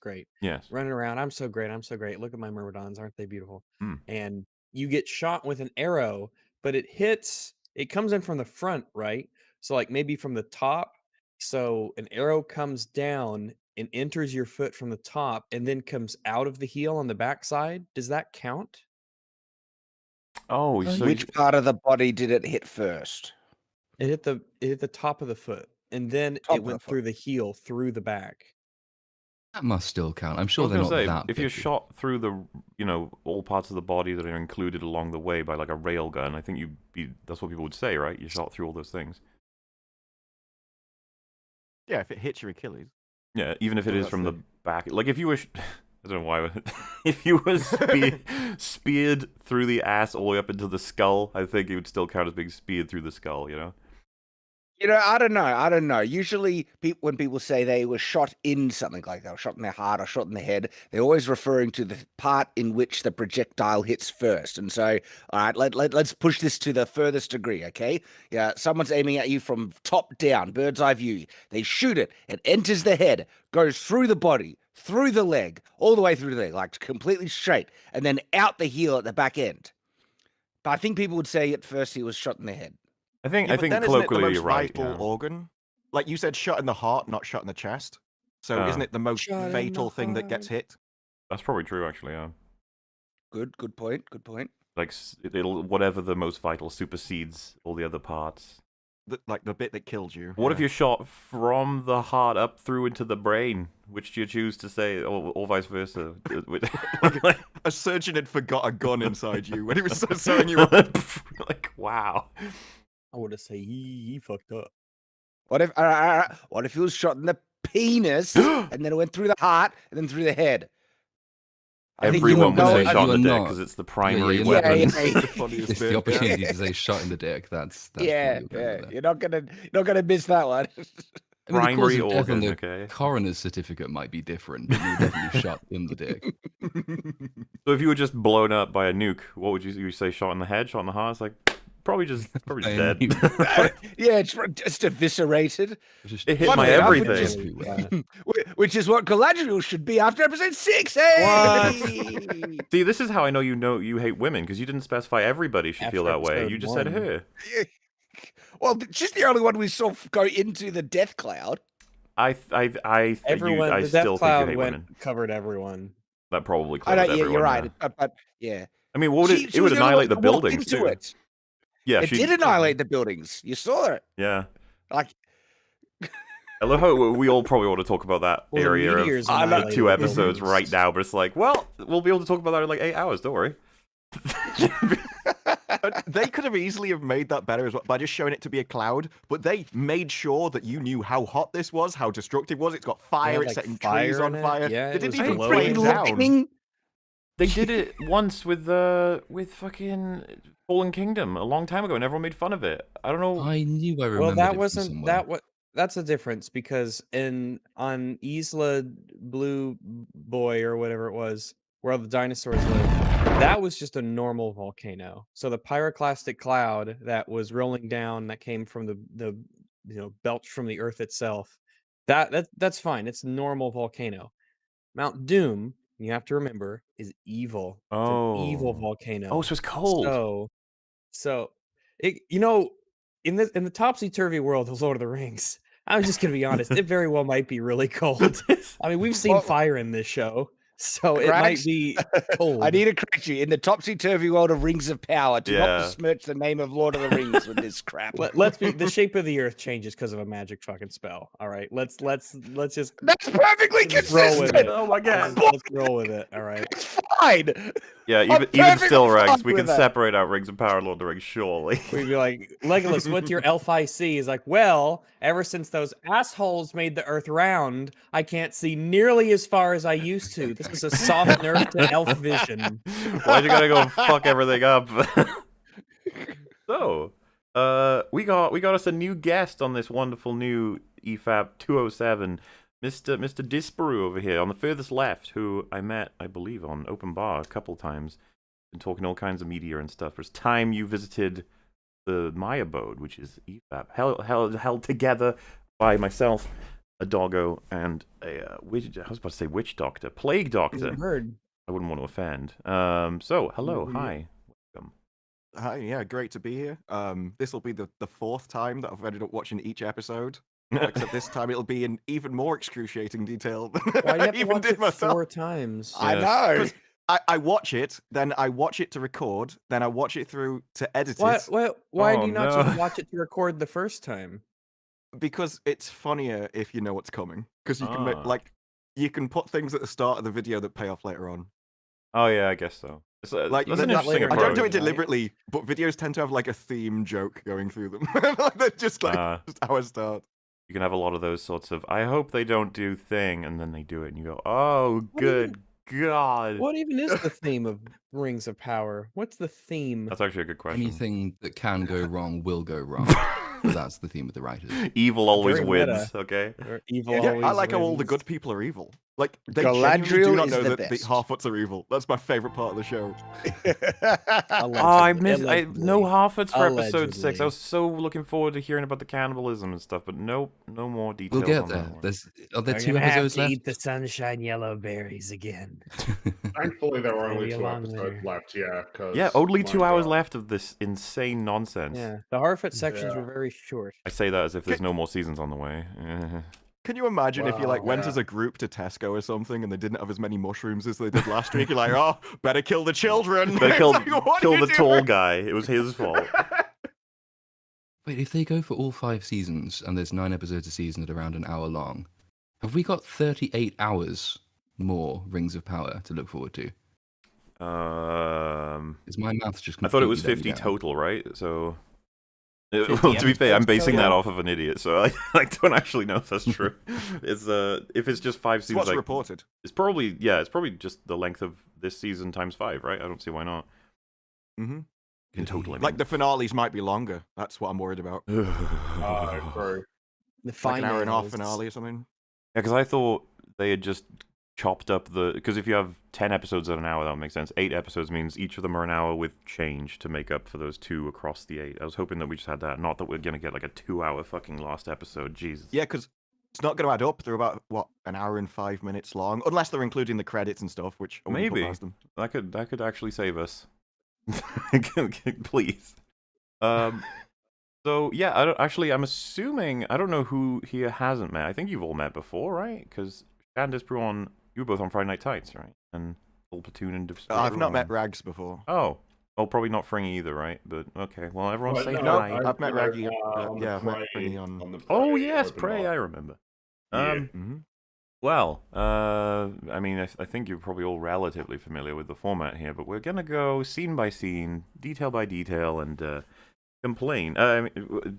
great. Yes. Running around, I'm so great, I'm so great. Look at my myrmidons, aren't they beautiful? Mm. And you get shot with an arrow, but it comes in from the front, right? So like maybe from the top. So an arrow comes down and enters your foot from the top and then comes out of the heel on the backside. Does that count? Oh, Uh, so Which part of the body did it hit first? It hit the top of the foot, and then Top it of the went foot. through the heel, through the back. that must still count. I'm I sure was they're gonna not say, that if you're picky. shot through the, all parts of the body that are included along the way by like a rail gun, I think that's what people would say, right? You shot through all those things. Yeah, if it hits your Achilles. Yeah, even if it Well, is that's from the the- back. Like if you were, I don't know why, if you were speared through the ass all the way up into the skull, I think it would still count as being speared through the skull, you know? I don't know. Usually, when people say they were shot in something, like they were shot in their heart or shot in the head, they're always referring to the part in which the projectile hits first. And so, all right, let's push this to the furthest degree, okay? Yeah, someone's aiming at you from top down, bird's eye view. They shoot it. It enters the head, goes through the body, through the leg, all the way through the leg, like completely straight, and then out the heel at the back end. But I think people would say at first he was shot in the head. I think Yeah, but then isn't it the colloquially most you're right. vital Yeah. organ? Like you said, shot in the heart, not shot in the chest. So isn't it the most Shot in fatal the thing that gets hit? That's probably true, actually. Yeah. Good point. Like it'll whatever the most vital supersedes all the other parts. Like the bit that killed you. What if you're shot from the heart up through into the brain? Which do you choose to say, or vice versa? a surgeon had forgot a gun inside you when he was sewing you up? Like, wow. I would have said he fucked up. What if he was shot in the penis and then it went through the heart and then through the head? I think you Everyone would know say it. shot in the You are dick not. because it's the primary yeah, weapon. yeah. The funniest It's bit, the yeah. opportunity to say shot in the dick. That's Yeah, probably okay with it. you're not gonna miss that one. I mean, the Primary cause of death on organ, the okay. coroner's certificate might be different, but you're definitely shot in the dick. So if you were just blown up by a nuke, what would you say? Shot in the head, shot in the heart? It's like probably just dead. Yeah, it's just eviscerated. It hit Funnily my enough, everything. Which is what Galadriel should be after episode 6. Hey! See, this is how I know you hate women, because you didn't specify everybody should feel After that way. episode You just said 1. her. Well, she's the only one we saw go into the death cloud. Everyone, I the still death think you cloud hate went women. covered everyone. That probably I know, covered everyone. you're right, Yeah. but yeah. I mean, what would it She would was the only annihilate one the that walked buildings into too. it. Yeah, It did annihilate the buildings. You saw it. Yeah. Like, I love how we all probably want to talk about that Well, the area of meteors the annihilated 2 the episodes buildings. right now, but it's like, well, we'll be able to talk about that in like 8 hours. Don't worry. They could have easily have made that better as well by just showing it to be a cloud, but they made sure that you knew how hot this was, how destructive it was. It's got fire, had, it's like, setting fire trees on in it. fire. Yeah, They it didn't was even glowing. play it down. lightning. They did it once with fucking Fallen Kingdom a long time ago, and everyone made fun of it. I don't know. I knew I remembered Well, that it from wasn't somewhere. that's a difference because on Isla Blue Boy or whatever it was, where all the dinosaurs live, that was just a normal volcano. So the pyroclastic cloud that was rolling down that came from the belch from the earth itself, that's fine. It's a normal volcano. Mount Doom, you have to remember, is evil. It's an evil Oh, volcano. so it's cold. So it in the topsy-turvy world of Lord of the Rings, I'm just gonna be honest, it very well might be really cold. I mean, we've seen Well, fire in this show, so it might Grax, be cold. I need to correct you. In the topsy-turvy world of Rings of Power, do not Yeah. besmirch the name of Lord of the Rings with this crap. Let's be the shape of the earth changes because of a magic fucking spell. All right, let's just That's perfectly just roll with consistent. it. Oh my god. Let's roll with it. All right. It's fine. Yeah, I'm even perfectly still, fine Regs, we with can that. separate out Rings of Power and Lord of the Rings, surely. We'd be like, Legolas, what's your elf I see? He's like, well, ever since those assholes made the earth round, I can't see nearly as far as I used to. This is a soft nerf to elf vision. Why'd you gotta go fuck everything up? So, we got us a new guest on this wonderful new EFAP 207, Mr. Disparu over here on the furthest left, who I met, I believe, on Open Bar a couple times. Been talking all kinds of media and stuff. It's time you visited my abode, which is EFAP, held together by myself a doggo, and a witch. I was about to say witch doctor, plague He's a doctor. bird. I wouldn't want to offend. So hello, hi, welcome. Hi, yeah, great to be here. This will be the fourth time that I've ended up watching each episode. Except this time it'll be in even more excruciating detail than Why do you I have to even watch did it myself. 4 times? I Yes. know. 'Cause I watch it, then I watch it to record, then I watch it through to edit Why? it Why Oh, do you not no. just watch it to record the first time? because it's funnier if you know what's coming. Because you can make, Ah. like you can put things at the start of the video that pay off later on. Oh yeah, I guess so. It's, Like that's Even an that interesting later I approach. don't do it right? deliberately, but videos tend to have like a theme joke going through them. Like, they're just like just how I start. You can have a lot of those sorts of. I hope they don't do thing, and then they do it, and you go, "Oh, What do you good God!" What even is the theme of Rings of Power? What's the theme? That's actually a good question. Anything that can go wrong will go wrong. So that's the theme of the writers. Evil always Very wins. meta. Okay. Or evil Yeah, Yeah, always I like how all the wins. good people are evil. Like they genuinely do Galadriel not is know the that the best. Harfoots are evil. That's my favorite part of the show. Allegedly, I missed. No allegedly. Harfords for episode 6. I Allegedly. was so looking forward to hearing about the cannibalism and stuff, but nope, no more details. We'll get on there. that one. Are there We're 2 gonna have episodes to left? eat the sunshine yellow berries again. Thankfully, there are It'll only be a 2 long episodes winter. left. Yeah, because Yeah, only 2 hours left of this insane nonsense. Yeah, the Harfoot sections Yeah. were very short. I say that as if there's no more seasons on the way. Can you imagine if you like Wow, went yeah. as a group to Tesco or something and they didn't have as many mushrooms as they did last week? You're like, oh, better kill the children. Better It's kill, like, what are kill you the tall doing? guy. It was his fault. Wait, if they go for all 5 seasons and there's 9 episodes a season at around an hour long, have we got 38 hours more Rings of Power to look forward to? Is my maths just I thought it was completely 50 let me down? total, right? So, 50 well, to be fair, I'm episodes basing that total? off of an idiot, so I don't actually know if that's true. It's if it's just 5 It's seasons, what's like, reported. it's probably just the length of this season times 5, right? I don't see why not. Mm-hmm. In total, I mean. Like the finales might be longer. That's what I'm worried about. True. The Like an hour and a half finals. finale or something. Yeah, because I thought they had just chopped up the. Because if you have 10 episodes at an hour, that would make sense. 8 episodes means each of them are an hour with change to make up for those 2 across the 8. I was hoping that we just had that. Not that we're going to get like a 2-hour fucking last episode. Jesus. Yeah, because it's not going to add up. They're about, what, an hour and 5 minutes long? Unless they're including the credits and stuff, which I wouldn't put Maybe. past them. That could actually save us. Please. So yeah, I'm assuming I don't know who here hasn't met. I think you've all met before, right? Because Shad and Disparu you were both on Friday Night Tights, right? And full Platoon and Disparu. I've not met Rags before. Oh, probably not Fringy either, right? But okay, well everyone say no, hi. I've met Raggy. On Yeah, the I've met Prey- Fringy on- the Oh Prey yes, open Prey, bar. I remember. Yeah. Mhm. Well, I mean, I think you're probably all relatively familiar with the format here, but we're gonna go scene by scene, detail by detail, and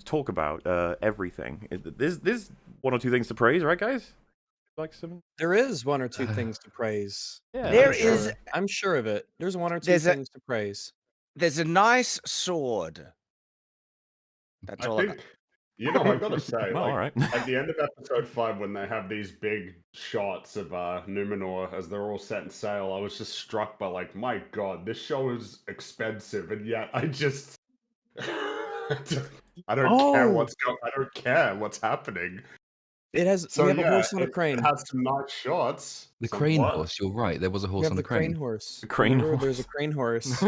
talk about everything. There's 1 or 2 things to praise, right, guys? Like some, There is 1 or 2 things to praise. yeah. There I'm sure. is- I'm sure of it. There's 1 or 2 There's a- things to praise. There's a nice sword. That's all I I think, I gotta say, Well, like, all right. at the end of episode 5, when they have these big shots of Numenor as they're all setting sail, I was just struck by, like, my god, this show is expensive, and yet I just, I don't care Oh! I don't care what's happening. It has. So we have yeah, a horse on a it crane. has some nice shots. The some crane blood. horse, you're right. There was a We horse have on the the crane crane. horse. The crane Remember, There's a horse. crane horse. I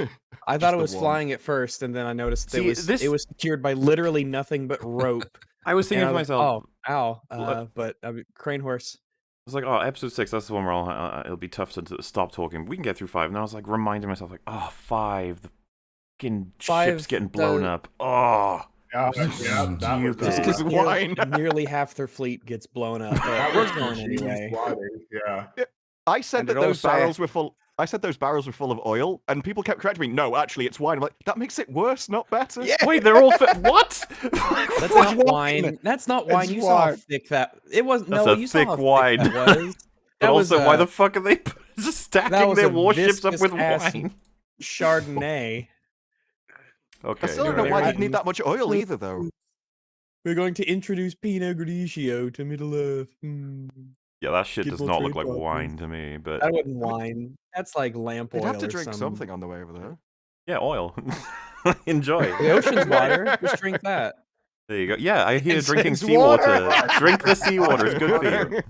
Just thought it the was one. flying at first, and then I noticed See, it was secured by literally nothing but rope. I was thinking And to I was like, myself, oh, ow! What? But crane horse. I was like, oh, episode 6, that's the one where it'll be tough to stop talking. We can get through 5. And I was like, reminding myself, like, oh, 5, the fucking 5, ship's getting blown up. Oh. Yeah, that was Stupid. Just that 'cause wine. nearly half their fleet gets blown up. But was we're going huge anyway. lighting, yeah. I said And that it those also- barrels were full. I said those barrels were full of oil, and people kept correcting me. No, actually, it's wine. I'm like, that makes it worse, not better. Yeah. Wait, they're all what? That's What's not wine. That's not wine. It's You saw how wine. thick that. It was. That's No, a you saw thick how thick wine. that was. But That was also, why a the fuck are they stacking was their a warships up with viscous-ass- wine? Chardonnay. Okay. I still don't you're know why right. they'd need that much oil either, though. We're going to introduce Pinot Grigio to Middle Earth. Yeah, that shit Get does more not look trade like partners. wine to me, but That wasn't wine. That's like lamp oil. They'd have to or drink some- something on the way over there. yeah, oil. Enjoy. The ocean's water. Just drink that. There you go. Yeah, I hear It drinking says seawater. water. Drink the seawater. It's good for you.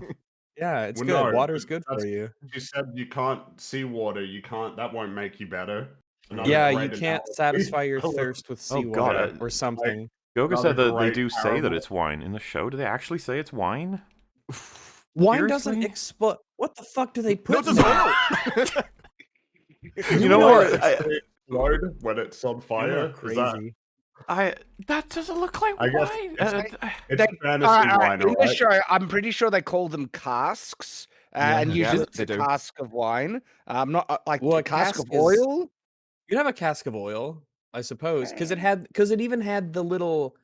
Yeah, it's Well, good. no, Water's but good for that's- you. You said you can't see water. You can't. That won't make you better. Another Yeah, great you can't analogy. satisfy your Hello. thirst with Oh, God, seawater or something. Goga Another said that they great do say that parable. it's wine in the show. Do they actually say it's wine? Wine doesn't Seriously? explode. What the fuck do they No, put it in does it? oil. You know what? Explode when it's on You fire. are Is that? crazy. That doesn't look like I guess wine. It's They- fantasy wine, in the alright? show, I'm pretty sure they call them casks, and Yeah, usually it's they a do. cask of wine. Not like Well, a a cask cask of is- oil. You'd have a cask of oil, I suppose, because it even had the little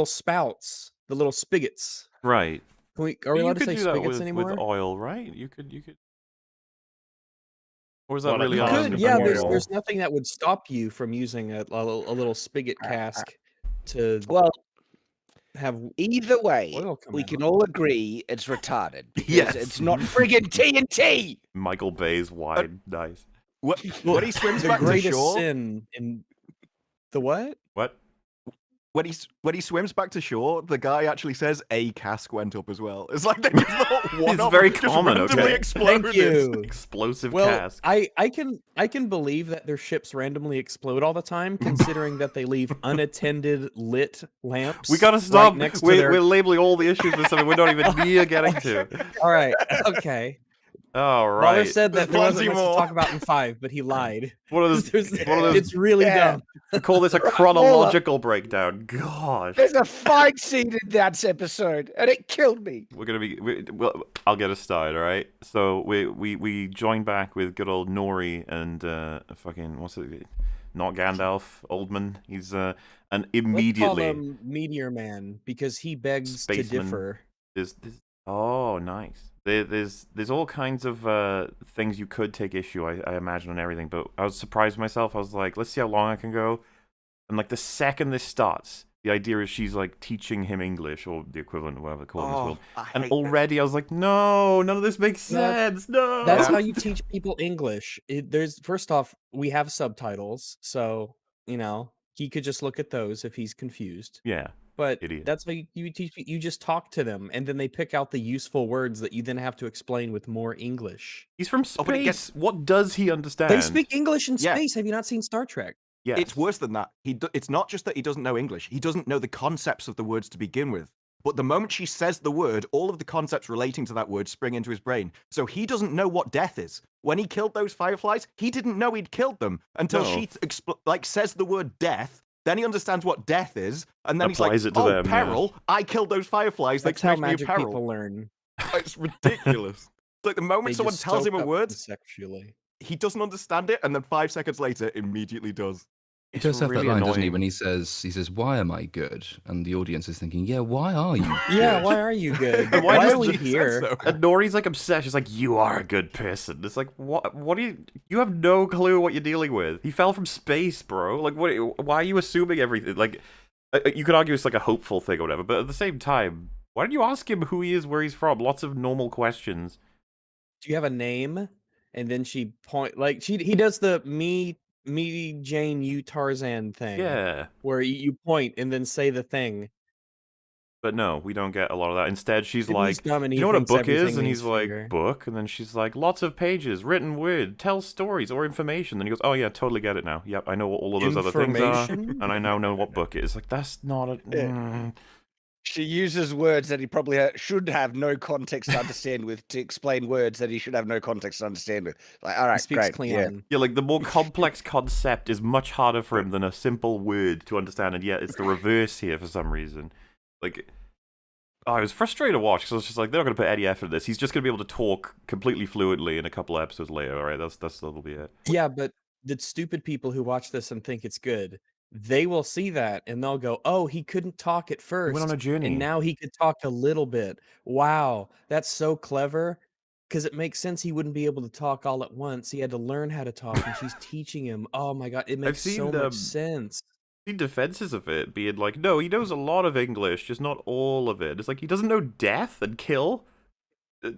spouts, the little spigots. Right. Are we But you allowed to could say do that spigots with anymore? oil, right? You could. Or is that Well, a really You cask on? could, of yeah. oil. There's nothing that would stop you from using a little spigot cask to Well, have either way, oil come we out. can all agree it's retarded because Yes. it's not friggin' TNT. Michael Bay's wine. Nice. When he swims The back to greatest shore, sin in the what? What? when he swims back to shore, the guy actually says a cask went up as well. It's like they just thought one It's of very them just common, randomly okay? exploded. Thank you. Explosive Well, cask. I can believe that their ships randomly explode all the time, considering that they leave unattended lit lamps. We gotta right stop. next to We're their... labeling all the issues with something we're not even near getting to. All right, okay. All Lawler right. said that There's there wasn't plenty much to more. talk about in 5, but he lied. One of those. There's- One of those. It's really Yeah. dumb. We call this a chronological breakdown. Gosh. There's a fight scene in that episode, and it killed me. We're gonna be. Well, I'll get us started. All right. So we join back with good old Nori and fucking what's it? Not Gandalf, Oldman. He's and Let's call immediately him Meteor Man because he begs to Spaceman. differ. there's oh nice. There's all kinds of things you could take issue. I imagine on everything, but I was surprised myself. I was like, let's see how long I can go. And like the second this starts, the idea is she's like teaching him English or the equivalent of whatever they call it in this world. And already I was like, no, none of this makes sense. No. That's how you teach people English. There's first off, we have subtitles, so he could just look at those if he's confused. Yeah. But Idiot. that's how you teach. You just talk to them, and then they pick out the useful words that you then have to explain with more English. He's from space. Oh, but it gets- What does he understand? They speak English in Yeah. space. Have you not seen Star Trek? Yes. It's worse than that. It's not just that he doesn't know English. He doesn't know the concepts of the words to begin with. But the moment she says the word, all of the concepts relating to that word spring into his brain. So he doesn't know what death is. When he killed those fireflies, he didn't know he'd killed them until No. she says the word death. Then he understands what death is, and then Applies he's it like, to "Oh, them, yeah. peril! I killed those fireflies. They That's how exposed me magic to peril." people learn. It's ridiculous. It's like the moment They someone just tells him soak a up word, conceptually. he doesn't understand it, and then 5 seconds later, immediately does. He It's does have really that line, doesn't he, annoying. when he says, "Why am I good?" And the audience is thinking, "Yeah, why are you?" Yeah, good?" why are you good? And why Why does are we she said here? so. And Nori's like obsessed. She's like, "You are a good person." It's like, what do you have no clue what you're dealing with. He fell from space, bro. Like, why are you assuming everything? Like, you could argue it's like a hopeful thing or whatever, but at the same time, why don't you ask him who he is, where he's from? Lots of normal questions. Do you have a name? And then she he does the me Jane you Tarzan thing. Yeah. Where you point and then say the thing. But no, we don't get a lot of that. Instead, she's Maybe he's like, dumb and "Do he you know what a thinks book everything is?" And means he's like, finger. "Book." And then she's like, "Lots of pages, written word, tell stories or information." Then he goes, "Oh yeah, totally get it now. Yep, I know what all of those other things are, Information? and I now know what book it is." Like, that's not a... Yeah. She uses words that he probably should have no context to understand with to explain words that he should have no context to understand with. Like, all He right, speaks great. Yeah. Klingon. Yeah, like the more complex concept is much harder for him than a simple word to understand, and yet it's the reverse here for some reason. Like, I was frustrated to watch because I was just like, they're not going to put any effort in this. He's just going to be able to talk completely fluently in a couple of episodes later. All right, that'll be it. Yeah, but the stupid people who watch this and think it's good, they will see that and they'll go, "Oh, he couldn't talk at He first, went on a journey. and now he could talk a little bit. Wow, that's so clever." Because it makes sense he wouldn't be able to talk all at once. He had to learn how to talk, and she's teaching him. Oh my god, it makes so seen, much sense. See defenses of it being like, no, he knows a lot of English, just not all of it. It's like he doesn't know death and kill. He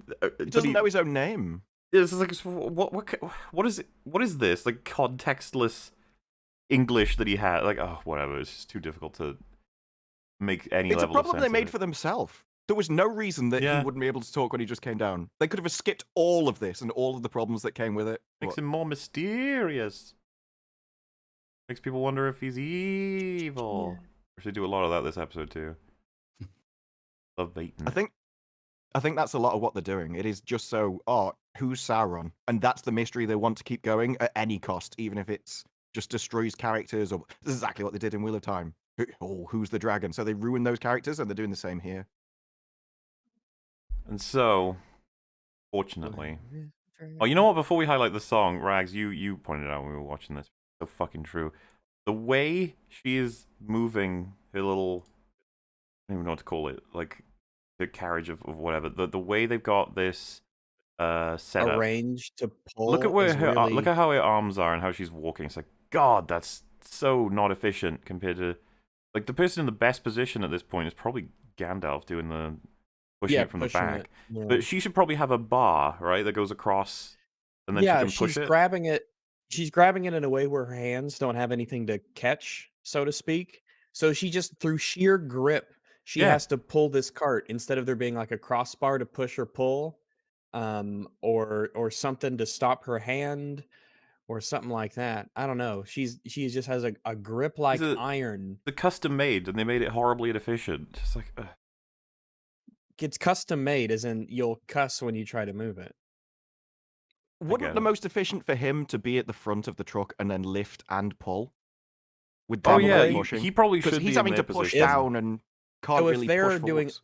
doesn't know his own name. It's like, what is it? What is this? Like contextless English that he had? Like, oh, whatever. It's just too difficult to. make any It's a level of problem sense they of made it. for themselves. There was no reason that Yeah. he wouldn't be able to talk when he just came down. They could have skipped all of this and all of the problems that came with it. Makes But him more mysterious. Makes people wonder if he's evil. We should do a lot of that this episode too. Love baiting. I think that's a lot of what they're doing. It is just so, who's Sauron? And that's the mystery they want to keep going at any cost, even if it's just destroys characters, or this is exactly what they did in Wheel of Time. Who's the dragon? So they ruin those characters, and they're doing the same here. And so, fortunately, oh, you know what? Before we highlight the song, Rags, you pointed out when we were watching this. So fucking true. The way she is moving her little, I don't even know what to call it, like the carriage of whatever. The way they've got this setup. Arranged to pull. Look at where is her really... look at how her arms are and how she's walking. It's like, God, that's so not efficient compared to like the person in the best position at this point is probably Gandalf doing the pushing it from the back. Yeah. But she should probably have a bar, right, that goes across, and then she can push she's it. grabbing it. She's grabbing it in a way where her hands don't have anything to catch, so to speak. So she just, through sheer grip, she Yeah. has to pull this cart instead of there being like a crossbar to push or pull, or something to stop her hand, or something like that. I don't know. She just has a grip like iron. The custom made, and they made it horribly inefficient. It's like, It's custom made, as in you'll cuss when you try to move it. Wouldn't the most efficient for him to be at the front of the truck and then lift and pull? With oh them yeah, pushing? he probably should Because be he's in having their to push position. down and can't So if really they're push doing, forwards.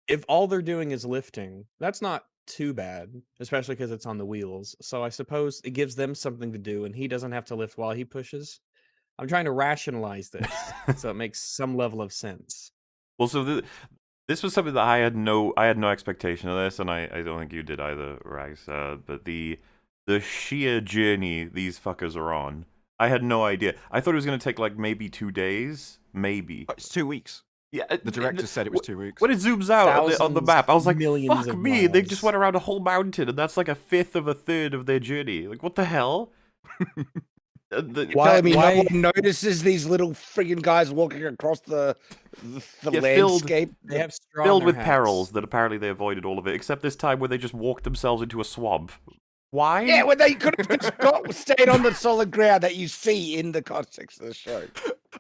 if all they're doing is lifting, that's not too bad, especially because it's on the wheels. So I suppose it gives them something to do, and he doesn't have to lift while he pushes. I'm trying to rationalize this so it makes some level of sense. Well, so this was something that I had no expectation of this, and I don't think you did either, Rags. But the sheer journey these fuckers are on, I had no idea. I thought it was going to take like maybe 2 days, maybe. It's 2 weeks. Yeah, The director said it was 2 weeks. When it zooms out on the map, I was like, millions fuck of me, they just miles. went around a whole mountain, and that's like a fifth of a third of their journey. Like, what the hell? Why? No one notices these little friggin' guys walking across the landscape. They have straw filled in with their perils hats. that apparently they avoided all of it, except this time where they just walked themselves into a swamp. Why? Yeah, well, they could have just stayed on the solid ground that you see in the context of the show.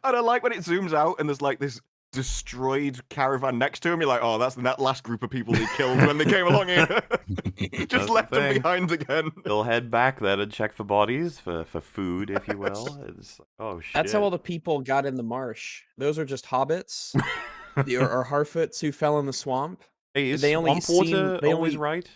And I like when it zooms out and there's like this destroyed caravan next to him. You're like, oh, that's that last group of people they killed when they came along here. Just left them behind again. They'll head back then and check for bodies, for food, if you will. It's like, oh shit. That's how all the people got in the marsh. Those are just hobbits or Harfoots who fell in the swamp. Hey, is they only swamp water they always only... right?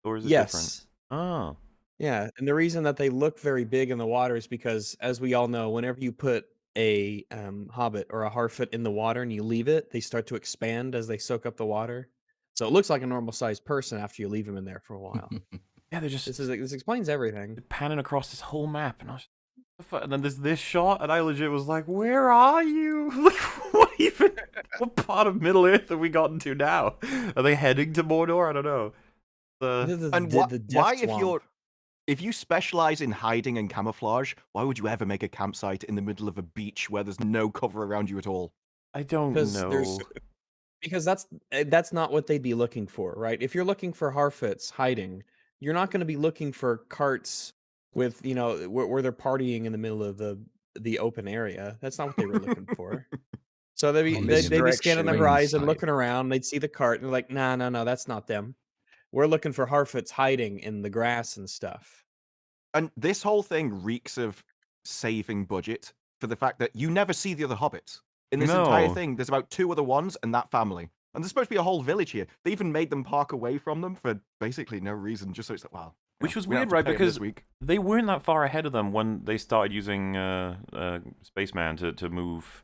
Or is it yes. different? Oh. Yeah, and the reason that they look very big in the water is because, as we all know, whenever you put a hobbit or a Harfoot in the water and you leave it, they start to expand as they soak up the water. So it looks like a normal-sized person after you leave them in there for a while. Yeah, they're just... This explains everything. Panning across this whole map, and I was... And then there's this shot, and I legit was like, where are you? Like, what part of Middle-earth have we gotten to now? Are they heading to Mordor? I don't know. And why, if you specialize in hiding and camouflage, why would you ever make a campsite in the middle of a beach where there's no cover around you at all? I don't know. Because that's not what they'd be looking for, right? If you're looking for Harfoots hiding, you're not going to be looking for carts with, where they're partying in the middle of the open area. That's not what they were looking for. So they'd be scanning the horizon, looking around. They'd see the cart, and they're like, no, that's not them. We're looking for Harfoots hiding in the grass and stuff. And this whole thing reeks of saving budget for the fact that you never see the other hobbits. In this entire thing, there's about 2 other ones and that family. And there's supposed to be a whole village here. They even made them park away from them for basically no reason, just so it's like, wow. Which was weird, right? Because they weren't that far ahead of them when they started using Spaceman to move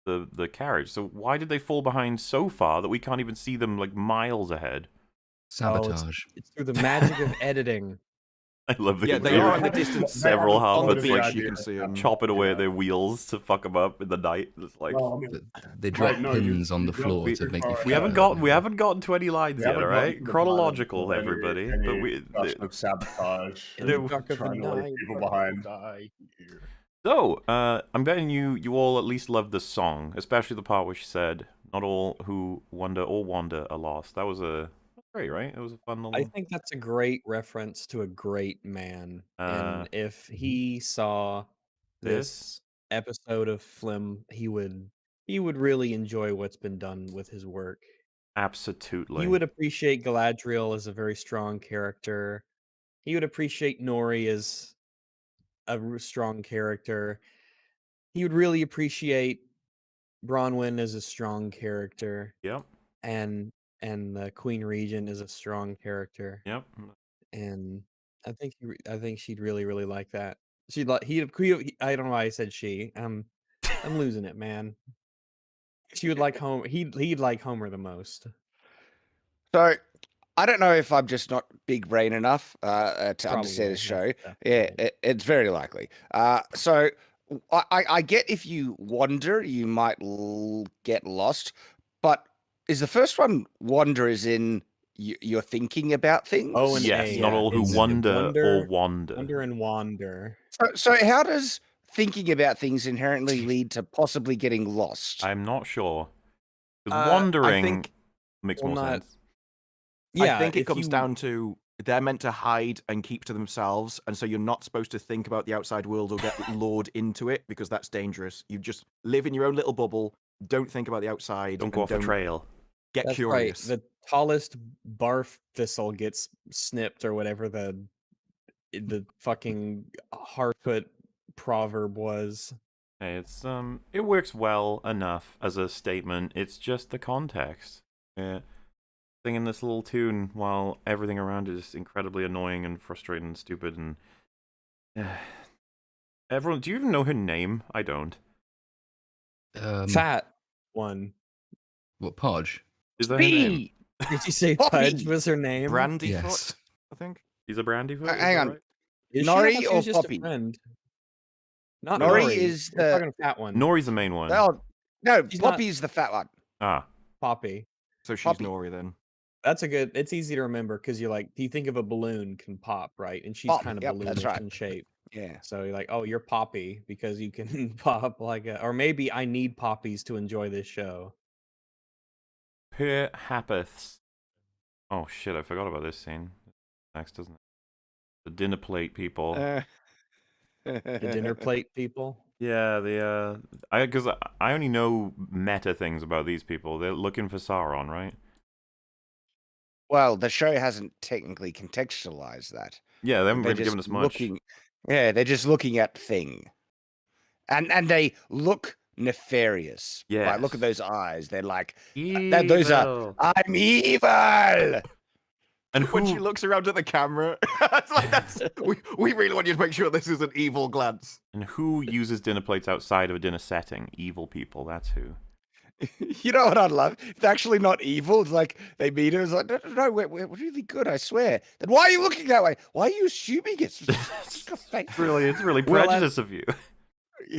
the carriage. So why did they fall behind so far that we can't even see them like miles ahead? Sabotage. It's through the magic of editing. I love the they are in the distance. Several Harfoots, like you can see them chopping away at their wheels to fuck them up in the night. It's like they drop pins on the floor to make you. We haven't gotten to any lines yet, all right? Chronological, everybody. But sabotage. They're trying to leave people behind. So, I'm betting you all at least loved the song, especially the part where she said, "Not all who wonder or wander are lost." That was great, right? It was a fun I little. think that's a great reference to a great man. Uh, And if he saw this this episode of Flim, he would really enjoy what's been done with his work. He absolutely. would appreciate Galadriel as a very strong character. He would appreciate Nori as a strong character. He would really appreciate Bronwyn as a strong character, Yep. and the Queen Regent is a strong character. Yep. And I think she'd really, really like that. She'd like I don't know why I said she. I'm losing it, man. She would like Homer. He'd like Homer the most. So I don't know if I'm just not big brain enough to understand Probably. this show. That's Yeah, right. it's very likely. So I get if you wander, you might get lost. But is the first one wander as in you're thinking about things? O and Yes, A. not Yeah, all who it's wonder or wonder, wander. and wander. So how does thinking about things inherently lead to possibly getting lost? I'm not sure. Because I wandering think makes Well, more not. sense. Yeah, I think it if comes you- down to they're meant to hide and keep to themselves, and so you're not supposed to think about the outside world or get lured into it because that's dangerous. You just live in your own little bubble. Don't think about the outside. Don't and go off the trail. Get That's curious. right. The tallest barf thistle gets snipped or whatever the fucking Harfoot proverb was. Hey, it works well enough as a statement. It's just the context. Yeah. Singing this little tune while everything around is incredibly annoying and frustrating and stupid and everyone, do you even know her name? I don't. Fat one. What, Podge? Is that her name? Bee! Did you say Poppy! Pudge was her name? Brandyfoot, Yes. I think. She's a Brandyfoot? Is Hang that on. right? Is she? I Nori thought she or was just Poppy? a friend. Not Nori Nori. is We're the- talking fat one. Nori's the main one. Oh no, She's not- Poppy's the fat one. Ah. Poppy. So she's Poppy. Nori then. That's a good. It's easy to remember because you think of a balloon can pop, right? And she's Pop, kind of yep, that's balloonish right. in shape. Yeah. So you're like, oh, you're Poppy because you can pop like a. Or maybe I need poppies to enjoy this show. Per Happeths. Oh shit, I forgot about this scene. Next, doesn't it? The dinner plate people. The dinner plate people. Yeah, because I only know meta things about these people. They're looking for Sauron, right? Well, the show hasn't technically contextualized that. Yeah, they haven't They're really just given us much. Yeah, they're just looking at thing, and they look nefarious. Right, look at Yes. those eyes. They're like, Evil. I'm evil. And When she who? looks around at the camera, it's like we really want you to make sure this is an evil glance. And who uses dinner plates outside of a dinner setting? Evil people. That's who. You know what I'd love? It's actually not evil. It's like they meet her. It's like, no, we're really good, I swear. Then why are you looking that way? Why are you assuming it's It's really Well, prejudice of you.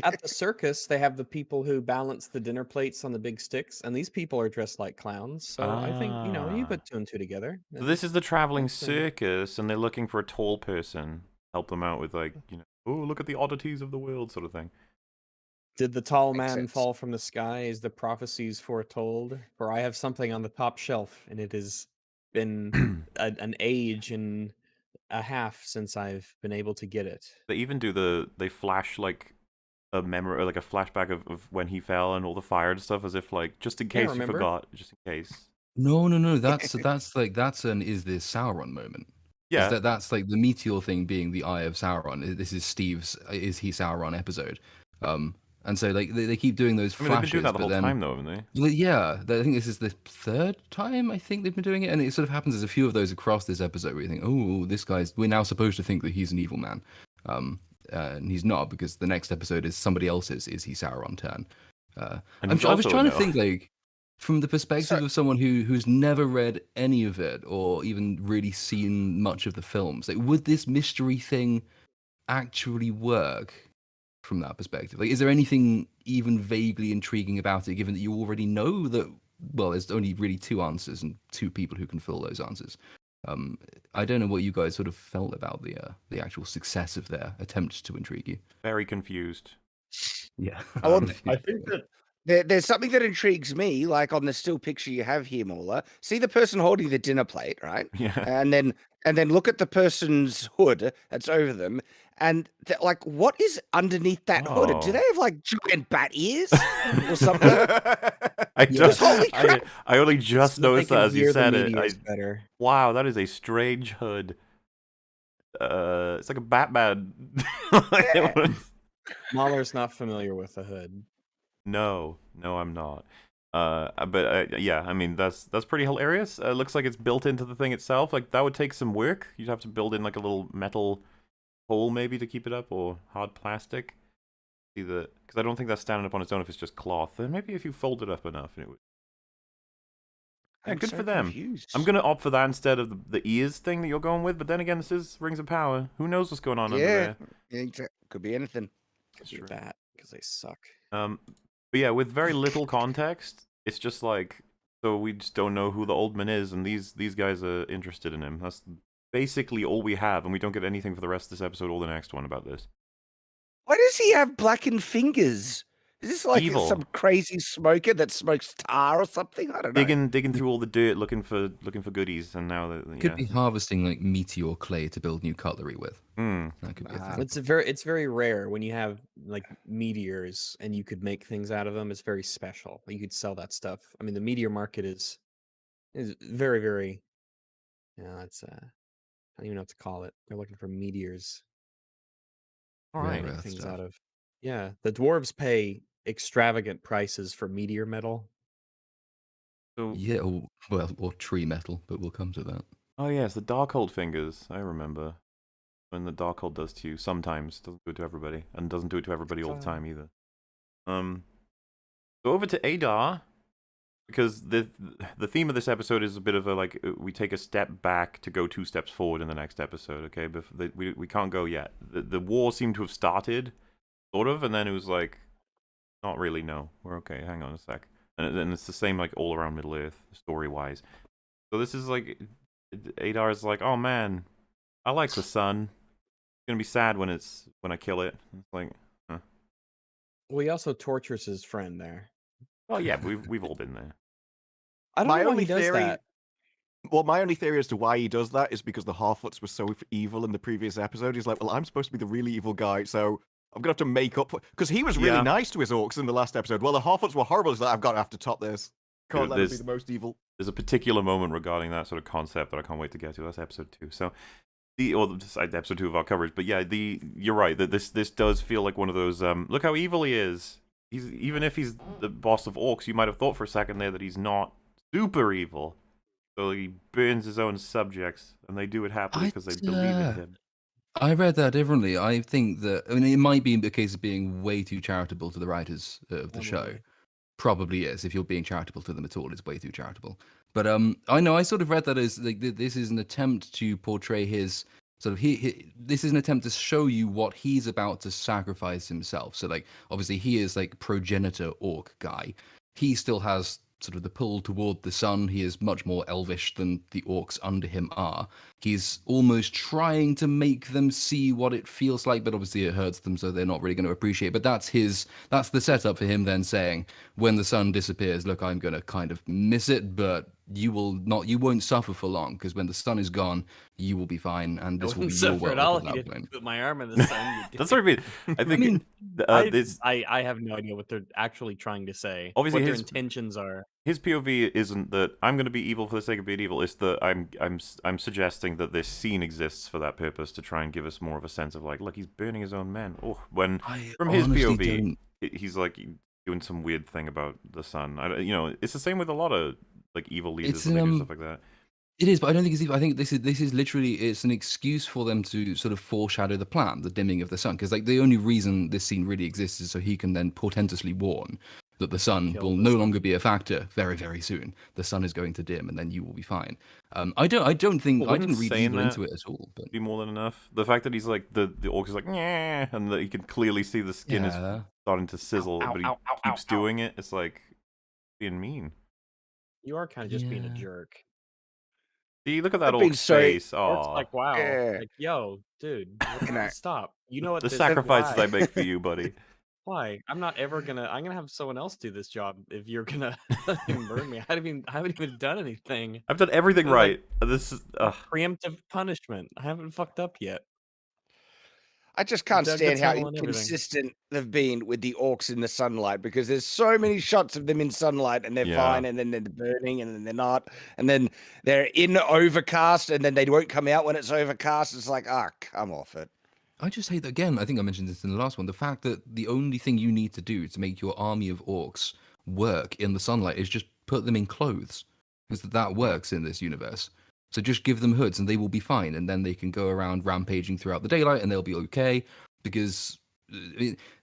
At the circus, they have the people who balance the dinner plates on the big sticks, and these people are dressed like clowns. So I think you Ah. put two and two together. So this is the traveling That's, circus, and they're looking for a tall person. Help them out with oh, look at the oddities of the world, sort of thing. Did the tall Makes man sense. fall from the sky as the prophecies foretold? For I have something on the top shelf, and it has been an age and a half since I've been able to get it. They even do they flash like a memory, or like a flashback of when he fell and all the fire and stuff, as if just in Yeah, case you remember? forgot, just in case. No. That's an is this Sauron moment. Yeah, That's like the meteor thing being the Eye of Sauron. This is Steve's Is He Sauron episode. And so they keep doing those I mean they've been flashes, doing that the but whole then time though, haven't they? well, yeah, I think this is the third time I think they've been doing it, and it sort of happens. There's a few of those across this episode where you think, oh, this guy's. We're now supposed to think that he's an evil man, and he's not, because the next episode is somebody else's Is He Sauron turn. And I he's was also trying to no. think from the perspective So- of someone who's never read any of it or even really seen much of the films. Would this mystery thing actually work from that perspective? Is there anything even vaguely intriguing about it, given that you already know that? Well, there's only really two answers and two people who can fill those answers. I don't know what you guys sort of felt about the actual success of their attempt to intrigue you. Very confused. Yeah. Oh, I think that There's something that intrigues me, like on the still picture you have here, Mauler. See the person holding the dinner plate, right? Yeah. And then look at the person's hood that's over them, and like, what is underneath that hood? Do Oh. they have like giant bat ears or something? I Yeah. don't. Holy crap! I only just So that they noticed can that as you hear the said it. meteors better. Wow, that is a strange hood. It's like a Batman. Yeah. Mahler's not familiar with the hood. No, I'm not. But yeah, I mean that's pretty hilarious. Looks like it's built into the thing itself. Like that would take some work. You'd have to build in like a little metal hole maybe to keep it up, or hard plastic. See the because I don't think that's standing up on its own if it's just cloth. Then maybe if you fold it up enough, it would. Yeah, I'm good so for them. confused. I'm gonna opt for that instead of the ears thing that you're going with. But then again, this is Rings of Power. Who knows what's going on under Yeah, there? could be anything. Could be that because they suck. But yeah, with very little context, it's just like so we just don't know who the old man is, and these guys are interested in him. That's basically all we have, and we don't get anything for the rest of this episode or the next one about this. Why does he have blackened fingers? Is this like Evil. some crazy smoker that smokes tar or something? I don't know. Digging through all the dirt, looking for goodies, and now that Could be harvesting like meteor clay to build new cutlery with. Hmm. That could be a thing. It's very rare when you have like meteors and you could make things out of them. It's very special. You could sell that stuff. I mean, the meteor market is very, very. It's I don't even know what to call it. They're looking for meteors All Rare right. to make earth things stuff. out of. Yeah, the dwarves pay extravagant prices for meteor metal. So Yeah, or tree metal, but we'll come to that. oh yes, the Darkhold fingers. I remember when the Darkhold does to you sometimes. Doesn't do it to everybody, and doesn't do it to everybody all the time either. So over to Adar, because the theme of this episode is a bit of a like we take a step back to go 2 steps forward in the next episode. Okay, but we can't go yet. The war seemed to have started, sort of, and then it was like, not really. No, we're okay. Hang on a sec. And it's the same like all around Middle Earth story wise. So this is like Adar is like, oh man, I like the sun. It's gonna be sad when I kill it. It's like, huh. Well, he also tortures his friend there. Oh yeah, we've all been there. I don't My know why only he does theory- that. Well, my only theory as to why he does that is because the Harfoots were so evil in the previous episode. He's like, well, I'm supposed to be the really evil guy, so I'm gonna have to make up for. Because he was really Yeah. nice to his orcs in the last episode. Well, the Harfoots were horrible. He's like, I've got to have to top this. Can't let him be There's- the most evil. There's a particular moment regarding that sort of concept that I can't wait to get to. That's episode 2. So episode 2 of our coverage. But yeah, you're right that this does feel like one of those. Look how evil he is. Even if he's the boss of orcs, you might have thought for a second there that he's not super evil. So he burns his own subjects, and they do it happily because they believe in him. I read that differently. I think that it might be the case of being way too charitable to the writers of the show. Probably. Probably is. If you're being charitable to them at all, it's way too charitable. But I know I sort of read that as like this is an attempt to portray his sort of this is an attempt to show you what he's about to sacrifice himself. So like obviously he is like progenitor orc guy. He still has sort of the pull toward the sun. He is much more elvish than the orcs under him are. He's almost trying to make them see what it feels like, but obviously it hurts them, so they're not really going to appreciate. But that's the setup for him then saying, when the sun disappears, look, I'm going to kind of miss it, but you won't suffer for long, because when the sun is gone, you will be fine, and this will be your world at that point. Put my arm in the sun. That's what I mean. I think mean, I have no idea what they're actually trying to say. Obviously what their his- intentions are. His POV isn't that I'm going to be evil for the sake of being evil. It's that I'm suggesting that this scene exists for that purpose to try and give us more of a sense of like, look, he's burning his own men. Oh, when from his honestly POV, don't- he's like doing some weird thing about the sun. It's the same with a lot of like evil leaders It's, and they do stuff like that. It is, but I don't think it's even. I think this is literally it's an excuse for them to sort of foreshadow the plan, the dimming of the sun, because like the only reason this scene really exists is so he can then portentously warn that the sun Kill will the no sun. longer be a factor very, very soon. The sun is going to dim, and then you will be fine. I don't think Well, I didn't wouldn't read saying evil that into it at all. But Be more than enough. The fact that he's like the orc is like, yeah, and that you can clearly see the skin is yeah, starting to sizzle, Ow, but he ow, ow, ow, keeps ow. doing it. It's like being mean. You are kind of just being a Yeah. jerk. See, look at that I've been orc's so- face. Orc's Aw. like, wow. Yeah. Like, yo, dude, You know, stop. You know what The this sacrifices why? I make for you, buddy. Why? I'm gonna have someone else do this job if you're gonna burn me. I haven't even done anything. I've done everything This is like right. This is preemptive punishment. I haven't fucked up yet. I just can't Dug the stand how tunnel and everything. inconsistent they've been with the orcs in the sunlight because there's so many shots of them in sunlight and they're Yeah. fine and then they're burning and then they're not and then they're in overcast and then they won't come out when it's overcast. It's like, come off it. I just hate that again. I think I mentioned this in the last one. The fact that the only thing you need to do to make your army of orcs work in the sunlight is just put them in clothes, because that works in this universe. So just give them hoods and they will be fine, and then they can go around rampaging throughout the daylight and they'll be okay, because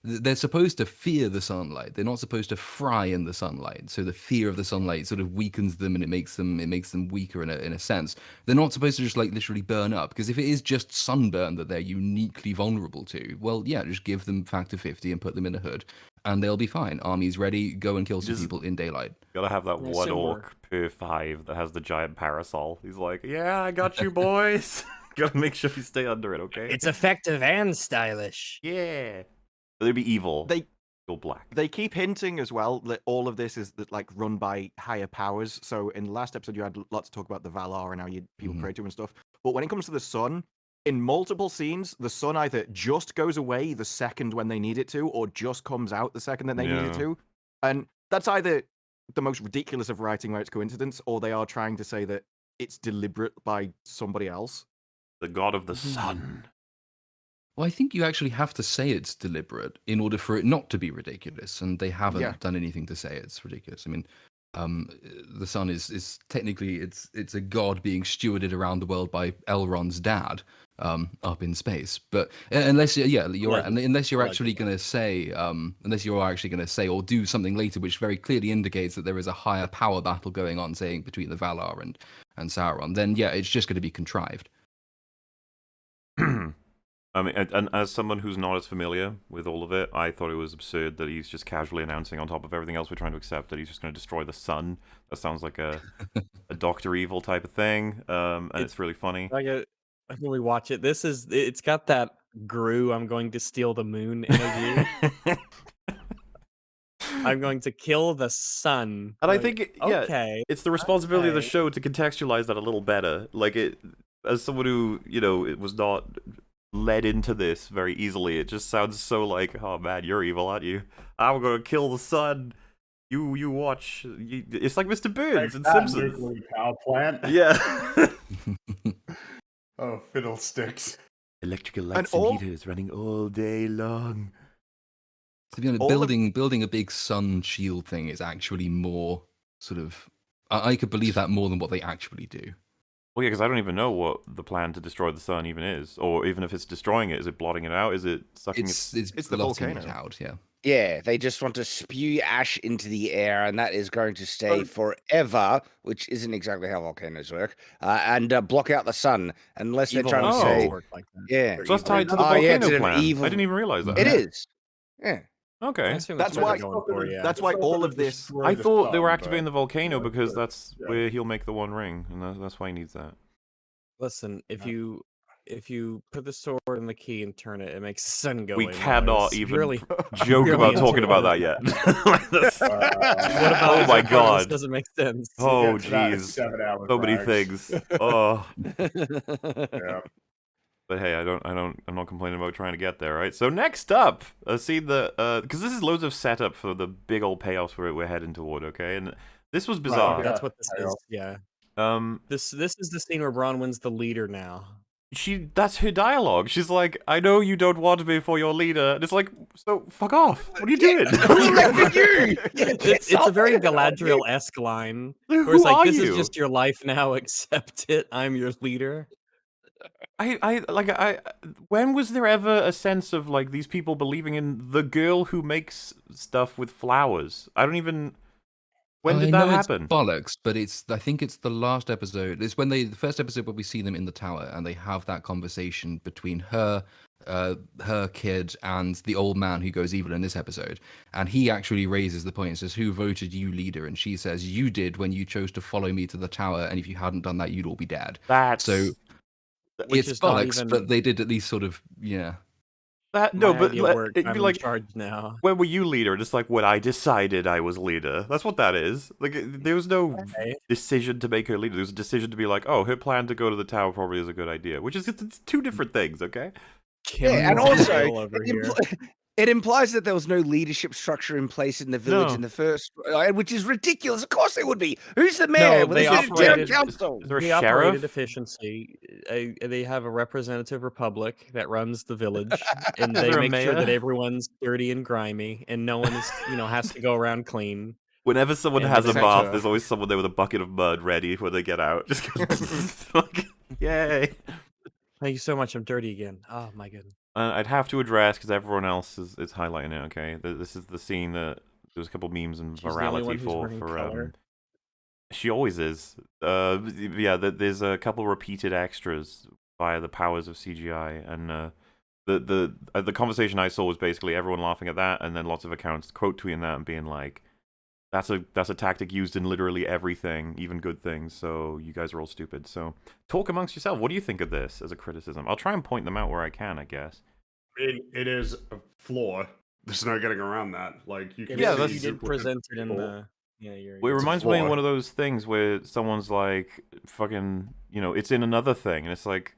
they're supposed to fear the sunlight. They're not supposed to fry in the sunlight. So the fear of the sunlight sort of weakens them and it makes them weaker in a sense. They're not supposed to just like literally burn up, because if it is just sunburn that they're uniquely vulnerable to, well, yeah, just give them factor 50 and put them in a hood and they'll be fine. Army's ready, go and kill some Just- people in daylight. Gotta have that Yeah, one similar. orc per 5 that has the giant parasol. He's like, yeah, I got you, boys. Gotta make sure you stay under it, okay? It's effective and stylish. Yeah. But they'd be evil. They Go black. they keep hinting as well that all of this is like run by higher powers. So in the last episode, you had lots to talk about the Valar and how people pray to and stuff. But when it comes to the sun, in multiple scenes, the sun either just goes away the second when they need it to, or just comes out the second that they need it Yeah. to. And that's either the most ridiculous of writing where it's coincidence, or they are trying to say that it's deliberate by somebody else. The god of the sun. Well, I think you actually have to say it's deliberate in order for it not to be ridiculous, and they haven't Yeah. done anything to say it's ridiculous. I mean, the sun is technically it's a god being stewarded around the world by Elrond's dad, up in space. But unless you're right, unless you're actually going to say or do something later which very clearly indicates that there is a higher power battle going on, saying between the Valar and Sauron, then yeah, it's just going to be contrived. I mean, and as someone who's not as familiar with all of it, I thought it was absurd that he's just casually announcing on top of everything else we're trying to accept that he's just going to destroy the sun. That sounds like a Doctor Evil type of thing, and it's really funny. I really watch it. It's got that Gru, I'm going to steal the moon energy. I'm going to kill the sun. And I Like, think, yeah, okay. it's the responsibility of the okay. show to contextualize that a little better. Like, as someone who, it was not led into this very easily, it just sounds so like, oh man, you're evil, aren't you? I'm gonna kill the sun. You watch. It's like Mr. Burns in That Simpsons. nuclear power plant. Yeah. Oh, fiddlesticks. Electrical lights and heaters running all day long. To be honest, All of- building a big sun shield thing is actually more sort of. I could believe that more than what they actually do. Well, yeah, because I don't even know what the plan to destroy the sun even is, or even if it's destroying it. Is it blotting it out? Is it sucking It's the blotting it volcano. out, yeah. Yeah, they just want to spew ash into the air, and that is going to stay forever, which isn't exactly how volcanoes work, and block out the sun, unless they're Evil trying to volcanoes say, don't work like that. yeah. They're So that's evil. tied to the Oh, yeah, it's volcano an plan. evil- I didn't even realize that. It is. Yeah. I Okay. assume That's what why- they're going for, yeah. That's why all of this. I thought they were activating the the volcano yeah, because but- that's yeah. where he'll make the One Ring, and that's why he needs that. Listen, if you put the sword in the key and turn it, it makes the sun go. We away. cannot It's even really. joke really about talking about that intuitive. yet. That's- What about Oh this my part? This God. doesn't make sense. Oh Get to that in jeez. 7 hours, So many Rags. things. Oh. Yeah. But hey, I'm not complaining about trying to get there, right? So next up, see because this is loads of setup for the big old payoffs we're heading toward, okay? And this was bizarre. yeah. That's what this I is. know. Yeah. This is the scene where Bronwyn's the leader now. That's her dialogue. She's like, I know you don't want me for your leader. And it's like, so fuck off. What are you doing? It's a very Galadriel-esque line. Where Who it's like, are this you? is just your life now, accept it. I'm your leader. When was there ever a sense of like these people believing in the girl who makes stuff with flowers? I don't even. When I did that know happen? It's bollocks, but I think it's the last episode. It's when the first episode where we see them in the tower and they have that conversation between her, her kid, and the old man who goes evil in this episode. And he actually raises the point and says, "Who voted you leader?" And she says, "You did when you chose to follow me to the tower. And if you hadn't done that, you'd all be dead." That's So Which it's is not bollocks, even but they did at least sort of that. my No, but idea worked. it'd I'm be in like, charge now. when were you leader? Just like when I decided I was leader. That's what that is. Like, there was no Okay. decision to make her leader. There was a decision to be like, oh, her plan to go to the tower probably is a good idea. Which is, it's two different things, okay? Yeah, and Kim also Jong-il over it, here. it implies that there was no leadership structure in place in the village No. in the first, which is ridiculous. Of course there would be. Who's the No, mayor? Well, they there's no town operated- council. Is there a They sheriff? operated efficiency. They have a representative republic that runs the village, and Is they there a make sure that mayor? everyone's dirty and grimy, and no one is, has to go around clean. Whenever someone And has a the bath, protector. there's always someone there with a bucket of mud ready when they get out. Just 'cause- like, yay. Thank you so much. I'm dirty again. Oh my goodness. I'd have to address, because everyone else is highlighting it, okay? This is the scene that there was a couple memes and She's the only virality one who's wearing for color. she always is. Yeah, there's a couple repeated extras via the powers of CGI, and the conversation I saw was basically everyone laughing at that, and then lots of accounts quote tweeting that and being like, that's a tactic used in literally everything, even good things, so you guys are all stupid. So talk amongst yourself. What do you think of this as a criticism? I'll try and point them out where I can, I guess. It is a flaw. There's no getting around that. Like you can Yeah, see that's- you the did present it in people. the. Yeah, you're. Well, it It's a reminds me of flaw. one of those things where someone's like, fucking, it's in another thing, and it's like,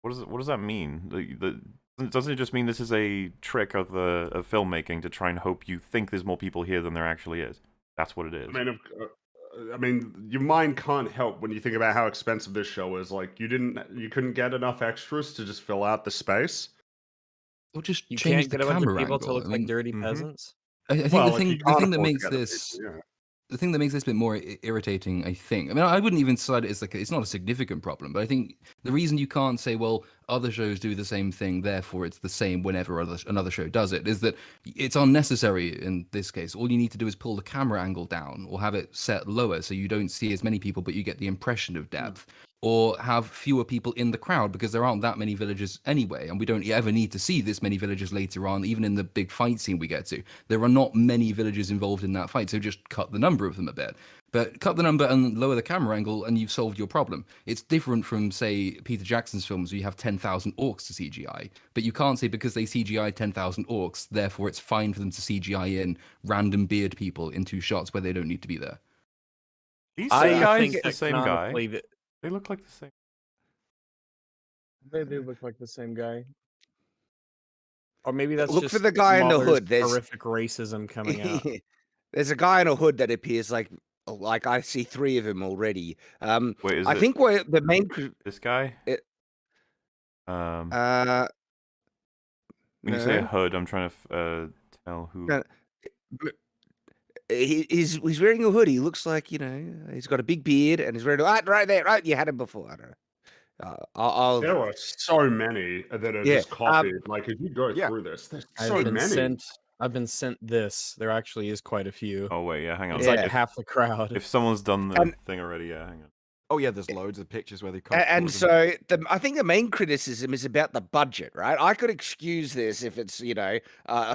what does that mean? Doesn't it just mean this is a trick of filmmaking to try and hope you think there's more people here than there actually is? That's what it is. I mean, your mind can't help when you think about how expensive this show is. Like, you couldn't get enough extras to just fill out the space. or just You change can't the get a bunch of camera people angle. to look I like mean, dirty Mhm. peasants. I think Well, the if thing you the can't thing that afford to makes get the this people, yeah. the thing that makes this bit more irritating, I think. I mean, I wouldn't even decide it as like it's not a significant problem, but I think the reason you can't say, well, other shows do the same thing, therefore it's the same whenever another show does it, is that it's unnecessary in this case. All you need to do is pull the camera angle down or have it set lower so you don't see as many people, but you get the impression of depth. Or have fewer people in the crowd because there aren't that many villagers anyway, and we don't ever need to see this many villagers later on, even in the big fight scene we get to. There are not many villagers involved in that fight, so just cut the number of them a bit. But cut the number and lower the camera angle, and you've solved your problem. It's different from, say, Peter Jackson's films where you have 10,000 orcs to CGI, but you can't say because they CGI 10,000 orcs, therefore it's fine for them to CGI in random beard people in 2 shots where they don't need to be there. These I same guys, think the that same guy. canonically They look like the same. they do look like the same guy. Or maybe that's Look just for the guy in the Mahler's hood. There's horrific racism coming out. there's a guy in a hood that appears like I see 3 of him already. Wait, is I it think where the main this guy? It- When no. you say a hood, I'm trying to tell who. No. He's wearing a hood. He looks like, he's got a big beard and he's wearing right there. Right, you had him before. I don't know. I'll There are so many that are Yeah, just copied. Like, if you go yeah. through this, there's I've so been many. sent this. There actually is quite a few. Oh wait, yeah, hang on. It's Yeah. like half the crowd. If someone's done the And- thing already, yeah, hang on. Oh yeah, there's loads of pictures where they cut. And forward so I think the main criticism is about the budget, right? I could excuse this if it's, a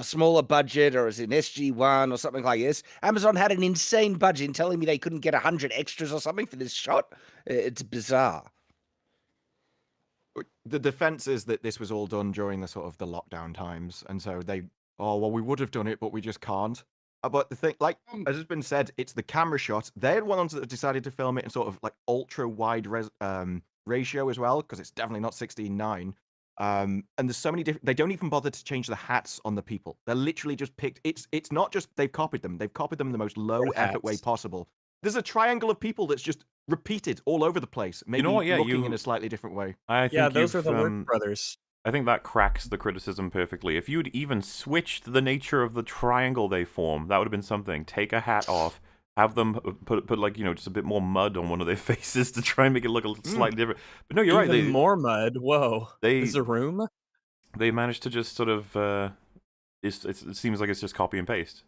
smaller budget or it's an SG1 or something like this. Amazon had an insane budget in telling me they couldn't get 100 extras or something for this shot. It's bizarre. The defense is that this was all done during the sort of the lockdown times, and so we would have done it, but we just can't. But the thing, like as has been said, it's the camera shot. They're the ones that have decided to film it in sort of like ultra wide ratio as well, because it's definitely not 16:9. And there's so many different. They don't even bother to change the hats on the people. They're literally just picked. It's not just they've copied them. They've copied them in the most low effort way hats. possible. There's a triangle of people that's just repeated all over the place. Maybe know what? Yeah, looking you- in a slightly different way. I think Yeah, those are you've, the Work brothers. I think that cracks the criticism perfectly. If you'd even switched the nature of the triangle they form, that would have been something. Take a hat off, have them put like just a bit more mud on one of their faces to try and make it look a little slightly different. But no, you're right. Even more mud. Whoa. they There's a room? they managed to just sort of it seems like it's just copy and paste.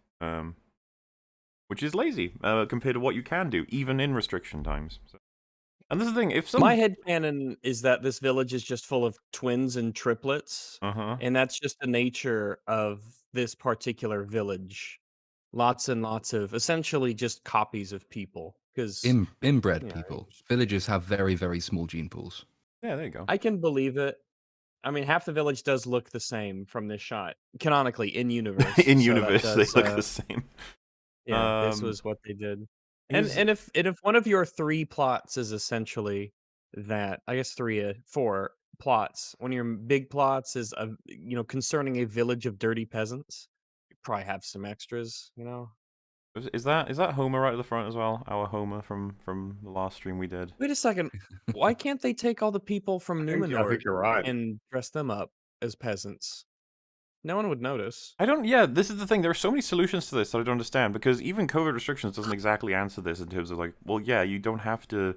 which is lazy compared to what you can do, even in restriction times. So. And this is the thing, if some... My headcanon is that this village is just full of twins and triplets, and that's just the nature of this particular village. Lots and lots of essentially just copies of people. Because Inbred yeah, people. Villagers have very, very small gene pools. Yeah, there you go. I can believe it. I mean, half the village does look the same from this shot, canonically in universe. In so universe, that they does, look the same. Yeah, this was what they did. Here's- And if one of your 3 plots is essentially that, I guess 4 plots. One of your big plots is concerning a village of dirty peasants. You probably have some extras, you know. Is that Homer right at the front as well? Our Homer from the last stream we did. Wait a second. Why can't they take all the people from I Numenor think you're right. and dress them up as peasants? No one would notice. Yeah, this is the thing. There are so many solutions to this that I don't understand, because even COVID restrictions doesn't exactly answer this in terms of like, well, yeah, you don't have to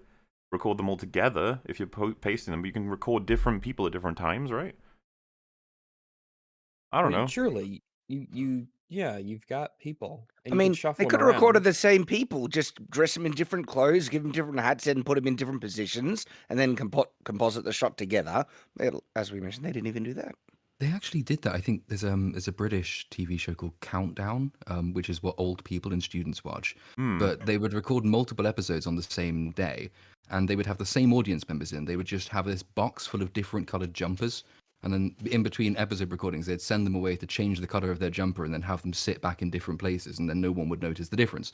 record them all together if you're pasting them, but you can record different people at different times, right? I don't know. Surely, you've got people. And I you can mean, shuffle they them could have recorded around. the same people, just dress them in different clothes, give them different hats, and put them in different positions, and then composite the shot together. As we mentioned, they didn't even do that. They actually did that. I think there's a British TV show called Countdown, which is what old people and students watch. But they would record multiple episodes on the same day, and they would have the same audience members in. They would just have this box full of different colored jumpers, and then in between episode recordings, they'd send them away to change the color of their jumper, and then have them sit back in different places, and then no one would notice the difference.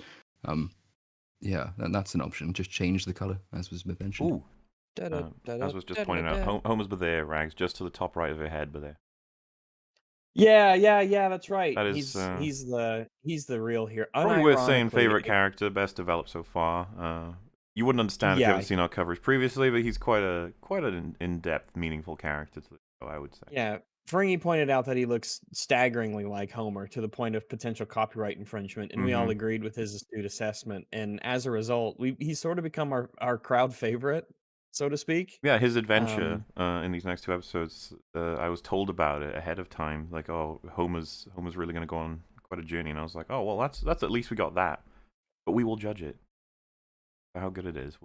Yeah, that's an option. Just change the color, as was mentioned. Ooh. As was just pointed out, Homer's by there, Rags, just to the top right of her head, by there. Yeah, that's right. That is, he's the real hero. Probably worth saying Unironically, favorite character, best developed so far. You wouldn't understand if you Yeah. haven't seen our coverage previously, but he's quite an in-depth, meaningful character to the show, I would say. Yeah, Ferengi pointed out that he looks staggeringly like Homer to the point of potential copyright infringement, and we all agreed with his astute assessment. And as a result, he's sort of become our crowd favorite, so to speak. Yeah, his adventure in these next 2 episodes, I was told about it ahead of time. Like, oh, Homer's really going to go on quite a journey, and I was like, oh, well, that's at least we got that, but we will judge it for how good it is.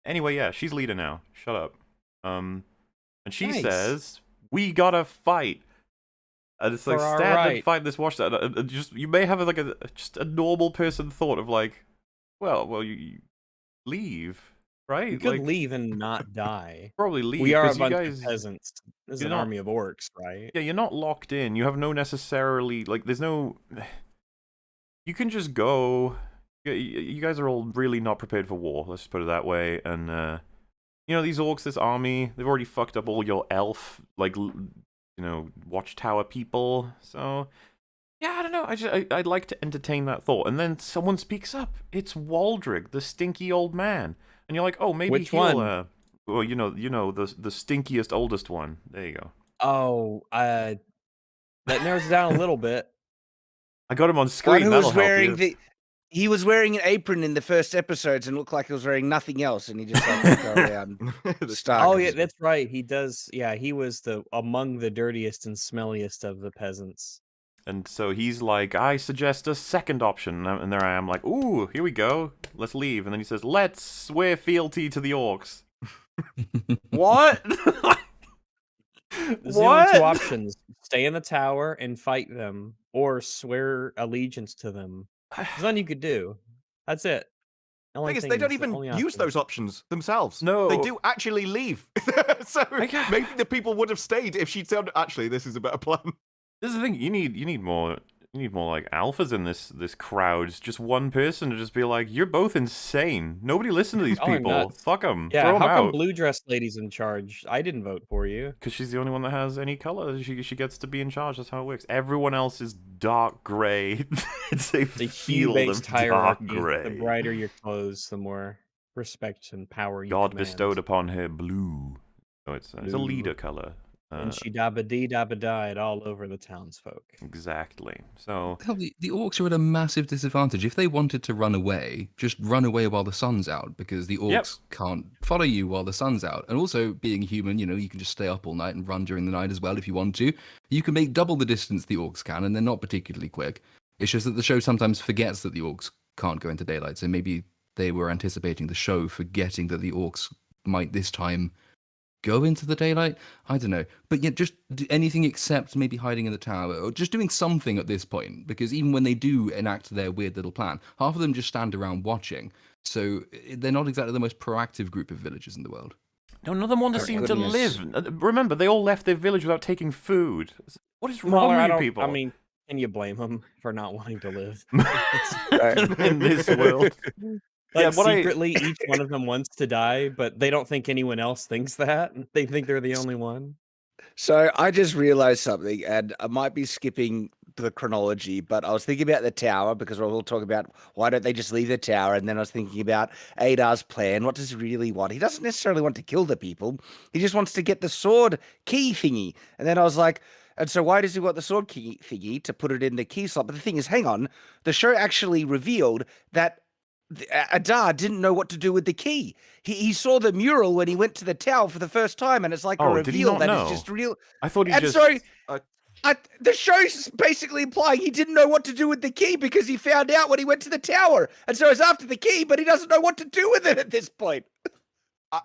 Anyway, yeah, she's leader now. Shut up. And she Nice. says, "We gotta fight." And it's like, For our stand and right. fight this watch that. Just you may have like just a normal person thought of like, well, you leave, right? We could like, leave and not die. probably leave. We are a 'cause you bunch guys, of peasants. This is you're an not- army of orcs, right? Yeah, you're not locked in. You have no necessarily like. There's no. You can just go. You guys are all really not prepared for war. Let's just put it that way. And these orcs, this army, they've already fucked up all your elf watchtower people. So yeah, I don't know. I'd like to entertain that thought. And then someone speaks up. It's Waldrig, the stinky old man. And you're like, oh, maybe Which he'll. one? Well, the stinkiest oldest one. There you go. Oh, that narrows it down a little bit. I got him on One screen. who That'll was help wearing you. he was wearing an apron in the first episodes and looked like he was wearing nothing else, and he just like go around stargazing. Oh yeah, that's right. He does. Yeah, he was among the dirtiest and smelliest of the peasants. And so he's like, I suggest a second option. And there I am like, ooh, here we go. Let's leave. And then he says, let's swear fealty to the orcs. What? There's the only 2 options: stay in the tower and fight them, or swear allegiance to them. There's nothing you could do. That's it. Thing is, they don't even use those options themselves. No. They do actually leave. So Yeah. maybe the people would have stayed if she'd said, actually, this is a better plan. This is the thing. You need more like alphas in this crowd. It's just one person to just be like, you're both insane. Nobody listen to these Oh, people. nuts. Fuck them. Yeah, Throw them how come out. blue dress lady's in charge? I didn't vote for you. Because she's the only one that has any color. She gets to be in charge. That's how it works. Everyone else is dark gray. It's a The field of hue-based dark hierarchy. gray. The brighter your clothes, the more respect and power you God command. bestowed upon her blue. So it's a Blue. leader color. And she dabba-dee-dabba-died all over the townsfolk. Exactly. So Hell, the orcs are at a massive disadvantage. If they wanted to run away, just run away while the sun's out, because the orcs can't follow you while the sun's out. And also, being human, you can just stay up all night and run during the night as well if you want to. You can make double the distance the orcs can, and they're not particularly quick. It's just that the show sometimes forgets that the orcs can't go into daylight. So maybe they were anticipating the show forgetting that the orcs might this time go into the daylight. I don't know. But yet just anything except maybe hiding in the tower or just doing something at this point. Because even when they do enact their weird little plan, half of them just stand around watching. So they're not exactly the most proactive group of villagers in the world. No, none of them want to Oh, seem goodness. to live. Remember, they all left their village without taking food. What is Well, wrong I with you don't. people? I mean, can you blame them for not wanting to live? In this world. Like Yeah, what I- secretly, each one of them wants to die, but they don't think anyone else thinks that. They think they're the only one. So I just realized something, and I might be skipping the chronology, but I was thinking about the tower because we're all talking about why don't they just leave the tower, and then I was thinking about Adar's plan. What does he really want? He doesn't necessarily want to kill the people. He just wants to get the sword key thingy. And then I was like, and so why does he want the sword key thingy to put it in the key slot? But the thing is, hang on, the show actually revealed that Adar didn't know what to do with the key. He saw the mural when he went to the tower for the first time, and it's like a Oh, did he reveal not that know? is just real. I thought he And just... so Uh, the show's basically implying he didn't know what to do with the key because he found out when he went to the tower, and so he's after the key, but he doesn't know what to do with it at this point.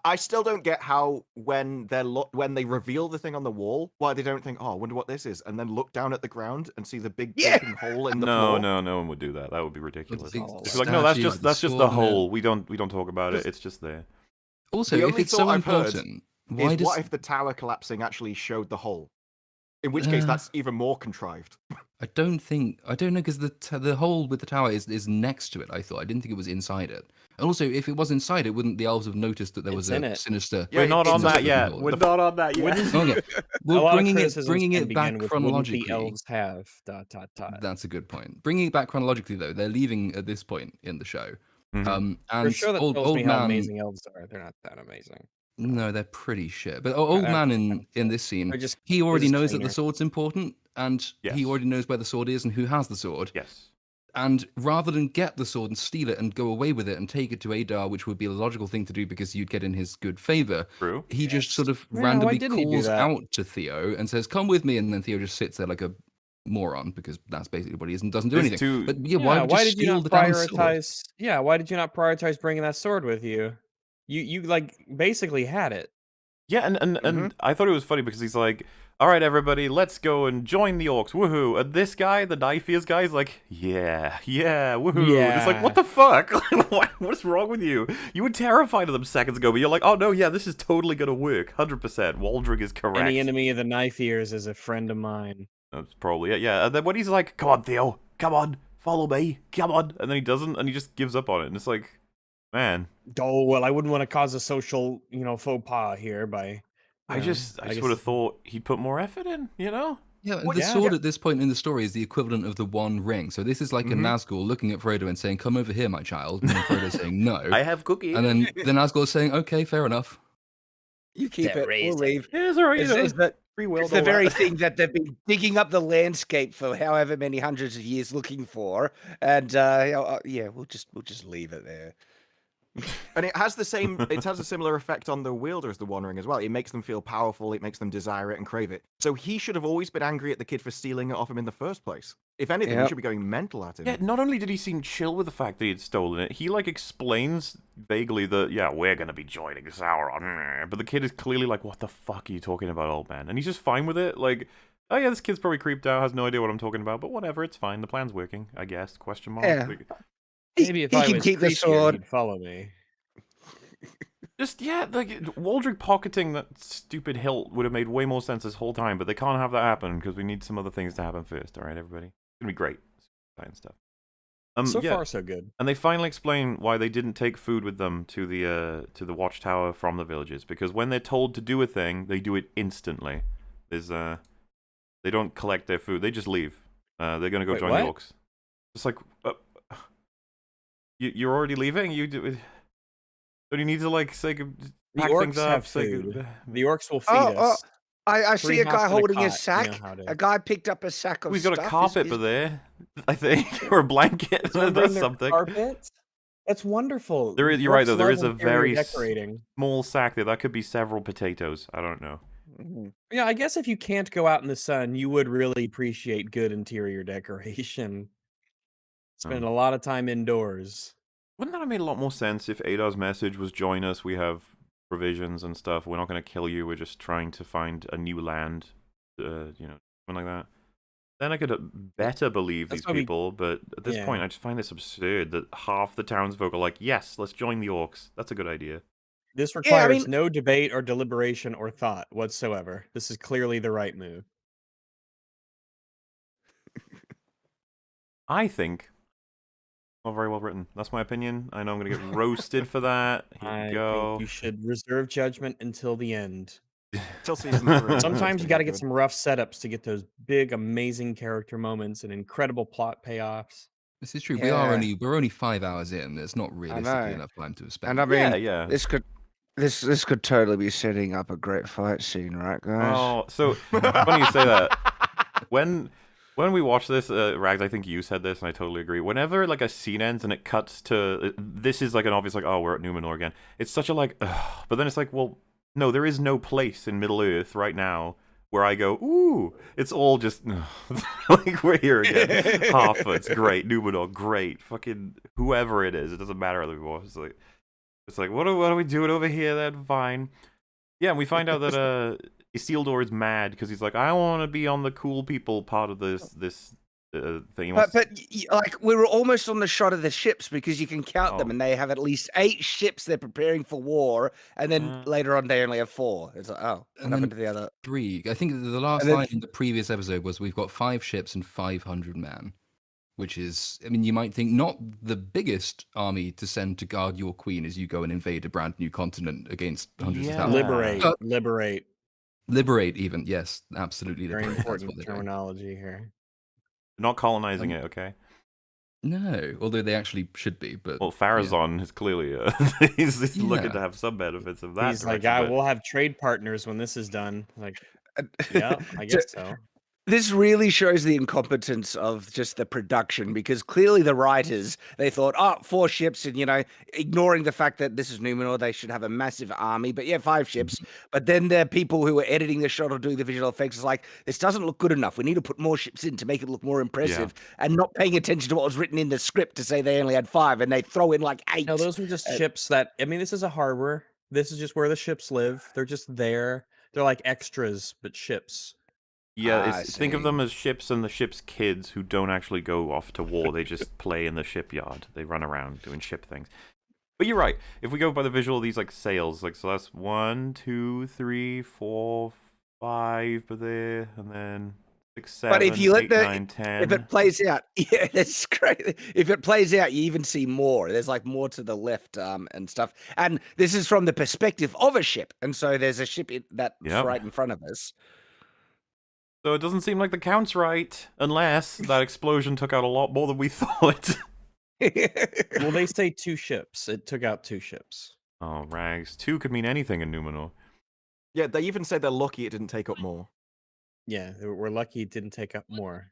I still don't get how when they reveal the thing on the wall, why they don't think, oh, I wonder what this is, and then look down at the ground and see the big Yeah. gaping hole in the No, floor. no one would do that. That would be ridiculous. the It's like, no, that's statue, just the that's just sword the in it. hole. We don't talk about it. It's just there. Also, The if only it's so thought I've heard important, why Is does what if the tower collapsing actually showed the hole? In which case, that's even more contrived. I don't know because the hole with the tower is next to it. I thought I didn't think it was inside it. And also, if it was inside it, wouldn't the elves have noticed that there was It's in a it. sinister? Yeah, We're not on it's that a- yet. hole? We're not on that yet. Okay. A Well, lot of bringing criticisms it can back begin with, wouldn't chronologically. the elves have ... That's a good point. Bringing it back chronologically, though, they're leaving at this point in the show. Mhm. For And sure, that old tells me how man. amazing elves are. They're not that amazing. No, they're pretty shit. But old man in this scene, They're just he already just knows that cleaner. the sword's important, and Yes. he already knows where the sword is and who has the sword. Yes. And rather than get the sword and steal it and go away with it and take it to Adar, which would be a logical thing to do because you'd get in his good favor, True. he just sort of Yeah, why randomly didn't he do calls that? out to Theo and says, "Come with me," and then Theo just sits there like a moron because that's basically what he is and doesn't do There's anything. two- But yeah, why would why you did you steal not the damn sword? prioritize? Yeah, why did you not prioritize bringing that sword with you? You like basically had it. Yeah, and I thought it was funny because he's like, all right, everybody, let's go and join the orcs, woohoo. And this guy, the knife ears guy, is like, yeah, woohoo. Yeah. It's like, what the fuck? What's wrong with you? You were terrified of them seconds ago, but you're like, oh no, yeah, this is totally gonna work, 100%. Waldring is correct. Any enemy of the knife ears is a friend of mine. That's probably it, yeah. And then when he's like, come on, Theo, come on, follow me, come on. And then he doesn't, and he just gives up on it. And it's like, man. Oh well, I wouldn't want to cause a social, faux pas here by. I just guess- would have thought he'd put more effort in, you know? Yeah, Well, the yeah. sword at this point in the story is the equivalent of the One Ring. So this is like a Nazgul looking at Frodo and saying, "Come over here, my child," and then Frodo saying, "No," I have cookies. and then the Nazgul is saying, "Okay, fair enough." You keep They're it. We'll leave. Yeah, it's alright, It's the free very thing that they've been digging up the landscape for however many hundreds of years looking for, and yeah, we'll just leave it there. And it has a similar effect on the wielder as the One Ring as well. It makes them feel powerful, it makes them desire it and crave it. So he should have always been angry at the kid for stealing it off him in the first place. If anything, he Yep. should be going mental at him. Yeah, not only did he seem chill with the fact that he had stolen it, he, like, explains vaguely that, yeah, we're gonna be joining Sauron. But the kid is clearly like, what the fuck are you talking about, old man? And he's just fine with it. Like, oh yeah, this kid's probably creeped out, has no idea what I'm talking about, but whatever, it's fine. The plan's working, I guess, question mark. Yeah. Like, Maybe if he I can was keep the creepier, sword. he'd follow me. just, yeah, like, Waldrick pocketing that stupid hilt would have made way more sense this whole time, but they can't have that happen, because we need some other things to happen first, alright, everybody? It's gonna be great. And stuff. So yeah. far, so good. And they finally explain why they didn't take food with them to the watchtower from the villages, because when they're told to do a thing, they do it instantly. They don't collect their food; they just leave. They're gonna go Wait, join what? the orcs. It's like, you're already leaving. You do. But you need to like say The pack orcs things up. have say food. The orcs will feed Oh, us. I Three see a hops guy and a holding cot, his sack. you know how to- A guy picked up a sack of We've got stuff. a carpet, but there, I think, or a blanket. Someone bring That's their something. Carpet? That's wonderful. There is. You're right Orcs though. There love is a interior very decorating. small sack there. That could be several potatoes. I don't know. Mhm. Yeah, I guess if you can't go out in the sun, you would really appreciate good interior decoration. Spend a lot of time indoors. Wouldn't that have made a lot more sense if Adar's message was join us, we have provisions and stuff, we're not going to kill you, we're just trying to find a new land, something like that. Then I could better believe That's these why we- people, but at this point I just find this absurd that half the townsfolk are like, yes, let's join the orcs. That's a good idea. This Yeah, I requires mean- no debate or deliberation or thought whatsoever. This is clearly the right move. I think not very well written. That's my opinion. I know I'm going to get roasted for that. Here I we go. think you should reserve judgment until the end. Till season 3. Sometimes you got to get Good. some rough setups to get those big, amazing character moments and incredible plot payoffs. This is true. Yeah. We're only 5 hours in. It's not realistically know. enough time to spend. And I mean, yeah. this could totally be setting up a great fight scene, right, guys? Oh, so funny you say that. When we watch this, Rags, I think you said this, and I totally agree. Whenever like a scene ends and it cuts to this is like an obvious like, oh, we're at Numenor again. It's such a like, ugh. But then it's like, well, no, there is no place in Middle Earth right now where I go, ooh, it's all just like we're here again. Harfoot's great, Numenor, great, fucking whoever it is, it doesn't matter anymore. It's like what are we doing over here then? Fine. Yeah, and we find out that Isildur is mad because he's like, I want to be on the cool people part of this thing. But like we were almost on the shot of the ships because you can count them, Oh. and they have at least 8 ships they're preparing for war, and then later on they only have 4. It's like, oh, what And happened then to the other? 3. I think the last And then- line in the previous episode was we've got 5 ships and 500 men, which is, I mean, you might think not the biggest army to send to guard your queen as you go and invade a brand new continent against hundreds of Yeah. thousands. Liberate. Liberate, even. Yes, absolutely. Very Liberate. That's important what they're doing. terminology here. not colonizing it, okay? No, although they actually should be. But Well, Farazon is clearly he's looking Yeah. to have some benefits of that. He's like, direction, but- we'll have trade partners when this is done. Like, yeah, I guess so. This really shows the incompetence of just the production, because clearly the writers, they thought, 4 ships, and, ignoring the fact that this is Numenor, they should have a massive army, but 5 ships. But then the people who were editing the shot or doing the visual effects is like, this doesn't look good enough. We need to put more ships in to make it look more impressive, and not paying attention to what was written in the script to say they only had 5, and they throw in like 8. No, those were just ships that, I mean, this is a harbor. This is just where the ships live. They're just there. They're like extras, but ships. Yeah, I think of see. them as ships and the ship's kids who don't actually go off to war. They just play in the shipyard. They run around doing ship things. But you're right. If we go by the visual, these like sails, like so that's 1, 2, 3, 4, 5, but there, and then 6, 7, But if you let 8, the 9, 10. if it plays out, yeah, that's great. If it plays out, you even see more. There's like more to the left, and stuff. And this is from the perspective of a ship, and so there's a ship that's Yep. right in front of us. So it doesn't seem like the count's right, unless that explosion took out a lot more than we thought. Well, they say 2 ships. It took out 2 ships. Oh, Rags. 2 could mean anything in Numenor. Yeah, they even say they're lucky it didn't take up more. Yeah, we're lucky it didn't take up more.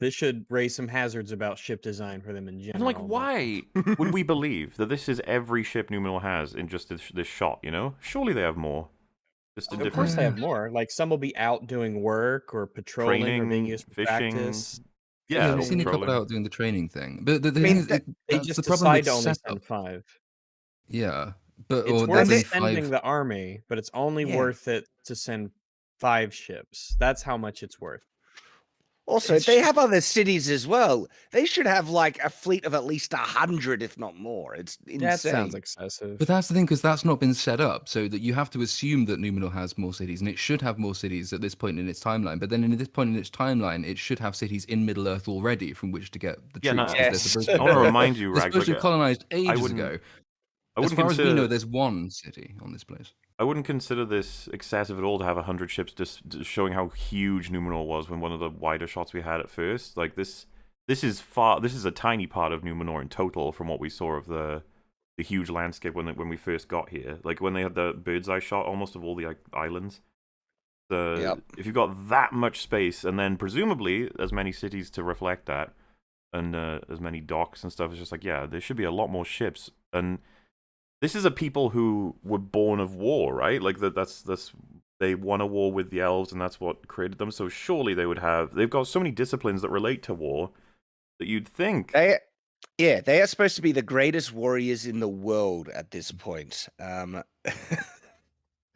This should raise some hazards about ship design for them in general. And like, but- why would we believe that this is every ship Numenor has in just this shot, you know? Surely they have more. Just in Of different course they have more. Like, some will be out doing work or patrolling or being training, used for fishing. practice. Yeah, we've seen a couple trolling. out doing the training thing. But the I mean, thing is, They that's just the problem decide with to only setup. send 5. Yeah, but It's or worth there's sending 5. the army, but it's only Yeah. worth it to send 5 ships. That's how much it's worth. Also, It's they just- have other cities as well. They should have like a fleet of at least 100, if not more. It's insane. That sounds excessive. But that's the thing, because that's not been set up, so that you have to assume that Numenor has more cities, and it should have more cities at this point in its timeline. But then, in this point in its timeline, it should have cities in Middle Earth already from which to get the Yeah, no, troops. 'cause they're Yes. supposed I to, want to remind you, they're Rags. supposed to have colonized ages wouldn't- ago. I As wouldn't far as we know, consider there's 1 city on this place. I wouldn't consider this excessive at all to have 100 ships just showing how huge Numenor was when one of the wider shots we had at first. Like this is a tiny part of Numenor in total from what we saw of the huge landscape when we first got here. Like when they had the bird's eye shot almost of all the islands. Yep. If you've got that much space and then presumably as many cities to reflect that and as many docks and stuff, it's just like, yeah, there should be a lot more ships. And this is a people who were born of war, right? Like that's they won a war with the elves, and that's what created them. So surely they've got so many disciplines that relate to war that you'd think They Yeah, they are supposed to be the greatest warriors in the world at this point.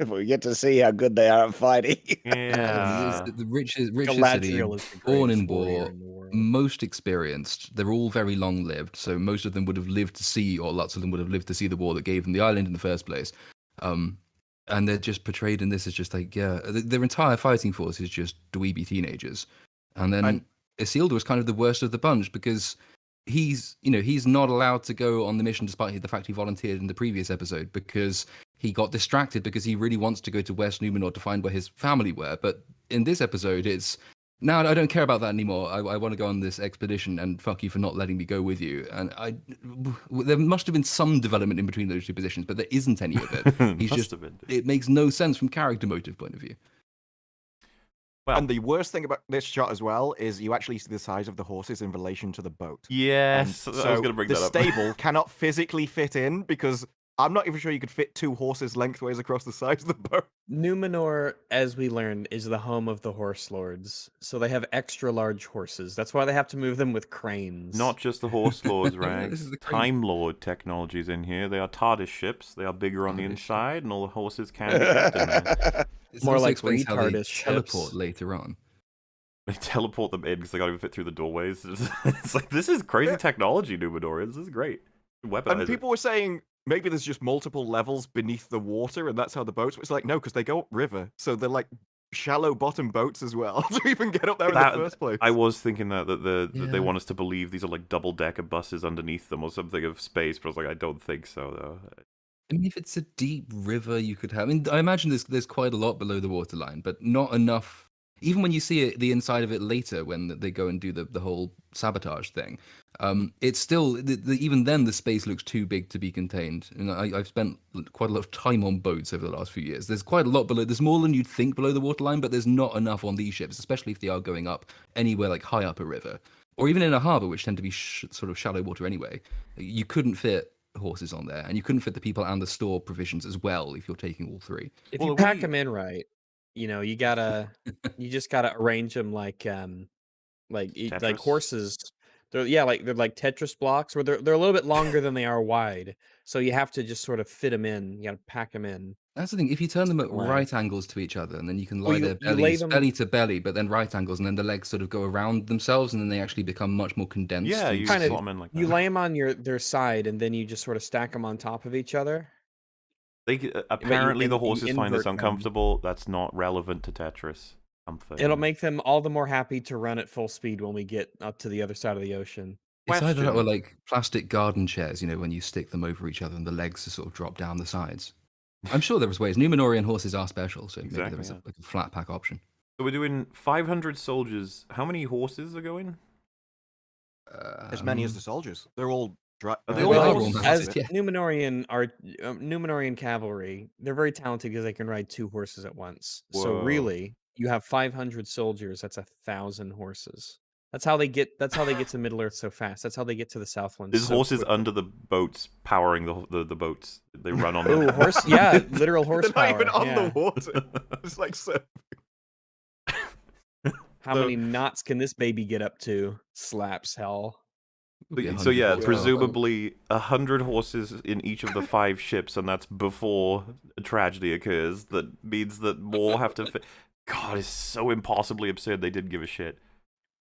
If we get to see how good they are at fighting. Yeah. The richest city, Galadriel is the born greatest in warrior war, in the world. most experienced. They're all very long lived, so most of them would have lived to see, or lots of them would have lived to see the war that gave them the island in the first place. And they're just portrayed in this as just like, yeah, their entire fighting force is just dweeby teenagers. And then Isildur was kind of the worst of the bunch because he's not allowed to go on the mission despite the fact he volunteered in the previous episode because he got distracted because he really wants to go to West Numenor to find where his family were. But in this episode, it's now I don't care about that anymore. I want to go on this expedition, and fuck you for not letting me go with you. And there must have been some development in between those two positions, but there isn't any of it. He's Must just have been. it makes no sense from character motive point of view. Well, And the worst thing about this shot as well is you actually see the size of the horses in relation to the boat. yes, I was So going to bring the that up. stable cannot physically fit in because I'm not even sure you could fit 2 horses lengthways across the sides of the boat. Numenor, as we learned, is the home of the horse lords. So they have extra large horses. That's why they have to move them with cranes. Not just the horse lords, This Rags. is the crane. Time Lord technologies in here. They are TARDIS ships. They are bigger on the inside, and all the horses can be kept in there. It More also like explains how they retarded teleport ships. later on. They teleport them in because they can't even fit through the doorways. It's like, this is crazy technology, Numenorians. This is great. Weaponize And it. people were saying maybe there's just multiple levels beneath the water and that's how the boats. It's like, no, because they go upriver. So they're like shallow bottom boats as well to even get up there in the first place. I was thinking that that they Yeah. want us to believe these are like double-decker buses underneath them or something of space, but I was like, I don't think so, though. I mean, if it's a deep river, you could have. I mean, I imagine there's quite a lot below the waterline, but not enough. Even when you see it, the inside of it later, when they go and do the whole sabotage thing, it's still even then the space looks too big to be contained. And I've spent quite a lot of time on boats over the last few years. There's quite a lot below. There's more than you'd think below the waterline, but there's not enough on these ships, especially if they are going up anywhere like high up a river, or even in a harbour, which tend to be sort of shallow water anyway. You couldn't fit horses on there, and you couldn't fit the people and the store provisions as well if you're taking all 3. If Well, you pack we- them in right, you just gotta arrange them like Tetris? horses. They're like Tetris blocks, where they're a little bit longer than they are wide. So you have to just sort of fit them in. You gotta pack them in. That's the thing. If you turn them at Certain way. right angles to each other, and then you can Well, lie you their lay bellies them- belly to belly, but then right angles, and then the legs sort of go around themselves, and then they actually become much more condensed. Yeah, and you Kinda- slot them in like that. You lay them on their side, and then you just sort of stack them on top of each other. Apparently, the and you horses find this invert them. uncomfortable. That's not relevant to Tetris. Something. It'll make them all the more happy to run at full speed when we get up to the other side of the ocean. It's either that or Question. like plastic garden chairs, when you stick them over each other and the legs sort of drop down the sides. I'm sure there was ways. Numenorian horses are special, so maybe there Exactly, was yeah. like a flat pack option. So we're doing 500 soldiers. How many horses are going? As many as the soldiers. They're all Are they They all are horses? all as massive, yeah. Numenorean cavalry, they're very talented because they can ride 2 horses at once. So Whoa. really, you have 500 soldiers. That's 1,000 horses. That's how they get to Middle Earth so fast. That's how they get to the Southlands. There's so horses quickly. under the boats powering the boats. They run on Oh, them. horse! Yeah, literal They're horsepower. not even on yeah. the water. It's like so. How So- many knots can this baby get up to? Slaps hell. Would be So 100 yeah, horsepower. presumably 100 horses in each of the 5 ships, and that's before a tragedy occurs. That means that more have to. God, it's so impossibly absurd. They didn't give a shit.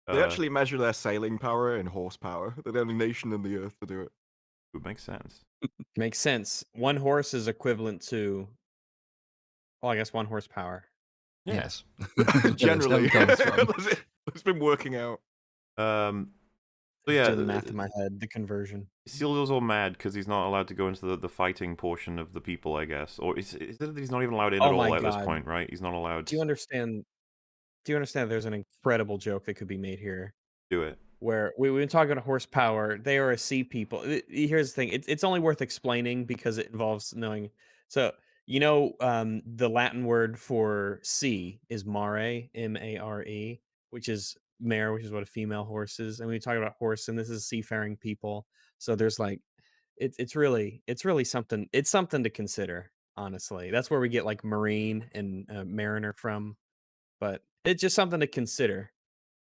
They actually measure their sailing power in horsepower. They're the only nation in the earth to do it. It makes sense. Makes sense. 1 horse is equivalent to, well, I guess 1 horsepower. Yeah. Yes. Where the Generally. term comes from. It's been working out. So yeah, Doing the math in my head, the conversion. Isildur's all mad because he's not allowed to go into the fighting portion of the people, I guess. Or is it that he's not even allowed in Oh at all my at this God. point, right? He's not allowed Do you to understand? There's an incredible joke that could be made here, do it. where we've been talking about horsepower. They are a sea people. Here's the thing: it's only worth explaining because it involves knowing. So the Latin word for sea is mare, mare, which is mare, which is what a female horse is. And we talk about horse, and this is seafaring people. So there's like, it's really something. It's something to consider. Honestly, that's where we get like marine and mariner from. But it's just something to consider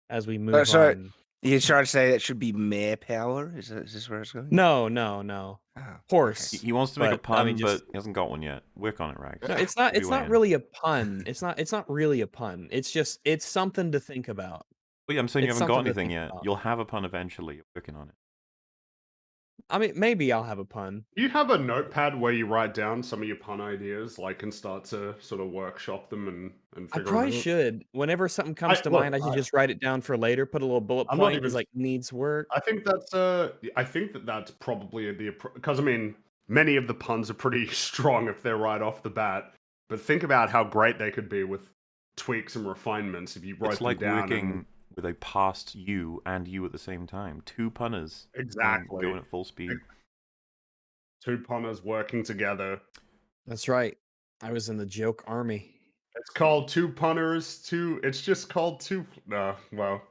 as we move so- on. You're trying to say that should be mare power? Is this where it's going? No. Oh, Horse. He wants to make a But, I mean, pun, just- but he hasn't got one yet. Work on it, Rags. No, it's We'll be not waiting. really a pun. It's not really a pun. It's something to think about. Well, yeah, I'm saying you It's haven't got something to anything think yet. about. You'll have a pun eventually. You're working on it. I mean, maybe I'll have a pun. You have a notepad where you write down some of your pun ideas, like, and start to sort of workshop them and I figure probably them out. should. Whenever something comes to look, mind, I should just write it down for later. Put a little bullet I'm not point. even- Is like needs work. I think that's probably because I mean, many of the puns are pretty strong if they're right off the bat. But think about how great they could be with tweaks and refinements if you wrote It's them like down. working with a past you and you at the same time. Two punners. Exactly. Going at full speed. Two punners working together. That's right. I was in the joke army. It's called two punners. It's just called two. Well.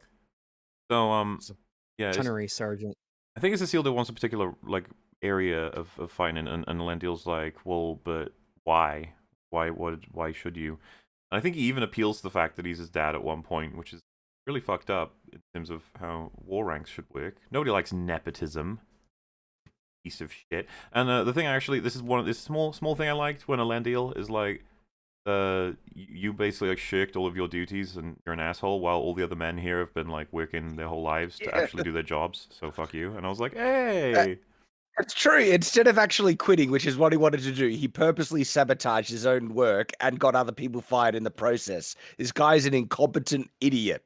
So It's a yeah, Gunnery sergeant. I think it's a seal that wants a particular like area of fighting, and Lendiel's like, well, but why? Why should you? And I think he even appeals to the fact that he's his dad at one point, which is really fucked up in terms of how war ranks should work. Nobody likes nepotism. Piece of shit. And the thing actually, this small thing I liked when Lendiel is like, you basically like shirked all of your duties and you're an asshole, while all the other men here have been like working their whole lives to actually do their jobs. So fuck you. And I was like, hey. It's true. Instead of actually quitting, which is what he wanted to do, he purposely sabotaged his own work and got other people fired in the process. This guy's an incompetent idiot.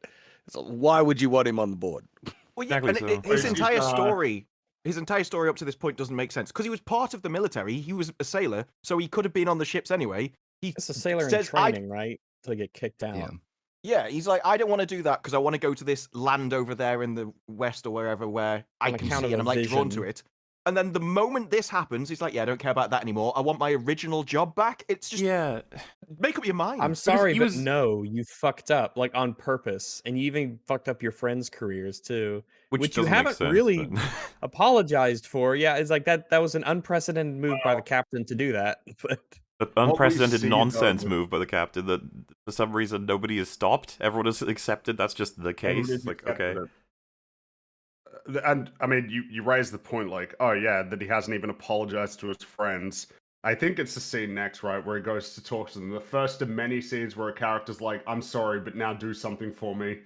So why would you want him on the board? Well, yeah, Exactly and so. his He's, entire uh, story, up to this point doesn't make sense because he was part of the military. He was a sailor, so he could have been on the ships anyway. He It's a sailor in says, "I'd-" training, right? Till get kicked out. Yeah. Yeah, he's like, I don't want to do that because I want to go to this land over there in the west or wherever where I On can account see of and I'm a like drawn to vision. it. And then the moment this happens, he's like, yeah, I don't care about that anymore. I want my original job back. It's just Yeah. make up your mind. I'm sorry, he but was- no, you fucked up, like on purpose, and you even fucked up your friends' careers too, which you doesn't make haven't sense, really but- apologized for. Yeah, it's like that. That was an unprecedented move by the captain to do that. But An we unprecedented see, though, nonsense with- move by the captain that for some reason nobody has stopped. Everyone has accepted that's just the case. Everybody's Like, accepted okay. it. And I mean, you raised the point, like, oh yeah, that he hasn't even apologized to his friends. I think it's the scene next, right, where he goes to talk to them. The first of many scenes where a character's like, "I'm sorry, but now do something for me."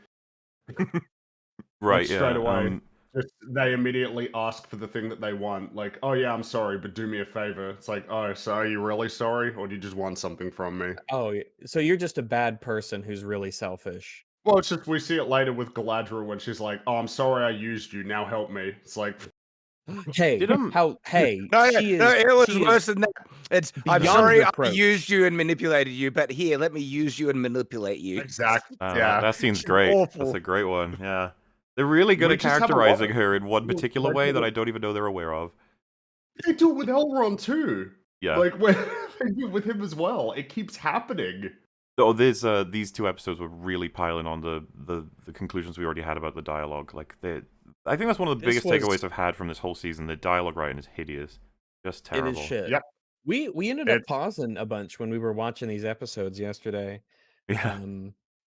Right, straight yeah. away. Just, they immediately ask for the thing that they want. Like, "Oh yeah, I'm sorry, but do me a favor." It's like, "Oh, so are you really sorry, or do you just want something from me?" oh, so you're just a bad person who's really selfish. Well, it's just we see it later with Galadriel when she's like, "Oh, I'm sorry, I used you. Now help me." It's like, Hey, Did 'em- hey, No, she is. no, it was she is worse than that. It's I'm beyond sorry I reproach. used you and manipulated you, but here, let me use you and manipulate you. exactly. That Yeah. scene's She's great. awful. That's a great one. Yeah. They're really good We at just have a lot characterizing of- her in one particular like, way that I don't even know they're aware of. They do it with Elrond too. Yeah. Like when they do it with him as well. It keeps happening. Oh, there's these two episodes were really piling on the conclusions we already had about the dialogue. Like I think that's one of the This biggest was- takeaways I've had from this whole season. The dialogue writing is hideous, just It terrible. is shit. Yep. We ended up It's- pausing a bunch when we were watching these episodes yesterday. Yeah,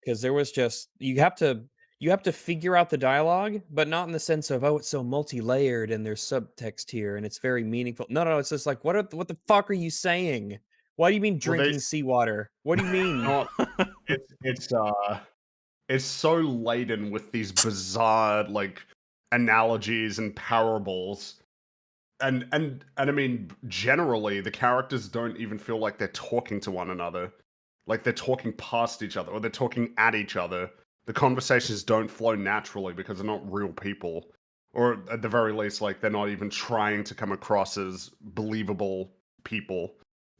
Because there was just you have to figure out the dialogue, but not in the sense of, oh, it's so multi-layered and there's subtext here and it's very meaningful. No, it's just like what the fuck are you saying? Why do you mean Well, drinking seawater? What do you mean? Not- it's so laden with these bizarre like analogies and parables. And I mean, generally the characters don't even feel like they're talking to one another. Like they're talking past each other or they're talking at each other. The conversations don't flow naturally because they're not real people. Or at the very least, like they're not even trying to come across as believable people.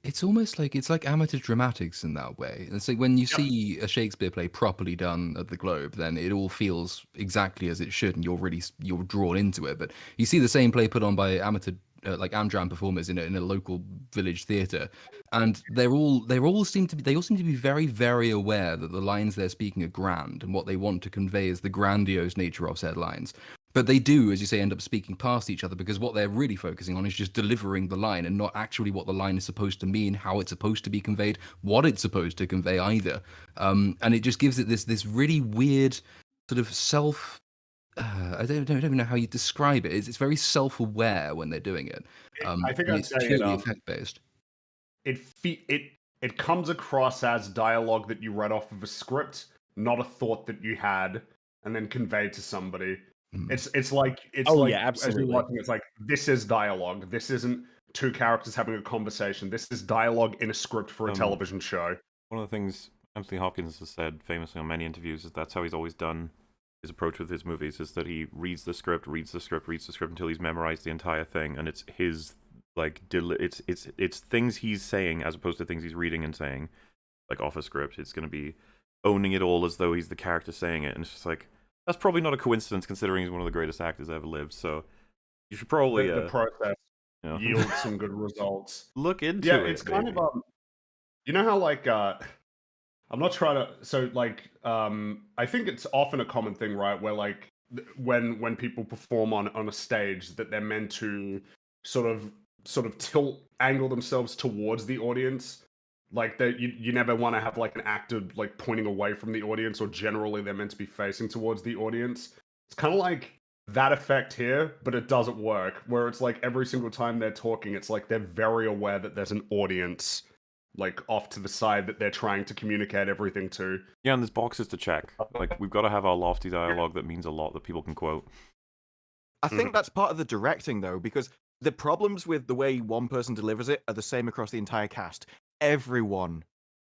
It's almost like it's like amateur dramatics in that way. It's like when you see a Shakespeare play properly done at the Globe, then it all feels exactly as it should, and you're drawn into it. But you see the same play put on by amateur like Amdram performers in a local village theatre, and they all seem to be very, very aware that the lines they're speaking are grand, and what they want to convey is the grandiose nature of said lines. But they do, as you say, end up speaking past each other because what they're really focusing on is just delivering the line and not actually what the line is supposed to mean, how it's supposed to be conveyed, what it's supposed to convey either. And it just gives it this really weird sort of I don't even know how you describe it. It's very self-aware when they're doing it. I think And I'd it's say purely effect-based. it comes across as dialogue that you read off of a script, not a thought that you had and then conveyed to somebody. Mm. It's like Oh, yeah, as you're absolutely. watching, it's like this is dialogue. This isn't two characters having a conversation. This is dialogue in a script for a television show. One of the things Anthony Hopkins has said famously on many interviews is that's how he's always done his approach with his movies, is that he reads the script until he's memorized the entire thing, and it's his like it's things he's saying as opposed to things he's reading and saying, like off a script. It's going to be owning it all as though he's the character saying it, and it's just like that's probably not a coincidence considering he's one of the greatest actors ever lived. So you should probably The process yields some good results. Look into it. It's kind of you know how like I'm not trying to. So like, I think it's often a common thing, right? Where like when people perform on a stage, that they're meant to sort of angle themselves towards the audience. Like that, you never want to have like an actor like pointing away from the audience, or generally they're meant to be facing towards the audience. It's kind of like that effect here, but it doesn't work. Where it's like every single time they're talking, it's like they're very aware that there's an audience like off to the side that they're trying to communicate everything to. Yeah, and there's boxes to check. Like, we've got to have our lofty dialogue that means a lot that people can quote. I think that's part of the directing, though, because the problems with the way one person delivers it are the same across the entire cast. Everyone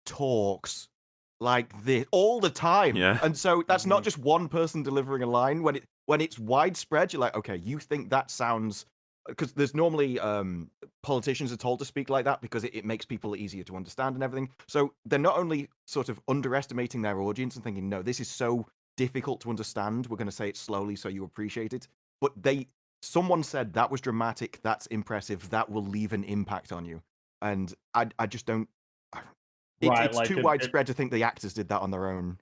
talks like this all the time. Yeah. And so that's not just one person delivering a line. When it's widespread, you're like, okay, you think that sounds... Because there's normally politicians are told to speak like that because it makes people easier to understand and everything. So they're not only sort of underestimating their audience and thinking, no, this is so difficult to understand, we're going to say it slowly so you appreciate it. But someone said that was dramatic, that's impressive, that will leave an impact on you. And I just don't... It's like too widespread to think the actors did that on their own.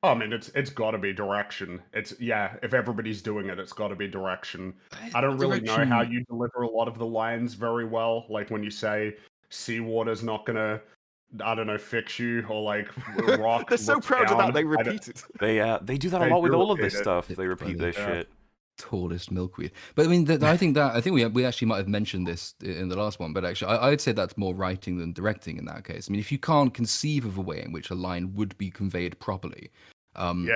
I mean, it's got to be direction. If everybody's doing it, it's got to be direction. I don't really know how you deliver a lot of the lines very well. Like when you say seawater's not gonna, I don't know, fix you, or like rock. They're so proud of that they repeat it. They do that a lot with all of this stuff. They repeat their shit. Tallest milkweed. But I mean, I think we actually might have mentioned this in the last one, but actually I'd say that's more writing than directing in that case. I mean, if you can't conceive of a way in which a line would be conveyed properly, and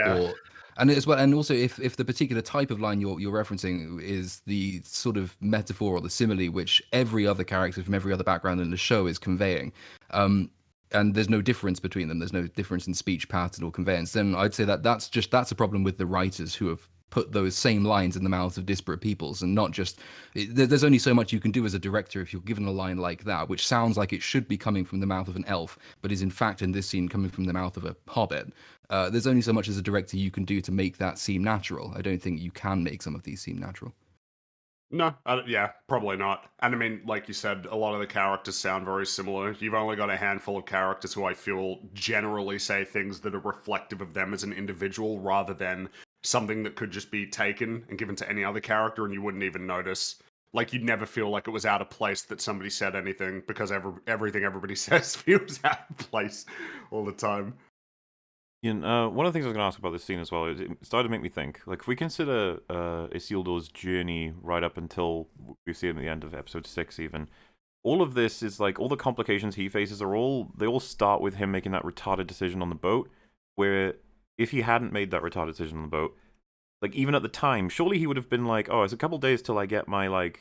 as well, and also if the particular type of line you're referencing is the sort of metaphor or the simile which every other character from every other background in the show is conveying, and there's no difference between them, there's no difference in speech pattern or conveyance, then I'd say that's a problem with the writers who have put those same lines in the mouths of disparate peoples, and not just... There's only so much you can do as a director if you're given a line like that, which sounds like it should be coming from the mouth of an elf, but is in fact in this scene coming from the mouth of a hobbit. There's only so much as a director you can do to make that seem natural. I don't think you can make some of these seem natural. No, probably not. And I mean, like you said, a lot of the characters sound very similar. You've only got a handful of characters who I feel generally say things that are reflective of them as an individual, rather than something that could just be taken and given to any other character and you wouldn't even notice. Like, you'd never feel like it was out of place that somebody said anything, because everything everybody says feels out of place all the time. One of the things I was going to ask about this scene as well, is it started to make me think, like, if we consider Isildur's journey right up until we see him at the end of episode 6 even, all of this is like, all the complications he faces they all start with him making that retarded decision on the boat, where if he hadn't made that retarded decision on the boat, like, even at the time, surely he would have been like, oh, it's a couple days till I get my, like,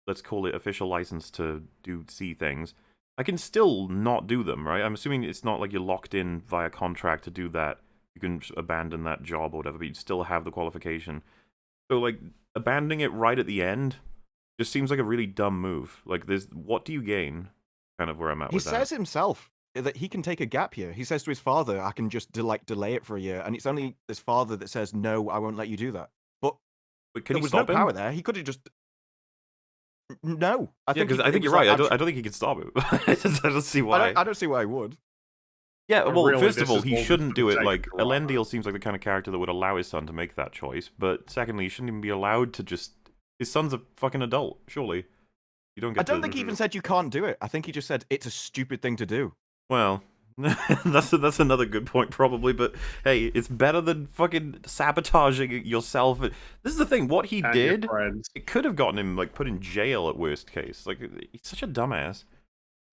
let's call it official license to do sea things. I can still not do them, right? I'm assuming it's not like you're locked in via contract to do that. You can abandon that job or whatever, but you'd still have the qualification. So, like, abandoning it right at the end just seems like a really dumb move. Like, what do you gain? Kind of where I'm at with that. He says himself that he can take a gap year. He says to his father, I can just delay it for a year. And it's only his father that says, no, I won't let you do that. But there was no power there. He could have just... No. I think you're right. I don't think he can stop it. I don't see why. I don't see why he would. Yeah, well, really, first of all, he shouldn't do it. Like, drama. Elendil seems like the kind of character that would allow his son to make that choice. But secondly, he shouldn't even be allowed to just... His son's a fucking adult, surely. You don't get I don't think he even said you can't do it. I think he just said it's a stupid thing to do. Well, That's another good point, probably. But hey, it's better than fucking sabotaging yourself. This is the thing. What he And your did, friends. it could have gotten him like put in jail at worst case. Like he's such a dumbass.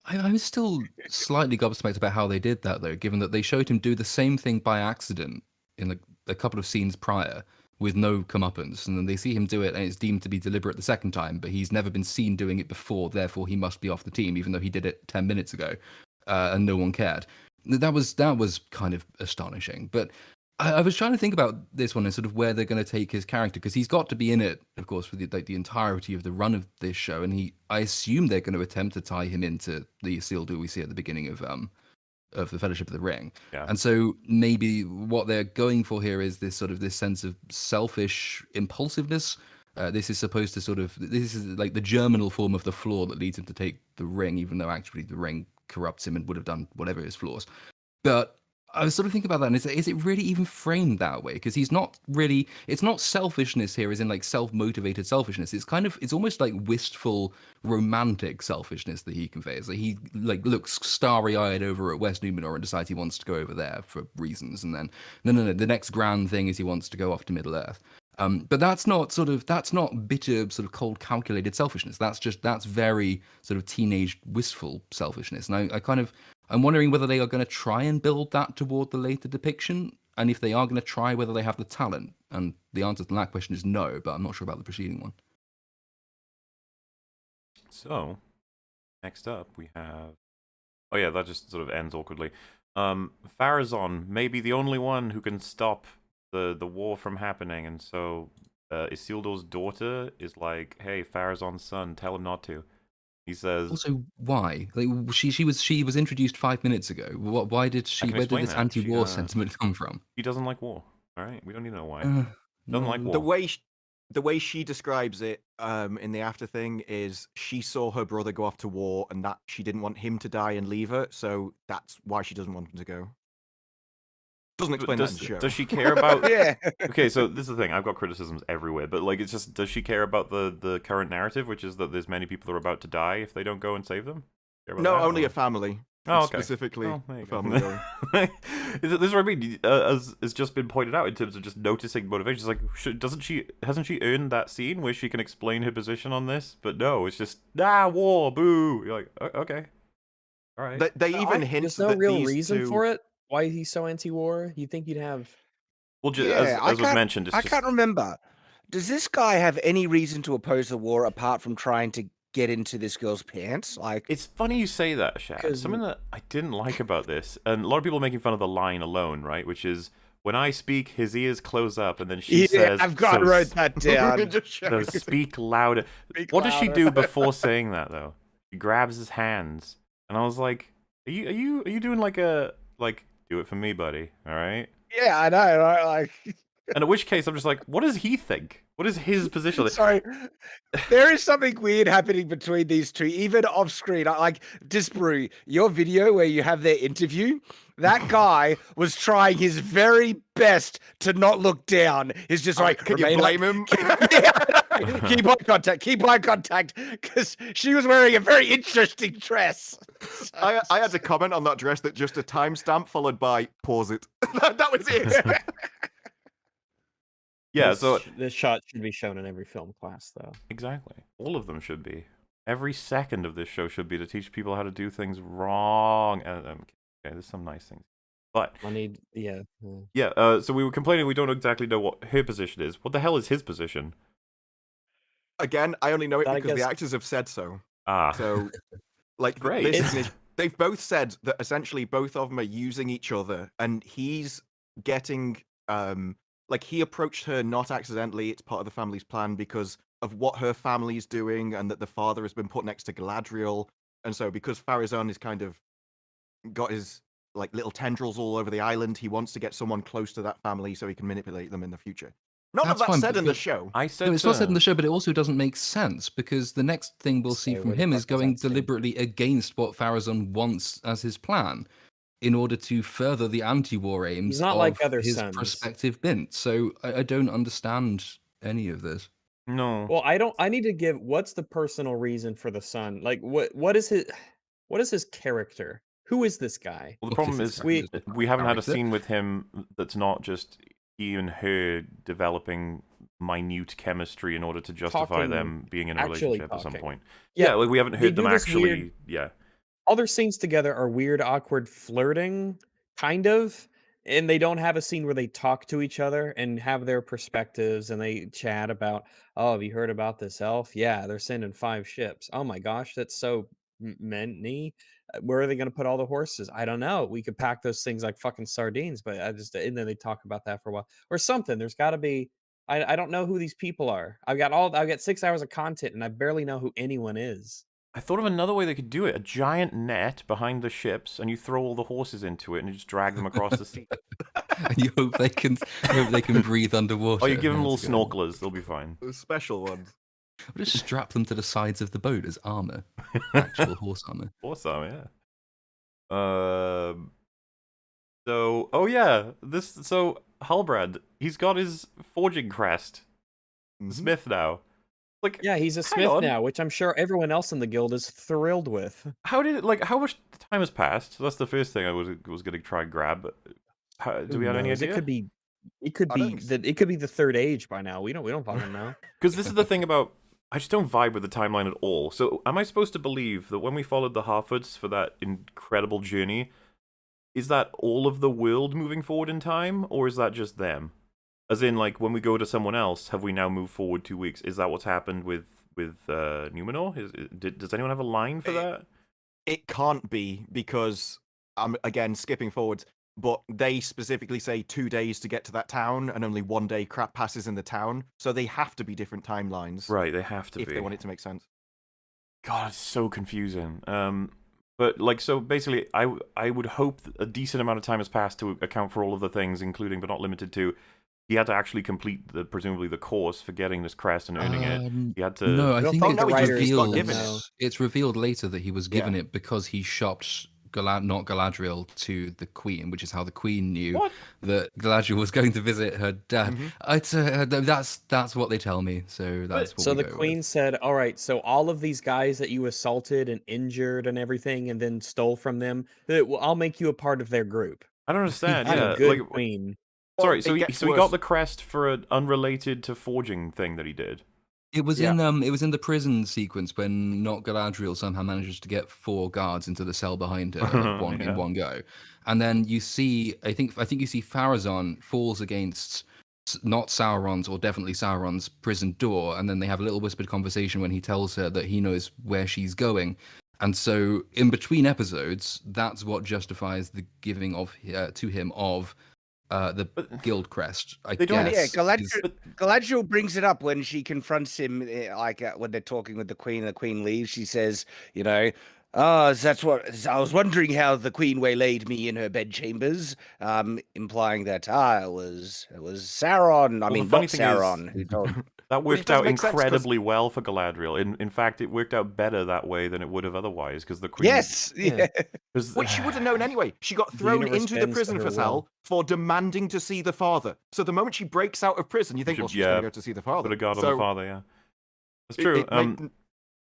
I'm still slightly gobsmacked about how they did that, though, given that they showed him do the same thing by accident in a couple of scenes prior with no comeuppance, and then they see him do it, and it's deemed to be deliberate the second time, but he's never been seen doing it before, therefore he must be off the team, even though he did it 10 minutes ago, and no one cared. That was kind of astonishing, but I was trying to think about this one and sort of where they're going to take his character, because he's got to be in it, of course, for the entirety of the run of this show, and I assume they're going to attempt to tie him into the Isildur we see at the beginning of the Fellowship of the Ring. Yeah. And so maybe what they're going for here is this sense of selfish impulsiveness. This is supposed to this is like the germinal form of the flaw that leads him to take the ring, even though actually the ring corrupts him and would have done whatever his flaws. But I was sort of thinking about that, and is it really even framed that way? Because he's not really, it's not selfishness here, as in like self-motivated selfishness. It's almost like wistful, romantic selfishness that he conveys. Like he like looks starry-eyed over at West Numenor and decides he wants to go over there for reasons, and then no, the next grand thing is he wants to go off to Middle Earth. But that's not bitter, sort of cold, calculated selfishness. That's very sort of teenage, wistful selfishness. And I'm wondering whether they are going to try and build that toward the later depiction, and if they are going to try, whether they have the talent. And the answer to that question is no, but I'm not sure about the preceding one. So, next up we have. Oh yeah, that just sort of ends awkwardly. Pharazôn may be the only one who can stop the war from happening, and so Isildur's daughter is like, "Hey, Pharazôn's son, tell him not to." He says. Also, why? Like she was introduced 5 minutes ago. Why did she? Where did explain this that. anti-war sentiment come from? He doesn't like war. All right, we don't need to know why. No. Doesn't like war. The way she describes it in the after thing is she saw her brother go off to war, and that she didn't want him to die and leave her, so that's why she doesn't want him to go. Doesn't explain that in the show. Does she care about? Yeah. Okay, so this is the thing. I've got criticisms everywhere, but like, it's just, does she care about the current narrative, which is that there's many people who are about to die if they don't go and save them? Care about No, that, only or- a family. Oh, okay. Specifically, Oh, there you a go. family going. This is what I mean. As has just been pointed out in terms of just noticing motivations, like, hasn't she earned that scene where she can explain her position on this? But no, it's just war, boo. You're like, okay, all right. They even hint There's no that real these reason two... for it. Why he's so anti-war? You think he'd have? Well, Yeah, as was mentioned, it's I just can't remember. Does this guy have any reason to oppose the war apart from trying to get into this girl's pants? Like, It's funny you say that, Shad. 'Cause- Something that I didn't like about this, and a lot of people are making fun of the line alone, right? Which is, when I speak, his ears close up, and then she yeah, says, I've got "So wrote that down. Just show so it. speak louder." Speak What does she louder. do before saying that, though? She grabs his hands, and I was like, "Are you doing like do it for me, buddy? All right." Yeah, I know, right? Like, And in which case, I'm just like, what does he think? What is his position? sorry, there is something weird happening between these two, even off screen. Like, Disparu, your video where you have their interview, that guy was trying his very best to not look down. He's just like, Can you remain blame like, him? keep eye contact, because she was wearing a very interesting dress. I had to comment on that dress that just a timestamp followed by pause it. that was it. Yeah, so This shot should be shown in every film class, though. exactly, all of them should be. Every second of this show should be to teach people how to do things wrong. Okay, there's some nice things, but I need, yeah. yeah. So we were complaining we don't exactly know what her position is. What the hell is his position? Again, I only know it I because the guess- actors have said so. Ah, So, like, Great. they've both said that essentially both of them are using each other, and he's getting, like, he approached her not accidentally. It's part of the family's plan because of what her family's doing, and that the father has been put next to Galadriel, and so because Pharazôn is kind of got his like little tendrils all over the island, he wants to get someone close to that family so he can manipulate them in the future. None of That's that's fine, said in the but- show. I said No, it's not said in to- the show, but it also doesn't make sense because the next thing we'll see So from where the him fuck is does going that stand? deliberately against what Pharazôn wants as his plan in order to further the anti-war aims not of like other his sons. prospective bint. So I don't understand any of this. No. Well, I need to give. What's the personal reason for the son? Like, what is his character? Who is this guy? Well, the What problem this is character? we haven't had a Character? scene with him that's not just he and her developing minute chemistry in order to justify Talking, them being in a actually relationship at some talking. point. Yeah, Yeah, like we haven't they heard them do this actually. weird Yeah, all their scenes together are weird, awkward flirting, kind of, and they don't have a scene where they talk to each other and have their perspectives and they chat about, "Oh, have you heard about this elf? Yeah, they're sending 5 ships. Oh my gosh, that's so many. Where are they gonna put all the horses? I don't know. We could pack those things like fucking sardines, but I just," and then they talk about that for a while or something. There's gotta be I don't know who these people are. I've got 6 hours of content and I barely know who anyone is. I thought of another way they could do it: a giant net behind the ships, and you throw all the horses into it, and you just drag them across the sea. And you hope they can breathe underwater. Or you give them That's little good. snorkelers; they'll be fine. Special ones. We'll just strap them to the sides of the boat as armor, actual horse armor. Awesome, yeah. So, oh yeah, so Halbrand, he's got his forging crest, Smith now. Like, Yeah, he's a hang smith on, now, which I'm sure everyone else in the guild is thrilled with. how did it? Like, how much time has passed? That's the first thing I was gonna try and grab. How, do Who we have any knows? idea? It could I be don't- it could be the third age by now. We don't fucking know. Because this is the thing about I just don't vibe with the timeline at all. So am I supposed to believe that when we followed the Harfoots for that incredible journey, is that all of the world moving forward in time, or is that just them? As in, like, when we go to someone else, have we now moved forward 2 weeks? Is that what's happened with Numenor? Does anyone have a line for that? It can't be because I'm again skipping forwards, but they specifically say 2 days to get to that town, and only 1 day crap passes in the town. So they have to be different timelines Right, they have to if be. they want it to make sense. God, it's so confusing. But like, so basically, I would hope that a decent amount of time has passed to account for all of the things, including but not limited to. He had to actually complete presumably the course for getting this crest and earning it. He had to. No, I don't think think the it's writers got revealed. given it. It's revealed later that he was given Yeah. it because he shopped not Galadriel to the Queen, which is how the Queen knew What? that Galadriel was going to visit her dad. Mhm. That's what they tell me. So that's what So we the go with. queen said, "All right, so all of these guys that you assaulted and injured and everything, and then stole from them, I'll make you a part of their group." I don't understand. I'm Yeah, a good like, queen. sorry. Well, So it he gets got worse. the crest for an unrelated to forging thing that he did. It was Yeah. it was in the prison sequence when not Galadriel somehow manages to get 4 guards into the cell behind her like Yeah. in one go, and then you see I think you see Pharazôn falls against not Sauron's or definitely Sauron's prison door, and then they have a little whispered conversation when he tells her that he knows where she's going, and so in between episodes, that's what justifies the giving of to him of the But guild crest. I they don't- guess. Yeah, is- Galadriel brings it up when she confronts him, when they're talking with the Queen. The Queen leaves. She says, you know, "Oh, that's what I was wondering how the Queen waylaid me in her bedchambers," implying that it was Sauron. I Well, the mean, funny not thing is- Sauron who told. that it worked does out make sense 'cause- incredibly well for Galadriel. In fact, it worked out better that way than it would have otherwise, because the Queen. Yes, Yeah. yeah. 'Cause- Which she would have known anyway. She got The thrown universe into the bends to prison her for Sal will. for demanding to see the father. So the moment she breaks out of prison, you think, should- well, she's yeah, going to go to see the father. Put a guard on So the father. Yeah, that's it- true. it made-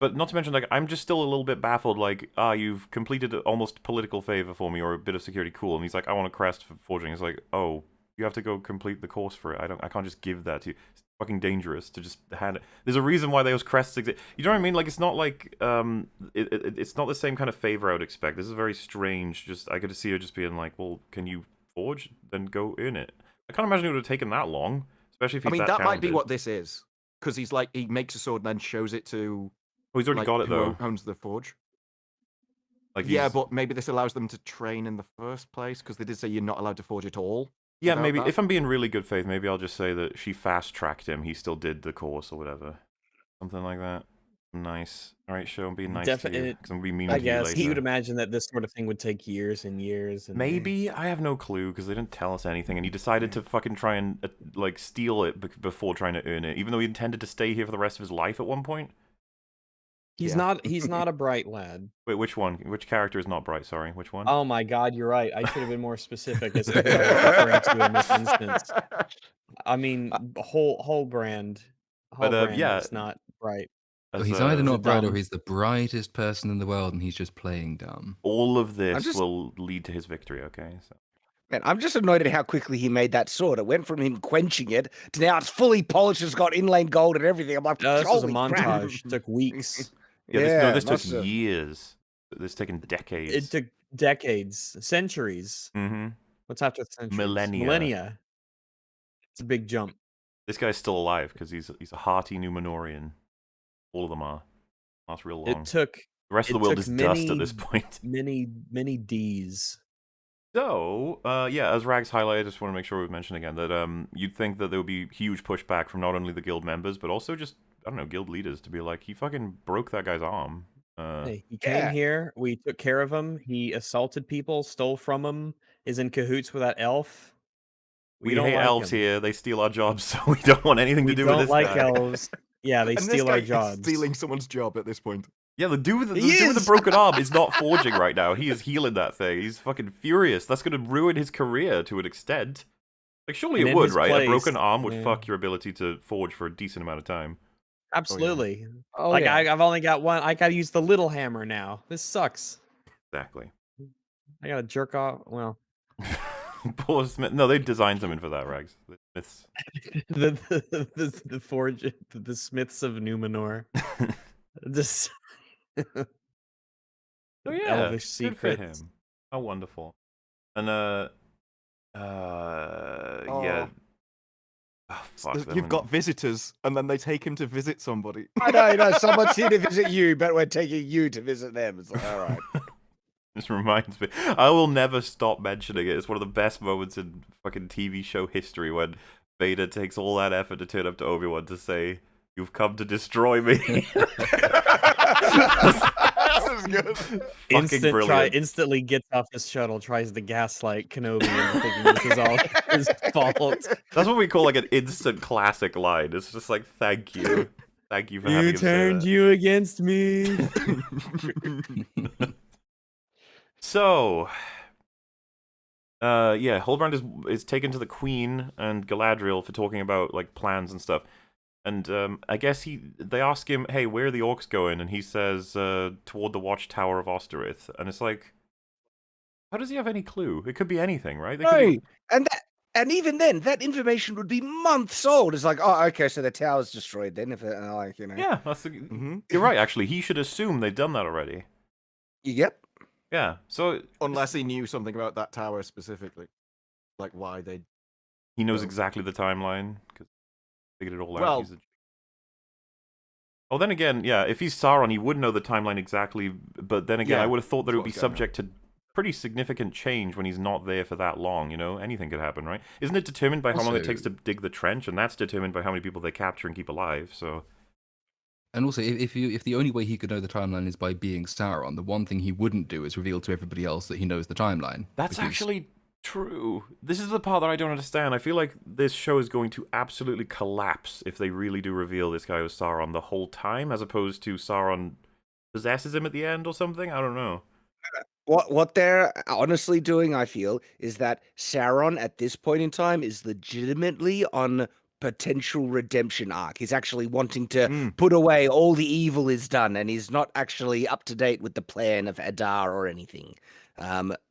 But not to mention, like, I'm just still a little bit baffled. Like, you've completed an almost political favor for me, or a bit of security. Cool. And he's like, I want a crest for forging. It's like, oh, you have to go complete the course for it. I can't just give that to you. It's fucking dangerous to just hand it. There's a reason why those crests exist. You know what I mean? Like, it's not like it's not the same kind of favor I would expect. This is very strange. Just I could see her just being like, well, can you forge? Then go earn it. I can't imagine it would have taken that long, especially if I he's mean, that that might be talented. what this is. Because he's like, he makes a sword and then shows it to Oh, he's already like, got it who though. owns the forge. Like, Yeah, he's- but maybe this allows them to train in the first place, because they did say you're not allowed to forge at all. yeah, without maybe that. if I'm being really good faith, maybe I'll just say that she fast tracked him. He still did the course or whatever, something like that. Nice. All right, show. I'm being nice to you Definitely. because I'm gonna be mean I to you guess he would later. imagine that this sort of thing would take years and years. And Maybe I have no clue because they didn't tell us anything, and he decided to fucking try and like steal it before trying to earn it, even though he intended to stay here for the rest of his life at one point. He's Yeah. not. He's not a bright lad. Wait, which one? Which character is not bright? Sorry, which one? Oh my God, you're right. I should have been more specific as to who I was referring to in this instance. I mean, whole brand. But, Whole brand yeah. is not bright. Well, he's either Is not it bright or dumb? he's the brightest person in the world, and he's just playing dumb. all of this just- will lead to his victory. Okay, so Man, I'm just annoyed at how quickly he made that sword. It went from him quenching it to now it's fully polished, it's got inlaid gold and everything. I'm like, No, this was a holy crap. montage. It took weeks. yeah, this took must have. years. This taken It decades. took decades, centuries. Mm-hmm. What's after centuries? Millennia. Millennia. It's a big jump. This guy's still alive because he's a hearty Numenorian. All of them are. Lasts real long. It took The rest of it the world took is dust at many- this point. many D's. So, yeah, as Rags highlighted, I just want to make sure we mention again that you'd think that there would be huge pushback from not only the guild members, but also just, I don't know, guild leaders to be like, he fucking broke that guy's arm. Hey, he came Yeah. here. We took care of him. He assaulted people, stole from him. Is in cahoots with that elf. We don't hate like elves him. here. They steal our jobs, so we don't want anything We to do with don't this like guy. elves. Yeah, they And steal this guy our is jobs. stealing someone's job at this point. Yeah, the dude with the, He dude with the is. broken arm is not forging right now. He is healing that thing. He's fucking furious. That's going to ruin his career to an extent. Like, surely And it in would, his right? place, A broken arm would yeah. fuck your ability to forge for a decent amount of time. Absolutely. Oh, like yeah. I've only got one. I gotta use the little hammer now. This sucks. Exactly. I gotta jerk off. Well, Poor Smith. No, they designed something for that, Rags. The Smiths. the forge, the Smiths of Numenor. Just Oh yeah, elvish good for secrets. him. How wonderful. And yeah. Oh, fuck them You've and- got visitors, and then they take him to visit somebody. I know, someone's here to visit you, but we're taking you to visit them. It's like, all right. This reminds me. I will never stop mentioning it. It's one of the best moments in fucking TV show history when Vader takes all that effort to turn up to Obi-Wan to say, "You've come to destroy me." That was good. Fucking brilliant. Instantly gets off his shuttle, tries to gaslight Kenobi into thinking this is all his fault. That's what we call like an instant classic line. It's just like, thank you. Thank you for having You him say turned that. you against me. So, yeah, Hulbrand is taken to the Queen and Galadriel for talking about like plans and stuff. And I guess they ask him, "Hey, where are the orcs going?" And he says, "Toward the watchtower of Osterith." And it's like, how does he have any clue? It could be anything, right? They could be- Right. And even then, that information would be months old. It's like, oh, okay, so the tower's destroyed then. If like, you know. Yeah, you're right. Actually, he should assume they've done that already. Yep. Yeah. So Unless he knew something about that tower specifically, like why they. he knows Well- exactly the timeline because figured it all out. Well- Oh, then again, yeah, if he's Sauron, he would know the timeline exactly. But then again, Yeah, I would have thought that it would be that's what I'm subject to pretty significant change when he's not there for that long. You know, anything could happen, right? Isn't it determined by how long it Also- takes to dig the trench, and that's determined by how many people they capture and keep alive. So And also, if the only way he could know the timeline is by being Sauron, the one thing he wouldn't do is reveal to everybody else that he knows the timeline. that's because- actually true. This is the part that I don't understand. I feel like this show is going to absolutely collapse if they really do reveal this guy was Sauron the whole time, as opposed to Sauron possesses him at the end or something. I don't know. What they're honestly doing, I feel, is that Sauron at this point in time is legitimately on potential redemption arc. He's actually wanting to put away all the evil is done, and he's not actually up to date with the plan of Adar or anything,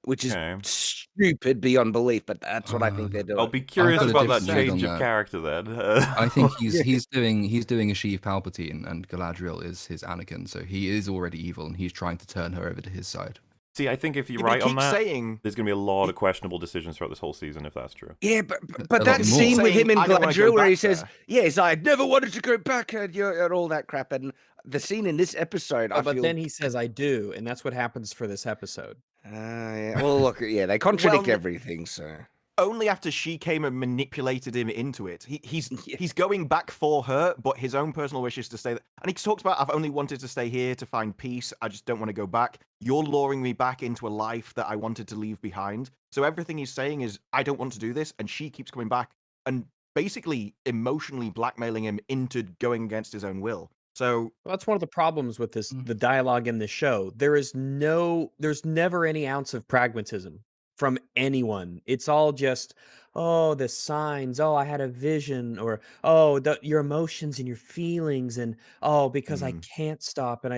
which is Okay. stupid beyond belief. But that's what I think they're doing. I'll be curious got a about that different take change on of that. character then. I think he's doing a Sheev Palpatine, and Galadriel is his Anakin, so he is already evil, and he's trying to turn her over to his side. See, I think if you're They right on keep that, saying there's going to be a lot of questionable decisions throughout this whole season if that's true. Yeah, but a that lot more. scene with him Saying, and "I don't wanna go Galadriel where he back says, there." "Yeah, he's like, never wanted to go back," and all that crap. And the scene in this episode, I but feel. then he says, "I do," and that's what happens for this episode. Yeah. Well, look, yeah, they contradict Well, everything. So only after she came and manipulated him into it. He's Yeah. he's going back for her, but his own personal wish is to stay there. And he talks about, "I've only wanted to stay here to find peace. I just don't want to go back. You're luring me back into a life that I wanted to leave behind." So everything he's saying is, "I don't want to do this," and she keeps coming back and basically emotionally blackmailing him into going against his own will. So Well, that's one of the problems with the dialogue in the show. There's never any ounce of pragmatism from anyone. It's all just, oh, the signs. Oh, I had a vision, or oh, your emotions and your feelings, and oh, because I can't stop, and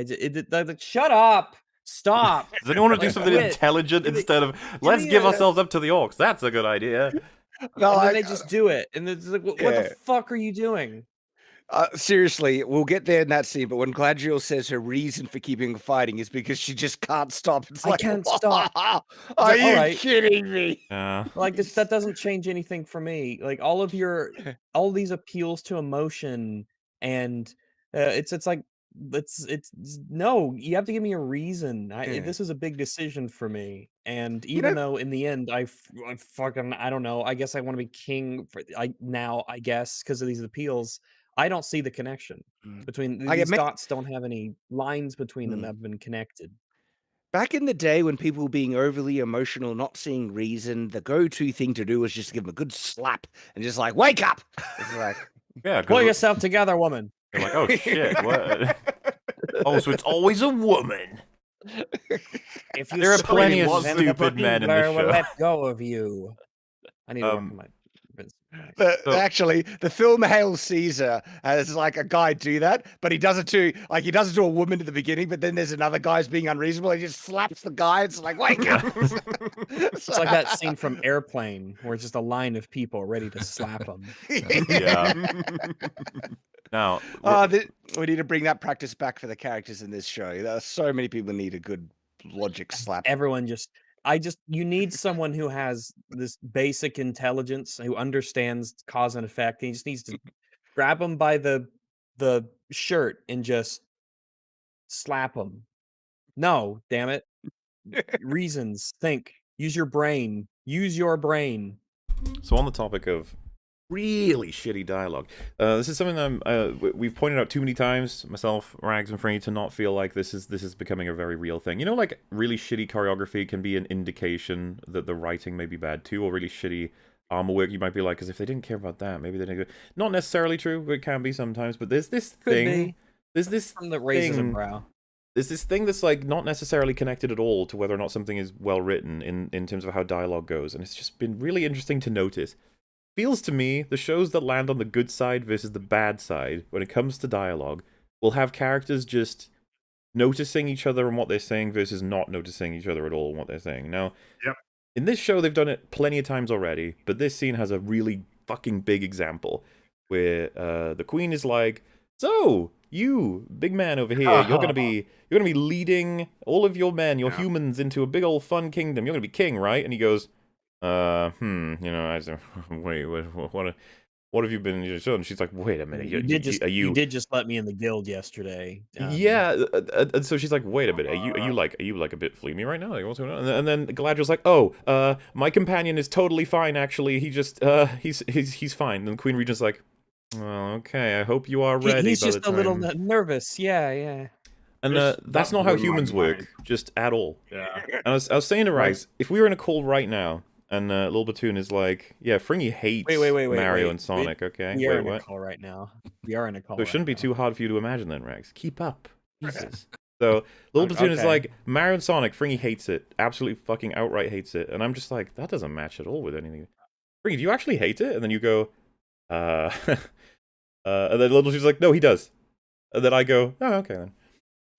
like, shut up, stop. Does anyone want to do Like, something quit. intelligent Give me- instead of give let's me give a- ourselves up to the orcs? That's a good idea. No, And then I, they just do it, and it's like, what Yeah. the fuck are you doing? seriously, we'll get there in that scene. But when Galadriel says her reason for keeping fighting is because she just can't stop, it's I like, can't stop. Are like, you alright. kidding me? Yeah. Like that doesn't change anything for me. Like all these appeals to emotion, and it's like it's no, you have to give me a reason. Yeah. This is a big decision for me, and You even know- though in the end I fucking, I don't know, I guess I want to be king for I guess because of these appeals. I don't see the connection between Like, it these ma- dots. Don't have any lines between them Mm. that have been connected. Back in the day when people were being overly emotional, not seeing reason, the go-to thing to do was just give them a good slap and just like, wake up. It's like, Yeah, Pull because yourself together, woman. they're like, oh shit, what? Oh, so it's always a woman. If you There are scream, plenty of then the stupid men in this Platoon will show. let go of you. I need to work on my. So- actually, the film Hail Caesar has like a guy do that, but he does it to a woman at the beginning, but then there's another guy's being unreasonable. He just slaps the guy. It's like, wake up. It's like that scene from Airplane where it's just a line of people ready to slap him. Yeah. Now, We need to bring that practice back for the characters in this show. There are so many people need a good logic slap. Everyone you need someone who has this basic intelligence, who understands cause and effect. And he just needs to grab him by the shirt and just slap him. No, damn it. Reasons. Think. Use your brain. Use your brain. so on the topic of really shitty dialogue, this is something that we've pointed out too many times, myself, Rags, and Franny, to not feel like this is becoming a very real thing. You know, like really shitty choreography can be an indication that the writing may be bad too, or really shitty armor work. You might be like, because if they didn't care about that, maybe they didn't. Not necessarily true, but it can be sometimes. But there's this thing. There's this From that raises a thing. brow. There's this thing that's like not necessarily connected at all to whether or not something is well written in terms of how dialogue goes, and it's just been really interesting to notice. Feels to me the shows that land on the good side versus the bad side when it comes to dialogue will have characters just noticing each other and what they're saying versus not noticing each other at all and what they're saying. Now, Yep. in this show they've done it plenty of times already, but this scene has a really fucking big example where the queen is like, "So, you, big man over here, you're gonna be leading all of your men, your humans, into a big old fun kingdom. You're gonna be king, right?" And he goes, you know, wait, what have you been doing? And she's like, wait a minute, You did just let me in the guild yesterday. Yeah, and so she's like, wait a minute, are you like a bit fleamy right now? Like, what's going on? And then Galadriel's like, oh, my companion is totally fine, actually. He just, he's fine. And Queen Regent's like, well, okay, I hope you are ready. He's by just the a little time." nervous. Yeah. And that's that not how blew my humans work, mind. just at all. Yeah. And I was saying to Rags, if we were in a call right now, and Lil Platoon is like, yeah, Fringy hates Mario and Sonic, okay? We are in what? a call right now. We are in a call. So it shouldn't be right too hard for you to imagine then, Rags. Keep up. Jesus. So Lil Platoon is Okay. like, Mario and Sonic, Fringy hates it. Absolutely fucking outright hates it. And I'm just like, that doesn't match at all with anything. Fringy, do you actually hate it? And then you go, and then Lil Platoon's like, no, he does. And then I go, oh, okay then. now.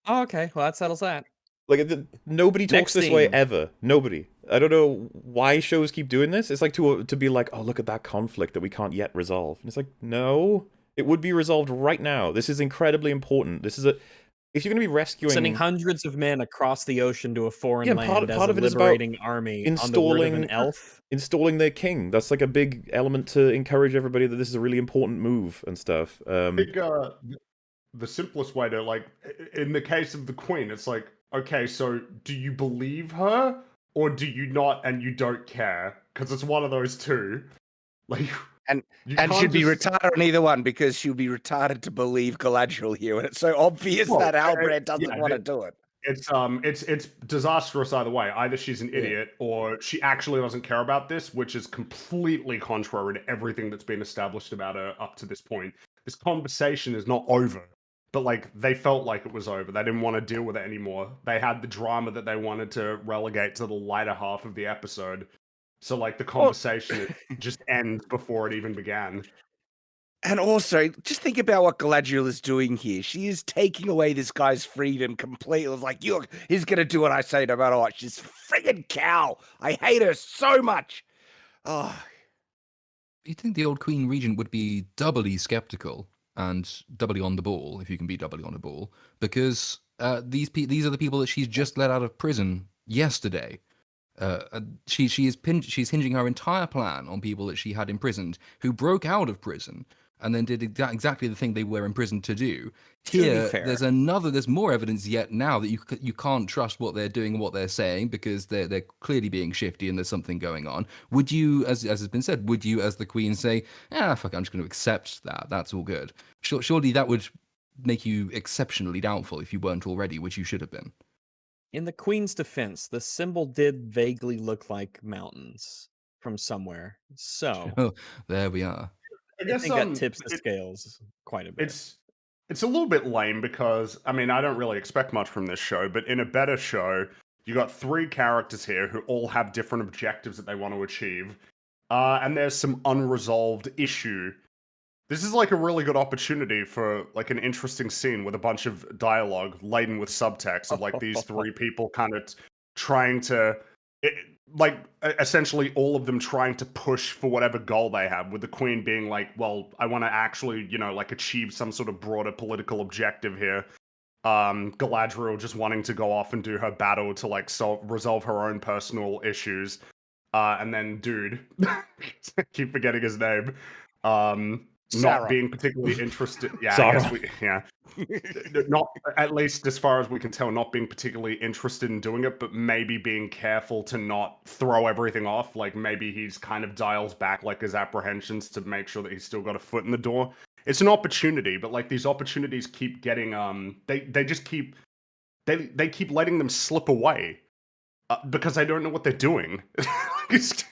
Oh, okay. Well, that settles that. Like, nobody talks Next this way scene. ever. Nobody. I don't know why shows keep doing this. It's like to be like, oh, look at that conflict that we can't yet resolve. And it's like, no, it would be resolved right now. This is incredibly important. This is if you're going to be rescuing... Sending hundreds of men across the ocean to a foreign Yeah, part part as of a it is about liberating army on the word of an elf. Installing their king. That's like a big element to encourage everybody that this is a really important move and stuff. I think the simplest way to, like, in the case of the queen, it's like, okay, so do you believe her or do you not and you don't care? Because it's one of those two. Like, And you and can't she'd be just- retarded on either one because she'll be retarded to believe Galadriel here, and it's so obvious Well, that Halbrand doesn't yeah, want to do it. It's disastrous either way. Either she's an idiot or she actually doesn't care about this, which is completely contrary to everything that's been established about her up to this point. This conversation is not over. but like they felt like it was over. They didn't want to deal with it anymore. They had the drama that they wanted to relegate to the lighter half of the episode. So like the conversation just ends before it even began. And also, just think about what Galadriel is doing here. She is taking away this guy's freedom completely. It's like, he's going to do what I say no matter what. She's friggin' cow. I hate her so much. Oh, You'd think the old Queen Regent would be doubly skeptical and doubly on the ball, if you can be doubly on the ball, because these are the people that she's just let out of prison yesterday. She's hinging her entire plan on people that she had imprisoned who broke out of prison and then did exactly the thing they were imprisoned to do. Here, there's more evidence yet now that you can't trust what they're doing and what they're saying because they're clearly being shifty and there's something going on. Would you, as has been said, would you, as the Queen, say, fuck, I'm just going to accept that. That's all good. Surely that would make you exceptionally doubtful if you weren't already, which you should have been. In the Queen's defense, the symbol did vaguely look like mountains from somewhere. So Oh, there we are. I think that tips the scales quite a bit. It's a little bit lame because, I mean, I don't really expect much from this show, but in a better show, you got 3 characters here who all have different objectives that they want to achieve, and there's some unresolved issue. This is like a really good opportunity for like an interesting scene with a bunch of dialogue laden with subtext of like these 3 people kind of trying to, essentially all of them trying to push for whatever goal they have, with the Queen being like, well, I want to actually, like achieve some sort of broader political objective here. Galadriel just wanting to go off and do her battle to like resolve her own personal issues. And then dude, keep forgetting his name. Not being particularly interested. Yeah, I guess not, at least as far as we can tell, not being particularly interested in doing it, but maybe being careful to not throw everything off. Like maybe he's kind of dials back like his apprehensions to make sure that he's still got a foot in the door. It's an opportunity, but like these opportunities keep getting they keep letting them slip away because they don't know what they're doing. It's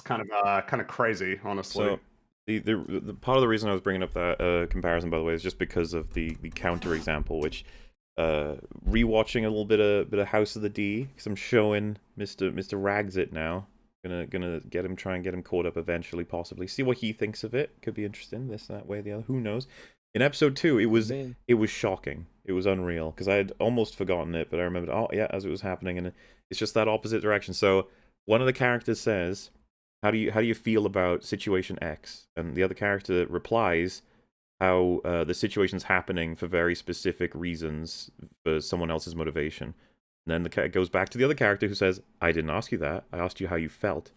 kind of crazy, honestly. So the part of the reason I was bringing up that comparison, by the way, is just because of the counter example, which rewatching a little bit of House of the D, because I'm showing Mr. Ragsit now. Gonna try and get him caught up eventually, possibly. See what he thinks of it. Could be interesting. This, that way, the other. Who knows? In episode 2, it was shocking. It was unreal because I had almost forgotten it, but I remembered. Oh yeah, as it was happening, and it's just that opposite direction. So one of the characters says, how do you feel about situation X? And the other character replies, how the situation's happening for very specific reasons for someone else's motivation. And then it goes back to the other character who says, I didn't ask you that. I asked you how you felt.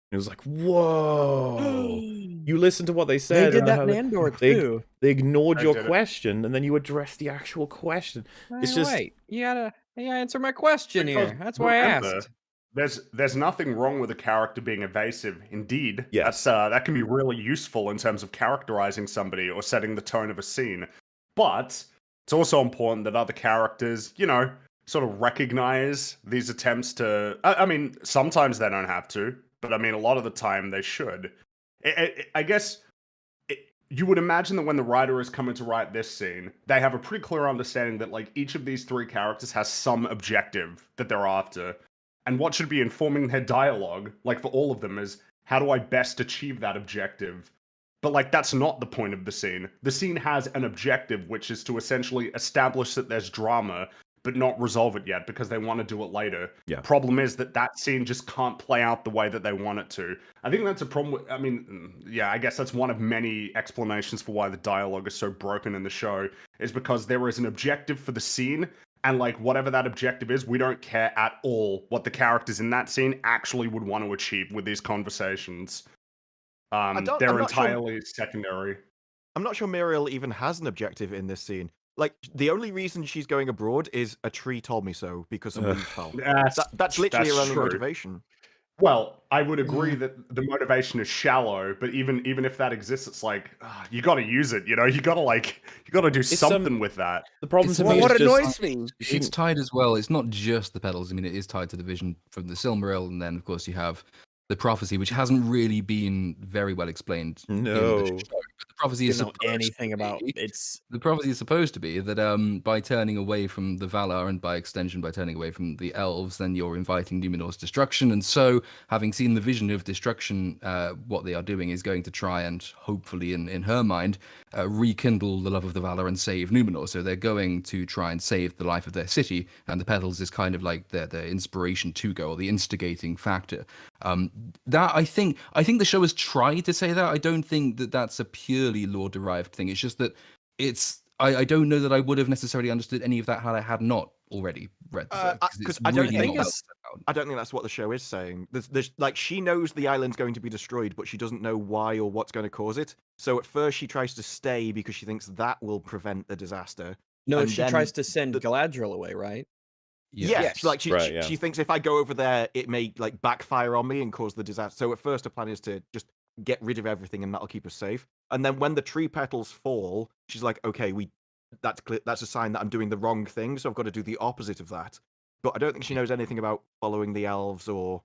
And it was like, whoa! You listened to what they said. They did that in Andor too. They ignored your question, and then you addressed the actual question. It's just wait. You gotta answer my question here. That's why I asked. There's nothing wrong with a character being evasive. Indeed, yes. That can be really useful in terms of characterizing somebody or setting the tone of a scene. But it's also important that other characters, sort of recognize these attempts to. I mean, sometimes they don't have to, but I mean, a lot of the time they should. I guess you would imagine that when the writer is coming to write this scene, they have a pretty clear understanding that like each of these 3 characters has some objective that they're after. And what should be informing their dialogue, like for all of them, is how do I best achieve that objective? But like that's not the point of the scene. The scene has an objective, which is to essentially establish that there's drama, but not resolve it yet because they want to do it later. Yeah. Problem is that scene just can't play out the way that they want it to. I think that's a problem. I guess that's one of many explanations for why the dialogue is so broken in the show, is because there is an objective for the scene. And like whatever that objective is, we don't care at all what the characters in that scene actually would want to achieve with these conversations. They're entirely secondary. I'm not sure Muriel even has an objective in this scene. Like the only reason she's going abroad is a tree told me so because some leaves fell. That's literally her only motivation. Well, I would agree that the motivation is shallow, but even if that exists, it's like you got to use it. You got to do something with that. The problem to me is what annoys me. It's tied as well. It's not just the petals. I mean, it is tied to the vision from the Silmaril, and then of course you have the prophecy, which hasn't really been very well explained. No. In the show. But the prophecy is didn't know supposed anything to about be. it's. The prophecy is supposed to be that by turning away from the Valar and by extension by turning away from the elves, then you're inviting Numenor's destruction. And so, having seen the vision of destruction, what they are doing is going to try and hopefully, in her mind, rekindle the love of the Valar and save Numenor. So they're going to try and save the life of their city, and the petals is kind of like their inspiration to go, or the instigating factor. That I think the show has tried to say that. I don't think that that's a purely lore derived thing. It's just that I don't know that I would have necessarily understood any of that had I had not already read the book. Because It's I don't really think not that's. well set out. I don't think that's what the show is saying. Like she knows the island's going to be destroyed, but she doesn't know why or what's going to cause it. So at first she tries to stay because she thinks that will prevent the disaster. No, And she then tries to send the- Galadriel away, right? Yeah, Yes. like she, Right, she yeah. she thinks if I go over there, it may like backfire on me and cause the disaster. So at first, her plan is to just get rid of everything, and that'll keep us safe. And then when the tree petals fall, she's like, "Okay, that's clear. That's a sign that I'm doing the wrong thing. So I've got to do the opposite of that." But I don't think she knows anything about following the elves or.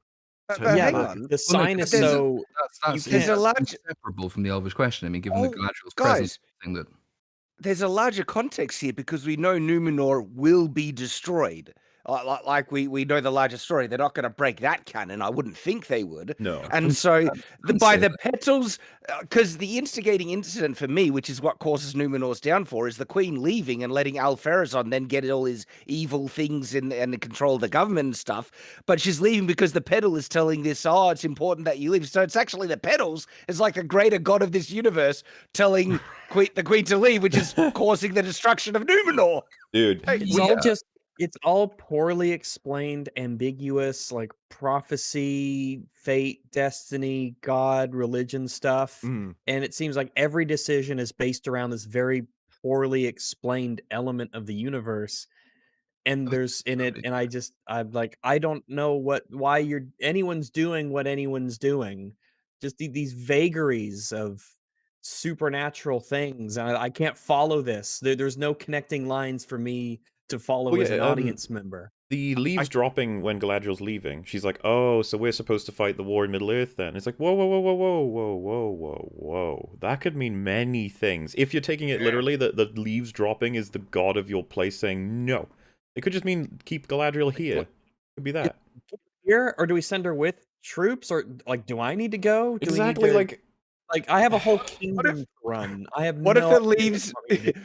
But turning Yeah, hang back. on. the Well, no, sign 'cause is there's a- so. That's There's a large- inseparable from the Elvish question. I mean, given the Oh, Galadriel's guys. presence, thing that There's a larger context here because we know Numenor will be destroyed. Like we know the larger story. They're not going to break that canon. I wouldn't think they would. No. And so couldn't by say the that. petals, because the instigating incident for me, which is what causes Numenor's downfall, is the Queen leaving and letting Alferazon then get all his evil things and control the government and stuff. But she's leaving because the petal is telling this, oh, it's important that you leave. So it's actually the petals is like the greater god of this universe telling the Queen to leave, which is causing the destruction of Numenor. Dude. It's all just. It's all poorly explained, ambiguous, like prophecy, fate, destiny, God, religion stuff. Mm. And it seems like every decision is based around this very poorly explained element of the universe. And there's in it, and I'm like, I don't know why anyone's doing what anyone's doing. Just these vagaries of supernatural things. And I can't follow this. There's no connecting lines for me to follow Well, as yeah, an audience member. The leaves dropping when Galadriel's leaving. She's like, "Oh, so we're supposed to fight the war in Middle Earth then?" It's like, whoa, whoa, whoa, whoa, whoa, whoa, whoa, whoa, whoa. That could mean many things. If you're taking it literally, that the leaves dropping is the god of your place saying no. It could just mean keep Galadriel here. Could be that. Here, or do we send her with troops, or like, do I need to go? Do we need Exactly, to, like I have a whole kingdom to run. I have What if no the idea leaves? what I'm gonna do.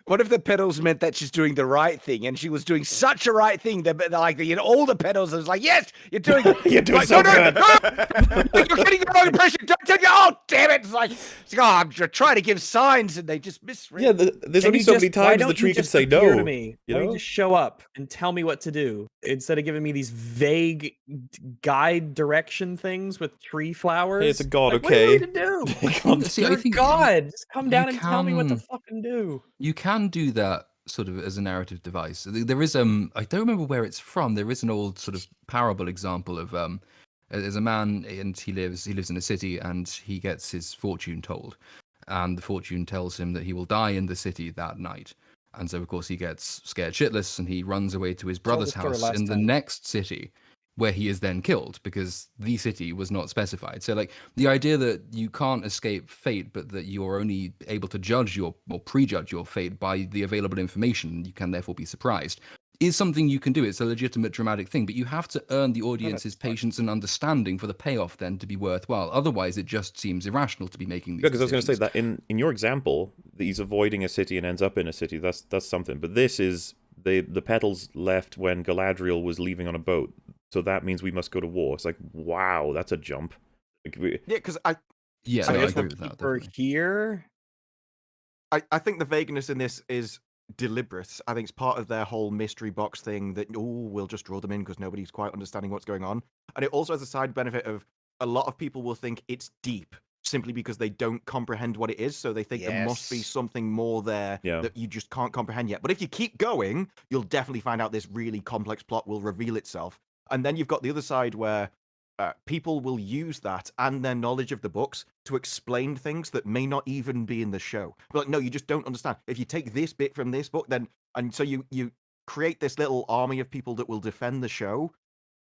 What if the petals meant that she's doing the right thing, and she was doing such a right thing that like all the petals was like, yes, you're doing it. you're doing Like, so no, good. you're getting the wrong impression. Don't take it. Oh, damn it! It's like, oh, I'm trying to give signs, and they just misread. Yeah, there's Can only you so just- many why times don't the you tree could just say appear no. to me? You Why don't know? you just show up and tell me what to do instead of giving me these vague guide direction things with tree flowers? Hey, it's a god, Like, okay? What do you need to do? See, You're I a think God. Just come you down and tell me what to can- fucking do. you can do that sort of as a narrative device. There is I don't remember where it's from. There is an old sort of parable example of there's a man and he lives in a city and he gets his fortune told, and the fortune tells him that he will die in the city that night. And so of course he gets scared shitless and he runs away to his Told the brother's story house last in the time. next city, where he is then killed because the city was not specified. So like the idea that you can't escape fate, but that you're only able to judge or prejudge your fate by the available information, you can therefore be surprised, is something you can do. It's a legitimate dramatic thing, but you have to earn the audience's patience and understanding for the payoff then to be worthwhile. Otherwise, it just seems irrational to be making these Because I was going to say decisions. that in your example, that he's avoiding a city and ends up in a city. That's something. But this is the petals left when Galadriel was leaving on a boat. So that means we must go to war. It's like, wow, that's a jump. Like, Yeah, because I Yeah, So no, I just agree to with that. keep her Definitely. here. I think the vagueness in this is deliberate. I think it's part of their whole mystery box thing that, we'll just draw them in because nobody's quite understanding what's going on. And it also has a side benefit of a lot of people will think it's deep simply because they don't comprehend what it is. So they think there must be Yes. something more there Yeah. that you just can't comprehend yet. But if you keep going, you'll definitely find out this really complex plot will reveal itself. And then you've got the other side where people will use that and their knowledge of the books to explain things that may not even be in the show. But like, no, you just don't understand. If you take this bit from this book, then and so you create this little army of people that will defend the show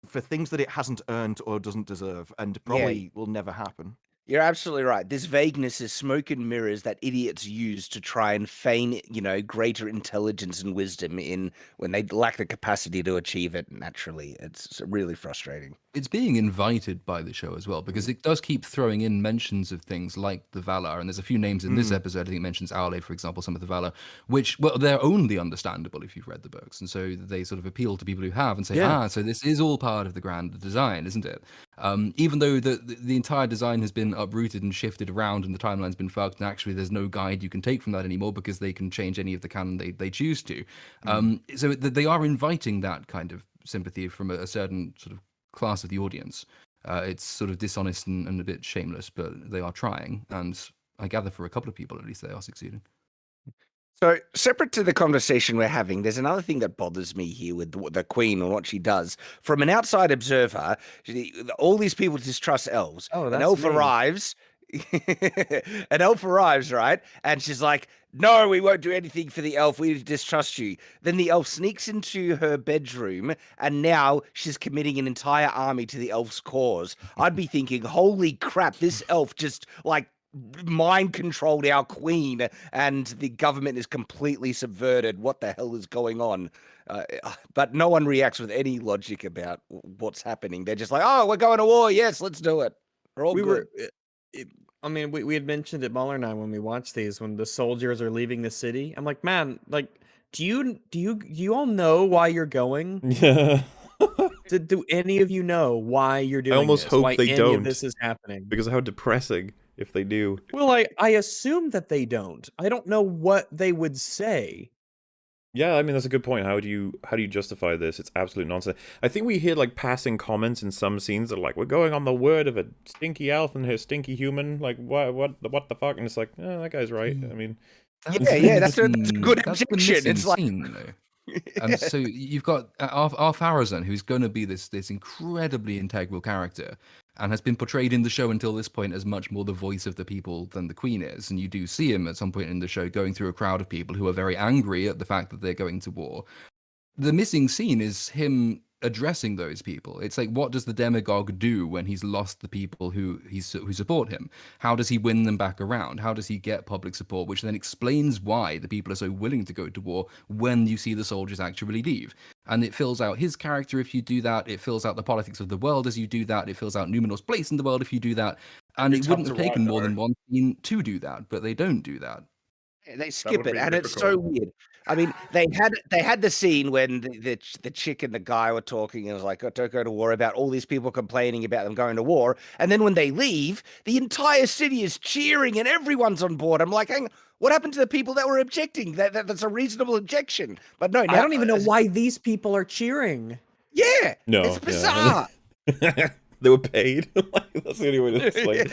for things that it hasn't earned or doesn't deserve, and probably will never happen. You're absolutely right. This vagueness is smoke and mirrors that idiots use to try and feign, greater intelligence and wisdom in when they lack the capacity to achieve it naturally. It's really frustrating. It's being invited by the show as well, Mm. because it does keep throwing in mentions of things like the Valar, and there's a few names in this episode. I think it mentions Aule, for example, some of the Valar, which, well, they're only understandable if you've read the books, and so they sort of appeal to people who have and say, Yeah. so this is all part of the grand design, isn't it? Even though the entire design has been uprooted and shifted around and the timeline's been fucked, and actually there's no guide you can take from that anymore because they can change any of the canon they choose to. So they are inviting that kind of sympathy from a certain sort of class of the audience. It's sort of dishonest and a bit shameless, but they are trying, and I gather for a couple of people at least they are succeeding. So, separate to the conversation we're having, there's another thing that bothers me here with the Queen and what she does. From an outside observer, all these people distrust elves. Oh, An that's elf me. arrives. An elf arrives, right? And she's like, "No, we won't do anything for the elf. We distrust you." Then the elf sneaks into her bedroom, and now she's committing an entire army to the elf's cause. I'd be thinking, "Holy crap! This elf just like." Mind controlled our queen, and the government is completely subverted. What the hell is going on? But no one reacts with any logic about what's happening. They're just like, "Oh, we're going to war. Yes, let's do it. We're all We good." were. I mean, we had mentioned it, Muller and I, when we watched these, when the soldiers are leaving the city. I'm like, man, like, do you all know why you're going? Yeah. Do any of you know why you're doing almost this? hope Why they any don't. of this is happening? Because of how depressing if they do. Well, I assume that they don't. I don't know what they would say. Yeah, I mean that's a good point. How do you justify this? It's absolute nonsense. I think we hear like passing comments in some scenes that are like, "We're going on the word of a stinky elf and her stinky human." Like, what the fuck? And it's like, that guy's right. I mean, Yeah, that's a good That's the objection. missing It's like, scene, though. So you've got our Farazan, who's going to be this incredibly integral character, and has been portrayed in the show until this point as much more the voice of the people than the Queen is. And you do see him at some point in the show going through a crowd of people who are very angry at the fact that they're going to war. The missing scene is him addressing those people. It's like, what does the demagogue do when he's lost the people who support him? How does he win them back around? How does he get public support, which then explains why the people are so willing to go to war when you see the soldiers actually leave? And it fills out his character if you do that. It fills out the politics of the world as you do that. It fills out Numenor's place in the world if you do that. And It's it wouldn't tough have to taken write, more though. than one scene to do that, but they don't do that. they skip would it, be and it's so difficult. weird. I mean, they had the scene when the chick and the guy were talking, and it was like, "Oh, don't go to war," about all these people complaining about them going to war, and then when they leave, the entire city is cheering and everyone's on board. I'm like, hang on, what happened to the people that were objecting? That's a reasonable objection, but no, now I don't even know why these people are cheering. Yeah, no, it's bizarre. Yeah. They were paid. Like, that's the only way to explain it.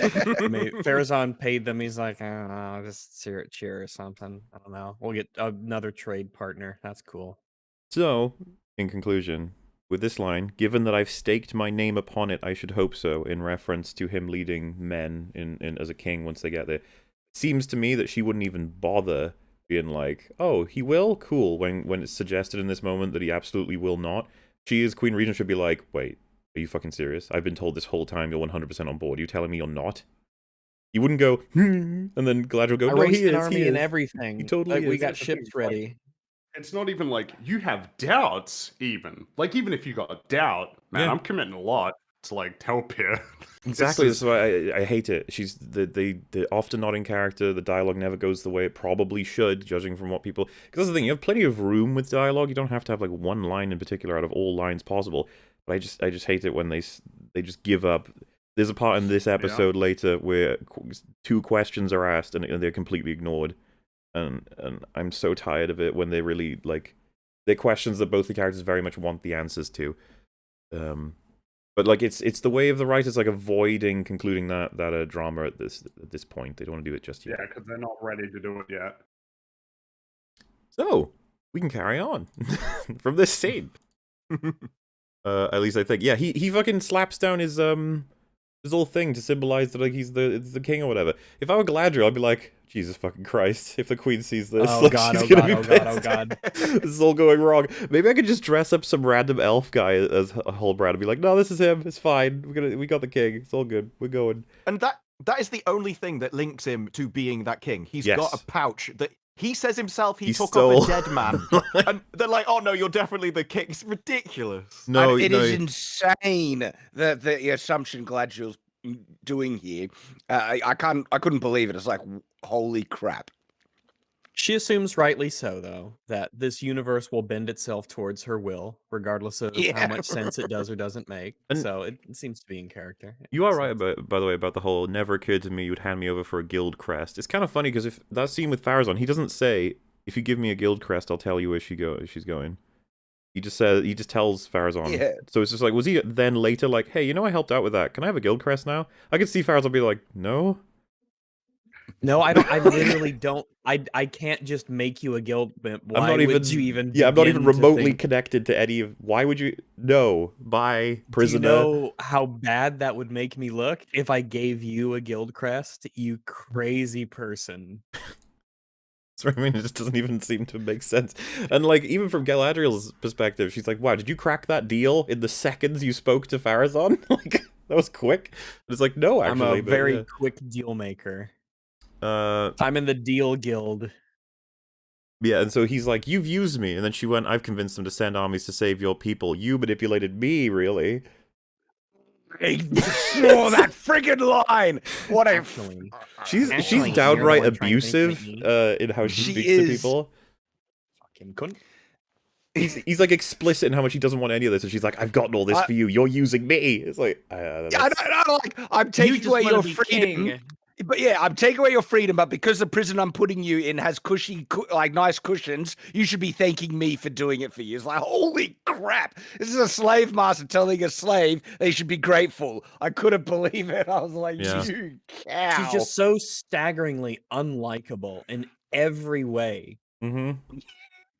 Farazan paid them. He's like, I don't know, just cheer or something. I don't know. We'll get another trade partner. That's cool. So, in conclusion, with this line, given that I've staked my name upon it, I should hope so, in reference to him leading men in as a king once they get there. Seems to me that she wouldn't even bother being like, oh, he will? Cool, when it's suggested in this moment that he absolutely will not. She, as Queen Regent, should be like, wait, are you fucking serious? I've been told this whole time you're 100% on board. Are you telling me you're not? You wouldn't go, and then Galadriel go, I no, raised he an is, army he and is. everything. He totally Like, we is. got That's the thing, ships ready. It's not even like you have doubts, even. Like, even if you got a doubt, man, Yeah. I'm committing a lot to, like, help here. Exactly, This that's why I hate it. She's the often not in character, the dialogue never goes the way it probably should, judging from what people... Because that's the thing, you have plenty of room with dialogue, you don't have to have, like, one line in particular out of all lines possible. But I just hate it when they just give up. There's a part in this episode later where two questions are asked and they're completely ignored. And I'm so tired of it when they really, like... They're questions that both the characters very much want the answers to. But like it's the way of the writers, like avoiding concluding that drama at this point. They don't want to do it just yet. Yeah, because they're not ready to do it yet. So we can carry on from this scene. At least I think. Yeah, he fucking slaps down his little thing to symbolize that like he's the king or whatever. If I were Galadriel, I'd be like, Jesus fucking Christ! If the queen sees this, Oh like, god, she's oh gonna god, be oh god, oh pissed. god. This is all going wrong. Maybe I could just dress up some random elf guy as a Halbrand and be like, no, this is him. It's fine. We got the king. It's all good. We're going. And that That is the only thing that links him to being that king. He's got Yes. a pouch that he says himself he took stole. off a dead man. And they're like, oh no, you're definitely the king. It's ridiculous. No, And it no. is insane the assumption Galadriel's doing here. I couldn't believe it. It's like, holy crap. She assumes rightly so, though, that this universe will bend itself towards her will, regardless of Yeah. how much sense it does or doesn't make. And- So it seems to be in character. It You are makes right sense. about, by the way, about the whole never occurred to me you would hand me over for a guild crest. It's kind of funny because if that scene with Farazan, he doesn't say, if you give me a guild crest, I'll tell you where she's going. He just tells Farazan. Yeah. So it's just like, was he then later like, hey, you know I helped out with that. Can I have a guild crest now? I could see Farazan be like, no. No, I don't. I literally don't. I can't just make you a guild member. Why I'm not would even. you even? Yeah, I'm not even begin to remotely think- connected to any of. Why would you? No. Bye, prisoner. Do you know how bad that would make me look if I gave you a guild crest? You crazy person. So, I mean, it just doesn't even seem to make sense. And, like, even from Galadriel's perspective, she's like, wow, did you crack that deal in the seconds you spoke to Farazan? Like, that was quick. And it's like, no, actually. I'm a but, very yeah. quick deal maker. Uh, I'm in the deal guild. yeah, and so he's like, you've used me. And then she went, I've convinced them to send armies to save your people. You manipulated me, really. Oh, that friggin' line! What a Actually, She's Actually, you're the downright one trying to abusive manipulate in how she She speaks is. to people. fucking cunt. He's like explicit in how much he doesn't want any of this, and she's like, I've gotten all this for you. You're using me. It's like, I don't like. I'm You taking just away wanna your be freedom. king. But yeah, I'm taking away your freedom. But because the prison I'm putting you in has nice cushions, you should be thanking me for doing it for you. It's like, holy crap! This is a slave master telling a slave they should be grateful. I couldn't believe it. I was like, Yeah. you cow. She's just so staggeringly unlikable in every way. Mm-hmm.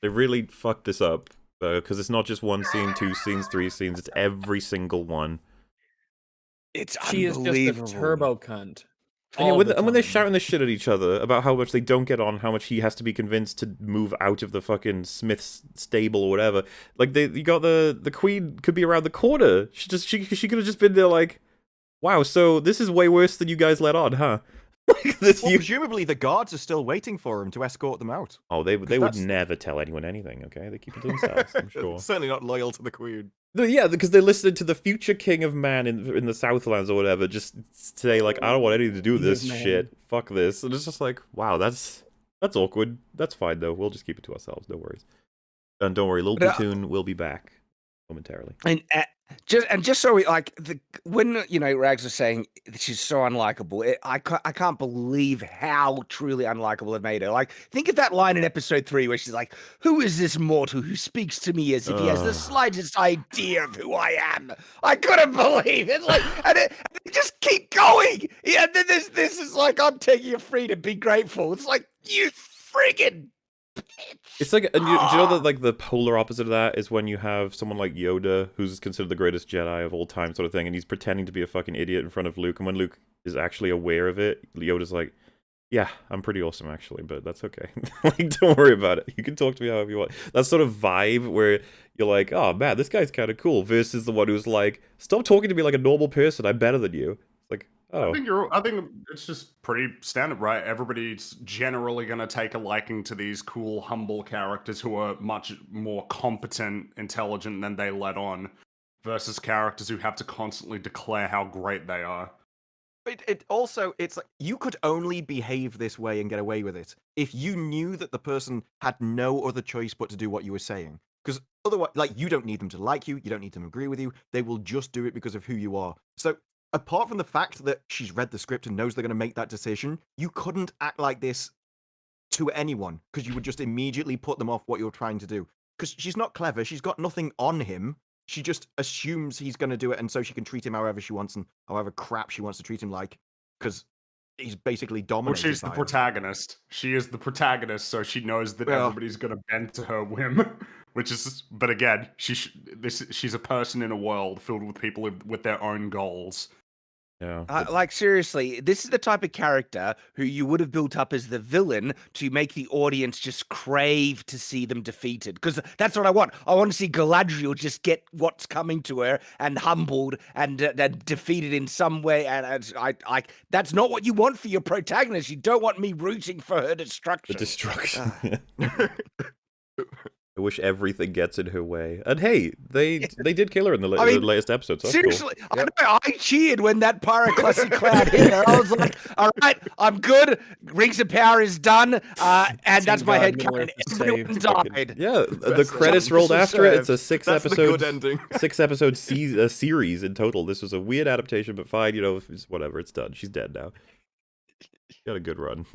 They really fucked this up because it's not just one scene, 2 scenes, 3 scenes. It's every single one. It's She is just a unbelievable. turbo cunt. And, yeah, all the when they're time. shouting this shit at each other about how much they don't get on, how much he has to be convinced to move out of the fucking Smith's stable or whatever. Like you got the queen could be around the corner. She could have just been there like, wow, so this is way worse than you guys let on, huh? Like this. Well, presumably the guards are still waiting for him to escort them out. Oh, they would that's- never tell anyone anything. Okay, they keep it to themselves. I'm sure. Certainly not loyal to the queen. Yeah, because they listened to the future king of man in the Southlands or whatever just say like, I don't want anything to do with King of this man. shit. Fuck this. And it's just like, wow, that's awkward. That's fine though. We'll just keep it to ourselves. No worries. And don't worry, little But, Platoon will be back momentarily. And just so we like when Rags was saying that she's so unlikable, I can't believe how truly unlikable it made her. Like, think of that line in episode 3 where she's like, "Who is this mortal who speaks to me as if he has the Ugh. slightest idea of who I am?" I couldn't believe it. Like, and it just keep going. Yeah, and then this is like, I'm taking your freedom. Be grateful. It's like, you friggin'. It's like, and do you know that like the polar opposite of that is when you have someone like Yoda, who's considered the greatest Jedi of all time, sort of thing, and he's pretending to be a fucking idiot in front of Luke, and when Luke is actually aware of it, Yoda's like, "Yeah, I'm pretty awesome actually, but that's okay. Like, don't worry about it. You can talk to me however you want." That sort of vibe where you're like, "Oh man, this guy's kind of cool," versus the one who's like, "Stop talking to me like a normal person. I'm better than you." It's like, oh, I think it's just pretty standard, right? Everybody's generally going to take a liking to these cool, humble characters who are much more competent, intelligent than they let on, versus characters who have to constantly declare how great they are. It's like you could only behave this way and get away with it if you knew that the person had no other choice but to do what you were saying. Because otherwise, like, you don't need them to like you, you don't need them to agree with you. They will just do it because of who you are. So apart from the fact that she's read the script and knows they're going to make that decision, you couldn't act like this to anyone because you would just immediately put them off what you're trying to do. Because she's not clever. She's got nothing on him. She just assumes he's going to do it, and so she can treat him however she wants and however crap she wants to treat him like, because he's basically Well, dominated. she's the by him. protagonist. She is the protagonist, so she knows that Well- everybody's going to bend to her whim. Which is, but again, she's a person in a world filled with people with their own goals. Yeah. Like seriously, this is the type of character who you would have built up as the villain to make the audience just crave to see them defeated. Because that's what I want. I want to see Galadriel just get what's coming to her and humbled and defeated in some way. And I that's not what you want for your protagonist. You don't want me rooting for her The destruction. destruction. I wish everything gets in her way. And hey, they did kill her in the, I mean, the latest episode. So that's Seriously, I know, I cheered when that pyroclastic cloud hit her. I was like, all right, I'm good. Rings of Power is done. And that's my head canon. Everyone died. Yeah, the credits rolled after it. It's a That's the good ending. 6-episode series in total. This was a weird adaptation, but fine, you know, it's whatever, it's done. She's dead now. She got a good run.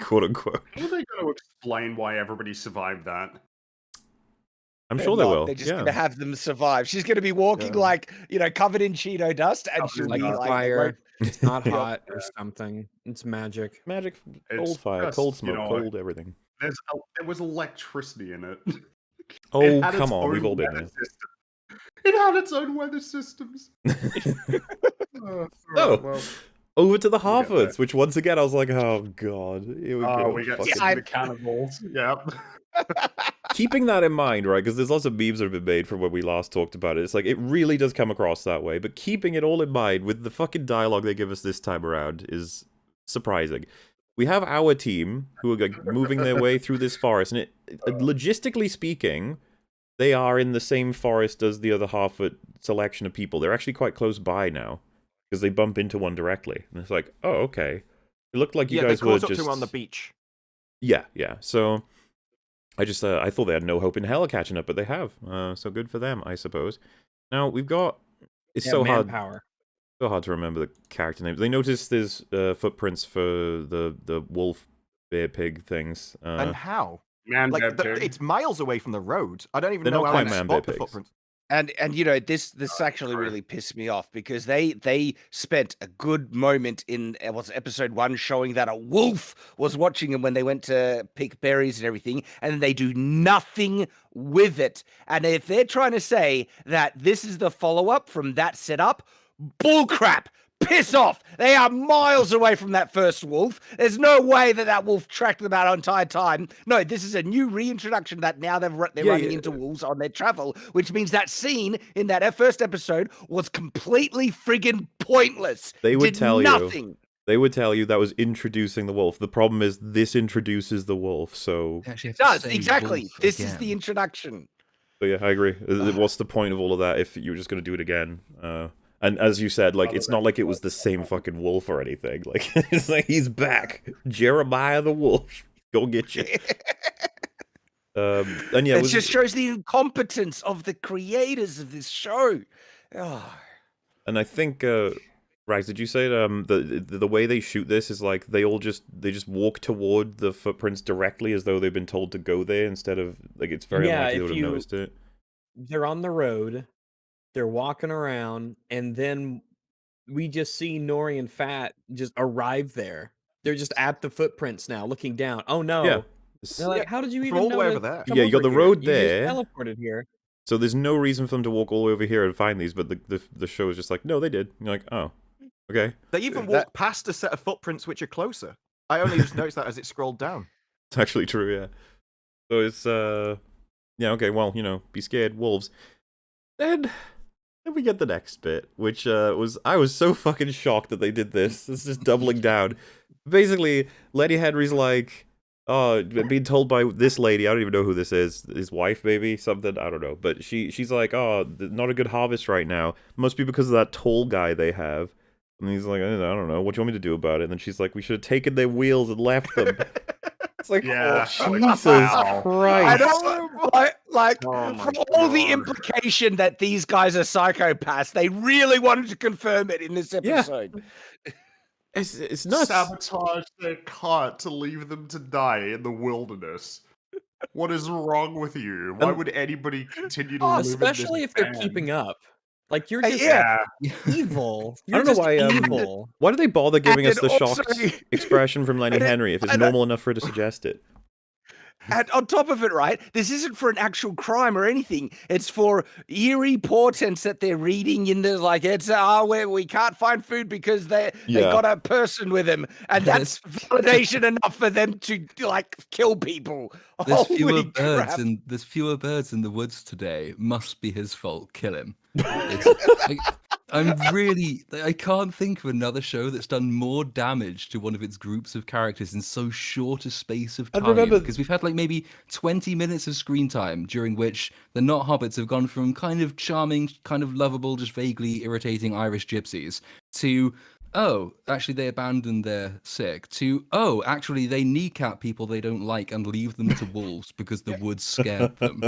Quote unquote. How are they going to explain why everybody survived that? I'm sure they will. They're just Yeah. going to have them survive. She's going to be walking like, covered in Cheeto dust, and she'll Like be a like, fire. It's not Yeah. hot or something. It's magic. Magic, It's cold fire, just, cold you smoke, know, cold everything. There was electricity in it. Oh, It had come its on, we've own all been weather there. system. It had its own weather systems. Oh. Well, Over to the We'll get there. Harfords, which once again I was like, oh god, here we go. we got Fucking- the cannibals. Yep. Keeping that in mind, right? Because there's lots of memes that have been made from when we last talked about it. It's like it really does come across that way, but keeping it all in mind with the fucking dialogue they give us this time around is surprising. We have our team who are like moving their way through this forest, and logistically speaking, they are in the same forest as the other Harford selection of people. They're actually quite close by now because they bump into one directly, and it's like, oh, okay. It looked like you guys they were caught up just to him on the beach. yeah. So I just I thought they had no hope in hell of catching up, but they have. So good for them, I suppose. Now we've got it's Yeah, so hard. manpower. So hard to remember the character names. They noticed there's footprints for the wolf, bear, pig things. And how? Man, Like, dead pig. it's miles away from the road. I don't even They're know not how quite to man bear spot the pigs. footprints. And this actually really pissed me off because they spent a good moment in was episode 1 showing that a wolf was watching them when they went to pick berries and everything, and they do nothing with it. And if they're trying to say that this is the follow-up from that setup, bullcrap. Piss off! They are miles away from that first wolf. There's no way that wolf tracked them out entire time. No, this is a new reintroduction that now they're running into wolves on their travel, which means that scene in that first episode was completely friggin' pointless. They would Did tell you. nothing. They would tell you that was introducing the wolf. The problem is this introduces the wolf. So, They actually have It to does say exactly. wolf This is again. the introduction. so yeah, I agree. What's the point of all of that if you're just going to do it again? And as you said, like it's not like it was the same fucking wolf or anything. Like it's like he's back, Jeremiah the wolf. Go get you. And yeah, It just shows the incompetence of the creators of this show. Oh. and I think, Rags, did you say the way they shoot this is like they just walk toward the footprints directly as though they've been told to go there instead of like it's very Yeah, unlikely they if would have noticed it. They're on the road. They're walking around, and then we just see Nori and Fat just arrive there. They're just at the footprints now, looking down. Oh no! Yeah. They're like, "How did you From even all the know way to over there. come Yeah, you got over the here? road You just there. teleported here." So there's no reason for them to walk all the way over here and find these, but the show is just like, no, they did. And you're like, oh, okay. They even That- walk past a set of footprints which are closer. I only just noticed that as it scrolled down. It's actually true, yeah. So it's yeah, okay, well, be scared, wolves. Then we get the next bit, which I was so fucking shocked that they did this. It's just doubling down. Basically, Lenny Henry's like, oh, being told by this lady, I don't even know who this is, his wife maybe, something, I don't know. But she's like, oh, not a good harvest right now. Must be because of that toll guy they have. And he's like, I don't know, what do you want me to do about it? And then she's like, we should have taken their wheels and left them. It's like, Yeah. oh, Jesus Wow. I Christ. don't like Oh my for all the God. implication that these guys are psychopaths, they really wanted to confirm it in this episode. It's nuts. Sabotage their cart to leave them to die in the wilderness. What is wrong with you? Why would anybody continue to live Especially in if this they're van? keeping up. Like you're Hey, just yeah. evil. I You're don't know just why, evil. Why do they bother giving us then the also- shocked expression from Lenny and then- Henry if it's and normal enough for her to suggest it? And on top of it, right, this isn't for an actual crime or anything. It's for eerie portents that they're reading in the, like, it's, we can't find food because they Yeah. got a person with them. And that's validation enough for them to, like, kill people. There's fewer Holy birds crap. and there's fewer birds in the woods today. Must be his fault. Kill him. It's, like, I can't think of another show that's done more damage to one of its groups of characters in so short a space of And time. remember- Because we've had like maybe 20 minutes of screen time during which the not hobbits have gone from kind of charming, kind of lovable, just vaguely irritating Irish gypsies to, oh, actually they abandoned their sick, to, oh, actually they kneecap people they don't like and leave them to wolves because the woods scared them.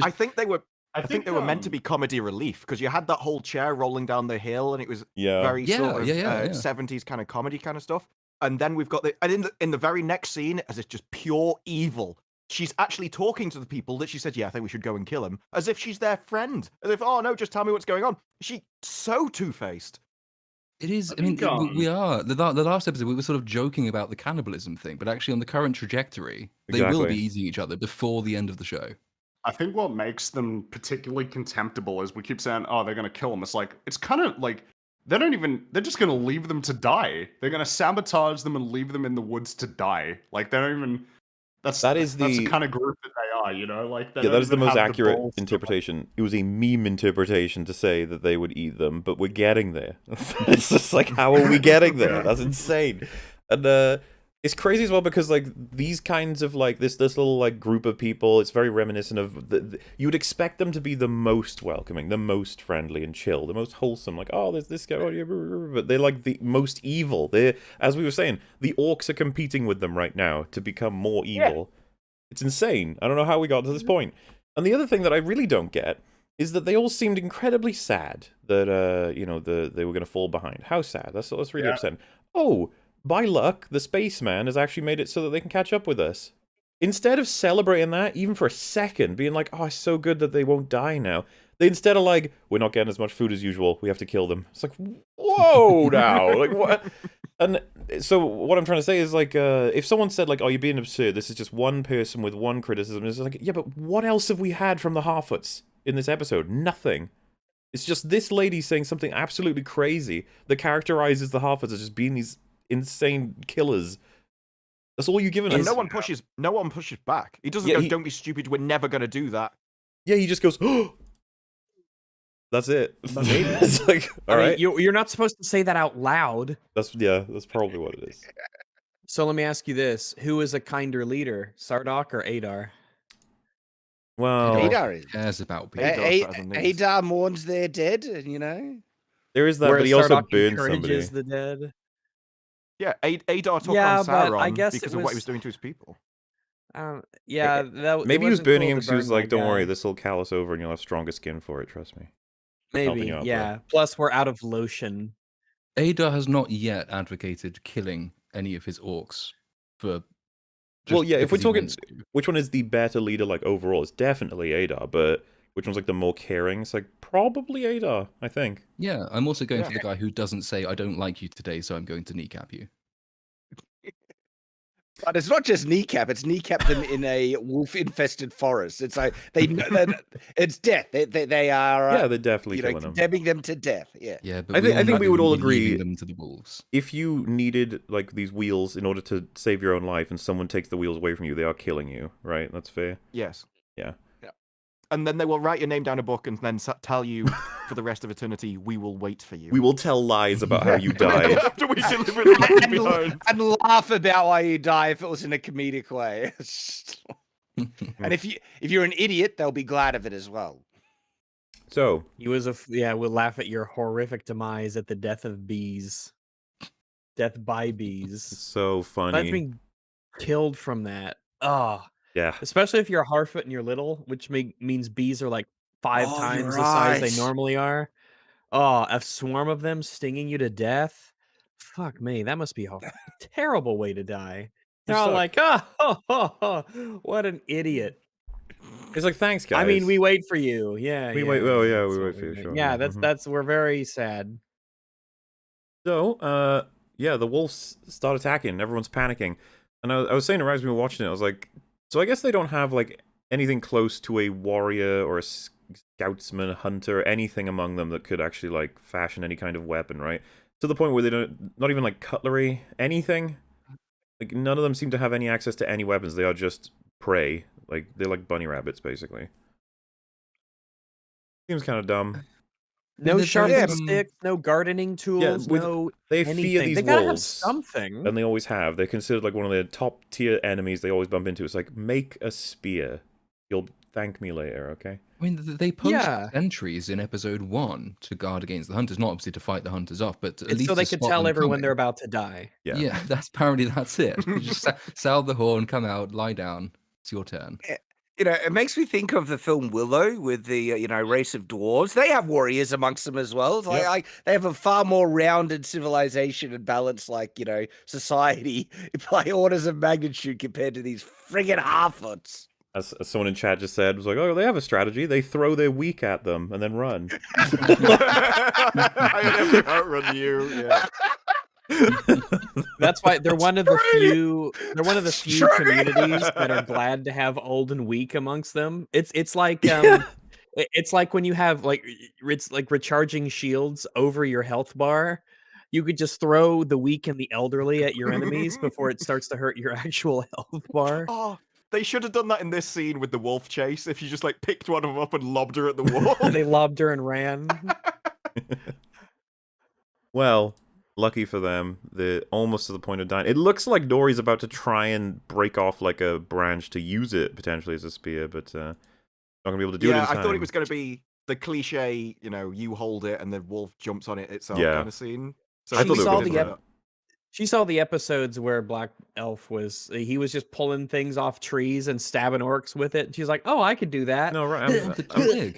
I think they were. I think think, they were meant to be comedy relief because you had that whole chair rolling down the hill, and it was Yeah. very sort of Yeah. 70s kind of comedy kind of stuff. And then we've got and in the very next scene, as it's just pure evil, she's actually talking to the people that she said, "Yeah, I think we should go and kill him," as if she's their friend, as if, "Oh no, just tell me what's going on." She's so two-faced. It is. I think, mean, we are the last episode. We were sort of joking about the cannibalism thing, but actually, on the current trajectory, they will Exactly. be eating each other before the end of the show. I think what makes them particularly contemptible is we keep saying, "Oh, they're gonna kill them." It's like it's kind of like they're just gonna leave them to die. They're gonna sabotage them and leave them in the woods to die. Like they don't even. That's the kind of group that they are, you know. Like they Yeah, don't that is the even most have accurate balls to, like- interpretation. It was a meme interpretation to say that they would eat them, but we're getting there. It's just like, how are we getting there? That's insane. And it's crazy as well because like these kinds of like this little like group of people, it's very reminiscent of you would expect them to be the most welcoming, the most friendly and chill, the most wholesome. Like, oh, there's this guy, but they're like the most evil. They're, as we were saying, the orcs are competing with them right now to become more evil. It's insane. I don't know how we got to this point. And the other thing that I really don't get is that they all seemed incredibly sad that they were going to fall behind. How sad? That's really upsetting. Oh, by luck, the spaceman has actually made it so that they can catch up with us. Instead of celebrating that, even for a second, being like, oh, it's so good that they won't die now, they instead are like, we're not getting as much food as usual, we have to kill them. It's like, whoa, now! Like, what? And so what I'm trying to say is, like, if someone said, like, oh, you're being absurd, this is just one person with one criticism, it's like, yeah, but what else have we had from the Harfoots in this episode? Nothing. It's just this lady saying something absolutely crazy that characterizes the Harfoots as just being these insane killers. That's all you're giving us. And no one pushes back. He doesn't go, "Don't be stupid, we're never going to do that." Yeah, he just goes, oh! That's it. It's like, all right. You're not supposed to say that out loud. That's probably what it is. So let me ask you this: who is a kinder leader, Sardok or Adar? Well, Adar is. Cares about people. Adar's better than these. Adar mourns their dead, you know. there is that, Whereas but he also Sardok burned somebody. encourages the dead. Yeah, Adar took Yeah, on but I Sauron guess because it of what he was- was doing to his people. Yeah, that Maybe he was wasn't burning cool him to because he was burn like, that don't worry, guy. this will callus over and you'll have stronger skin for it, trust me. helping Maybe, you out, bro. yeah. Plus, we're out of lotion. Adar has not yet advocated killing any of his orcs for. Well, just yeah, if we're because he talking, wants to. which one is the better leader, like, overall? It's definitely Adar, but which one's, like, the more caring? It's, like, probably Adar, I think. Yeah, I'm also going Yeah. for the guy who doesn't say, "I don't like you today, so I'm going to kneecap you." But it's not just kneecap; it's kneecap them in a wolf-infested forest. It's like they know that it's death. They are Yeah, they're definitely you know, killing them. condemning them to death. Yeah. Yeah, but I think know we they would all wouldn't be leaving agree- them to the wolves. If you needed, like, these wheels in order to save your own life and someone takes the wheels away from you, they are killing you, right? That's fair? Yes. Yeah. And then they will write your name down a book and then tell you for the rest of eternity, "We will wait for you." We will tell lies about how you died. After we deliberately left you behind. And laugh about why you die if it was in a comedic way. And if you're an idiot, they'll be glad of it as well. So, We'll laugh at your horrific demise at the death of bees. Death by bees. so Not funny. being killed from that. Oh, Yeah. especially if you're a Harfoot and you're little, which means bees are like 5 Oh, times you're the size right. they normally are. Oh, a swarm of them stinging you to death. Fuck me, that must be a terrible way to die. They're all suck. like, what an idiot. It's like, thanks, guys. I mean, we wait for you. Yeah. We yeah, wait- oh, yeah, that's we what wait for you, meant. sure, Yeah, yeah, that's we're very sad. So, yeah, the wolves start attacking. Everyone's panicking. And I was saying to Rise when we were watching it, I was like, So I guess they don't have like anything close to a warrior or a scoutsman, hunter, anything among them that could actually like fashion any kind of weapon, right? To the point where they don't, not even like cutlery, anything. Like none of them seem to have any access to any weapons. They are just prey. Like they're like bunny rabbits, basically. Seems kind of dumb. No they're very, sharpened sticks, no gardening tools, no they fear anything. these They gotta have wolves, something. and they always have. They're considered like one of the top tier enemies they always bump into. It's like, make a spear. You'll thank me later, okay? I mean, they post Yeah. sentries in episode 1 to guard against the hunters, not obviously to fight the hunters off, but at It's least so they to could spot tell them everyone coming. they're about to die. Yeah. Yeah, that's it. You just sound the horn, come out, lie down. It's your turn. You know, it makes me think of the film Willow with the race of dwarves. They have warriors amongst them as well. It's like they have a far more rounded civilization and balanced, like society by orders of magnitude compared to these friggin' half-foots. As someone in chat just said, was like, oh, they have a strategy. They throw their weak at them and then run. I never outrun you. Yeah. That's why they're one of the few. They're one of the few True. communities that are glad to have old and weak amongst them. It's like it's like when you have it's like recharging shields over your health bar. You could just throw the weak and the elderly at your enemies before it starts to hurt your actual health bar. Oh, they should have done that in this scene with the wolf chase. If you just like picked one of them up and lobbed her at the wolf. They lobbed her and ran. Well, lucky for them, they're almost to the point of dying. It looks like Nori's about to try and break off like a branch to use it potentially as a spear, but not gonna be able to do it in time. I thought it was going to be the cliche, you hold it and the wolf jumps on it itself kind of scene. So I thought she it saw was the She saw the episodes where Black Elf was just pulling things off trees and stabbing orcs with it. And she's like, "Oh, I could do that." No, right.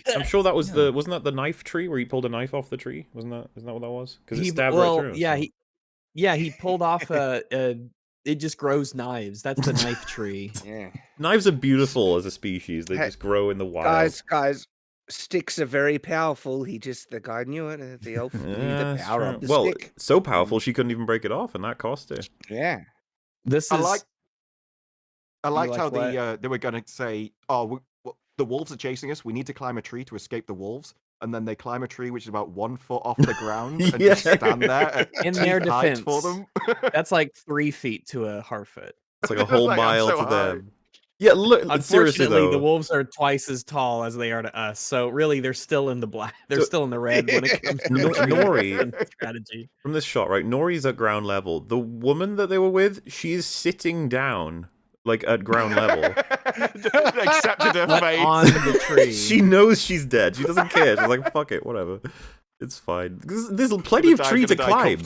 I'm sure that was wasn't that the knife tree where he pulled a knife off the tree? Isn't that what that was? Because it stabbed right through. He pulled off it just grows knives. That's the knife tree. Yeah. Knives are beautiful as a species. They just grow in the wild. Guys, sticks are very powerful. The guy knew it. The elf knew the power of the stick. So powerful she couldn't even break it off, and that cost her. Yeah. This is. I liked how what? they were going to say, "Oh, the wolves are chasing us. We need to climb a tree to escape the wolves." And then they climb a tree which is about 1 foot off the ground and just stand there at in their teeth height defense for them. That's like 3 feet to a Harfoot. It's like a whole Like, I'm mile so to high. them. Yeah, look. Seriously Unfortunately, though, the wolves are twice as tall as they are to us. So really, they're still in the black. They're still in the red when it comes to Nori strategy. From this shot, right? Nori's at ground level. The woman that they were with, she's sitting down, like at ground level. Accepted her fate. On the tree. She knows she's dead. She doesn't care. She's like, fuck it, whatever. It's fine. There's plenty of tree to climb.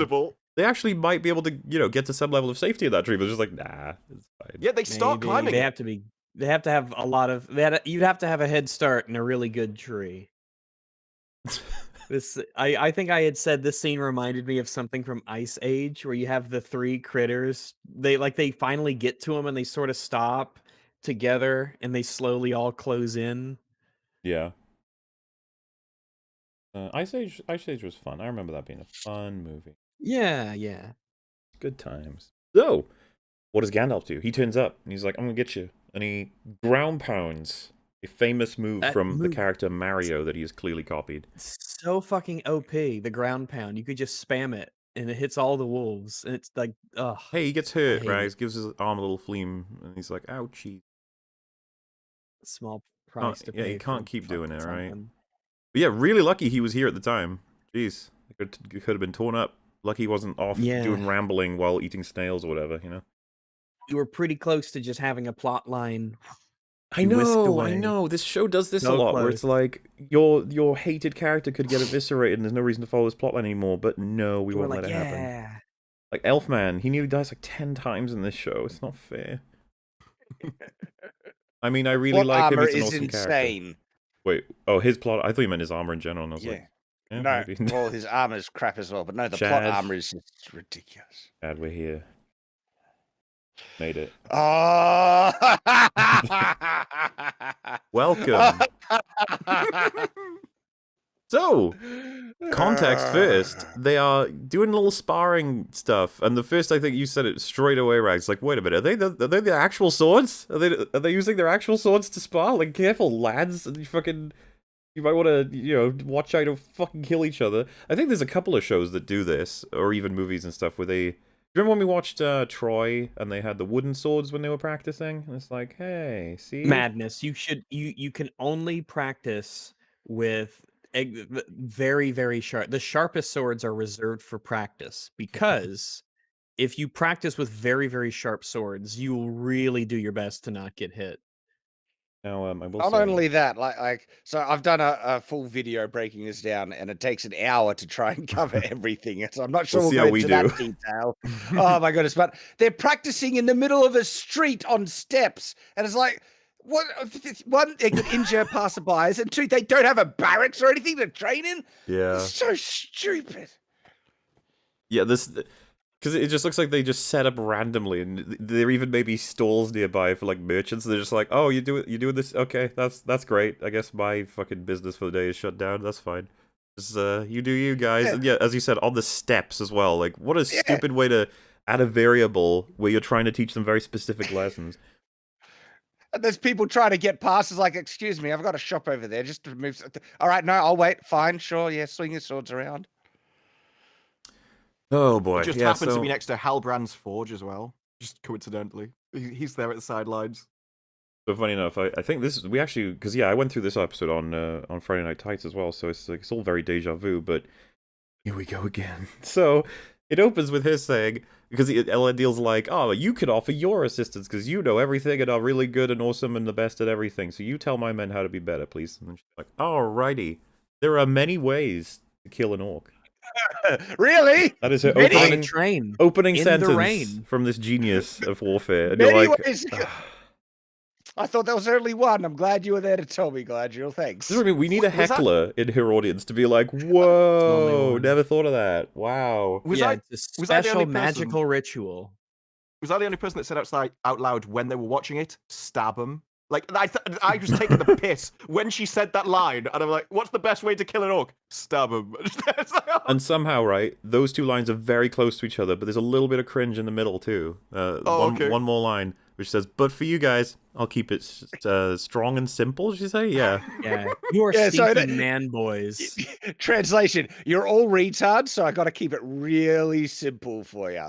They actually might be able to, get to some level of safety in that tree, but it's just like, nah, it's fine. Yeah, they start climbing. They have to have a lot of. You'd have to have a head start in a really good tree. I think I had said this scene reminded me of something from Ice Age, where you have the 3 critters. They finally get to them and they sort of stop together and they slowly all close in. Yeah. Ice Age was fun. I remember that being a fun movie. Yeah. Good times. So, what does Gandalf do? He turns up and he's like, I'm gonna get you. And he ground pounds. A famous move from the character Mario that he has clearly copied. So fucking OP, the ground pound. You could just spam it and it hits all the wolves. And it's like, ugh. Hey, he gets hurt, right? Gives his arm a little fleam and he's like, ouchie. Small price to pay. Yeah, you can't keep doing it, right? Something. But yeah, really lucky he was here at the time. Jeez, it could have been torn up. Lucky he wasn't off doing rambling while eating snails or whatever, We were pretty close to just having a plot line. I know. This show does this a lot, where it's like your hated character could get eviscerated, and there's no reason to follow this plotline anymore. But no, we won't let it happen. Like Elfman, he nearly dies like 10 times in this show. It's not fair. I mean, I really like him. He's an awesome insane. Character. Wait, his plot. I thought you meant his armor in general, and I was like, no, maybe. well, his armor's crap as well, but no, the Shad. plot armor is just ridiculous. Shad, we're here. Made it. Oh! Welcome. So, context first, they are doing a little sparring stuff, and the first I think you said it straight away, Rags. Like, wait a minute, are they the actual swords? Are they using their actual swords to spar? Like, careful, lads! You might want to watch out, don't fucking kill each other. I think there's a couple of shows that do this, or even movies and stuff where they. Remember when we watched Troy and they had the wooden swords when they were practicing? And it's like, hey, see, Madness. You can only practice with very, very sharp. The sharpest swords are reserved for practice because if you practice with very, very sharp swords, you will really do your best to not get hit. Now, I will Not say, only that, so I've done a full video breaking this down, and it takes an hour to try and cover everything. So I'm not sure We'll see we'll how go we into do. that detail. Oh my goodness! But they're practicing in the middle of a street on steps, and it's like, what? One, they could injure passerbys, and two, they don't have a barracks or anything to train in. yeah, It's so stupid. yeah, because it just looks like they just set up randomly, and there even may be stalls nearby for like merchants. They're just like, oh, you doing this? Okay, that's great. I guess my fucking business for the day is shut down. That's fine. Just you do you guys. Yeah. And yeah, as you said, on the steps as well. Like, what a Yeah. stupid way to add a variable where you're trying to teach them very specific lessons. And there's people trying to get past. It's like, excuse me, I've got a shop over there just to move. All right, no, I'll wait. Fine, sure, yeah, swing your swords around. Oh boy, It just yeah, happens so, to be next to Halbrand's forge as well. Just coincidentally, he's there at the sidelines. So funny enough, I think we actually, because yeah, I went through this episode on Friday Night Tights as well, so it's like it's all very deja vu. But here we go again. So it opens with her saying, because Elendil's like, oh, you could offer your assistance because you know everything and are really good and awesome and the best at everything. So you tell my men how to be better, please. And she's like, alrighty, there are many ways to kill an orc. Really? That is her Many? On a train. opening In the sentence rain. from this genius of warfare. And Many you're like, ways. I thought there was only one. I'm glad you were there to tell me, Galadriel. Thanks. I mean, we need a Was that- heckler in her audience to be like, whoa, one. never thought of that. Wow. Was yeah, I it's a was I the special only person- magical ritual. was I the only person that said out loud when they were watching it, stab him? Like, I was taking the piss when she said that line, and I'm like, what's the best way to kill an orc? Stab him. It's like, oh. And somehow, right, those two lines are very close to each other, but there's a little bit of cringe in the middle, too. okay. One more line, which says, but for you guys, I'll keep it strong and simple, did you say? Yeah. Yeah, you are Yeah, so stinking man boys. Translation: you're all retards, so I got to keep it really simple for you.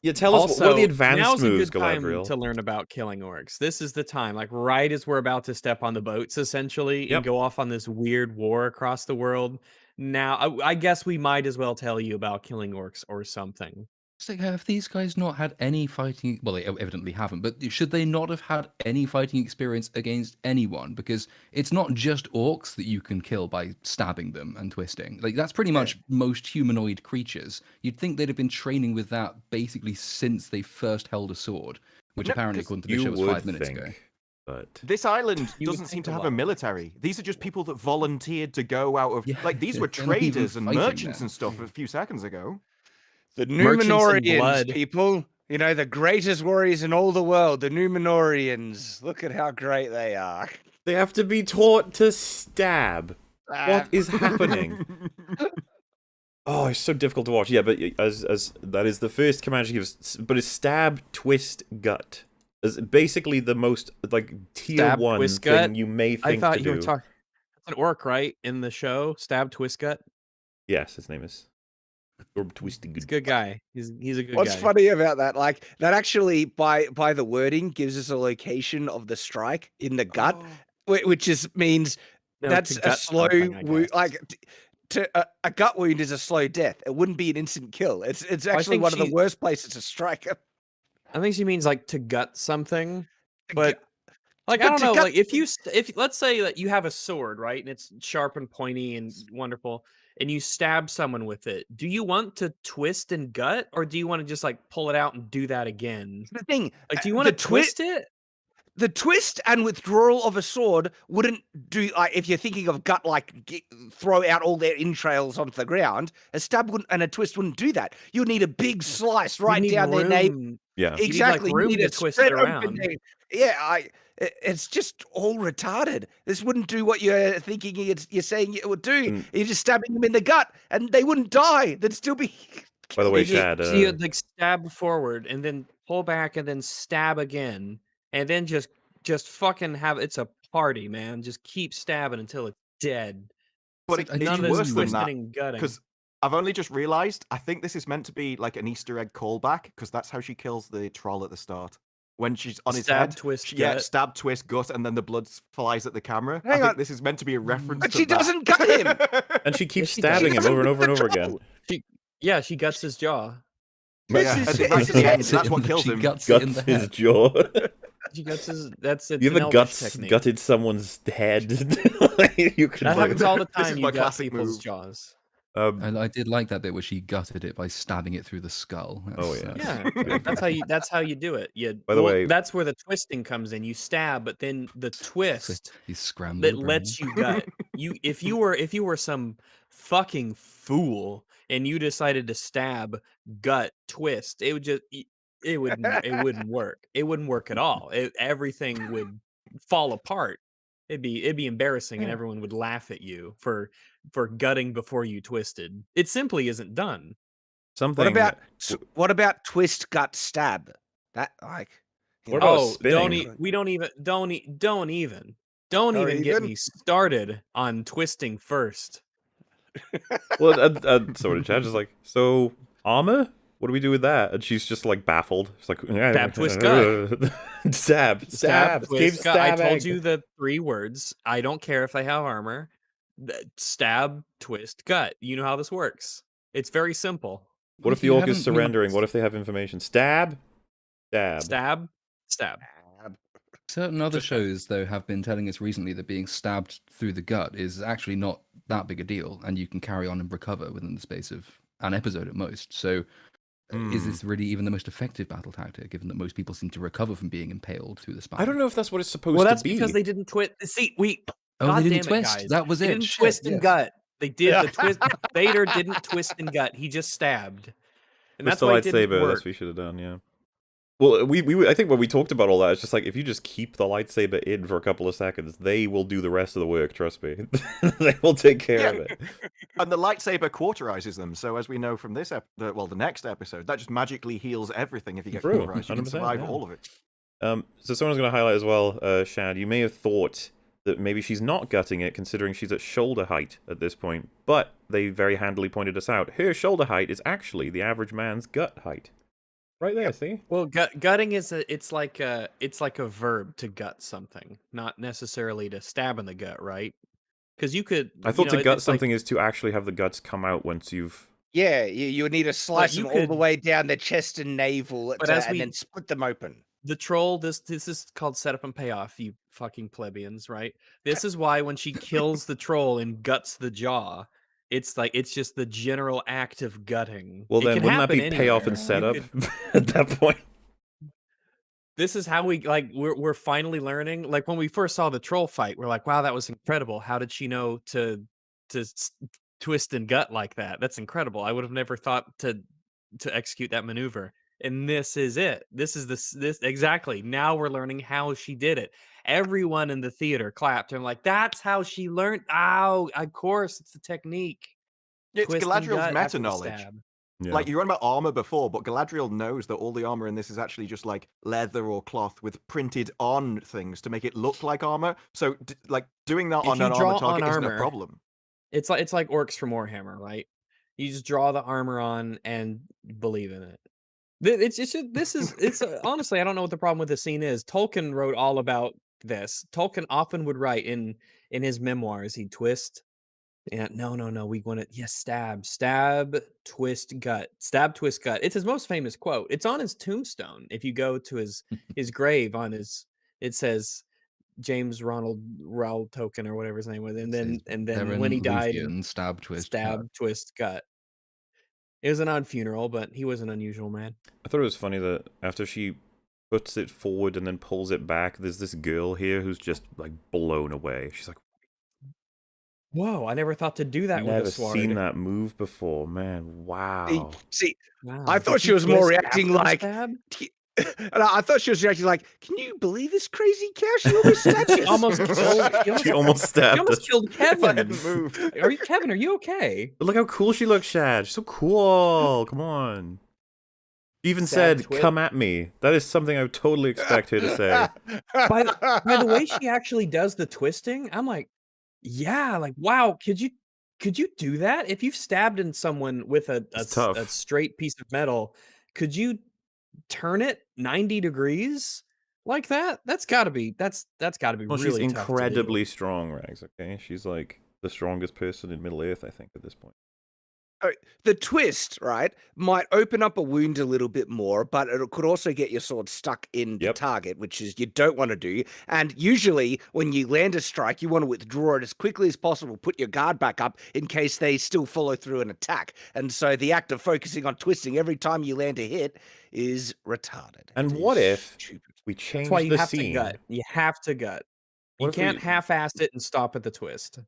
Yeah, tell us, Also, what are the advanced now's moves, a good time Galadriel? to learn about killing orcs. This is the time, like right as we're about to step on the boats, essentially, Yep. and go off on this weird war across the world. Now, I guess we might as well tell you about killing orcs or something. It's like, have these guys not had any fighting? Well, they evidently haven't, but should they not have had any fighting experience against anyone? Because it's not just orcs that you can kill by stabbing them and twisting. Like, that's pretty much most humanoid creatures. You'd think they'd have been training with that basically since they first held a sword, which No, apparently, 'cause according to the You show, was would 5 minutes think, ago. but... This island You would doesn't seem think to a have lot. a military. These are just people that volunteered to go out of. Yeah, Like, these were they're not even traders and fighting merchants then. and stuff a few seconds ago. The Merchants in Numenorians, blood. people. You know, the greatest warriors in all the world, the Numenorians. Look at how great they are. They have to be taught to stab. Ah, What is happening? Oh, it's so difficult to watch. Yeah, but as that is the first command she gives, but it's stab, twist, gut. Is basically the most like tier Stab, 1 twist, thing gut? you may I think thought to you were do. talking. That's an orc, right? In the show, Stab Twist Gut. Yes, his name is Twisty He's a Good. good guy. He's a good What's guy. funny about that? Like that actually, by the wording, gives us a location of the strike in the gut, which is means No, that's to a gut slow something, I wound. guess. Like a gut wound is a slow death. It wouldn't be an instant kill. It's actually think one of the she- worst places to strike. I think she means like to gut something, To but like I but don't to know. gut- Like if let's say that you have a sword, right, and it's sharp and pointy and wonderful, and you stab someone with it, do you want to twist and gut, or do you want to just like pull it out and do that again? The thing, Like, do you want to the twi- twist it? the twist and withdrawal of a sword wouldn't do. Like if you're thinking of gut, like throw out all their entrails onto the ground. A stab and a twist wouldn't do that. You need a big slice You right need down their nape. room. Yeah. need, like, Exactly. room need to a twist spread it open around. nape. Yeah, It's just all retarded. This wouldn't do what you're thinking you're saying it would do. And- You're just stabbing them in the gut, and they wouldn't die. They'd still be. By the way, If you- Shad, so you like stab forward and then pull back and then stab again and then just fucking have it's a party, man. Just keep stabbing until it's dead. But So, it's None of this worse than twisting that, and gutting. because I've only just realized, I think this is meant to be like an Easter egg callback, because that's how she kills the troll at the start. When she's on his Stab, head, twist, yeah, gut. stab, twist, gut, and then the blood flies at the camera. Hang I think on. this is meant to be a reference But to she that. doesn't gut him. and she keeps she does. stabbing him She over and over and doesn't over with the again. troll. Yeah, she guts his jaw. This Yeah, is- and this right is- at the end, Guts it that's in what the- kills she him. guts it in Guts the his head. jaw. She guts his it's You ever an elvish guts technique. gutted someone's head? You could That do happens it. all the This time. is You my gut classic people's move. jaws. I did like that bit where she gutted it by stabbing it through the skull. Oh, That's, Yeah, that's how you do it. You, By the way- that's where the twisting comes in. You stab, but then the twist He's scrambled. that lets you gut. If you were some fucking fool and you decided to stab, gut, twist, it would just it wouldn't work. It wouldn't work at all. Everything would fall apart. It'd be embarrassing, and everyone would laugh at you for gutting before you twisted. It simply isn't done. Something. What about twist, gut, stab? That like. you What know, about Oh, spinning? don't even get even? me started on twisting first. Well, sort of Chad is like, so armor? What do we do with that? And she's just like baffled. She's like, Stab, twist, gut. stab, keep twist, gut. I told stabbing. you the 3 words. I don't care if they have armor. Stab, twist, gut. You know how this works. It's very simple. What if the You orc is haven't surrendering? What if they have information? Stab, stab. Stab, stab. Certain other Just- shows, though, have been telling us recently that being stabbed through the gut is actually not that big a deal, and you can carry on and recover within the space of an episode at most. So, is this really even the most effective battle tactic, given that most people seem to recover from being impaled through the spine? I don't know if that's what it's supposed Well, to that's be. because they didn't twist. See, Oh, God they damn didn't it, twist. guys. That was They it. didn't Shit, twist and yes. gut. They did the twist. Vader didn't twist and gut. He just stabbed. And With that's the why it didn't lightsaber, work. that's what we should have done, yeah. Well, I think when we talked about all that, it's just like, if you just keep the lightsaber in for a couple of seconds, they will do the rest of the work, trust me. They will take care of it. And the lightsaber cauterizes them, so as we know from this the next episode, that just magically heals everything if you get True, cauterized. You can 100%, survive yeah. all of it. So someone's going to highlight as well, Shad, you may have thought that maybe she's not gutting it, considering she's at shoulder height at this point. But they very handily pointed us out. Her shoulder height is actually the average man's gut height. Right there, see? Well, gutting is it's like a verb to gut something, not necessarily to stab in the gut, right? Because you could. I thought you know, to gut it's like- something is to actually have the guts come out once you've... Yeah, you would need to slice you them all the could- way down the chest and navel, But as and we- then split them open. the troll. This is called setup and payoff. You fucking plebeians, right? This is why when she kills the troll and guts the jaw, it's like it's just the general act of gutting. Well It then, can wouldn't that be happen payoff anywhere. and You setup could- at that point? This is how we like we're finally learning. Like when we first saw the troll fight, we're like, wow, that was incredible. How did she know to twist and gut like that? That's incredible. I would have never thought to execute that maneuver. And this is it. This is this exactly. Now we're learning how she did it. Everyone in the theater clapped and like, that's how she learned. Oh, of course, it's the technique. It's Twist and Galadriel's gut meta after the knowledge. stab. Yeah. Like, you were on about armor before, but Galadriel knows that all the armor in this is actually just like leather or cloth with printed on things to make it look like armor. So, like, doing that If on you an draw armor target on isn't a armor, problem. It's like orcs from Warhammer, right? You just draw the armor on and believe in it. Honestly, I don't know what the problem with the scene is. Tolkien wrote all about this. Tolkien often would write in his memoirs, he'd twist. And no, we want to stab, twist, gut. Stab, twist, gut. It's his most famous quote. It's on his tombstone. If you go to his grave it says James Ronald Raoul Tolkien or whatever his name was. And then when he died, stab, twist, stab, gut. twist, gut. It was an odd funeral, but he was an unusual man. I thought it was funny that after she puts it forward and then pulls it back, there's this girl here who's just like blown away. She's like, Whoa, I never thought to do that with never a sword. seen that move before, man. Wow. See, Wow. I Did thought you she was more twist reacting after the like- stab? And I thought she was actually like, "Can you believe this crazy cow? She almost stabbed She us." almost killed. She almost She stabbed almost us. killed If I Kevin. hadn't moved. Are you Kevin? Are you okay? But look how cool she looks, Shad. She's so cool. Come on. She even Sad said, twist. "Come at me." That is something I would totally expect her to say. By the way she actually does the twisting, I'm like, yeah, like wow, could you do that? If you've stabbed in someone with a It's tough. straight piece of metal, could you turn it 90 degrees like that? That's gotta be Well, she's really tough to do. incredibly strong, Rags, okay? She's like the strongest person in Middle Earth, I think, at this point. The twist, right, might open up a wound a little bit more, but it could also get your sword stuck in the Yep. target, which is you don't want to do. And usually, when you land a strike, you want to withdraw it as quickly as possible, put your guard back up in case they still follow through an attack. And so the act of focusing on twisting every time you land a hit is retarded. And It what is if stupid. we That's change why you the have to scene? gut. You have to gut. What You if we- can't half-ass it and stop at the twist.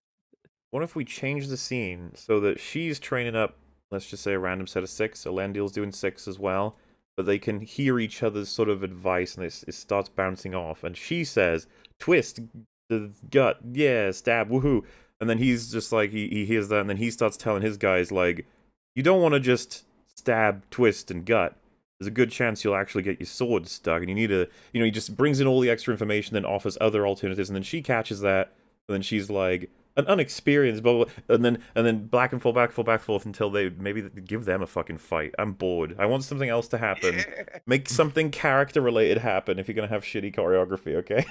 What if we change the scene so that she's training up, let's just say a random set of 6, Elendil's doing 6 as well, but they can hear each other's sort of advice and it starts bouncing off, and she says, "Twist, the gut, yeah, stab, woohoo," and then he's just like, he hears that, and then he starts telling his guys, like, you don't want to just stab, twist, and gut. There's a good chance you'll actually get your sword stuck, and you need to, he just brings in all the extra information, then offers other alternatives, and then she catches that, and then she's like, an unexperienced, blah, blah, blah, and then back and forth until they maybe give them a fucking fight. I'm bored. I want something else to happen. Make something character related happen if you're gonna have shitty choreography, okay?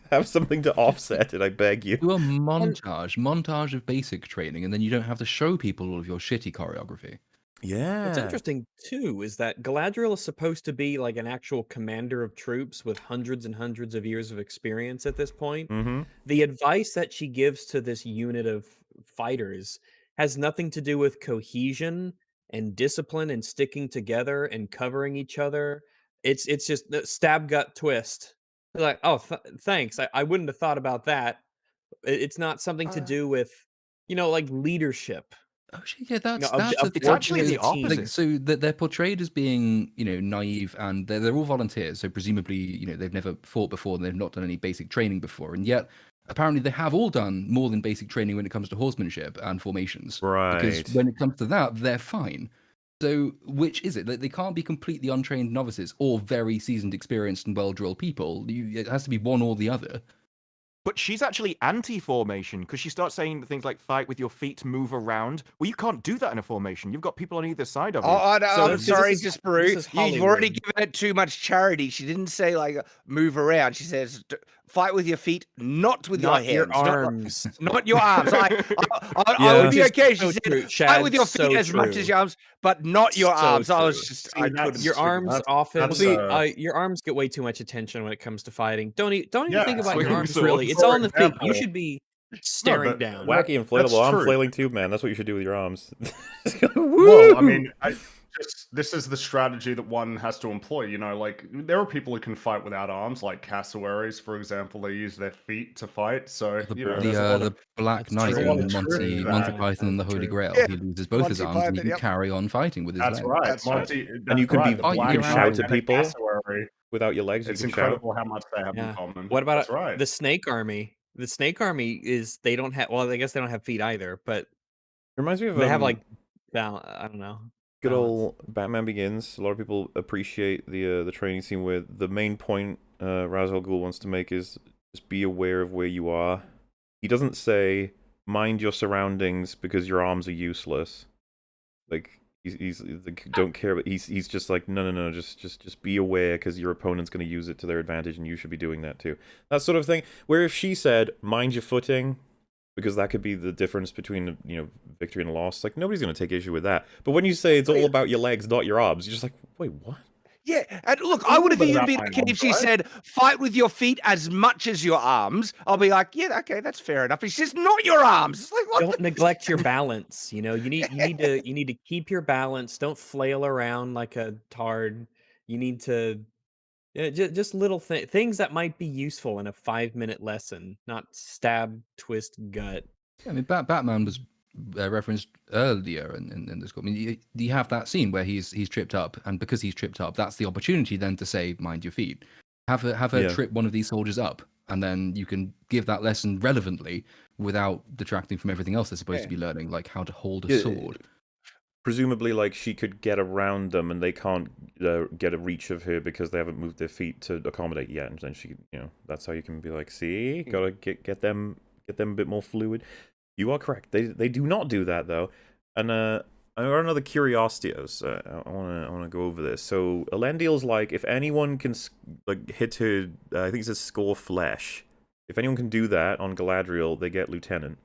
Have something to offset it, I beg you. Do a montage of basic training, and then you don't have to show people all of your shitty choreography. Yeah. What's interesting too is that Galadriel is supposed to be like an actual commander of troops with hundreds and hundreds of years of experience at this point. Mm-hmm. The advice that she gives to this unit of fighters has nothing to do with cohesion and discipline and sticking together and covering each other. It's just the stab gut twist. They're like, oh, thanks. I wouldn't have thought about that. It's not something to do with, like leadership. Oh shit! Yeah, that's It's actually the opposite. So that they're portrayed as being, naive, and they're all volunteers. So presumably, they've never fought before, and they've not done any basic training before, and yet apparently they have all done more than basic training when it comes to horsemanship and formations. Right. Because when it comes to that, they're fine. So which is it? They can't be completely untrained novices or very seasoned, experienced, and well-drilled people. It has to be one or the other. But she's actually anti-formation because she starts saying things like "fight with your feet, move around." Well, you can't do that in a formation. You've got people on either side of you. Oh, no, So I'm this sorry, is Disparu. You've already Hollywood. given it too much charity. She didn't say like move around. She says fight with your feet, not with Not your hands, your arms. not your arms. I Yeah. would be Which is okay. so She true, said fight with Shad, your feet so as much true. as your arms, but not your So arms. I was true. just, See, I that's- couldn't. Your arms that's- often that's, your arms get way too much attention when it comes to fighting. Don't even Yeah, think about your swinging arms swords. really. It's For on the feet. You example- should be staring but down. Wacky That's inflatable arm true. flailing tube, man. That's what you should do with your arms. Well, I mean, this is the strategy that one has to employ. Like there are people who can fight without arms, like cassowaries, for example. They use their feet to fight. So there's a lot The of Black That's Knight true. in A lot of truth Monty in Monty that. Python and the That's Holy true. Grail. Yeah, He loses both his Monty arms and he Python, can yep. carry on fighting with his That's legs. right. That's right. Monty, And you that's can right, be the fighting Black around Knight shout with to and a people cassowary. without your legs. It's you can shout. incredible how much they have Yeah. in common. What about That's right. the Snake Army? The Snake Army they don't have. Well, I guess they don't have feet either, but Reminds me of they have like I don't know. good balance. old Batman Begins. A lot of people appreciate the training scene where the main point Ra's al Ghul wants to make is just be aware of where you are. He doesn't say mind your surroundings because your arms are useless. Like he's like, don't care, but he's just like no, just be aware because your opponent's going to use it to their advantage and you should be doing that too. That sort of thing. Where if she said mind your footing, because that could be the difference between victory and loss. Like nobody's gonna take issue with that. But when you say it's all about your legs, not your arms, you're just like, wait, what? Yeah, and look, I would have bit even about been my okay arms, if she right? said fight with your feet as much as your arms. I'll be like, yeah, okay, that's fair enough. But she says not your arms. It's like what? Don't neglect your balance. You need to keep your balance. Don't flail around like a tard. You need to just little things that might be useful in a 5-minute lesson, not stab, twist, gut. I mean, Batman was referenced earlier in this. I mean, you have that scene where he's tripped up, and because he's tripped up, that's the opportunity then to say, "Mind your feet." Have her Yeah. trip one of these soldiers up, and then you can give that lesson relevantly without detracting from everything else they're supposed to be learning, like how to hold a sword. Presumably, like, she could get around them, and they can't get a reach of her because they haven't moved their feet to accommodate yet. And then she, that's how you can be like, see, gotta get them a bit more fluid. You are correct. They do not do that though. And I got another curiosity. I wanna go over this. So Elendil's like, if anyone can like hit her, I think it says score flesh. If anyone can do that on Galadriel, they get lieutenant.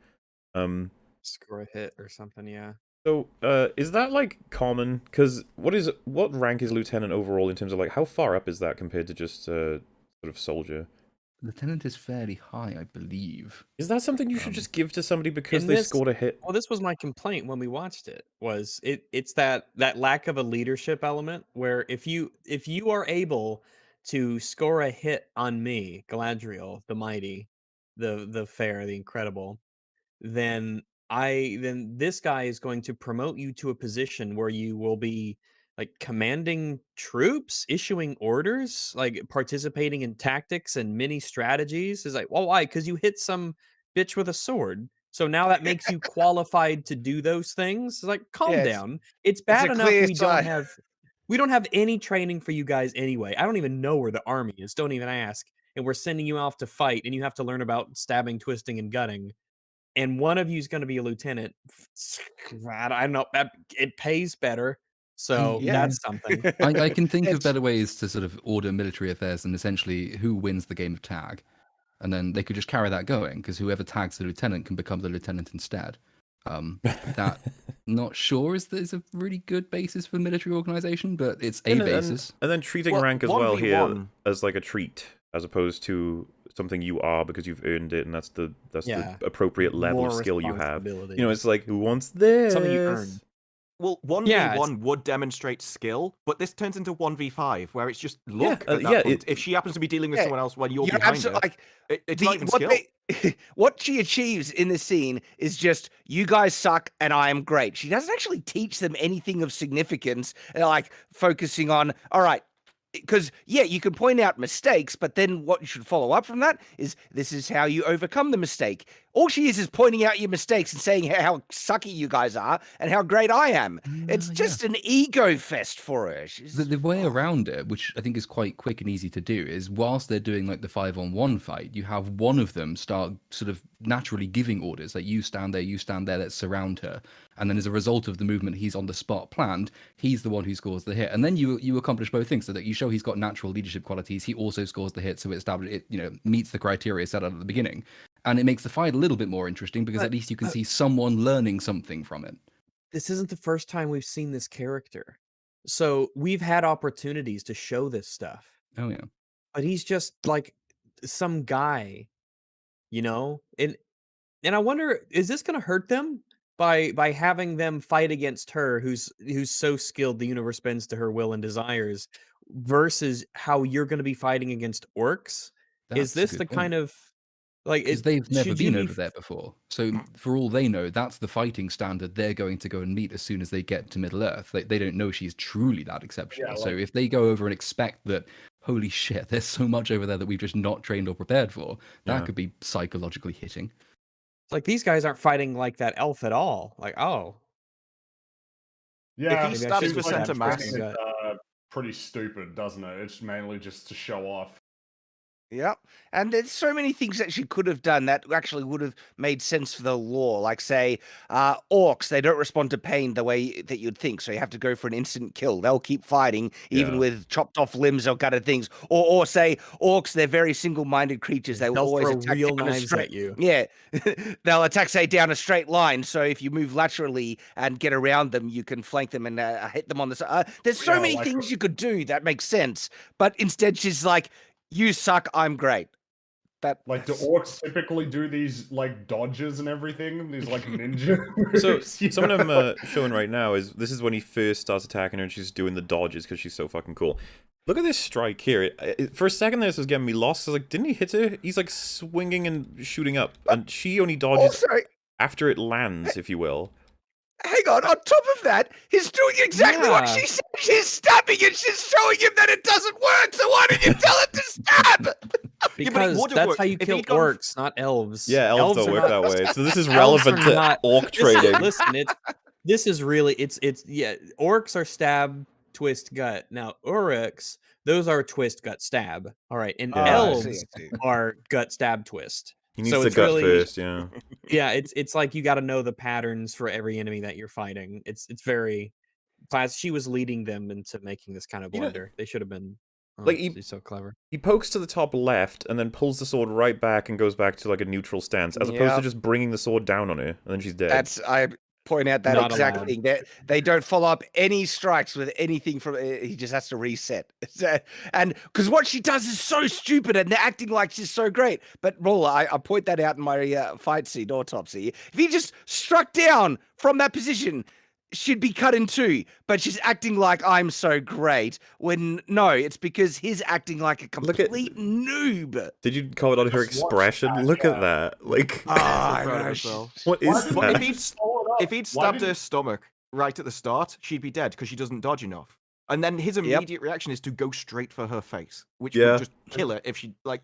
Score a hit or something, yeah. So, is that, like, common? Because what rank is lieutenant overall in terms of, like, how far up is that compared to just, sort of soldier? Lieutenant is fairly high, I believe. Is that something you should just give to somebody because In they this- scored a hit? Well, this was my complaint when we watched it. Was it's that lack of a leadership element where if you are able to score a hit on me, Galadriel, the mighty, the fair, the incredible, then this guy is going to promote you to a position where you will be like commanding troops, issuing orders, like participating in tactics and mini strategies. Is like, well, why? Because you hit some bitch with a sword. So now that makes you qualified to do those things. It's like, calm Yeah, down. It's a bad enough clear we sign. don't have any training for you guys anyway. I don't even know where the army is. Don't even ask. And we're sending you off to fight, and you have to learn about stabbing, twisting, and gutting. And one of you is going to be a lieutenant. I don't know. It pays better, so Yeah. that's something. I can think of It's- better ways to sort of order military affairs than essentially who wins the game of tag. And then they could just carry that going, because whoever tags the lieutenant can become the lieutenant instead. That, not sure is a really good basis for military organization, but it's a basis. And then treating Well, rank as well here 1v1 as like a treat, as opposed to something you are because you've earned it, and that's the Yeah. appropriate level of More skill you have. responsibility. It's like, who wants this? Something you earn. Well, 1v1 Yeah, would demonstrate skill, but this turns into 1v5, where it's just luck Yeah, at that yeah, point. If she happens to be dealing with Yeah, someone else when you're You're behind absolutely her, like it's not even skill. what she achieves in this scene is just, you guys suck and I am great. She doesn't actually teach them anything of significance, like focusing on, all right, because you can point out mistakes, but then what you should follow up from that is, this is how you overcome the mistake. All she is pointing out your mistakes and saying how sucky you guys are and how great I am. It's just an ego fest for her. The way around it, which I think is quite quick and easy to do, is whilst they're doing like the 5-on-1 fight, you have one of them start sort of naturally giving orders, like, you stand there, let's surround her. And then as a result of the movement he's on the spot planned, he's the one who scores the hit. And then you accomplish both things, so that you show he's got natural leadership qualities, he also scores the hit, so it meets the criteria set out at the beginning. And it makes the fight a little bit more interesting, because at least you can see someone learning something from it. This isn't the first time we've seen this character. So we've had opportunities to show this stuff. Oh yeah. But he's just like some guy, And I wonder, is this going to hurt them by having them fight against her, who's so skilled the universe bends to her will and desires, versus how you're going to be fighting against orcs? That's Is this a the good point. kind of like Because they've never should you been be over there before. So for all they know, that's the fighting standard they're going to go and meet as soon as they get to Middle Earth. They don't know she's truly that exceptional. Yeah, So like- if they go over and expect that, holy shit, there's so much over there that we've just not trained or prepared for, that Yeah. could be psychologically hitting. It's like these guys aren't fighting like that elf at all. Like, oh, Yeah, he it stabs seems for like center mass- it's, pretty stupid, doesn't it? It's mainly just to show off. Yep. And there's so many things that she could have done that actually would have made sense for the lore. Like, say, orcs, they don't respond to pain the way that you'd think. So you have to go for an instant kill. They'll keep fighting, even Yeah. with chopped off limbs or gutted things. Or say, orcs, they're very single-minded creatures. They will they'll always throw attack real down a knives straight. at you. Yeah. They'll attack, say, down a straight line. So if you move laterally and get around them, you can flank them and hit them on the side. There's so Yeah, many like- things you could do that make sense. But instead, she's like, you suck, I'm great. Like, do orcs typically do these, like, dodges and everything? These, like, ninja So moves, you some of them know? showing right now this is when he first starts attacking her, and she's doing the dodges because she's so fucking cool. Look at this strike here. For a second there, this was getting me lost. I was like, didn't he hit her? He's like swinging and shooting up, and she only dodges Also, after it lands, if you will. Hang on top of that, he's doing exactly what Yeah. she said. She's stabbing and she's showing him that it doesn't work. So why did you tell him to stab? Because would've that's worked how you if kill he'd gone f- orcs, not elves. Yeah, elves don't are work not- that way. So this is elves relevant are to not- orc trading. Listen, this is really it's yeah. Orcs are stab, twist, gut. Now Uruks, those are twist, gut, stab. All right, and Yeah. I elves see, I see. are gut, stab, twist. He needs So the it's gut really- first, yeah. Yeah, it's like you got to know the patterns for every enemy that you're fighting. It's very class. She was leading them into making this kind of You know- blunder. They should have been. Oh, Like, she's so clever. He pokes to the top left and then pulls the sword right back and goes back to like a neutral stance, as opposed to Yep. just bringing the sword down on her and then she's dead. I point out that Not exact allowed. thing. They don't follow up any strikes with anything from. He just has to reset. And because what she does is so stupid, and they're acting like she's so great. But Roller, I point that out in my fight scene autopsy. If he just struck down from that position, she'd be cut in two. But she's acting like I'm so great. When no, it's because he's acting like a Look at- complete noob. Did you comment on her Just watch expression? that, Look yeah. at that. Like, Ah, So proud of no, herself. what Why is didn't But that? if he'd follow it up? If he'd Why stabbed didn't- her stomach right at the start, she'd be dead because she doesn't dodge enough. And then his immediate reaction is to go straight for her face, which Yeah. would just kill her if she like.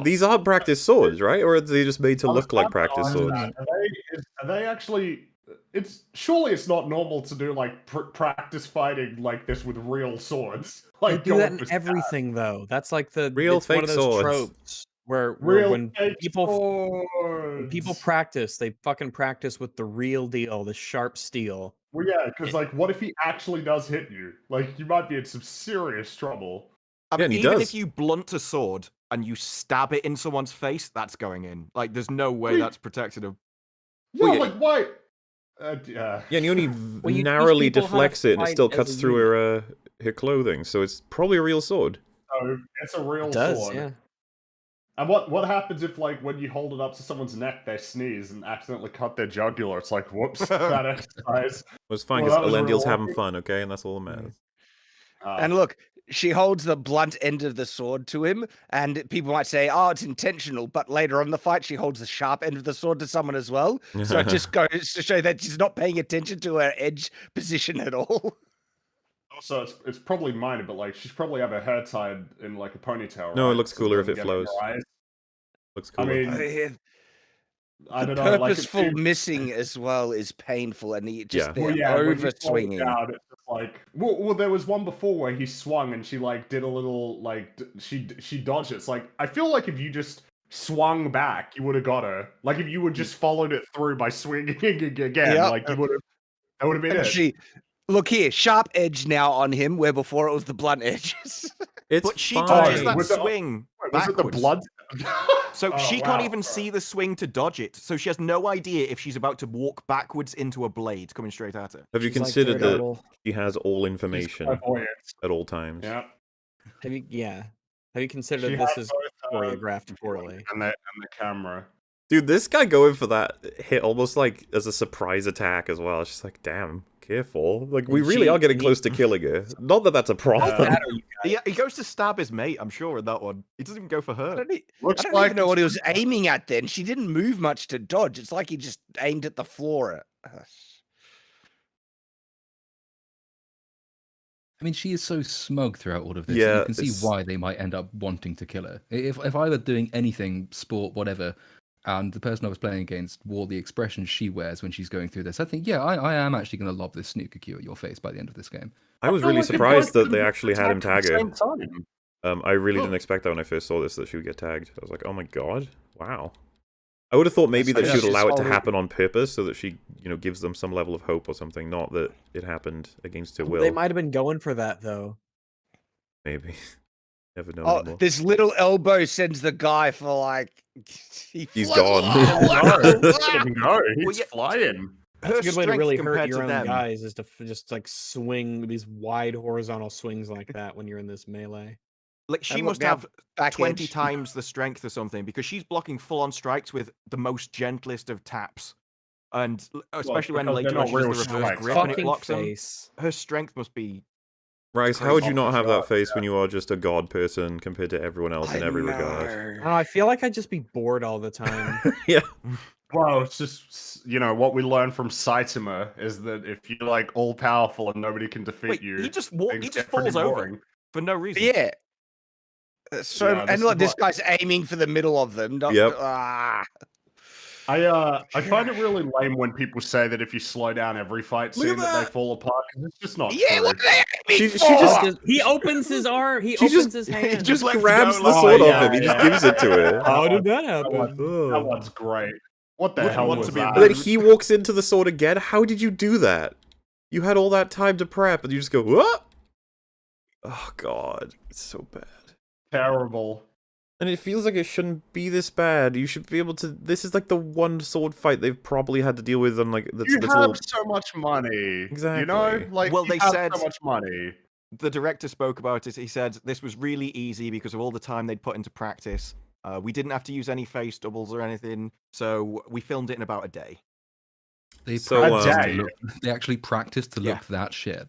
These aren't practice swords, right? Or are they just made to I was look like wondering practice on swords? that. Are they actually? It's surely it's not normal to do like practice fighting like this with real swords. They Like do going that in for stab. everything, though. That's like the Real it's one fake of those swords. tropes where Real when fake people swords. people practice, they fucking practice with the real deal, the sharp steel. Well, yeah, because like, what if he actually does hit you? Like, you might be in some serious trouble. I Yeah, mean, and he even does. if you blunt a sword and you stab it in someone's face, that's going in. Like, there's no way Wait. that's protected. Yeah, Well, yeah. like why? Yeah, and he only Well, you teach narrowly people how to deflects it and it fight still as cuts a through her clothing, so it's probably a real sword. So it's a real It does, sword. yeah. And what happens if like when you hold it up to someone's neck, they sneeze and accidentally cut their jugular? It's like, whoops, that exercise. Well, it's fine Well, because that was Elendil's real having lucky. fun, okay, and that's all that matters. And look, she holds the blunt end of the sword to him, and people might say, "Oh, it's intentional." But later on in the fight, she holds the sharp end of the sword to someone as well. So it just goes to show that she's not paying attention to her edge position at all. also, it's probably minor, but like she's probably have her hair tied in like a ponytail. No, it right? looks So cooler if doesn't it get in her flows. eyes. Looks I cool. mean, I The don't know. Like, purposeful missing as well is painful, and he just Yeah. they're when you slow over it swinging. down, it's just like well, there was one before where he swung and she like did a little like she dodged it. It's like I feel like if you just swung back, you would have got her. Like if you would just followed it through by swinging again, Yep. like you would have. That would have been And it. she look here, sharp edge now on him, where before it was the blunt edges. It's But she fine. dodges that With the- swing Wait, was it the backwards. blood? So Oh, she can't wow. even see the swing to dodge it. So she has no idea if she's about to walk backwards into a blade coming straight at her. Have you She's like considered that Daredevil. he has all She's information clairvoyant. at all times? Yeah. Have you considered She this has is both, choreographed poorly? And the camera. Dude, this guy going for that hit almost like as a surprise attack as well. It's just like, damn, careful. Like, we And really she- are getting and he- close to killing her. Not that that's a problem. He goes to stab his mate, I'm sure, in that one. He doesn't even go for I her. don't, Looks I don't like even know what he was aiming at then. She didn't move much to dodge. It's like he just aimed at the floor. I mean, she is so smug throughout all of this. Yeah, You can see it's- why they might end up wanting to kill her. If I were doing anything, sport, whatever, and the person I was playing against wore the expression she wears when she's going through this, I think, yeah, I am actually going to lob this snooker cue at your face by the end of this game. I was feel really like they surprised both that they couldn't actually had him attack tag at her. the same time. I really didn't expect that when I first saw this, that she would get tagged. I was like, oh my god, wow. I would have thought maybe that Yeah, she would she's allow it to already- happen on purpose so that she, gives them some level of hope or something, not that it happened against her will. They might have been going for that though. Maybe. Never know Oh, anymore. this little elbow sends the guy for like He's flew- gone. No, he's Well, yeah. flying. That's a good way to really hurt compared your to own them. guys is to just like swing these wide horizontal swings like that when you're in this melee. Like, she And look must now, have back 20 edge. times the strength or something because she's blocking full-on strikes with the most gentlest of taps. And especially when because later they're on not she does real the reverse strikes. grip and it Fucking blocks them. face. Her strength must be... Rice, how would you Oh not my have God, that face when you are just a god person compared to everyone else in every regard? I don't know, I feel like I'd just be bored all the time. Yeah. Well, it's just what we learned from Saitama is that if you're like all powerful and nobody can defeat Wait, you, he just things get pretty falls over boring. for no reason. Yeah. So Yeah, and this look, is this guy's aiming for the middle of them. Yep. I find it really lame when people say that if you slow down every fight Look at scene that they that! fall apart, 'cause it's just not Yeah, true. what are they aiming She for? just- He opens his arm. He She opens just- his he hand. Just lets grabs go, the like, sword oh, off yeah, him. He just yeah. gives it to her. How did that That happen? one's great. What the Wouldn't hell want was to be that? And then rude. he walks into the sword again. How did you do that? You had all that time to prep, and you just go, what? Oh, God. It's so bad. Terrible. And it feels like it shouldn't be this bad. You should be able to... This is like the one sword fight they've probably had to deal with on like... You have so much money. Exactly. You know? Like, Well, you they have said- so much money. The director spoke about it. He said this was really easy because of all the time they'd put into practice. We didn't have to use any face doubles or anything, so we filmed it in about a day. They So, practiced to day. look, they actually practiced to Yeah. look that shit.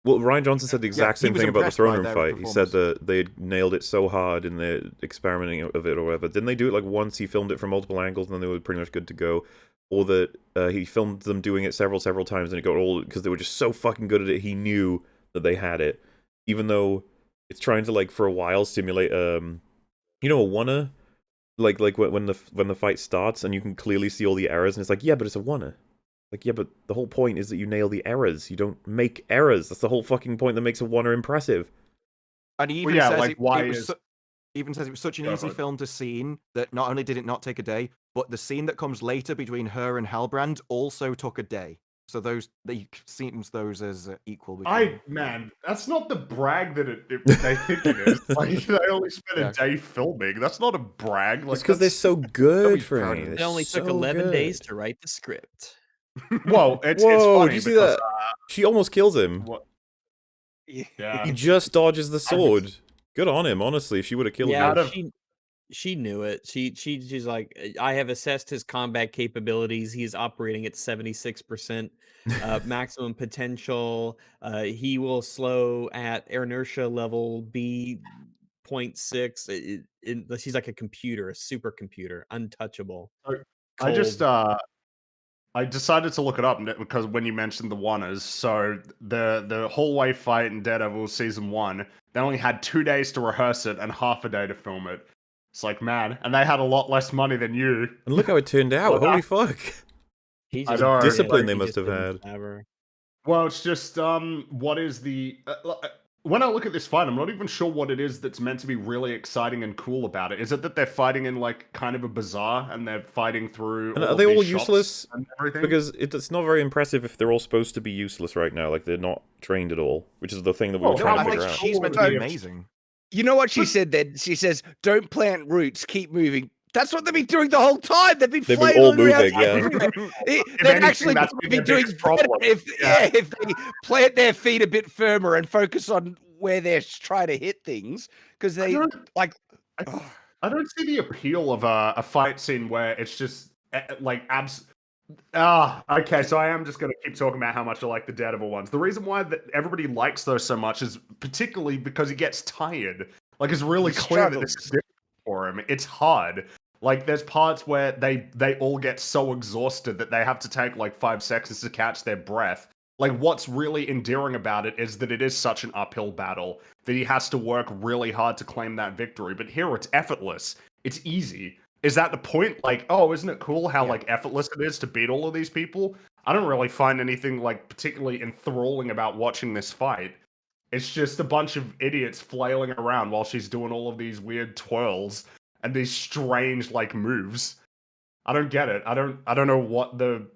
Well, Ryan Johnson said the exact he same was thing about the impressed throne by room their fight. He said performance. that they had nailed it so hard in the experimenting of it or whatever. Didn't they do it like once? He filmed it from multiple angles and then they were pretty much good to go. Or that he filmed them doing it several times and it got all... Because they were just so fucking good at it, he knew that they had it. Even though it's trying to, like, for a while simulate, a wanna? Like when the fight starts and you can clearly see all the errors and it's like, yeah, but it's a wanna. Like, yeah, but the whole point is that you nail the errors. You don't make errors. That's the whole fucking point that makes a wanna impressive. And he Well, even yeah, says like, why is... even says it was such an Go easy for it. film to scene that not only did it not take a day, but the scene that comes later between her and Halbrand also took a day. So they seems those as equal. Between Man, that's not the brag that they think it is. Like, they only spent Yeah. a day filming. That's not a brag. Like, It's because they're that's- so good, be proud Franny. of They're It only took so 11 days good. to write the script. Well, it's Whoa, funny did you see because that? She almost kills him. what? Yeah. Yeah. He just dodges the sword. Good on him, honestly. She would have killed Yeah, him. she knew it. She's like, I have assessed his combat capabilities. He's operating at 76% maximum potential. He will slow at inertia level B.6. She's like a computer, a supercomputer, untouchable. I just cold. I decided to look it up because when you mentioned the Wanners, so the hallway fight in Daredevil season 1, they only had 2 days to rehearse it and half a day to film it. It's like, man, and they had a lot less money than you. And look how it turned out. Well, Holy fuck. He I just know, discipline like, they he must just have didn't had. have her. Well, it's just what is the when I look at this fight, I'm not even sure what it is that's meant to be really exciting and cool about it. Is it that they're fighting in like kind of a bazaar and they're fighting through? And all are of they these all shops useless? and everything? Because it's not very impressive if they're all supposed to be useless right now. Like, they're not trained at all. Which is the thing that we Well, were no, trying I to think figure out. she's meant to No, be amazing. You know what she said then? She says, "Don't plant roots. Keep moving." That's what they've been doing the whole time. They've been They've been all flailing around moving, yeah. everywhere. If They'd anything, actually that's probably been be their doing biggest better problem. if they plant their feet a bit firmer and focus on where they're trying to hit things. Because they like. I don't see the appeal of a fight scene where it's just like okay, so I am just going to keep talking about how much I like the Daredevil ones. The reason why that everybody likes those so much is particularly because he gets tired. Like, it's really He clear that this is struggles. difficult for him. It's hard. Like, there's parts where they all get so exhausted that they have to take like 5 seconds to catch their breath. Like, what's really endearing about it is that it is such an uphill battle that he has to work really hard to claim that victory. But here it's effortless. It's easy. Is that the point? Like, oh, isn't it cool how like effortless it is to beat all of these people? I don't really find anything like particularly enthralling about watching this fight. It's just a bunch of idiots flailing around while she's doing all of these weird twirls and these strange like moves. I don't get it. I don't know what the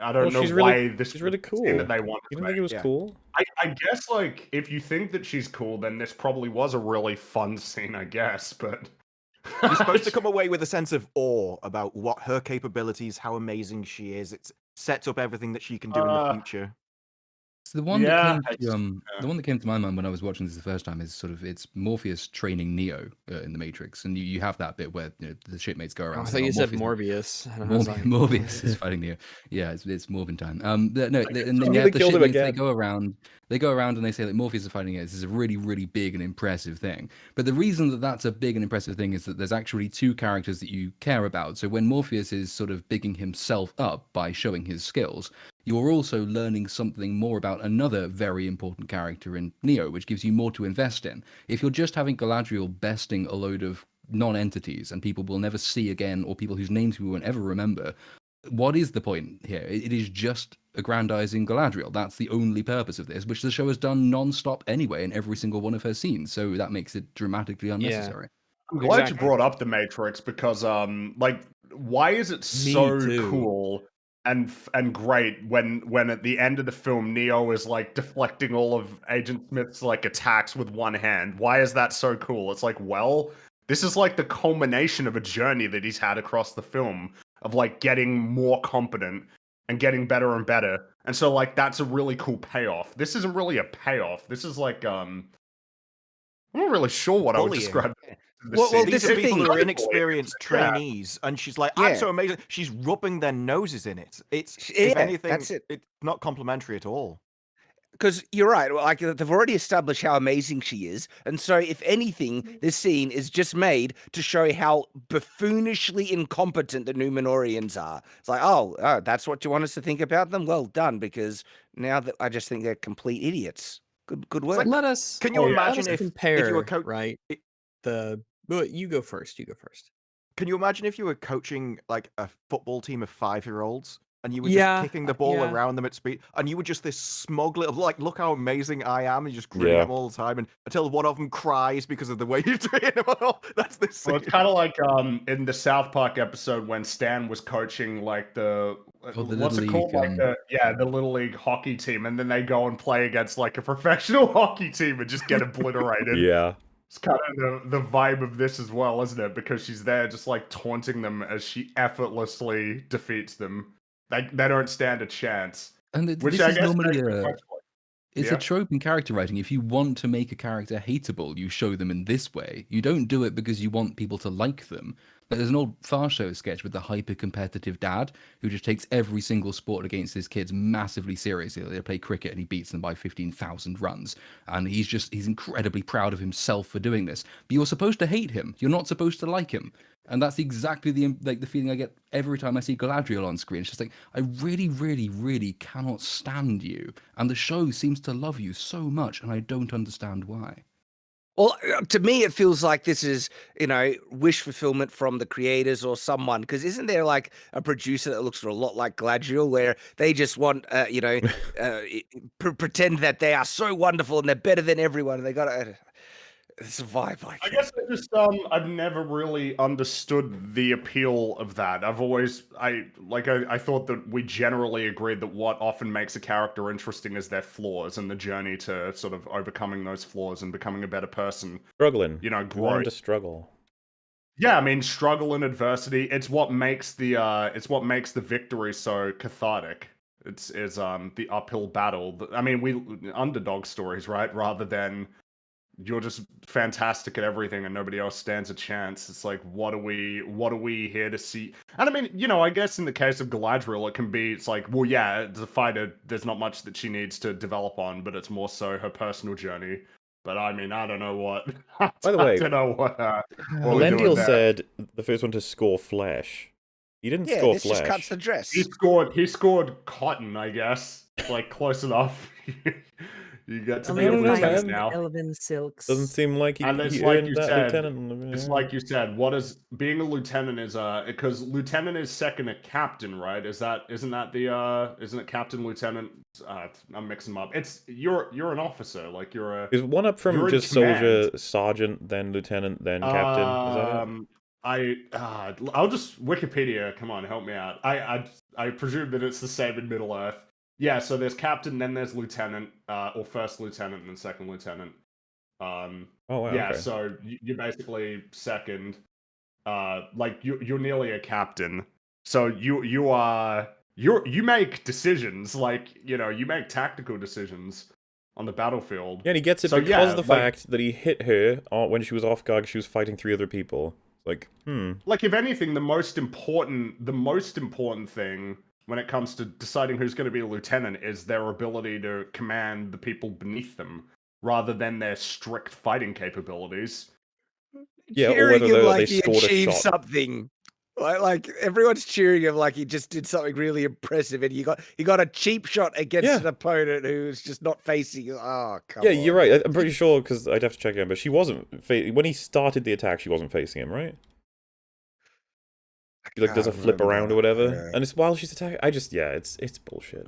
I don't know she's why really, this she's really was the scene cool. that they wanted. You to don't think it was Yeah. cool? I guess, like, if you think that she's cool, then this probably was a really fun scene, I guess, but... You're supposed to come away with a sense of awe about what her capabilities, how amazing she is. It sets up everything that she can do in the future. So the one that Yeah, came I to just- the one that came to my mind when I was watching this the first time is sort of it's Morpheus training Neo in the Matrix, and you have that bit where the shipmates go Oh, around. I saying, thought you said Morpheus, Morbius. And I was like, Morbius is fighting Neo. Yeah, it's Morbin time. And then you Nearly have the killed him shipmates. They again. go around. They go around and they say that Morpheus is fighting it. This is a really, really big and impressive thing. But the reason that that's a big and impressive thing is that there's actually two characters that you care about. So when Morpheus is sort of bigging himself up by showing his skills, you're also learning something more about another very important character in Neo, which gives you more to invest in. If you're just having Galadriel besting a load of non-entities and people will never see again, or people whose names we won't ever remember, what is the point here? It is just aggrandizing Galadriel. That's the only purpose of this, which the show has done non-stop anyway in every single one of her scenes. So that makes it dramatically unnecessary. I'm glad Exactly. you brought up the Matrix because, like, why is it Me so too. cool and great when at the end of the film Neo is like deflecting all of Agent Smith's like attacks with one hand? Why is that so cool? It's like, well, this is like the culmination of a journey that he's had across the film of like getting more competent and getting better and better. And so like that's a really cool payoff. This isn't really a payoff. This is like I'm not really sure what I would Bullying. describe. Well, scene. this These is are the people thing. who are Bullying. inexperienced Yeah. trainees, and she's like, "I'm Yeah. so amazing." She's rubbing their noses in it. It's Yeah, if anything, that's it. it's not complimentary at all. Because you're right. Like they've already established how amazing she is, and so if anything, this scene is just made to show how buffoonishly incompetent the Numenorians are. It's like, oh, that's what you want us to think about them. Well done, because now that I just think they're complete idiots. Good work. like- Let us. Can you Oh, yeah. Let imagine us if compare, you were coach? right? But you go first. You go first. Can you imagine if you were coaching like a football team of 5-year-olds and you were Yeah, just kicking the ball yeah. around them at speed, and you were just this smug little like, look how amazing I am, and you just grinning Yeah. at them all the time, and until one of them cries because of the way you treat him. That's the scene. Well, it's kind of like in the South Park episode when Stan was coaching like the Oh, the what's it Little called, League, like the Little League hockey team, and then they go and play against like a professional hockey team and just get obliterated. Yeah. It's kind of the vibe of this as well, isn't it? Because she's there just like taunting them as she effortlessly defeats them. They don't stand a chance. And Which this I is guess normally makes it a much It's Yeah. a trope in character writing. If you want to make a character hateable, you show them in this way. You don't do it because you want people to like them. There's an old Far Show sketch with the hyper-competitive dad who just takes every single sport against his kids massively seriously. They play cricket and he beats them by 15,000 runs. And he's incredibly proud of himself for doing this. But you're supposed to hate him. You're not supposed to like him. And that's exactly the feeling I get every time I see Galadriel on screen. It's just like, I really, really, really cannot stand you. And the show seems to love you so much, and I don't understand why. Well, to me, it feels like this is, wish fulfillment from the creators or someone. Because isn't there like a producer that looks a lot like Galadriel, where they just want, pretend that they are so wonderful and they're better than everyone, and they got to survive like I that. guess I've never really understood the appeal of that. I thought that we generally agreed that what often makes a character interesting is their flaws and the journey to sort of overcoming those flaws and becoming a better person. Struggling. You know, You want 'em growth. to struggle. Yeah, I mean, struggle and adversity. It's what makes the victory so cathartic. It's the uphill battle. I mean, we underdog stories, right? Rather than you're just fantastic at everything and nobody else stands a chance. It's like, what are we here to see? And I mean, I guess in the case of Galadriel, it's like, well, yeah, as a fighter, there's not much that she needs to develop on, but it's more so her personal journey. But I mean, I don't know what. By the way, I don't know what we're doing Lendiel there. said the first one to score flesh. He didn't Yeah, score this flesh. just cuts the dress. He scored cotton, I guess. Like close enough. You get to I be a mean, lieutenant man. now. Elven silks. Doesn't seem like he And it's earned like you that said, lieutenant. It's like you said. What is being a lieutenant is because lieutenant is second to captain, right? Isn't it captain lieutenant? I'm mixing them up. It's you're an officer, like you're a. Is one up from You're in just soldier, command. sergeant, then lieutenant, then captain? Is that it? I'll just Wikipedia. Come on, help me out. I presume that it's the same in Middle Earth. Yeah, so there's captain, then there's lieutenant, or first lieutenant, and then second lieutenant. Oh wow. Yeah, okay. so you're basically second. Like you're nearly a captain. So you are you make decisions, like, you make tactical decisions on the battlefield. Yeah, and he gets it So, because yeah, of the like- fact that he hit her when she was off guard. She was fighting 3 other people. Like, Like, if anything, the most important thing when it comes to deciding who's going to be a lieutenant is their ability to command the people beneath them, rather than their strict fighting capabilities. Yeah, or cheering whether him they like he scored a achieved shot. something. Like everyone's cheering him like he just did something really impressive, and he got a cheap shot against Yeah. an opponent who's just not facing. Oh, come Yeah, on. you're right. I'm pretty sure, because I'd have to check again, but she wasn't when he started the attack, she wasn't facing him, right? She like does a can't flip around or whatever, remember. and it's while she's attacking. It's bullshit.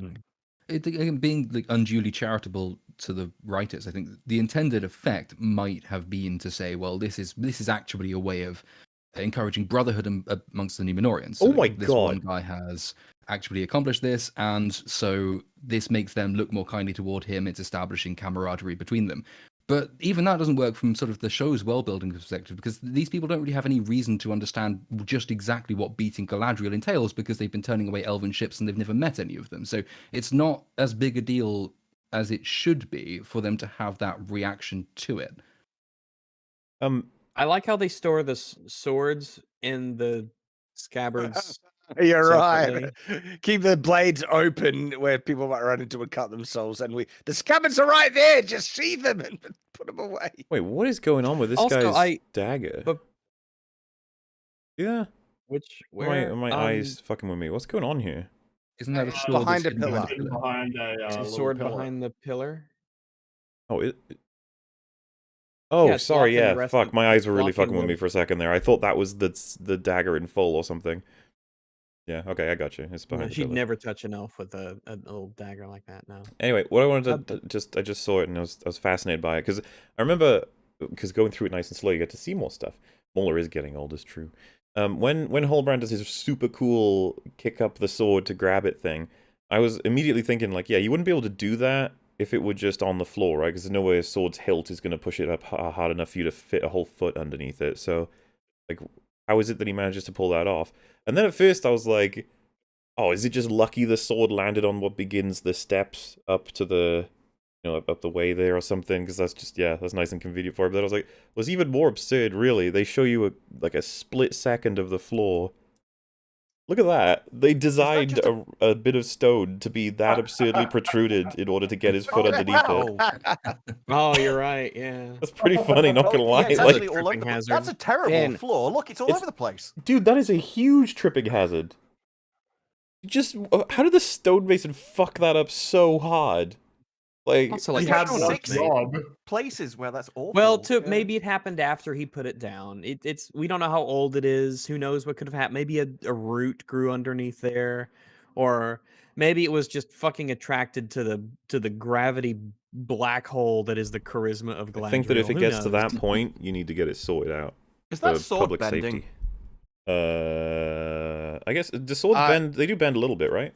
Again, being like unduly charitable to the writers, I think the intended effect might have been to say, well, this is actually a way of encouraging brotherhood amongst the Numenorians. So Oh my this one God. guy has actually accomplished this, and so this makes them look more kindly toward him. It's establishing camaraderie between them. But even that doesn't work from sort of the show's world-building perspective, because these people don't really have any reason to understand just exactly what beating Galadriel entails, because they've been turning away elven ships and they've never met any of them. So it's not as big a deal as it should be for them to have that reaction to it. I like how they store the swords in the scabbards. You're separately. right. Keep the blades open where people might run into and cut themselves, and the scabbards are right there. Just sheathe them and put them away. Wait, what is going on with this Also, guy's dagger? but- Yeah, Where? my eyes fucking with me. What's going on here? Isn't that a It's sword behind that's a hidden pillar. behind a pillar? Behind a The little sword pillar. behind the pillar. Oh, oh, Yeah, it's sorry. blocking the Yeah, rest fuck. of- My eyes were really blocking fucking with the- me for a second there. I thought that was the dagger in full or something. Yeah. Okay, I got you. It's No, behind the she'd pillar. never touch an elf with a little dagger like that. No. Anyway, what I wanted to I just saw it and I was fascinated by it because I remember going through it nice and slow, you get to see more stuff. Muller is getting old, is true. When Holbrand does his super cool kick up the sword to grab it thing, I was immediately thinking like, yeah, you wouldn't be able to do that if it were just on the floor, right? Because there's no way a sword's hilt is going to push it up hard enough for you to fit a whole foot underneath it. So, like, how is it that he manages to pull that off? And then at first I was like, oh, is it just lucky the sword landed on what begins the steps up to the, up the way there or something? Because that's just, yeah, that's nice and convenient for him. But I was like, well, it's even more absurd, really. They show you a split second of the floor. Look at that. They designed just a bit of stone to be that absurdly protruded in order to get his foot underneath it. Oh, you're right. Yeah. That's pretty funny, not gonna lie. Yeah, it's Like, actually all over tripping the place. hazard. That's a terrible Man. floor. Look, it's all over the place. dude, that is a huge tripping hazard. Just, how did the stonemason fuck that up so hard? Like, Also, like He had how six mate. places where that's awful. Well, Yeah. maybe it happened after he put it down. It's we don't know how old it is. Who knows what could have happened? Maybe a root grew underneath there, or maybe it was just fucking attracted to the gravity black hole that is the charisma of Galadriel. I think that if it Who gets to knows? that point, you need to get it sorted out. Is that for sword public bending? safety. I guess the swords bend. They do bend a little bit, right?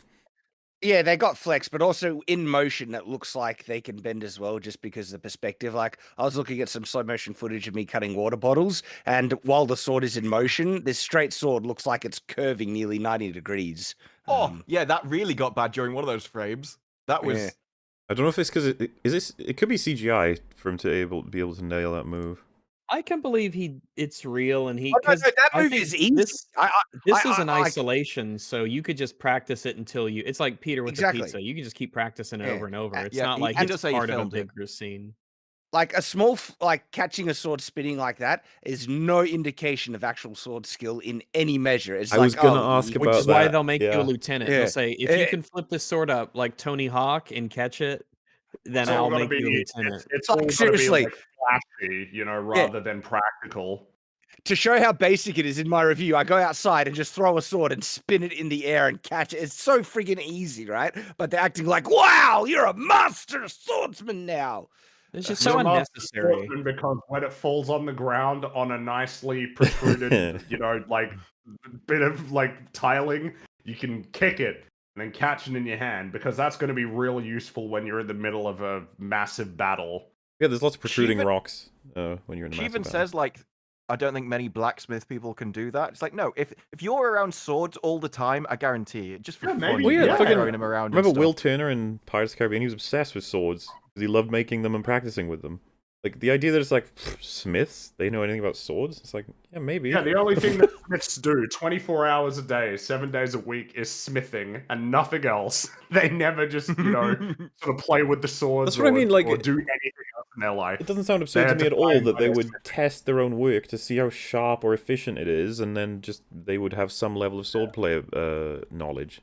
Yeah, they got flex, but also in motion, it looks like they can bend as well, just because of the perspective. Like, I was looking at some slow motion footage of me cutting water bottles, and while the sword is in motion, this straight sword looks like it's curving nearly 90 degrees. Oh, yeah, that really got bad during one of those frames. That was. Yeah. I don't know if it's because it could be CGI for him to be able to nail that move. I can believe it's real, and he Oh, no, because no, that I move think is easy. this is an I- isolation, so you could just practice it until you. It's like Peter with Exactly. the pizza. You can just keep practicing it Yeah. over and over. It's Yeah, not he- like he it's does say he part of a filmed it. bigger scene. Like a small, like catching a sword spinning like that is no indication of actual sword skill in any measure. It's I like, was gonna oh, ask you- Which about is why that, they'll make you yeah. a lieutenant. Yeah. They'll say, if you Eh, can flip this sword up like Tony Hawk and catch it, then It's all I'll gonna make you a be lieutenant. it's Like, all gonna seriously. be like flashy, rather than practical. To show how basic it is in my review, I go outside and just throw a sword and spin it in the air and catch it. It's so friggin' easy, right? But they're acting like, wow, you're a master swordsman now. It's just You're so a master unnecessary. swordsman because when it falls on the ground on a nicely protruded, like bit of like tiling, you can kick it and then catch it in your hand because that's going to be real useful when you're in the middle of a massive battle. Yeah, there's lots of protruding even- rocks when you're in a She massive even battle. says, like, I don't think many blacksmith people can do that. It's like, no, if you're around swords all the time, I guarantee it, just for Yeah, fun, maybe, Well, you'd yeah, be fucking- throwing them around. and Remember stuff. Will Turner in Pirates of the Caribbean? He was obsessed with swords because he loved making them and practicing with them. Like the idea that it's like smiths, they know anything about swords? It's like, yeah, maybe. Yeah, the only thing that smiths do 24 hours a day, 7 days a week is smithing and nothing else. They never just, sort of play with the swords That's what I mean, like, or do anything else in their life. It doesn't sound absurd to They're me at all defined that by they their would smithing. test their own work to see how sharp or efficient it is, and then just they would have some level of swordplay knowledge.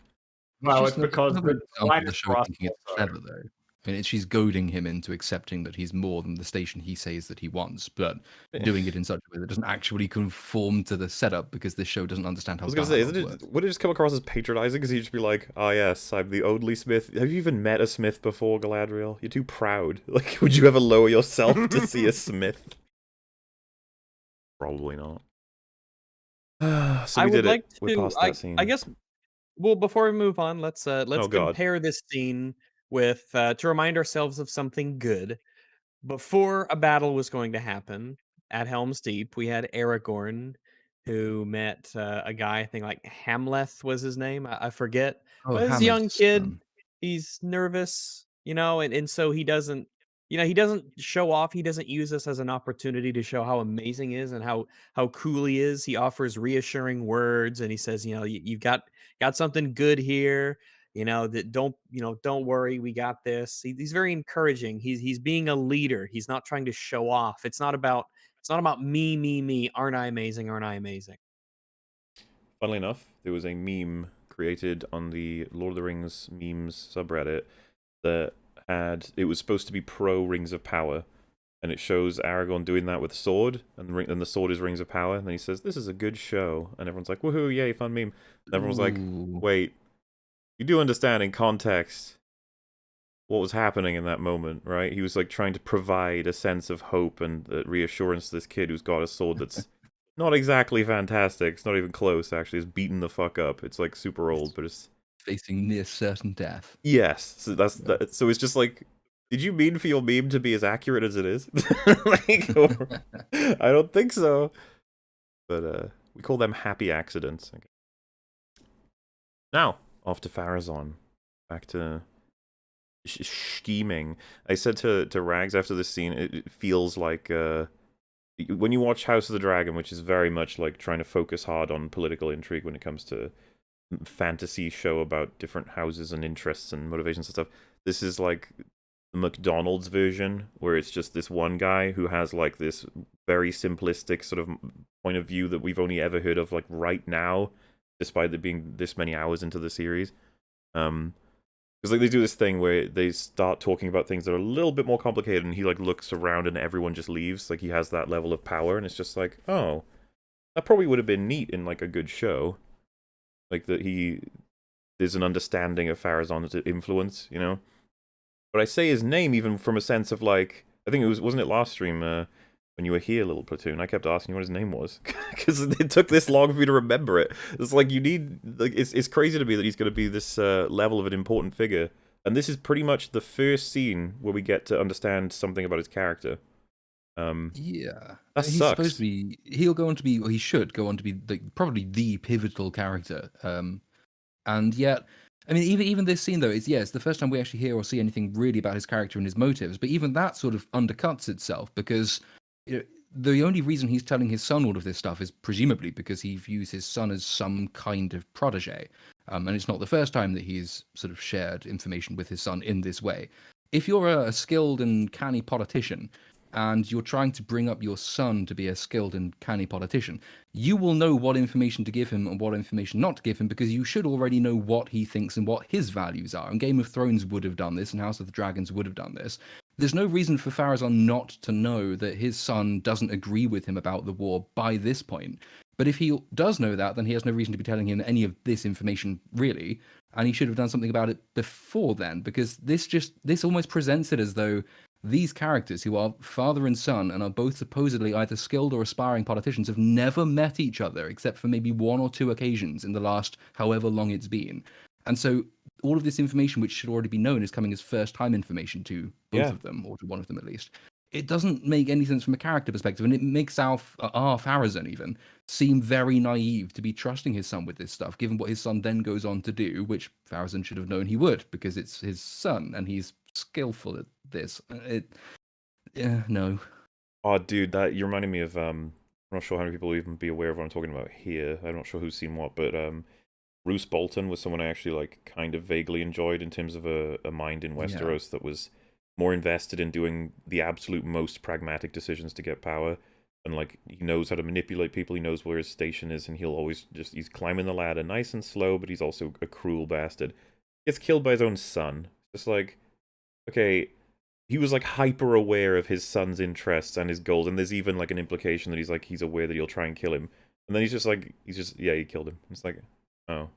Well, just it's another- because another the example of line the is show for us thinking it's also. clever, though. I mean, she's goading him into accepting that he's more than the station he says that he wants, but doing it in such a way that doesn't actually conform to the setup because this show doesn't understand I how was gonna say, dialogue works. would it just come across as patronizing? Because he'd just be like, "Ah, yes, I'm the only smith. Have you even met a smith before, Galadriel? You're too proud. Like, would you ever lower yourself to see a smith?" Probably not. So I we would did like it. We're to. past that scene. I guess. Well, before we move on, let's Oh, God. compare this scene with to remind ourselves of something good. Before a battle was going to happen at Helm's Deep, we had Aragorn, who met a guy, I think like Hamleth was his name. I forget. Oh, But this young Hamlet's kid, son. he's nervous, and so he doesn't, he doesn't show off. He doesn't use this as an opportunity to show how amazing he is and how cool he is. He offers reassuring words, and he says, you've got something good here. That don't worry, we got this. He's very encouraging. He's being a leader. He's not trying to show off. It's not about me. Aren't I amazing? Aren't I amazing? Funnily enough, there was a meme created on the Lord of the Rings memes subreddit that it was supposed to be pro Rings of Power, and it shows Aragorn doing that with a sword, and the sword is Rings of Power, and then he says, "This is a good show," and everyone's like, "Woohoo, yay, fun meme." And everyone's like, Ooh. "Wait, you do understand in context what was happening in that moment, right? He was like trying to provide a sense of hope and reassurance to this kid who's got a sword that's not exactly fantastic. It's not even close, actually. It's beaten the fuck up. It's like super old, but it's Facing near certain death. yes. So that. So it's just like, did you mean for your meme to be as accurate as it is? Like, I don't think so. But we call them happy accidents. Okay. Now off to Farazon. Back to scheming. I said to Rags after this scene, it feels like when you watch House of the Dragon, which is very much like trying to focus hard on political intrigue when it comes to fantasy show about different houses and interests and motivations and stuff. This is like the McDonald's version, where it's just this one guy who has like this very simplistic sort of point of view that we've only ever heard of like right now, despite it being this many hours into the series. Because like they do this thing where they start talking about things that are a little bit more complicated, and he like looks around and everyone just leaves. Like he has that level of power, and it's just like, oh, that probably would have been neat in like a good show. Like that there's an understanding of Farazon's influence, But I say his name even from a sense of like, I think wasn't it last stream when you were here, little Platoon? I kept asking you what his name was because it took this long for you to remember it. It's like it's crazy to me that he's going to be this level of an important figure, and this is pretty much the first scene where we get to understand something about his character. Yeah, That he's sucks. supposed to be. He'll go on to be, or he should go on to be, probably the pivotal character. And yet, I mean, even this scene though, it's the first time we actually hear or see anything really about his character and his motives. But even that sort of undercuts itself because the only reason he's telling his son all of this stuff is presumably because he views his son as some kind of protege. And it's not the first time that he's sort of shared information with his son in this way. If you're a skilled and canny politician, and you're trying to bring up your son to be a skilled and canny politician, you will know what information to give him and what information not to give him because you should already know what he thinks and what his values are. And Game of Thrones would have done this, and House of the Dragons would have done this. There's no reason for Farazon not to know that his son doesn't agree with him about the war by this point. But if he does know that, then he has no reason to be telling him any of this information, really. And he should have done something about it before then, because this almost presents it as though these characters, who are father and son and are both supposedly either skilled or aspiring politicians, have never met each other except for maybe one or two occasions in the last however long it's been. And so all of this information, which should already be known, is coming as first-time information to both of them, or to one of them at least. it doesn't make any sense from a character perspective, and it makes our Farazan even seem very naive to be trusting his son with this stuff, given what his son then goes on to do, which Farazan should have known he would, because it's his son and he's skillful at this. No. Oh, dude, that you reminded me of I'm not sure how many people will even be aware of what I'm talking about here. I'm not sure who's seen what, but Roose Bolton was someone I actually like kind of vaguely enjoyed in terms of a mind in Westeros that was more invested in doing the absolute most pragmatic decisions to get power. And like he knows how to manipulate people, he knows where his station is, and he'll always he's climbing the ladder nice and slow, but he's also a cruel bastard. Gets killed by his own son. Just like, okay, he was like hyper aware of his son's interests and his goals, and there's even like an implication that he's aware that he'll try and kill him. And then he killed him. It's like, oh.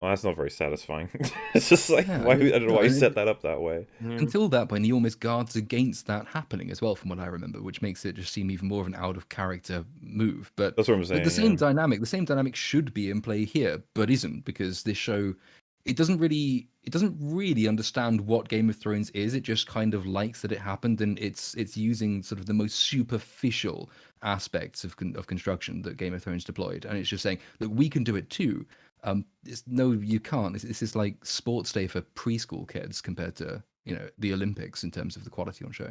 Well, that's not very satisfying. It's just like, I don't know why you set that up that way. Until that point, he almost guards against that happening as well, from what I remember, which makes it just seem even more of an out of character move. But that's what I'm saying. The same dynamic should be in play here, but isn't, because this show, it doesn't really understand what Game of Thrones is. It just kind of likes that it happened, and it's using sort of the most superficial aspects of construction that Game of Thrones deployed, and it's just saying, look, we can do it too. No, you can't. This is like sports day for preschool kids compared to the Olympics in terms of the quality on show.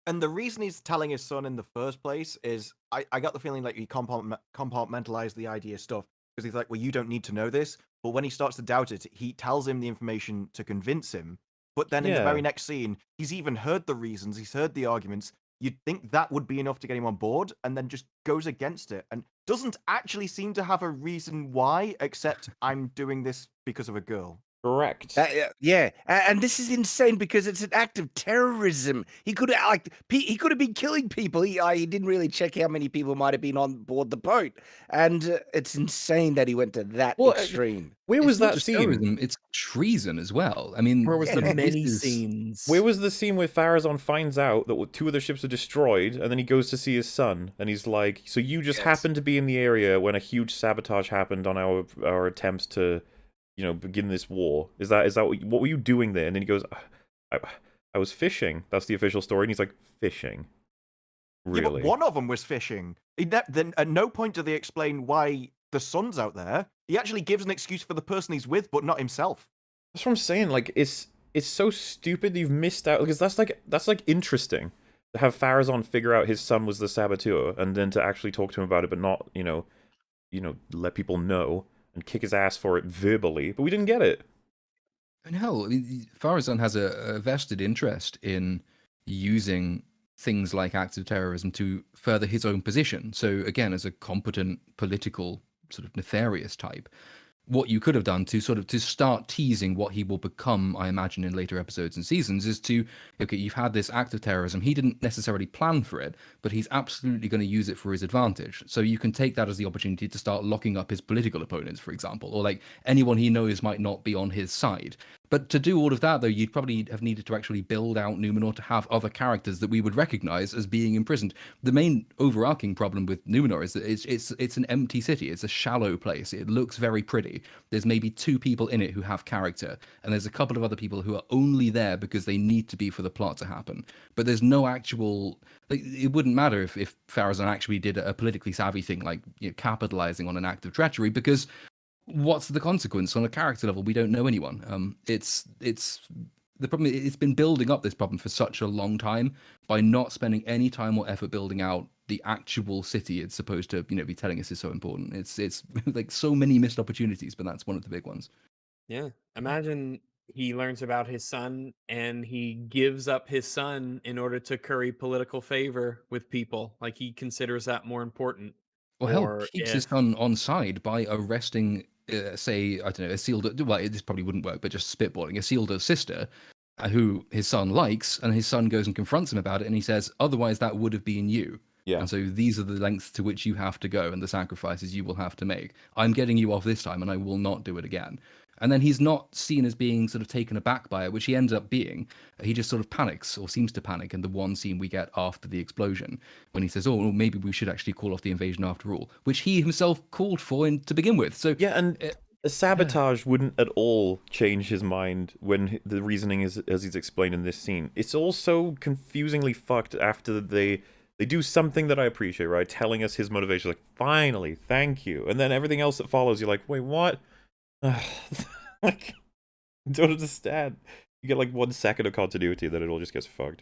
And the reason he's telling his son in the first place is I got the feeling like he compartmentalized the idea stuff, because he's like, well, you don't need to know this. But when he starts to doubt it, he tells him the information to convince him. But then in the very next scene, he's even heard the reasons, he's heard the arguments. You'd think that would be enough to get him on board, and then just goes against it and doesn't actually seem to have a reason why, except I'm doing this because of a girl. Correct. And this is insane because it's an act of terrorism. He could have been killing people. He didn't really check how many people might have been on board the boat, and it's insane that he went to that extreme. Where was that scene? Terrorism, it's treason as well. I mean, where was the many scenes? Where was the scene where Farazan finds out that 2 of the ships are destroyed, and then he goes to see his son, and he's like, "So you just happened to be in the area when a huge sabotage happened on our attempts to, begin this war. Is that what were you doing there?" And then he goes, I was fishing. That's the official story. And he's like, fishing? Really? Yeah, but one of them was fishing. Then at no point do they explain why the son's out there. He actually gives an excuse for the person he's with, but not himself. That's what I'm saying. Like, it's so stupid that you've missed out, because that's like interesting to have Farazan figure out his son was the saboteur, and then to actually talk to him about it, but not let people know and kick his ass for it verbally. But we didn't get it. And hell, Farazan has a vested interest in using things like acts of terrorism to further his own position. So again, as a competent political sort of nefarious type, what you could have done to start teasing what he will become, I imagine, in later episodes and seasons, is to, okay, you've had this act of terrorism. He didn't necessarily plan for it, but he's absolutely going to use it for his advantage. So you can take that as the opportunity to start locking up his political opponents, for example, or like anyone he knows might not be on his side. But to do all of that, though, you'd probably have needed to actually build out Numenor to have other characters that we would recognize as being imprisoned. The main overarching problem with Numenor is that it's an empty city. It's a shallow place. It looks very pretty. There's maybe 2 people in it who have character, and there's a couple of other people who are only there because they need to be for the plot to happen. But there's no actual... it wouldn't matter if Farazan actually did a politically savvy thing, like capitalizing on an act of treachery, because... what's the consequence on a character level? We don't know anyone. It's the problem. It's been building up this problem for such a long time by not spending any time or effort building out the actual city it's supposed to be telling us is so important. It's like so many missed opportunities, but that's one of the big ones. Yeah, imagine he learns about his son and he gives up his son in order to curry political favor with people. Like he considers that more important. Well, hell, Or keeps his if- son on side by arresting, say, I don't know, Isildur's, well, this probably wouldn't work, but just spitballing, Isildur's sister, who his son likes, and his son goes and confronts him about it, and he says, otherwise that would have been you. Yeah. And so these are the lengths to which you have to go and the sacrifices you will have to make. I'm getting you off this time, and I will not do it again. And then he's not seen as being sort of taken aback by it, which he ends up being. He just sort of panics, or seems to panic, in the one scene we get after the explosion, when he says, oh, well, maybe we should actually call off the invasion after all, which he himself called for to begin with. So Yeah, and A sabotage wouldn't at all change his mind when the reasoning is as he's explained in this scene. It's all so confusingly fucked after they do something that I appreciate, right? Telling us his motivation, like, finally, thank you. And then everything else that follows, you're like, wait, what? Like, I don't understand. You get like 1 second of continuity, then it all just gets fucked.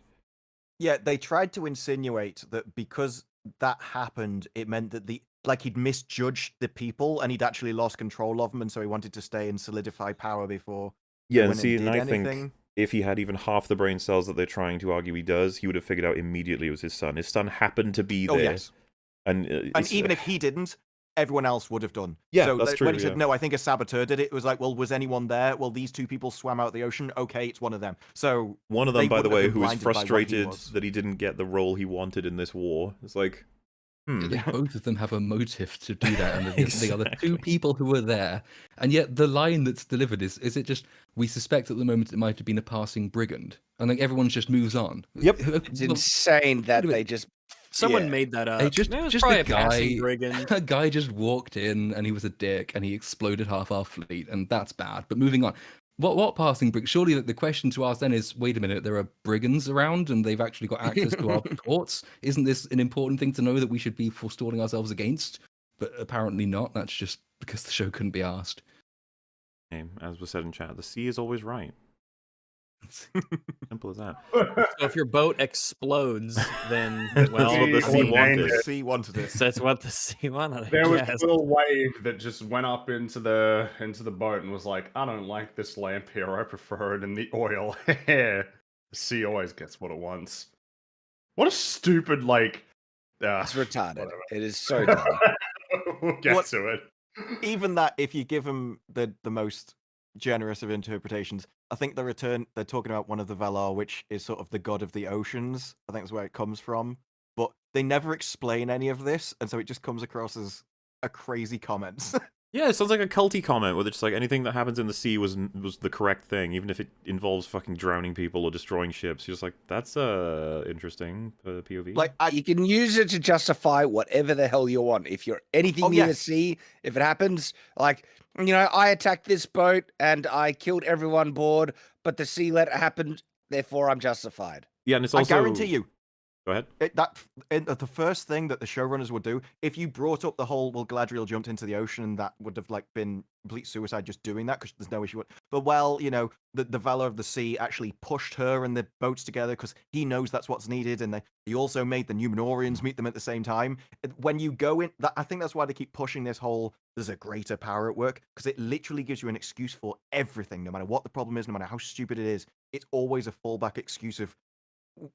Yeah, they tried to insinuate that because that happened, it meant that he'd misjudged the people and he'd actually lost control of them, and so he wanted to stay and solidify power before Yeah, he and went see, and and did I think anything. if he had even half the brain cells that they're trying to argue he does, he would have figured out immediately it was his son. His son happened to be Oh there. yes, And, and even if he didn't, everyone else would have done. Yeah, so that's true, when he yeah. said, no, I think a saboteur did it, it was like, well, was anyone there? Well, these 2 people swam out the ocean. Okay, it's one of them. So one of they them, by the wouldn't have way, been who was blinded by what he frustrated was. that he didn't get the role he wanted in this war. It's like, Both of them have a motive to do that, and they are the 2 Exactly. people who were there. And yet the line that's delivered is it just, we suspect at the moment it might have been a passing brigand, and like everyone just moves on. Yep. It's insane that wait a they minute. just Someone yeah. made that up. Hey, just it was just probably a a passing guy, brigand. a guy just walked in and he was a dick and he exploded half our fleet, and that's bad. But moving on, what passing brig? Surely the question to ask then is, wait a minute, there are brigands around and they've actually got access to our ports. Isn't this an important thing to know that we should be forestalling ourselves against? But apparently not. That's just because the show couldn't be asked. As was said in chat, the sea is always right. Simple as that. So if your boat explodes, then well, what the sea wanted. The sea wanted it. That's what the sea wanted. I There was guess. a little wave that just went up into the boat and was like, I don't like this lamp here. I prefer it in the oil. The sea always gets what it wants. What a stupid, like... It's retarded. whatever. It is so dumb. We'll get What- to it. Even that, if you give him the most generous of interpretations, I think they're talking about one of the Valar, which is sort of the god of the oceans. I think that's where it comes from. But they never explain any of this, and so it just comes across as a crazy comment. Yeah, it sounds like a culty comment where it's just like anything that happens in the sea was the correct thing, even if it involves fucking drowning people or destroying ships. You're just like, that's interesting POV. Like, You can use it to justify whatever the hell you want. If you're anything near the yes. sea, if it happens, like, I attacked this boat and I killed everyone on board, but the sea let it happen, therefore I'm justified. yeah, and it's I also... guarantee you, Go ahead. the first thing that the showrunners would do, if you brought up the whole, well, Galadriel jumped into the ocean, and that would have been complete suicide just doing that, because there's no issue. But the Valar of the Sea actually pushed her and the boats together because he knows that's what's needed, and he also made the Numenorians meet them at the same time. When you go in, I think that's why they keep pushing this whole, there's a greater power at work, because it literally gives you an excuse for everything, no matter what the problem is, no matter how stupid it is. It's always a fallback excuse of,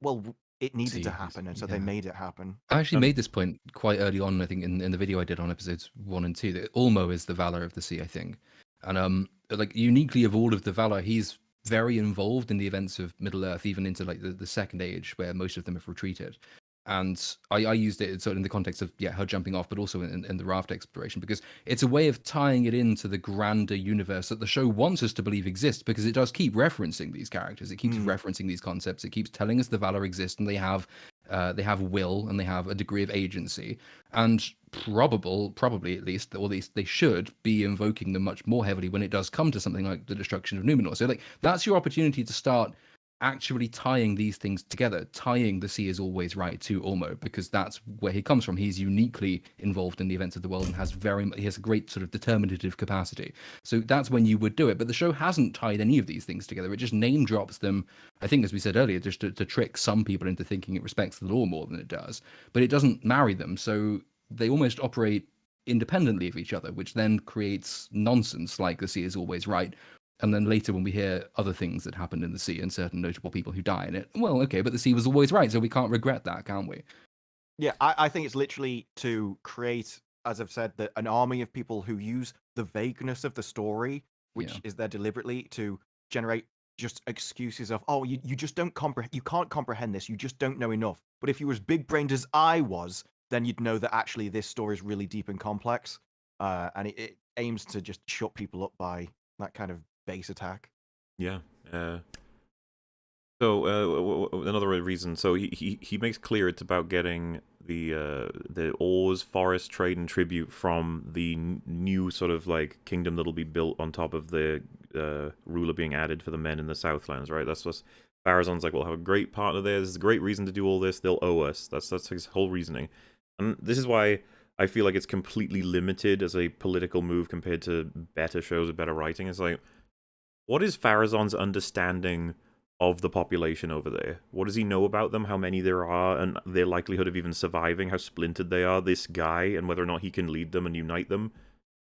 well, it needed to happen, and so they made it happen. I actually made this point quite early on, I think, in the video I did on episodes 1 and 2, that Ulmo is the Valar of the Sea, I think. And like uniquely of all of the Valar, he's very involved in the events of Middle-earth, even into like the Second Age, where most of them have retreated. And I used it sort of in the context of her jumping off, but also in the raft exploration, because it's a way of tying it into the grander universe that the show wants us to believe exists, because it does keep referencing these characters, it keeps referencing these concepts, it keeps telling us the Valar exist, and they have will, and they have a degree of agency, and probably at least they should be invoking them much more heavily when it does come to something like the destruction of Numenor. So like that's your opportunity to start actually tying these things together, tying the sea is always right to Ulmo, because that's where he comes from. He's uniquely involved in the events of the world and he has a great sort of determinative capacity. So that's when you would do it. But the show hasn't tied any of these things together. It just name drops them, I think, as we said earlier, just to trick some people into thinking it respects the law more than it does. But it doesn't marry them. So they almost operate independently of each other, which then creates nonsense like the sea is always right. And then later when we hear other things that happened in the sea and certain notable people who die in it, well, okay, but the sea was always right, so we can't regret that, can we? Yeah, I think it's literally to create, as I've said, an army of people who use the vagueness of the story, which is there deliberately, to generate just excuses of, oh, you just don't comprehend, you can't comprehend this, you just don't know enough. But if you were as big-brained as I was, then you'd know that actually this story is really deep and complex, and it aims to just shut people up by that kind of base attack. Yeah. So another reason. So he makes clear it's about getting the ores, forest, trade, and tribute from the new sort of like kingdom that'll be built on top of the ruler being added for the men in the Southlands, right? That's what Farazan's like. We'll have a great partner there. This is a great reason to do all this. They'll owe us. That's his whole reasoning, and this is why I feel like it's completely limited as a political move compared to better shows with better writing. It's like, what is Farazan's understanding of the population over there? What does he know about them, how many there are, and their likelihood of even surviving, how splintered they are, this guy, and whether or not he can lead them and unite them?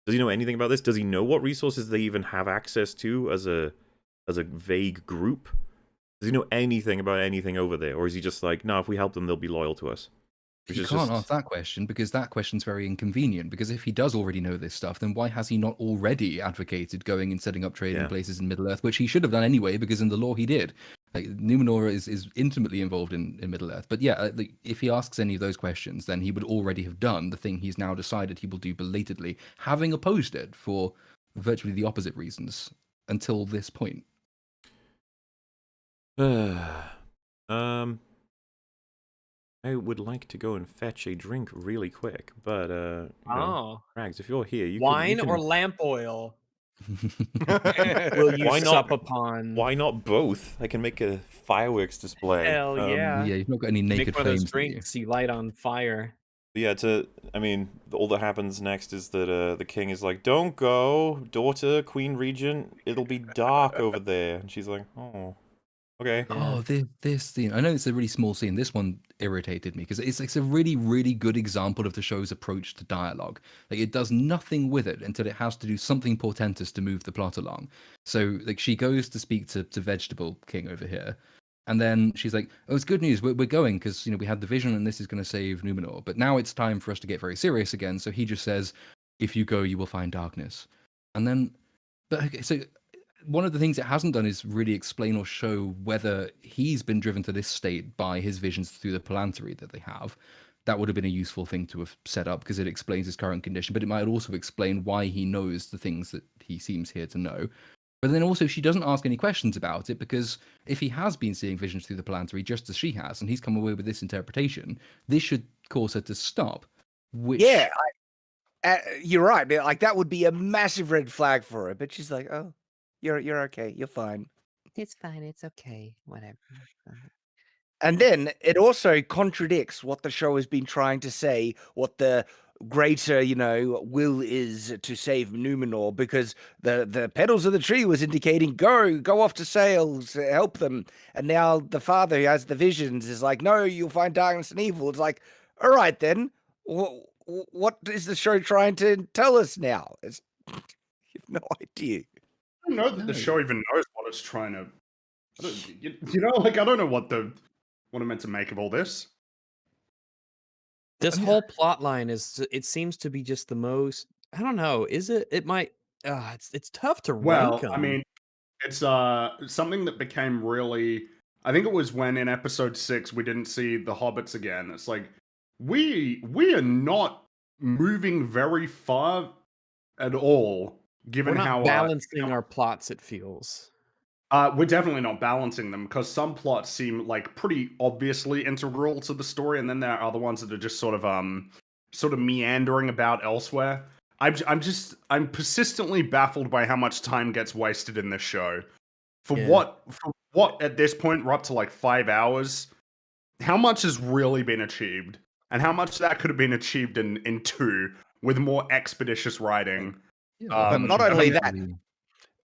Does he know anything about this? Does he know what resources they even have access to as a vague group? Does he know anything about anything over there? Or is he just like, no, if we help them, they'll be loyal to us? You can't ask that question because that question's very inconvenient. Because if he does already know this stuff, then why has he not already advocated going and setting up trading places in Middle Earth, which he should have done anyway, because in the law he did. Like, Numenor is intimately involved in Middle Earth. But yeah, if he asks any of those questions, then he would already have done the thing he's now decided he will do belatedly, having opposed it for virtually the opposite reasons until this point. I would like to go and fetch a drink really quick, but Rags, if you're here, you wine can... or lamp oil will you sup upon? Why not both? I can make a fireworks display. Hell yeah! Yeah, you've not got any naked Make one of those flames. drinks you light on fire. Yeah, I mean, all that happens next is that the king is like, "Don't go, daughter, queen regent. It'll be dark over there," and she's like, "Oh." Okay. Oh, this scene. I know it's a really small scene. This one irritated me because it's a really, really good example of the show's approach to dialogue. Like, it does nothing with it until it has to do something portentous to move the plot along. So, like, she goes to speak to Vegetable King over here, and then she's like, "Oh, it's good news. We're going because we had the vision, and this is going to save Numenor. But now it's time for us to get very serious again." So he just says, "If you go, you will find darkness." And then, but okay, so one of the things it hasn't done is really explain or show whether he's been driven to this state by his visions through the Palantir that they have. That would have been a useful thing to have set up because it explains his current condition, but it might also explain why he knows the things that he seems here to know. But then also, she doesn't ask any questions about it because if he has been seeing visions through the Palantir just as she has, and he's come away with this interpretation, this should cause her to stop. Which... Yeah, you're right. Like, that would be a massive red flag for her. But she's like, "Oh, you're okay. You're fine. It's fine. It's okay. Whatever." And then it also contradicts what the show has been trying to say, what the greater, will is to save Numenor, because the petals of the tree was indicating, go off to sails, help them. And now the father who has the visions is like, "No, you'll find darkness and evil." It's like, all right, then. What is the show trying to tell us now? You have no idea. I don't know that the show even knows what it's trying to. I don't know what I'm meant to make of all this. This whole plot line it seems to be just the most, I don't know, is it? It might, it's tough to rank them. I mean, it's something that became really, I think it was when in episode 6 we didn't see the hobbits again. It's like, we are not moving very far at all, given We're not how balancing our plots, it feels. We're definitely not balancing them, because some plots seem like pretty obviously integral to the story, and then there are other ones that are just sort of meandering about elsewhere. I'm persistently baffled by how much time gets wasted in this show. For what at this point we're up to like 5 hours. How much has really been achieved, and how much that could have been achieved in 2 with more expeditious writing. But not only that,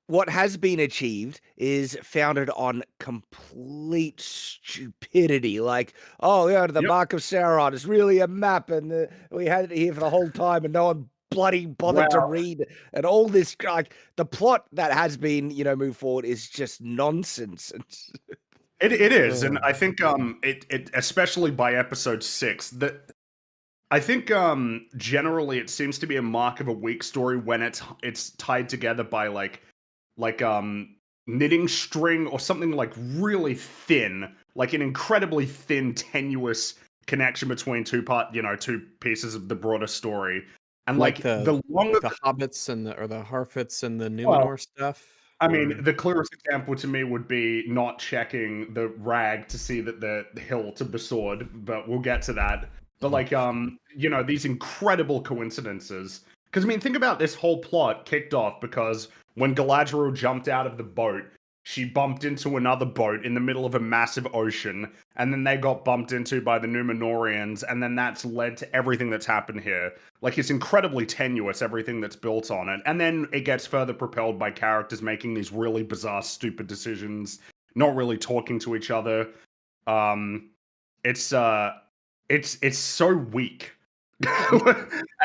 what has been achieved is founded on complete stupidity. Like, oh, yeah, the Mark of Sauron is really a map, and we had it here for the whole time, and no one bloody bothered to read. And all this, like, the plot that has been, moved forward is just nonsense. It is, and I think it especially by episode 6 that. I think generally it seems to be a mark of a weak story when it's tied together by like knitting string or something like really thin, like an incredibly thin, tenuous connection between two pieces of the broader story. And like the longer the hobbits and the Harfoots and the Numenor stuff. I mean, the clearest example to me would be not checking the rag to see that the hilt of the sword, but we'll get to that. But like, you know, these incredible coincidences. Because I mean, think about this whole plot kicked off because when Galadriel jumped out of the boat, she bumped into another boat in the middle of a massive ocean, and then they got bumped into by the Númenóreans, and then that's led to everything that's happened here. Like, it's incredibly tenuous, everything that's built on it. And then it gets further propelled by characters making these really bizarre, stupid decisions, not really talking to each other. It's so weak.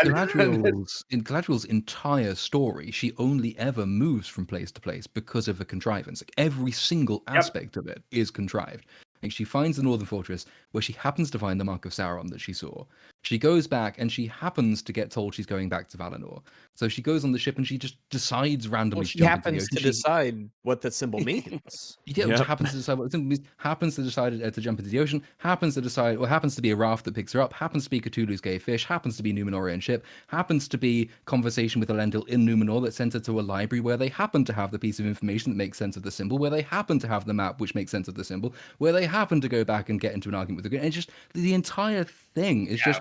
Galadriel's entire story, she only ever moves from place to place because of a contrivance. Like every single aspect of it is contrived. Like she finds the Northern Fortress where she happens to find the Mark of Sauron that she saw. She goes back and she happens to get told she's going back to Valinor. So she goes on the ship and she just decides randomly Well, she to jump into the happens ocean. to decide what that symbol means. Yeah, Yep. happens to decide what it means, happens to decide to jump into the ocean, happens to decide, or happens to be a raft that picks her up, happens to be Cthulhu's gay fish, happens to be Númenorian ship, happens to be conversation with Elendil in Númenor that sent her to a library where they happen to have the piece of information that makes sense of the symbol, where they happen to have the map which makes sense of the symbol, where they happen to go back and get into an argument with the and just the entire thing is just.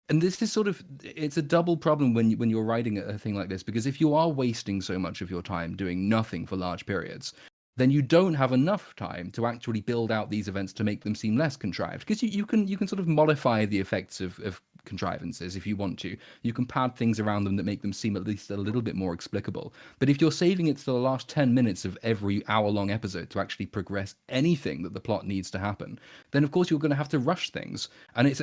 And this is sort of, it's a double problem when you're writing a thing like this, because if you are wasting so much of your time doing nothing for large periods, then you don't have enough time to actually build out these events to make them seem less contrived. Because you can sort of modify the effects of contrivances if you want to. You can pad things around them that make them seem at least a little bit more explicable. But if you're saving it to the last 10 minutes of every hour-long episode to actually progress anything that the plot needs to happen, then of course you're going to have to rush things. And it's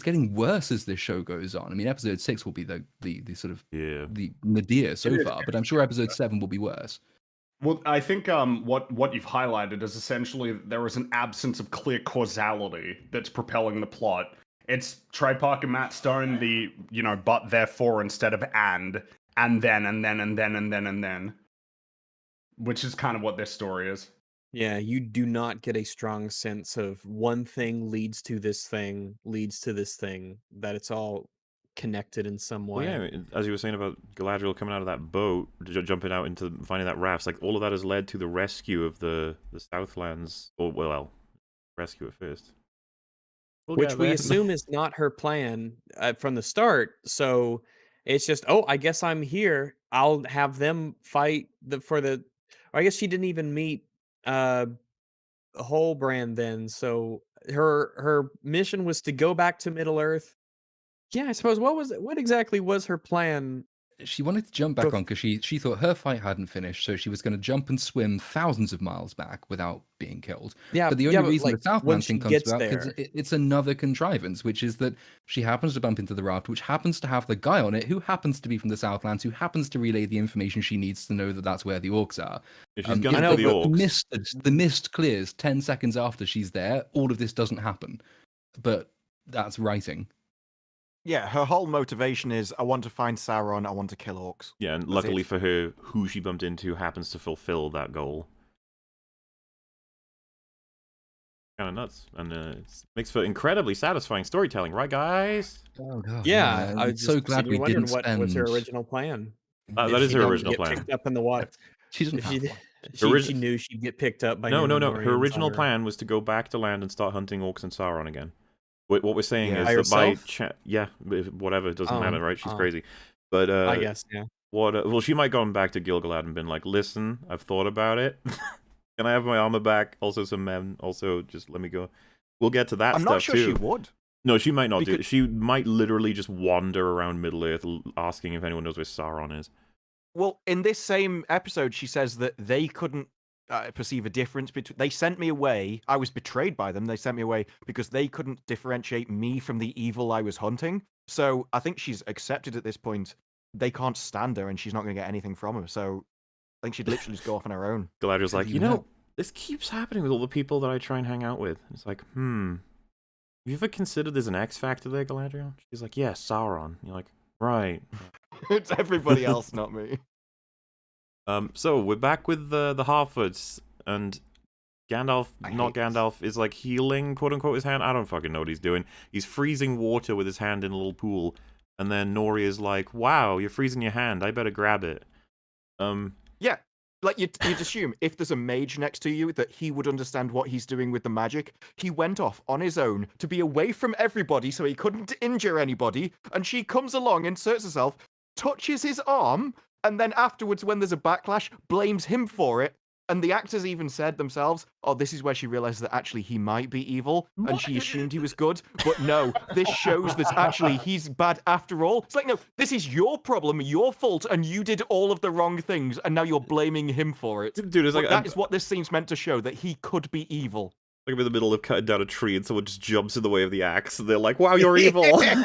getting worse as this show goes on. I mean, episode 6 will be the sort of the nadir so far, but I'm sure episode 7 will be worse. Well, I think what you've highlighted is essentially there is an absence of clear causality that's propelling the plot. It's Trey Parker, Matt Stone, but therefore instead of and then, which is kind of what this story is. Yeah, you do not get a strong sense of one thing leads to this thing, that it's all connected in some way. Well, yeah, as you were saying about Galadriel coming out of that boat, jumping out into finding that raft, like all of that has led to the rescue of the Southlands, or well, rescue at first. Which we assume is not her plan from the start. So it's just, oh, I guess I'm here. I'll have them fight or I guess she didn't even meet Holbrand then. So her mission was to go back to Middle Earth. Yeah, I suppose. What exactly was her plan? She wanted to jump back on because she thought her fight hadn't finished, so she was going to jump and swim thousands of miles back without being killed. Yeah, but the only reason like, the Southland thing comes about because it's another contrivance, which is that she happens to bump into the raft, which happens to have the guy on it who happens to be from the Southlands, who happens to relay the information she needs to know that that's where the orcs are. If she's gunning for the orcs. The mist clears 10 seconds after she's there. All of this doesn't happen, but that's writing. Yeah, her whole motivation is, I want to find Sauron, I want to kill orcs. Yeah, and luckily for her, who she bumped into happens to fulfill that goal. Kind of nuts, and it makes for incredibly satisfying storytelling, right, guys? Oh god! Yeah, I I'm was so just glad we didn't what spend. was her original plan. That is her original plan. Picked up in the water. She doesn't have one. She knew she'd get picked up by. No. Her original plan was to go back to land and start hunting orcs and Sauron again. What we're saying is that whatever, it doesn't matter, right? She's crazy. But I guess, yeah. Well, she might have gone back to Gil-galad and been like, listen, I've thought about it. Can I have my armor back? Also some men. Also, just let me go. We'll get to that I'm stuff, not sure too. she would. No, she might not do it. She might literally just wander around Middle-earth asking if anyone knows where Sauron is. Well, in this same episode, she says that they couldn't perceive a difference between. They sent me away. I was betrayed by them. They sent me away because they couldn't differentiate me from the evil I was hunting. So I think she's accepted at this point. They can't stand her, and she's not going to get anything from her. So I think she'd literally just go off on her own. Galadriel's like, this keeps happening with all the people that I try and hang out with. It's like, have you ever considered there's an X factor there, Galadriel? She's like, yeah, Sauron. You're like, right. It's everybody else, not me. So we're back with the Harfoots, and Gandalf is like healing, quote unquote, his hand. I don't fucking know what he's doing. He's freezing water with his hand in a little pool, and then Nori is like, wow, you're freezing your hand, I better grab it. Yeah, Like, you'd assume if there's a mage next to you that he would understand what he's doing with the magic. He went off on his own to be away from everybody so he couldn't injure anybody, and she comes along, inserts herself, touches his arm, and then afterwards, when there's a backlash, blames him for it. And the actors even said themselves, oh, this is where she realizes that actually he might be evil, and she assumed he was good. But no, this shows that actually he's bad after all. It's like, no, this is your problem, your fault, and you did all of the wrong things, and now you're blaming him for it. Dude, it's like that is what this scene's meant to show, that he could be evil. Like I'm in the middle of cutting down a tree and someone just jumps in the way of the axe and they're like, wow, you're evil. Yeah,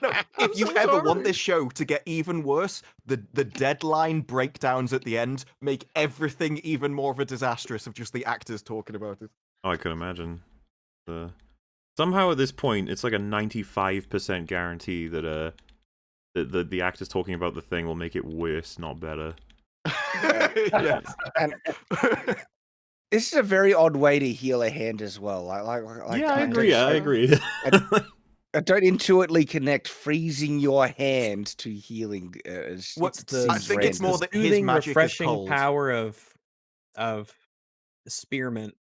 no, if you ever want this show to get even worse, the deadline breakdowns at the end make everything even more of a disastrous of just the actors talking about it. Oh, I can imagine. Somehow at this point, it's like a 95% guarantee that the actors talking about the thing will make it worse, not better. Yes. And this is a very odd way to heal a hand as well. Like Yeah, I agree. I don't intuitively connect freezing your hand to healing. I think it's more that his soothing, magic is refreshing cold. power of spearmint.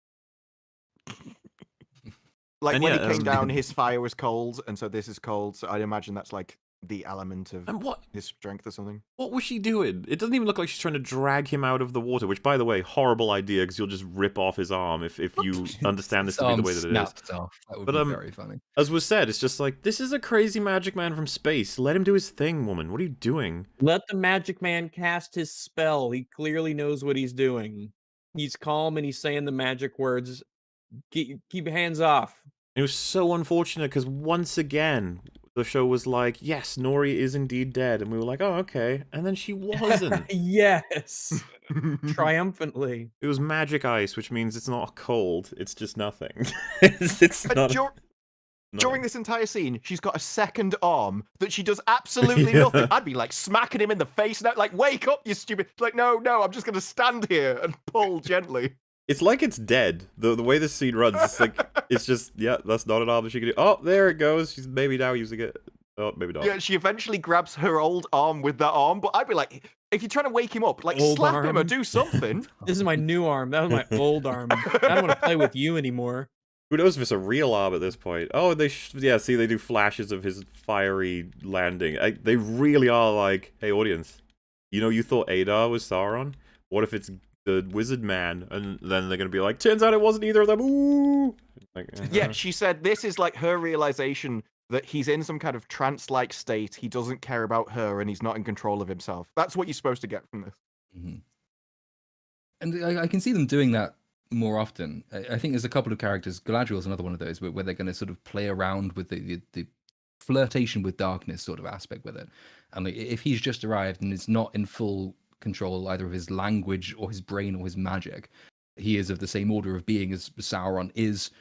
Like And when yeah, he came down, his fire was cold, and so this is cold. So I imagine that's like the element of And what his strength or something. what was she doing? It doesn't even look like she's trying to drag him out of the water, which, by the way, horrible idea, because you'll just rip off his arm if you understand this to be the way that it is. Snapped off. That would But, be very funny. As was said, it's just like, this is a crazy magic man from space. Let him do his thing, woman. What are you doing? Let the magic man cast his spell. He clearly knows what he's doing. He's calm and he's saying the magic words. Keep your hands off. It was so unfortunate, because once again, the show was like, yes, Nori is indeed dead. And we were like, oh, okay. And then she wasn't. Yes. Triumphantly. It was magic ice, which means it's not cold. It's just nothing. it's And not. during this entire scene, she's got a second arm that she does absolutely nothing. I'd be like smacking him in the face now, like, wake up, you stupid. Like, no, I'm just going to stand here and pull gently. It's like it's dead. The way this scene runs, it's like, it's just, yeah, that's not an arm that she can do. Oh, there it goes. She's maybe now using it. Oh, maybe not. Yeah, she eventually grabs her old arm with that arm, but I'd be like, if you're trying to wake him up, like, Old slap him or arm. do something. This is my new arm. That was my old arm. I don't want to play with you anymore. Who knows if it's a real arm at this point? Oh, yeah, see, they do flashes of his fiery landing. They really are like, hey, audience, you thought Adar was Sauron? What if it's the wizard man? And then they're going to be like, turns out it wasn't either of them. Ooh! Like, Yeah, she said this is like her realization that he's in some kind of trance-like state. He doesn't care about her and he's not in control of himself. That's what you're supposed to get from this. Mm-hmm. And I can see them doing that more often. I think there's a couple of characters. Galadriel's another one of those where they're going to sort of play around with the flirtation with darkness sort of aspect with it. And if he's just arrived and is not in full control either of his language or his brain or his magic, he is of the same order of being as Sauron is.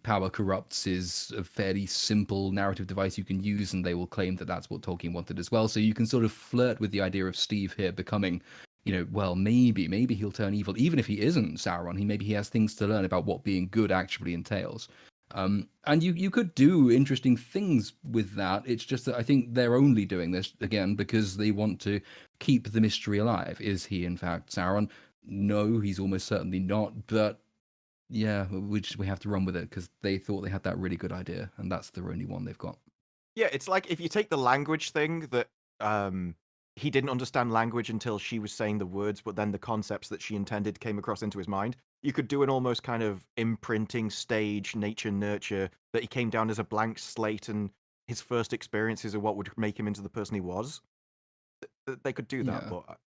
Power corrupts is a fairly simple narrative device you can use, and they will claim that that's what Tolkien wanted as well. So you can sort of flirt with the idea of Steve here becoming, well, maybe he'll turn evil. Even if he isn't Sauron, maybe he has things to learn about what being good actually entails. And you could do interesting things with that. It's just that I think they're only doing this, again, because they want to keep the mystery alive. Is he, in fact, Sauron? No, he's almost certainly not. But, yeah, we have to run with it because they thought they had that really good idea, and that's the only one they've got. Yeah, it's like if you take the language thing that he didn't understand language until she was saying the words, but then the concepts that she intended came across into his mind. You could do an almost kind of imprinting stage, nature, nurture, that he came down as a blank slate and his first experiences are what would make him into the person he was. They could do that, Yeah. but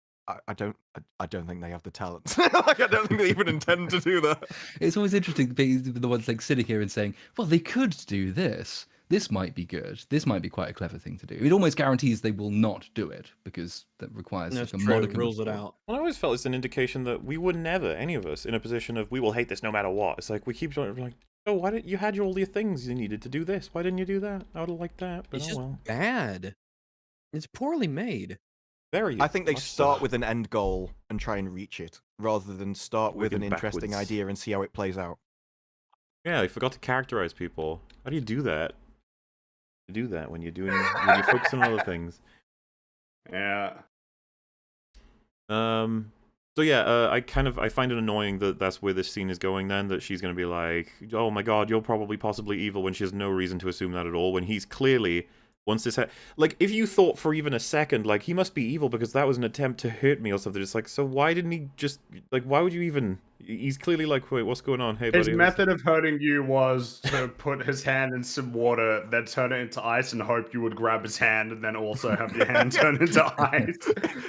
I don't think they have the talent. Like, I don't think they even intend to do that. It's always interesting being the ones like sitting here and saying, well, they could do this. This might be good. This might be quite a clever thing to do. It almost guarantees they will not do it because that requires That's like a true. It modicum. rules it out. Well, I always felt it's an indication that we were never, any of us, in a position of we will hate this no matter what. It's like we keep trying to like, oh, why didn't you had all your things you needed to do this? Why didn't you do that? I would have liked that, but It's oh just well. bad. It's poorly made. Very. I think they much start so. with an end goal and try and reach it, rather than start with an Working interesting backwards. idea and see how it plays out. Yeah, they forgot to characterize people. How do you do that? You do that when you're focusing on other things. Yeah. So yeah, I find it annoying that that's where this scene is going then, that she's going to be like, oh my god, you're probably possibly evil, when she has no reason to assume that at all, when he's clearly, once this like, if you thought for even a second, like, he must be evil because that was an attempt to hurt me or something, it's like, so why didn't he just, like, why would you even, he's clearly like, wait, what's going on? Hey, His buddy. method of hurting you was to put his hand in some water, then turn it into ice and hope you would grab his hand and then also have your hand turn into ice.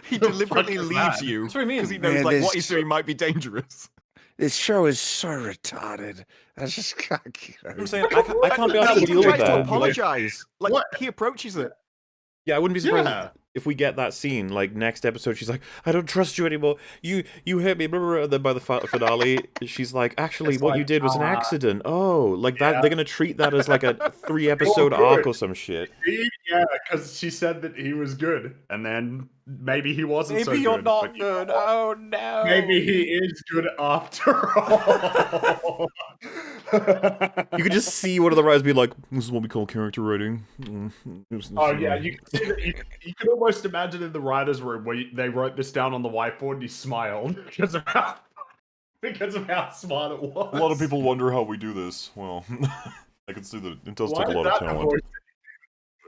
He The deliberately fuck is leaves that? you That's what I mean. because he knows Man, like this what he's doing might be dangerous. This show is so retarded. I just can't. I'm saying, I can't be able to He deal with tries to that. apologize. Like What? he approaches it. Yeah, I wouldn't be surprised Yeah. if we get that scene, like, next episode, she's like, I don't trust you anymore, you hurt me, blah, blah, blah. And then by the finale, she's like, actually, It's what like, you did was an accident. Oh, like, that, yeah. they're gonna treat that as, like, a 3-episode Oh, good. arc or some shit. Yeah, because she said that he was good, and then maybe he wasn't so Maybe good. you're not but you know good. what? Oh no. Maybe he is good after all. You could just see one of the writers be like, this is what we call character writing. Oh yeah, you can see that. You can almost imagine in the writers' room where they wrote this down on the whiteboard and he smiled because of how smart it was. A lot of people wonder how we do this. Well, I can see that it does Why take a is lot that of the talent. voice?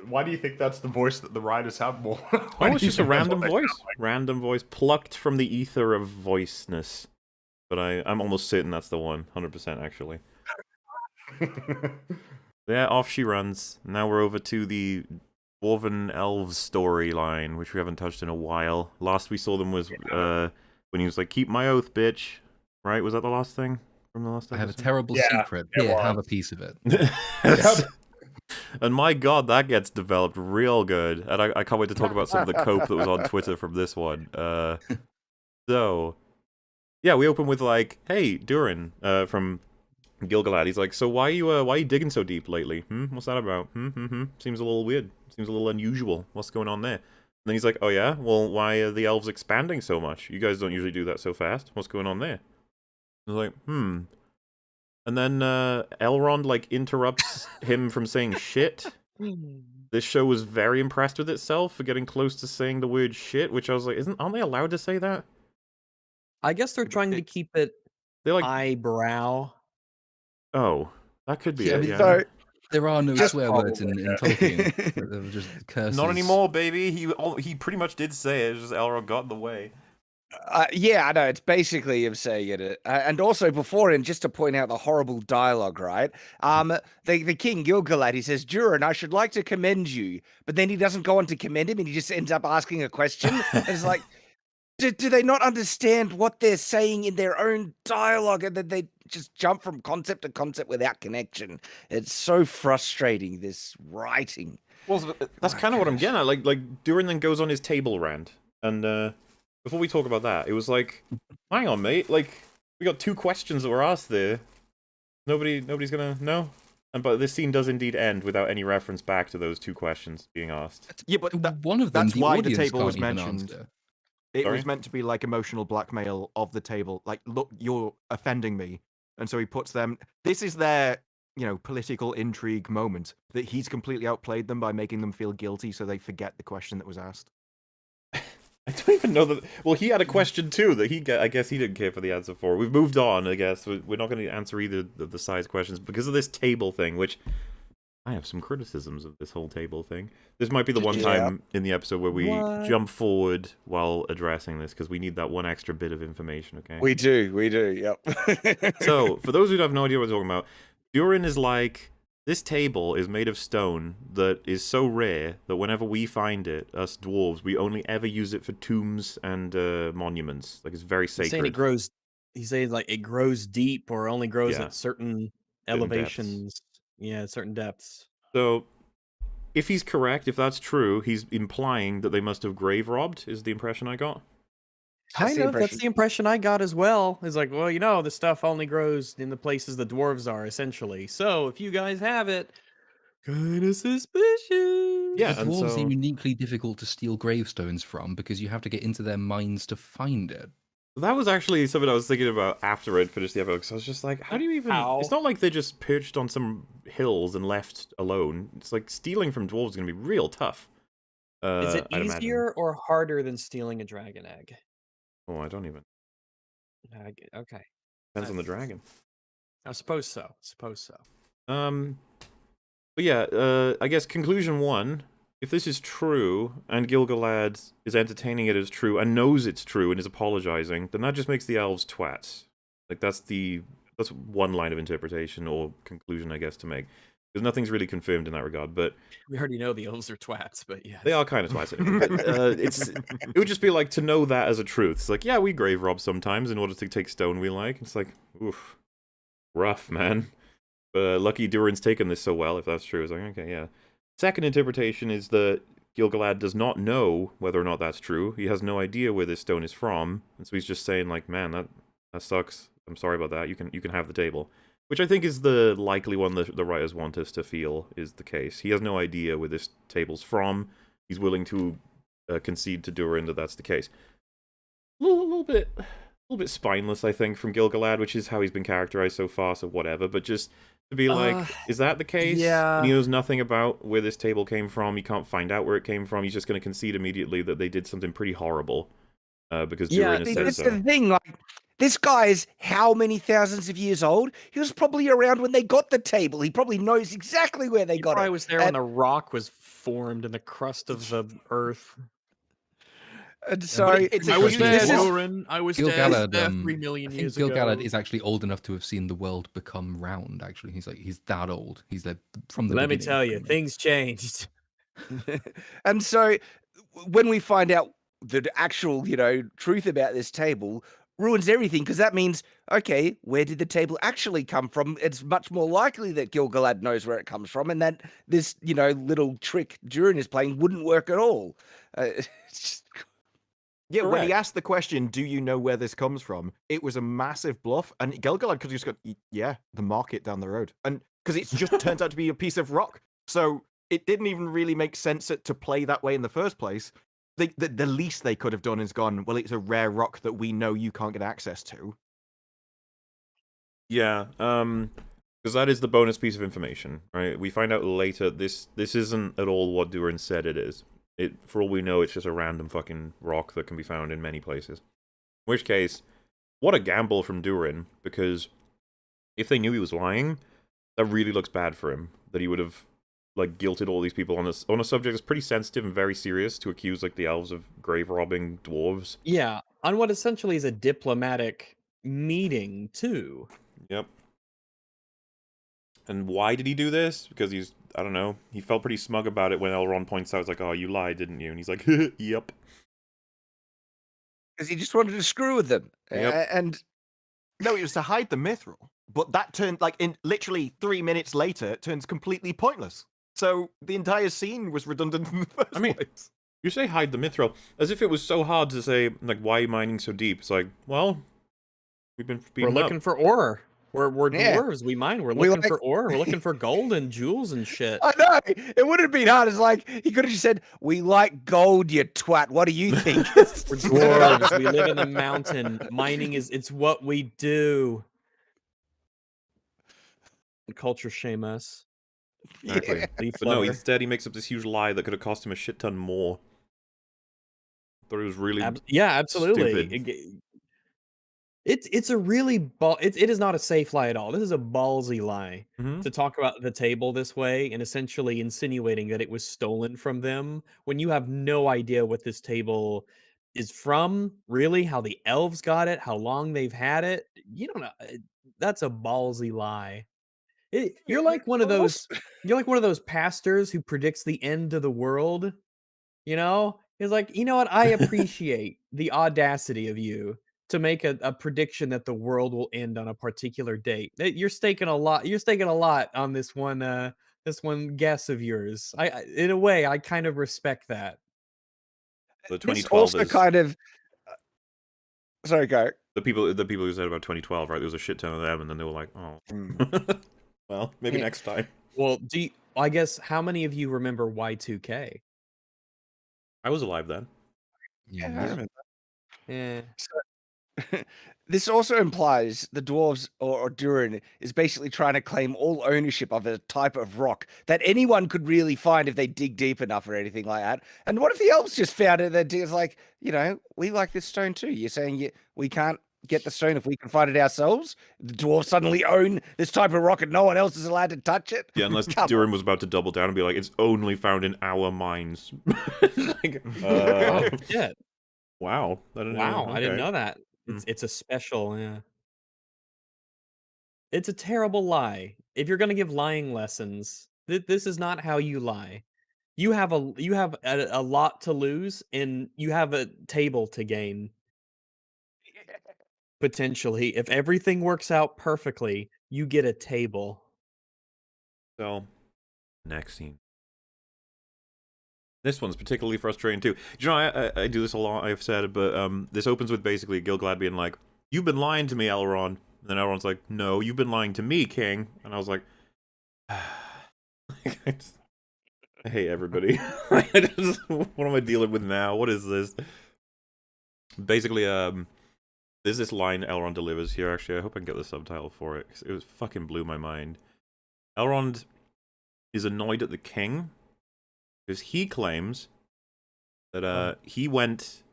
Why do you think that's the voice that the writers have more? Oh, Why do it's you just a think that's random what they voice. sound Random voice plucked from the ether of voiceness. But I'm almost certain that's the one. 100% actually. like? Yeah, off she runs. Now we're over to the Dwarven Elves storyline, which we haven't touched in a while. Last we saw them was when he was like, keep my oath, bitch. Right? Was that the last thing from the last I have a episode? terrible Yeah, secret. it Here, have a was. piece of it. And my god, that gets developed real good. And I can't wait to talk about some of the cope that was on Twitter from this one. So, yeah, we open with like, hey, Durin, from Gilgalad. He's like, so why are you digging so deep lately? What's that about? Seems a little weird. Seems a little unusual. What's going on there? And then he's like, oh yeah? Well, why are the elves expanding so much? You guys don't usually do that so fast. What's going on there? I was like, And then Elrond like interrupts him from saying shit. This show was very impressed with itself for getting close to saying the word shit, which I was like, aren't they allowed to say that? I guess they're trying to keep it They're like, eyebrow. Oh, that could be Yeah, I it, mean, yeah. So There are no Just swear words in probably, Tolkien. They were just curses. Not anymore, baby. He pretty much did say it. It's just Elrond got in the way. yeah, I know. It's basically him saying it. And also beforehand, just to point out the horrible dialogue, right? The king Gilgalad, he says, Durin, I should like to commend you. But then he doesn't go on to commend him and he just ends up asking a question. And it's like, do they not understand what they're saying in their own dialogue and then they just jump from concept to concept without connection? It's so frustrating, this writing. Well, that's kind of what I'm getting at. Like Durin then goes on his table rant. And before we talk about that, it was like, hang on, mate. Like, we got 2 questions that were asked there. Nobody's gonna know? But this scene does indeed end without any reference back to those 2 questions being asked. Yeah, but One of them, that's the why the audience table can't was even mentioned. answer. It Sorry? was meant to be like emotional blackmail of the table. Like, look, you're offending me. And so he puts them. This is their, political intrigue moment that he's completely outplayed them by making them feel guilty so they forget the question that was asked. I don't even know that. Well, he had a question too that I guess he didn't care for the answer for. We've moved on, I guess. We're not going to answer either of the size questions because of this table thing, which I have some criticisms of this whole table thing. This might be the one time in the episode where we jump forward while addressing this because we need that one extra bit of information, okay? We do, yep. So, for those who have no idea what we're talking about, Durin is like, this table is made of stone that is so rare that whenever we find it, us dwarves, we only ever use it for tombs and monuments. Like, it's very He's sacred. saying it grows. He's saying like it grows deep or only grows Yeah. at certain Certain elevations. Yeah, certain depths. So, if he's correct, if that's true, he's implying that they must have grave robbed, is the impression I got. Kind of. That's the impression I got as well. It's like, well, this stuff only grows in the places the dwarves are, essentially. So if you guys have it, kind of suspicious. Yeah, The and dwarves so are uniquely difficult to steal gravestones from because you have to get into their minds to find it. that was actually something I was thinking about after I'd finished the episode, because I was just like, how do you even... How? It's not like they just perched on some hills and left alone. It's like stealing from dwarves is going to be real tough. Is it I'd imagine. easier or harder than stealing a dragon egg? Oh, I don't even... Okay. Depends on the dragon. I suppose so. Suppose so. But yeah, I guess conclusion one, if this is true, and Gil-galad is entertaining it as true, and knows it's true, and is apologizing, then that just makes the elves twats. Like, that's one line of interpretation, or conclusion, I guess, to make. Because nothing's really confirmed in that regard, but... We already know the elves are twats, but yeah. They are kind of twats anyway, but it would just be like, to know that as a truth. It's like, yeah, we grave rob sometimes in order to take stone we like. It's like, oof. Rough, man. Lucky Durin's taken this so well, if that's true. It's like, okay, yeah. Second interpretation is that Gil-galad does not know whether or not that's true. He has no idea where this stone is from, and so he's just saying, like, man, that sucks. I'm sorry about that. You can have the table. Which I think is the likely one that the writers want us to feel is the case. He has no idea where this table's from. He's willing to concede to Durin that that's the case. A little bit spineless, I think, from Gil-galad, which is how he's been characterized so far, so whatever. But just to be like, is that the case? Yeah. And he knows nothing about where this table came from. He can't find out where it came from. He's just going to concede immediately that they did something pretty horrible because Durin has said That's so. the thing. Like, this guy is how many thousands of years old? He was probably around when they got the table. He probably knows exactly where they got it. I was there when the rock was formed in the crust of the earth. And so it's a I was huge there, bluff. Durin. I was Gil-galad, there 3 million I think years Gil-galad ago. is actually old enough to have seen the world become round. Actually, he's that old. He's there from the. Let me beginning, tell you, pretty much. things changed. and so when we find out the actual, truth about this table, ruins everything, because that means, okay, where did the table actually come from? It's much more likely that Gil-galad knows where it comes from, and that this, little trick Durin is playing wouldn't work at all. It's just... Yeah, when he Correct. asked the question, do you know where this comes from? It was a massive bluff, and Gil-galad could have just go, yeah, the market down the road. And because it just turns out to be a piece of rock. So it didn't even really make sense to play that way in the first place. The least they could have done is gone, well, it's a rare rock that we know you can't get access to. Yeah, because that is the bonus piece of information, right? We find out later this isn't at all what Durin said it is. For all we know, it's just a random fucking rock that can be found in many places. In which case, what a gamble from Durin, because if they knew he was lying, that really looks bad for him. That he would have, like, guilted all these people on a subject that's pretty sensitive and very serious to accuse, like, the elves of grave robbing dwarves. Yeah, on what essentially is a diplomatic meeting, too. Yep. And why did he do this? Because I don't know, he felt pretty smug about it when Elrond points out, it's like, oh, you lied, didn't you? And he's like, yep. Because he just wanted to screw with them. Yep. And No, it was to hide the mithril. But that turned, like, in literally 3 minutes later, it turns completely pointless. So the entire scene was redundant in the first place. You say hide the mithril, as if it was so hard to say, like, why are you mining so deep? It's like, well, we've been We're beaten looking up. for ore. We're Yeah. dwarves. We mine. We're We looking like- for ore. We're looking for gold and jewels and shit. I know, it would have been hard. It's like, he could have just said, we like gold, you twat. What do you think? We're dwarves. We live in the mountain. Mining it's what we do. Culture shame us. Exactly. Leaf But no, lover. instead he makes up this huge lie that could have cost him a shit ton more. Thought it was really Yeah, absolutely. stupid. It's a really it is not a safe lie at all. This is a ballsy lie Mhm. to talk about the table this way and essentially insinuating that it was stolen from them when you have no idea what this table is from, really, how the elves got it, how long they've had it. You don't know. That's a ballsy lie. You're like one of those. You're like one of those pastors who predicts the end of the world. He's like, you know what? I appreciate the audacity of you to make a prediction that the world will end on a particular date. You're staking a lot. You're staking a lot on this one guess of yours. In a way, I kind of respect that. The This 2012 also is kind of... Sorry, go. the people who said about 2012, right? There was a shit ton of them, and then they were like, oh, well, maybe Yeah. next time. Well, I guess how many of you remember Y2K? I was alive then. I Yeah. remember. Yeah. This also implies the dwarves or Durin is basically trying to claim all ownership of a type of rock that anyone could really find if they dig deep enough or anything like that. And what if the elves just found it? That it's like, we like this stone too. You're saying we can't get the stone if we can find it ourselves? The dwarves suddenly own this type of rock and no one else is allowed to touch it? Yeah, unless Come Durin on. was about to double down and be like, it's only found in our mines. Like, Oh shit! wow. I don't Wow, know. I didn't Okay. know that. It's a special. Yeah. It's a terrible lie. If you're gonna give lying lessons, this is not how you lie. You have a lot to lose, and you have a table to gain. Potentially, if everything works out perfectly, you get a table. So, next scene. This one's particularly frustrating too. You know, I do this a lot, I've said, but this opens with basically Gil-galad being like, "You've been lying to me, Elrond." And then Elrond's like, "No, you've been lying to me, King." And I was like, I hate everybody. What am I dealing with now? What is this? Basically, there's this line Elrond delivers here. Actually, I hope I can get the subtitle for it, 'cause it was fucking blew my mind. Elrond is annoyed at the king because he claims that he went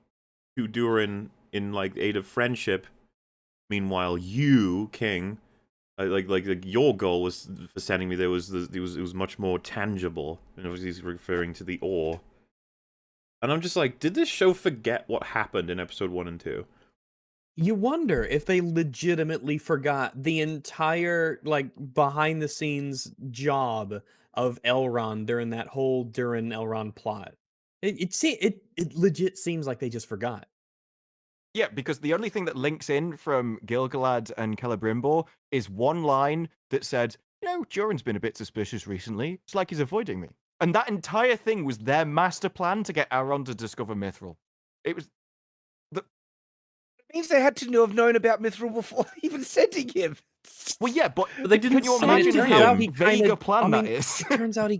to Durin in like aid of friendship. Meanwhile, you, King, like your goal was for sending me. It was much more tangible, and obviously he's referring to the ore. And I'm just like, did this show forget what happened in episode 1 and 2? You wonder if they legitimately forgot the entire, like, behind-the-scenes job of Elrond during that whole Durin-Elrond plot. It legit seems like they just forgot. Yeah, because the only thing that links in from Gil-galad and Celebrimbor is one line that said, you know, Durin's been a bit suspicious recently. It's like he's avoiding me. And that entire thing was their master plan to get Elrond to discover Mithril. It was... It means they had to have known about Mithril before even sending him. Well, yeah, but they didn't can you send imagine him. how He vague a plan that is? It turns out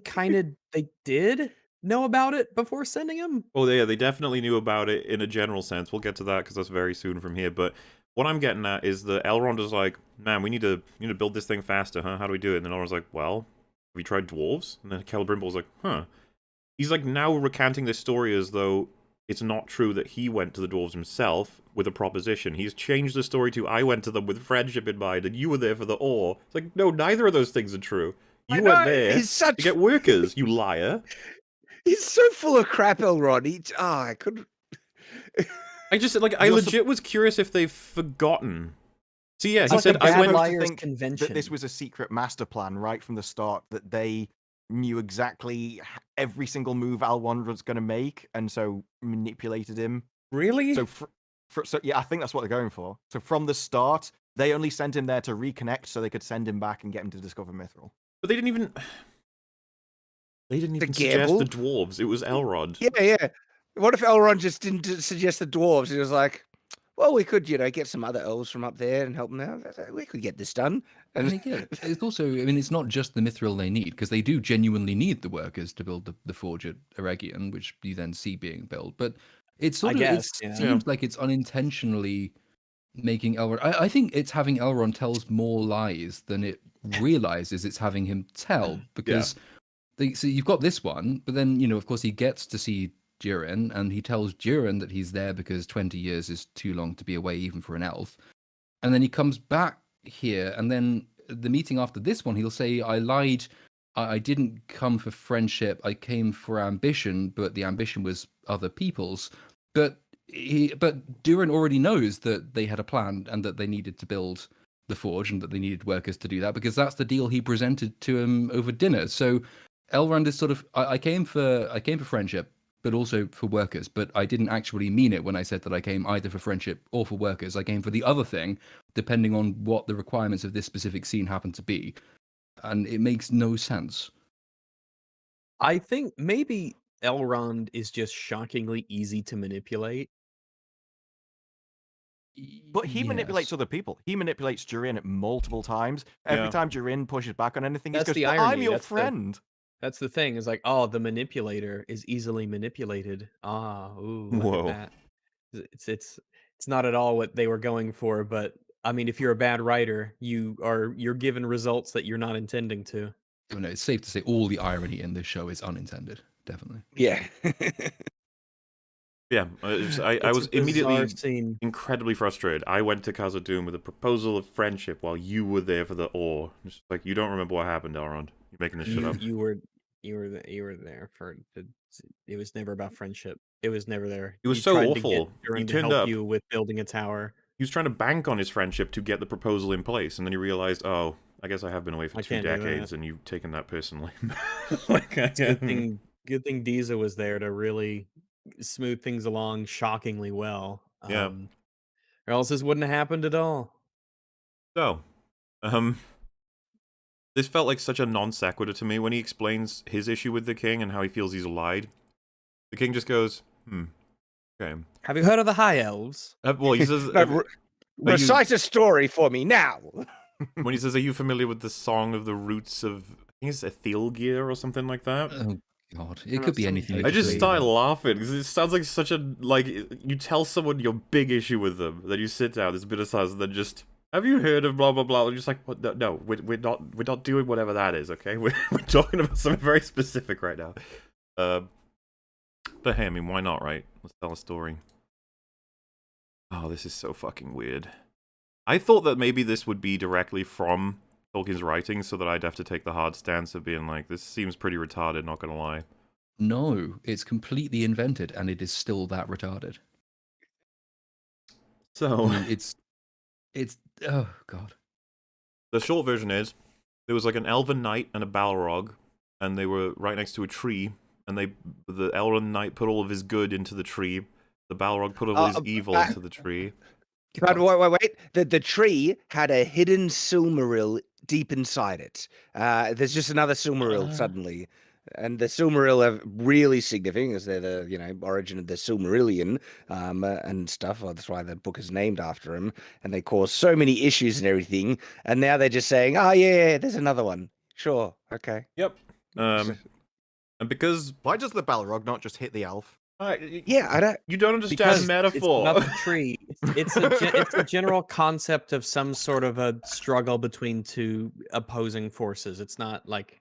they did know about it before sending him. Oh, yeah, they definitely knew about it in a general sense. We'll get to that because that's very soon from here. But what I'm getting at is that Elrond is like, man, we need to build this thing faster, huh? How do we do it? And then Elrond's like, well, have we tried dwarves? And then Celebrimbor's like, huh. He's like now recanting this story as though it's not true that he went to the dwarves himself with a proposition. He's changed the story to, I went to them with friendship in mind, and you were there for the ore. It's like, no, neither of those things are true. You went there to get workers, you liar. He's so full of crap, Elrond. I couldn't. I just like I legit was curious if they've forgotten. So yeah, he like said a I bad went liar's to think convention. that this was a secret master plan right from the start, that they knew exactly every single move Elrond was going to make, and so manipulated him. Really? So, so yeah, I think that's what they're going for. So from the start, they only sent him there to reconnect, so they could send him back and get him to discover Mithril. But they didn't even. They didn't even suggest the dwarves. It was Elrond. Yeah. What if Elrond just didn't suggest the dwarves? He was like, well, we could, get some other elves from up there and help them out. We could get this done. And again, it's also, I mean, it's not just the mithril they need, because they do genuinely need the workers to build the forge at Eregion, which you then see being built. But it's sort of, it seems like it's unintentionally making Elrond. I think it's having Elrond tells more lies than it realizes it's having him tell, because so you've got this one, but then, of course, he gets to see Durin, and he tells Durin that he's there because 20 years is too long to be away, even for an elf. And then he comes back here, and then the meeting after this one, he'll say, I lied. I didn't come for friendship. I came for ambition, but the ambition was other people's. But Durin already knows that they had a plan and that they needed to build the forge and that they needed workers to do that, because that's the deal he presented to him over dinner. So Elrond is sort of, I came for friendship, but also for workers. But I didn't actually mean it when I said that I came either for friendship or for workers. I came for the other thing, depending on what the requirements of this specific scene happen to be. And it makes no sense. I think maybe Elrond is just shockingly easy to manipulate. But he manipulates other people. He manipulates Durin multiple times. Every time Durin pushes back on anything, he goes, the irony. I'm your friend. That's the thing, is like, oh, the manipulator is easily manipulated. Look at that. It's not at all what they were going for, but I mean, if you're a bad writer, you're given results that you're not intending to. No, it's safe to say all the irony in this show is unintended, definitely. Yeah. Yeah, I It's was a bizarre immediately scene. incredibly frustrated. I went to Khazad-dûm with a proposal of friendship while you were there for the ore. Just like, you don't remember what happened, Elrond. You're making this shit up. You were there for the. It was never about friendship. It was never there. It was You so tried to get awful. He Durin to turned help up. you with building a tower. He was trying to bank on his friendship to get the proposal in place, and then he realized, oh, I guess I have been away for I 2 can't do that. decades, and you've taken that personally. Like, Good thing Deeza was there to really smooth things along shockingly well. Yeah. Or else this wouldn't have happened at all. So, this felt like such a non sequitur to me when he explains his issue with the king and how he feels he's lied. The king just goes, okay. Have you heard of the High Elves? Well, he says, No, recite a story for me now. when he says, are you familiar with the song of the roots of, I think it's Ethilgear or something like that? Oh God, it could be anything. I just literally. started laughing because it sounds like such a, like, you tell someone your big issue with them, then you sit down, there's a bit of silence, and then just, have you heard of blah blah blah? And you're just like, what? No, we're not doing whatever that is, okay? We're talking about something very specific right now. But hey, I mean, why not, right? Let's tell a story. Oh, this is so fucking weird. I thought that maybe this would be directly from Tolkien's writings, so that I'd have to take the hard stance of being like, this seems pretty retarded, not gonna lie. No, it's completely invented, and it is still that retarded. So, I mean, it's oh God. the short version is, there was like an elven knight and a Balrog, and they were right next to a tree, and the elven knight put all of his good into the tree, the Balrog put all his evil into the tree. But wait. The tree had a hidden Silmaril deep inside it. There's just another Silmaril suddenly. And the Silmaril are really significant because they're the origin of the Silmarillion and stuff. Well, that's why the book is named after them. And they cause so many issues and everything. And now they're just saying, oh yeah, there's another one. Sure, okay. Yep. And because Why does the Balrog not just hit the elf? Yeah, I don't. you don't understand Because metaphor. It's about the tree. It's a general concept of some sort of a struggle between two opposing forces. It's not like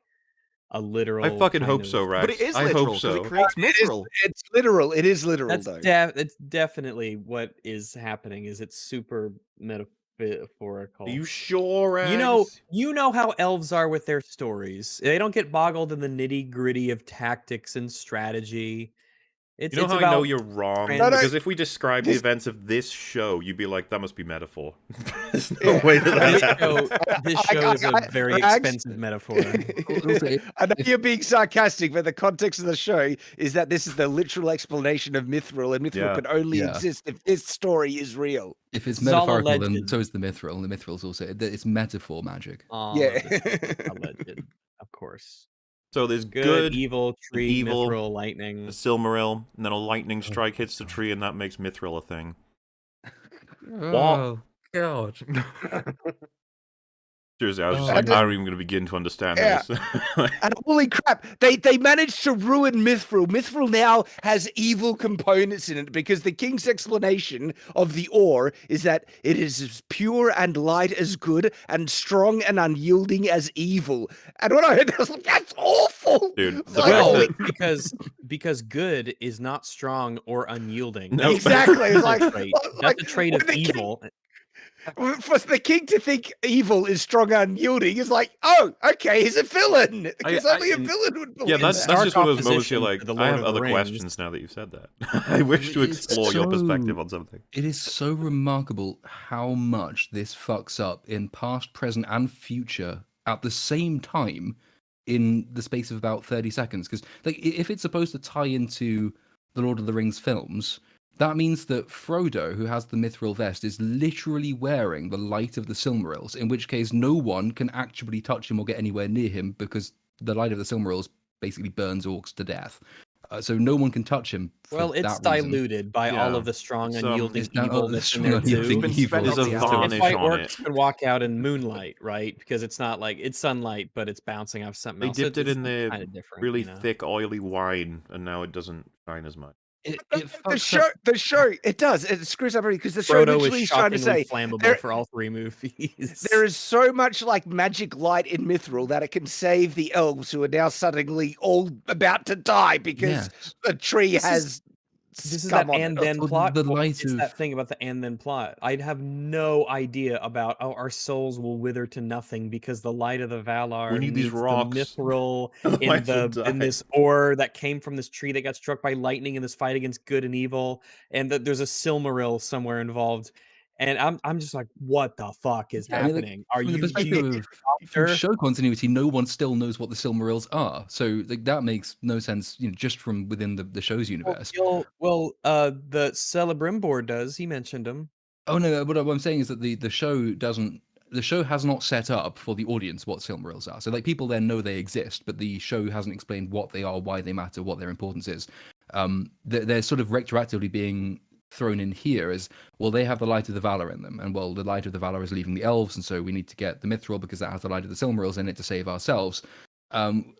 a literal. I fucking kind hope of- so, Rex. But it is I literal hope because so. it creates mithril. It's literal. It is literal That's though. it's definitely what is happening. Is it's super metaphorical. Are you sure, Rex? You know how elves are with their stories. They don't get boggled in the nitty gritty of tactics and strategy. You know how I know you're wrong? No, Because if we describe the this- events of this show, you'd be like, that must be metaphor. There's no way that This that's happening. show is a very I- expensive metaphor. I know you're being sarcastic, but the context of the show is that this is the literal explanation of Mithril, and Mithril Yeah. can only Yeah. exist if this story is real. If it's It's all metaphorical, then alleged. so is the mithril, and the mithril's also it's metaphor magic. Yeah. Alleged, of course. So there's Good, good, evil, tree, evil, mithril, lightning. a Silmaril, and then a lightning strike hits the tree, and that makes Mithril a thing. Oh God! Seriously, I was just Oh, like, no. I'm not even going to begin to understand Yeah. this. And holy crap, they managed to ruin Mithril. Mithril now has evil components in it because the king's explanation of the ore is that it is as pure and light as good and strong and unyielding as evil. And when I heard that, I was like, that's awful. Dude, It's the like, fact holy- that- because good is not strong or unyielding. No. Exactly. It's That's like, a trait. like, That's a trait when of the king- evil. For the king to think evil is strong and unyielding is like, oh, okay, he's a villain. Because only a villain would believe Yeah, that's that. just one of those Stark moments you're opposition like, to the I Lord have of the other Rings. questions now that you've said that. I wish to It's explore your perspective so- on something. It is so remarkable how much this fucks up in past, present, and future at the same time in the space of about 30 seconds. Because like, if it's supposed to tie into the Lord of the Rings films, that means that Frodo, who has the mithril vest, is literally wearing the light of the Silmarils, in which case no one can actually touch him or get anywhere near him because the light of the Silmarils basically burns orcs to death. So no one can touch him. For Well, it's that reason. diluted by all Yeah. of the strong Some- unyielding It's not all the evilness in strong there unyielding too. Been evil. spent There's a on the It's varnish why on orcs it. can walk out in moonlight, right? Because it's not like it's sunlight, but it's bouncing off something They else. dipped it It's in their kind of different, really you know? thick, oily wine, and now it doesn't shine as much. It The fucks up- show, it does. It screws up everything because the show Frodo literally is is trying to shockingly say flammable there- for all three movies. there is so much like magic light in Mithril that it can save the elves who are now suddenly all about to die because Yes. a tree This is- has This is scum that on and it. then Well, plot. the Well, light it's of that thing about the and then plot. I'd have no idea about our souls will wither to nothing because the light of the We Valar need these needs the rocks. mithril Otherwise we'll in die. this ore that came from this tree that got struck by lightning in this fight against good and evil, and that there's a Silmaril somewhere involved. And I'm just like, what the fuck is yeah, I mean, like, happening? Are from the you perspective Jesus of from Doctor? show continuity, no one still knows what the Silmarils are. So like that makes no sense, just from within the show's universe. The Celebrimbor does. He mentioned him. Oh no, what I'm saying is that the show doesn't. The show has not set up for the audience what Silmarils are. So like people there know they exist, but the show hasn't explained what they are, why they matter, what their importance is. They're sort of retroactively being thrown in here as well. They have the light of the Valar in them, and well, the light of the Valar is leaving the elves, and so we need to get the Mithril because that has the light of the Silmarils in it to save ourselves.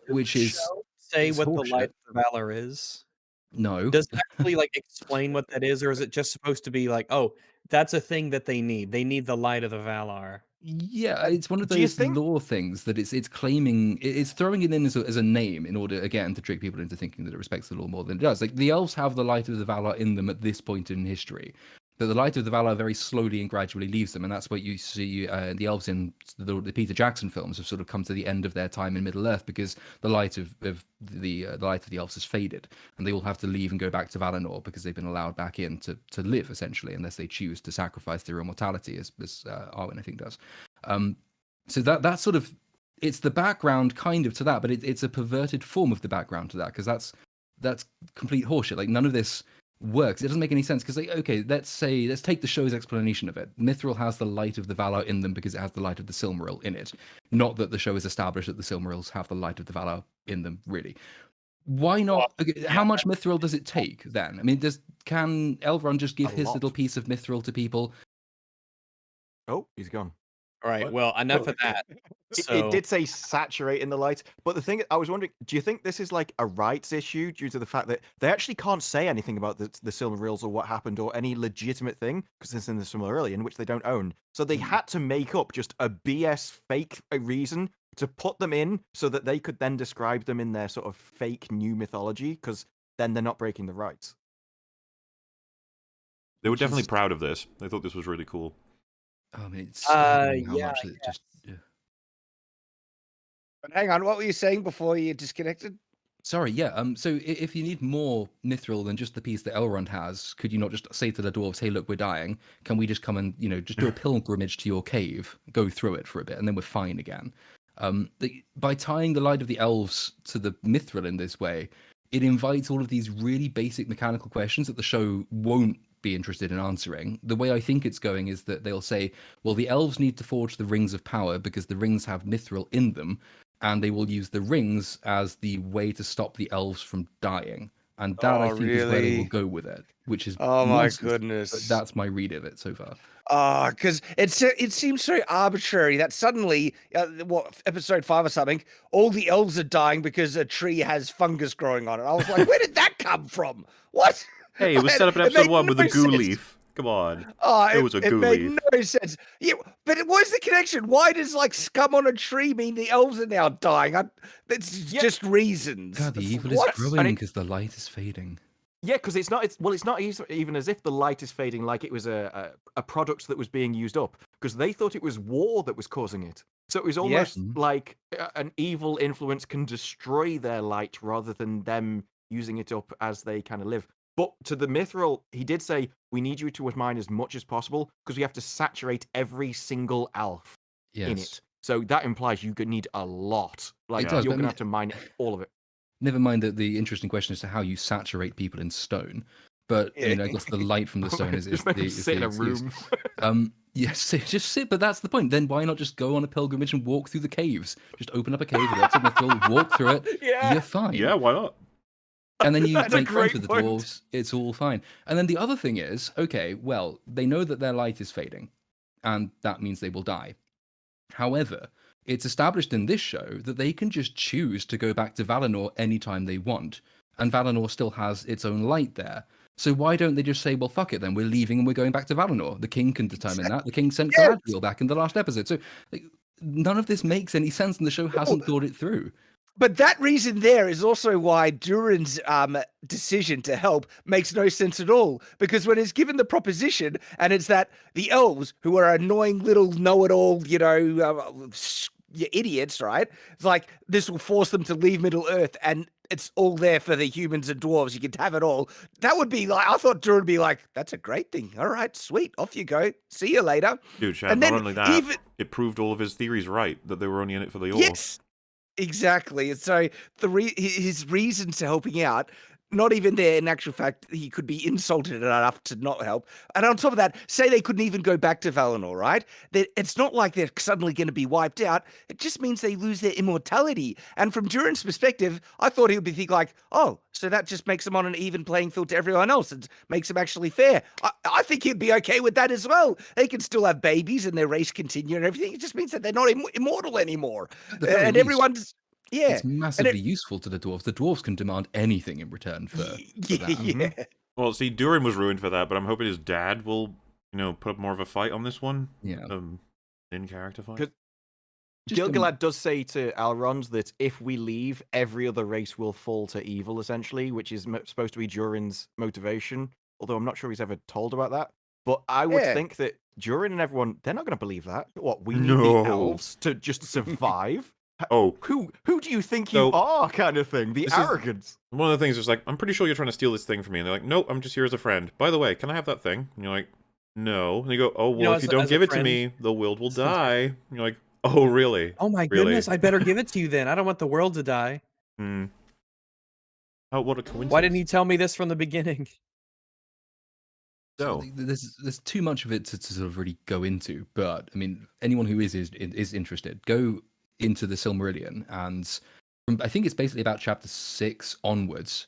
Which is Say it's what the light horseshit. of the Valor is. No. Does it actually like explain what that is, or is it just supposed to be like, oh, that's a thing that they need? They need the light of the Valar. Yeah, it's one of Do you those think- lore things that it's claiming it's throwing it in as a name in order again to trick people into thinking that it respects the lore more than it does. Like the elves have the light of the Valar in them at this point in history, but the light of the Valar very slowly and gradually leaves them, and that's what you see the elves in the Peter Jackson films have sort of come to the end of their time in Middle Earth because the light of the light of the elves has faded, and they all have to leave and go back to Valinor because they've been allowed back in to live essentially, unless they choose to sacrifice their immortality, as Arwen I think does. So that's sort of it's the background kind of to that, but it's a perverted form of the background to that because that's complete horseshit. Like none of this works. It doesn't make any sense because like okay, let's take the show's explanation of it. Mithril has the light of the Valar in them because it has the light of the Silmaril in it. Not that the show has established that the Silmarils have the light of the Valar in them. Really, why not? Okay, how much Mithril does it take then? I mean, can Elrond just give A his lot. little piece of Mithril to people? Oh, he's gone. All right. What? Well, enough of that. It did say saturate in the light, but the thing I was wondering, do you think this is like a rights issue due to the fact that they actually can't say anything about the Silmarils or what happened or any legitimate thing because it's in the Silmarillion, which they don't own. So they had to make up just a BS fake reason to put them in so that they could then describe them in their sort of fake new mythology because then they're not breaking the rights. They were Which definitely is- proud of this. They thought this was really cool. I mean, it's staggering how yeah, much it just. Yeah. But hang on, what were you saying before you disconnected? Sorry, yeah. So if you need more mithril than just the piece that Elrond has, could you not just say to the dwarves, "Hey, look, we're dying. Can we just come and just do a pilgrimage to your cave, go through it for a bit, and then we're fine again?" By tying the light of the elves to the mithril in this way, it invites all of these really basic mechanical questions that the show won't be interested in answering. The way I think it's going is that they'll say, well, the elves need to forge the rings of power because the rings have mithril in them, and they will use the rings as the way to stop the elves from dying. And that, I Oh, think, is where they will really? go with it, which is Oh my nonsense, but goodness. that's my read of it so far. Because it seems so arbitrary that suddenly, episode 5 or something, all the elves are dying because a tree has fungus growing on it. I was like, where did that come from? What? Hey, it was set up in It episode made 1 with the no goo sense. leaf. Come on. Oh, It was a it goo made leaf. no sense. Yeah, but what's the connection? Why does like scum on a tree mean the elves are now dying? It's just reasons. God, the evil What? is growing because the light is fading. Yeah, because it's not even as if the light is fading like it was a product that was being used up, because they thought it was war that was causing it. So it was almost like an evil influence can destroy their light rather than them using it up as they kind of live. But to the mithril, he did say, we need you to mine as much as possible because we have to saturate every single elf in it. So that implies you could need a lot. Like, does, you're but I going to mean- have to mine all of it. Never mind the interesting question as to how you saturate people in stone. But I guess the light from the stone is Just make them is sit in the a excuse. room. Yes, just sit. But that's the point. Then why not just go on a pilgrimage and walk through the caves? Just open up a cave, lots of mithril, walk through it. Yeah. You're fine. Yeah, why not? And then you That's a make friends great with the point. dwarves. It's all fine. And then the other thing is, okay, well, they know that their light is fading, and that means they will die. However, it's established in this show that they can just choose to go back to Valinor anytime they want, and Valinor still has its own light there. So why don't they just say, well, fuck it then, we're leaving and we're going back to Valinor? The king can determine that. The king sent Galadriel back in the last episode. So none of this makes any sense, and the show hasn't thought it through. But that reason there is also why Durin's decision to help makes no sense at all. Because when he's given the proposition, and it's that the elves, who are annoying little know-it-all, idiots, right? It's like this will force them to leave Middle Earth, and it's all there for the humans and dwarves. You can have it all. That would be like, I thought Durin would be like, that's a great thing. All right, sweet, off you go. See you later. Dude, Shad, And not then only that, even it proved all of his theories right, that they were only in it for the ore. yes. Exactly. And so his reasons to helping out, not even there in actual fact, he could be insulted enough to not help. And on top of that, say they couldn't even go back to Valinor, right? It's not like they're suddenly going to be wiped out. It just means they lose their immortality. And from Durin's perspective, I thought he would be thinking like, oh, so that just makes them on an even playing field to everyone else and makes them actually fair. I think he'd be okay with that as well. They can still have babies and their race continue and everything. It just means that they're not immortal anymore. At the very And least, everyone's, yeah. it's massively useful to the dwarves. The dwarves can demand anything in return for that. Yeah. Well, see, Durin was ruined for that, but I'm hoping his dad will, put up more of a fight on this one. Yeah. In character fight. Good. Just, Gil-galad does say to Elrond that if we leave, every other race will fall to evil, essentially, which is supposed to be Durin's motivation. Although I'm not sure he's ever told about that. But I would Yeah. think that Durin and everyone, they're not going to believe that. What, we need No. the elves to just survive? Oh, Who do you think So, you are, kind of thing? The this is- arrogance. one of the things is like, I'm pretty sure you're trying to steal this thing from me. And they're like, nope, I'm just here as a friend. By the way, can I have that thing? And you're like, no. And they go, oh, well, if you don't as a give it to friend- me, the world will die. And you're like, oh, really? Oh my Really? goodness, I better give it to you then. I don't want the world to die. Hmm. Oh, what a coincidence. Why didn't he tell me this from the beginning? So, there's too much of it to sort of really go into, but I mean, anyone who is interested, go into the Silmarillion, and I think it's basically about chapter 6 onwards,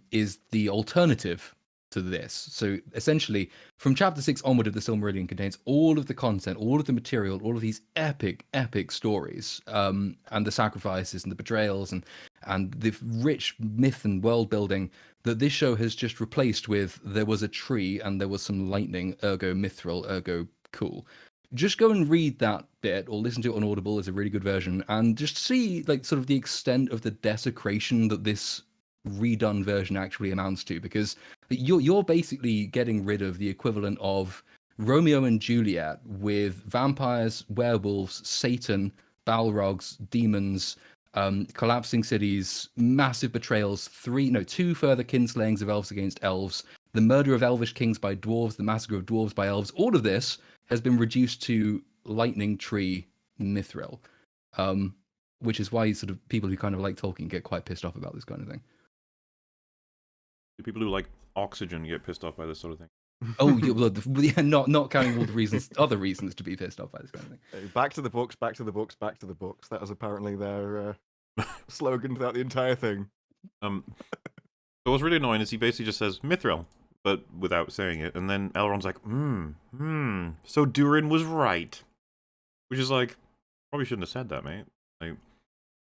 is the alternative to this. So essentially, from chapter 6 onward of the Silmarillion contains all of the content, all of the material, all of these epic stories, and the sacrifices and the betrayals and the rich myth and world building that this show has just replaced with there was a tree and there was some lightning, ergo mithril, ergo cool. Just go and read that bit or listen to it on Audible is a really good version and just see like sort of the extent of the desecration that this redone version actually amounts to, because you're basically getting rid of the equivalent of Romeo and Juliet with vampires, werewolves, Satan, Balrogs, demons, collapsing cities, massive betrayals, 2 further kinslayings of elves against elves, the murder of elvish kings by dwarves, the massacre of dwarves by elves. All of this has been reduced to lightning tree mithril, which is why sort of people who kind of like Tolkien get quite pissed off about this kind of thing. do people who like oxygen get pissed off by this sort of thing? Oh, yeah, not counting all the reasons, other reasons to be pissed off by this kind of thing. Back to the books, back to the books, back to the books. That was apparently their slogan throughout the entire thing. So what's really annoying is he basically just says Mithril, but without saying it, and then Elrond's like, so Durin was right. Which is like, probably shouldn't have said that, mate. Like,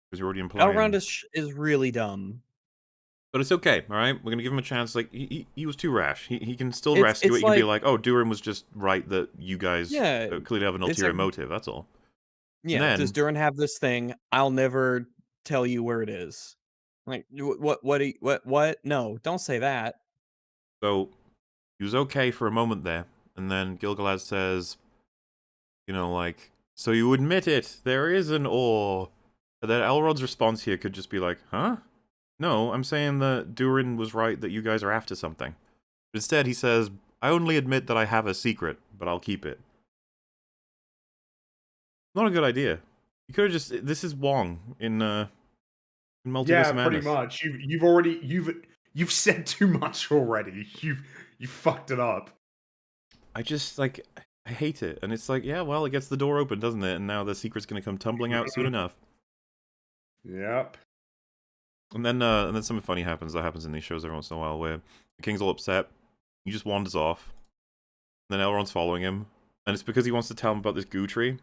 because you're already implying. Elrond is really dumb. But it's okay, alright? We're gonna give him a chance. Like, he was too rash. He can still It's- rescue it. it's He can be like- like, oh, Durin was just right that you guys Yeah, clearly have an it's ulterior like- motive, that's all. Yeah, then- does Durin have this thing? I'll never tell you where it is. Like, what? No, don't say that. So, he was okay for a moment there, and then Gil-galad says, like, so you admit it, there is an ore. And then Elrod's response here could just be like, huh? No, I'm saying that Durin was right that you guys are after something. But instead, he says, I only admit that I have a secret, but I'll keep it. Not a good idea. You could have just, this is Wong in Multiverse Yeah, Madness. pretty much. You've said too much already. You fucked it up. I just, like, I hate it. And it's like, yeah, well, it gets the door open, doesn't it? And now the secret's gonna come tumbling out soon enough. Yep. And then something funny happens. That happens in these shows every once in a while, where the king's all upset. He just wanders off. And then Elrond's following him, and it's because he wants to tell him about this goo tree. And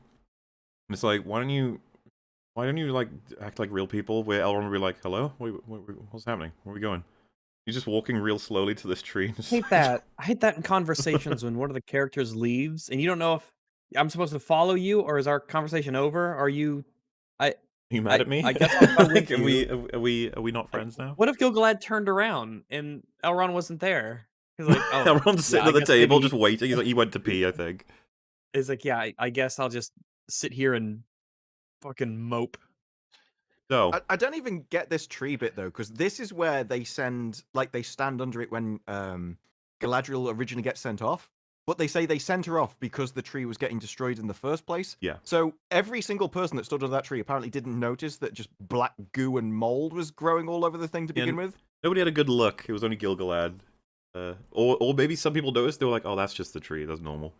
it's like, why don't you like act like real people? Where Elrond would be like, "Hello, what's happening? Where are we going?" He's just walking real slowly to this tree. I hate that. I hate that in conversations when one of the characters leaves and you don't know if I'm supposed to follow you or is our conversation over? Are you? you mad at me? I guess I'll go with Like, you. are we not friends now? What if Gil-galad turned around and Elrond wasn't there? He's like, oh, Everyone's yeah, sitting I at the guess table maybe just waiting. He's like, he went to pee, I think. he's like, yeah, I guess I'll just sit here and fucking mope. So, I don't even get this tree bit though, because this is where they stand under it when Galadriel originally gets sent off. But they say they sent her off because the tree was getting destroyed in the first place. yeah. So every single person that stood under that tree apparently didn't notice that just black goo and mold was growing all over the thing to Yeah, begin with. Nobody had a good look. It was only Gil-galad. Or maybe some people noticed. They were like, oh, that's just the tree. That's normal.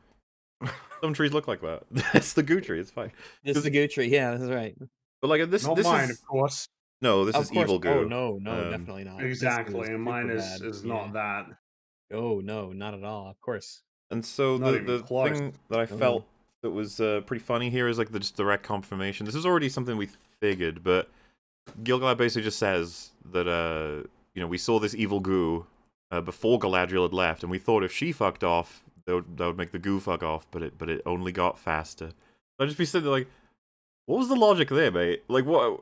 Some trees look like that. It's the goo tree. It's fine. This is the goo tree. Yeah, that's right. But like this, Not this mine, is of course. no, this Of is course. evil goo. Oh no, Um, definitely not. This Exactly, is and mine super is bad. not that. Oh no, not at all. Of course. And so Not the even close. thing that I felt that was pretty funny here is like the just direct confirmation. This is already something we figured, but Gil-galad basically just says that you know, we saw this evil goo before Galadriel had left, and we thought if she fucked off, that would make the goo fuck off, but it only got faster. I'd just be sitting there like, what was the logic there, mate? Like, what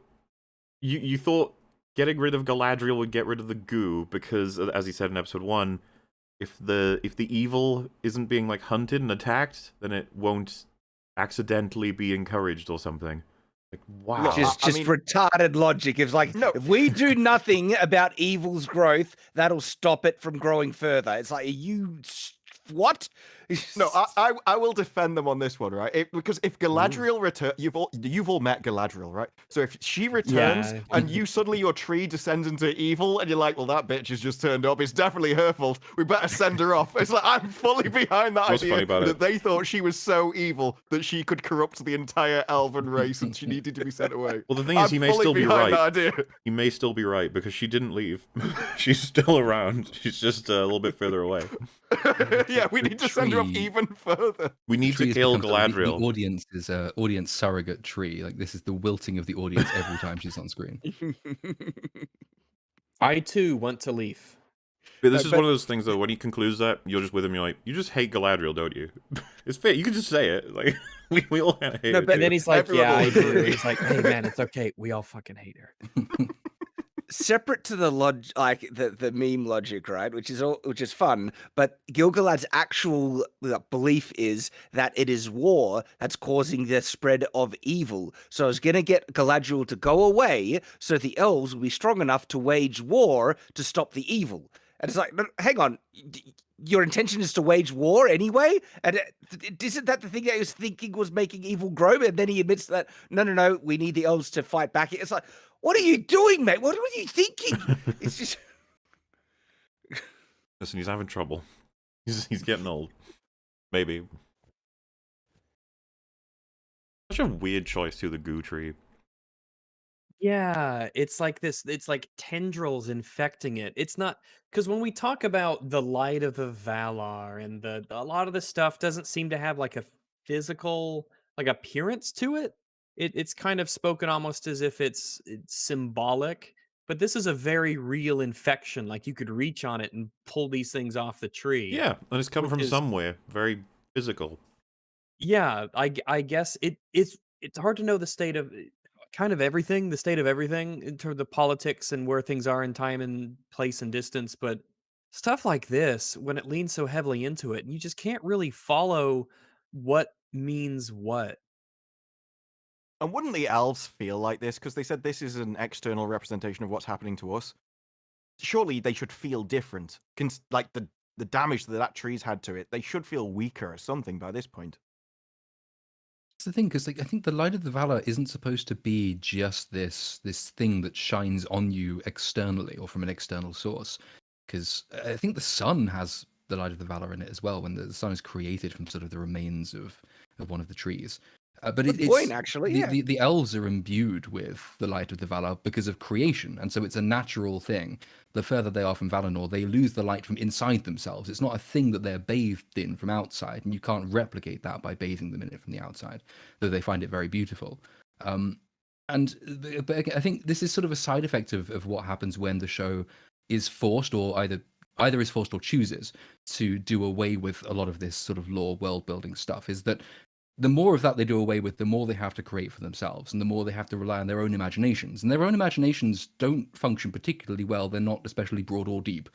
you thought getting rid of Galadriel would get rid of the goo because, as he said in episode 1, if the evil isn't being like hunted and attacked, then it won't accidentally be encouraged or something. Like, wow. Just I mean- retarded logic. It's like, No. if we do nothing about evil's growth, that'll stop it from growing further. It's like, what? No, I will defend them on this one, right? Because if Galadriel return, you've all met Galadriel, right? So if she returns Yeah. and suddenly your tree descends into evil, and you're like, well, that bitch has just turned up. It's definitely her fault. We better send her off. It's like I'm fully behind that What's funny idea about that it? they thought she was so evil that she could corrupt the entire elven race, and she needed to be sent away. Well, the thing is, I'm he may fully still be behind right. that idea. He may still be right because she didn't leave. She's still around. She's just a little bit further away. Yeah, we need to send her off tree- even further. We need to Tree has kill become sort of Galadriel. The audience is a audience surrogate tree. Like this is the wilting of the audience every time she's on screen. I too want to leave. But this No, is but- one of those things though. When he concludes that, you're just with him. You're like, you just hate Galadriel, don't you? It's fair. You can just say it. Like we all kind of hate No, her. but too. Then he's like, Everyone yeah, I will do. agree. He's like, hey man, it's okay. We all fucking hate her. Separate to the the meme logic, right? Which is fun, but Gil-galad's actual belief is that it is war that's causing the spread of evil. So it's gonna get Galadriel to go away, so the elves will be strong enough to wage war to stop the evil. And it's like, no, hang on, your intention is to wage war anyway? And isn't that the thing that he was thinking was making evil grow? And then he admits that, no, we need the elves to fight back. It's like, what are you doing, mate? What are you thinking? It's just... Listen, he's having trouble. He's getting old. Maybe. Such a weird choice to the goo tree. Yeah, it's like this. It's like tendrils infecting it. It's not because when we talk about the light of the Valar and a lot of the stuff doesn't seem to have like a physical like appearance to it. It's kind of spoken almost as if it's symbolic. But this is a very real infection. Like you could reach on it and pull these things off the tree. Yeah, and it's come Which from is- somewhere. Very physical. Yeah, I guess it's hard to know the state of kind of everything, the state of everything in terms of the politics and where things are in time and place and distance, but stuff like this, when it leans so heavily into it, you just can't really follow what means what. And wouldn't the elves feel like this? Because they said this is an external representation of what's happening to us. Surely they should feel different. Like the damage that tree's had to it, they should feel weaker or something by this point. That's the thing, because like, I think the light of the Valar isn't supposed to be just this thing that shines on you externally or from an external source. Because I think the sun has the light of the Valar in it as well, when the sun is created from sort of the remains of one of the trees. But Good it's point, actually, yeah. the elves are imbued with the light of the Valar because of creation, and so it's a natural thing. The further they are from Valinor, they lose the light from inside themselves. It's not a thing that they're bathed in from outside, and you can't replicate that by bathing them in it from the outside, though they find it very beautiful. But I think this is sort of a side effect of what happens when the show is forced, or either is forced or chooses to do away with a lot of this sort of lore world building stuff, is that the more of that they do away with, the more they have to create for themselves, and the more they have to rely on their own imaginations. And their own imaginations don't function particularly well. They're not especially broad or deep.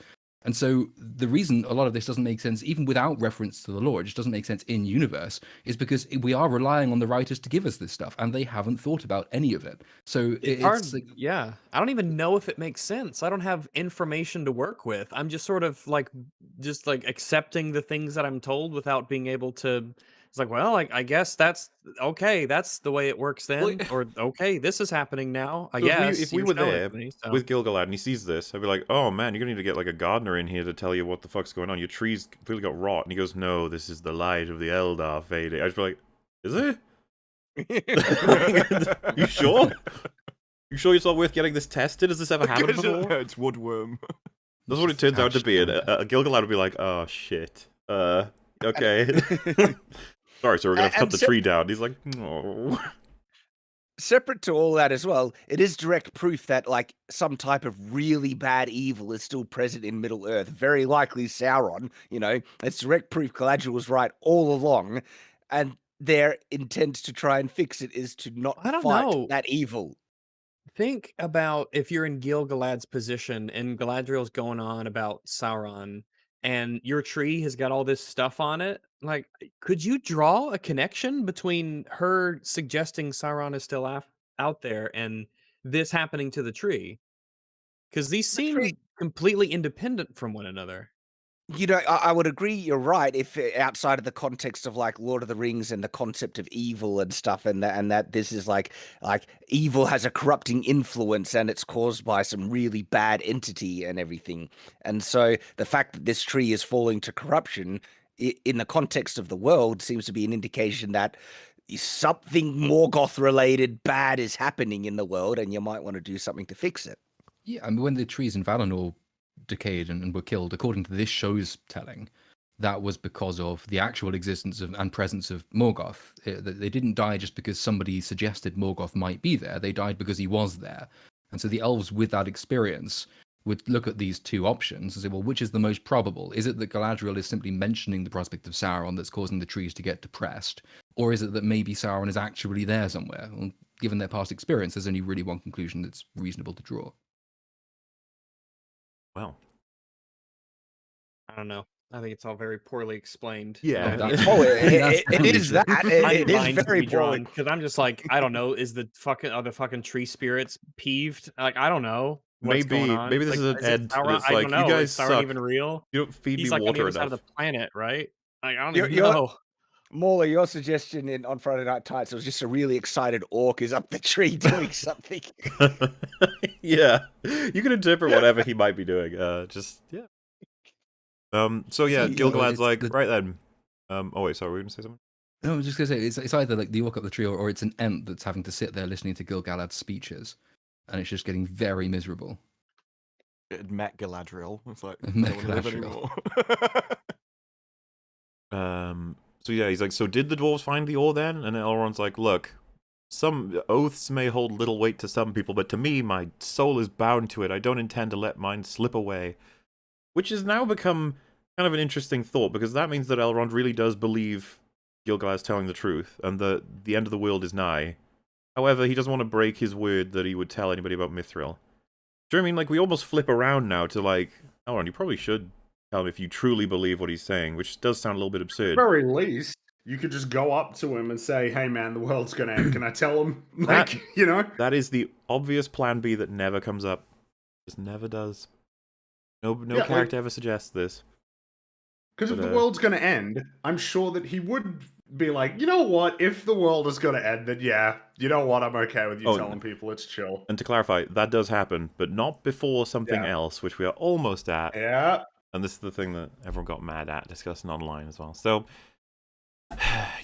And so the reason a lot of this doesn't make sense, even without reference to the lore, it just doesn't make sense in universe, is because we are relying on the writers to give us this stuff, and they haven't thought about any of it. So It's hard. it's like, Yeah. I don't even know if it makes sense. I don't have information to work with. I'm just sort of like, just like accepting the things that I'm told without being able to. It's like, well, I guess that's okay. That's the way it works Well, then. Or, okay, this is happening now. I So guess if we you're were showing there it to me, so. with Gilgalad and he sees this, I'd be like, oh man, you're gonna need to get like a gardener in here to tell you what the fuck's going on. Your tree's completely got rot. And he goes, no, this is the light of the Eldar fading. I'd be like, is it? You sure? You sure it's not worth getting this tested? Has this ever happened before? It's woodworm. That's what it turns out to be. And Gilgalad would be like, oh shit. Okay. Sorry, so we're gonna have to cut the tree down. He's like, no. Separate to all that as well, it is direct proof that like some type of really bad evil is still present in Middle Earth. Very likely Sauron. It's direct proof Galadriel was right all along, and their intent to try and fix it is to not I don't fight know. that evil. Think about if you're in Gil-galad's position and Galadriel's going on about Sauron and your tree has got all this stuff on it. Like, could you draw a connection between her suggesting Sauron is still out there and this happening to the tree? Because these The tree- seem completely independent from one another. I would agree you're right if outside of the context of like Lord of the Rings and the concept of evil and stuff, and that this is like evil has a corrupting influence and it's caused by some really bad entity and everything. And so the fact that this tree is falling to corruption in the context of the world seems to be an indication that something Morgoth related bad is happening in the world, and you might want to do something to fix it. yeah, I mean, when the trees in Valinor decayed and were killed, according to this show's telling, that was because of the actual existence of and presence of Morgoth. They didn't die just because somebody suggested Morgoth might be there. They died because he was there. And so the elves with that experience would look at these two options and say, well, which is the most probable? Is it that Galadriel is simply mentioning the prospect of Sauron that's causing the trees to get depressed? Or is it that maybe Sauron is actually there somewhere? Well, given their past experience, there's only really one conclusion that's reasonable to draw. Well. I don't know. I think it's all very poorly explained. Yeah. It is that. It is very poorly. Because I'm just like, I don't know. Are the fucking tree spirits peeved? Like, I don't know. What's going on. Maybe this is an it Ed. Sauron? It's I like, don't know. you guys Is Sauron suck. even real? You don't feed He's me like on the water other side enough. of the planet, right? Like, I don't You're- even know. Mauler, your suggestion on Friday Night Tights was just a really excited orc is up the tree doing something. Yeah, you can interpret whatever he might be doing. Just yeah. So yeah, See, Gilgalad's it's like, the- right then. Oh wait, sorry, were you gonna say something? No, I was just gonna say it's either like the orc up the tree, or it's an ent that's having to sit there listening to Gil-galad's speeches, and it's just getting very miserable. It had met Galadriel. It's like, I Met don't wanna live Galadriel. anymore. So yeah, he's like, so did the dwarves find the ore then? And Elrond's like, look, some oaths may hold little weight to some people, but to me, my soul is bound to it. I don't intend to let mine slip away. Which has now become kind of an interesting thought, because that means that Elrond really does believe Gil-galad's telling the truth, and the end of the world is nigh. However, he doesn't want to break his word that he would tell anybody about Mithril. Do you know what I mean? Like, we almost flip around now to like, Elrond, you probably should tell him if you truly believe what he's saying, which does sound a little bit At absurd. the very least, you could just go up to him and say, "Hey, man, the world's gonna end." Can I tell him? Like, That is the obvious plan B that never comes up. Just never does. No Yeah, character ever suggests this. Because if But, the world's gonna end, I'm sure that he would be like, you know what? If the world is gonna end, then yeah, you know what? I'm okay with you Oh, telling people it's chill. And to clarify, that does happen, but not before something Yeah. else, which we are almost at. Yeah. And this is the thing that everyone got mad at discussing online as well. So,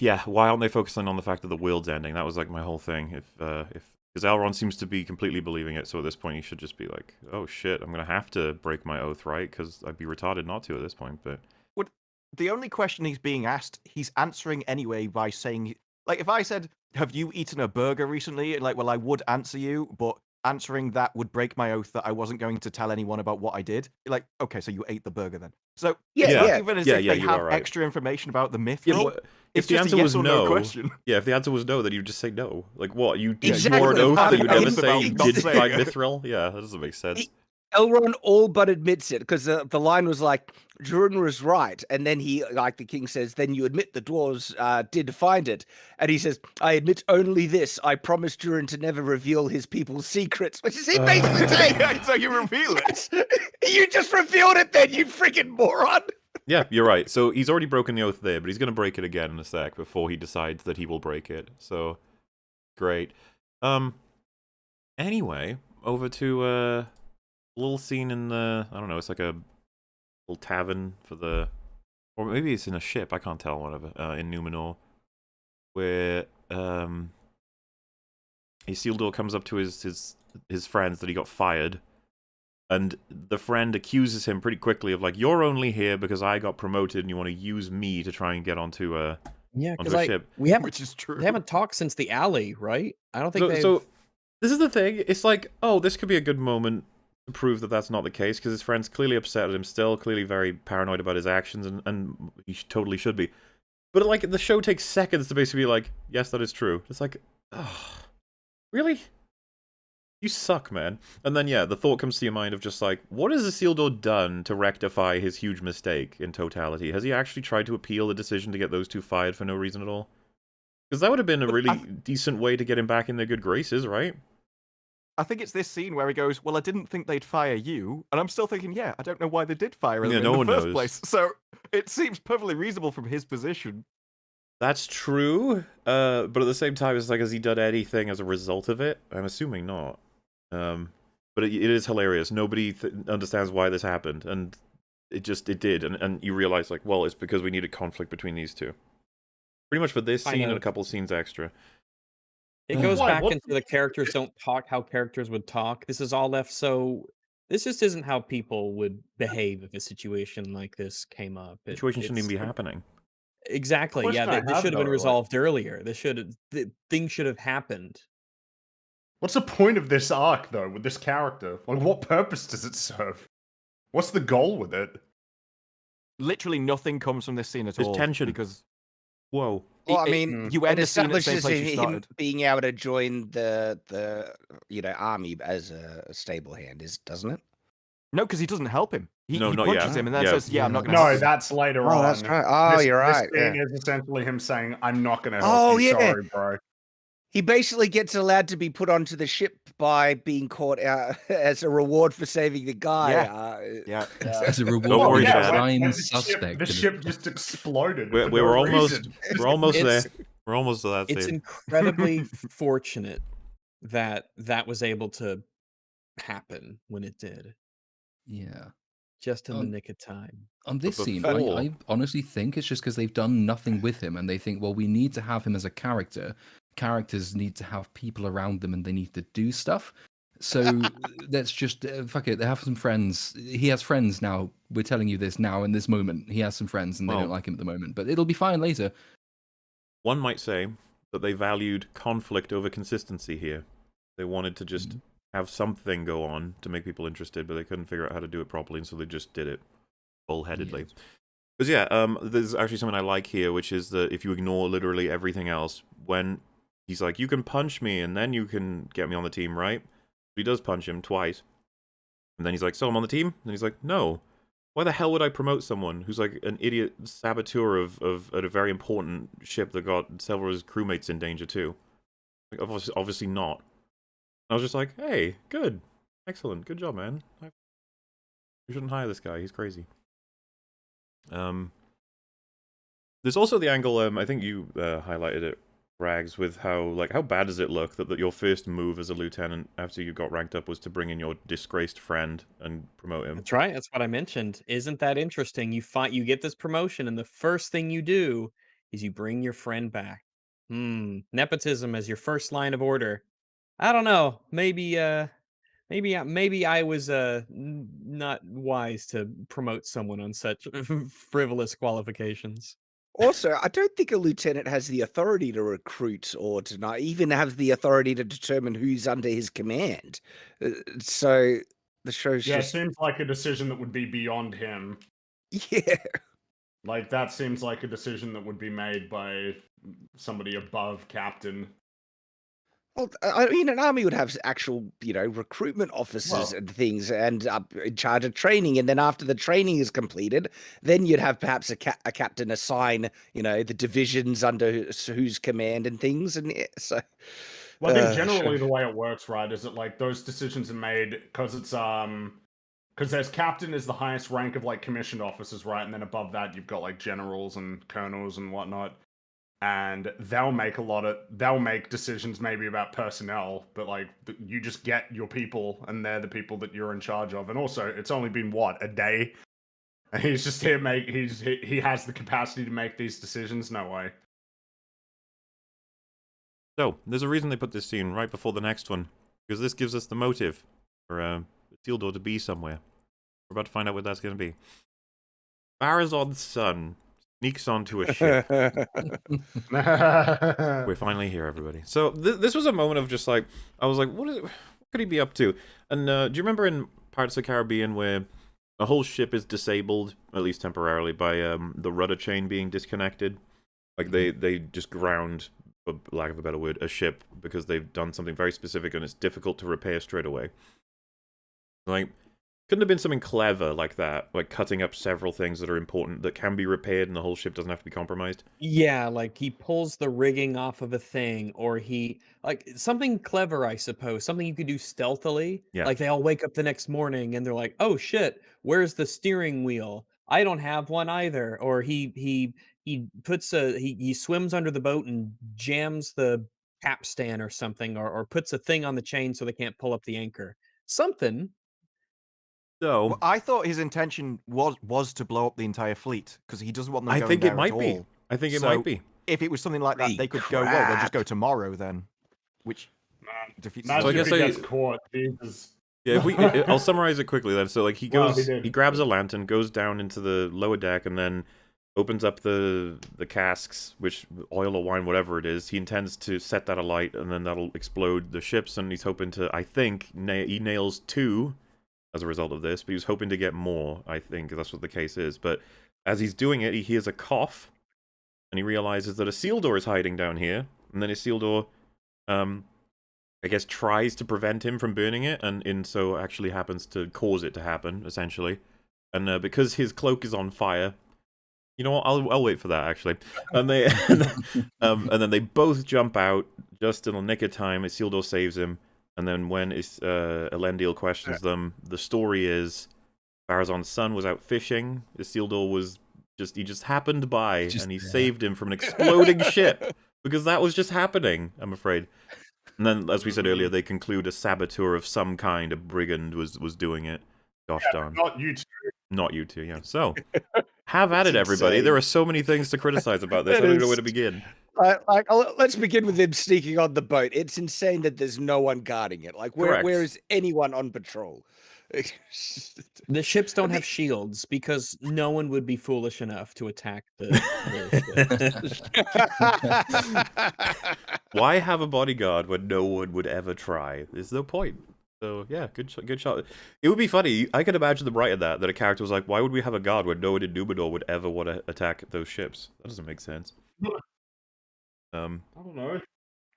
yeah, why aren't they focusing on the fact that the world's ending? That was like my whole thing. Because Elrond seems to be completely believing it, so at this point he should just be like, oh shit, I'm gonna have to break my oath, right? Because I'd be retarded not to at this point. But The only question he's being asked, he's answering anyway by saying, like, if I said, "Have you eaten a burger recently?" And like, well, I would answer you, but answering that would break my oath that I wasn't going to tell anyone about what I did. Like, okay, so you ate the burger then. So Yeah, it's not yeah. even as Yeah, if yeah, they you have are right. extra information about the Yeah, mithril. but It's if the just answer a yes was or no no, question. yeah, if the answer was no, then you just say no. Like what? You Exactly. swore an oath How that do you you never know say about you not did saying find it? mithril. Yeah, that doesn't make sense. Elrond all but admits it because the line was like, Durin was right. And then he, like the king says, then you admit the dwarves did find it. And he says, I admit only this. I promised Durin to never reveal his people's secrets, which is he basically saying. Yeah, so you reveal it. You just revealed it then, you freaking moron. Yeah, you're right. So he's already broken the oath there, but he's going to break it again in a sec before he decides that he will break it. So, great. Anyway, over to a little scene in the, I don't know, it's like a little tavern for the, or maybe it's in a ship, I can't tell, whatever, in Numenor, where Isildur comes up to his friends that he got fired, and the friend accuses him pretty quickly of like, you're only here because I got promoted and you want to use me to try and get onto a ship. we haven't Which is true. they haven't talked since the alley, right? I don't think they've. So this is the thing. It's like, oh, this could be a good moment to prove that that's not the case, because his friend's clearly upset at him still, clearly very paranoid about his actions, and he totally should be. But like, the show takes seconds to basically be like, yes, that is true. It's like, oh, really? You suck, man. And then, yeah, the thought comes to your mind of just like, what has Isildur done to rectify his huge mistake in totality? Has he actually tried to appeal the decision to get those two fired for no reason at all? Because that would have been a really decent way to get him back in their good graces, right? I think it's this scene where he goes, well, I didn't think they'd fire you. And I'm still thinking, yeah, I don't know why they did fire him Yeah, in no the one first knows. place. So it seems perfectly reasonable from his position. That's true, but at the same time, it's like, has he done anything as a result of it? I'm assuming not. But it is hilarious. Nobody understands why this happened, and it did, and you realize, like, well, it's because we needed conflict between these two. Pretty much for this Kind scene and a of. couple scenes extra. It goes Why? back What- into the characters don't talk how characters would talk. This is all left so. This just isn't how people would behave if a situation like this came up. Situation shouldn't even be happening. Exactly. Yeah, Question I this have, should have been though, like- resolved earlier. Things should have happened. What's the point of this arc, though, with this character? Like, what purpose does it serve? What's the goal with it? Literally nothing comes from this scene at There's all. tension. Because Whoa. Well, I mean, you it end the scene at the same establishes place you him started. being able to join the army as a stable hand, doesn't it? No, because he doesn't help him. He No, not punches yet. him and then Yeah. says, I'm not going to No, help him. that's later Oh, on. that's right. Oh, you're right. This scene Yeah. is essentially him saying, I'm not going to help Oh, you, yeah. sorry, bro. He basically gets allowed to be put onto the ship by being caught out as a reward for saving the guy. Yeah. As a reward Don't for worry, being a Shad. prime the suspect. the ship just exploded. We're for no almost reason. we're almost there. It's- We're almost to that It's scene. incredibly fortunate that was able to happen when it did, Yeah. just in the Um, nick of time. On this scene, before- I honestly think it's just because they've done nothing with him and they think, well, we need to have him as a character. Characters need to have people around them and they need to do stuff. So let's just, fuck it, they have some friends. He has friends now. We're telling you this now in this moment. He has some friends and they Well- don't like him at the moment, but it'll be fine later. One might say that they valued conflict over consistency here. They wanted to just Mm-hmm. have something go on to make people interested, but they couldn't figure out how to do it properly, and so they just did it bullheadedly. Because there's actually something I like here, which is that if you ignore literally everything else, when he's like, you can punch me and then you can get me on the team, right? He does punch him twice. And then he's like, so I'm on the team? And he's like, no. Why the hell would I promote someone who's like an idiot saboteur of a very important ship that got several of his crewmates in danger too? Like, obviously not. I was just like, hey, good. Excellent. Good job, man. You shouldn't hire this guy. He's crazy. There's also the angle, I think you highlighted it, Rags, with how bad does it look that your first move as a lieutenant after you got ranked up was to bring in your disgraced friend and promote him. That's right. That's what I mentioned. Isn't that interesting? You get this promotion, and the first thing you do is you bring your friend back. Nepotism as your first line of order. I don't know. Maybe I was not wise to promote someone on such frivolous qualifications. Also, I don't think a lieutenant has the authority to recruit or to not even have the authority to determine who's under his command. So the show's Yeah, it just seems like a decision that would be beyond him. yeah. Like that seems like a decision that would be made by somebody above captain. Well, I mean, an army would have actual, recruitment officers Well, and things, and in charge of training. And then after the training is completed, then you'd have perhaps a captain assign, the divisions under whose command and things. And so, well, I think sure. generally the way it works, right, is that like those decisions are made because because there's captain is the highest rank of like commissioned officers, right, and then above that you've got like generals and colonels and whatnot, and they'll make decisions maybe about personnel, but like you just get your people, and they're the people that you're in charge of. And also, it's only been what, a day, and he's just here he has the capacity to make these decisions. No way. So, there's a reason they put this scene right before the next one, because this gives us the motive for Isildur to be somewhere. We're about to find out what that's going to be. Barazon's son sneaks onto a ship. We're finally here, everybody. So, this was a moment of just like, I was like, what could he be up to? And do you remember in Pirates of the Caribbean where a whole ship is disabled, at least temporarily, by the rudder chain being disconnected? Like, they just ground, for lack of a better word, a ship because they've done something very specific and it's difficult to repair straight away. Like, couldn't have been something clever like that, like cutting up several things that are important that can be repaired and the whole ship doesn't have to be compromised? Yeah, like he pulls the rigging off of a thing, or he like something clever, I suppose, something you could do stealthily. Yeah. Like they all wake up the next morning and they're like, "Oh shit, where's the steering wheel? I don't have one either." Or he swims under the boat and jams the capstan or something, or puts a thing on the chain so they can't pull up the anchor. Something. So, Well, I thought his intention was to blow up the entire fleet because he doesn't want them I going think it there at might be. all. I think it So might be. if it was something like that, Holy they could go, well, they'll just go crap. tomorrow then, which Man, defeats So I the imagine guess if he I- gets caught. Jesus. Yeah, I'll summarize it quickly then. So, like, he Well, goes, he did. he grabs a lantern, goes down into the lower deck, and then opens up the casks, which oil or wine, whatever it is. He intends to set that alight, and then that'll explode the ships. And he's hoping to, I think, he nails 2 as a result of this, but he was hoping to get more. I think that's what the case is. But as he's doing it, he hears a cough, and he realizes that Isildur is hiding down here. And then Isildur, I guess, tries to prevent him from burning it, and in so actually happens to cause it to happen, essentially. And because his cloak is on fire, you know what? I'll wait for that actually. And they, and then they both jump out just in the nick of time. Isildur saves him, and then when Elendil questions them, the story is Barazon's son was out fishing. Isildur was he just happened by, and he saved him from an exploding ship because that was just happening. I'm afraid. And then, as we said earlier, they conclude a saboteur of some kind, a brigand, was doing it. Gosh darn. Not you two. Not you two, yeah. So, have at That's it, everybody. insane. There are so many things to criticize about this. I That don't know where is- to begin. Let's begin with him sneaking on the boat. It's insane that there's no one guarding it. Like, where Correct. is anyone on patrol? The ships don't have shields because no one would be foolish enough to attack the ship. Why have a bodyguard when no one would ever try? There's no point. So, yeah, good shot. It would be funny. I could imagine them writing that a character was like, why would we have a guard when no one in Numenor would ever want to attack those ships? That doesn't make sense. I don't know.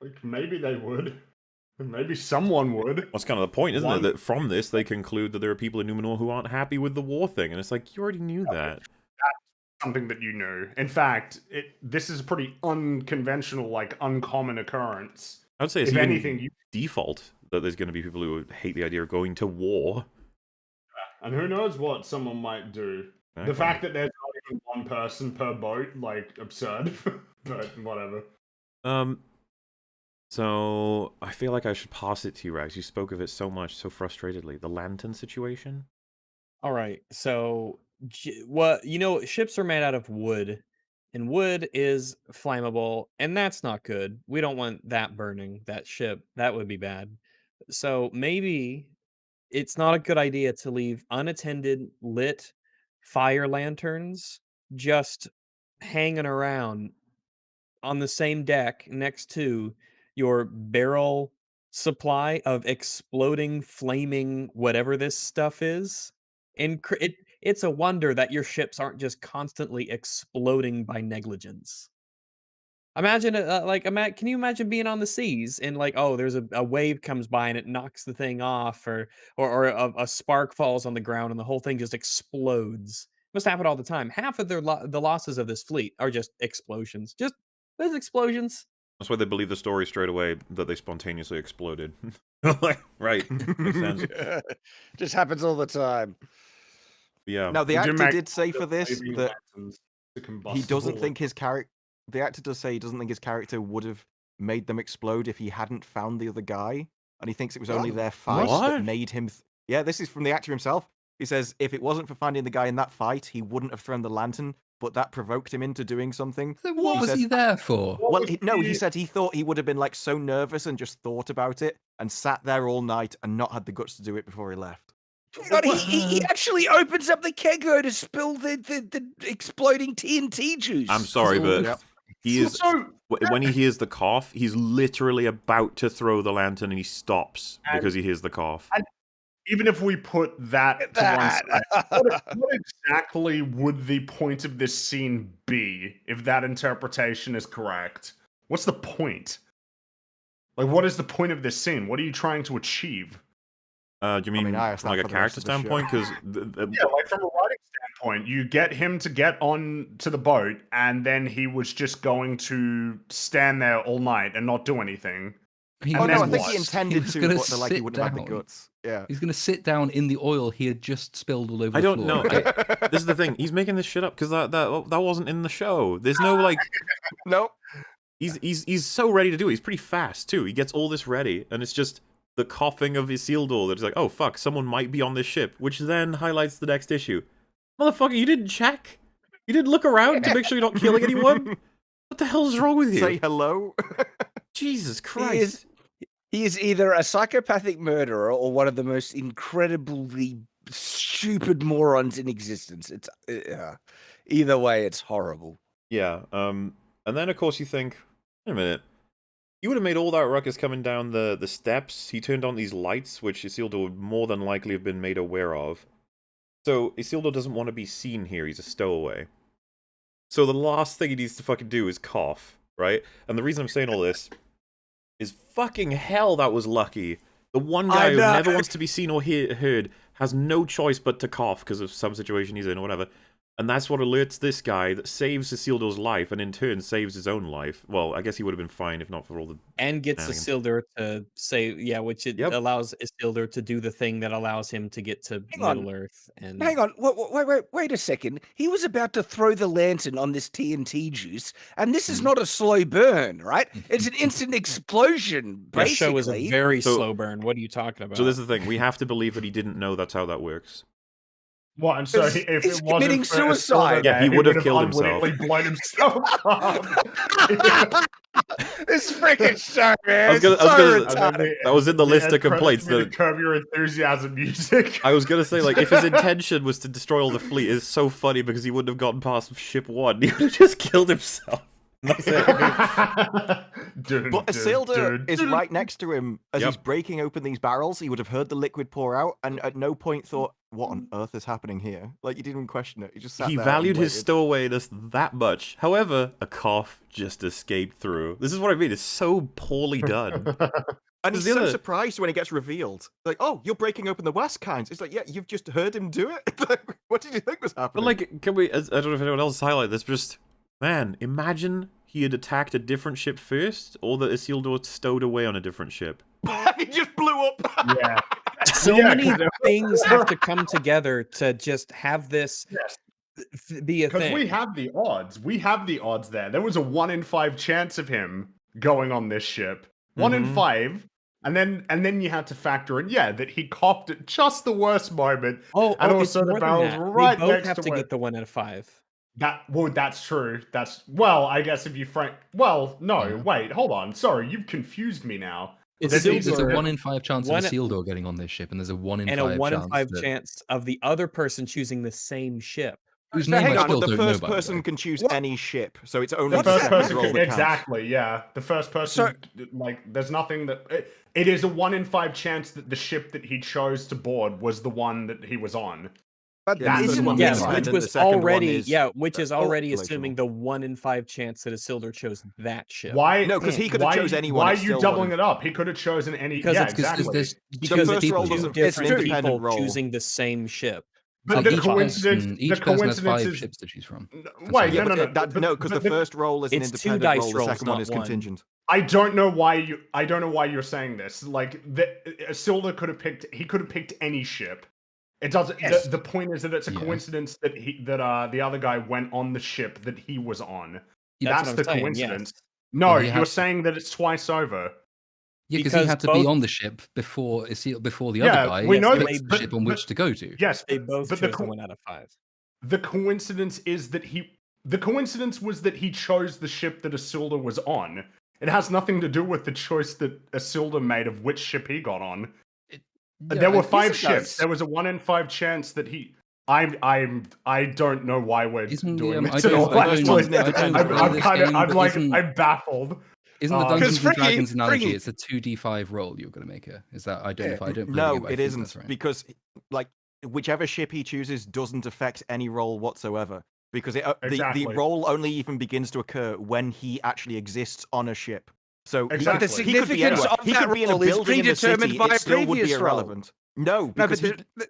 Like maybe they would. Maybe someone would. That's kind of the point, isn't One- it? That from this, they conclude that there are people in Numenor who aren't happy with the war thing. And it's like, you already knew that. Something that you knew. In fact, this is a pretty unconventional, like uncommon occurrence. I would say it's If even anything, default that there's going to be people who hate the idea of going to war. and who knows what someone might do. The Okay. fact that there's not even one person per boat, like absurd. But whatever. So I feel like I should pass it to you, Rags. You spoke of it so much, so frustratedly. The lantern situation? All right. So, ships are made out of wood, and wood is flammable, and that's not good. We don't want that burning, that ship. That would be bad. So, maybe it's not a good idea to leave unattended, lit fire lanterns just hanging around on the same deck next to your barrel supply of exploding, flaming, whatever this stuff is. And it's a wonder that your ships aren't just constantly exploding by negligence. Imagine, can you imagine being on the seas and like, oh, there's a wave comes by and it knocks the thing off, or a spark falls on the ground and the whole thing just explodes. Must happen all the time. Half of the losses of this fleet are just explosions. Just there's explosions. That's why they believe the story straight away that they spontaneously exploded. Like, right, makes sense. Just happens all the time. Yeah. Now, the Would you actor make did say for this flaming that lanterns to he combustible? doesn't think his character. The actor does say he doesn't think his character would have made them explode if he hadn't found the other guy, and he thinks it was only their fight What? that made him. Yeah, this is from the actor himself. He says if it wasn't for finding the guy in that fight, he wouldn't have thrown the lantern, but that provoked him into doing something. So what He was says- he there for? Well, he said he thought he would have been like so nervous and just thought about it and sat there all night and not had the guts to do it before he left. God, he actually opens up the keggo to spill the exploding TNT juice. I'm sorry, but Yep. he is So when he hears the cough, he's literally about to throw the lantern and he stops because he hears the cough. even if we put that to one That. side, what exactly would the point of this scene be if that interpretation is correct? What's the point? Like, what is the point of this scene? What are you trying to achieve? Do you mean I asked from that like a for the rest character of the show. standpoint? Because Yeah, like from a writing standpoint, you get him to get on to the boat, and then he was just going to stand there all night and not do anything. He Oh, Oh no, no, I was- think he he intended was to, gonna but like he sit wouldn't have had the down. guts. Yeah. He's going to sit down in the oil he had just spilled all over I the don't floor. know. This is the thing. He's making this shit up because that wasn't in the show. There's no like. Nope. He's so ready to do it. He's pretty fast too. He gets all this ready, and it's just the coughing of Isildur that's like, oh fuck, someone might be on this ship, which then highlights the next issue. Motherfucker, you didn't check? You didn't look around to make sure you're not killing anyone? What the hell's wrong with you? Say hello. Jesus Christ. He is either a psychopathic murderer or one of the most incredibly stupid morons in existence. It's either way, it's horrible. Yeah. And then of course you think, wait a minute. You would have made all that ruckus coming down the steps. He turned on these lights, which Isildur would more than likely have been made aware of. So Isildur doesn't want to be seen here. He's a stowaway. So the last thing he needs to fucking do is cough, right? And the reason I'm saying all this is fucking hell that was lucky. The one guy who never wants to be seen or heard has no choice but to cough because of some situation he's in or whatever. And that's what alerts this guy that saves Isildur's life and in turn saves his own life. Well, I guess he would have been fine if not for all the... And gets Shenanigans. Isildur to say, yeah, which it Yep. allows Isildur to do the thing that allows him to get to Hang on. Middle Earth. And Hang on, wait a second. He was about to throw the lantern on this TNT juice, and this is not a slow burn, right? It's an instant explosion, the basically. show is a very So- slow burn. What are you talking about? So this is the thing. We have to believe that he didn't know that's how that works. What? And so He's- if he's it wasn't committing for suicide. Isildur Yeah, there, he would have would killed himself. unwittingly blown himself up. This freaking show, man. I was gonna- it's so I was gonna- retarded. That was in the list of complaints The that... Curb Your Enthusiasm music. I was gonna say, like, if his intention was to destroy all the fleet, it's so funny because he wouldn't have gotten past ship 1. He would have just killed himself. And that's it. But Isildur is right next to him as Yep. he's breaking open these barrels. He would have heard the liquid pour out and at no point thought, what on earth is happening here? Like, you didn't even question it. He just sat He there valued and his waited. stowawayness that much. However, a cough just escaped through. This is what I mean. It's so poorly done. And he's the so other- surprised when it gets revealed. Like, oh, you're breaking open the West Kinds. It's like, yeah, you've just heard him do it. Like, what did you think was happening? But like, can we? I don't know if anyone else highlight this. But just man, imagine he had attacked a different ship first, or that Isildur stowed away on a different ship. he just blew up. Yeah. so Yeah, many 'cause things have to come together to just have this Yes. be a Because thing. we have the odds. We have the odds there. There was a 1 in 5 chance of him going on this ship. 1 in Mhm. 5. And then you had to factor in, that he coughed at just the worst moment. oh, and it's also the more than barrel's that. right They both next have to to it. get the 1 out of 5. That's true. I guess if you no, Yeah. wait, hold on. Sorry, you've confused me now. It's There's still these There's a are- 1 in 5 chance One- of Isildur getting on this ship, and there's a 1 in and 5 a 1 in chance 5 that... chance of the other person choosing the same ship. whose So name hang I on, still But the don't know, first by the person way. can choose What? any ship, so it's only The What's first that person, roll that counts. exactly, yeah. The first person, like, there's nothing that it is a 1 in 5 chance that the ship that he chose to board was the one that he was on. But Yeah, the first isn't one's Yes, this which independent, was the second one already is which is already relational. assuming the 1 in 5 chance that Isildur chose that ship. Why? No, because he could have why, chose anyone. Why are it's you still doubling one it up? He could have chosen any. Because Yeah, it's exactly. there's Because first it's roll two doesn't- it's different true. people Independent roll. choosing the same ship. But Of the the five. coincidence, Each the person has coincidence 5 is. ships to choose from. Wait, Yeah, no, no, but no. no, because the first roll is an It's two independent dice roll. The rolls, second one not is one. contingent. I don't know why you. I don't know why you're saying this. Like, Isildur could have picked. He could have picked any ship. It doesn't. Yes. The point is that it's a Yeah. coincidence that the other guy went on the ship that he was on. Yeah, That's what the I'm saying, coincidence. yes. No, Well, he you're had- saying that it's twice over. Yeah, because he Because had to both- be on the ship before the Yeah, other guy we know picked that, the ship on which to go to. Yes, They both but chose the 1 out of 5. the coincidence is that the coincidence was that he chose the ship that Isildur was on. It has nothing to do with the choice that Isildur made of which ship he got on. There were 5 it ships. does. There was a 1 in 5 chance that he. I don't know why we're Isn't the, doing I this at don't- all. I don't- Actually, I don't I'm play this kind of. game, I'm but like. isn't- I'm baffled. Isn't the Because Dungeons and Friggy- Dragons analogy? Friggy- It's a 2d5 roll you're going to make it. Is that I don't know if I don't. play the No, game, but I it think isn't that's right. because like whichever ship he chooses doesn't affect any roll whatsoever. Because Exactly. the roll only even begins to occur when he actually exists on a ship. So Exactly. But the he could be significance anywhere. of He that could be in a roll is building in the predetermined city. by It a still would be previous roll. irrelevant. No, No, because but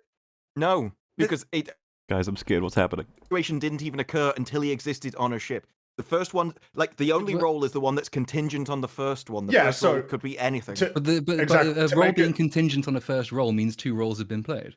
no, because it Guys, I'm scared. What's happening? situation didn't even occur until he existed on a ship. The first one, like the only But- roll is the one that's contingent on the first one. The Yeah, first so roll could be anything. But Exactly, a to roll make being it- contingent on a first roll means 2 rolls have been played.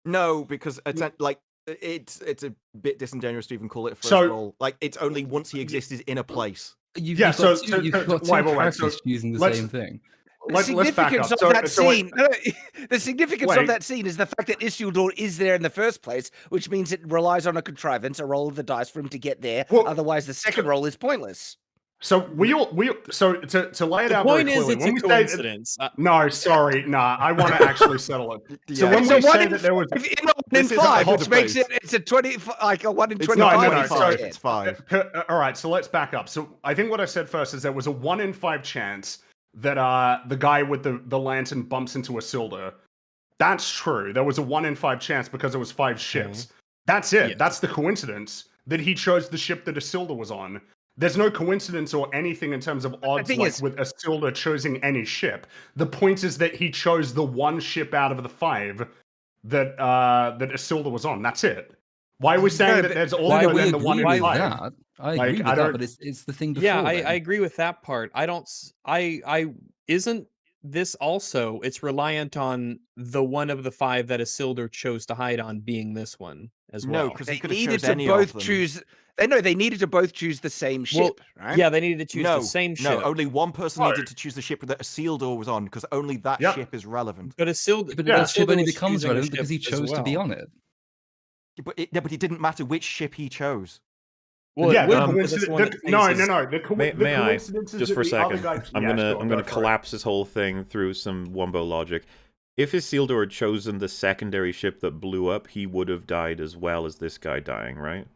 No, because it's like it's a bit disingenuous to even call it a first So- roll. Like it's only once he existed in a place. You've, Yeah, you've got so- two, so- you've so- got two wait, characters so using the let's- same thing. the let's back significance up. of that So wait. scene. The significance Wait. of that scene is the fact that Isildur is there in the first place, which means it relies on a contrivance, a roll of the dice for him to get there. Well, Otherwise, the second roll is pointless. So to lay it The out point very is, clearly, it's when a we say coincidence. no, sorry, nah, I want to actually settle it. So Yeah. when It's we a 1 say in that there was 5 in 1 in This is a 5, whole which makes debate. it it's a 20 like a 1 in It's 25. not no, 25. so- It's 5. All right, so let's back up. So I think what I said first is there was a 1 in 5 chance that the guy with the lantern bumps into Isildur. That's true. There was a 1 in 5 chance because there was 5 ships. That's it. Yes. That's the coincidence that he chose the ship that Isildur was on. There's no coincidence or anything in terms of odds thing like is- with Isildur choosing any ship. The point is that he chose the one ship out of the 5 that that Isildur was on. That's it. Why are we saying No, that but there's Why also we then the agree 1 in with 5? that? I Like, agree with I that, don't- but it's the thing before. Yeah, I then. agree with that part. I don't. I isn't this also? It's reliant on the one of the 5 that Isildur chose to hide on being this one as well. No, because he They could have needed chose to any both of them. choose. They needed to both choose the same ship, right? Yeah, they needed to choose No, the same ship. no, only one person No. needed to choose the ship that Isildur was on, because only that Yep. ship is relevant. But Isildur, But Yeah. that ship Isildur only was becomes choosing a relevant because he ship as chose to be well. on it. But it didn't matter which ship he chose. Well, yeah, it would the because it's coincidence. one that No, faces- no. The May I, coincidence is just that for a the other second, guy- I'm Yeah, gonna sure, I'm go gonna for it. collapse this whole thing through some Wumbo logic. If Isildur had chosen the secondary ship that blew up, he would have died as well as this guy dying, right?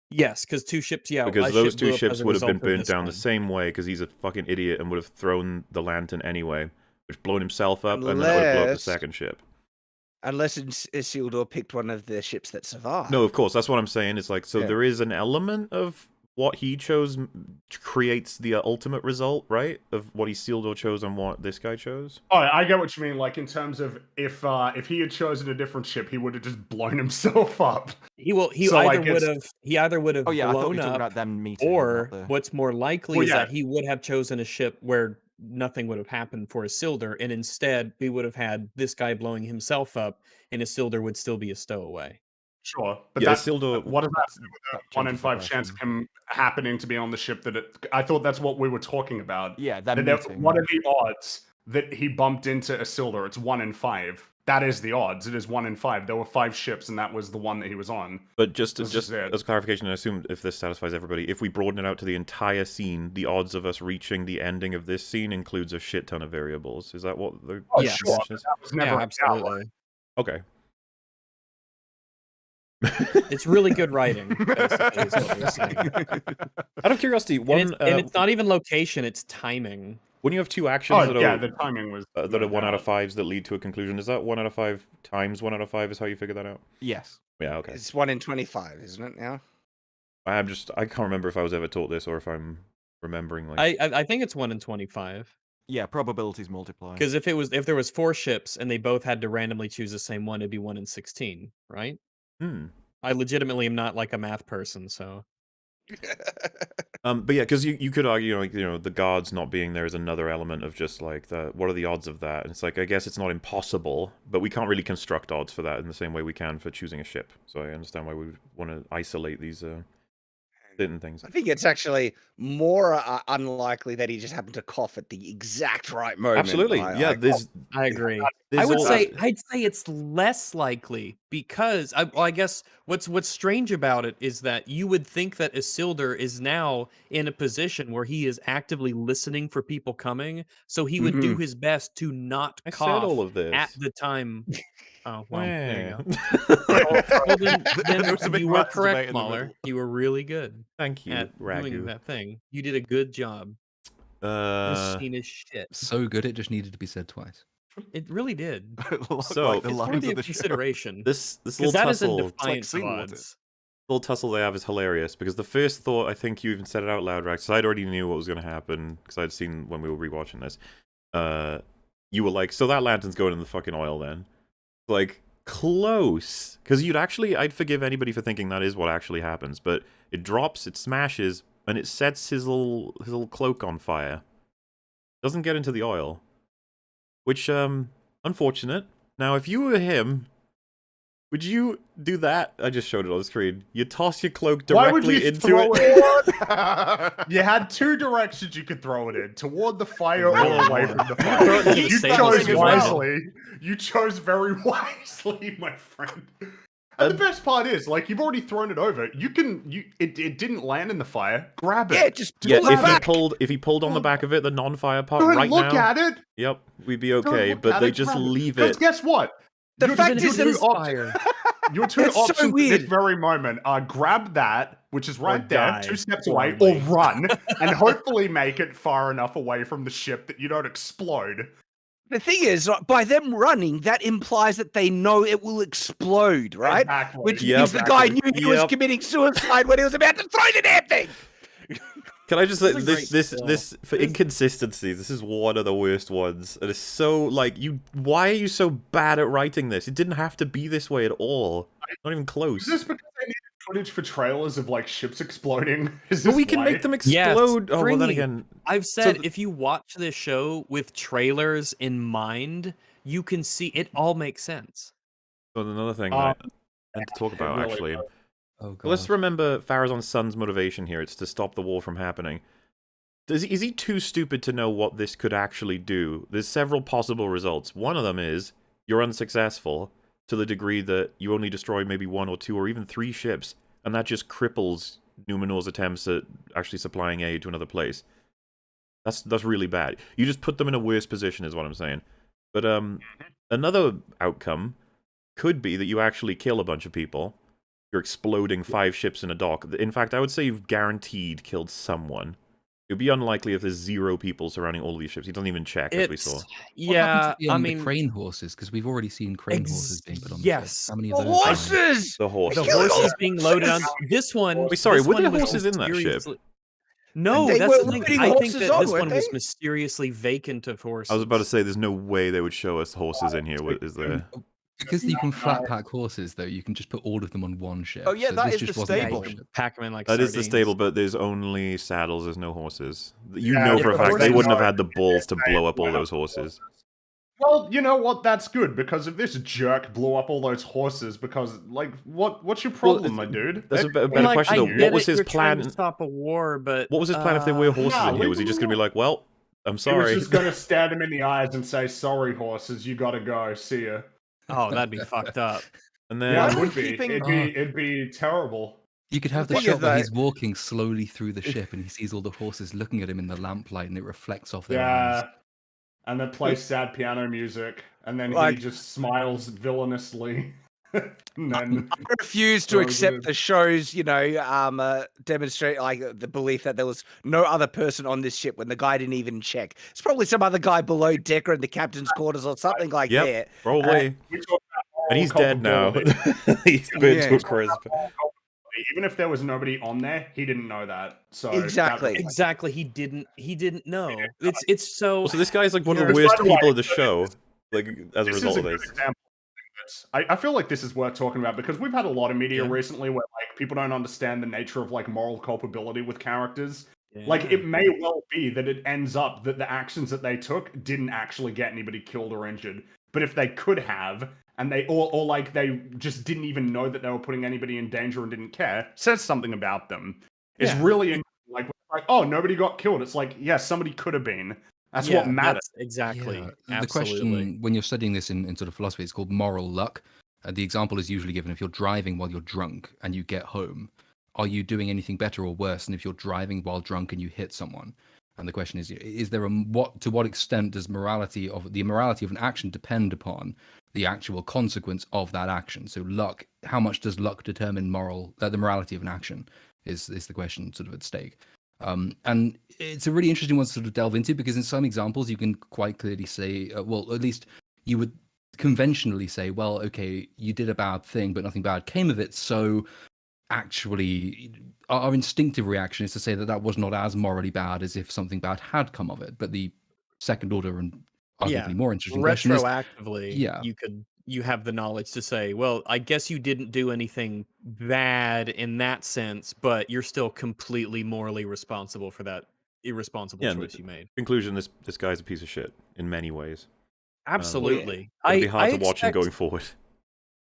Yes, because 2 ships. Yeah, Because a those ship 2 blew up ships as a would have been result of burnt this down the one. same way because he's a fucking idiot and would have thrown the lantern anyway, which blown himself up, and then it would have blown up the Unless- second ship. Unless Isildur picked one of the ships that survived. No, of course, that's what I'm saying. It's like, so Yeah. there is an element of what he chose creates the ultimate result, right? Of what Isildur chose and what this guy chose. Oh, I get what you mean. Like in terms of if he had chosen a different ship, he would have just blown himself up. He So, either like, would it's- have. He either would have Oh yeah, I thought we blown were talking up, about them meeting. or not the- what's more likely Well, is yeah. that he would have chosen a ship where nothing would have happened for Isildur, and instead we would have had this guy blowing himself up, and Isildur would still be a stowaway. Sure, but Yeah, that, Isildur- what does that do with that a 1 in changes the 5 chance of him happening to be on the ship that I thought that's what we were talking about. Yeah, them That meeting. what are the odds that he bumped into Isildur? It's 1 in 5. That is the odds. It is 1 in 5. There were 5 ships, and that was the one that he was on. But just This just is it. as clarification, I assume if this satisfies everybody, if we broaden it out to the entire scene, the odds of us reaching the ending of this scene includes a shit ton of variables. Is that what the Oh, Yeah. sure. convention is? That was never Yeah, a doubt. absolutely. Okay. It's really good writing. Basically, is what they're saying. Out of curiosity, And it's not even location; it's timing. when you have two actions that Oh yeah, are the timing was that are 1 out of 5s that lead to a conclusion, is that 1 out of 5 times 1 out of 5 is how you figure that out? Yes. Yeah, okay. It's 1 in 25, isn't it now? I can't remember if I was ever taught this or if I'm remembering like. I think it's 1 in 25. Yeah, probabilities multiply. Because if there was 4 ships and they both had to randomly choose the same one, it'd be 1 in 16, right? I legitimately am not like a math person, so. But yeah, because you could argue, like, the gods not being there is another element of just like what are the odds of that? And it's like, I guess it's not impossible, but we can't really construct odds for that in the same way we can for choosing a ship. So I understand why we want to isolate these certain things. I think it's actually more unlikely that he just happened to cough at the exact right moment. Absolutely, yeah. I agree. I'd say it's less likely because I guess what's strange about it is that you would think that Isildur is now in a position where he is actively listening for people coming, so he would do his best to not I said cough all of this at the time. Oh well, there you go. Well, then There was a big you were maths debate correct, in the Mahler. middle. You were really good Thank you, at doing Ragu. that thing. You did a good job. This scene is shit. So good, it just needed to be said twice. It really did. So, Like the It's lines worthy of of the show. consideration. This Because little that is in tussle, defiance of seawater. odds. little tussle they have is hilarious because the first thought, I think you even said it out loud, Rax, so I'd already knew what was going to happen because I'd seen when we were rewatching this. You were like, so that lantern's going in the fucking oil then? Like, close. Because I'd forgive anybody for thinking that is what actually happens, but it drops, it smashes, and it sets his little cloak on fire. Doesn't get into the oil. Which, unfortunate. Now, if you were him, would you do that? I just showed it on the screen. You toss your cloak Why would directly you into throw it. You had two directions you could throw it in: toward the fire or Really? away from the Throw it fire. into the You stable chose as well. wisely. You chose very wisely, my friend. And the best part is, like, you've already thrown it over. It didn't land in the fire. Grab it. Yeah, just Yeah, pull it if back. he pulled on the back of it, the non-fire part Don't right look now. at it. Yep, we'd be Don't okay, look but at they it, just grab leave Because it. guess what? The Your- fact your is, two it's options- Your two It's so options at this weird. very moment are grab that, which is right there, die 2 steps away, horribly. or run, and hopefully make it far enough away from the ship that you don't explode. the thing is, by them running, that implies that they know it will explode, right? Exactly. Which Yep. means the guy knew he was Yep. committing suicide when he was about to throw the damn thing. Can I just say This is a great this for inconsistency? This is one of the worst ones. It is so like Why are you so bad at writing this? It didn't have to be this way at all. Not even close. Is this because they needed footage for trailers of like ships exploding? Is But this we can why? make them Yes, explode. Oh well, then stringy. again, I've said th- if you watch this show with trailers in mind, you can see it all makes sense. so another thing Um, that I had to talk about really actually. does. Oh But god. let's remember Farazan's son's motivation here. It's to stop the war from happening. Is he too stupid to know what this could actually do? There's several possible results. One of them is you're unsuccessful to the degree that you only destroy maybe 1 or 2 or even 3 ships, and that just cripples Numenor's attempts at actually supplying aid to another place. That's really bad. You just put them in a worse position, is what I'm saying. But another outcome could be that you actually kill a bunch of people. You're exploding 5 ships in a dock. In fact, I would say you've guaranteed killed someone. It would be unlikely if there's 0 people surrounding all of these ships. He doesn't even check, as we saw. What Yeah, happened to I the mean, crane horses, because we've already seen crane horses being put on the yes. ship. How many The of those? horses! The horse. the Kill all horses the being loaded on horses! this one. Wait, sorry, this were there one was horses in that ship? mysteriously- No, They that's were the thing. loading I think horses that on, this weren't one was they? mysteriously vacant of horses. I was about to say, there's no way they would show us horses in here, is there? Because you can flat pack horses, though, you can just put all of them on one ship. Oh, yeah, so that this is just the wasn't stable. one ship. Pack them in like That is the sardines. stable, but there's only saddles, there's no horses. You Yeah, know for a of fact course they they wouldn't have know. had the balls to blow up all those horses. Well, you know what? That's good, because if this jerk blew up all those horses, because like, what's your problem, my dude? That's a better Like, question, I though. get What was it, his you're trying plan? to stop a war, but What was his plan if there were horses Nah, in here? Was he just going to be like, well, I'm He was sorry. just gonna stab him in the eyes and say, "Sorry, horses, you gotta go. See ya." Oh, that'd be fucked up. And Yeah, then it would be. keeping- It'd be terrible. You could have the thing shot is where that- he's walking slowly through the ship and he sees all the horses looking at him in the lamplight and it reflects off their eyes. Yeah. And then play sad piano music, and then he Like- just smiles villainously. And then I refuse to Oh, accept good. the show's, demonstrate like the belief that there was no other person on this ship when the guy didn't even check. It's probably some other guy below decker in the captain's quarters or something like Yep, that. probably. we talk about And moral he's dead now. culpability. He's been to Yeah. a crisp. Even if there was nobody on there, he didn't know that. So that Exactly. was- Exactly. He didn't know. It's so. Well, so this guy's like one of You're- the Which, worst by the way, people in the show, like as a This result is a of good this. example. I feel like this is worth talking about because we've had a lot of media Yeah. recently where like people don't understand the nature of like moral culpability with characters. Like Yeah. it may well be that it ends up that the actions that they took didn't actually get anybody killed or injured. But if they could have, and they or like they just didn't even know that they were putting anybody in danger and didn't care, says something about them. It's Yeah. really like oh, nobody got killed. It's like, yeah, somebody could have been. That's what matters. Exactly. Yeah, the Absolutely. question when you're studying this in sort of philosophy, it's called moral luck. The example is usually given if you're driving while you're drunk and you get home. Are you doing anything better or worse than if you're driving while drunk and you hit someone? And the question is there to what extent does the morality of an action depend upon the actual consequence of that action? So luck, how much does luck determine the morality of an action? Is the question sort of at stake? And it's a really interesting one to sort of delve into because in some examples you can quite clearly say, well, at least you would conventionally say, well, okay, you did a bad thing, but nothing bad came of it. So actually, our instinctive reaction is to say that was not as morally bad as if something bad had come of it. But the second order and arguably more interesting question is, Retroactively, you have the knowledge to say, well, I guess you didn't do anything bad in that sense, but you're still completely morally responsible for that irresponsible Yeah, choice you made. Conclusion: this guy's a piece of shit in many ways. Absolutely. It'll be hard to watch him expect- going forward.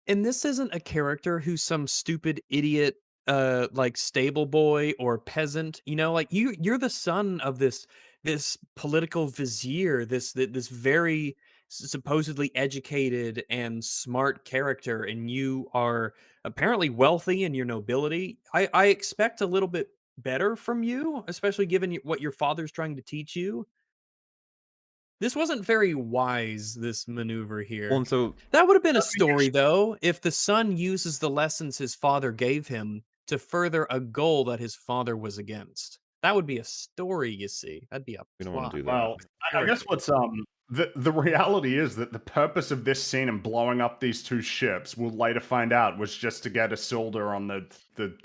And this isn't a character who's some stupid idiot like stable boy or peasant, like you're the son of this political vizier, this very supposedly educated and smart character, and you are apparently wealthy in your nobility. I expect a little bit better from you, especially given what your father's trying to teach you. This wasn't very wise, this maneuver here. Well, and so That would have been a story, though, if the son uses the lessons his father gave him to further a goal that his father was against. That would be a story, you see. That'd be a we don't want plot. to do that. Well, I guess what's the reality is that the purpose of this scene and blowing up these two ships, we'll later find out, was just to get Isildur on the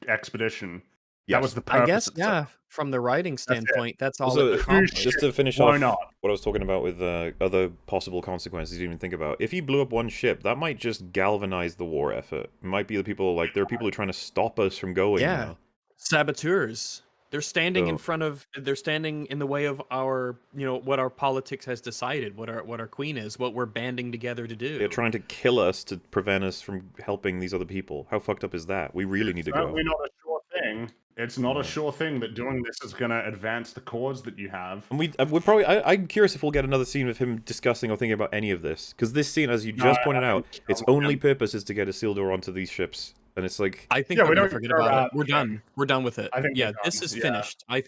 expedition. Yes. That was the purpose. I guess, itself. yeah, from the writing standpoint, that's all Also, it accomplished. just to finish Why off not? what I was talking about with other possible consequences you didn't even think about. If he blew up one ship, that might just galvanize the war effort. It might be the people, like, there are people who are trying to stop us from going Yeah. now. Saboteurs. They're standing So- they're standing in the way of our, what our politics has decided, what our queen is, what we're banding together to do. They're trying to kill us to prevent us from helping these other people. How fucked up is that? We really need to go. Certainly not a sure thing. It's not a sure thing that doing this is going to advance the cause that you have. And we're probably. I'm curious if we'll get another scene of him discussing or thinking about any of this, because this scene, as you just pointed out, its only purpose is to get Isildur onto these ships, and it's like, I think Yeah, we're we gonna don't forget care about it. about- We're done. We're done with it. I think Yeah, we're this done, is yeah. finished. I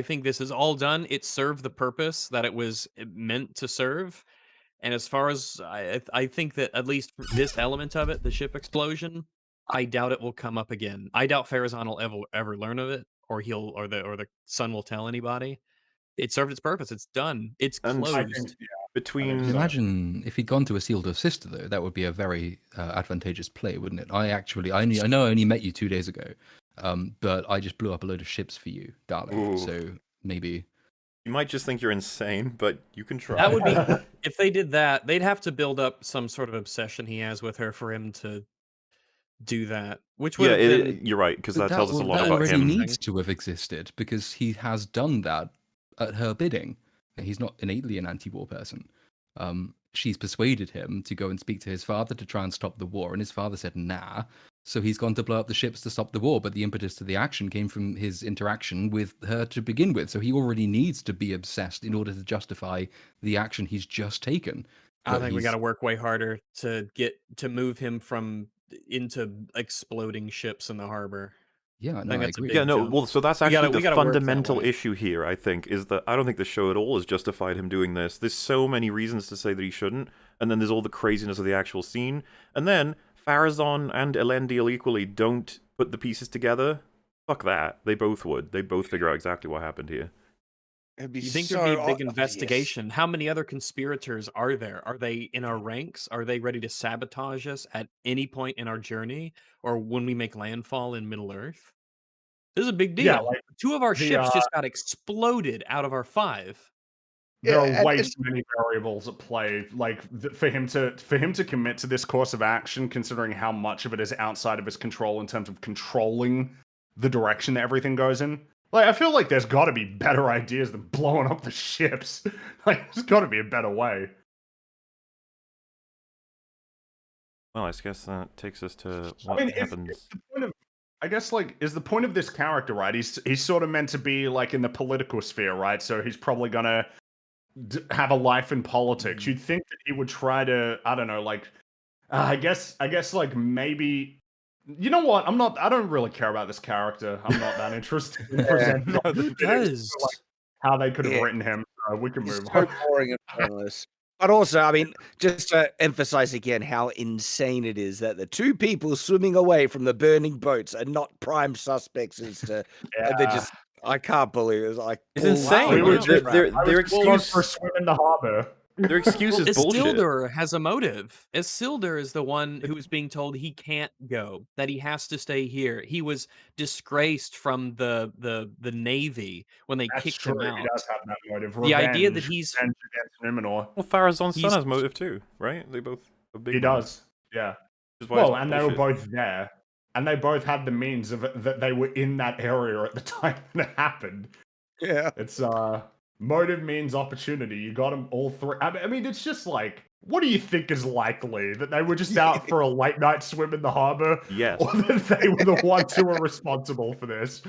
think this is all done. It served the purpose that it was meant to serve. And as far as I think that at least this element of it, the ship explosion, I doubt it will come up again. I doubt Farazan will ever learn of it, or the son will tell anybody. It served its purpose. It's done. It's And I closed. think, between. Imagine if he'd gone to Isildur's sister, though. That would be a very advantageous play, wouldn't it? I know I only met you 2 days ago, but I just blew up a load of ships for you, darling. Ooh. So maybe. You might just think you're insane, but you can try. That would be if they did that. They'd have to build up some sort of obsession he has with her for him to do that. Which would Yeah, have been you're right, because But that tells us a lot that about already him. needs to have existed because he has done that at her bidding. He's not innately an anti-war person. She's persuaded him to go and speak to his father to try and stop the war, and his father said nah. So he's gone to blow up the ships to stop the war, but the impetus to the action came from his interaction with her to begin with. So he already needs to be obsessed in order to justify the action he's just taken. I But think we he's- got to work way harder to move him into exploding ships in the harbor. Yeah, no, think I that's a agree. big Yeah, no, jump. well, so that's We actually gotta- we the gotta work that fundamental way. issue here, I think, is that I don't think the show at all has justified him doing this. There's so many reasons to say that he shouldn't, and then there's all the craziness of the actual scene, and then Farazon and Elendil equally don't put the pieces together, fuck that. They both would. They both figure out exactly what happened here. It'd be You think so there'd be a big obvious. investigation? How many other conspirators are there? Are they in our ranks? Are they ready to sabotage us at any point in our journey, or when we make landfall in Middle Earth? This is a big Yeah, deal. like 2 of our the ships just got exploded out of our 5. there Yeah, are and way it's- too many variables at play. Like for him to commit to this course of action, considering how much of it is outside of his control in terms of controlling the direction that everything goes in. Like, I feel like there's got to be better ideas than blowing up the ships. Like, there's got to be a better way. Well, I guess that takes us to I what mean, happens. it's the point of, I guess, like, is the point of this character, right? He's sort of meant to be like in the political sphere, right? So he's probably gonna have a life in politics. You'd think that he would try to, I don't know, like, I guess, like maybe. You know what? I don't really care about this character. I'm not that interested in presenting all Who the critics does? for, like, how they could have Yeah. written him. So we can It's move so on. boring and pointless. But also, I mean, just to emphasize again how insane it is that the 2 people swimming away from the burning boats are not prime suspects as to, and they just, I can't believe it. It's like, It's insane. We were Their, just- their, I their was going excuse for a swim in the harbor. their excuse is bullshit. Isildur has a motive. Isildur is the one who is being told he can't go, that he has to stay here. He was disgraced from the Navy when they That's kicked true. him out. He does have that motive. The idea that Revenge. he's Revenge against Numenor. Well, Farazon's son He's- has motive too, right? They both have big He motives, does. Yeah. which is why it's Well, and they were bullshit. both there, and they both had the means of it, that they were in that area at the time that it happened. yeah. It's motive means opportunity. You got them all 3. I mean, it's just like, what do you think is likely, that they were just out for a late night swim in the harbor, Yes. or that they were the ones who were responsible for this?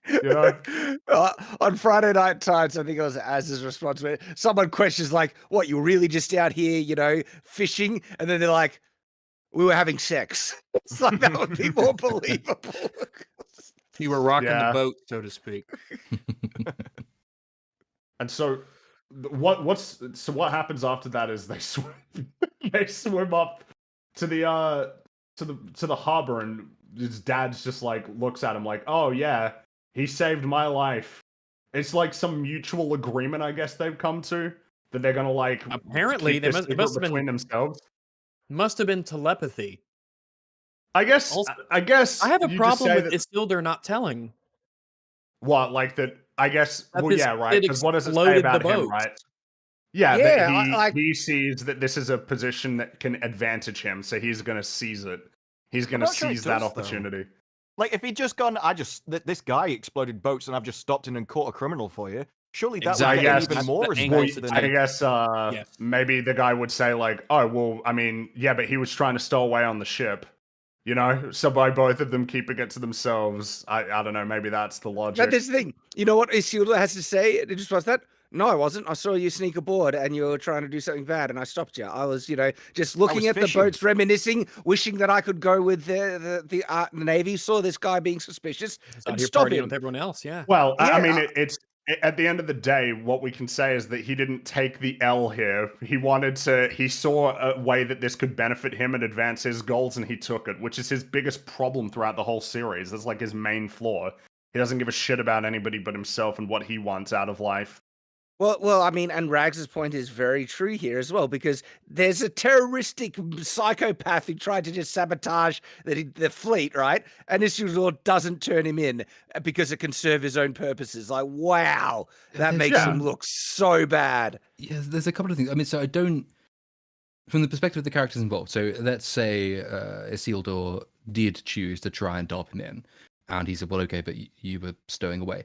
You know. On Friday night times, I think it was Az's responsibility. Someone questions like, "What? You were really just out here, fishing?" And then they're like, "We were having sex." It's like that would be more believable. you were rocking Yeah. the boat, so to speak. And so, what happens after that is they swim they swim up to the harbor, and his dad's just like looks at him like, "Oh yeah, he saved my life." It's like some mutual agreement, I guess they've come to, that they're gonna like Apparently, keep they this must- it secret must have been- between themselves. Must have been telepathy. I guess. Also- I guess I have a you just problem say with that, Isildur not telling. what, like that. I guess. That Well, this yeah, right. kid Because what does it say exploded the about him, boat. right? Yeah, Yeah, that he sees that this is a position that can advantage him, so he's going to seize it. He's going to not sure he seize that does, though. opportunity. Like, if he'd just gone, this guy exploded boats and I've just stopped in and caught a criminal for you, surely that Exactly. would get Yes, even that's more the response angle Well, to than I guess Yes. maybe the guy would say like, "Oh, well, I mean, yeah, but he was trying to stow away on the ship." You know, so by both of them keeping it to themselves, I don't know, maybe that's the logic. But this thing, you know what Isildur has to say? It just was that. No, I wasn't. I saw you sneak aboard and you were trying to do something bad and I stopped you. I was, just looking at the fishing. boats, reminiscing, wishing that I could go with the Navy, saw this guy being suspicious He's out and here stop partying him. with everyone else, yeah. Well, I Yeah, mean, it's at the end of the day, what we can say is that he didn't take the L here. He saw a way that this could benefit him and advance his goals, and he took it, which is his biggest problem throughout the whole series. That's like his main flaw. He doesn't give a shit about anybody but himself and what he wants out of life. Well, I mean, and Rags's point is very true here as well, because there's a terroristic psychopath who tried to just sabotage the fleet, right? And Isildur doesn't turn him in because it can serve his own purposes. Like, wow, that makes Yeah. him look so bad. Yeah, there's a couple of things. I mean, so I don't, from the perspective of the characters involved. So let's say Isildur did choose to try and dob him in, and he said, "Well, okay, but you were stowing away."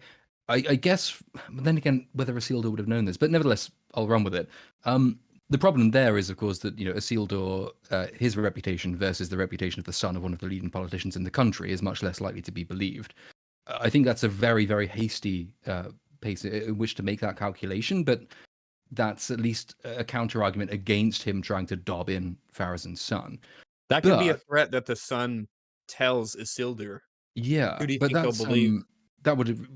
I guess, but then again, whether Isildur would have known this, but nevertheless, I'll run with it. The problem there is, of course, that Isildur, his reputation versus the reputation of the son of one of the leading politicians in the country is much less likely to be believed. I think that's a very, very hasty pace in which to make that calculation, but that's at least a counter argument against him trying to dob in Farazan's son. That could be a But- threat that the son tells Isildur. Yeah, Who do you but think he'll that's believe? that would have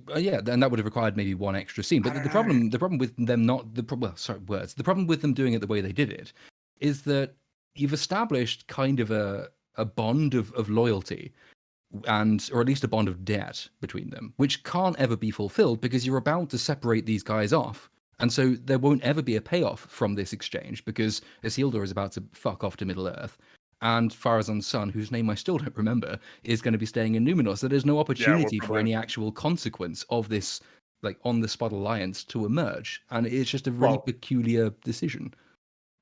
and that would have required maybe one extra scene. But the problem with them not the problem with them doing it the way they did it is that you've established kind of a a bond of loyalty, or at least a bond of debt between them, which can't ever be fulfilled because you're about to separate these guys off. And so there won't ever be a payoff from this exchange because Isildur is about to fuck off to Middle Earth. And Pharazon's son, whose name I still don't remember, is going to be staying in Numenor. So there's no opportunity for any actual consequence of this, like, on-the-spot alliance to emerge. And it's just a really peculiar decision.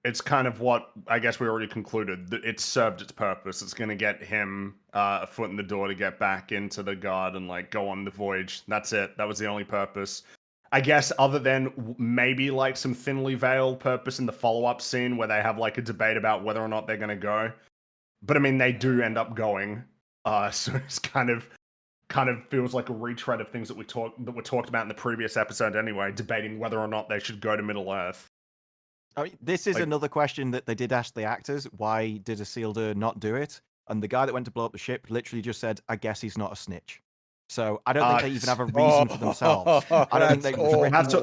It's kind of what I guess we already concluded. That It served its purpose. It's going to get him a foot in the door to get back into the guard and like go on the voyage. That's it. That was the only purpose. I guess other than maybe like some thinly veiled purpose in the follow-up scene where they have like a debate about whether or not they're going to go. But I mean, they do end up going. So it's kind of feels like a retread of things that were talked about in the previous episode anyway, debating whether or not they should go to Middle Earth. I mean, this is another question that they did ask the actors. Why did Isildur not do it? And the guy that went to blow up the ship literally just said, I guess he's not a snitch. So I don't think they even have a reason for themselves. I don't think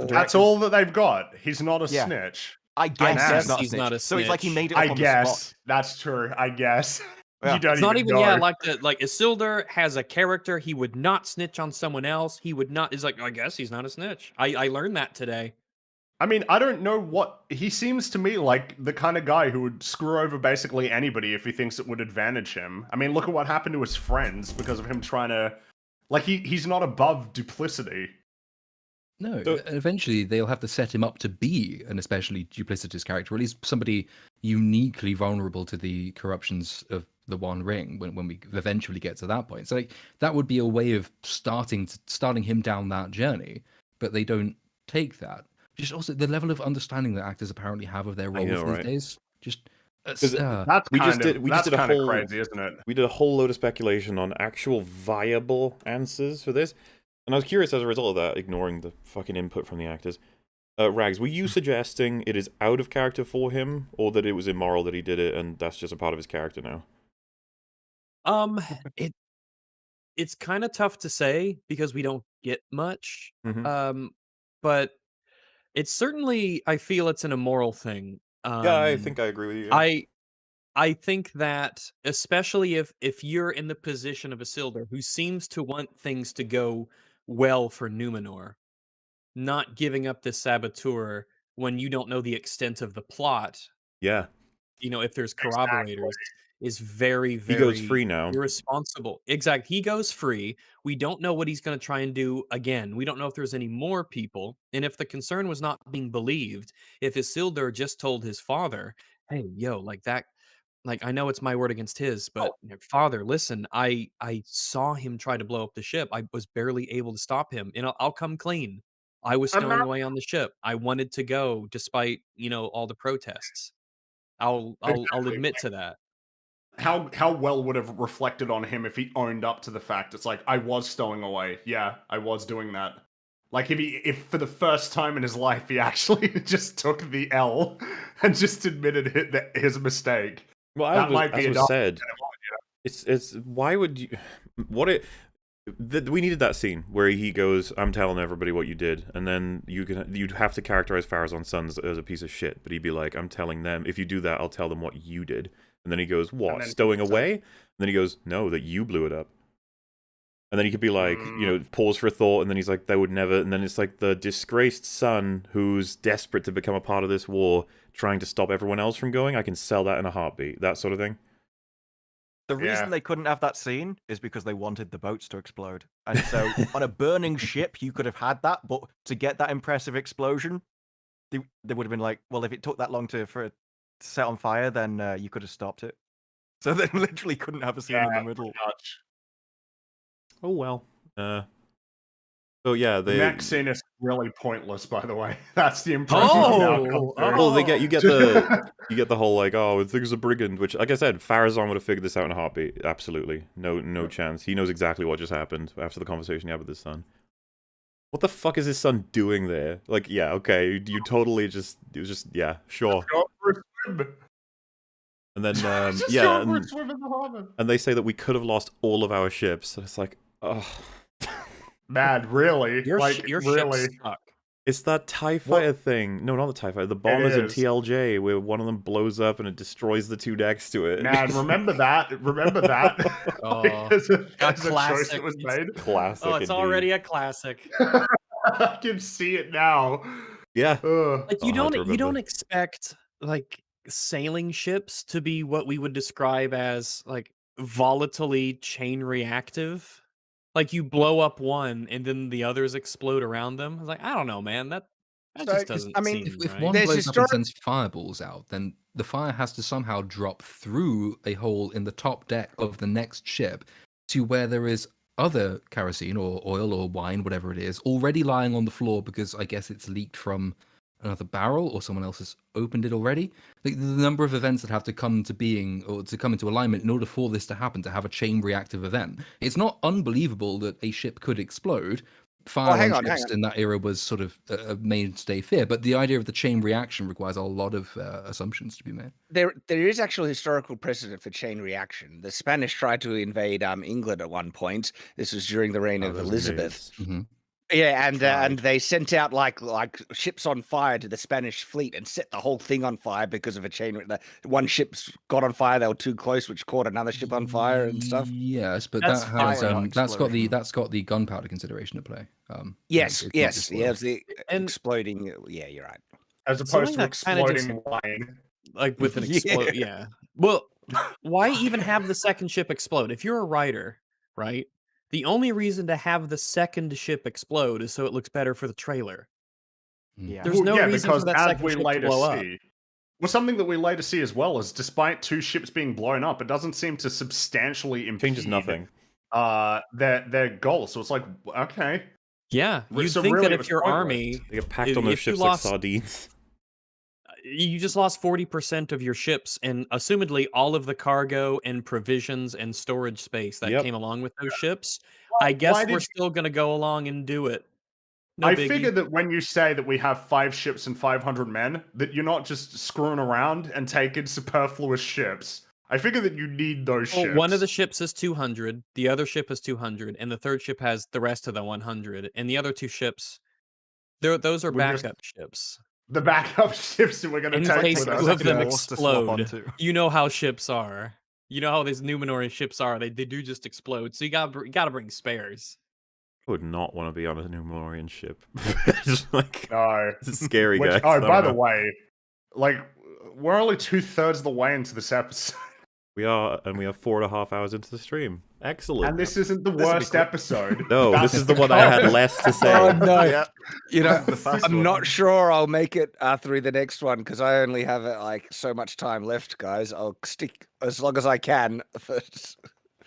that's all that they've got. He's not a snitch. I guess he's not a snitch. So it's like he made it up on the spot. That's true. I guess. Yeah. You don't It's not even know. like Isildur has a character. He would not snitch on someone else. He would not. Is like, I guess he's not a snitch. I learned that today. I mean, I don't know what he seems to me like the kind of guy who would screw over basically anybody if he thinks it would advantage him. I mean, look at what happened to his friends because of him trying to, like, he's not above duplicity. No, eventually they'll have to set him up to be an especially duplicitous character, or at least somebody uniquely vulnerable to the corruptions of the One Ring when we eventually get to that point. So like, that would be a way of starting him down that journey, but they don't take that. Just also the level of understanding that actors apparently have of their roles these days. Just that's kind of crazy, isn't it? We did a whole load of speculation on actual viable answers for this, and I was curious as a result of that, ignoring the fucking input from the actors. Rags, were you suggesting it is out of character for him, or that it was immoral that he did it, and that's just a part of his character now? It's kind of tough to say because we don't get much. Mm-hmm. But it's certainly, I feel it's an immoral thing. Yeah, I think I agree with you. I think that especially if you're in the position of Isildur, who seems to want things to go well for Numenor, not giving up this saboteur when you don't know the extent of the plot, Yeah. you know, if there's corroborators, is very, He very goes free now. irresponsible. Exactly. He goes free. We don't know what he's going to try and do again. We don't know if there's any more people. And if the concern was not being believed, if Isildur just told his father, hey, yo, like that, like, I know it's my word against his, but father, listen, I saw him try to blow up the ship. I was barely able to stop him. And I'll come clean. I was stowing away on the ship. I wanted to go despite, you know, all the protests. I'll admit to that. How well would have reflected on him if he owned up to the fact it's like, I was stowing away. Yeah, I was doing that. Like if for the first time in his life he actually just took the L and just admitted his mistake. Well, as was said, it's why would you? We needed that scene where he goes, "I'm telling everybody what you did," and then you'd have to characterize Pharazon's son as a piece of shit, but he'd be like, "I'm telling them if you do that, I'll tell them what you did." And then he goes, "What? Stowing away?" And then he goes, "No, that you blew it up." And then he could be like, you know, pause for a thought, and then he's like, "They would never." And then it's like the disgraced son who's desperate to become a part of this war, trying to stop everyone else from going. I can sell that in a heartbeat. That sort of thing. The reason they couldn't have that scene is because they wanted the boats to explode. And so on a burning ship, you could have had that, but to get that impressive explosion, they would have been like, well, if it took that long for it to set on fire, then you could have stopped it. So they literally couldn't have a scene in the middle. Oh well. So yeah, the next scene is really pointless, by the way. That's the impression. Well, you get the whole like, oh, thing's a brigand, which, like I said, Pharazon would have figured this out in a heartbeat. Absolutely, no chance. He knows exactly what just happened after the conversation he had with his son. What the fuck is his son doing there? Like, yeah, okay, you totally it was just yeah, sure. Go for a swim. And then go for a swim in the harbor. And they say that we could have lost all of our ships. And it's like, oh. Mad, really? Your really? ship's stuck. It's that TIE Fighter thing. No, not the TIE Fighter. The bombers in is. TLJ, where one of them blows up and it destroys the two next to it. Man, remember that? Remember that? Oh, as a choice classic. that was made. Classic. Oh, it's indeed. already a classic. I can see it now. Yeah. Ugh. Like Oh, hard to you don't remember. expect like sailing ships to be what we would describe as like volatilely chain reactive. Like you blow up one and then the others explode around them. It's like, I don't know, man. That So, just 'cause, doesn't I mean, seem If right. one There's blows up and historic- sends fireballs out, then the fire has to somehow drop through a hole in the top deck of the next ship to where there is other kerosene or oil or wine, whatever it is, already lying on the floor because I guess it's leaked from another barrel or someone else has opened it already. The number of events that have to come to being or to come into alignment in order for this to happen, to have a chain reactive event. It's not unbelievable that a ship could explode. Fire hang on on. ships in that era was sort of a mainstay fear, but the idea of the chain reaction requires a lot of assumptions to be made. There is actual historical precedent for chain reaction. The Spanish tried to invade England at one point. This was during the reign Oh, of those Elizabeth. invaders. Mm-hmm. Yeah, and Tried. they sent out like ships on fire to the Spanish fleet and set the whole thing on fire because of a chain. One ship got on fire; they were too close, which caught another ship on fire and stuff. Yes, but That's that fire, has not explosion. that's got the gunpowder consideration at play. Yes, it's not yes, just yeah, oil. it was the And- exploding. Yeah, you're right. As Something opposed to that kinda just- exploding wine. Like with an Yeah. explode, yeah. Well, why even have the second ship explode? If you're a writer, right? The only reason to have the second ship explode is so it looks better for the trailer. Yeah. There's no reason because for that as second we ship to later blow up. see, well, something that we later see as well is, despite two ships being blown up, it doesn't seem to substantially impede Changes nothing. their goal. So it's like, okay, Yeah, you'd So think really that it if was your pointless. army, They get packed If- on those if you ships lost- like sardines. you just lost 40% of your ships and assumedly all of the cargo and provisions and storage space that Yep. came along with those ships. Why I guess did we're you- still going to go along and do it. No I biggie. figure that when you say that we have 5 ships and 500 men, that you're not just screwing around and taking superfluous ships. I figure that you need those Well, ships. one of the ships is 200, the other ship is 200, and the third ship has the rest of the 100. And the other two ships, those are We're just- backup ships. the backup ships that we're going to In take case with us. two us. of them Second force to swap explode. onto. You know how ships are. You know how these Numenorian ships are. They do just explode. So you gotta bring spares. I would not want to be on a Numenorian ship. Just like No. it's scary, Which, guys. oh, I by don't the know. way, like, we're only 2/3 of the way into this episode. We are 4.5 hours into the stream. Excellent. And this isn't the This will be worst quick. episode. No, That's this is the one I had less to say. Oh no! Yeah. You know, The first I'm one. not sure I'll make it through the next one because I only have like so much time left, guys. I'll stick as long as I can.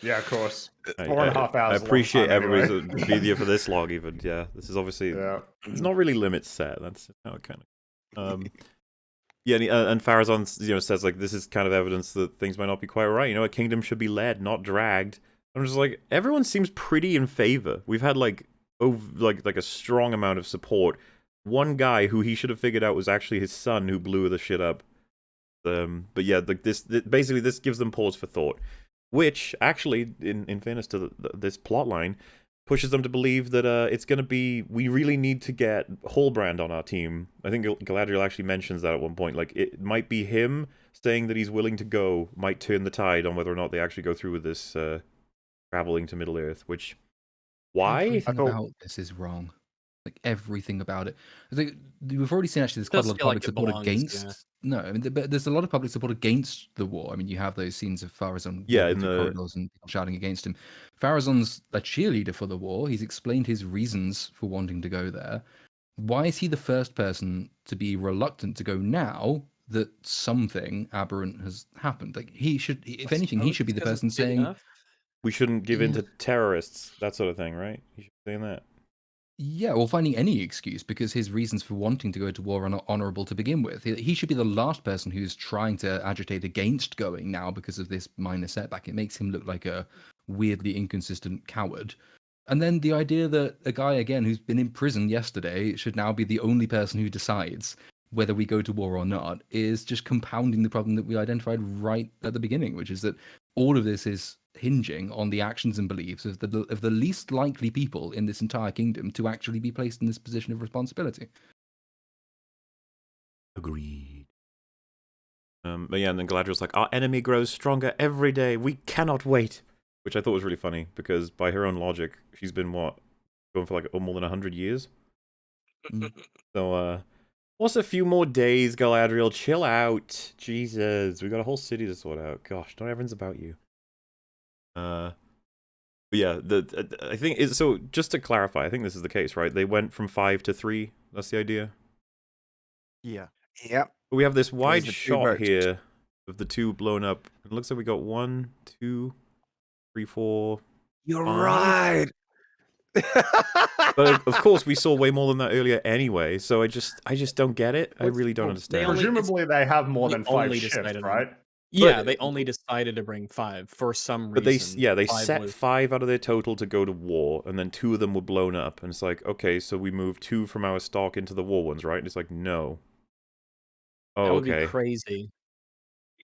Yeah, of course. I- 4.5 hours. I is a long appreciate time anyway. everybody's been here for this long, even. Yeah, this is obviously Yeah. it's not really limit set. That's how it kind of. Yeah, and Farazan, says like this is kind of evidence that things might not be quite right. A kingdom should be led, not dragged. I'm just like, everyone seems pretty in favor. We've had like a strong amount of support. One guy who he should have figured out was actually his son who blew the shit up. But yeah, like basically this gives them pause for thought, which actually, in fairness to this plot line, pushes them to believe that it's going to be, we really need to get Hallbrand on our team. I think Galadriel actually mentions that at one point. Like, it might be him saying that he's willing to go might turn the tide on whether or not they actually go through with this traveling to Middle-earth, which... Why? Everything thought- about this is wrong. Like everything about it. I think we've already seen actually there's quite a Does lot of feel like public it support belongs, against. yeah. No, I mean, but there's a lot of public support against the war. I mean, you have those scenes of Farazan Yeah, walking in through the- corridors and people shouting against him. Farazan's a cheerleader for the war. He's explained his reasons for wanting to go there. Why is he the first person to be reluctant to go now that something aberrant has happened? Like he should, if anything, he should be the person saying, We shouldn't give in Yeah. to terrorists, that sort of thing, right? You should be saying that. yeah, or finding any excuse because his reasons for wanting to go to war are not honourable to begin with. He should be the last person who's trying to agitate against going now because of this minor setback. It makes him look like a weirdly inconsistent coward. And then the idea that a guy, again, who's been in prison yesterday should now be the only person who decides whether we go to war or not is just compounding the problem that we identified right at the beginning, which is that all of this is hinging on the actions and beliefs of the least likely people in this entire kingdom to actually be placed in this position of responsibility. Agreed. But yeah, and then Galadriel's like, our enemy grows stronger every day. We cannot wait. Which I thought was really funny, because by her own logic, she's been, what, going for like more than 100 years? So, what's a few more days, Galadriel? Chill out. Jesus, we got a whole city to sort out. Gosh, not everyone's about you. But yeah, I think, so just to clarify, I think this is the case, right? They went from 5 to 3. That's the idea? Yeah. Yep. We have this wide the two shot boats. here of the two blown up. It looks like we got 1, 2, 3, 4. You're 5. right. But of course, we saw way more than that earlier anyway. So I just don't get it. I really don't Well, understand. only- Presumably, they have more they than 5 only ships, decided on- right? Yeah, But- they only decided to bring 5 for some But reason. they 5 set was- 5 out of their total to go to war, and then 2 of them were blown up. And it's like, okay, so we moved 2 from our stock into the war ones, right? And it's like, no. Oh, That would okay. be crazy.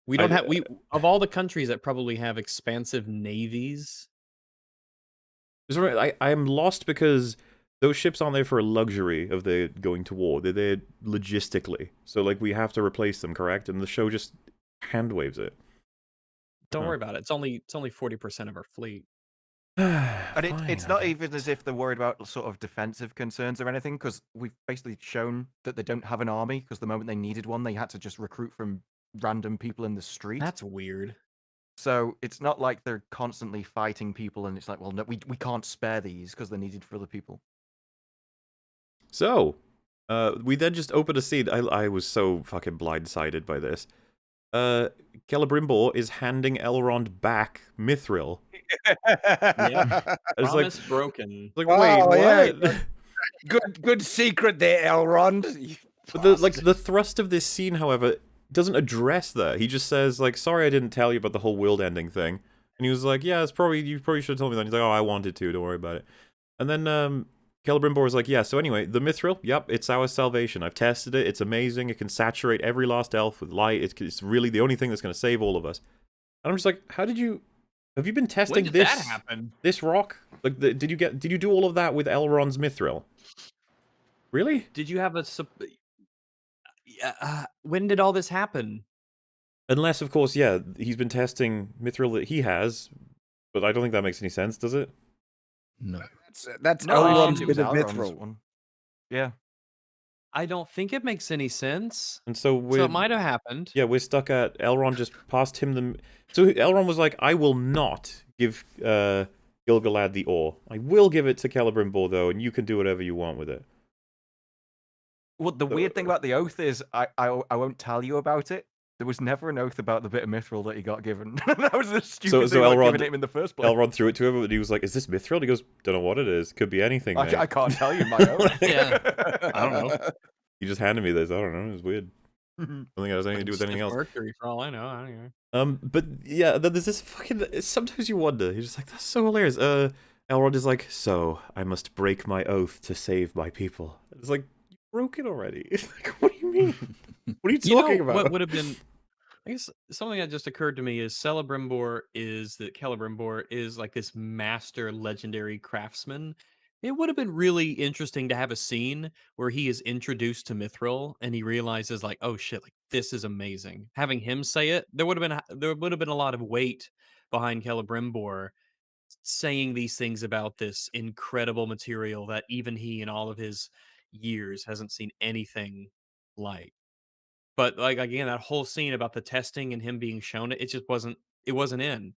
We don't have of all the countries that probably have expansive navies. I am lost because those ships aren't there for a luxury of their going to war. They're there logistically. So, like, we have to replace them, correct? And the show just hand waves it. Don't Huh. worry about it. It's only 40% of our fleet. And it's Fine, not I even as if they're worried about sort of defensive concerns or anything, because we've basically shown that they don't have an army, because the moment they needed one, they had to just recruit from random people in the street. That's weird. So it's not like they're constantly fighting people, and it's like, well, no, we can't spare these because they're needed for other people. So, we then just open a scene. I was so fucking blindsided by this. Celebrimbor is handing Elrond back Mithril. Yeah. It's like, Promise broken. wait, Oh, what? yeah. Good secret there, Elrond. You But the bastard. the thrust of this scene, however, doesn't address that. He just says, like, sorry I didn't tell you about the whole world ending thing. And he was like, yeah, you probably should have told me that. And he's like, oh, I wanted to, don't worry about it. And then Celebrimbor was like, yeah, so anyway, the Mithril, yep, it's our salvation. I've tested it, it's amazing, it can saturate every lost elf with light, it's really the only thing that's going to save all of us. And I'm just like, have you been testing When did this that happen? this rock? Like, did you do all of that with Elrond's Mithril? Really? Did you have a when did all this happen? Unless, of course, yeah, he's been testing Mithril that he has, but I don't think that makes any sense, does it? No. That's No, I Elrond's think it was bit of Elrond's mithril. one. Yeah. I don't think it makes any sense. And so So it might have happened. yeah, we're stuck at Elrond just passed him the. So Elrond was like, I will not give Gil-galad the ore. I will give it to Celebrimbor though, and you can do whatever you want with it. Well, the weird thing about the oath is I won't tell you about it. There was never an oath about the bit of mithril that he got given. That was the stupid thing about giving it him in the first place. Elrond threw it to him, and he was like, "Is this Mithril?" And he goes, "Don't know what it is. Could be anything." Mate. I can't tell you my own. Yeah. I don't know. He just handed me this. I don't know. It was weird. I don't think it has anything to do with anything else. Mercury, for all I know. Anyway. But yeah, then there's this fucking. Sometimes you wonder. You're just like, that's so hilarious. Elrond is like, so I must break my oath to save my people. It's like, you broke it already. It's like, what do you mean? What are you talking about? What would have been? I guess something that just occurred to me is Celebrimbor is like this master legendary craftsman. It would have been really interesting to have a scene where he is introduced to Mithril and he realizes like, oh shit, like this is amazing. Having him say it, there would have been a lot of weight behind Celebrimbor saying these things about this incredible material that even he in all of his years hasn't seen anything like. But like again, that whole scene about the testing and him being shown it, it wasn't in.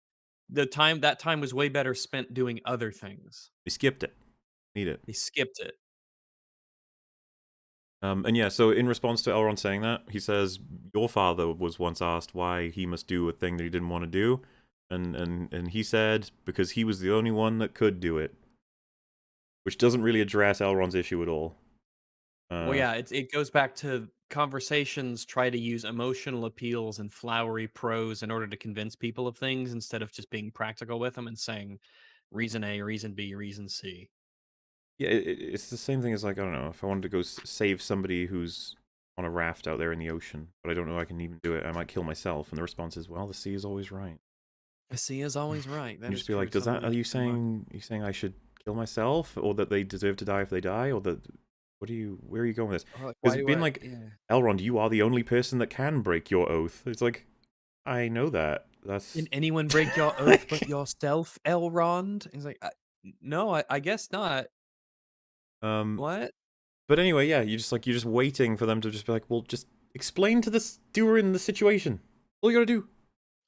That time was way better spent doing other things. We skipped it. Need it. They skipped it. And yeah, so in response to Elrond saying that, he says, your father was once asked why he must do a thing that he didn't want to do. And he said, because he was the only one that could do it. Which doesn't really address Elrond's issue at all. Well, yeah, it goes back to conversations try to use emotional appeals and flowery prose in order to convince people of things instead of just being practical with them and saying reason A, reason B, reason C. Yeah, it's the same thing as, like, I don't know, if I wanted to go save somebody who's on a raft out there in the ocean, but I don't know I can even do it, I might kill myself. And the response is, well, the sea is always right. See is always right. That You is just be true. like, does that? Something Are to you keep in mind. saying I should kill myself, or that they deserve to die if they die, or that? Where are you going with this? Or like, Because why do being I? like, Yeah. Elrond, you are the only person that can break your oath. It's like, I know that. Can That's anyone break your oath but yourself, Elrond? He's like, no, I guess not. um. What? But anyway, yeah, you're just waiting for them to just be like, well, just explain to the steward in the situation. All you gotta do.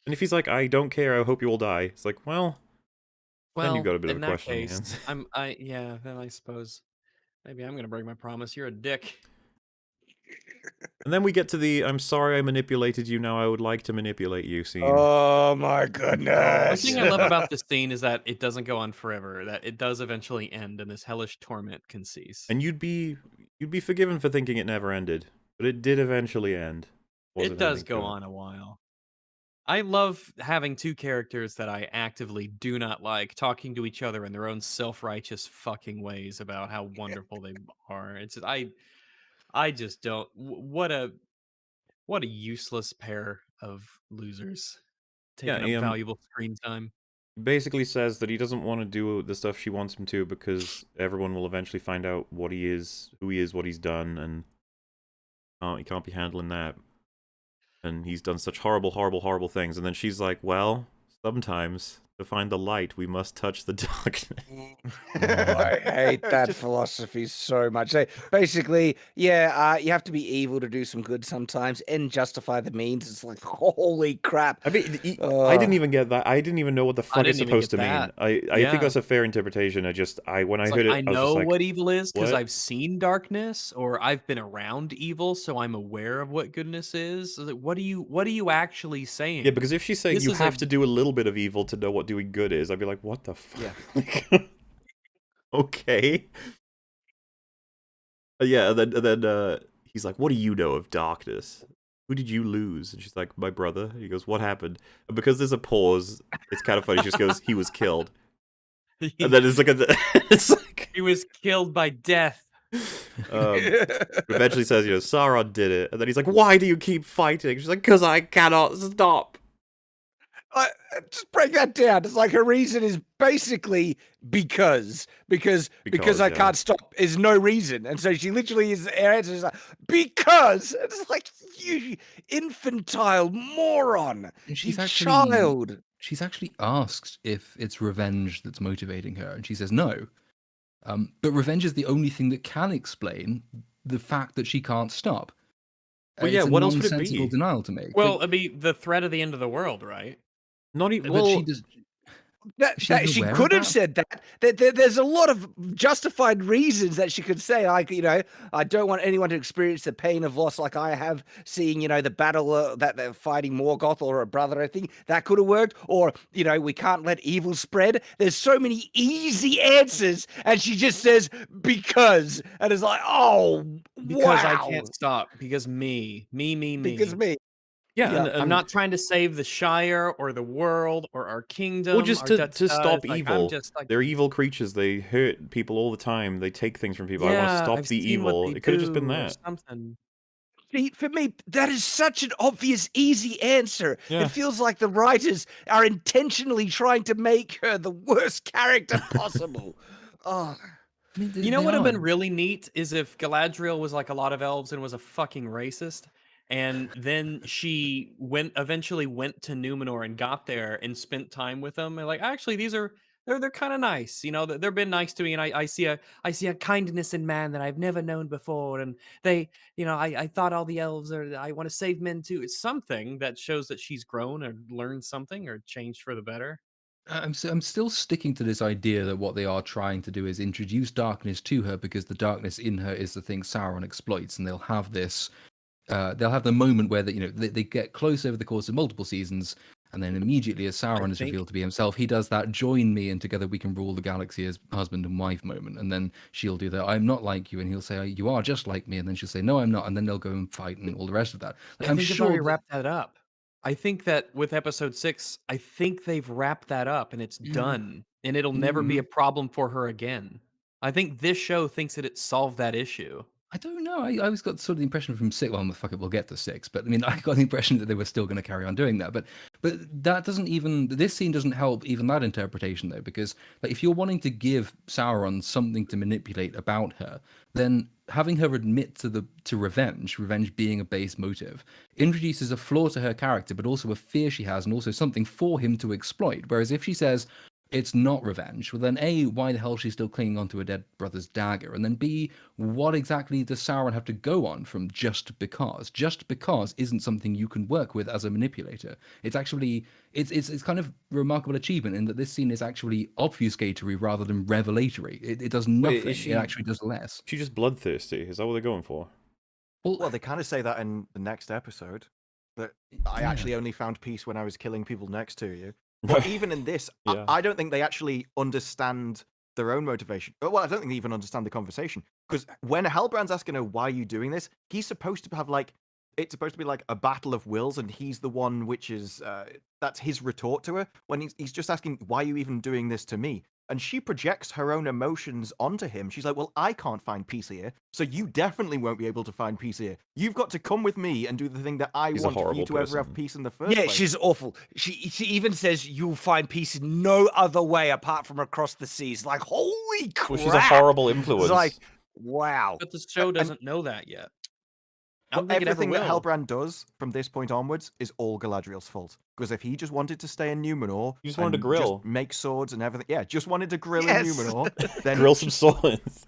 And if he's like, I don't care, I hope you all die. It's like, well, then you've Well, got a bit of a in that question on your case, hands. yeah. Then I suppose maybe I'm gonna break my promise. You're a dick. And then we get to the I'm sorry I manipulated you, now I would like to manipulate you scene. Oh my One goodness. thing I love about this scene is that it doesn't go on forever. That it does eventually end, and this hellish torment can cease. And you'd be forgiven for thinking it never ended. But it did eventually end. Was It does ending go to it. on a while. I love having two characters that I actively do not like talking to each other in their own self-righteous fucking ways about how wonderful they are. It's I just don't. What a useless pair of losers Yeah, taking up valuable screen time. basically says that he doesn't want to do the stuff she wants him to because everyone will eventually find out what he is, who he is, what he's done, and he can't be handling that. And he's done such horrible, horrible, horrible things. And then she's like, well, sometimes to find the light, we must touch the darkness. I hate that Just- philosophy so much. So basically, yeah, you have to be evil to do some good sometimes and justify the means. It's like, holy crap. I mean, I didn't Uh, even get that. I didn't even know what the fuck it's didn't even supposed to get mean. that. I think Yeah. that's a fair interpretation. When I It's heard like, it, I I was know just like, what evil is because what? I've seen darkness, or I've been around evil, so I'm aware of what goodness is. So, like, what are you actually saying? Yeah, because if she's saying This you is have a- to do a little bit of evil to know what doing good is, I'd be like, what the fuck? Yeah. Like, okay. Yeah, and then he's like, what do you know of darkness? Who did you lose? And she's like, my brother. He goes, what happened? And because there's a pause, it's kind of funny. She just goes, he was killed. And then it's like, it's like, he was killed by death. eventually says, Sauron did it. And then he's like, why do you keep fighting? She's like, because I cannot stop. Just break that down. It's like her reason is basically because Because, I yeah. can't stop is no reason, and so she literally is. Her answer is like because it's like you infantile moron. And she's You actually child. she's actually asked if it's revenge that's motivating her, and she says no. But revenge is the only thing that can explain the fact that she can't stop. Well, yeah, It's a what else would it nonsensical be? denial to make. Well, it'd be the threat of the end of the world, right? Not even, But well, she does. That She's she aware of could have that? said that. There's a lot of justified reasons that she could say, like, I don't want anyone to experience the pain of loss like I have seeing, the battle that they're fighting Morgoth or a brother. I think that could have worked. Or, we can't let evil spread. There's so many easy answers, and she just says because, and it's like, oh, Because wow. I can't stop. Because me. Because me. yeah, Yeah, I'm not trying to save the Shire or the world or our kingdom. Or just or to Dutsta. stop It's like, evil. I'm just like, They're evil creatures. They hurt people all the time. They take things from people. I want to yeah, stop I've the seen what evil. they It could have just been do or that. something. See, for me, that is such an obvious, easy answer. Yeah. It feels like the writers are intentionally trying to make her the worst character possible. Oh, I mean, You know they what would have are. been really neat is if Galadriel was like a lot of elves and was a fucking racist, and then she eventually went to Numenor and got there and spent time with them, and like, actually, they're kind of nice, they've been nice to me, and I see a kindness in man that I've never known before, and they, I thought all the elves are, I want to save men too. It's something that shows that she's grown or learned something or changed for the better. I'm still sticking to this idea that what they are trying to do is introduce darkness to her because the darkness in her is the thing Sauron exploits, and they'll have this. They'll have the moment where they get close over the course of multiple seasons, and then immediately, as Sauron is think- revealed to be himself, he does that "join me and together we can rule the galaxy" as husband and wife moment, and then she'll do that "I'm not like you," and he'll say "You are just like me," and then she'll say "No, I'm not," and then they'll go and fight and all the rest of that. Like, I I'm think they've sure already that- wrapped that up. I think that with episode 6, I think they've wrapped that up and it's done, and it'll never be a problem for her again. I think this show thinks that it solved that issue. I don't know. I always got sort of the impression from 6. Well, fuck it, we'll get to 6. But I mean, I got the impression that they were still going to carry on doing that. But that doesn't even. This scene doesn't help even that interpretation though, because like if you're wanting to give Sauron something to manipulate about her, then having her admit to revenge being a base motive, introduces a flaw to her character, but also a fear she has, and also something for him to exploit. Whereas if she says, it's not revenge, well then A, why the hell is she still clinging onto a dead brother's dagger? And then B, what exactly does Sauron have to go on from just because? Just because isn't something you can work with as a manipulator. It's actually it's kind of remarkable achievement in that this scene is actually obfuscatory rather than revelatory. It does nothing. It actually does less. She's just bloodthirsty. Is that what they're going for? Well, they kind of say that in the next episode, that I actually only found peace when I was killing people next to you. But even in this, Yeah. I don't think they actually understand their own motivation. Well, I don't think they even understand the conversation. Because when Halbrand's asking her, why are you doing this? He's supposed to have it's supposed to be like a battle of wills, and he's the one which is, that's his retort to her. When he's just asking, why are you even doing this to me? And she projects her own emotions onto him. She's like, well, I can't find peace here, so you definitely won't be able to find peace here. You've got to come with me and do the thing that I He's a want for you horrible to ever have person. peace in the first Yeah, place. she's awful. She even says you'll find peace in no other way apart from across the seas. Like, holy crap! Well, she's a horrible influence. It's like, wow. But the show doesn't know that yet. I don't But think it ever everything that will. Halbrand does from this point onwards is all Galadriel's fault. Because if he just wanted to stay in Numenor, He just wanted to and grill. just make swords and everything, yeah, just wanted to grill Yes. in Numenor, then Grill some swords.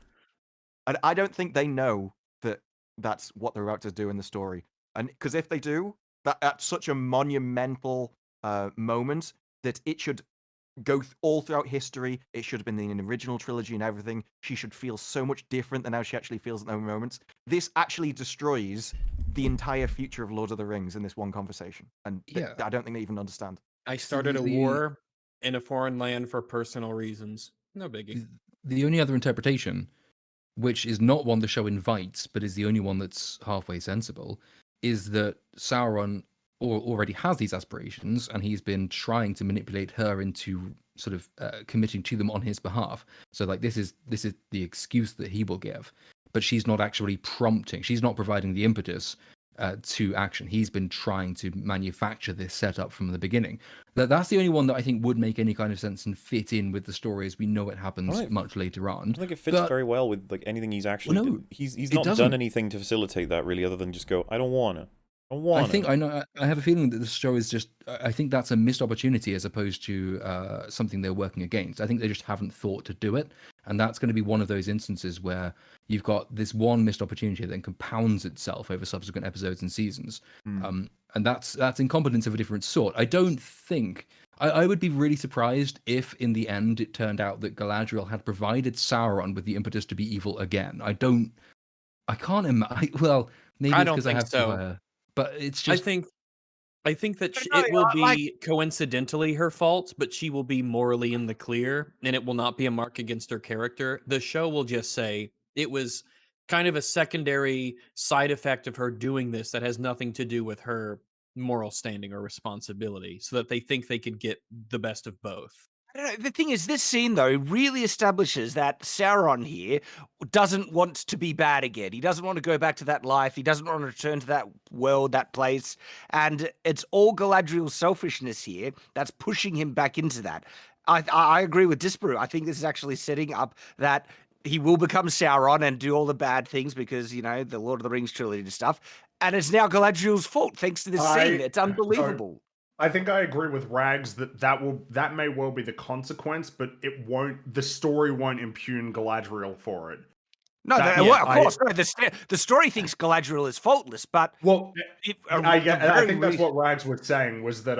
And I don't think they know that that's what they're about to do in the story. And because if they do, that's such a monumental moment that it should go all throughout history. It should have been in the original trilogy and everything. She should feel so much different than how she actually feels at those moments. This actually destroys the entire future of Lord of the Rings in this one conversation. And Yeah. I don't think they even understand. I started a the- war in a foreign land for personal reasons. No biggie. The only other interpretation, which is not one the show invites, but is the only one that's halfway sensible, is that Sauron already has these aspirations, and he's been trying to manipulate her into sort of committing to them on his behalf. So, like, this is the excuse that he will give, but she's not actually prompting. She's not providing the impetus to action. He's been trying to manufacture this setup from the beginning. That's the only one that I think would make any kind of sense and fit in with the story as we know it happens Right. much later on. I don't think it fits But- very well with like anything he's actually. Well, no, he's it not done doesn't. anything to facilitate that really, other than just go, I don't wanna. I think I know. I have a feeling that the show is just. I think that's a missed opportunity as opposed to something they're working against. I think they just haven't thought to do it, and that's going to be one of those instances where you've got this one missed opportunity that then compounds itself over subsequent episodes and seasons. And that's incompetence of a different sort. I don't think. I would be really surprised if, in the end, it turned out that Galadriel had provided Sauron with the impetus to be evil again. I can't imagine. Well, maybe I it's don't because I think have so. to. But it's I just. think that No, it will like- be coincidentally her fault, but she will be morally in the clear, and it will not be a mark against her character. The show will just say it was kind of a secondary side effect of her doing this that has nothing to do with her moral standing or responsibility, so that they think they could get the best of both. I don't know. The thing is, this scene, though, really establishes that Sauron here doesn't want to be bad again. He doesn't want to go back to that life. He doesn't want to return to that world, that place. And it's all Galadriel's selfishness here that's pushing him back into that. I agree with Disparu. I think this is actually setting up that he will become Sauron and do all the bad things because, the Lord of the Rings trilogy and stuff. And it's now Galadriel's fault thanks to this scene. It's unbelievable. I think I agree with Rags that may well be the consequence, but it won't. The story won't impugn Galadriel for it. No, That- well, yeah, of course. No, the story thinks Galadriel is faultless, but Well, I very think that's re- what Rags was saying was that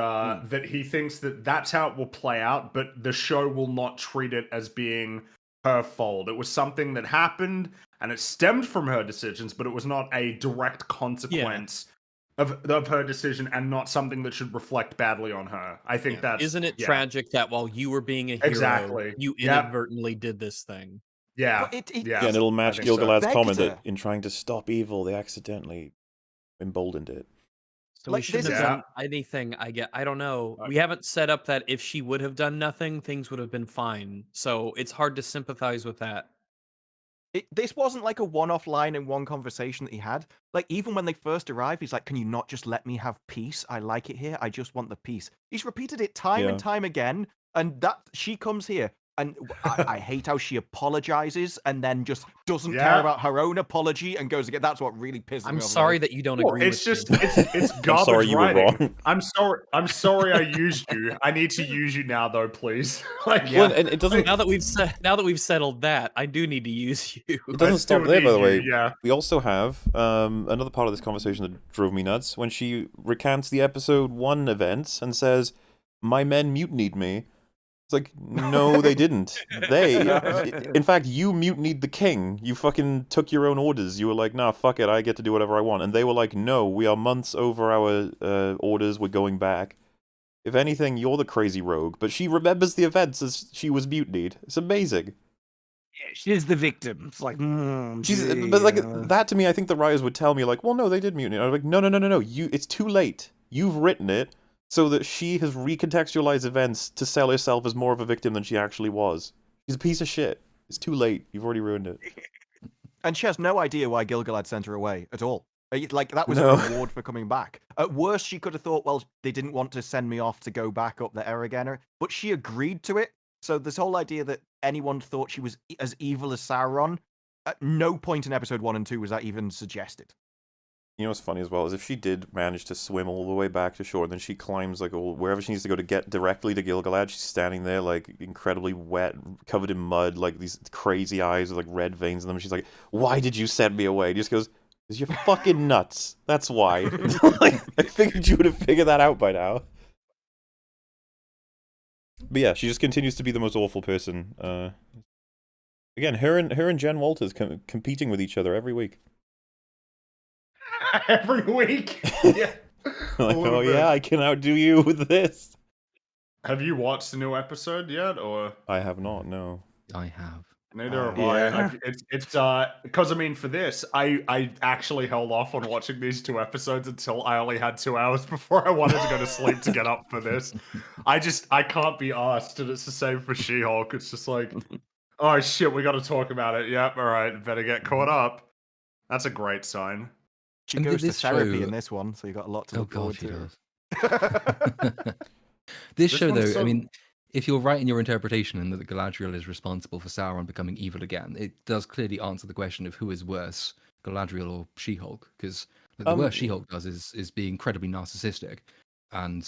that he thinks that that's how it will play out, but the show will not treat it as being her fault. It was something that happened, and it stemmed from her decisions, but it was not a direct consequence of her decision, and not something that should reflect badly on her. I think that's Isn't it yeah. tragic that while you were being a hero, Exactly. you Yep. inadvertently did this thing? Yeah, But Yeah, and it'll match I think so. Gilgalad's Begged comment her. that in trying to stop evil, they accidentally emboldened it. So Like, we shouldn't this have is- done anything. I don't know. We haven't set up that if she would have done nothing, things would have been fine. So it's hard to sympathize with that. This wasn't like a one-off line in one conversation that he had. Like, even when they first arrived, he's like, "Can you not just let me have peace? I like it here. I just want the peace." He's repeated it time and time again, and that she comes here, and I hate how she apologizes and then just doesn't care about her own apology and goes again. That's what really pisses me off. I'm sorry that you don't Well, agree it's with just me. it's garbage sorry you were writing. wrong. I'm sorry I used you. I need to use you now though, please. Like Well, and it doesn't. Now that we've settled that, I do need to use you. It doesn't still stop there, by the need way. you, yeah. We also have another part of this conversation that drove me nuts when she recants the episode 1 events and says, "My men mutinied me." It's like, no, they didn't. In fact, you mutinied the king. You fucking took your own orders. You were like, nah, fuck it, I get to do whatever I want. And they were like, no, we are months over our orders, we're going back. If anything, you're the crazy rogue. But she remembers the events as she was mutinied. It's amazing. Yeah, she's the victim. It's like, But like that to me, I think the writers would tell me like, well, no, they did mutiny. I'm like, no. It's too late. You've written it so that she has recontextualized events to sell herself as more of a victim than she actually was. She's a piece of shit. It's too late. You've already ruined it. And she has no idea why Gilgalad sent her away at all. Like, that was No. a reward for coming back. At worst, she could have thought, well, they didn't want to send me off to go back up the Eraganer, but she agreed to it. So this whole idea that anyone thought she was as evil as Sauron, at no point in episode 1 and 2 was that even suggested. You know what's funny as well is if she did manage to swim all the way back to shore, and then she climbs like wherever she needs to go to get directly to Gilgalad, she's standing there like incredibly wet, covered in mud, like these crazy eyes with like red veins in them. She's like, "Why did you send me away?" And he just goes, "'Cause you're fucking nuts. That's why." Like, I figured you would have figured that out by now. But yeah, she just continues to be the most awful person. Again, her and Jen Walters competing with each other every week. Every week. Yeah. Like, oh yeah, I can outdo you with this. Have you watched the new episode yet, or? I have not. No. I have. Neither have Yeah. I. It's because I mean, for this, I actually held off on watching these 2 episodes until I only had 2 hours before I wanted to go to sleep to get up for this. I can't be asked, and it's the same for She-Hulk. It's just like, oh shit, we got to talk about it. Yep, all right, better get caught up. That's a great sign. She And goes to this therapy show- in this one, so you got a lot to Oh look forward god, she to. does. This show, one's though, I so- mean, if you're right in your interpretation and that Galadriel is responsible for Sauron becoming evil again, it does clearly answer the question of who is worse, Galadriel or She-Hulk. Because the worst She-Hulk does is be incredibly narcissistic and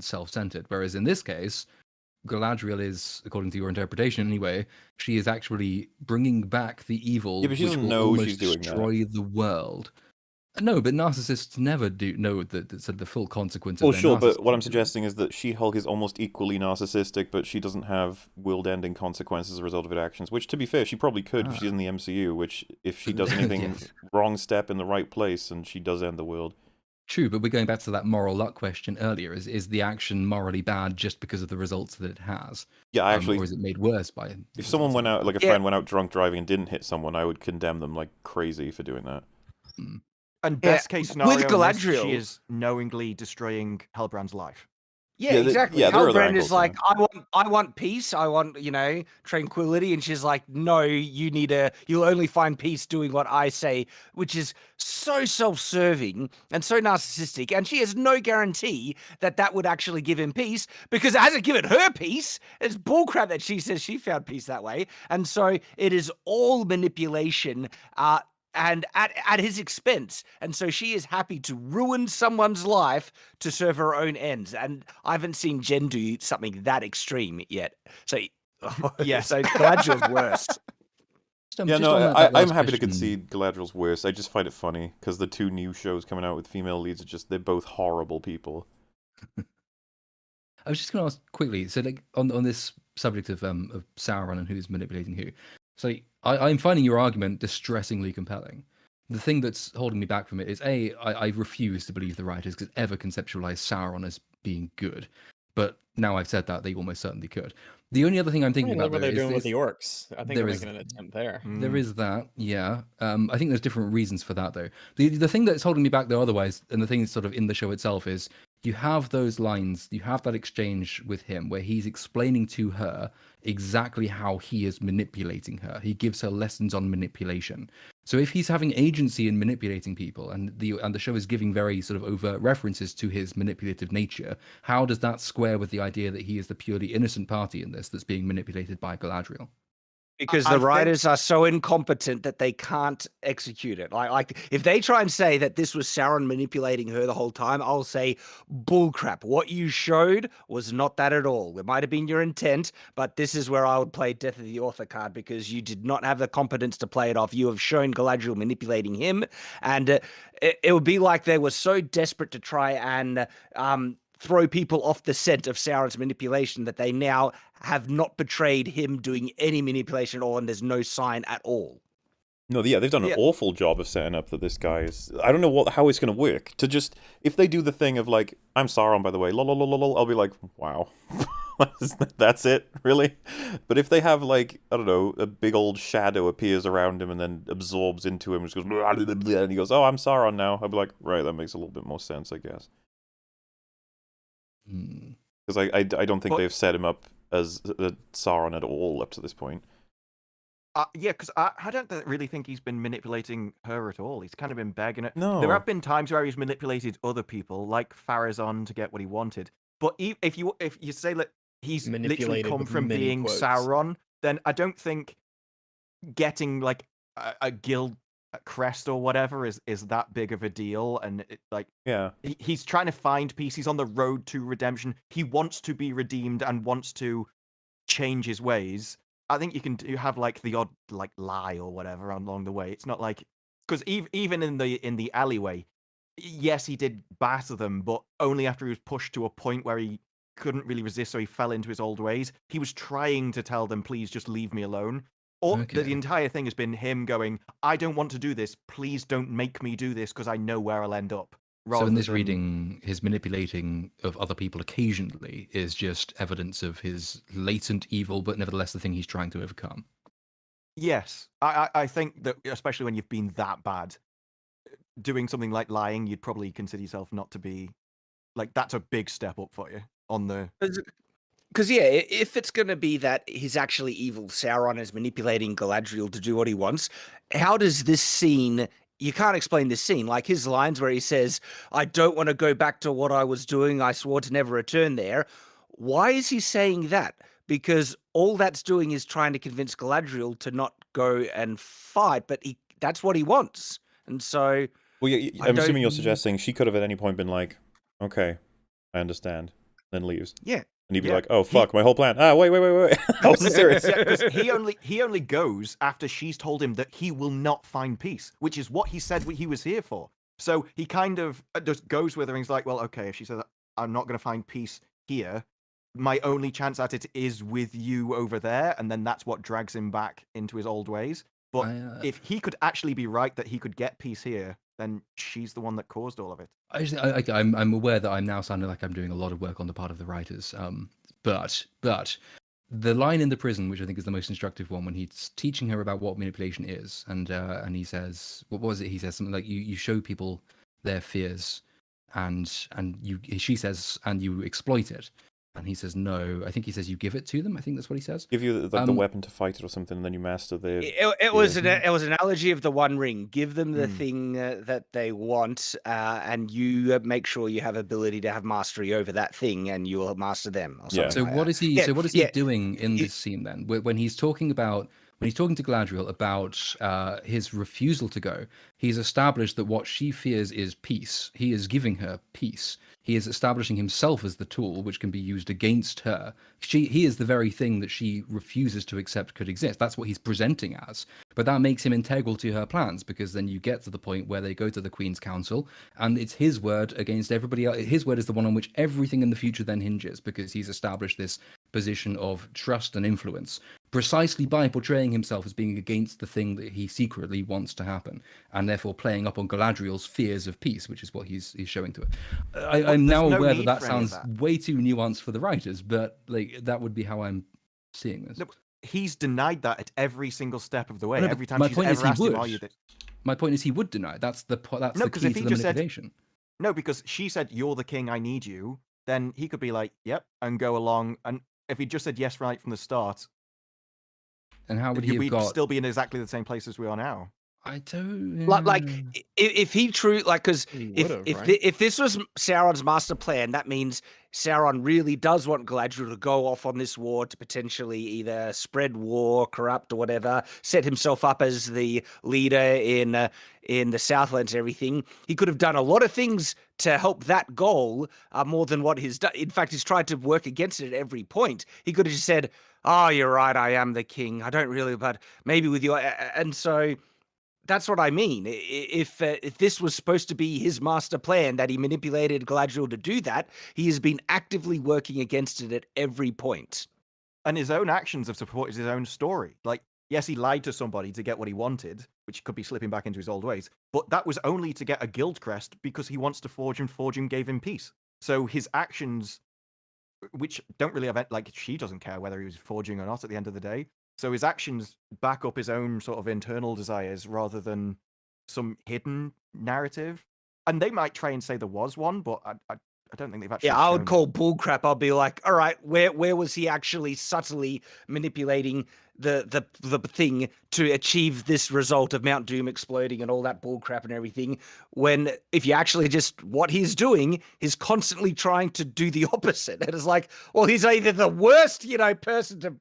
self-centered. Whereas in this case, Galadriel is, according to your interpretation anyway, she is actually bringing back the evil, Yeah, but she which doesn't will know almost she's doing that. destroy the world. No, but narcissists never do know the full consequence of Well, their sure, but what I'm narcissism. suggesting is that She-Hulk is almost equally narcissistic, but she doesn't have world-ending consequences as a result of her actions. Which, to be fair, she probably could if she's in the MCU. Which, if she does anything Yes. wrong step in the right place, and she does end the world. True, but we're going back to that moral luck question earlier. Is the action morally bad just because of the results that it has? Yeah, I actually, or is it made worse by the if someone results went of it? out, like a Yeah. friend went out drunk driving and didn't hit someone, I would condemn them like crazy for doing that. And Yeah, best case with scenario, in this, Galadriel- she is knowingly destroying Halbrand's life. Yeah, Yeah, exactly. yeah, there are other Halbrand angles is there. like, I want peace. I want, tranquility. And she's like, no, you'll only find peace doing what I say, which is so self-serving and so narcissistic. And she has no guarantee that that would actually give him peace, because it hasn't given her peace. It's bullcrap that she says she found peace that way. And so it is all manipulation, and at his expense. And so she is happy to ruin someone's life to serve her own ends. And I haven't seen Jen do something that extreme yet. So, Yes. so Galadriel's worse. Just Yeah, on no, that I'm last happy to question- concede Galadriel's worse. I just find it funny because the 2 new shows coming out with female leads are they're both horrible people. I was just going to ask quickly. So, like on this subject of Sauron and who's manipulating who. So, I'm finding your argument distressingly compelling. The thing that's holding me back from it is I refuse to believe the writers could ever conceptualize Sauron as being good. But now I've said that, they almost certainly could. The only other thing I'm thinking Look about what though they're doing with is the orcs. I think there they're is- making an attempt there. there is that, yeah. I think there's different reasons for that though. The thing that's holding me back though otherwise, and the thing that's sort of in the show itself is you have those lines, you have that exchange with him where he's explaining to her exactly how he is manipulating her. He gives her lessons on manipulation. So if he's having agency in manipulating people, and the show is giving very sort of overt references to his manipulative nature, how does that square with the idea that he is the purely innocent party in this that's being manipulated by Galadriel? Because I the think- writers are so incompetent that they can't execute it. Like if they try and say that this was Sauron manipulating her the whole time, I'll say bullcrap. What you showed was not that at all. It might have been your intent, but this is where I would play Death of the Author card, because you did not have the competence to play it off. You have shown Galadriel manipulating him, and it would be like they were so desperate to try and throw people off the scent of Sauron's manipulation that they now have not betrayed him doing any manipulation at all, and there's no sign at all. No, yeah, they've done an awful job of setting up that this guy is. I don't know how it's going to work. To just, if they do the thing of like, I'm Sauron, by the way, lol, lol, lol, lol, I'll be like, wow, that's it, really? But if they have like, I don't know, a big old shadow appears around him and then absorbs into him, and just goes, blah, blah, blah, blah, and he goes, oh, I'm Sauron now. I'll be like, right, that makes a little bit more sense, I guess. Because I don't think they've set him up as Sauron at all up to this point. Yeah, because I don't really think he's been manipulating her at all. He's kind of been begging it. No. There have been times where he's manipulated other people, like Pharazôn, to get what he wanted. But if you say that he's literally Manipulated come with from many being quotes. Sauron, then I don't think getting like a guild crest or whatever is that big of a deal. And Yeah. he's trying to find peace. He's on the road to redemption. He wants to be redeemed and wants to change his ways. I think you have like the odd like lie or whatever along the way. It's not like, because even in the alleyway, yes, he did batter them, but only after he was pushed to a point where he couldn't really resist, so he fell into his old ways. He was trying to tell them, please just leave me alone. Or the entire thing has been him going, I don't want to do this. Please don't make me do this because I know where I'll end up. So in this reading, his manipulating of other people occasionally is just evidence of his latent evil, but nevertheless the thing he's trying to overcome. Yes. I think that, especially when you've been that bad, doing something like lying, you'd probably consider yourself not to be, like, that's a big step up for you on the... Because, yeah, if it's going to be that he's actually evil, Sauron is manipulating Galadriel to do what he wants, how does this scene... You can't explain this scene. Like his lines where he says, I don't want to go back to what I was doing. I swore to never return there. Why is he saying that? Because all that's doing is trying to convince Galadriel to not go and fight, but that's what he wants. And so... Well, yeah, I'm assuming you're suggesting she could have at any point been like, okay, I understand, then leaves. Yeah. And he'd be like, oh, fuck, my whole plan. Wait. I wasn't serious. Because he only goes after she's told him that he will not find peace, which is what he said he was here for. So he kind of just goes with her and he's like, well, okay, if she says, I'm not going to find peace here, my only chance at it is with you over there. And then that's what drags him back into his old ways. But if he could actually be right that he could get peace here, then she's the one that caused all of it. I'm aware that I'm now sounding like I'm doing a lot of work on the part of the writers. But the line in the prison, which I think is the most instructive one, when he's teaching her about what manipulation is, and he says, what was it? He says something like, "You show people their fears, and she says, and you exploit it." And he says, no. I think he says, you give it to them. I think that's what he says. Give you the weapon to fight it or something, and then you master the... It was an analogy of the One Ring. Give them the thing that they want, and you make sure you have ability to have mastery over that thing, and you will master them. Or Yeah. So like what that. is he? So what is he doing in this scene then? When he's talking about... When he's talking to Galadriel about his refusal to go, he's established that what she fears is peace. He is giving her peace. He is establishing himself as the tool which can be used against her. He is the very thing that she refuses to accept could exist. That's what he's presenting as. But that makes him integral to her plans, because then you get to the point where they go to the Queen's Council, and it's his word against everybody else. His word is the one on which everything in the future then hinges, because he's established this position of trust and influence precisely by portraying himself as being against the thing that he secretly wants to happen, and therefore playing up on Galadriel's fears of peace, which is what he's showing to her. I'm now aware that sounds way too nuanced for the writers, but like that would be how I'm seeing this. No, he's denied that at every single step of the way. No, every time my she's point is ever he asked him, would. "Are you this?" My point is he would deny. That's the key No, to 'cause the if he just said- manipulation. No, because she said, "You're the king, I need you." Then he could be like, "Yep," and go along. And if he just said yes right from the start, And how would he have we'd got? still be in exactly the same place as we are now. I don't. Like if he true like because He if would've, if right? if this was Sauron's master plan, that means Sauron really does want Galadriel to go off on this war to potentially either spread war, corrupt, or whatever, set himself up as the leader in the Southlands and everything. He could have done a lot of things to help that goal more than what he's done. In fact, he's tried to work against it at every point. He could have just said, "Oh, you're right, I am the king. I don't really, but maybe with you." And so that's what I mean. If this was supposed to be his master plan that he manipulated Galadriel to do that, he has been actively working against it at every point. And his own actions have supported his own story. Like, yes, he lied to somebody to get what he wanted, which could be slipping back into his old ways, but that was only to get a guild crest because he wants to forge, and forging gave him peace. So his actions, which don't really have, like, she doesn't care whether he was forging or not at the end of the day. So his actions back up his own sort of internal desires rather than some hidden narrative. And they might try and say there was one, but I don't think they've actually. Yeah, I would shown call bullcrap. I'll be like, all right, where was he actually subtly manipulating the thing to achieve this result of Mount Doom exploding and all that bullcrap and everything? When if you actually just what he's doing, he's constantly trying to do the opposite. And it's like, well, he's either the worst, person to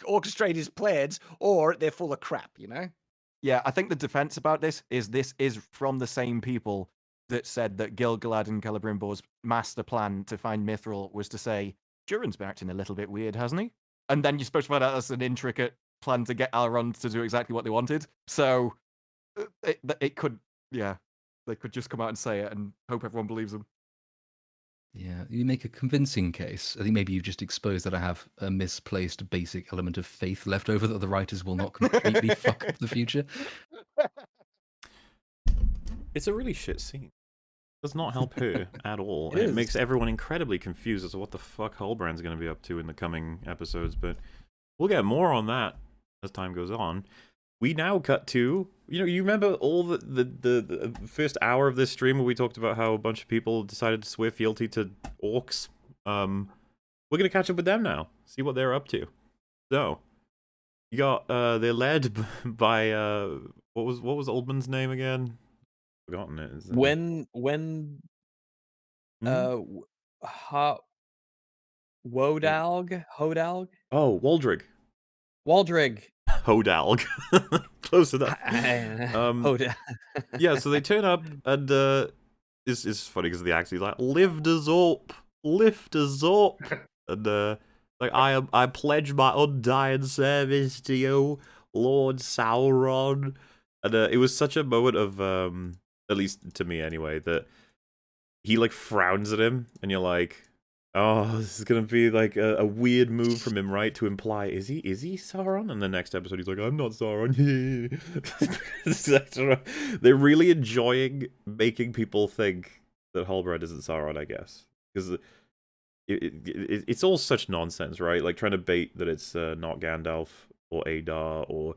orchestrate his plans, or they're full of crap, Yeah, I think the defense about this is from the same people that said that Gil-galad and Celebrimbor's master plan to find Mithril was to say, Durin's been acting a little bit weird, hasn't he? And then you're supposed to find out that's an intricate plan to get Elrond to do exactly what they wanted. So it could, yeah, they could just come out and say it and hope everyone believes them. Yeah, you make a convincing case. I think maybe you've just exposed that I have a misplaced basic element of faith left over that the writers will not completely fuck up the future. It's a really shit scene. Does not help her at all. It It makes is. everyone incredibly confused as to what the fuck Halbrand's going to be up to in the coming episodes, but we'll get more on that as time goes on. We now cut to, you remember all the first hour of this stream where we talked about how a bunch of people decided to swear fealty to orcs? We're going to catch up with them now, see what they're up to. So, you got, they're led by, what was Oldman's name again? Forgotten it. When Wodalg? Hodalg? Oh, Waldrig. Waldrig. Hodalg. Close enough. Hodalg. Yeah, so they turn up, and it's funny because the accent's like, lift us up, and like I pledge my undying service to you, Lord Sauron. And it was such a moment of at least to me anyway, that he like frowns at him, and you're like, oh, this is gonna be like a weird move from him, right? To imply, is he Sauron? And the next episode, he's like, I'm not Sauron. They're really enjoying making people think that Halbrand isn't Sauron, I guess, because it's all such nonsense, right? Like trying to bait that it's not Gandalf or Adar or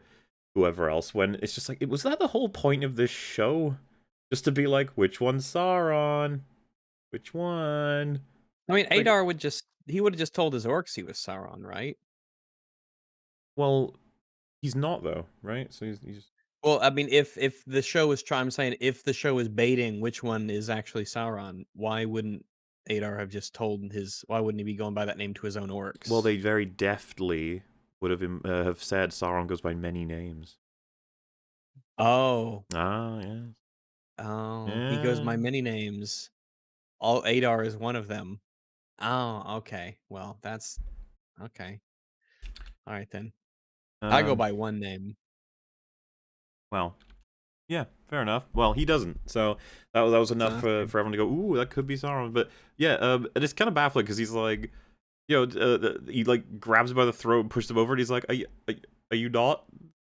whoever else, when it's just like, was that the whole point of this show? Just to be like, which one's Sauron? Which one? I mean, Like- Adar would have just told his orcs he was Sauron, right? Well, he's not though, right? So he's Well, I mean, if the show is I'm saying if the show is baiting which one is actually Sauron, why wouldn't Adar have just told why wouldn't he be going by that name to his own orcs? well, they very deftly would have said Sauron goes by many names. Oh. Ah, yeah. Oh, he goes by Yeah. many names. All Adar is one of them. Oh, okay. Well, that's okay. All right then. I go Um, by one name. Well, yeah, fair enough. Well, he doesn't, so that was enough for everyone to go, ooh, that could be Sauron. But yeah, and it's kind of baffling because he's like, he like grabs him by the throat and pushes him over, and he's like, are you not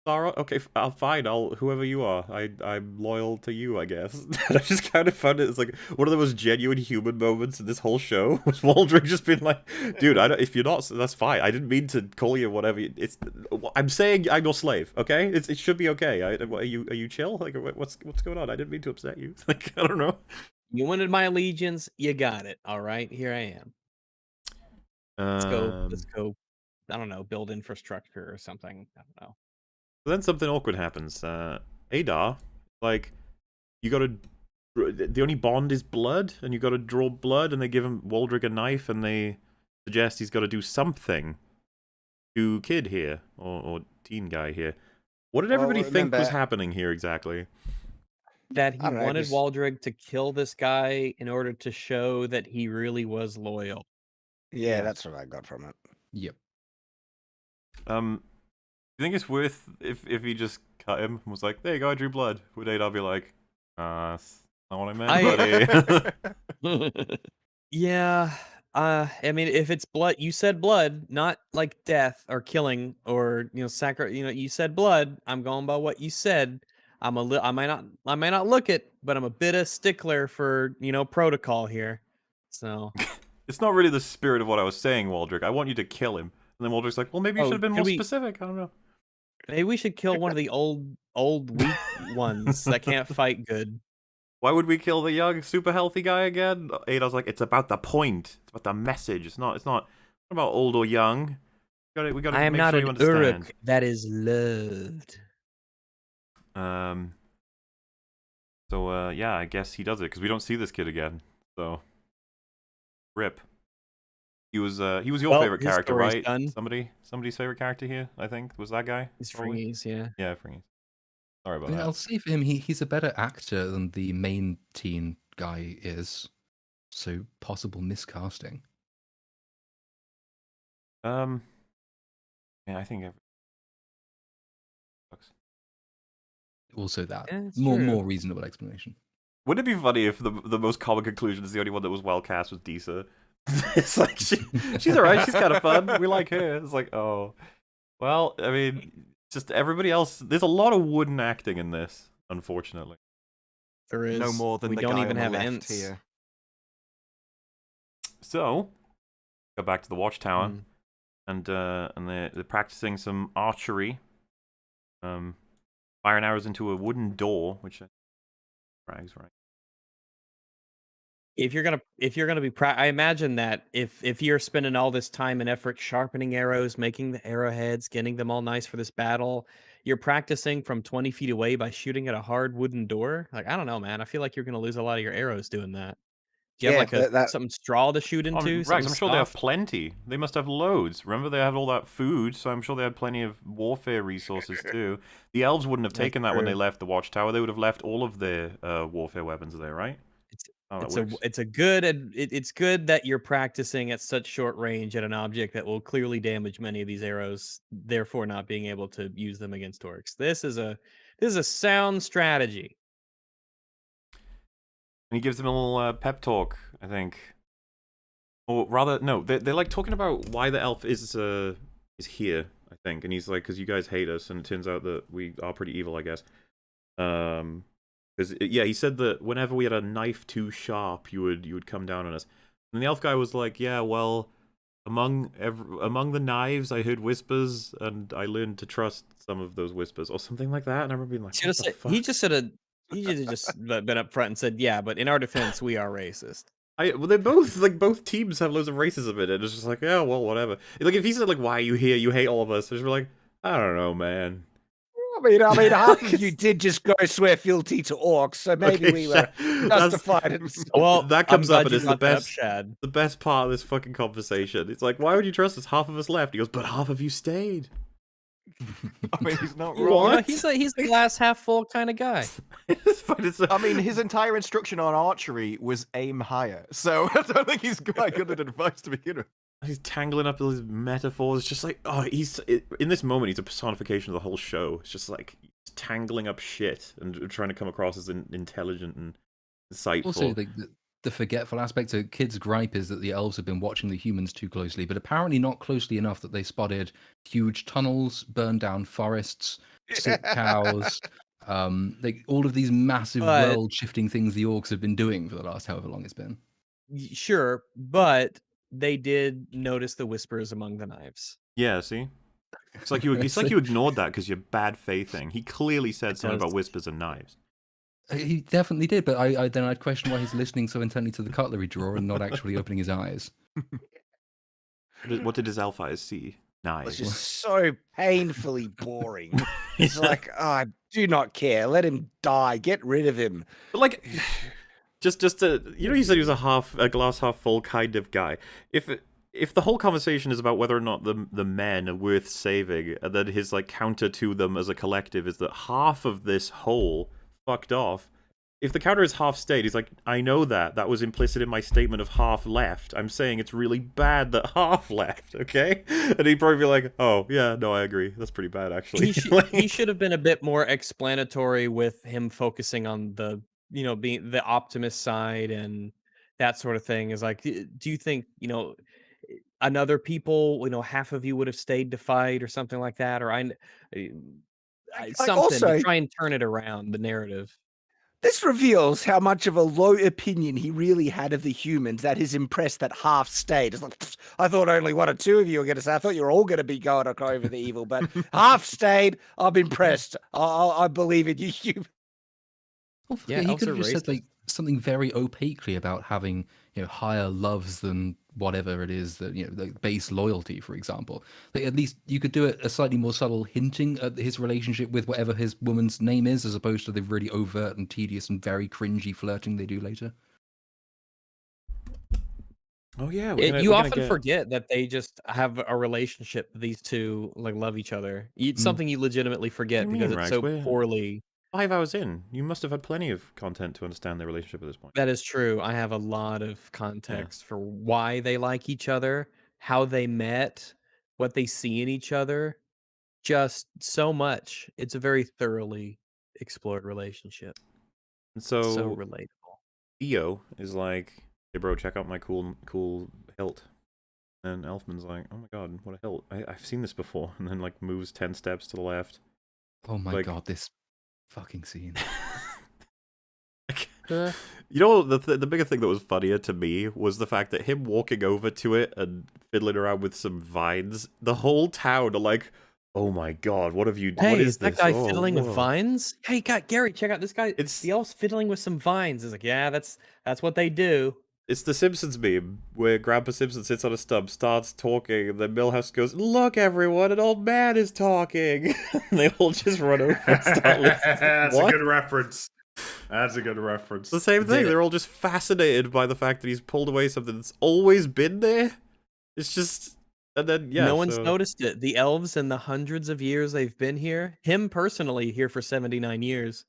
Sauron? Okay, fine. Whoever you are, I'm loyal to you, I guess. And I just kind of found it as like one of the most genuine human moments in this whole show was Waldring just being like, dude, if you're not, that's fine. I didn't mean to call you whatever. I'm saying I'm your slave, okay? It should be okay. Are you chill? Like, what's going on? I didn't mean to upset you. Like, I don't know. You wanted my allegiance, you got it. All right, here I am. Let's go. Let's go. I don't know, build infrastructure or something. I don't know. But then something awkward happens. Adar, like, you gotta. The only bond is blood, and you gotta draw blood, and they give him Waldrick a knife, and they suggest he's gotta do something to kid here, or teen guy here. What did everybody think was happening here exactly? That he I don't know, wanted just- Waldrick to kill this guy in order to show that he really was loyal. Yeah, that's what I got from it. Yep. Do you think it's worth if he just cut him and was like, "There you go, I drew blood"? Would Adar be like, that's not what I meant, buddy"? Yeah. I mean, if it's blood, you said blood, not like death or killing or you said blood. I'm going by what you said. I might not look it, but I'm a bit of stickler for protocol here. So It's not really the spirit of what I was saying, Waldrick. I want you to kill him. And then Waldrick's like, well, maybe you should have been more specific. I don't know. Maybe we should kill one of the old weak ones that can't fight good. Why would we kill the young, super healthy guy again? Adar's like, it's about the point. It's about the message. It's not about old or young. We gotta I am make not sure you an understand. Uruk that is loved. So yeah, I guess he does it because we don't see this kid again. So, rip. He was your favorite character, right? Done. Somebody's favorite character here, I think, was that guy. He's Fringies, yeah. Yeah, Fringies. Sorry about I mean, that. I'll say for him, he's a better actor than the main teen guy is. So possible miscasting. Yeah, I think. Also, that Yeah, it's more true. reasonable explanation. Wouldn't it be funny if the most common conclusion is the only one that was well cast was Disa? It's like she's alright, she's kind of fun. We like her. It's like, oh, well, I mean, just everybody else. There's a lot of wooden acting in this, unfortunately. There is No more than we the don't guy even on have the left ents here. So, go back to the watchtower, Mm. and they're practicing some archery. Firing arrows into a wooden door, which frags, right? If you're gonna be I imagine that if you're spending all this time and effort sharpening arrows, making the arrowheads, getting them all nice for this battle, you're practicing from 20 feet away by shooting at a hard wooden door. Like, I don't know, man. I feel like you're gonna lose a lot of your arrows doing that. Do you have Yeah, like something straw to shoot into? Rags, I'm Something sure they have soft? plenty. They must have loads. Remember, they have all that food, so I'm sure they have plenty of warfare resources too. The elves wouldn't have That's taken that when they true. left the watchtower. They would have left all of their warfare weapons there, right? Oh, that works. It's good that you're practicing at such short range at an object that will clearly damage many of these arrows, therefore not being able to use them against orcs. This is a sound strategy. And he gives them a little pep talk, I think. Or rather, no, they're like talking about why the elf is here, I think. And he's like, because you guys hate us, and it turns out that we are pretty evil, I guess. Because yeah, he said that whenever we had a knife too sharp, you would come down on us. And the elf guy was like, yeah, well, among the knives, I heard whispers, and I learned to trust some of those whispers, or something like that. And I remember being like, what the fuck? He just been up front and said, yeah, but in our defense, we are racist. Well, they're both teams have loads of racism in it. It's just like, yeah, well, whatever. Like, if he said, like, why are you here? You hate all of us. I'd just be like, I don't know, man. I mean, half of you did just go swear fealty to orcs, so maybe we were justified in Well, that comes I'm up glad and you it's the brought that up, best Shad. the best part of this fucking conversation. It's like, why would you trust us? Half of us left. He goes, but half of you stayed. I mean, he's not You wrong. know, he's a glass half full kind of guy. I mean, his entire instruction on archery was aim higher, so I don't think he's quite good at advice to begin with. He's tangling up all these metaphors. Just like, oh, in this moment, he's a personification of the whole show. It's just like he's tangling up shit and trying to come across as intelligent and insightful. Also, the forgetful aspect of Kid's gripe is that the elves have been watching the humans too closely, but apparently not closely enough that they spotted huge tunnels, burned down forests, sick cows, all of these massive world-shifting things the orcs have been doing for the last however long it's been. Sure, but they did notice the whispers among the knives. Yeah, see? It's like you ignored that because you're bad faithing. He clearly said something about whispers and knives. He definitely did, but I then I'd question why he's listening so intently to the cutlery drawer and not actually opening his eyes. What did his alpha eyes see? It's Knives. just so painfully boring. It's like, oh, I do not care. Let him die. Get rid of him. But like, just to, you said he was a glass half full kind of guy. If the whole conversation is about whether or not the men are worth saving, and then his like counter to them as a collective is that half of this whole fucked off. If the counter is half stayed, he's like, I know that was implicit in my statement of half left. I'm saying it's really bad that half left, okay? And he'd probably be like, oh yeah, no, I agree. That's pretty bad actually. He should have been a bit more explanatory with him focusing on the being the optimist side and that sort of thing. Is like, do you think another people, half of you would have stayed to fight or something like that, or something to Also, try and turn it around the narrative. this reveals how much of a low opinion he really had of the humans, that he's impressed that half stayed. It's like, I thought only one or two of you were going to say, I thought you were all going to be going over the evil, but half stayed. I'm impressed. I believe in you. Well, Yeah, he elves could are have just said racist. like something very opaquely about having higher loves than whatever it is that like base loyalty, for example. Like at least you could do it a slightly more subtle hinting at his relationship with whatever his woman's name is, as opposed to the really overt and tedious and very cringy flirting they do later. Oh yeah, You often forget that they just have a relationship. These two like love each other. It's something you legitimately forget What do you because mean, it's Rags? so We're poorly. 5 hours in. You must have had plenty of content to understand their relationship at this point. That is true. I have a lot of context for why they like each other, how they met, what they see in each other. Just so much. It's a very thoroughly explored relationship. And So so relatable. Theo is like, hey bro, check out my cool hilt. And Elfman's like, oh my god, what a hilt. I've seen this before. And then like moves 10 steps to the left. Oh my Like- god, this fucking scene. Uh, You know, the bigger thing that was funnier to me was the fact that him walking over to it and fiddling around with some vines, the whole town are like, oh my god, what have you done? Hey, What is that this? guy Oh, fiddling with whoa." vines? Hey, Gary, check out this guy. It's- The elf's fiddling with some vines. It's like, yeah, that's what they do. It's the Simpsons meme where Grandpa Simpson sits on a stump, starts talking, and then Milhouse goes, look everyone, an old man is talking. And they all just run over and start listening. That's What? a good reference. That's a good reference. It's the same thing. Did it. They're all just fascinated by the fact that he's pulled away something that's always been there. It's just, and then yeah. No one's so- noticed it. The elves in the hundreds of years they've been here, him personally here for 79 years,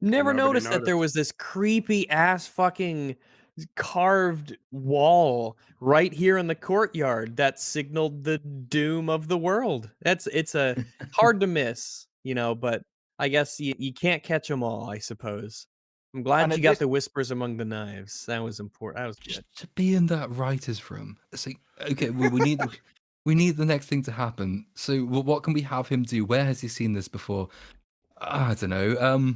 never Nobody noticed that there noticed. was this creepy ass fucking carved wall right here in the courtyard that signaled the doom of the world. It's a hard to miss, but I guess you can't catch them all, I suppose. I'm glad And you at got this- the whispers among the knives. That was important. That was good. Just to be in that writer's room. It's like, okay, well, we need the next thing to happen. So, what can we have him do? Where has he seen this before? I don't know.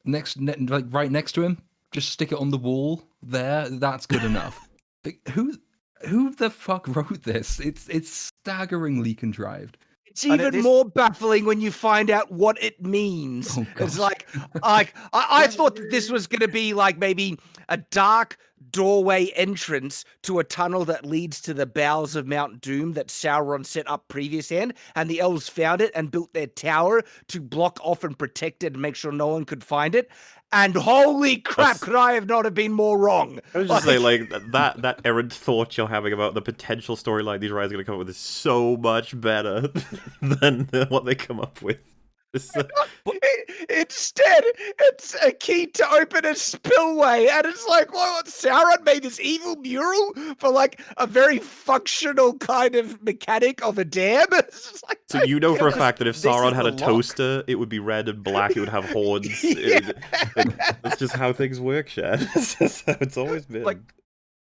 Like right next to him, just stick it on the wall there. That's good enough. Like, who the fuck wrote this? It's staggeringly contrived. It's And even this- more baffling when you find out what it means. Oh, It's gosh. like I thought that this was going to be like maybe a dark doorway entrance to a tunnel that leads to the bowels of Mount Doom that Sauron set up previous and the elves found it and built their tower to block off and protect it and make sure no one could find it. And holy crap, That's- could I have not have been more wrong? I was just saying, like, that errant thought you're having about the potential storyline these writers are going to come up with is so much better than what they come up with. It's, Instead, it's a key to open a spillway, and it's like, what? Sauron made this evil mural for like a very functional kind of mechanic of a dam. It's just like, so you know for a This- fact that if this is Sauron had the a lock. toaster, it would be red and black, it would have horns. That's just how things work, Shad. That's how it's always been. Like,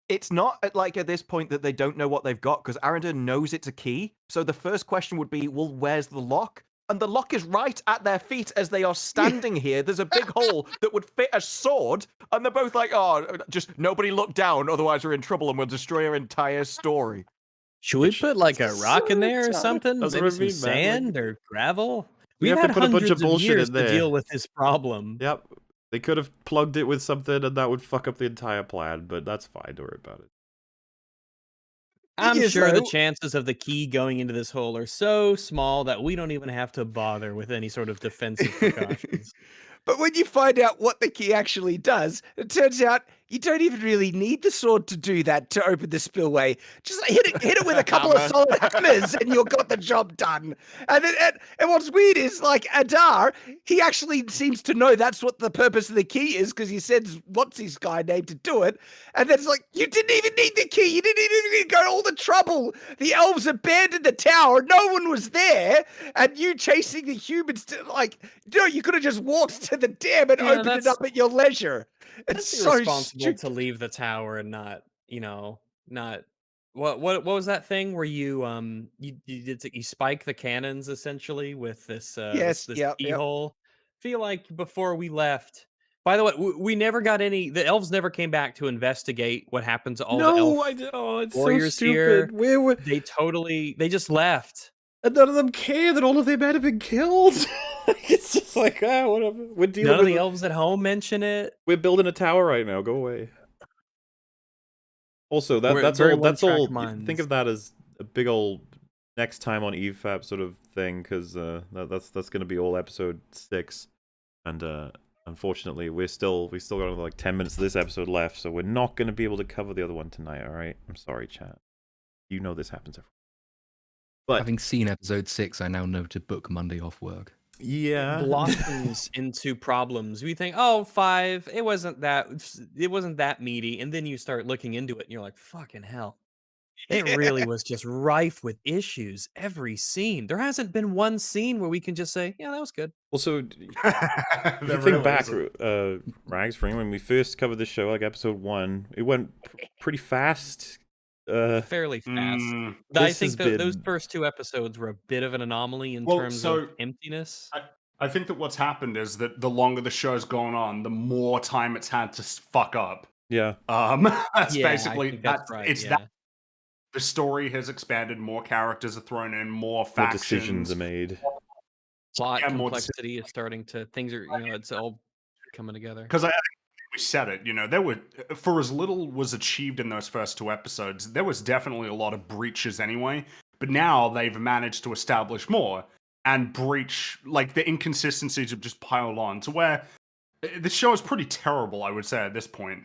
it's not at this point that they don't know what they've got, because Arendelle knows it's a key. So the first question would be, well, where's the lock? And the lock is right at their feet as they are standing here. There's a big hole that would fit a sword. And they're both like, oh, just nobody look down, otherwise we're in trouble and we'll destroy our entire story. Should we put like a rock in there or So something? That's Maybe what I some mean, man, like- sand or gravel? We We've have to had put a bunch of hundreds bullshit years in to there. deal with this problem. Yep. They could have plugged it with something and that would fuck up the entire plan, but that's fine. Don't worry about it. I'm is, sure the though- chances of the key going into this hole are so small that we don't even have to bother with any sort of defensive precautions. But when you find out what the key actually does, it turns out you don't even really need the sword to do that to open the spillway. Just hit it with a couple of Hammer. solid hammers, and you've got the job done. And what's weird is like Adar, he actually seems to know that's what the purpose of the key is because he sends what's his guy name to do it. And then it's like you didn't even need the key. You didn't even need to go to all the trouble. The elves abandoned the tower. No one was there, and you chasing the humans to you could have just walked to the dam and Yeah, opened it up at your leisure. It's That's so irresponsible stupid. to leave the tower and not, not what was that thing where you spike the cannons essentially with this Yes, this yep. keyhole? Feel like before we left. By the way, we never got any. The elves never came back to investigate what happened to all the elf it's warriors so here. stupid. Where were... They just left. And none of them care that all of their men have been killed. It's just like, whatever. We're dealing None of with the elves at home mention it. We're building a tower right now. Go away. Also, We're that's very all. That's one-track all. You can think minds. of that as a big old next time on EFAP sort of thing, because that's going to be all episode 6, and unfortunately we still got like 10 minutes of this episode left, so we're not going to be able to cover the other one tonight. All right, I'm sorry, chat. You know this happens every. But Having seen episode 6, I now know to book Monday off work. yeah, Blossoms into problems. We think, oh, 5, it wasn't that meaty, and then you start looking into it, and you're like, fucking hell, it really was just rife with issues. Every scene, there hasn't been one scene where we can just say, yeah, that was good. Also, if There you think really back, isn't. Rags, for when we first covered this show, like episode 1, it went pretty fast. Fairly fast. Mm, I this think has those been- first 2 episodes were a bit of an anomaly in Well, terms so of emptiness. I think that what's happened is that the longer the show's gone on, the more time it's had to fuck up. Yeah. That's Yeah, I basically think that's right. It's Yeah. that the story has expanded, more characters are thrown in, more More factions. decisions are made. Plot Yeah, more complexity is starting to it's all coming together. Because I think we said it, there were, for as little was achieved in those first 2 episodes, there was definitely a lot of breaches anyway. But now they've managed to establish more and breach, like the inconsistencies have just piled on to where the show is pretty terrible, I would say, at this point.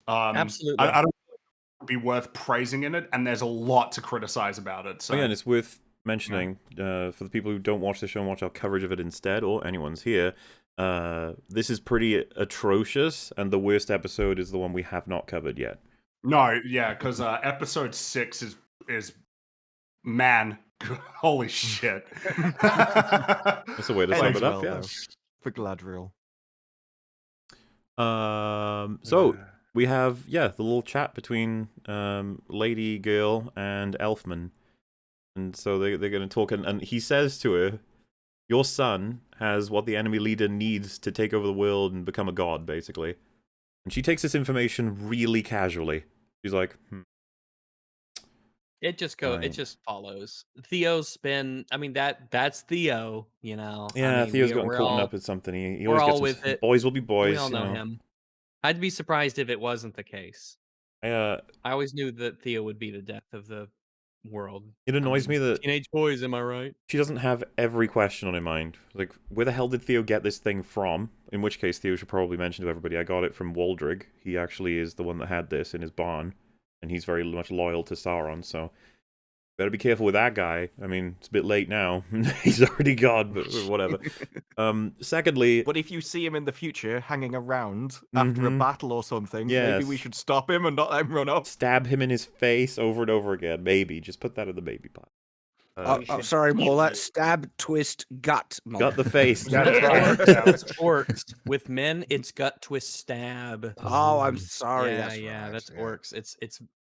Absolutely. I don't think it would be worth praising in it, and there's a lot to criticize about it. So Again, it's worth mentioning for the people who don't watch the show and watch our coverage of it instead, or anyone's here. This is pretty atrocious, and the worst episode is the one we have not covered yet. No, yeah, because episode 6 is man, holy shit. That's a way to sum Ends it up. well, Yeah. though, for Gladriel. So we have the little chat between Lady Girl and Elfman, and so they're going to talk, and he says to her, "Your son has what the enemy leader needs to take over the world and become a god, basically." And she takes this information really casually. She's like, It just Right. it just follows. Theo's spin. I mean that's Theo. "Yeah, I mean, Theo's we're gotten caught all, up in something. He we're always all gets with it. boys will be boys." We all know him. I'd be surprised if it wasn't the case. I always knew that Theo would be the death of the world. It annoys me that teenage boys. Am I right? she doesn't have every question on her mind. Like, where the hell did Theo get this thing from? In which case, Theo should probably mention to everybody, I got it from Waldrig. He actually is the one that had this in his barn, and he's very much loyal to Sauron, so better be careful with that guy. I mean, it's a bit late now. He's already gone, but whatever. Secondly... But if you see him in the future hanging around after a battle or something, maybe we Yes. should stop him and not let him run off. Stab him in his face over and over again. Maybe. Just put that in the baby pot. Sorry, Mola. Stab, twist, gut. Mola. Got the face. That's right. It's orcs. With men, it's gut twist stab. Oh, I'm sorry. Yeah, that's orcs.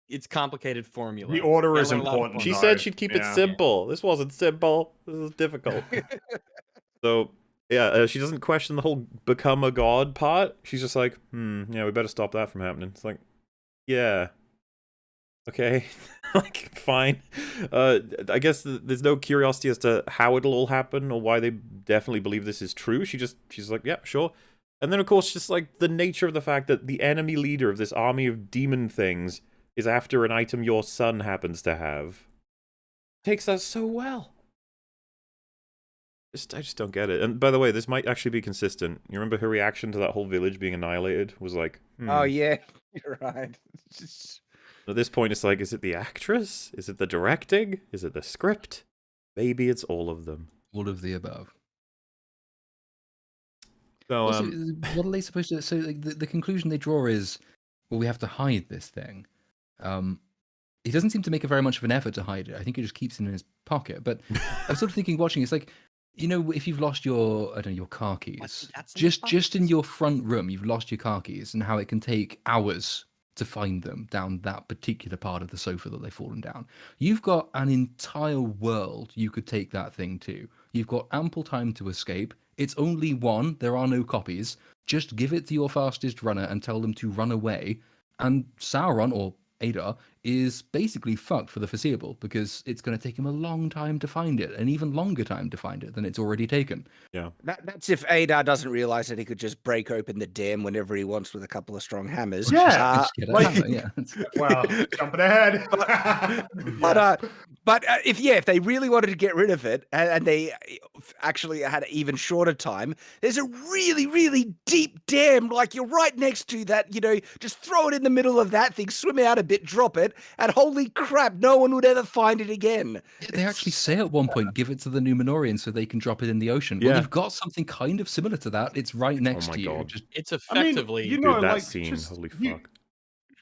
It's complicated formula. The order Gotta is learn a lot of important. She formulas. said she'd keep it Yeah. simple. This wasn't simple. This is difficult. So, yeah, she doesn't question the whole become a god part. She's just like, yeah, we better stop that from happening. It's like, yeah. Okay. Like, fine. I guess there's no curiosity as to how it'll all happen or why they definitely believe this is true. She's like, yeah, sure. And then, of course, just like the nature of the fact that the enemy leader of this army of demon things is after an item your son happens to have. Takes that so well. I just don't get it. And by the way, this might actually be consistent. You remember her reaction to that whole village being annihilated was like, Oh yeah, you're right. At this point, it's like, is it the actress? Is it the directing? Is it the script? Maybe it's all of them. All of the above. So, Also, what are they supposed to? So, like, the conclusion they draw is, well, we have to hide this thing. He doesn't seem to make a very much of an effort to hide it. I think he just keeps it in his pocket. But I'm sort of thinking, watching, it's like, you know, if you've lost your, I don't know, your car keys, just in your front room, you've lost your car keys, and how it can take hours to find them down that particular part of the sofa that they've fallen down. You've got an entire world you could take that thing to. You've got ample time to escape. It's only one. There are no copies. Just give it to your fastest runner and tell them to run away. And Sauron, or Adar, is basically fucked for the foreseeable because it's going to take him a long time to find it, an even longer time to find it than it's already taken. yeah. That's if Adar doesn't realize that he could just break open the dam whenever he wants with a couple of strong hammers. Yeah, Just get a like- hammer, yeah. Well, jumping ahead. But if they really wanted to get rid of it and they actually had an even shorter time, there's a really, really deep dam, like you're right next to that, just throw it in the middle of that thing, swim out a bit, drop it, and holy crap, no one would ever find it again. They actually say at one point, give it to the Numenorians so they can drop it in the ocean. Well, Yeah. you've got something kind of similar to that. It's right next my to you. God. Just It's I mean, effectively you know, Dude, that like, scene, just- holy you- fuck.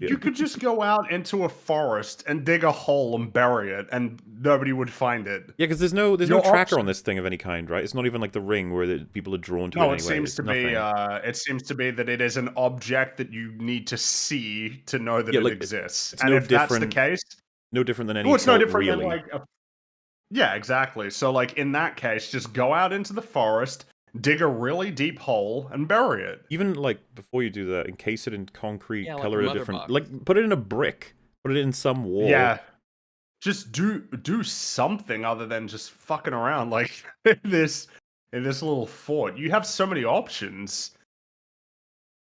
Yeah. You could just go out into a forest and dig a hole and bury it, and nobody would find it. Yeah, because there's no Your tracker option- on this thing of any kind, right? It's not even like the ring where people are drawn to it No, anyway. it seems It's to be. nothing. It seems to be that it is an object that you need to see to know that Yeah, it like, exists. it's And no if that's the different case, No different than any well, it's no cult, different really. than like. Yeah, exactly. So, like in that case, just go out into the forest, dig a really deep hole, and bury it. Even like before you do that, encase it in concrete, Yeah, like color a it a mother different, box. like put it in a brick, put it in some wall. Yeah. Just do something other than just fucking around like in this little fort. You have so many options.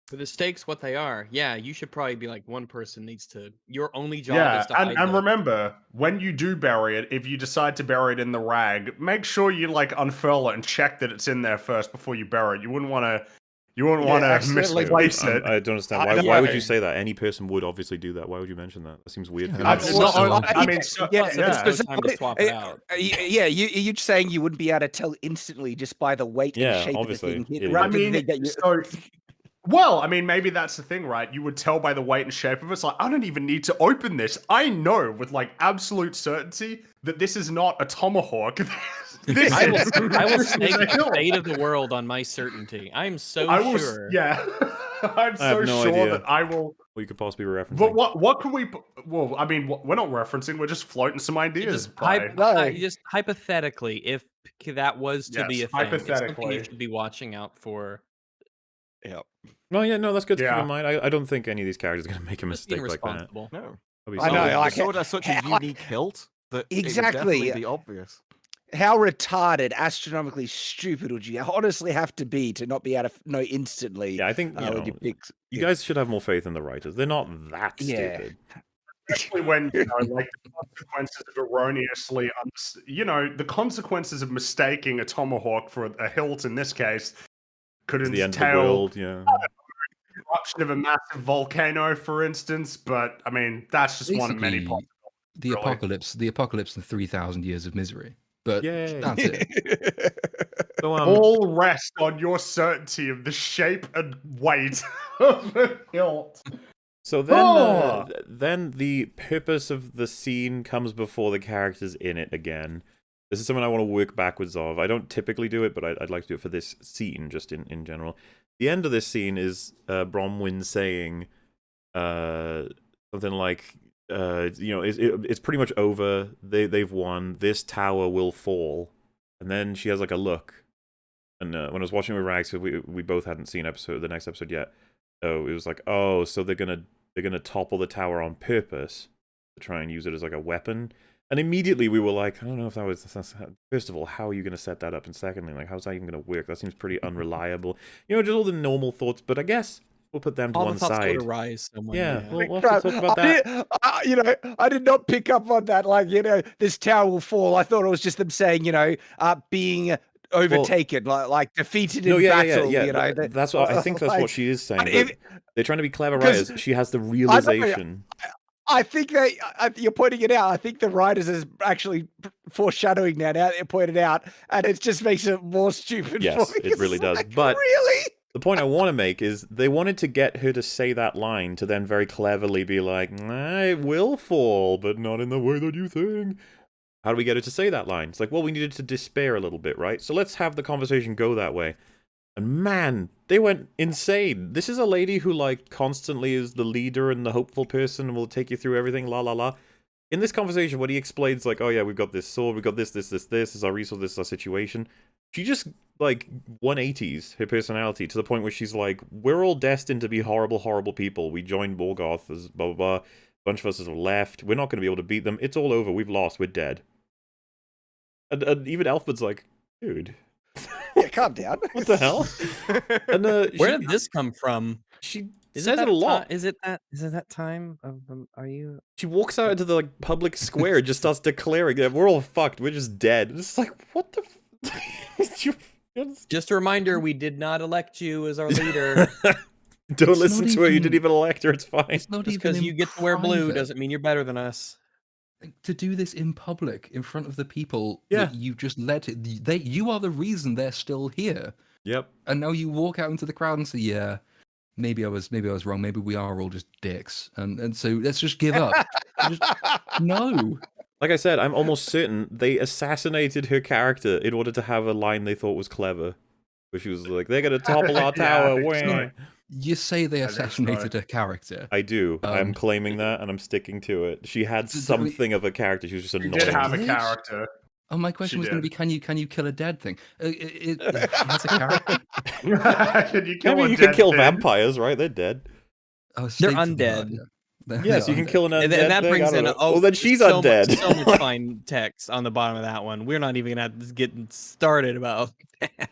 For the stakes what they are, yeah, you should probably be like one person needs to. Your only job is to hide and the- remember, when you do bury it, if you decide to bury it in the rag, make sure you like unfurl it and check that it's in there first before you bury it. You wouldn't want to accidentally- misplace it. I don't understand. I Why would know. you say that? Any person would obviously do that. Why would you mention that? That seems weird. Yeah, for that's you. not- Not only- logical. I mean, so, Yeah, Plus, yeah. it's it's no time to swap it out. Yeah, you're saying you wouldn't be able to tell instantly just by the weight Yeah, and shape obviously. of the thing. Yeah, Rather I than mean, think that you- so well, I mean, maybe that's the thing, right? You would tell by the weight and shape of it. It's like, I don't even need to open this. I know with like absolute certainty that this is not a tomahawk. This I is- I will this is stake a the hill. fate of the world on my certainty. I am so I will, sure. yeah. I'm I so have no sure idea. that I will. What you could possibly be referencing. But what can we? Well, I mean, we're not referencing. We're just floating some You ideas. Just, by- just hypothetically, if that was to be Yes, a thing, it's something hypothetically. you should be watching out for. No, yeah, no, that's good to keep Yeah. in mind. I don't think any of these characters are going to make a Just being mistake like that. responsible. No. That'd be I know, solid. The like, sword has such a like- unique hilt that it would Exactly. definitely be obvious. how retarded, astronomically stupid would you honestly have to be to not be able to know instantly Yeah, I think you when know, you pick? you guys should have more faith in the writers. They're not that Yeah. stupid. Especially when like the consequences of erroneously, the consequences of mistaking a tomahawk for a hilt in this case could It's the end of the entail world, yeah. eruption of a massive volcano, for instance. But I mean, that's just one of many. basically the really. apocalypse and 3,000 years of misery. But Yay. that's it. So, All rest on your certainty of the shape and weight of a hilt. So then, Oh! then the purpose of the scene comes before the characters in it again. This is something I want to work backwards of. I don't typically do it, but I'd like to do it for this scene, just in general. The end of this scene is Bronwyn saying something like, it's pretty much over. They've won. This tower will fall. And then she has like a look. And when I was watching with Rags, we both hadn't seen the next episode yet. So it was like, oh, so they're gonna topple the tower on purpose to try and use it as like a weapon. And immediately we were like, I don't know if that was... First of all, how are you going to set that up? And secondly, like, how's that even going to work? That seems pretty unreliable. You know, just all the normal thoughts. But I guess we'll put them to All the one thoughts go side. to rise someone. Yeah, Yeah. we'll have to talk about that. I did not pick up on that. Like, this tower will fall. I thought it was just them saying, being overtaken, like defeated in battle. That's what I think. That's what she is saying. if- They're trying to be clever 'cause writers. She has the realization. I think you're pointing it out. I think the writers is actually foreshadowing now. Now they're pointed out, and it just makes it more stupid. Yes, for me. it really It's does. like, But really, the point I want to make is they wanted to get her to say that line to then very cleverly be like, it will fall, but not in the way that you think. How do we get her to say that line? It's like, well, we needed to despair a little bit, right? So let's have the conversation go that way. And man, they went insane. This is a lady who, like, constantly is the leader and the hopeful person and will take you through everything, la la la. In this conversation, when he explains, like, oh yeah, we've got this sword, we've got this is our resource, this is our situation, she just, like, 180s her personality to the point where she's like, we're all destined to be horrible, horrible people. We joined Morgoth as blah, blah, blah. A bunch of us have left. We're not going to be able to beat them. It's all over. We've lost. We're dead. And even Elfman's like, dude. yeah, calm down. What the hell? And Where did this come from? She Is says it a lot. Is it that time? Are you? She walks out into the like public square and just starts declaring that we're all fucked. We're just dead. It's like, what the? Just a reminder, we did not elect you as our leader. Don't It's listen not to her. You even- didn't even elect her. It's fine. It's not Just even because in you get to wear blue private. doesn't mean you're better than us. To do this in public, in front of the people Yeah. that you just let it. You are the reason they're still here. Yep. And now you walk out into the crowd and say, "Yeah, maybe I was wrong. Maybe we are all just dicks." And so let's just give up. No. Like I said, I'm almost certain they assassinated her character in order to have a line they thought was clever. Where she was like, they're gonna topple our Yeah, I tower. think wah." so. You say they think so. assassinated a character. I do. I'm Um, claiming that, and I'm sticking to it. She had Did we- something of a character. She was just She annoying. did have a Did? character. Oh, my question She was going to did. be, can you kill a dead thing? It has a character. Can you I kill mean, a you can dead kill thing? vampires, right? They're dead. Oh, They're straight to the heart, undead. yeah. They're Yes, you can undead. kill an undead And that thing. brings I don't in know. oh, Well, then she's so undead. so much fine text on the bottom of that one. We're not even gonna have to get started about.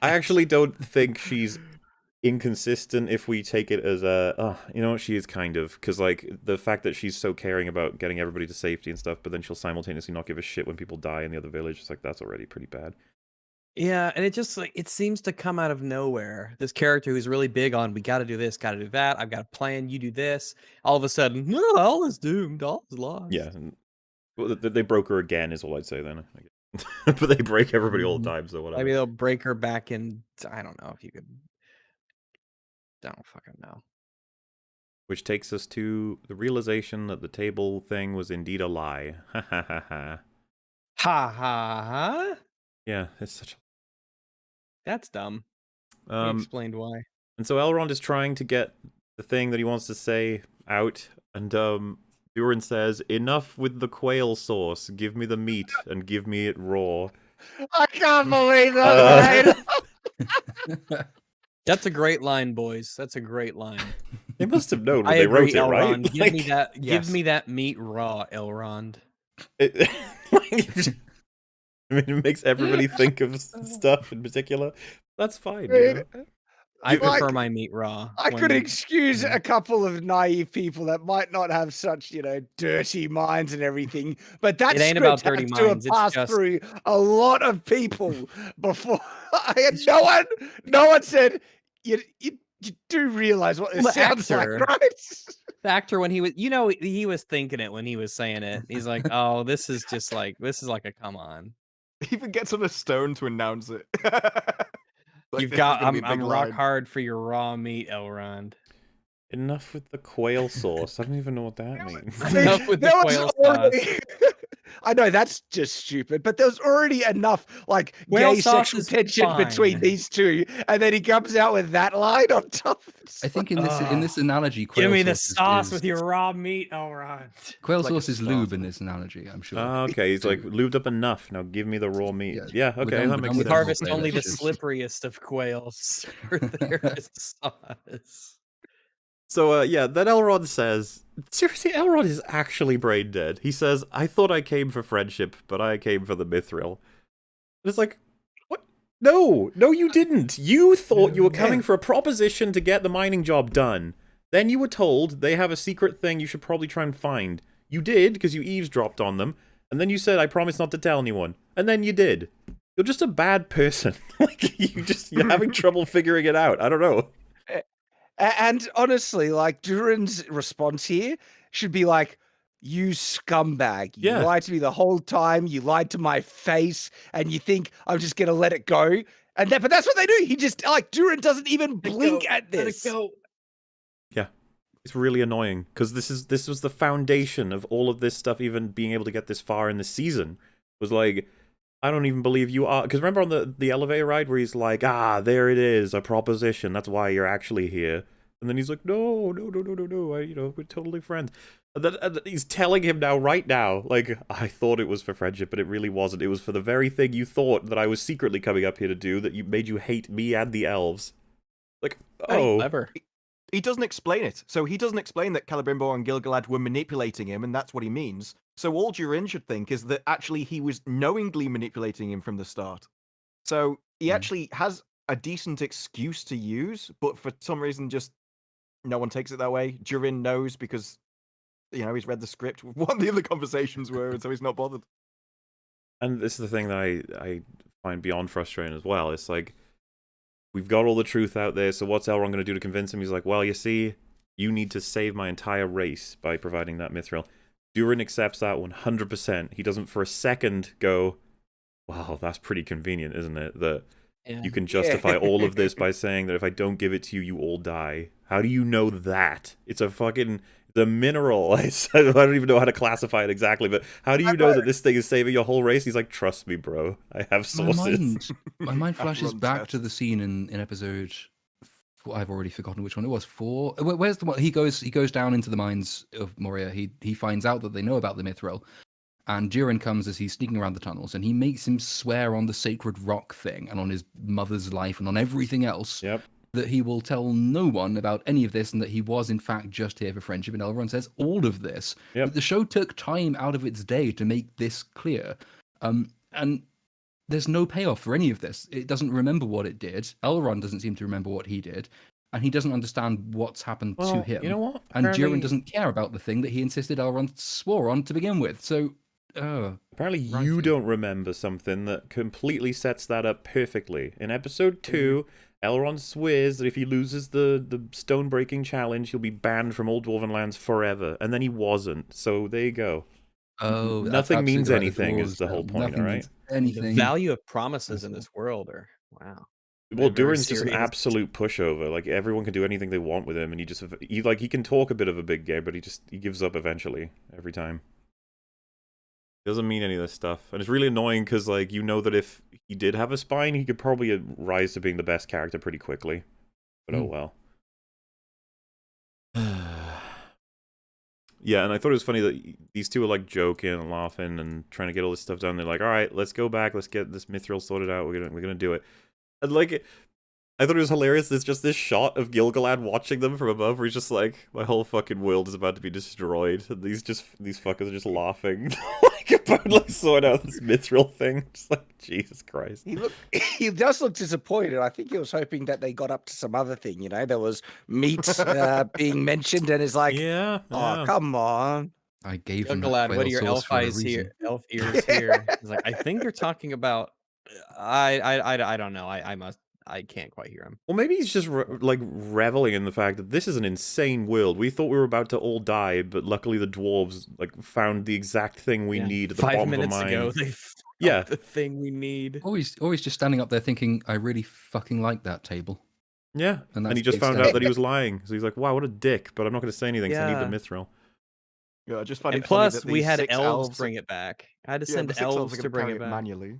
I actually don't think she's inconsistent if we take it as a, you know what, she is kind of, because like the fact that she's so caring about getting everybody to safety and stuff, but then she'll simultaneously not give a shit when people die in the other village. It's like, that's already pretty bad. Yeah, and it just like it seems to come out of nowhere. This character who's really big on we got to do this, got to do that. I've got a plan. You do this. All of a sudden, no, all is doomed. All is lost. Yeah, and, well, they broke her again, is all I'd say then. I guess. But they break everybody all the time, so whatever. Maybe they'll break her back in. I don't know if you could. Don't fucking know. Which takes us to the realization that the table thing was indeed a lie. Ha ha ha ha. Ha ha ha. Yeah, it's such That's dumb. He a... explained why. And so Elrond is trying to get the thing that he wants to say out, and Durin says, "Enough with the quail sauce. Give me the meat, and give me it raw." I can't believe that. That's a great line, boys. That's a great line. They must have known when I they agree, wrote it, right? Elrond. Give me that. yes. Give me that meat raw, Elrond. It, I mean, it makes everybody think of stuff in particular. That's fine. You know? I You- prefer like, my meat raw. I when could they- excuse yeah. a couple of naive people that might not have such, dirty minds and everything, but that It ain't script about dirty has to have minds, it's passed just- through a lot of people before. I had no one said you do realize what this The sounds actor. like, right? The actor when he was, he was thinking it when he was saying it. He's like, "Oh, this is like a come on." He even gets on a stone to announce it. Like, You've this is got. gonna be a I'm big rock line. hard for your raw meat, Elrond. Enough with the quail sauce. I don't even know what that means. I mean, Enough with the there was quail already- I know that's just stupid, but there was already enough Quail gay sauce sexual is tension between fine. these two, and then he comes out with that line on top. It's I think in this analogy, Give quail me the sauce sauce is, with your raw meat, Elrond. quail like a sauce is lube in starter. this analogy. I'm sure. Okay, he's like, lubed up enough. Now give me the raw meat. Yeah, Yeah, we're okay, done- that we're makes done with sense. Harvest say only the that's just- slipperiest of quails for their sauce. So, yeah, then Elrond says, seriously, Elrond is actually brain dead. He says, I thought I came for friendship, but I came for the mithril. And it's like, what? No, you didn't. You thought you were coming for a proposition to get the mining job done. Then you were told they have a secret thing you should probably try and find. You did, because you eavesdropped on them. And then you said, I promise not to tell anyone. And then you did. You're just a bad person. Like, you're having trouble figuring it out. I don't know. And honestly, like, Durin's response here should be like, you scumbag. You Yeah. lied to me the whole time. You lied to my face. And you think I'm just going to let it go. But that's what they do. He just, like, Durin doesn't even blink at this. Let it go. Yeah. It's really annoying, because this was the foundation of all of this stuff, even being able to get this far in the season. Was like, I don't even believe you are. Because remember on the elevator ride where he's like, there it is, a proposition. That's why you're actually here. And then he's like, no. We're totally friends. And then he's telling him right now, like, I thought it was for friendship, but it really wasn't. It was for the very thing you thought that I was secretly coming up here to do, that made you hate me and the elves. Like, oh. Clever. He doesn't explain it. So he doesn't explain that Celebrimbor and Gil-galad were manipulating him, and that's what he means. So all Durin should think is that actually he was knowingly manipulating him from the start. So he actually has a decent excuse to use, but for some reason just no one takes it that way. Durin knows because, he's read the script, what the other conversations were, and so he's not bothered. And this is the thing that I find beyond frustrating as well. It's like, we've got all the truth out there, so what's Elrond going to do to convince him? He's like, well, you see, you need to save my entire race by providing that mithril. Durin accepts that 100%. He doesn't for a second go, wow, that's pretty convenient, isn't it? That you can justify all of this by saying that if I don't give it to you, you all die. How do you know that? It's a fucking... the mineral. I don't even know how to classify it exactly, but how do you know that this thing is saving your whole race? He's like, trust me, bro. I have sources. My mind flashes Everyone's back test. to the scene in episode... I've already forgotten which one it was. 4. Where's the one? He goes down into the mines of Moria. He finds out that they know about the mithril. And Durin comes as he's sneaking around the tunnels, and he makes him swear on the sacred rock thing and on his mother's life and on everything else Yep. that he will tell no one about any of this and that he was, in fact, just here for friendship. And Elrond says all of this. Yep. But the show took time out of its day to make this clear. And there's no payoff for any of this. It doesn't remember what it did. Elrond doesn't seem to remember what he did. And he doesn't understand what's happened to him. You know what? And Durin Apparently- doesn't care about the thing that he insisted Elrond swore on to begin with. So, Apparently you righty. don't remember something that completely sets that up perfectly. In episode 2, Elrond swears that if he loses the stone-breaking challenge, he'll be banned from all Dwarven lands forever. And then he wasn't. So there you go. oh, that's Nothing means absolutely right. The anything is dwarves, the whole point, nothing alright? means The Anything. value of promises in this world are wow. Well, They're very Durin's just an serious. absolute pushover. Like, everyone can do anything they want with him, and he can talk a bit of a big game, but he gives up eventually, every time. Doesn't mean any of this stuff. And it's really annoying, because, like, you know that if he did have a spine, he could probably rise to being the best character pretty quickly. But oh well. Yeah, and I thought it was funny that these two were, like, joking and laughing and trying to get all this stuff done. They're like, alright, let's go back, let's get this mithril sorted out, we're gonna do it. And, like, I thought it was hilarious. There's just this shot of Gil-galad watching them from above, where he's just like, my whole fucking world is about to be destroyed. And these fuckers are just laughing, like, about, like, sorting out this mithril thing. Just like, Jesus Christ. He does look disappointed. I think he was hoping that they got up to some other thing. There was meat being mentioned, and it's like, Yeah. oh, come on. I gave him that Glad, quail what are your sauce elf for a eyes reason. here? Elf ears here. He's like, I think you're talking about. I don't know. I can't quite hear him. Well, maybe he's just, like, reveling in the fact that this is an insane world. We thought we were about to all die, but luckily the dwarves, like, found the exact thing we need at the 5 bottom minutes of the mine. ago, they Yeah. found the thing we need. Always just standing up there thinking, I really fucking like that table. Yeah, And and he that's just the found extent out that he was lying. So he's like, wow, what a dick, but I'm not going to say anything because I need Yeah. the mithril. Yeah, I just find And it funny plus, that we these had 6 elves bring it back. I had to Yeah, send the 6 elves elves are to gonna bring carry it back manually.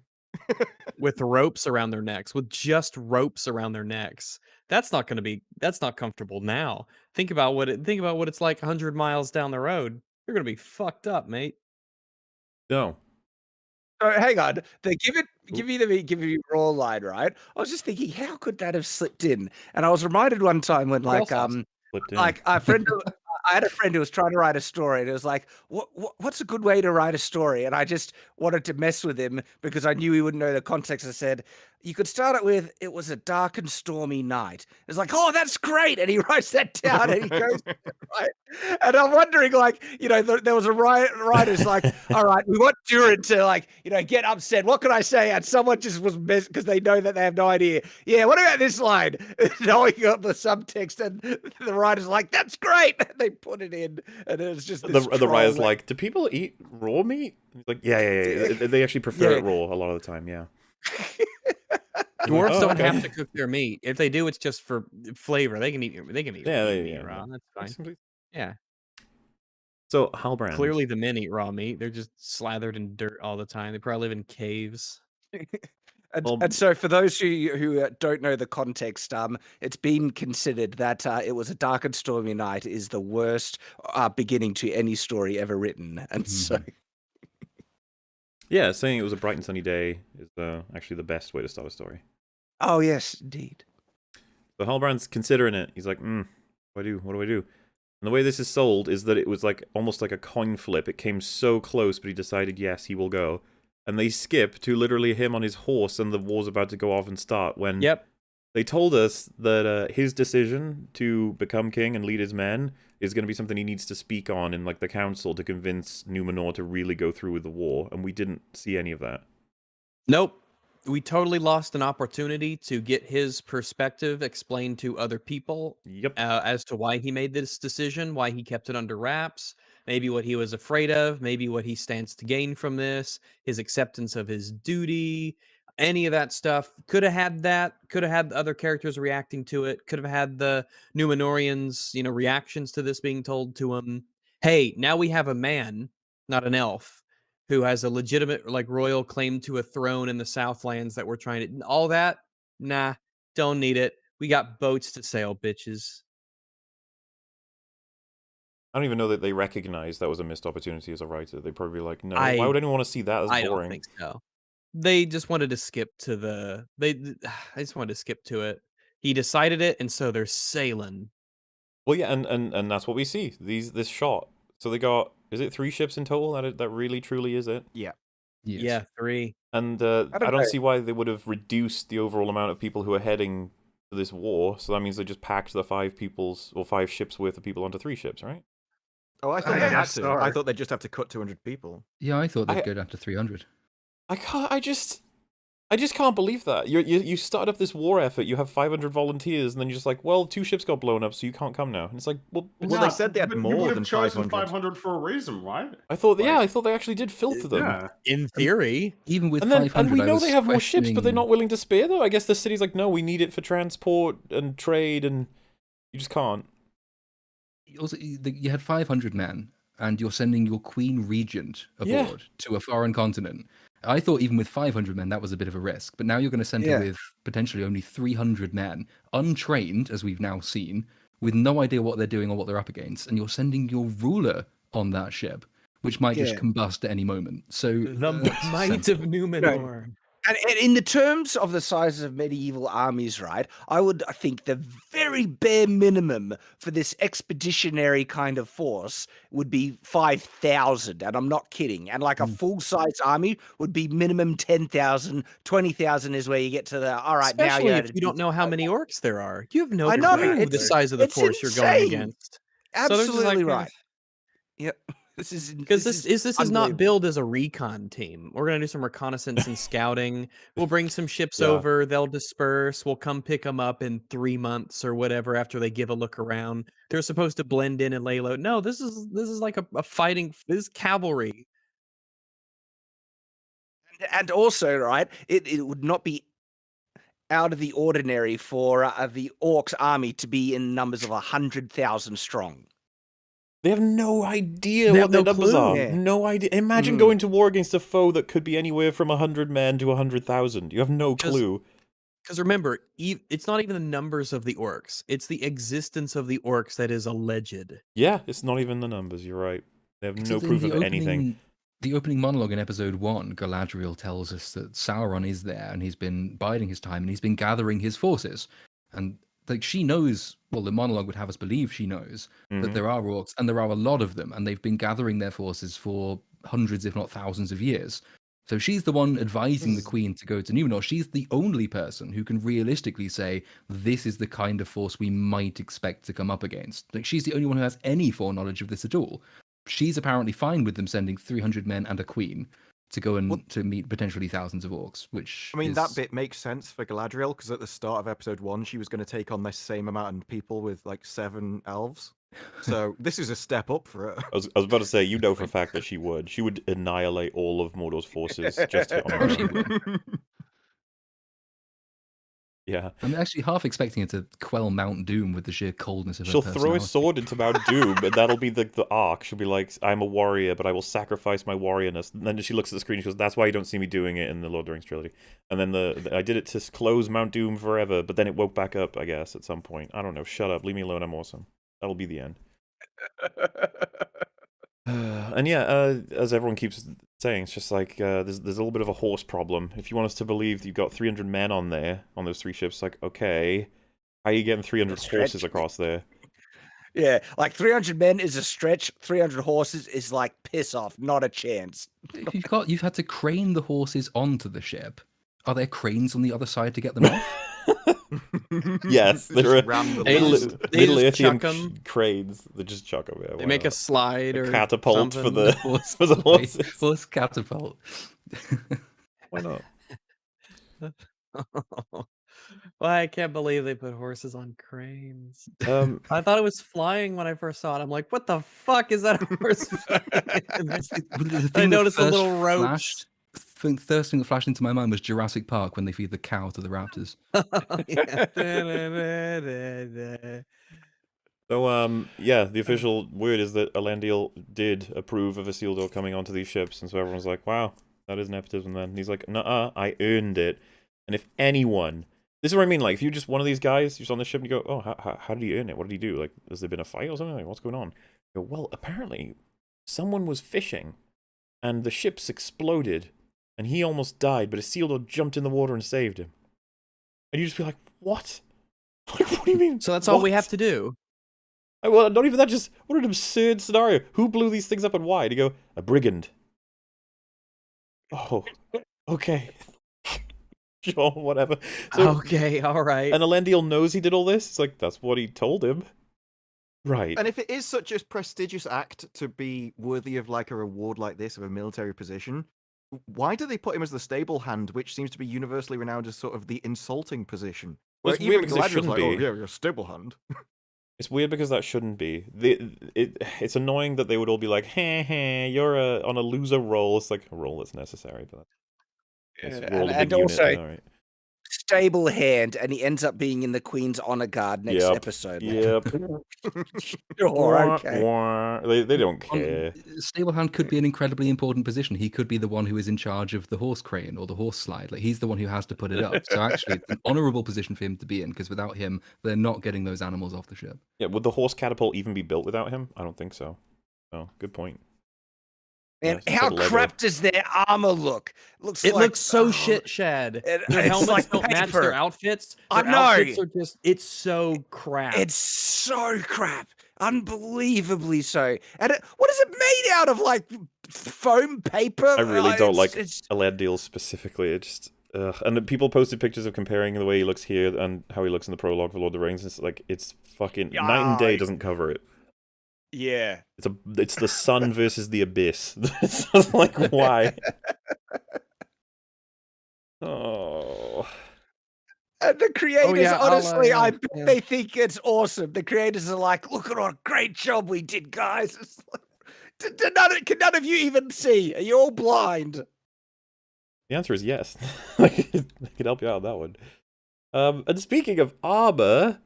with ropes around their necks. With just ropes around their necks. That's not comfortable now. Think about what it's like 100 miles down the road. You're gonna be fucked up, mate. No. Oh, hang on. They give you raw line, right? I was just thinking, how could that have slipped in? And I was reminded one time when, like, sauce. flipped in. Like a friend, I had a friend who was trying to write a story, and it was like, what's a good way to write a story? And I just wanted to mess with him because I knew he wouldn't know the context. I said, you could start it with, it was a dark and stormy night. It's like, oh, that's great. And he writes that down and he goes, right. And I'm wondering, like, there was a writer's like, all right, we want Durin to, like, get upset. What can I say? And someone just was because they know that they have no idea. Yeah, what about this line? Knowing got the subtext, and the writer's like, that's great. And they put it in, and it's just this the writer's like, do people eat raw meat? He's like, yeah. They actually prefer it raw a lot of the time, yeah. Dwarves don't have to cook their meat. If they do, it's just for flavor. They can eat meat raw. That's fine. Yeah. So Halbrand. Clearly the men eat raw meat. They're just slathered in dirt all the time. They probably live in caves. And so for those who don't know the context, it's been considered that it was a dark and stormy night is the worst beginning to any story ever written. And so... Yeah, saying it was a bright and sunny day is actually the best way to start a story. Oh, yes, indeed. So Halbrand's considering it. He's like, what do I do? And the way this is sold is that it was like almost like a coin flip. It came so close, but he decided, yes, he will go. And they skip to literally him on his horse and the war's about to go off and start when they told us that his decision to become king and lead his men is going to be something he needs to speak on in like the council to convince Numenor to really go through with the war, and we didn't see any of that. Nope. We totally lost an opportunity to get his perspective explained to other people as to why he made this decision, why he kept it under wraps, maybe what he was afraid of, maybe what he stands to gain from this, his acceptance of his duty, any of that stuff. Could have had that, could have had the other characters reacting to it, could have had the Numenorians, reactions to this being told to him. Hey, now we have a man, not an elf, who has a legitimate, like, royal claim to a throne in the Southlands that we're trying to... All that? Nah, don't need it. We got boats to sail, bitches. I don't even know that they recognized that was a missed opportunity as a writer. They probably like, no, why would anyone want to see that? That's boring. I don't think so. They just wanted to skip to the... I just wanted to skip to it. He decided it, and so they're sailing. Well, yeah, and that's what we see. This shot. So they got... Is it 3 ships in total? That really, truly is it? Yeah. Yes. Yeah, 3. And I don't see why they would have reduced the overall amount of people who are heading to this war. So that means they just packed the 5 ships worth of people onto 3 ships, right? Oh, I thought they had to. I thought they'd just have to cut 200 people. Yeah, I thought they'd go down to 300. I just can't believe that. You started up this war effort, you have 500 volunteers, and then you're just like, well, 2 ships got blown up, so you can't come now. And it's like, well, they said they had more than 500. 500 for a reason, right? I thought they actually did filter them. Yeah. In theory. Even with 500, and we know they have more ships, but they're not willing to spare them. I guess the city's like, no, we need it for transport and trade, and you just can't. Also, you had 500 men, and you're sending your Queen Regent aboard to a foreign continent. I thought even with 500 men, that was a bit of a risk. But now you're going to send her with potentially only 300 men, untrained, as we've now seen, with no idea what they're doing or what they're up against. And you're sending your ruler on that ship, which might just combust at any moment. So the might of Numenor. And in the terms of the sizes of medieval armies, right, I think the very bare minimum for this expeditionary kind of force would be 5,000, and I'm not kidding. And like a full-size army would be minimum 10,000, 20,000 is where you get to the, all right, especially now if you don't know how many orcs there are. You have no clue clue the size of the force you're going against. Absolutely right. Yep. This is not billed as a recon team. We're gonna do some reconnaissance and scouting. We'll bring some ships over. They'll disperse. We'll come pick them up in 3 months or whatever after they give a look around. They're supposed to blend in and lay low. No, this is like a fighting. This is cavalry. And also, right, it would not be out of the ordinary for the orcs army to be in numbers of 100,000 strong. They have no idea what their numbers are. Yeah. No idea. Imagine going to war against a foe that could be anywhere from 100 men to 100,000. You have no clue. Because remember, it's not even the numbers of the orcs. It's the existence of the orcs that is alleged. Yeah, it's not even the numbers. You're right. They have no proof of anything. The opening monologue in episode 1, Galadriel tells us that Sauron is there and he's been biding his time and he's been gathering his forces. And like she knows. Well, the monologue would have us believe she knows that there are orcs, and there are a lot of them, and they've been gathering their forces for hundreds, if not thousands, of years. So she's the one advising the queen to go to Numenor. She's the only person who can realistically say this is the kind of force we might expect to come up against. Like she's the only one who has any foreknowledge of this at all. She's apparently fine with them sending 300 men and a queen to go and to meet potentially thousands of orcs, which I mean, that bit makes sense for Galadriel, because at the start of episode 1, she was going to take on this same amount of people with, like, 7 elves. So this is a step up for her. I was about to say, you know for a fact that she would. She would annihilate all of Mordor's forces just to hit on her own. Yeah. I'm actually half expecting her to quell Mount Doom with the sheer coldness of her She'll throw a personality. sword into Mount Doom, and that'll be the arc. She'll be like, I'm a warrior, but I will sacrifice my warriorness. And then she looks at the screen and she goes, that's why you don't see me doing it in the Lord of the Rings trilogy. And then I did it to close Mount Doom forever, but then it woke back up, I guess, at some point. I don't know. Shut up. Leave me alone. I'm awesome. That'll be the end. And yeah, as everyone keeps saying, it's just like there's a little bit of a horse problem. If you want us to believe that you've got 300 men on there, on those 3 ships, like, okay, how are you getting 300 horses across there? Yeah, like 300 men is a stretch. 300 horses is like piss off, not a chance. You've had to crane the horses onto the ship. Are there cranes on the other side to get them off? Yes, there are They just lithium chuck 'em. cranes. They just chuck them. Yeah, They why make a not? slide or catapult for something. the for the horses. Horse catapult. Why not? Well, I can't believe they put horses on cranes. Um, I thought it was flying when I first saw it. I'm like, what the fuck is that a horse? The I thing that noticed the first little ropes. flashed- the first thing that flashed into my mind was Jurassic Park when they feed the cow to the raptors. So, yeah, the official word is that Elendil did approve of Isildur coming onto these ships, and so everyone's like, wow, that is nepotism then. And he's like, nuh-uh, I earned it. And if anyone... This is what I mean, like, if you're just one of these guys, you're just on the ship and you go, oh, how did he earn it? What did he do? Like, has there been a fight or something? Like, what's going on? You go, well, apparently, someone was fishing, and the ships exploded, and he almost died, but Isildur jumped in the water and saved him. And you just be like, what? Like, what do you mean? So that's all we What? have to do. Well, not even that, just, what an absurd scenario. Who blew these things up and why? And you go, a brigand. Oh, okay. Sure, whatever. So, Okay, all right. and Elendil knows he did all this? It's like, that's what he told him. Right. And if it is such a prestigious act to be worthy of like a reward like this, of a military position, why do they put him as the stable hand, which seems to be universally renowned as sort of the insulting position? Well, Where it's weird even because it Galadriel's shouldn't like, oh be. yeah, you're a stable hand. It's weird because that shouldn't be. It's annoying that they would all be like, hey, you're on a loser roll. It's like a roll that's necessary, but it's Yeah, roll a and big unit. also- All right. Stable hand, and he ends up being in the Queen's honor guard next Yep, episode. Yep. Sure, okay. They don't care. Stable hand could be an incredibly important position. He could be the one who is in charge of the horse crane or the horse slide. Like he's the one who has to put it up. So actually, it's an honourable position for him to be in, because without him, they're not getting those animals off the ship. Yeah, would the horse catapult even be built without him? I don't think so. Oh, good point. And Yeah, it's how like Lego. crap does their armor look? It like, looks so oh, shit, Shad. It- Their it's helmets like don't match their paper. outfits. I Their know. outfits are just, it's so crap. It's so crap. Unbelievably so. And what is it made out of? Like foam paper? I really don't like it's Elendil specifically. It just... And then people posted pictures of comparing the way he looks here and how he looks in the prologue for Lord of the Rings. It's like, it's fucking... Night and Day doesn't cover it. yeah. It's the sun versus the abyss. It's just like, why? Oh. And the creators, yeah, I'll, honestly, I bet yeah. they think it's awesome. The creators are like, look at what a great job we did, guys. It's like, can none of you even see? Are you all blind? The answer is yes. I can help you out on that one. And speaking of armor,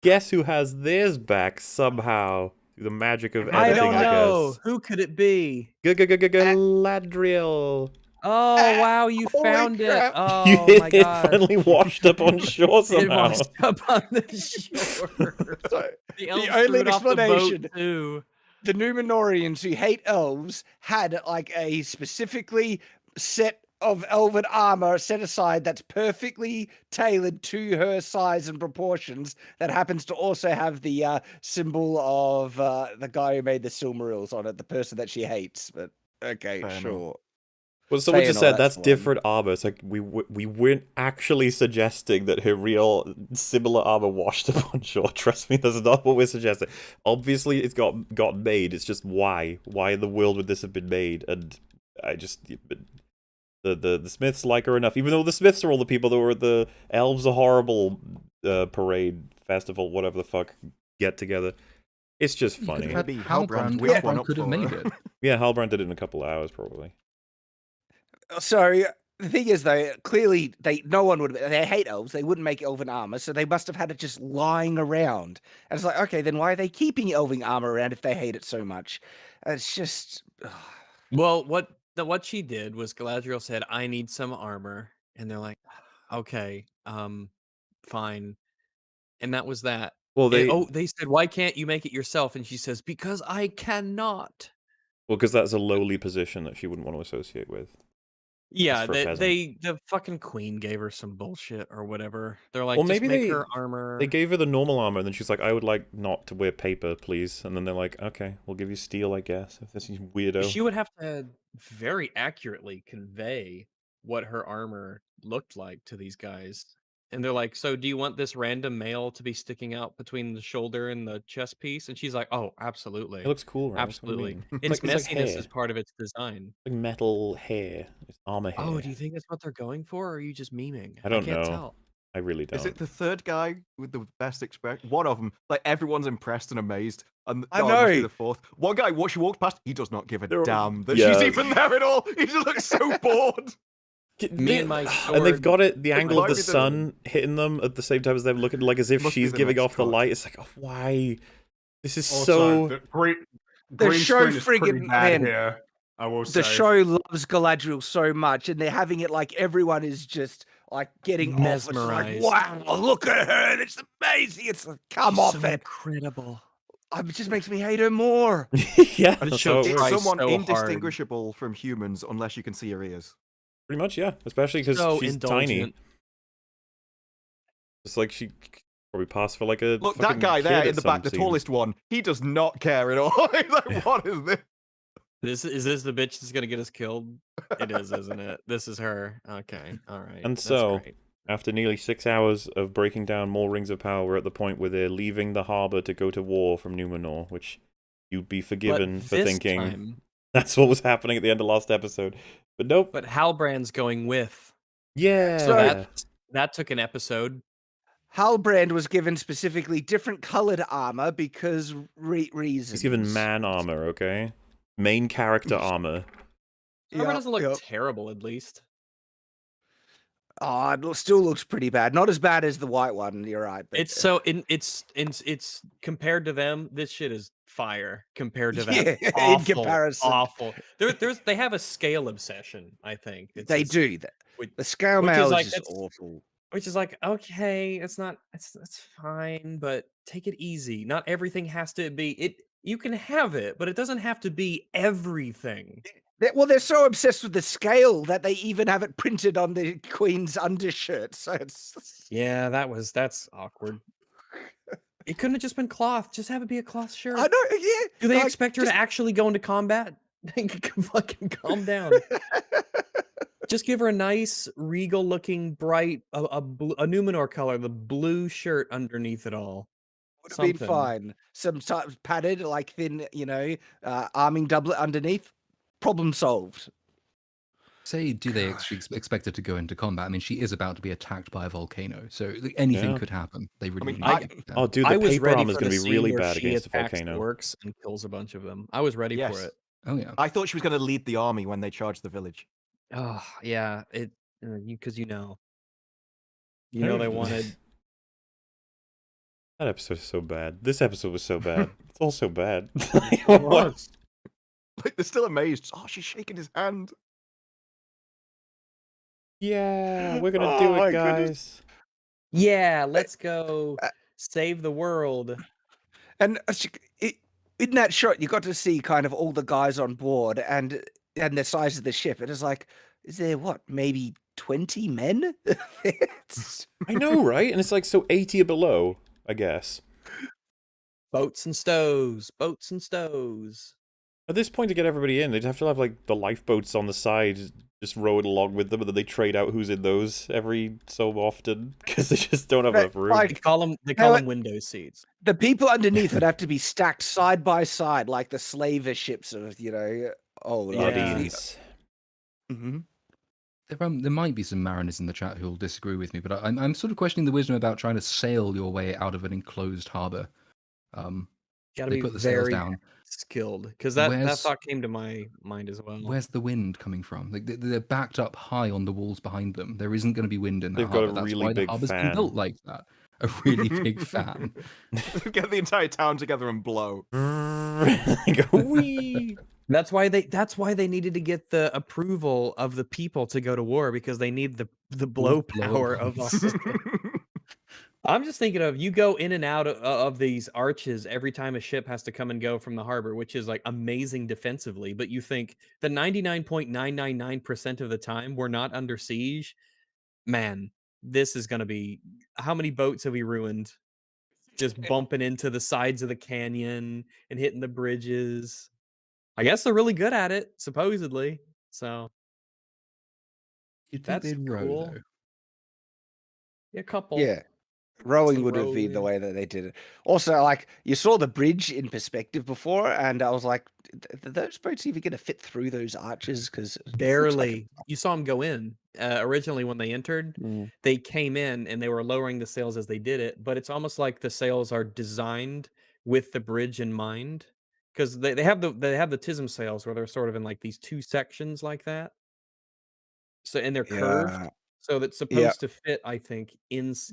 guess who has theirs back somehow? Through the magic of editing, I don't know. guess. Who could it be? Galadriel. Oh, wow, you Holy found crap. it. Oh, You my it God. finally washed up on shore It somehow. washed up on the shore. So, The elves only threw it off the boat, explanation- too. the Numenorians who hate elves had like a specifically set of elven armor set aside that's perfectly tailored to her size and proportions. That happens to also have the symbol of the guy who made the Silmarils on it, the person that she hates. But okay, Fair enough. sure. Well, someone just Feanor, said that's that's the one. different armor. It's like we weren't actually suggesting that her real similar armor washed upon shore. Trust me, that's not what we're suggesting. Obviously, it's got made. It's just why in the world would this have been made? And I just the Smiths like her enough, even though the Smiths are all the people that were at the Elves Are Horrible parade festival, whatever the fuck get together. It's just funny. Maybe Halbrand, Halbrand whipped one Halbrand up could have for made her. it. Yeah, Halbrand did it in a couple of hours probably. So the thing is, though, clearly no one would. They hate elves. They wouldn't make elven armor, so they must have had it just lying around. And it's like, okay, then why are they keeping elven armor around if they hate it so much? It's just. Well, what she did was Galadriel said, "I need some armor," and they're like, "Okay, fine," and that was that. Well, They said, "Why can't you make it yourself?" And she says, "Because I cannot." because that's a lowly position that she wouldn't want to associate with. Yeah, for a peasant. the fucking queen gave her some bullshit or whatever. They're like, Well, just maybe make her armor. They gave her the normal armor, and then she's like, "I would like not to wear paper, please." And then they're like, "Okay, we'll give you steel, I guess." If this is weirdo. She would have to very accurately convey what her armor looked like to these guys. And they're like, "So do you want this random male to be sticking out between the shoulder and the chest piece?" And she's like, "Oh, absolutely. It looks cool, right? That's what I Absolutely. mean. Its it's like messiness hair. is part of its design." Like metal hair. It's armor hair. Oh, do you think that's what they're going for, or are you just memeing? I don't can't know. tell. I really don't. Is it the third guy with the best expression? One of them, like everyone's impressed and amazed. And I it must be know. the fourth. One guy, what she walked past, he does not give a They're- damn that yeah. she's even there at all. He just looks so bored. Me and my And they've sword- got it, the Like, angle of why the are we sun hitting them at the same time as they're looking like as if Must be she's the giving next off the cut. light. It's like, oh, why? This is Also, so. the green The show screen is pretty friggin' bad man. here. I will say. The show loves Galadriel so much, and they're having it like everyone is just like getting off. It's just like, Mesmerized. wow, look at her. It's amazing. It's like, come She's off so it. incredible. It just makes me hate her more. Yeah, And that's she'll how it It's works. try someone so hard. indistinguishable from humans unless you can see her ears. Pretty much, yeah. Especially because So she's tiny. indulgent. It's like she probably passed for like a. Look, that fucking guy there kid in at the some back, the scenes. tallest one, he does not care at all. He's like, what is this? Is this the bitch that's gonna get us killed? It is, isn't it? This is her. Okay, all right. And That's so, great. after nearly 6 hours of breaking down more rings of power, we're at the point where they're leaving the harbor to go to war from Numenor, which you'd be forgiven But for this thinking time- that's what was happening at the end of last episode. But nope. but Halbrand's going with. Yeah. So that took an episode. Halbrand was given specifically different colored armor because reasons. He's given man armor, okay? Main character armor. Armor doesn't look Yep. terrible, at least. Oh, it still looks pretty bad. Not as bad as the white one. You're right. But, It's so it's compared to them. This shit is fire compared to that. Yeah, in awful, comparison. awful. They have a scale obsession. I think they do that. which- The scale which is mail like- is just that's- awful. Which is like, okay, it's fine, but take it easy. Not everything has to be it. You can have it, but it doesn't have to be everything. They're so obsessed with the scale that they even have it printed on the queen's undershirt. So it's Yeah, that's awkward. It couldn't have just been cloth. Just have it be a cloth shirt. I know. Yeah. Do they like, expect her just- to actually go into combat? Fucking calm down. Just give her a nice, regal-looking, bright, a Numenor color, the blue shirt underneath it all. Would have been Something. fine. Some padded, like thin, arming doublet underneath. Problem solved. Say, do they expect her to go into combat? I mean, she is about to be attacked by a volcano, so anything Yeah. could happen. They really mean, need to get that. Oh, dude, I the was paper ready armor is for going the to be scene really where bad she against the attacks volcano. orcs and kills a bunch of them. I was ready for Yes. it. Oh yeah. I thought she was going to lead the army when they charged the village. Oh yeah, because you know they wanted. That episode is so bad. This episode was so bad. It's all so bad. Like, they're still amazed. Oh, she's shaking his hand. Yeah, we're gonna Oh do my it, guys. goodness. Yeah, let's go save the world. And in that shot, you got to see kind of all the guys on board and the size of the ship. It is like is there what, maybe 20 men? It's- I know, right? And it's like so 80 or below, I guess. Boats and stows. Boats and stows. At this point, to get everybody in, they'd have to have like the lifeboats on the side, just row it along with them, and then they trade out who's in those every so often because they just don't have But, enough room. They like, call them How- window seats. the people underneath would have to be stacked side by side like the slaver ships of, old. Yeah. Bloodies. Hmm. There might be some mariners in the chat who'll disagree with me, but I'm sort of questioning the wisdom about trying to sail your way out of an enclosed harbor. Gotta They be put the sails very down. skilled because that Where's- thought came to my mind as well. Where's the wind coming from? Like they're backed up high on the walls behind them. There isn't going to be wind in that They've got harbor. a That's really why the big harbor's fan. been built like that. A really big fan. Get the entire town together and blow. Go, wee. That's why they needed to get the approval of the people to go to war because they need the blow blow power of bombs. us. I'm just thinking of you go in and out of these arches every time a ship has to come and go from the harbor, which is like amazing defensively. But you think the 99.999% of the time we're not under siege. Man, this is going to be how many boats have we ruined? Just bumping into the sides of the canyon and hitting the bridges. I guess they're really good at it, supposedly. So You'd think that's they'd row, cool. though. A couple. Yeah. Rowing Some would have been the rowing. way that they did it. Also, like, you saw the bridge in perspective before, and I was like, those boats even going to fit through those arches? Because Barely. You saw them go in. Originally, when they entered, Mm. they came in and they were lowering the sails as they did it. But it's almost like the sails are designed with the bridge in mind, because they have the TISM sails where they're sort of in like these two sections like that. So and they're curved, Yeah. so that's supposed to fit, I think,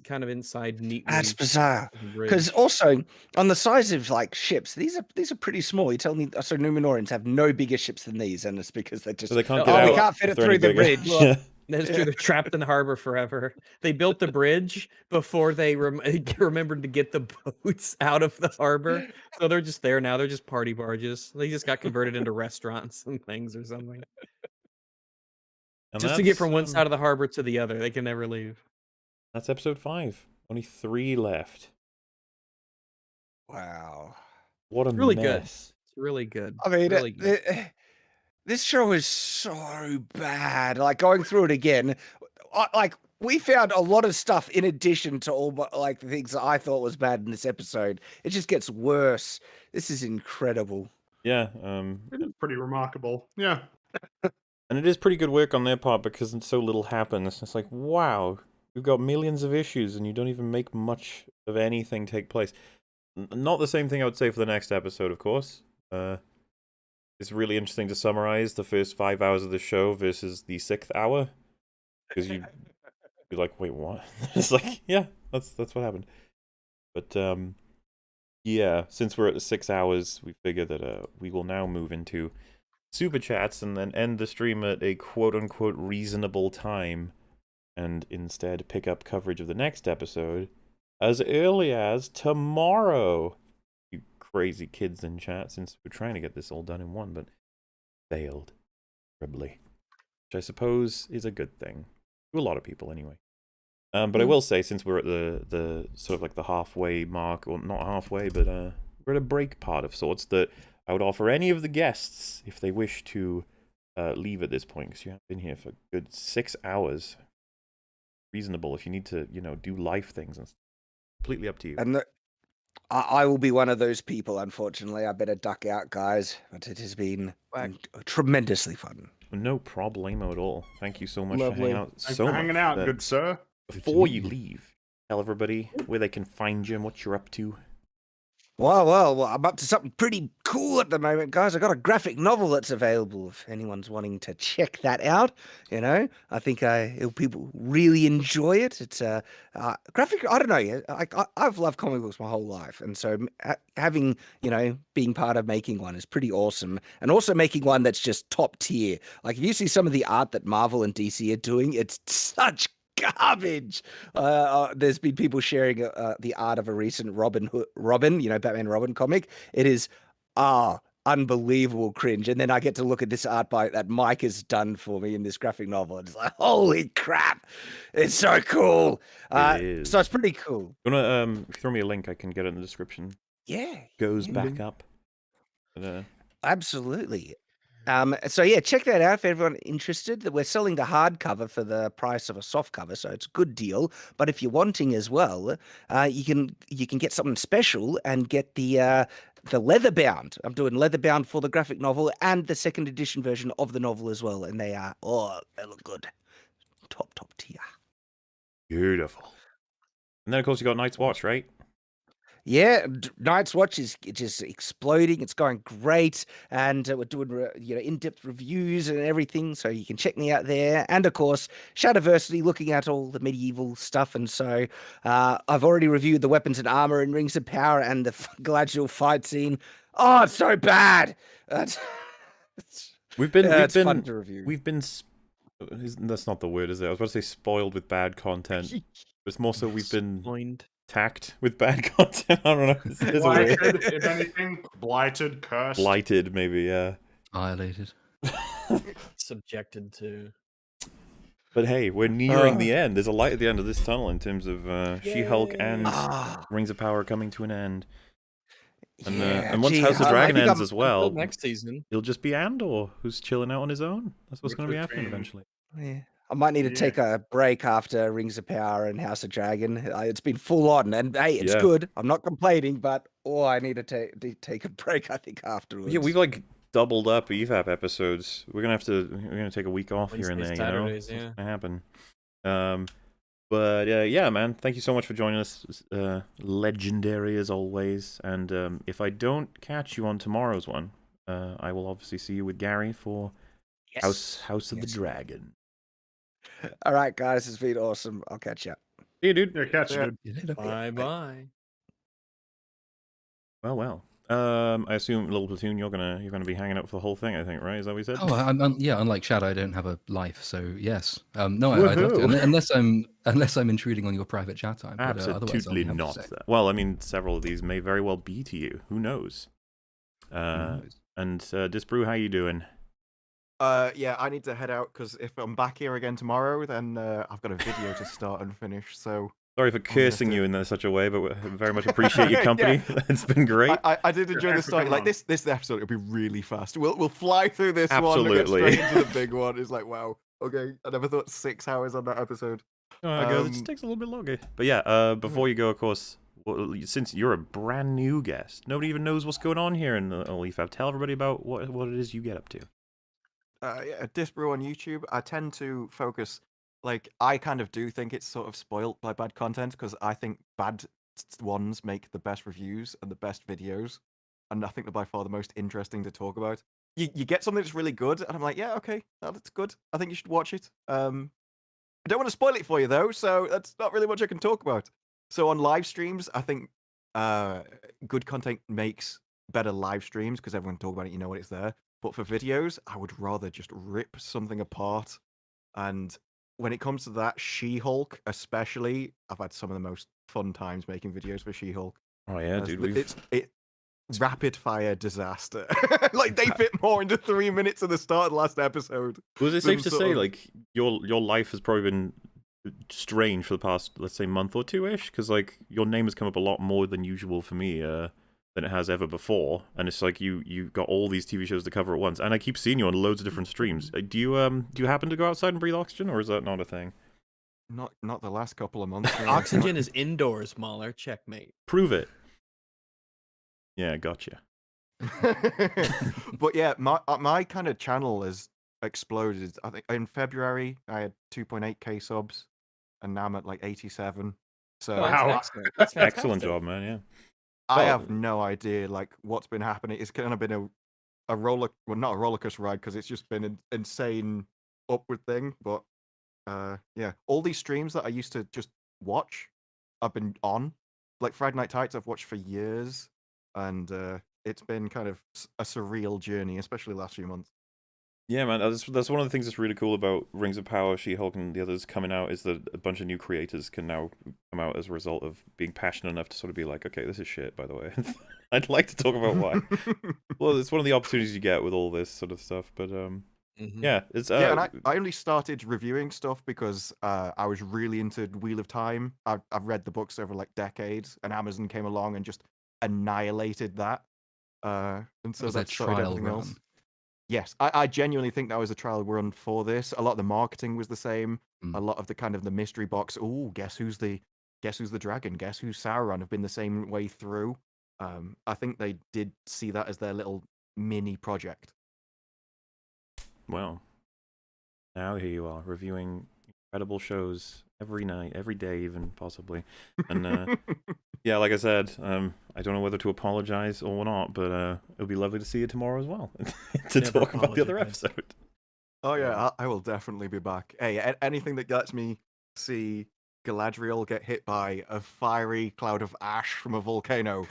kind of inside neatly. That's bizarre. with the Because bridge. also on the size of like ships, these are pretty small. You tell me, so Numenorians have no bigger ships than these, and it's because they just So they can't Oh, get out. we can't fit if it they're any through the bigger. bridge. Yeah. That's Yeah. true. They're trapped in the harbor forever. They built the bridge before they remembered to get the boats out of the harbor. So they're just there now. They're just party barges. They just got converted into restaurants and things or something. And Just to get that's, from one side of the harbor to the other. They can never leave. That's episode 5. Only 3 left. Wow. What a Really good. mess. It's really good. I mean, really good. this show is so bad. Like going through it again, like we found a lot of stuff in addition to all like the things that I thought was bad in this episode. It just gets worse. This is incredible. Yeah. It is pretty remarkable. Yeah. And it is pretty good work on their part because so little happens. It's like, wow, you've got millions of issues and you don't even make much of anything take place. Not the same thing I would say for the next episode, of course. It's really interesting to summarize the first 5 hours of the show versus the 6th hour. Because you'd be like, wait, what? It's like, yeah, that's what happened. But, yeah, since we're at the 6 hours, we figure that we will now move into super chats and then end the stream at a quote-unquote reasonable time and instead pick up coverage of the next episode as early as tomorrow. You crazy kids in chat, since we're trying to get this all done in one, but failed terribly, which I suppose is a good thing to a lot of people anyway. But I will say, since we're at the sort of like the halfway mark, or not halfway, but we're at a break part of sorts, that I would offer any of the guests, if they wish to leave at this point, because you have been here for a good 6 hours. Reasonable if you need to, do life things and stuff. Completely up to you. And I will be one of those people, unfortunately. I better duck out, guys. But it has been tremendously fun. No problemo at all. Thank you so much for Lovely. hanging out Thanks so for much. hanging out, But good sir. before meet you you. leave, tell everybody where they can find you and what you're up to. Well, I'm up to something pretty cool at the moment, guys. I got a graphic novel that's available if anyone's wanting to check that out. I think people really enjoy it. It's a graphic. I don't know. I've loved comic books my whole life, and so having being part of making one is pretty awesome. And also making one that's just top tier. Like if you see some of the art that Marvel and DC are doing, it's such garbage. There's been people sharing the art of a recent Robin, Batman Robin comic. It is unbelievable cringe. And then I get to look at this art by that Mike has done for me in this graphic novel. And it's like, holy crap, it's so cool. It is. So it's pretty cool. You wanna throw me a link? I can get it in the description. Yeah, Goes yeah. back up. Absolutely. So yeah, check that out if everyone interested. That we're selling the hardcover for the price of a soft cover, so it's a good deal. But if you're wanting as well, you can get something special and get the leather bound. I'm doing leather bound for the graphic novel and the second edition version of the novel as well, and they look good, top tier. Beautiful. And then of course you got Night's Watch, right? Yeah, Night's Watch is just exploding. It's going great, and we're doing in-depth reviews and everything. So you can check me out there. And of course, Shadiversity, looking at all the medieval stuff. And so I've already reviewed the weapons and armor in Rings of Power and the Galadriel fight scene. Oh, it's so bad. We've been fun to review. That's not the word, is it? I was about to say spoiled with bad content. But it's more so we've been Blind. tacked with bad content. I don't know. It's a word. Blighted, if anything, blighted, cursed. Blighted, maybe, yeah. Violated. Subjected to. But hey, we're nearing the end. There's a light at the end of this tunnel in terms of She-Hulk and Rings of Power coming to an end. And, and once House of Dragon ends as well, next season, it'll just be Andor, who's chilling out on his own. That's what's going to be happening eventually. Yeah. I might need to take a break after Rings of Power and House of Dragon. It's been full on, and hey, it's good. I'm not complaining, but I need to take a break. I think afterwards. Yeah, we've like doubled up EFAP episodes. We're gonna take a week off here and there. Saturdays, you know, it's gonna happen. But yeah, man, thank you so much for joining us. Legendary as always. And if I don't catch you on tomorrow's one, I will obviously see you with Gary for House of the Dragon. All right, guys, it's been awesome. I'll catch you. See you, dude. Yeah, catch you, dude. Bye. Well. I assume Little Platoon, you're gonna be hanging out for the whole thing. I think, right? Is that what you said? Oh, unlike Shad, I don't have a life, so yes. No, I'd love to, unless I'm intruding on your private chat time. But, absolutely not. Well, I mean, several of these may very well be to you. Who knows? And Disparu, how you doing? Yeah, I need to head out because if I'm back here again tomorrow, then I've got a video to start and finish. So sorry for cursing you in such a way, but we very much appreciate your company. It's been great. I did enjoy the start. Like this episode will be really fast. We'll fly through this Absolutely. one and get straight into the big one. It's like, wow, okay. I never thought 6 hours on that episode. It just takes a little bit longer. But yeah, before you go, of course, since you're a brand new guest, nobody even knows what's going on here in the EFAP. Tell everybody about what it is you get up to. Yeah, Disparu on YouTube. I tend to focus, like, I kind of do think it's sort of spoilt by bad content because I think bad ones make the best reviews and the best videos, and I think they're by far the most interesting to talk about. You get something that's really good, and I'm like, yeah, okay, that's good. I think you should watch it. I don't want to spoil it for you though, so that's not really much I can talk about. So on live streams, I think good content makes better live streams because everyone can talk about it, you know what it's there. But for videos, I would rather just rip something apart. And when it comes to that, She-Hulk especially, I've had some of the most fun times making videos for She-Hulk. Oh yeah, dude. It's rapid fire disaster. Like they fit more into 3 minutes of the start of the last episode. Was it safe to say like your life has probably been strange for the past, let's say, month or two-ish? Because like your name has come up a lot more than usual for me. Than it has ever before, and it's like you got all these TV shows to cover at once, and I keep seeing you on loads of different streams. Do you happen to go outside and breathe oxygen, or is that not a thing? Not the last couple of months. Oxygen is indoors, Mahler. Checkmate. Prove it. Yeah, gotcha. But yeah, my kind of channel has exploded. I think in February I had 2.8k subs, and now I'm at like 87. So that's excellent job, man. Yeah. I have no idea like what's been happening. It's kind of been a roller, well, not a roller coaster ride because it's just been an insane upward thing. But yeah, all these streams that I used to just watch, I've been on. Like Friday Night Tights, I've watched for years, and it's been kind of a surreal journey, especially the last few months. Yeah, man, that's one of the things that's really cool about Rings of Power, She-Hulk, and the others coming out is that a bunch of new creators can now come out as a result of being passionate enough to sort of be like, okay, this is shit, by the way. I'd like to talk about why. Well, it's one of the opportunities you get with all this sort of stuff, but yeah, it's Yeah, and I only started reviewing stuff because I was really into Wheel of Time. I've read the books over like decades, and Amazon came along and just annihilated that. And so Was that that started trial everything else. run? Yes, I genuinely think that was a trial run for this. A lot of the marketing was the same. Mm. A lot of the kind of the mystery box. Oh, guess who's the dragon? Guess who's Sauron? Have been the same way through. I think they did see that as their little mini project. well, now here you are reviewing incredible shows every night, every day, even possibly. And yeah, like I said, I don't know whether to apologize or not, but it'll be lovely to see you tomorrow as well to Never talk about the other apologize. episode. Oh yeah, I will definitely be back. Hey, anything that lets me see Galadriel get hit by a fiery cloud of ash from a volcano,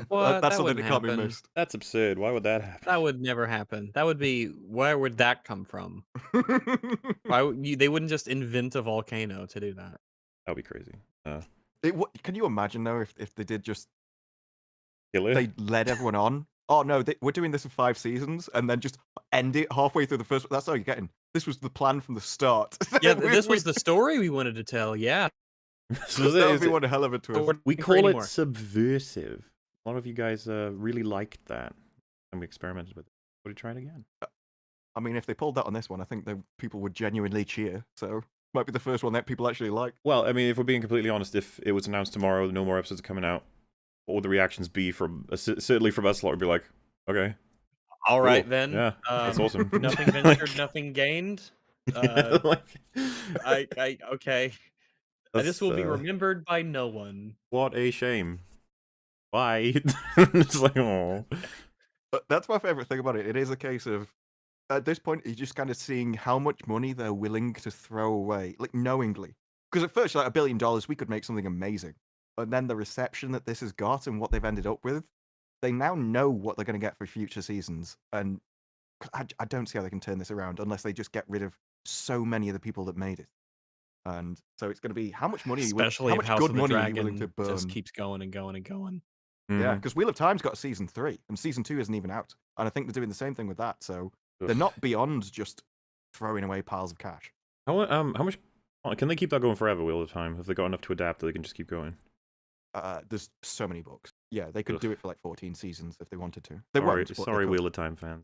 What? that's That something wouldn't that can't be happen. missed. That's absurd. Why would that happen? That would never happen. That would be where would that come from? They wouldn't just invent a volcano to do that. That'd be crazy. Can you imagine though if they did just Kill it? they led everyone on? Oh no, we're doing this in 5 seasons, and then just end it halfway through the first. That's all you're getting. This was the plan from the start. Yeah, this was the story we wanted to tell. Yeah. So is that would is be one hell of a But twist. we're we not for call it anymore. subversive. A lot of you guys really liked that, and we experimented with it. Would you try it again? I mean, if they pulled that on this one, I think people would genuinely cheer. So might be the first one that people actually like. Well, I mean, if we're being completely honest, if it was announced tomorrow, no more episodes are coming out, what would the reactions be from certainly from us? A lot would be like, okay, All right cool. then. Yeah, that's awesome. Nothing ventured, nothing gained. Like, Okay. This that's, will be remembered by no one. what a shame. Why? It's like, oh. But that's my favorite thing about it. It is a case of, at this point, you're just kind of seeing how much money they're willing to throw away, like knowingly. Because at first, like $1 billion, we could make something amazing. But then the reception that this has got and what they've ended up with, they now know what they're going to get for future seasons. And I don't see how they can turn this around unless they just get rid of so many of the people that made it. And so it's going to be how much money, Especially how if much House good of the money are you willing Dragon to burn? just keeps going and going and going. Yeah, Mhm. because Wheel of Time's got season 3, and season 2 isn't even out. And I think they're doing the same thing with that. So they're Ugh. not beyond just throwing away piles of cash. How much? Can they keep that going forever? Wheel of Time. Have they got enough to adapt that they can just keep going? There's so many books. Yeah, they could Ugh. do it for like 14 seasons if they wanted to. They won't. but they Sorry, could. Wheel of Time fans.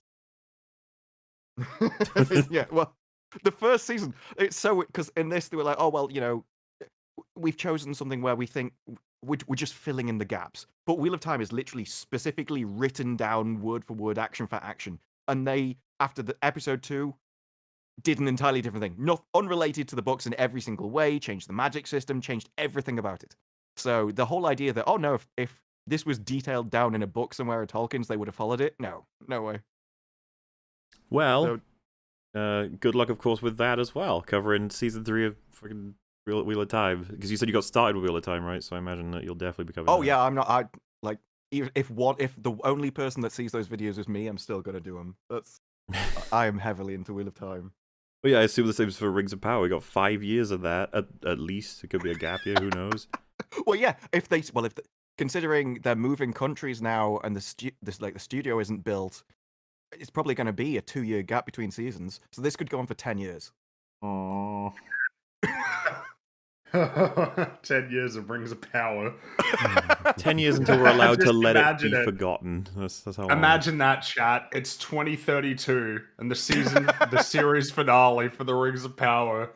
Yeah, well, the first season, it's so because in this they were like, oh well, we've chosen something where we think we're just filling in the gaps. But Wheel of Time is literally specifically written down word for word, action for action, and they after the episode 2 did an entirely different thing, not unrelated to the books in every single way. Changed the magic system, changed everything about it. So the whole idea that oh no, if this was detailed down in a book somewhere at Tolkien's, they would have followed it. No way. Well, good luck, of course, with that as well. Covering season 3 of freaking Wheel of Time, because you said you got started with Wheel of Time, right? So I imagine that you'll definitely be covering. Oh that. yeah, I'm not. I like if the only person that sees those videos is me, I'm still gonna do them. I am heavily into Wheel of Time. Well, yeah, I assume the same is for Rings of Power. We got 5 years of that at least. It could be a gap year. Who knows? Well, yeah. Considering they're moving countries now and the studio isn't built, it's probably going to be a 2-year gap between seasons. So this could go on for 10 years. Oh. 10 years of Rings of Power. 10 years until we're allowed to Just let it imagine be it. forgotten. That's how long. Imagine that, chat. It's 2032, and the series finale for the Rings of Power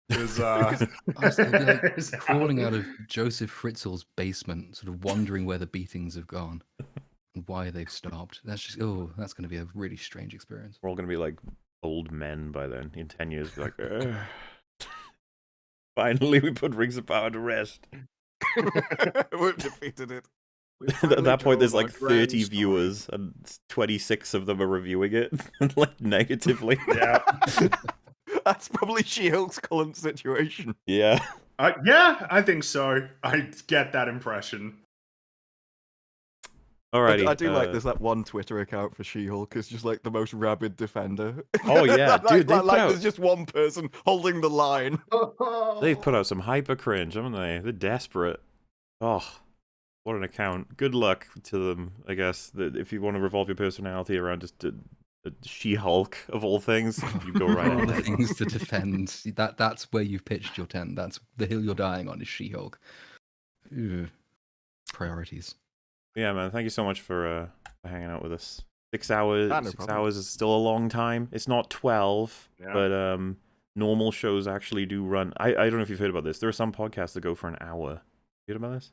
is It'll be like is crawling out of Joseph Fritzl's basement, sort of wondering where the beatings have gone and why they've stopped. That's going to be a really strange experience. We're all going to be like old men by then. In 10 years, like, finally we put Rings of Power to rest. We've defeated it. At that point, there's like 30 viewers, and 26 of them are reviewing it, like negatively. Yeah. That's probably She-Hulk's current situation. Yeah. Yeah, I think so. I get that impression. Alrighty. I do like there's that one Twitter account for She-Hulk. It's just like the most rabid defender. Oh, yeah, dude, they put out- there's just one person holding the line. They've put out some hyper cringe, haven't they? They're desperate. Oh, what an account. Good luck to them, I guess. If you want to revolve your personality around just a She-Hulk of all things, you go right All the ahead. things to defend. That's where you've pitched your tent. That's the hill you're dying on is She-Hulk. Ugh. Priorities. Yeah, man. Thank you so much for hanging out with us. 6 hours. Ah, no 6 problem. hours is still a long time. It's not 12, Yeah. but normal shows actually do run. I don't know if you've heard about this. There are some podcasts that go for an hour. You heard about this?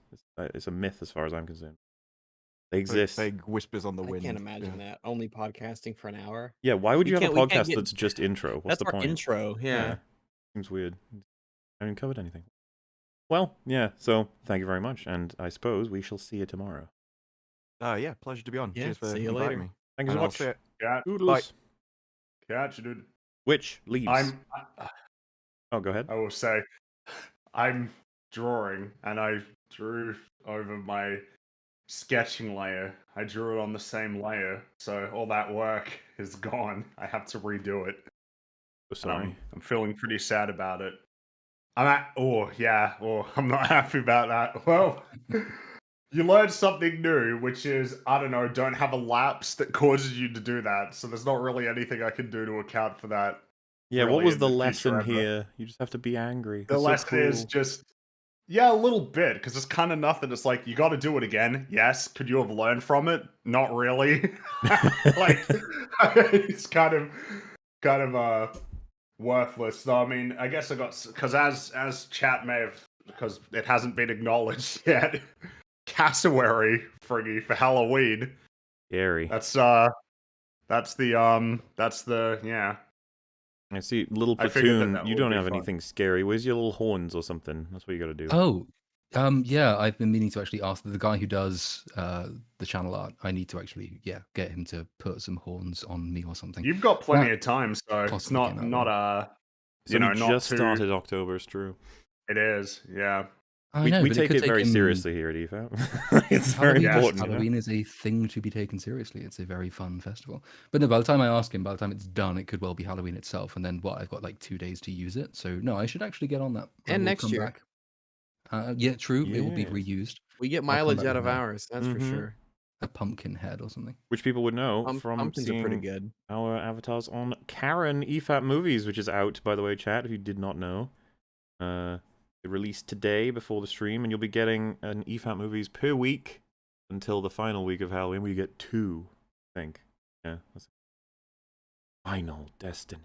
It's a myth as far as I'm concerned. They exist. Vague whispers on the I wind. can't imagine that. Only podcasting for an hour. Yeah, why would We you have a can't- we can't podcast get- that's just intro? What's That's the our point? intro. Yeah. Seems weird. I haven't covered anything. Well, yeah, so thank you very much, and I suppose we shall see you tomorrow. Yeah, pleasure to be on. Yeah, Cheers for see you inviting later. me. Thank you And so I'll much. see it. Cat, Toodles. catch, dude. Which leaves? I Oh, go ahead. will say, I'm drawing, and I drew over my sketching layer. I drew it on the same layer, so all that work is gone. I have to redo it. So And sorry. I'm feeling pretty sad about it. I'm not happy about that. Well, you learn something new, which is, I don't know, don't have a lapse that causes you to do that. So there's not really anything I can do to account for that. Yeah, what really was in the the lesson future ever. here? You just have to be angry. The That's so lesson is cruel. just, yeah, a little bit, because it's kind of nothing. It's like, you got to do it again. Yes. Could you have learned from it? Not really. Like, it's kind of worthless. Though, I mean, I guess I got, because as chat may have, because it hasn't been acknowledged yet, cassowary friggy for Halloween. Scary. That's the yeah. I see, little I figured Platoon, that you would don't be have fun. anything scary. Where's your little horns or something? That's what you gotta do. Oh, yeah, I've been meaning to actually ask the guy who does the channel art. I need to actually, get him to put some horns on me or something. You've got plenty That of time, so it's possibly came not out It's you know, only not just too. started October, it's true. It is, yeah. I We know, but take could it very him- seriously here at EFAP. It's very Halloween, important. you know? Halloween is a thing to be taken seriously. It's a very fun festival. But no, by the time I ask him, by the time it's done, it could well be Halloween itself. And then I've got like 2 days to use it. So no, I should actually get on that. I And will next come year. back. Yeah, true. It will be Yes. reused. We get come mileage back out with of that. ours. That's for Mhm. sure. A pumpkin head or something. Which people would know from Pumpkins are pretty seeing good. our avatars on Karen EFAP Movies, which is out, by the way, chat, if you did not know. It released today before the stream, and you'll be getting an EFAP Movies per week until the final week of Halloween, where you get 2, I think. Yeah. That's Final Destiny.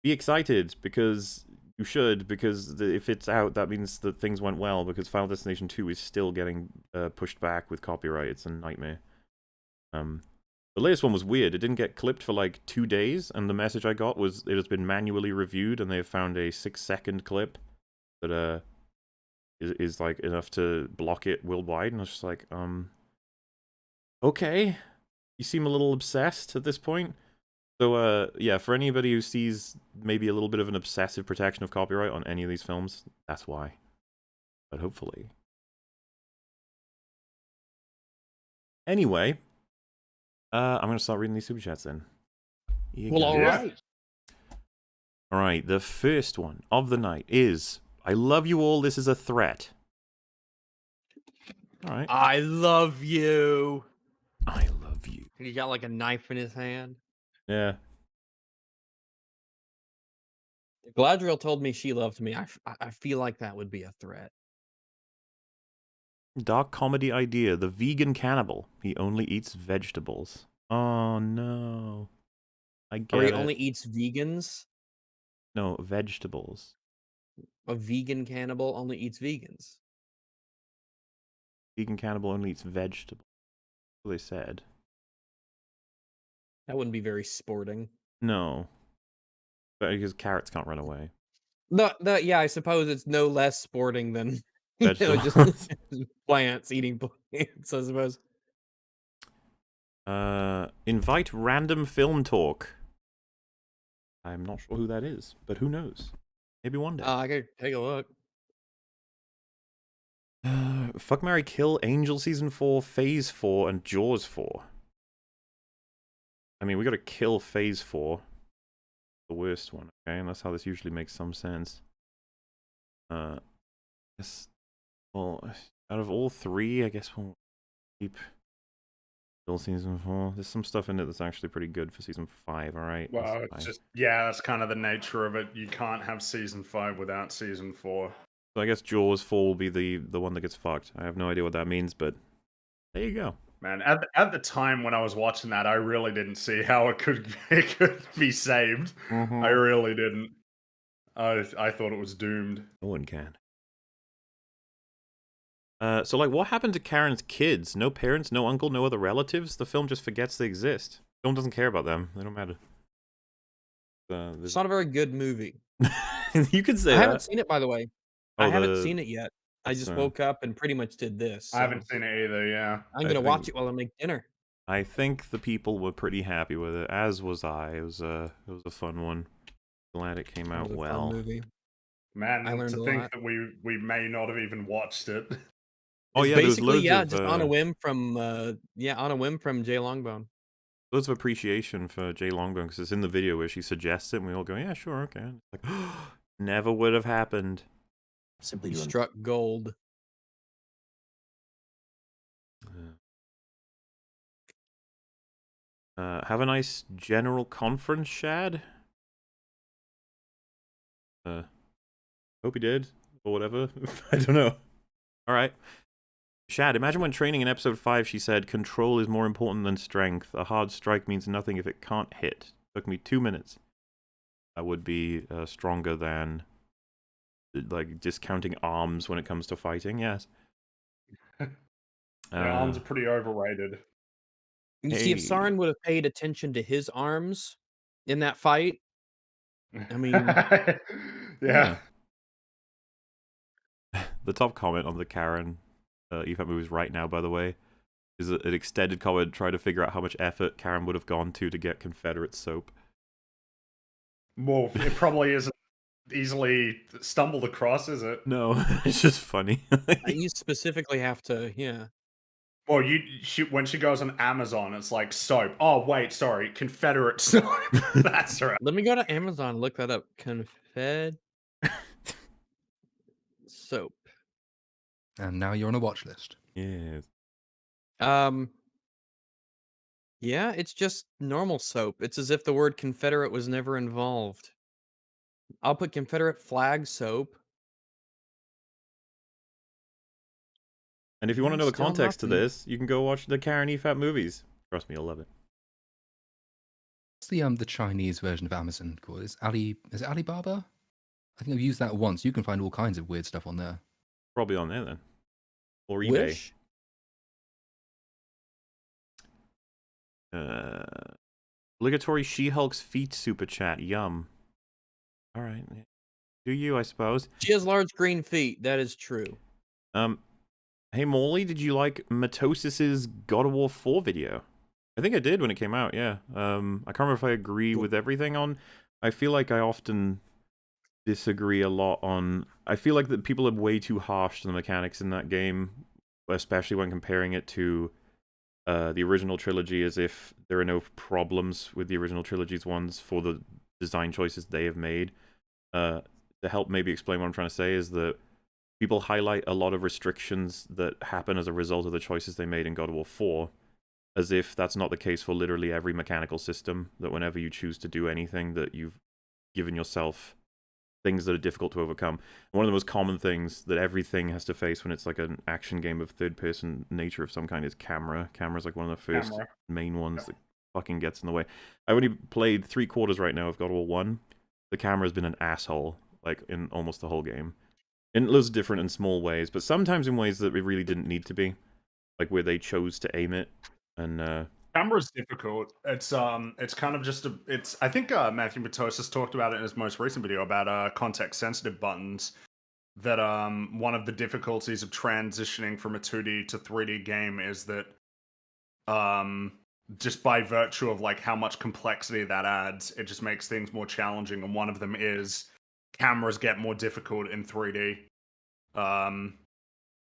Be excited, because you should, because if it's out, that means that things went well, because Final Destination 2 is still getting pushed back with copyright. It's a nightmare. The latest one was weird. It didn't get clipped for like 2 days, and the message I got was it has been manually reviewed, and they have found a 6-second clip that is like enough to block it worldwide. And I was just like, okay, you seem a little obsessed at this point. So yeah, for anybody who sees maybe a little bit of an obsessive protection of copyright on any of these films, that's why. But hopefully. Anyway. I'm going to start reading these super chats then. Well, all Yeah. right. All right, the first one of the night is, I love you all, this is a threat. All right. I love you. I love you. He got like a knife in his hand. Yeah. If Gladriel told me she loved me, I feel like that would be a threat. Dark comedy idea, the vegan cannibal. He only eats vegetables. Oh, no. I get Or he it. only eats vegans. No, vegetables. A vegan cannibal only eats vegans. Vegan cannibal only eats vegetables. That's what they said. That wouldn't be very sporting. No. But because carrots can't run away. No, yeah, I suppose it's no less sporting than you know, Vegetables. just plants eating plants, I suppose. Invite random film talk. I'm not sure who that is, but who knows? Maybe one day. I could take a look. Fuck, Marry, Kill, Angel Season 4, Phase 4, and Jaws 4. I mean, we gotta kill Phase 4. The worst one, okay? And that's how this usually makes some sense. Well, out of all three, I guess we'll keep Kill Season 4. There's some stuff in it that's actually pretty good for Season 5, alright? Well, it's just, yeah, that's kind of the nature of it. You can't have Season 5 without Season 4. So I guess Jaws 4 will be the one that gets fucked. I have no idea what that means, but there you go. Man, at the time when I was watching that, I really didn't see how it could be saved. I really didn't. I thought it was doomed. No one can. So, like, what happened to Karen's kids? No parents, no uncle, no other relatives? The film just forgets they exist. The film doesn't care about them. They don't matter. It's not a very good movie. You could say I that. haven't seen it, by the way. Oh, I haven't seen it yet. I that's, just woke up and pretty much did this. I haven't seen it either, yeah. I'm gonna watch it while I make dinner. I think the people were pretty happy with it, as was I. It was a fun one. Glad it came out It was a fun well. movie. Man, I learned to a think lot. that we may not have even watched it. Oh It's yeah, there was basically, loads of just on a whim from Jay Longbone. loads of appreciation for Jay Longbone because it's in the video where she suggests it, and we all go, "Yeah, sure, okay." And it's like, never would have happened. He struck gold. Have a nice general conference, Shad. Hope he did, or whatever. I don't know. All right. Shad, imagine when training in episode 5 she said, control is more important than strength. A hard strike means nothing if it can't hit. Took me 2 minutes. That would be stronger than, like, discounting arms when it comes to fighting, yes. Arms are pretty overrated. You see, if Hey. Sarin would have paid attention to his arms in that fight, I mean, yeah. The top comment on the Karen EFAP movies right now, by the way, is an extended comment trying to figure out how much effort Karen would have gone to get Confederate soap. Well, it probably isn't easily stumbled across, is it? No, it's just funny. you specifically have to, yeah. Well, when she goes on Amazon, it's like soap. Oh, wait, sorry, Confederate soap. That's right. Let me go to Amazon and look that up. Confed soap. And now you're on a watch list. Yes. Yeah, it's just normal soap. It's as if the word Confederate was never involved. I'll put Confederate flag soap. And if you want to know the Still context to nothing. this, you can go watch the Karen EFAP movies. Trust me, you'll love it. What's the Chinese version of Amazon called? Is it Alibaba? I think I've used that once. You can find all kinds of weird stuff on there. Probably on there then. Or eBay. Wish? Obligatory She-Hulk's feet super chat. Yum. Alright. Do you, I suppose. She has large green feet. That is true. Hey Morley, did you like Matosis's God of War 4 video? I think I did when it came out, yeah. I can't remember if I agree with everything on. I feel like I often disagree a lot on. I feel like that people are way too harsh to the mechanics in that game, especially when comparing it to the original trilogy, as if there are no problems with the original trilogy's ones for the design choices they have made. To help maybe explain what I'm trying to say is that people highlight a lot of restrictions that happen as a result of the choices they made in God of War 4, as if that's not the case for literally every mechanical system, that whenever you choose to do anything, that you've given yourself things that are difficult to overcome. One of the most common things that everything has to face when it's like an action game of third-person nature of some kind is camera. Camera's like one of the first main ones that fucking gets in the way. I've only played 3/4 right now of God of War 1. The camera's been an asshole, like, in almost the whole game. In loads of different and small ways, but sometimes in ways that it really didn't need to be. Like where they chose to aim it. And Camera's difficult. It's kind of just I think Matthew Matosis talked about it in his most recent video about context sensitive buttons. That one of the difficulties of transitioning from a 2D to 3D game is that just by virtue of like how much complexity that adds, it just makes things more challenging, and one of them is cameras get more difficult in 3D.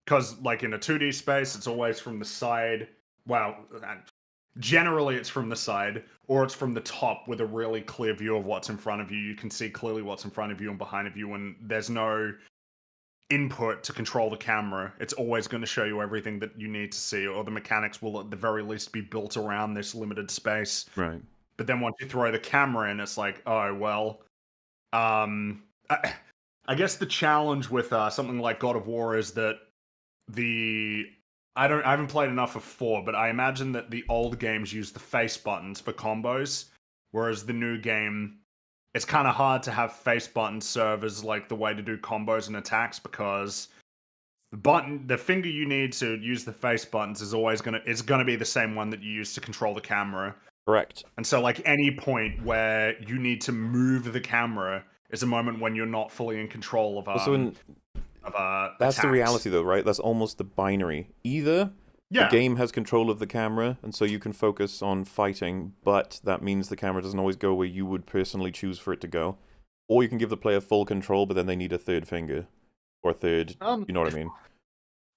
because like in a 2D space, it's always from the side. Well, generally it's from the side, or it's from the top with a really clear view of what's in front of you. You can see clearly what's in front of you and behind of you, and there's no input to control the camera. It's always going to show you everything that you need to see, or the mechanics will at the very least be built around this limited space. Right. But then once you throw the camera in, it's like, oh well. I guess the challenge with something like God of War is that I haven't played enough of 4, but I imagine that the old games use the face buttons for combos, whereas the new game, it's kind of hard to have face buttons serve as like the way to do combos and attacks, because the finger you need to use the face buttons is always gonna be the same one that you use to control the camera. Correct. And so like any point where you need to move the camera is a moment when you're not fully in control of that's the attacks. reality though, right? That's almost the binary. Either the game has control of the camera, and so you can focus on fighting, but that means the camera doesn't always go where you would personally choose for it to go. Or you can give the player full control, but then they need a third finger. Or a third, you know what I mean?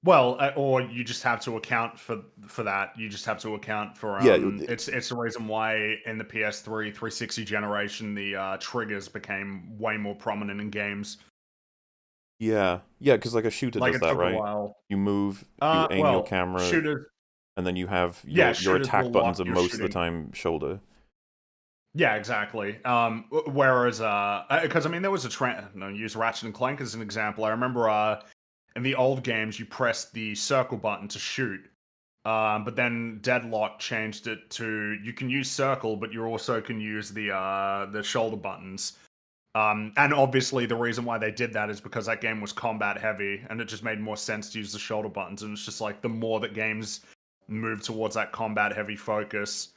Well, or you just have to account for that. You just have to account for it's the reason why in the PS3 360 generation the triggers became way more prominent in games. Yeah, because like a shooter Like does it that, took right? a while. You move, you aim your camera, shooters, and then you have your shooters attack will buttons lock are your most of the shooting. time shoulder. Yeah, exactly. Whereas, because I mean, there was use Ratchet and Clank as an example. I remember in the old games, you pressed the circle button to shoot. But then Deadlock changed it to you can use circle, but you also can use the shoulder buttons. And obviously, the reason why they did that is because that game was combat heavy, and it just made more sense to use the shoulder buttons. And it's just like the more that games move towards that combat heavy focus.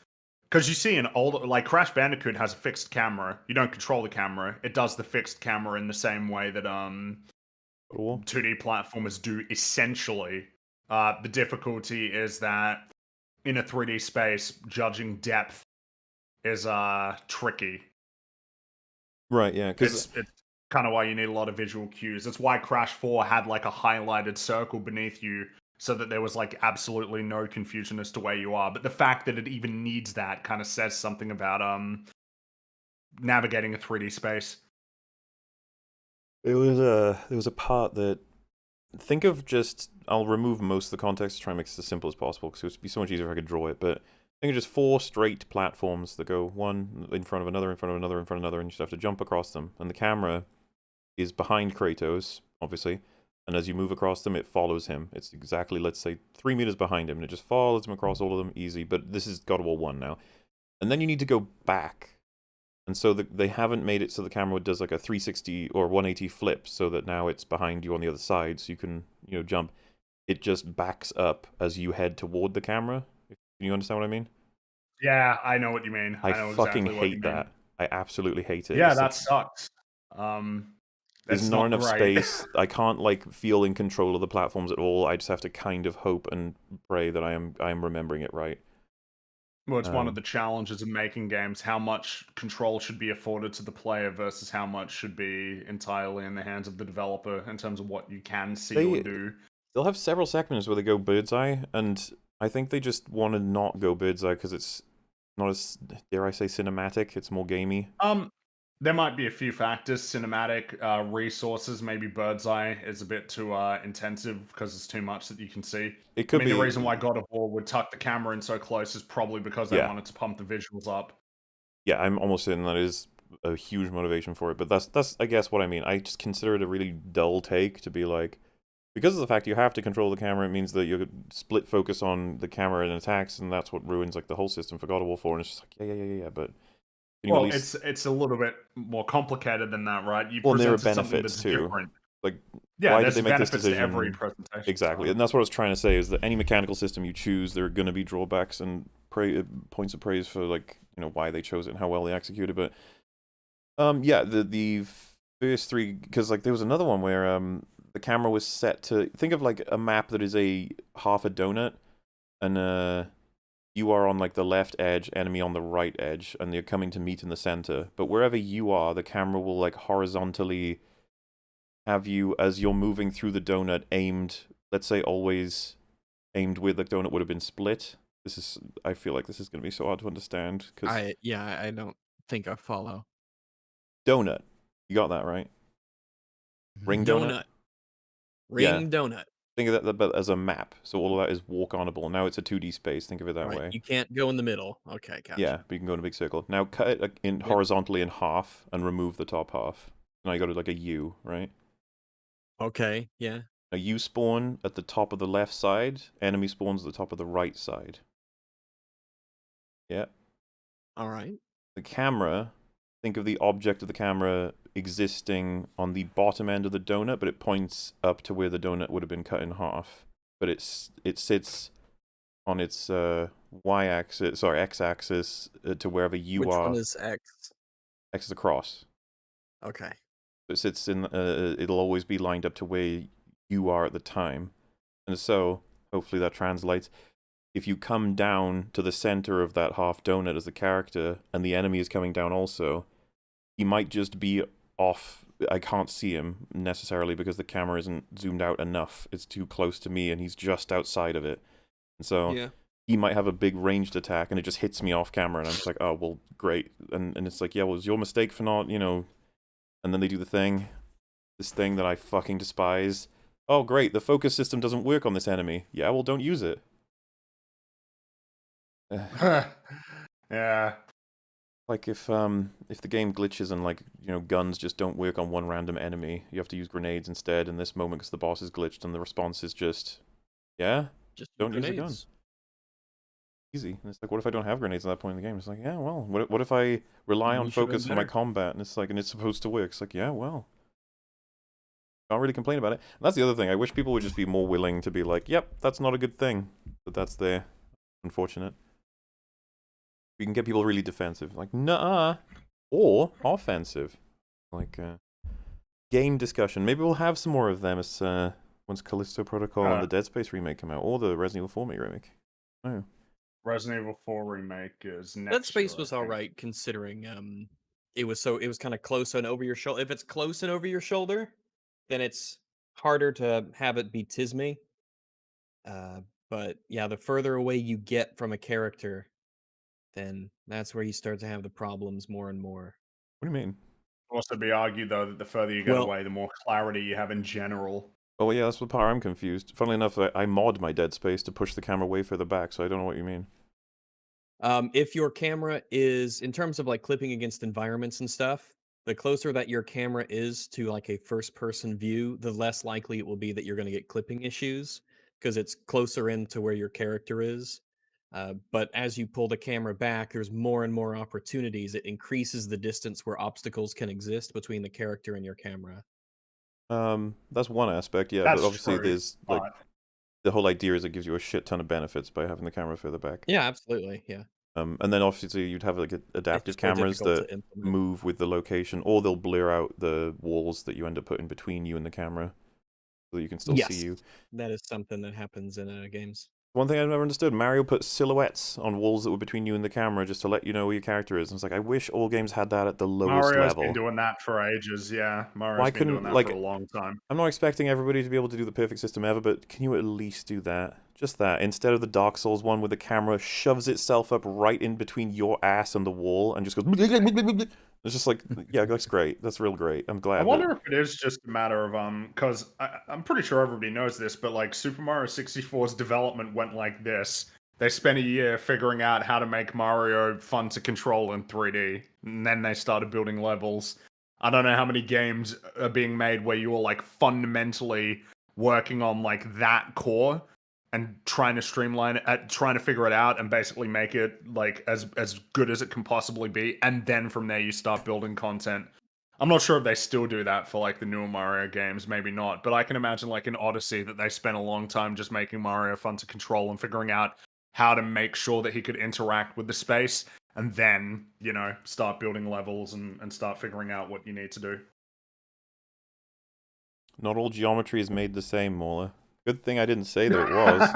Because you see in old, like Crash Bandicoot has a fixed camera. You don't control the camera. It does the fixed camera in the same way that 2D platformers do essentially. The difficulty is that in a 3D space, judging depth is tricky. Right, yeah. It's kind of why you need a lot of visual cues. That's why Crash 4 had like a highlighted circle beneath you, so that there was like absolutely no confusion as to where you are. But the fact that it even needs that kind of says something about navigating a 3D space. There was a part that, think of just, I'll remove most of the context to try and make this as simple as possible, because it would be so much easier if I could draw it, but think of just 4 straight platforms that go one in front of another, in front of another, in front of another, and you just have to jump across them. And the camera is behind Kratos, obviously, and as you move across them, it follows him. It's exactly, let's say, 3 meters behind him, and it just follows him across all of them, easy, but this is God of War 1 now. And then you need to go back. And so they haven't made it so the camera does like a 360 or 180 flip, so that now it's behind you on the other side, so you can, jump. It just backs up as you head toward the camera. Can you understand what I mean? Yeah, I know what you mean. I know fucking exactly what you hate mean. that. I absolutely hate it. Yeah, It's that like, sucks. there's That's not not enough great. space. I can't like feel in control of the platforms at all. I just have to kind of hope and pray that I am remembering it right. Well, it's one of the challenges of making games, how much control should be afforded to the player versus how much should be entirely in the hands of the developer in terms of what you can see or do. They'll have several segments where they go bird's eye, and I think they just want to not go bird's eye because it's not as, dare I say, cinematic. It's more gamey. There might be a few factors. Cinematic resources, maybe bird's eye is a bit too intensive because it's too much that you can see. It could be the reason why God of War would tuck the camera in so close is probably because they wanted to pump the visuals up. Yeah, I'm almost certain that is a huge motivation for it. But that's I guess what I mean. I just consider it a really dull take to be like, because of the fact you have to control the camera, it means that you split focus on the camera and attacks, and that's what ruins like the whole system for God of War 4. And it's just like yeah, but. Well, it's a little bit more complicated than that, right? There are benefits too. Different. Like, yeah, why did they make this decision? To every presentation. Exactly, and that's what I was trying to say. Is that any mechanical system you choose, there are going to be drawbacks and points of praise for like why they chose it and how well they executed. But yeah, the first 3, because like there was another one where the camera was set to, think of like a map that is half a donut, and you are on like the left edge, enemy on the right edge, and they're coming to meet in the center. But wherever you are, the camera will like horizontally have you, as you're moving through the donut, aimed let's say, always aimed where the donut would have been split. I feel like this is going to be so hard to understand because I don't think I follow. donut, you got that right? Ring donut. Ring donut. Think of that but as a map. So all of that is walk-onable. Now it's a 2D space. Think of it that Right. way. You can't go in the middle. Okay, gotcha. Yeah, but you can go in a big circle. Now cut it horizontally in half and remove the top half. Now you got it like a U, right? Okay, yeah. Now you spawn at the top of the left side. Enemy spawns at the top of the right side. Yeah. All right. The camera, think of the object of the camera existing on the bottom end of the donut, but it points up to where the donut would have been cut in half. But it sits on its y-axis, sorry, x-axis to wherever you Which are. one is X? X is across. Okay. It sits in. It'll always be lined up to where you are at the time, and so hopefully that translates. If you come down to the center of that half donut as the character, and the enemy is coming down also, he might just be off. I can't see him necessarily because the camera isn't zoomed out enough. It's too close to me, and he's just outside of it. And so Yeah. he might have a big ranged attack, and it just hits me off camera, and I'm just like, oh well, great. And it's like, yeah, well, it was your mistake for not, And then they do this thing that I fucking despise. Oh great, the focus system doesn't work on this enemy. Yeah, well, don't use it. Yeah. Like if the game glitches and like guns just don't work on one random enemy, you have to use grenades instead in this moment because the boss is glitched and the response is just, yeah, Just don't use a gun. Easy. And it's like, what if I don't have grenades at that point in the game? It's like, yeah, well, what if I rely on You should've focus been for my better. combat? And it's like, and it's supposed to work. It's like, yeah, well, can't really complain about it. And that's the other thing. I wish people would just be more willing to be like, yep, that's not a good thing, but that's there. Unfortunate. We can get people really defensive, like nah, or offensive, like game discussion. Maybe we'll have some more of them as once Callisto Protocol and the Dead Space remake come out, or the Resident Evil 4 remake. Oh, Resident Evil 4 remake is next Dead Space year, was I all think. right considering it was kind of close and over your shoulder. If it's close and over your shoulder, then it's harder to have it be Tisme. But yeah, the further away you get from a character, then that's where you start to have the problems more and more. what do you mean? Also be argued though that the further you get Well- away, the more clarity you have in general. Oh yeah, that's the part I'm confused. Funnily enough, I mod my Dead Space to push the camera way further back, so I don't know what you mean. If your camera is, in terms of like clipping against environments and stuff, the closer that your camera is to like a first person view, the less likely it will be that you're going to get clipping issues because it's closer in to where your character is. But as you pull the camera back, there's more and more opportunities. It increases the distance where obstacles can exist between the character and your camera. That's one aspect, yeah, That's but obviously true, there's like but the whole idea is it gives you a shit ton of benefits by having the camera further back. Yeah, absolutely. Yeah. And then obviously you'd have like adaptive just more cameras difficult that to implement. move with the location, or they'll blur out the walls that you end up putting between you and the camera, so that you can still see you. That is something that happens in games. One thing I've never understood: Mario put silhouettes on walls that were between you and the camera just to let you know where your character is. And it's like, I wish all games had that at the lowest Mario's level. been doing that for ages, yeah. Mario's Why been doing couldn't, that like, for a long time. I'm not expecting everybody to be able to do the perfect system ever, but can you at least do that? Just that, instead of the Dark Souls one where the camera shoves itself up right in between your ass and the wall and just goes... It's just like, yeah, that's great. That's real great. I'm glad. I wonder if it is just a matter of because I'm pretty sure everybody knows this, but like Super Mario 64's development went like this. They spent a year figuring out how to make Mario fun to control in 3D, and then they started building levels. I don't know how many games are being made where you are like fundamentally working on like that core and trying to streamline it, trying to figure it out and basically make it like as good as it can possibly be, and then from there you start building content. I'm not sure if they still do that for like the newer Mario games, maybe not, but I can imagine like in Odyssey that they spent a long time just making Mario fun to control and figuring out how to make sure that he could interact with the space, and then, start building levels and start figuring out what you need to do. Not all geometry is made the same, Mola. Good thing I didn't say that it was.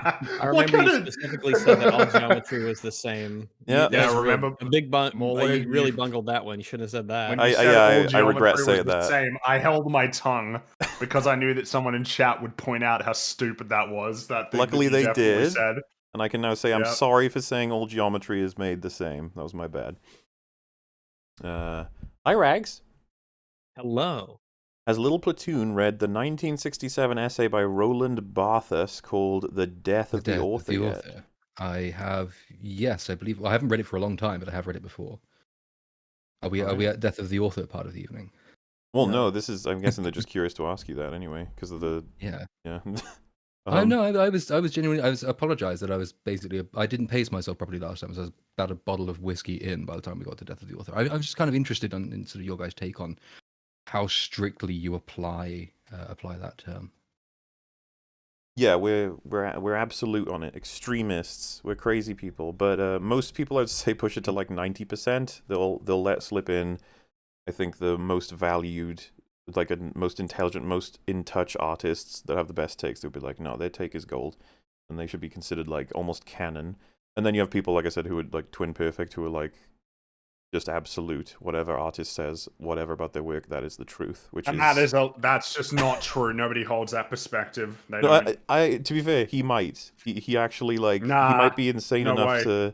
I What remember you kinda- specifically said that all geometry was the same. Yeah. Yeah, That's real- remember a big Well, you really you- bungled that one. You shouldn't have said that. when I- you yeah, said all I geometry regret was saying the that. same, I held my tongue because I knew that someone in chat would point out how stupid that was. That thing Luckily that you they definitely did. said. And I can now say I'm Yep. sorry for saying all geometry is made the same. That was my bad. Hi, Rags. Hello. Has Little Platoon read the 1967 essay by Roland Barthes called The Death of the Author yet? I have, yes, I believe. Well, I haven't read it for a long time, but I have read it before. Are we at Death of the Author part of the evening? Well, no, this is. I'm guessing they're just curious to ask you that anyway, because of the. Yeah. Yeah. I know. I was genuinely. I apologized that I was basically. I didn't pace myself properly last time. So I was about a bottle of whiskey in by the time we got to Death of the Author. I was just kind of interested in sort of your guys' take on how strictly you apply that term. Yeah, we're absolute on it. Extremists. We're crazy people. But most people, I'd say, push it to like 90%. They'll let slip in. I think the most valued, like most intelligent, most in touch artists that have the best takes. They'll be like, no, their take is gold, and they should be considered like almost canon. And then you have people, like I said, who are like Twin Perfect, who are like just absolute. Whatever artist says, whatever about their work, that is the truth. Which And is that's just not true. Nobody holds that perspective. They no, don't. I to be fair, he might. He actually like he Nah, might be insane no enough way. to.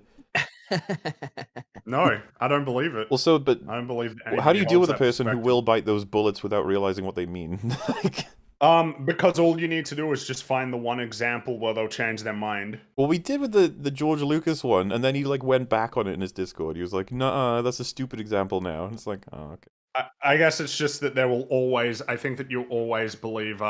No, I don't believe it. Well, so but I don't believe. how do you deal with a that person who perspective. will bite those bullets without realizing what they mean? Like, Because all you need to do is just find the one example where they'll change their mind. well, we did with the George Lucas one, and then he like went back on it in his Discord. He was like, "Nah, that's a stupid example now." And it's like, oh, okay. I guess it's just that there will always. I think that you'll always believe.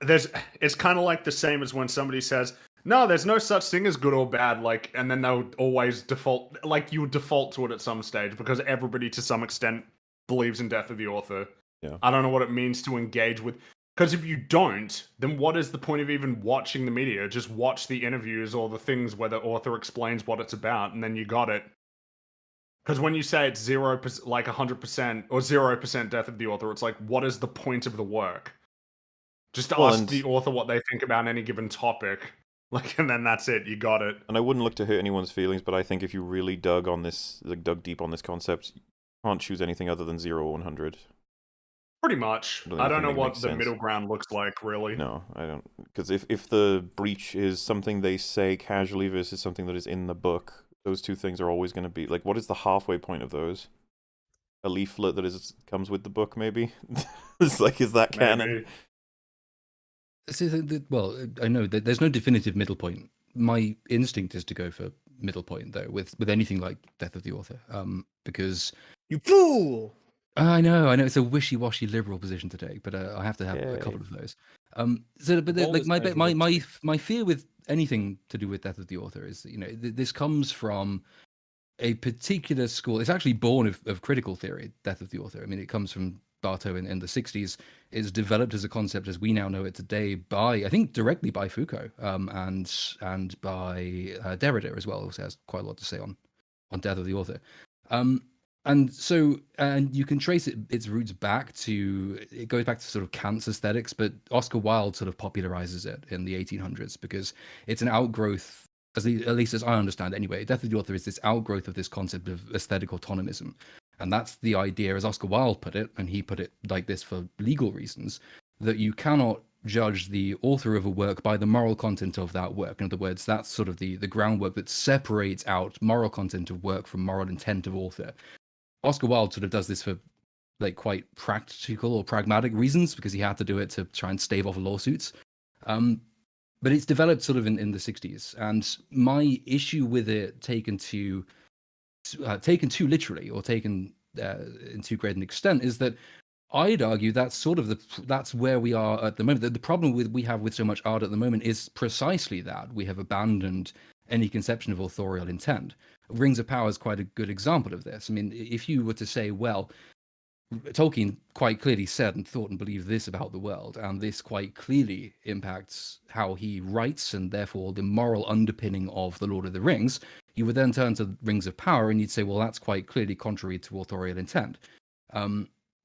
It's kind of like the same as when somebody says, "No, there's no such thing as good or bad." Like, and then they'll always default. Like, you would default to it at some stage because everybody, to some extent, believes in Death of the Author. Yeah. I don't know what it means to engage with. Because if you don't, then what is the point of even watching the media? Just watch the interviews or the things where the author explains what it's about, and then you got it. Because when you say it's 0%, like 100% or 0% Death of the Author, it's like, what is the point of the work? Just ask the author what they think about any given topic, like, and then that's it. You got it. And I wouldn't look to hurt anyone's feelings, but I think if you really dug deep on this concept, you can't choose anything other than 0 or 100. Pretty much. Don't I don't know think it what makes the sense. middle ground looks like, really. No, I don't. Because if the breach is something they say casually versus something that is in the book, those two things are always going to be like, what is the halfway point of those? A leaflet that comes with the book, maybe. It's like, is that canon? Maybe. Well, I know that there's no definitive middle point. My instinct is to go for middle point, though, with anything like Death of the Author, because You fool! I know it's a wishy-washy liberal position to take, but I have to have a couple of those. My fear with anything to do with Death of the Author is, this comes from a particular school. It's actually born of critical theory, Death of the Author. I mean, it comes from Bartow in the 60s. It's developed as a concept as we now know it today I think directly by Foucault, and by Derrida as well, who has quite a lot to say on Death of the Author. And you can trace its roots back to, it goes back to sort of Kant's aesthetics, but Oscar Wilde sort of popularizes it in the 1800s because it's an outgrowth, at least as I understand it anyway. Death of the Author is this outgrowth of this concept of aesthetic autonomism. And that's the idea, as Oscar Wilde put it, and he put it like this for legal reasons, that you cannot judge the author of a work by the moral content of that work. In other words, that's sort of the groundwork that separates out moral content of work from moral intent of author. Oscar Wilde sort of does this for like quite practical or pragmatic reasons because he had to do it to try and stave off lawsuits. But it's developed sort of in the 60s. And my issue with it taken too literally or taken in too great an extent is that I'd argue that's sort of that's where we are at the moment. The problem we have with so much art at the moment is precisely that we have abandoned any conception of authorial intent. Rings of Power is quite a good example of this. I mean, if you were to say, well, Tolkien quite clearly said and thought and believed this about the world, and this quite clearly impacts how he writes and therefore the moral underpinning of The Lord of the Rings, you would then turn to Rings of Power and you'd say, well, that's quite clearly contrary to authorial intent,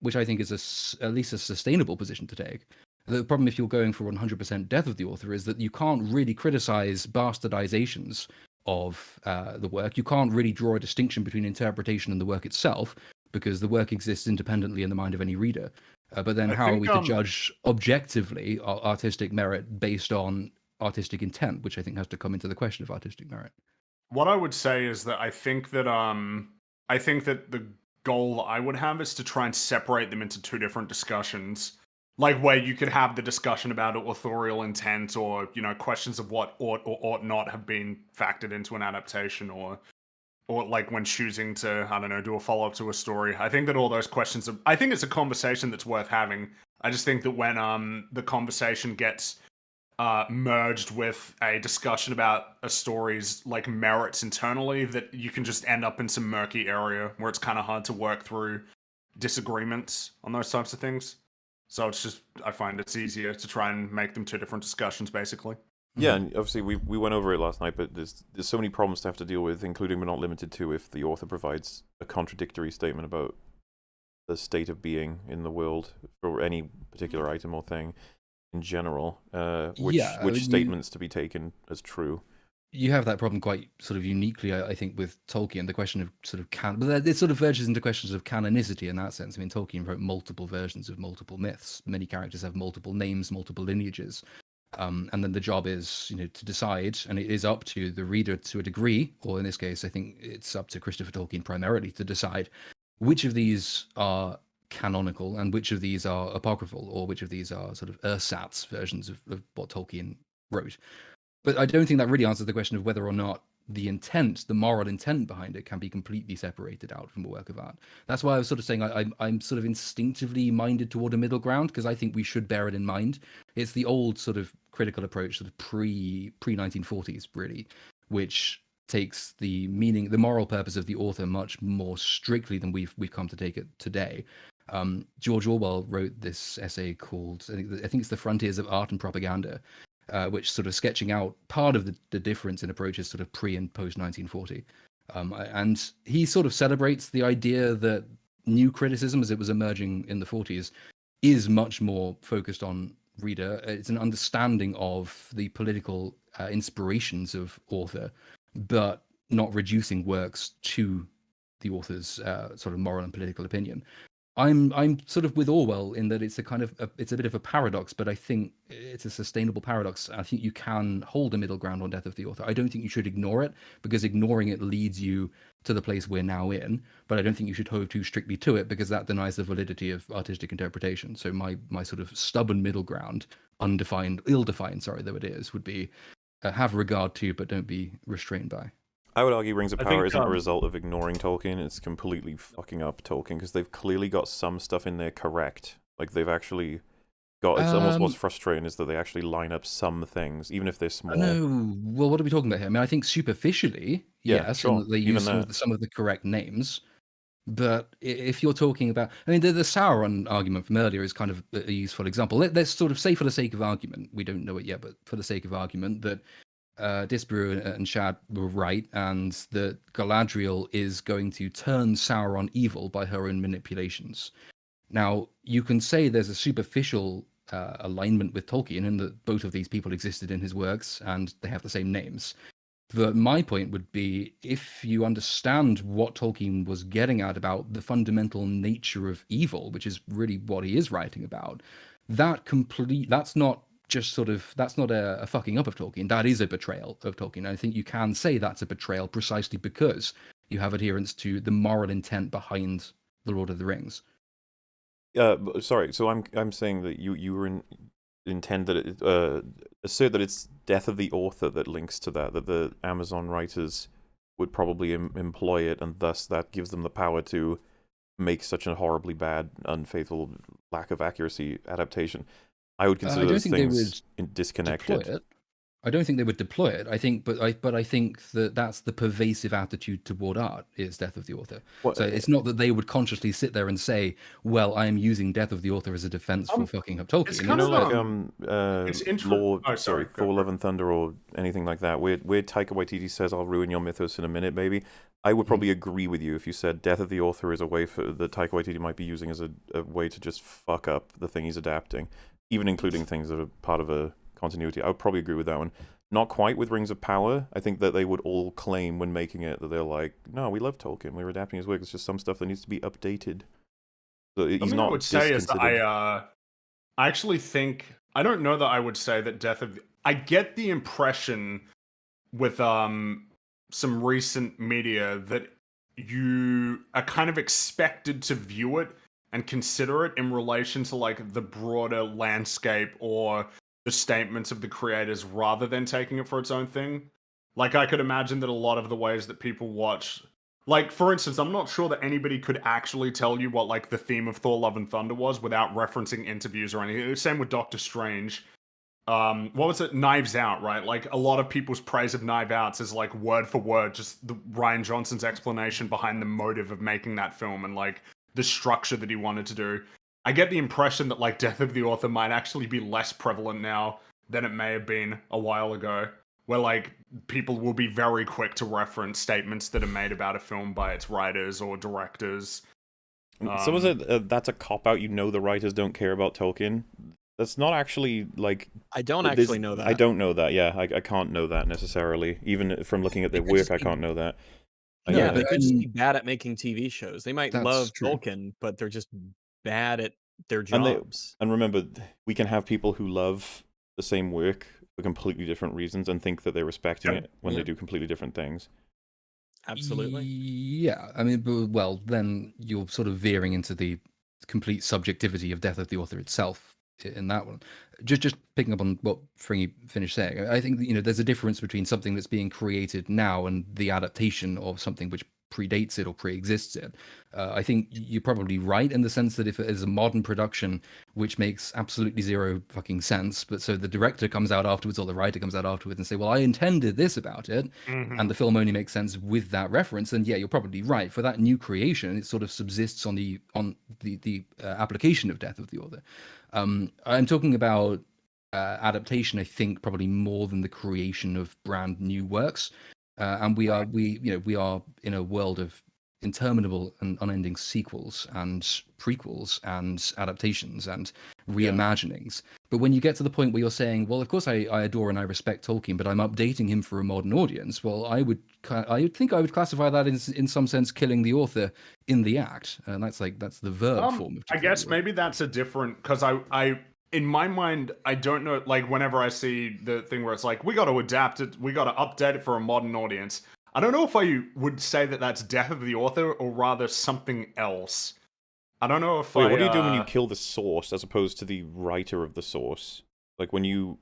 which I think is at least a sustainable position to take. The problem if you're going for 100% death of the author is that you can't really criticize bastardizations of the work. You can't really draw a distinction between interpretation and the work itself, because the work exists independently in the mind of any reader. But then I how are think, we to judge objectively artistic merit based on artistic intent, which I think has to come into the question of artistic merit. What I would say is that I think that the goal that I would have is to try and separate them into two different discussions. Like where you could have the discussion about authorial intent, or questions of what ought or ought not have been factored into an adaptation, or like when choosing to, I don't know, do a follow-up to a story. I think that all those questions I think it's a conversation that's worth having. I just think that when the conversation gets merged with a discussion about a story's like merits internally, that you can just end up in some murky area where it's kind of hard to work through disagreements on those types of things. So it's just, I find it's easier to try and make them two different discussions, basically. Yeah, and obviously we went over it last night, but there's so many problems to have to deal with, including but not limited to if the author provides a contradictory statement about the state of being in the world for any particular item or thing in general, which statements to be taken as true. You have that problem quite sort of uniquely, I think, with Tolkien. The question of sort of but it sort of verges into questions of canonicity in that sense. I mean, Tolkien wrote multiple versions of multiple myths. Many characters have multiple names, multiple lineages, and then the job is, to decide, and it is up to the reader to a degree, or in this case, I think it's up to Christopher Tolkien primarily to decide which of these are canonical and which of these are apocryphal, or which of these are sort of ersatz versions of what Tolkien wrote. But I don't think that really answers the question of whether or not the intent, the moral intent behind it, can be completely separated out from a work of art. That's why I was sort of saying I'm sort of instinctively minded toward a middle ground, because I think we should bear it in mind. It's the old sort of critical approach, sort of pre 1940s, really, which takes the meaning, the moral purpose of the author much more strictly than we've come to take it today. George Orwell wrote this essay called, I think it's The Frontiers of Art and Propaganda, which sort of sketching out part of the difference in approaches sort of pre and post 1940. And he sort of celebrates the idea that new criticism, as it was emerging in the 40s, is much more focused on reader. It's an understanding of the political inspirations of author, but not reducing works to the author's sort of moral and political opinion. I'm sort of with Orwell in that it's it's a bit of a paradox, but I think it's a sustainable paradox. I think you can hold a middle ground on death of the author. I don't think you should ignore it, because ignoring it leads you to the place we're now in. But I don't think you should hold too strictly to it, because that denies the validity of artistic interpretation. So my sort of stubborn middle ground, ill-defined, sorry, though it is, would be have regard to, but don't be restrained by. I would argue Rings of I Power think, isn't a result of ignoring Tolkien, it's completely fucking up Tolkien, because they've clearly got some stuff in there correct. Like, they've actually got... It's almost what's frustrating is that they actually line up some things, even if they're small. No, well, what are we talking about here? I mean, I think superficially, Yeah, yes, sure. and they use some of the correct names. But if you're talking about... I mean, the Sauron argument from earlier is kind of a useful example. Let's sort of say, for the sake of argument, we don't know it yet, but for the sake of argument, that Disparu and Shad were right, and that Galadriel is going to turn Sauron evil by her own manipulations. Now, you can say there's a superficial alignment with Tolkien, in that both of these people existed in his works and they have the same names. But my point would be, if you understand what Tolkien was getting at about the fundamental nature of evil, which is really what he is writing about, that's not a fucking up of Tolkien. That is a betrayal of Tolkien. I think you can say that's a betrayal precisely because you have adherence to the moral intent behind The Lord of the Rings. Sorry, so I'm saying that you were intend that it, assert that it's death of the author that links to that the Amazon writers would probably employ it, and thus that gives them the power to make such a horribly bad, unfaithful, lack of accuracy adaptation. I would consider those things disconnected. I don't think they would deploy it. I think that that's the pervasive attitude toward art, is death of the author. So it's not that they would consciously sit there and say, "Well, I am using death of the author as a defense for fucking up Tolkien." It's kind of like Thor: Love and Thunder or anything like that, where Taika Waititi says, "I'll ruin your mythos in a minute, baby." I would probably agree with you if you said death of the author is a way that Taika Waititi might be using as a way to just fuck up the thing he's adapting. even including things that are part of a continuity. I would probably agree with that one. Not quite with Rings of Power. I think that they would all claim when making it that they're like, no, we love Tolkien. We're adapting his work. It's just some stuff that needs to be updated. So he's Something not I would say is that disconsidered. I actually think I don't know that I would say that I get the impression with some recent media that you are kind of expected to view it and consider it in relation to like the broader landscape or the statements of the creators rather than taking it for its own thing. Like I could imagine that a lot of the ways that people watch, like for instance, I'm not sure that anybody could actually tell you what like the theme of Thor: Love and Thunder was without referencing interviews or anything. Same with Doctor Strange. What was it? Knives Out, right? Like a lot of people's praise of Knives Out is like word for word, just Ryan Johnson's explanation behind the motive of making that film and like the structure that he wanted to do. I get the impression that like Death of the Author might actually be less prevalent now than it may have been a while ago, where like people will be very quick to reference statements that are made about a film by its writers or directors. Someone said that's a cop out. You know, the writers don't care about Tolkien. That's not actually like. I don't actually know that. I don't know that. Yeah, I can't know that necessarily. Even from looking at their work, I can't know that. No, Yeah, but they could just be bad at making TV shows. They might That's love true. Tolkien, but they're just bad at their And jobs. and remember, we can have people who love the same work for completely different reasons and think that they're respecting it when they do completely different things. Absolutely. Yeah, I mean, well, then you're sort of veering into the complete subjectivity of Death of the Author itself in that one. Just picking up on what Fringy finished saying, I think that, you know, there's a difference between something that's being created now and the adaptation of something which predates it or pre-exists it. I think you're probably right in the sense that if it is a modern production which makes absolutely zero fucking sense, but so the director comes out afterwards or the writer comes out afterwards and say, well, I intended this about it, and the film only makes sense with that reference, then yeah, you're probably right. For that new creation, it sort of subsists on the application of Death of the Author. I'm talking about adaptation, I think, probably more than the creation of brand new works. And we are in a world of interminable and unending sequels and prequels and adaptations and reimaginings. But when you get to the point where you're saying, well, of course I adore and I respect Tolkien, but I'm updating him for a modern audience, well, I would think I would classify that in some sense killing the author in the act, and that's the verb form of. I guess maybe that's a different, because I in my mind, I don't know, like whenever I see the thing where it's like, we got to adapt it, we got to update it for a modern audience. I don't know if I would say that that's Death of the Author or rather something else. I don't know if Wait, what do you do when you kill the source as opposed to the writer of the source? Like when you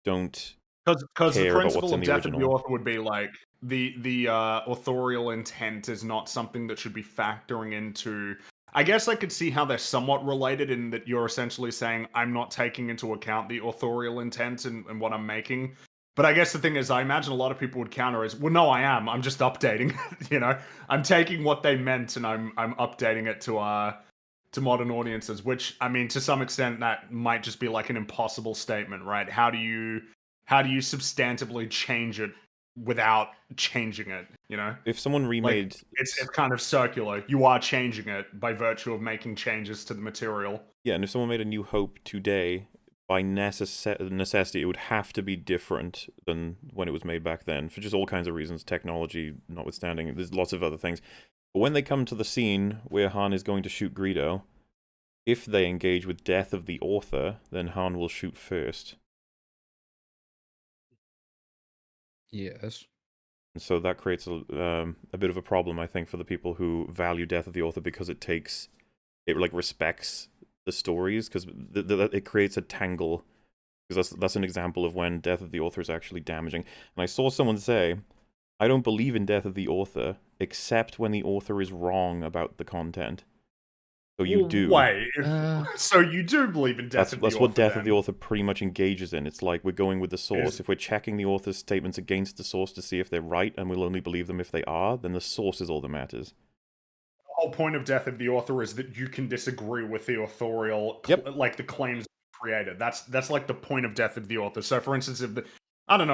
don't Because the care about principle what's in of the Death of the original. Author would be like the authorial intent is not something that should be factoring into. I guess I could see how they're somewhat related in that you're essentially saying I'm not taking into account the authorial intent and what I'm making. But I guess the thing is, I imagine a lot of people would counter as, well, no, I am. I'm just updating. You know, I'm taking what they meant and I'm updating it to modern audiences. Which, I mean, to some extent, that might just be like an impossible statement, right? How do you substantively change it without changing it, you know? If someone remade... Like, it's kind of circular. You are changing it by virtue of making changes to the material. Yeah, and if someone made A New Hope today, by necessity, it would have to be different than when it was made back then, for just all kinds of reasons, technology notwithstanding. There's lots of other things. But when they come to the scene where Han is going to shoot Greedo, if they engage with Death of the Author, then Han will shoot first. Yes. And so that creates a bit of a problem, I think, for the people who value Death of the Author because it like respects the stories, because it creates a tangle. Because that's an example of when Death of the Author is actually damaging. And I saw someone say, I don't believe in Death of the Author, except when the author is wrong about the content. So you do. Wait, so you do believe in Death of the Author? That's what Death of the then? Author pretty much engages in. It's like we're going with the source. Is- If we're checking the author's statements against the source to see if they're right, and we'll only believe them if they are, then the source is all that matters. The whole point of Death of the Author is that you can disagree with the authorial, like the claims created. That's like the point of Death of the Author. So, for instance, if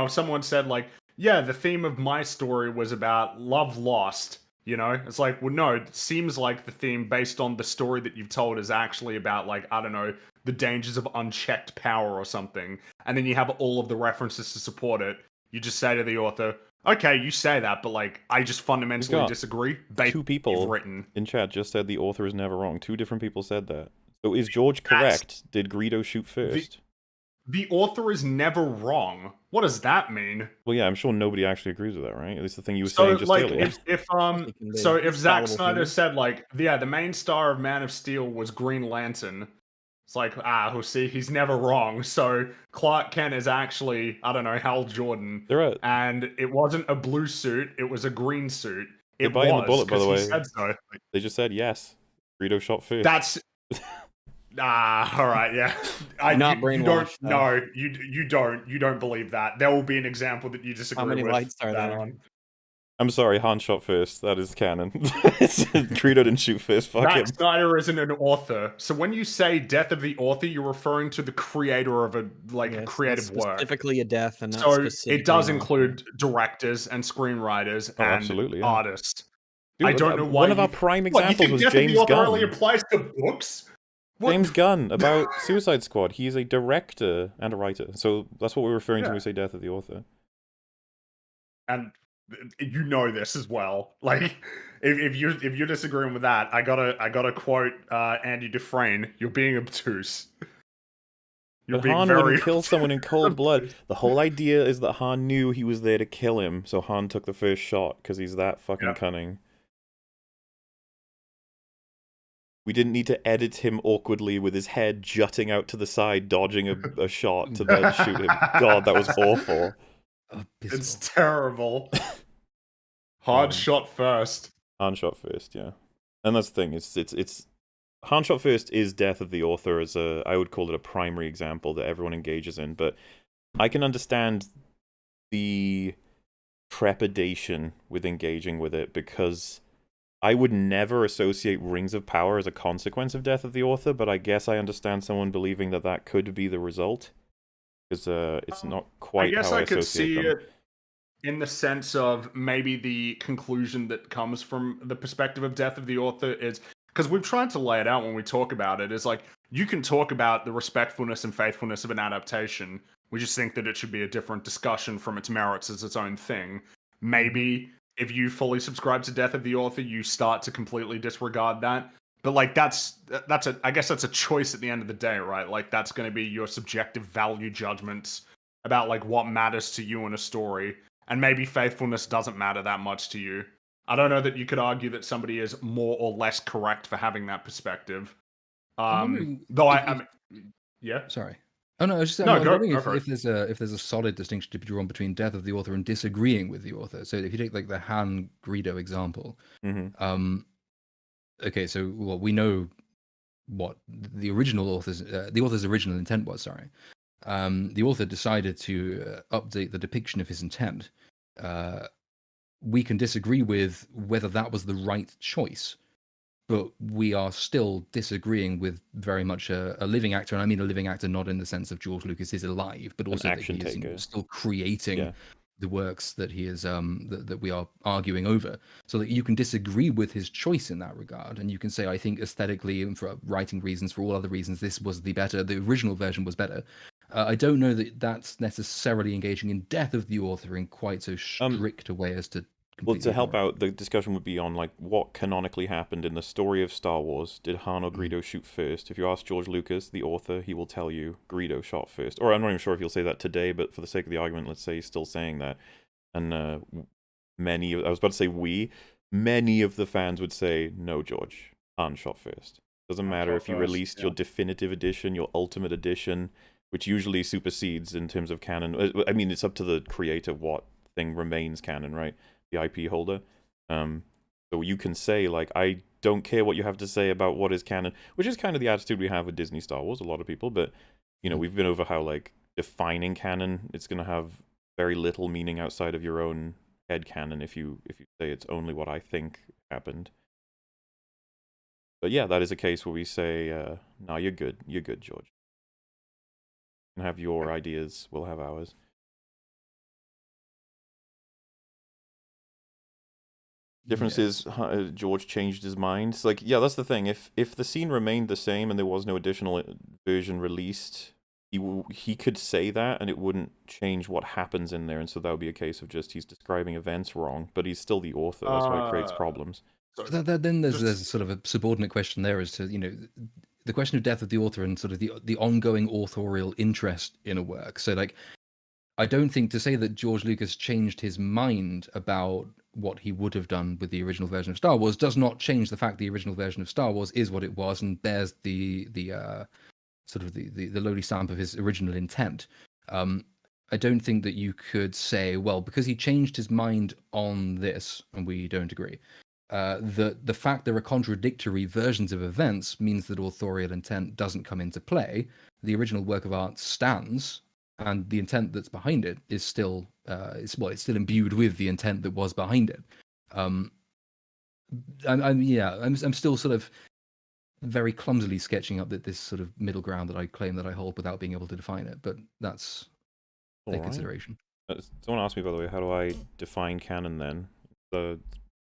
someone said like, yeah, the theme of my story was about love lost, You know, it's like, well, no, it seems like the theme based on the story that you've told is actually about, like, I don't know, the dangers of unchecked power or something. And then you have all of the references to support it. You just say to the author, okay, you say that, but, like, I just fundamentally got disagree. Based Two on what people you've written. in chat just said the author is never wrong. Two different people said that. So is George correct? Did Greedo shoot first? The author is never wrong. What does that mean? Well, yeah, I'm sure nobody actually agrees with that, right? At least the thing you were So, saying just like, earlier. if Zack Fallible Snyder human. said, like, yeah, the main star of Man of Steel was Green Lantern, it's like, we'll see, he's never wrong. So Clark Kent is actually, I don't know, Hal Jordan, They're right. and it wasn't a blue suit; it was a green suit. It biting the was bullet, by the because he way. said so. They just said yes. Greedo shot first. That's all right, yeah. Not you brainwashed, don't. though. No, you don't. You don't believe that. There will be an example that you disagree How many with lights are that there? on. I'm sorry, Han shot first. That is canon. Greedo didn't shoot first. Fuck him. Zack Snyder isn't an author, so when you say death of the author, you're referring to the creator of a Yes, creative work. specifically a death, and not So specifically it does an author. include directors and screenwriters Oh, and absolutely, yeah. artists. Dude, I don't know why. one of our prime What, you examples think was death of James the author only Gunn. applies to books? What? James Gunn about Suicide Squad. He is a director and a writer. So that's what we're referring to when we say death of the author. And you know this as well. Like, if you're disagreeing with that, I gotta quote Andy Dufresne. You're being obtuse. You're But being Han very wouldn't kill someone in cold blood. The whole idea is that Han knew he was there to kill him, so Han took the first shot because he's that fucking cunning. We didn't need to edit him awkwardly with his head jutting out to the side, dodging a shot to then shoot him. God, that was awful. It's terrible. Hard shot first. Han shot first, yeah. And that's the thing. It's Han shot first is death of the author as I would call it a primary example that everyone engages in, but I can understand the trepidation with engaging with it because I would never associate Rings of Power as a consequence of death of the author, but I guess I understand someone believing that that could be the result because it's not quite how I could associate see them. it in the sense of maybe the conclusion that comes from the perspective of death of the author is because we've tried to lay it out when we talk about it. Is like you can talk about the respectfulness and faithfulness of an adaptation. We just think that it should be a different discussion from its merits as its own thing. Maybe if you fully subscribe to death of the author, you start to completely disregard that. But like I guess that's a choice at the end of the day, right? Like that's going to be your subjective value judgments about like what matters to you in a story. And maybe faithfulness doesn't matter that much to you. I don't know that you could argue that somebody is more or less correct for having that perspective. Though I mean, yeah. Sorry. Oh no, I was just No, I'm go wondering for if there's a solid distinction to be drawn between death of the author and disagreeing with the author. So if you take like the Han Greedo example, okay, so we know what the author's original intent was. Sorry, the author decided to update the depiction of his intent. We can disagree with whether that was the right choice, but we are still disagreeing with very much a living actor, and I mean a living actor not in the sense of George Lucas is alive, but also that he is still creating the works that he is that we are arguing over. So that you can disagree with his choice in that regard, and you can say, I think aesthetically and for writing reasons, for all other reasons, this was the original version was better. I don't know that that's necessarily engaging in death of the author in quite so strict a way as to. Well, to help out, the discussion would be on like what canonically happened in the story of Star Wars. Did Han or Greedo shoot first? If you ask George Lucas, the author, he will tell you Greedo shot first. Or I'm not even sure if he'll say that today, but for the sake of the argument, let's say he's still saying that. And I was about to say many of the fans would say, no, George, Han shot first. Doesn't matter if you released your definitive edition, your ultimate edition, which usually supersedes in terms of canon. I mean, it's up to the creator what thing remains canon, right? The IP holder. So you can say, like, I don't care what you have to say about what is canon, which is kind of the attitude we have with Disney Star Wars, a lot of people, but, you know, we've been over how, like, defining canon, it's going to have very little meaning outside of your own head canon if you say it's only what I think happened. But yeah, that is a case where we say, no, you're good, George. You can have your ideas, we'll have ours. Difference is George changed his mind. It's like, yeah, that's the thing. If the scene remained the same and there was no additional version released, he could say that and it wouldn't change what happens in there, and so that would be a case of just he's describing events wrong, but he's still the author. That's why it creates problems. So Then there's sort of a subordinate question there as to, the question of death of the author and sort of the ongoing authorial interest in a work. So, like, I don't think to say that George Lucas changed his mind about what he would have done with the original version of Star Wars does not change the fact the original version of Star Wars is what it was and bears the sort of the lowly stamp of his original intent. I don't think that you could say, well, because he changed his mind on this, and we don't agree, the fact there are contradictory versions of events means that authorial intent doesn't come into play. The original work of art stands, and the intent that's behind it is still it's still imbued with the intent that was behind it. I'm still sort of very clumsily sketching up this sort of middle ground that I claim that I hold without being able to define it, but that's a consideration. Someone asked me, by the way, how do I define canon then?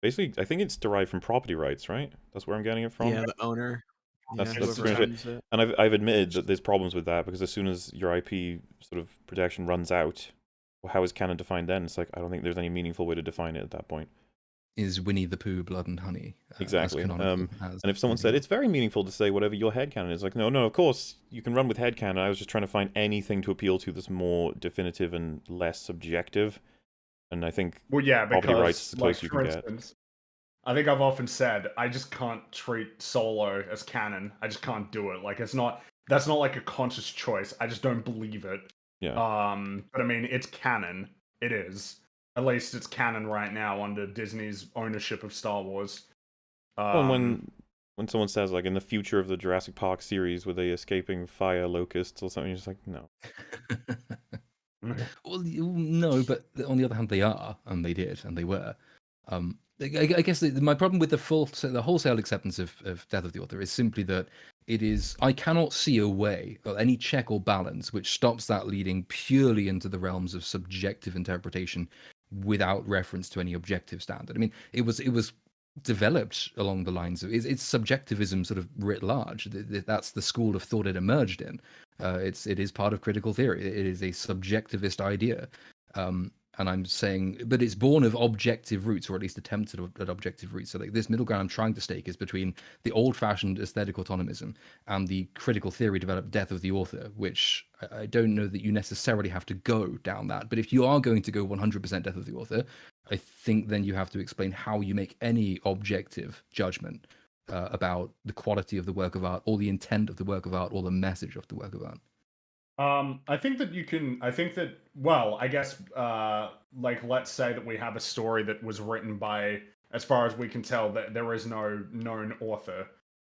Basically, I think it's derived from property rights, right? That's where I'm getting it from. Yeah, the owner. That's whoever pretty much owns it. And I've admitted that there's problems with that, because as soon as your IP sort of protection runs out, well, how is canon defined then? It's like, I don't think there's any meaningful way to define it at that point. Is Winnie the Pooh Blood and Honey? Exactly. And if someone said it's very meaningful to say whatever your headcanon is, like, no, of course you can run with headcanon. I was just trying to find anything to appeal to that's more definitive and less subjective. And I think property rights is the closest you can get. I think I've often said I just can't treat Solo as canon. I just can't do it. Like, that's not like a conscious choice. I just don't believe it. Yeah. But I mean, it's canon. It is. At least it's canon right now under Disney's ownership of Star Wars. Well, when someone says, like, in the future of the Jurassic Park series, were they escaping fire locusts or something? You're just like, no. Well, no, but on the other hand, they are, and they did, and they were. I guess my problem with the wholesale acceptance of Death of the Author is simply that I cannot see a way or any check or balance which stops that leading purely into the realms of subjective interpretation without reference to any objective standard. I mean, it was developed along the lines of it's subjectivism sort of writ large. That's the school of thought it emerged in. It is part of critical theory. It is a subjectivist idea. And I'm saying, but it's born of objective roots, or at least attempted at objective roots. So, like, this middle ground I'm trying to stake is between the old-fashioned aesthetic autonomism and the critical theory developed death of the author, which I don't know that you necessarily have to go down that. But if you are going to go 100% death of the author, I think then you have to explain how you make any objective judgment about the quality of the work of art, or the intent of the work of art, or the message of the work of art. I think that well, I guess, like, let's say that we have a story that was written by, as far as we can tell, that there is no known author.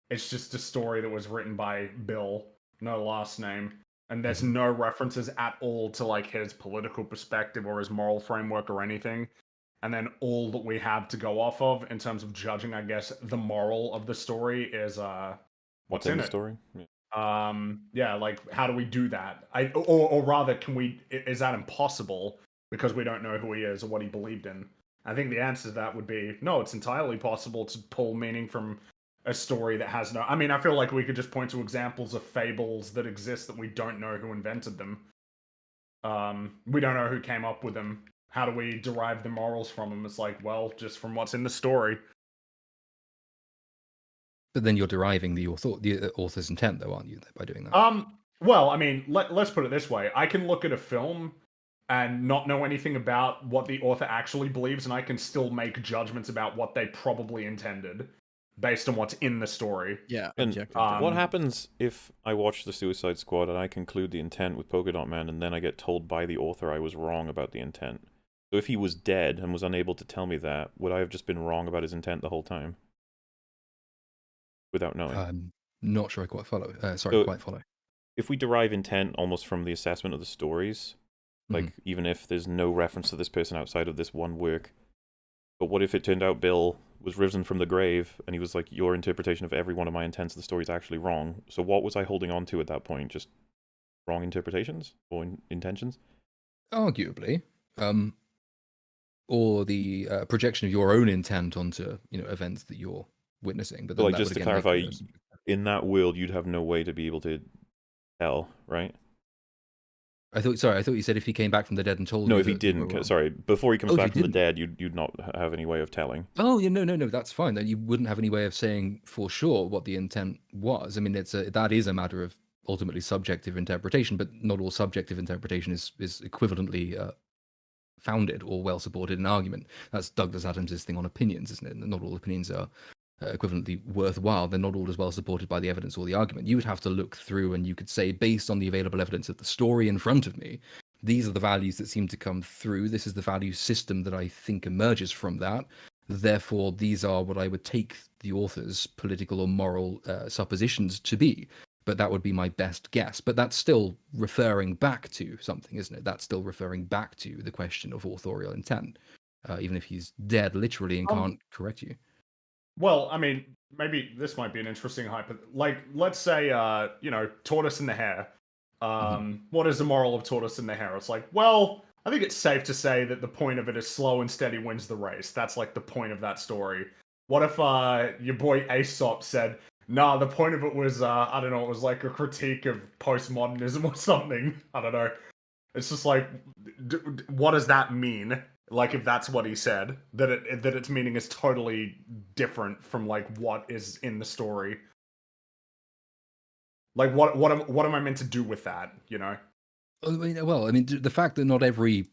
It's just a story that was written by Bill, no last name, and there's no references at all to, like, his political perspective or his moral framework or anything. And then all that we have to go off of in terms of judging, I guess, the moral of the story is what's in the it. story. Yeah, like, how do we do that? Or rather, is that impossible because we don't know who he is or what he believed in? I think the answer to that would be no. It's entirely possible to pull meaning from a story that has no. I mean, I feel like we could just point to examples of fables that exist that we don't know who invented them. We don't know who came up with them. How do we derive the morals from them? It's like, well, just from what's in the story. But then you're deriving the author's intent, though, aren't you, by doing that? Well, I mean, let's put it this way. I can look at a film and not know anything about what the author actually believes, and I can still make judgments about what they probably intended based on what's in the story. Yeah, And objective. what happens if I watch The Suicide Squad and I conclude the intent with Polka Dot Man, and then I get told by the author I was wrong about the intent? So if he was dead and was unable to tell me that, would I have just been wrong about his intent the whole time? Without knowing. I'm not sure I quite follow. Quite follow. If we derive intent almost from the assessment of the stories, like, even if there's no reference to this person outside of this one work, but what if it turned out Bill was risen from the grave and he was like, your interpretation of every one of my intents of the story is actually wrong? So what was I holding on to at that point? Just wrong interpretations or intentions? Arguably. or the projection of your own intent onto events that you're witnessing. But But then like, that just would to again make clarify, you in that world, you'd have no way to be able to tell, right? I thought you said if he came back from the dead and told No, you if he that you were didn't. wrong. Sorry, before he comes Oh, if he back from the didn't. dead, you'd not have any way of telling. Oh, yeah, no, that's fine. Then you wouldn't have any way of saying for sure what the intent was. I mean, that is a matter of ultimately subjective interpretation, but not all subjective interpretation is equivalently founded or well supported in argument. That's Douglas Adams' thing on opinions, isn't it? Not all opinions are equivalently worthwhile. They're not all as well supported by the evidence or the argument. You would have to look through, and you could say, based on the available evidence of the story in front of me, these are the values that seem to come through. This is the value system that I think emerges from that. Therefore, these are what I would take the author's political or moral suppositions to be. But that would be my best guess. But that's still referring back to something, isn't it? That's still referring back to the question of authorial intent, even if he's dead literally and can't correct you. Well, I mean, maybe this might be an interesting like, let's say, tortoise and the hare. What is the moral of tortoise and the hare? It's like, well, I think it's safe to say that the point of it is slow and steady wins the race. That's like the point of that story. What if your boy Aesop said, nah, the point of it was, I don't know, it was like a critique of postmodernism or something. I don't know. It's just like, what does that mean? Like, if that's what he said, that its meaning is totally different from like what is in the story. Like, what am I meant to do with that? You know? Well, I mean, the fact that not every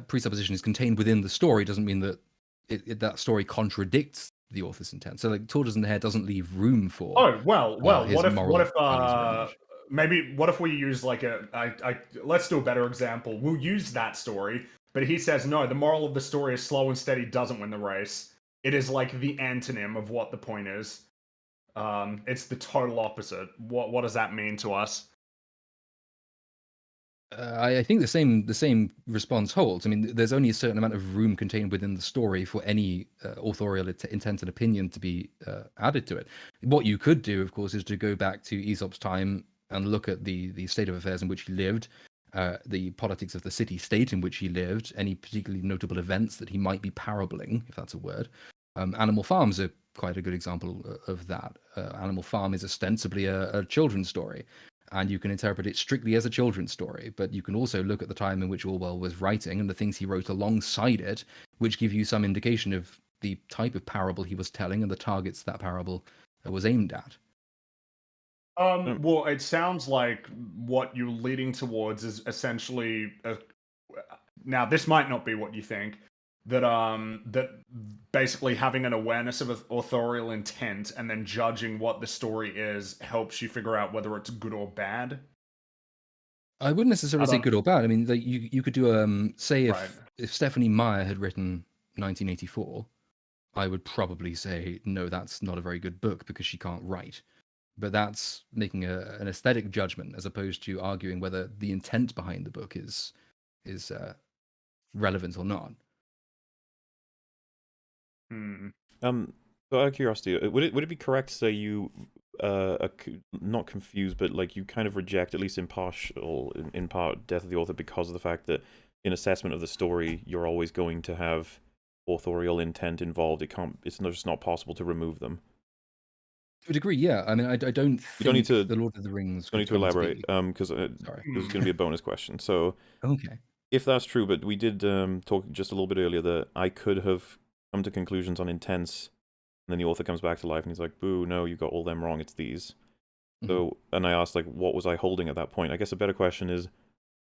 presupposition is contained within the story doesn't mean that that story contradicts the author's intent. So, like, Tortoise and the Hare doesn't leave room for. Oh well. his What if moral values range. maybe what if we use like let's do a better example. We'll use that story, but he says no. The moral of the story is slow and steady doesn't win the race. It is like the antonym of what the point is. It's the total opposite. What does that mean to us? I think the same response holds. I mean, there's only a certain amount of room contained within the story for any authorial intent and opinion to be added to it. What you could do, of course, is to go back to Aesop's time and look at the state of affairs in which he lived, the politics of the city-state in which he lived, any particularly notable events that he might be parabling, if that's a word. Animal Farm's are quite a good example of that. Animal Farm is ostensibly a children's story, and you can interpret it strictly as a children's story, but you can also look at the time in which Orwell was writing and the things he wrote alongside it, which give you some indication of the type of parable he was telling and the targets that parable was aimed at. Well, it sounds like what you're leading towards is essentially now this might not be what you think, that basically having an awareness of authorial intent and then judging what the story is helps you figure out whether it's good or bad. I wouldn't necessarily say good or bad. I mean, like, you could do say if Stephanie Meyer had written 1984, I would probably say no, that's not a very good book because she can't write. But that's making an aesthetic judgment as opposed to arguing whether the intent behind the book is relevant or not. So out of curiosity, would it be correct to say you are not confused, but like you kind of reject, at least in part, Death of the Author because of the fact that in assessment of the story, you're always going to have authorial intent involved. It's just not possible to remove them. To a degree, yeah. I mean, I don't think the Lord of the Rings. Don't need to elaborate, because this is going to be a bonus question. So, okay, if that's true, but we did talk just a little bit earlier that I could have come to conclusions on intents, and then the author comes back to life and he's like, "Boo, no, you got all them wrong. It's these." So, and I asked, like, what was I holding at that point? I guess a better question is,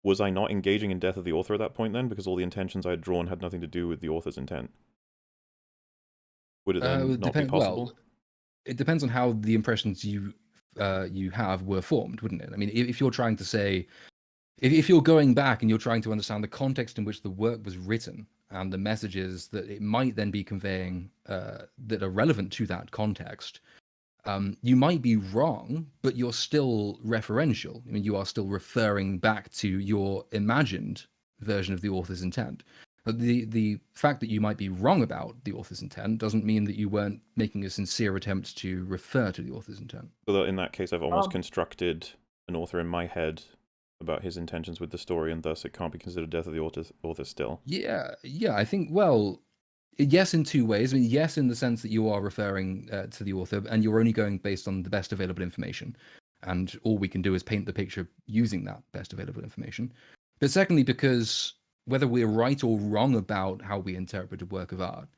was I not engaging in Death of the Author at that point then, because all the intentions I had drawn had nothing to do with the author's intent? Would it then not be possible? Well, it depends on how the impressions you have were formed, wouldn't it? I mean, if you're trying to say, if you're going back and you're trying to understand the context in which the work was written and the messages that it might then be conveying that are relevant to that context, you might be wrong, but you're still referential. I mean, you are still referring back to your imagined version of the author's intent. But the fact that you might be wrong about the author's intent doesn't mean that you weren't making a sincere attempt to refer to the author's intent. So that in that case, I've almost constructed an author in my head about his intentions with the story, and thus it can't be considered death of the author still. Yeah, I think, well, yes, in two ways. I mean, yes, in the sense that you are referring to the author, and you're only going based on the best available information, and all we can do is paint the picture using that best available information. But secondly, because whether we're right or wrong about how we interpret a work of art,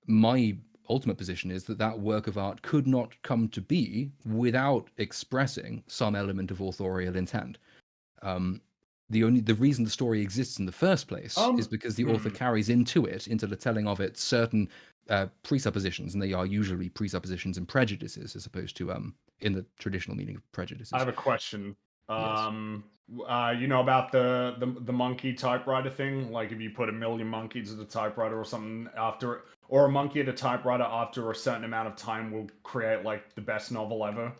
my ultimate position is that that work of art could not come to be without expressing some element of authorial intent. The reason the story exists in the first place is because the author carries into the telling of it, certain presuppositions, and they are usually presuppositions and prejudices, as opposed to in the traditional meaning of prejudices. I have a question. Yes. You know about the monkey typewriter thing? Like if you put 1 million monkeys at a typewriter or something after, or a monkey at a typewriter after a certain amount of time will create like the best novel ever.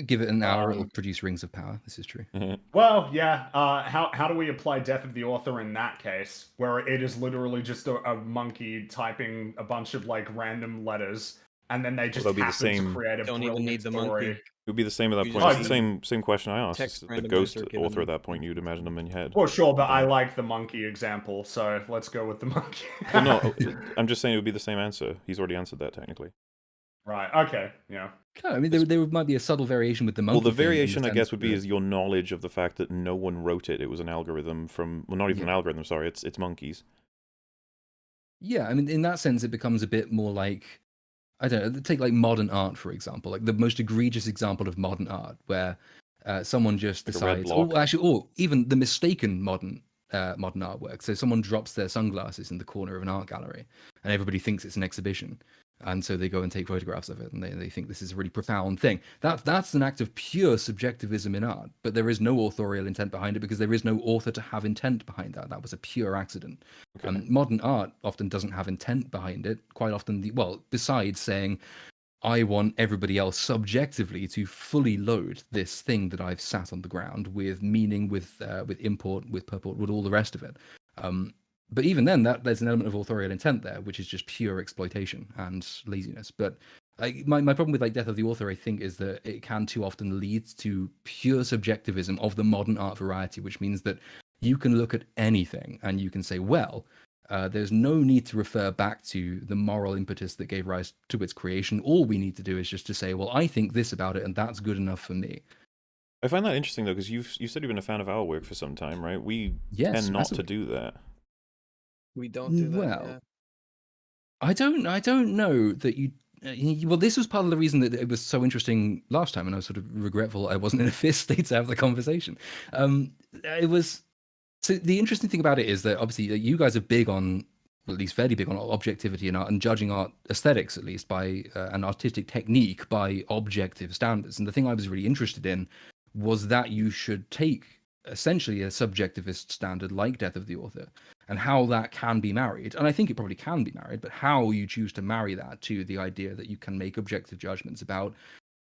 Give it an hour, it'll produce Rings of Power. This is true. Well, yeah. How do we apply death of the author in that case, where it is literally just a monkey typing a bunch of like random letters, and then they just they'll be the happen same- to create a Don't even brilliant need the story. monkey. It would be the same at that You point. just It's the same question I asked. text It's the randomizer ghost given author at them. that point, you'd imagine them in your head. Well, sure, but I like the monkey example, so let's go with the monkey. Well, no, I'm just saying it would be the same answer. He's already answered that technically. Right. Okay. Yeah. I mean, there might be a subtle variation with the monkey. Well, the thing in variation, I sense guess, would be that- is your knowledge of the fact that no one wrote it. It was an algorithm from, well, not even an Yeah. algorithm. Sorry, it's monkeys. Yeah, I mean, in that sense, it becomes a bit more like, I don't know, take like modern art, for example, like the most egregious example of modern art, where someone just Like a red decides, block. or even the mistaken modern artwork. So someone drops their sunglasses in the corner of an art gallery, and everybody thinks it's an exhibition, and so they go and take photographs of it, and they think this is a really profound thing. That's an act of pure subjectivism in art, but there is no authorial intent behind it because there is no author to have intent behind that. That was a pure accident. Okay. Modern art often doesn't have intent behind it. Quite often, besides saying, I want everybody else subjectively to fully load this thing that I've sat on the ground with meaning, with import, with purport, with all the rest of it. But even then, there's an element of authorial intent there, which is just pure exploitation and laziness. But my problem with like Death of the Author, I think, is that it can too often lead to pure subjectivism of the modern art variety, which means that you can look at anything and you can say, well, there's no need to refer back to the moral impetus that gave rise to its creation. All we need to do is just to say, well, I think this about it, and that's good enough for me. I find that interesting though, because you said you've been a fan of our work for some time, right? We Yes, tend not to massively. do that. We don't do that. Well, yeah. I don't know that you. Well, this was part of the reason that it was so interesting last time, and I was sort of regretful I wasn't in a fit state to have the conversation. It was. So the interesting thing about it is that obviously you guys are big on, well, at least fairly big on objectivity in art and judging art aesthetics, at least by an artistic technique by objective standards. And the thing I was really interested in was that you should take essentially a subjectivist standard like Death of the Author and how that can be married. And I think it probably can be married, but how you choose to marry that to the idea that you can make objective judgments about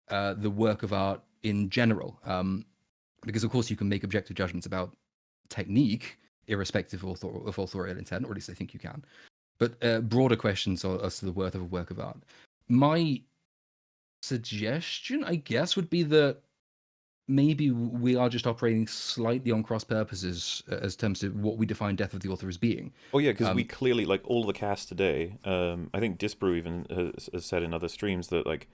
the work of art in general. Because of course you can make objective judgments about technique irrespective of authorial intent, or at least I think you can. But broader questions as to the worth of a work of art. My suggestion, I guess, would be that maybe we are just operating slightly on cross purposes as terms of what we define Death of the Author as being. Oh yeah, because we clearly, like all the cast today, I think Disparu even has said in other streams that, like,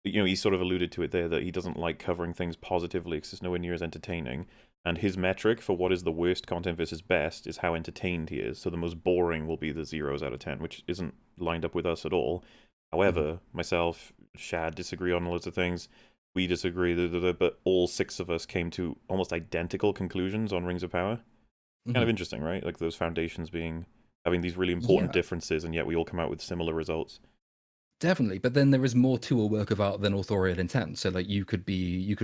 you know, he sort of alluded to it there, that he doesn't like covering things positively because it's nowhere near as entertaining. And his metric for what is the worst content versus best is how entertained he is. So the most boring will be the 0s out of 10, which isn't lined up with us at all. However, myself, Shad disagree on loads of things. We disagree, but all 6 of us came to almost identical conclusions on Rings of Power. Kind of interesting, right? Like those foundations having these really important differences, and yet we all come out with similar results. Definitely, but then there is more to a work of art than authorial intent. So like you could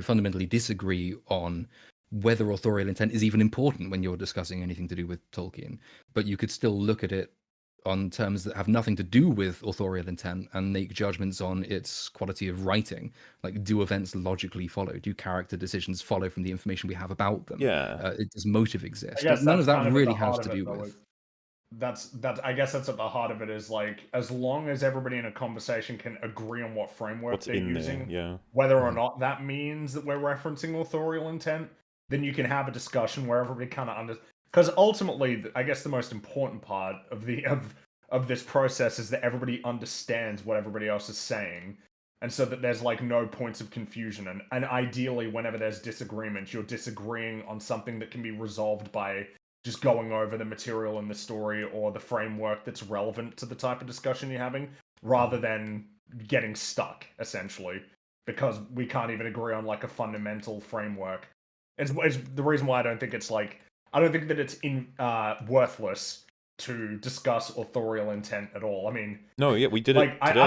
fundamentally disagree on whether authorial intent is even important when you're discussing anything to do with Tolkien, but you could still look at it on terms that have nothing to do with authorial intent and make judgments on its quality of writing. Like, do events logically follow? Do character decisions follow from the information we have about them? Yeah. Does motive exist? I guess None of that's that kind of at really the has heart to of it, do though. with. I guess that's at the heart of it, is like, as long as everybody in a conversation can agree on what framework What's they're in using, there, yeah. whether or not that means that we're referencing authorial intent, then you can have a discussion where everybody kind of because ultimately, I guess the most important part of this process is that everybody understands what everybody else is saying, and so that there's like no points of confusion. And ideally, whenever there's disagreement, you're disagreeing on something that can be resolved by just going over the material in the story or the framework that's relevant to the type of discussion you're having, rather than getting stuck, essentially, because we can't even agree on like a fundamental framework. It's the reason why I don't think it's like, I don't think that it's worthless to discuss authorial intent at all. I mean, No, yeah, we did like, it today. I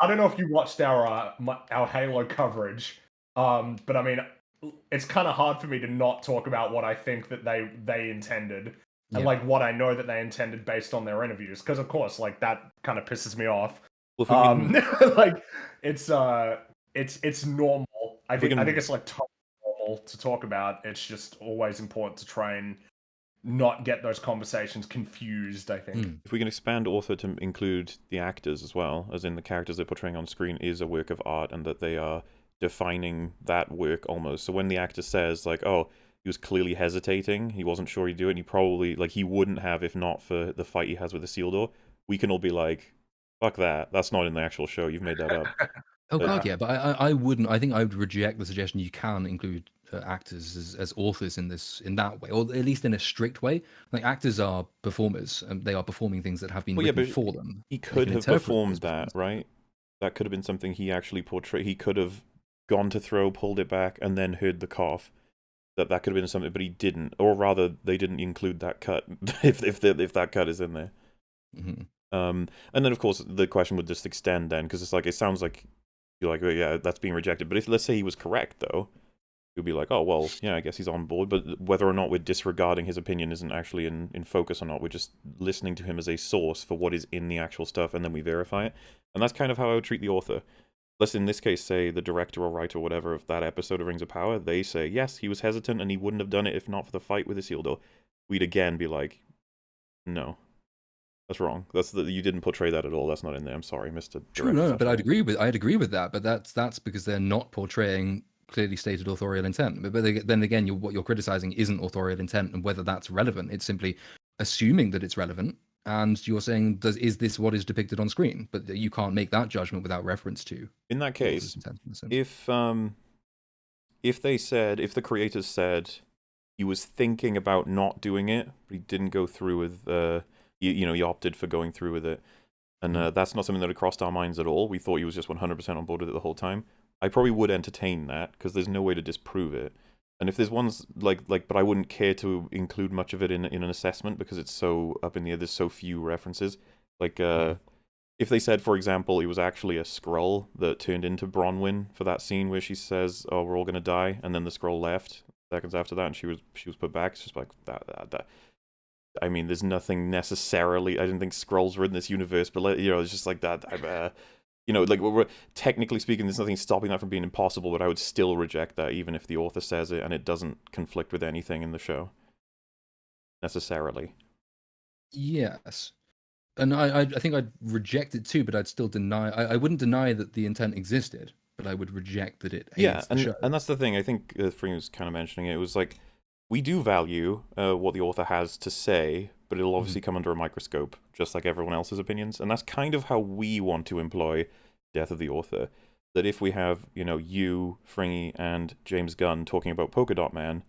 don't know if you watched our Halo coverage, but I mean, it's kind of hard for me to not talk about what I think that they intended, and like what I know that they intended based on their interviews, because of course, like that kind of pisses me off. Well, if we can, Like it's normal. I think can- it's like totally normal to talk about. It's just always important to try and not get those conversations confused, I think. if we can expand author to include the actors as well, as in the characters they're portraying on screen is a work of art, and that they are defining that work almost. So when the actor says, like, oh, he was clearly hesitating, he wasn't sure he'd do it, and he probably, like, he wouldn't have if not for the fight he has with the seal door, we can all be like, fuck that, that's not in the actual show, you've made that up. Oh god, yeah, but I wouldn't. I think I would reject the suggestion you can include actors as authors in that way, or at least in a strict way. Like actors are performers, and they are performing things that have been Well, yeah, written but for them. he They could can have interpret performed those that, performances. right? That could have been something he actually portrayed. He could have gone to throw, pulled it back, and then heard the cough. That could have been something, but he didn't, or rather, they didn't include that cut. if that cut is in there. Mm-hmm. And then of course the question would just extend then, because it's like, it sounds like you're like, oh, yeah, that's being rejected. But if, let's say he was correct though, you'd be like, oh well, yeah, I guess he's on board. But whether or not we're disregarding his opinion isn't actually in focus or not. We're just listening to him as a source for what is in the actual stuff, and then we verify it. And that's kind of how I would treat the author. Let's in this case say the director or writer or whatever of that episode of Rings of Power, they say, yes, he was hesitant and he wouldn't have done it if not for the fight with the seal door. We'd again be like, no. That's wrong. You didn't portray that at all. That's not in there. I'm sorry, Mr. True, Director. no, but I'd agree with that. But that's because they're not portraying clearly stated authorial intent. But then again, what you're criticizing isn't authorial intent, and whether that's relevant. It's simply assuming that it's relevant, and you're saying, is this what is depicted on screen? But you can't make that judgment without reference to. In that case, if the creators said he was thinking about not doing it, but he didn't go through with he opted for going through with it, and that's not something that had crossed our minds at all. We thought he was just 100% on board with it the whole time. I probably would entertain that, because there's no way to disprove it. And if there's ones like, but I wouldn't care to include much of it in an assessment, because it's so up in the air. There's so few references. Like, if they said, for example, it was actually a Skrull that turned into Bronwyn for that scene where she says, "Oh, we're all gonna die," and then the Skrull left seconds after that, and she was put back. It's just like that. I mean, there's nothing necessarily. I didn't think Skrulls were in this universe, but it's just like that. Like we're technically speaking, there's nothing stopping that from being impossible. But I would still reject that, even if the author says it and it doesn't conflict with anything in the show necessarily. Yes, and I think I'd reject it too, but I'd still deny. I wouldn't deny that the intent existed, but I would reject that it aids the show. And that's the thing. I think Fring was kind of mentioning it. It was like, we do value what the author has to say, but it'll obviously come under a microscope, just like everyone else's opinions. And that's kind of how we want to employ Death of the Author. That if we have, you, Fringy, and James Gunn talking about Polka Dot Man,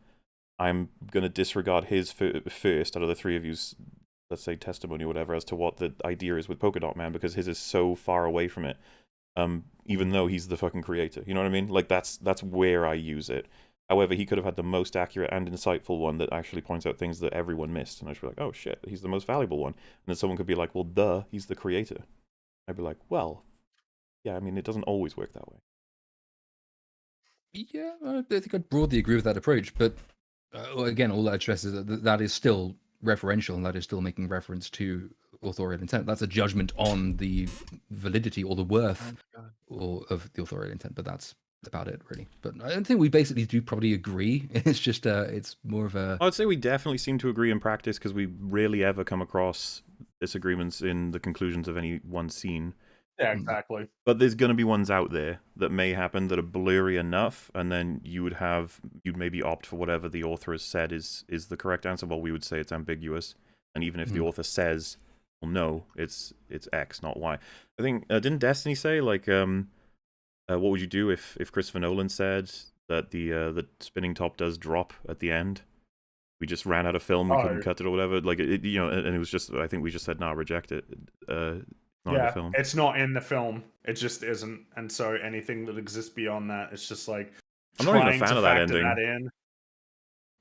I'm going to disregard his first out of the three of you's, let's say, testimony or whatever, as to what the idea is with Polka Dot Man, because his is so far away from it, even though he's the fucking creator. You know what I mean? Like, that's where I use it. However, he could have had the most accurate and insightful one that actually points out things that everyone missed. And I'd be like, oh shit, he's the most valuable one. And then someone could be like, well, he's the creator. I'd be like, well, yeah, I mean, it doesn't always work that way. Yeah, I think I'd broadly agree with that approach. But again, all that stress is that is still referential, and that is still making reference to authorial intent. That's a judgment on the validity or the worth of the authorial intent. But that's about it, really. But I think we basically do probably agree. It's just it's more of a, I would say we definitely seem to agree in practice, because we rarely ever come across disagreements in the conclusions of any one scene. Yeah, exactly. But there's going to be ones out there that may happen that are blurry enough, and then you'd maybe opt for whatever the author has said is the correct answer. Well, we would say it's ambiguous, and even if the author says, well, no, it's X, not Y. I think didn't Destiny say like what would you do if Christopher Nolan said that the spinning top does drop at the end? We just ran out of film, we couldn't cut it or whatever. Like and it was just, I think we just said, nah, reject it. Not in the film. It's not in the film. It just isn't. And so anything that exists beyond that, it's just like I'm not even a trying fan to of that factor ending. that in.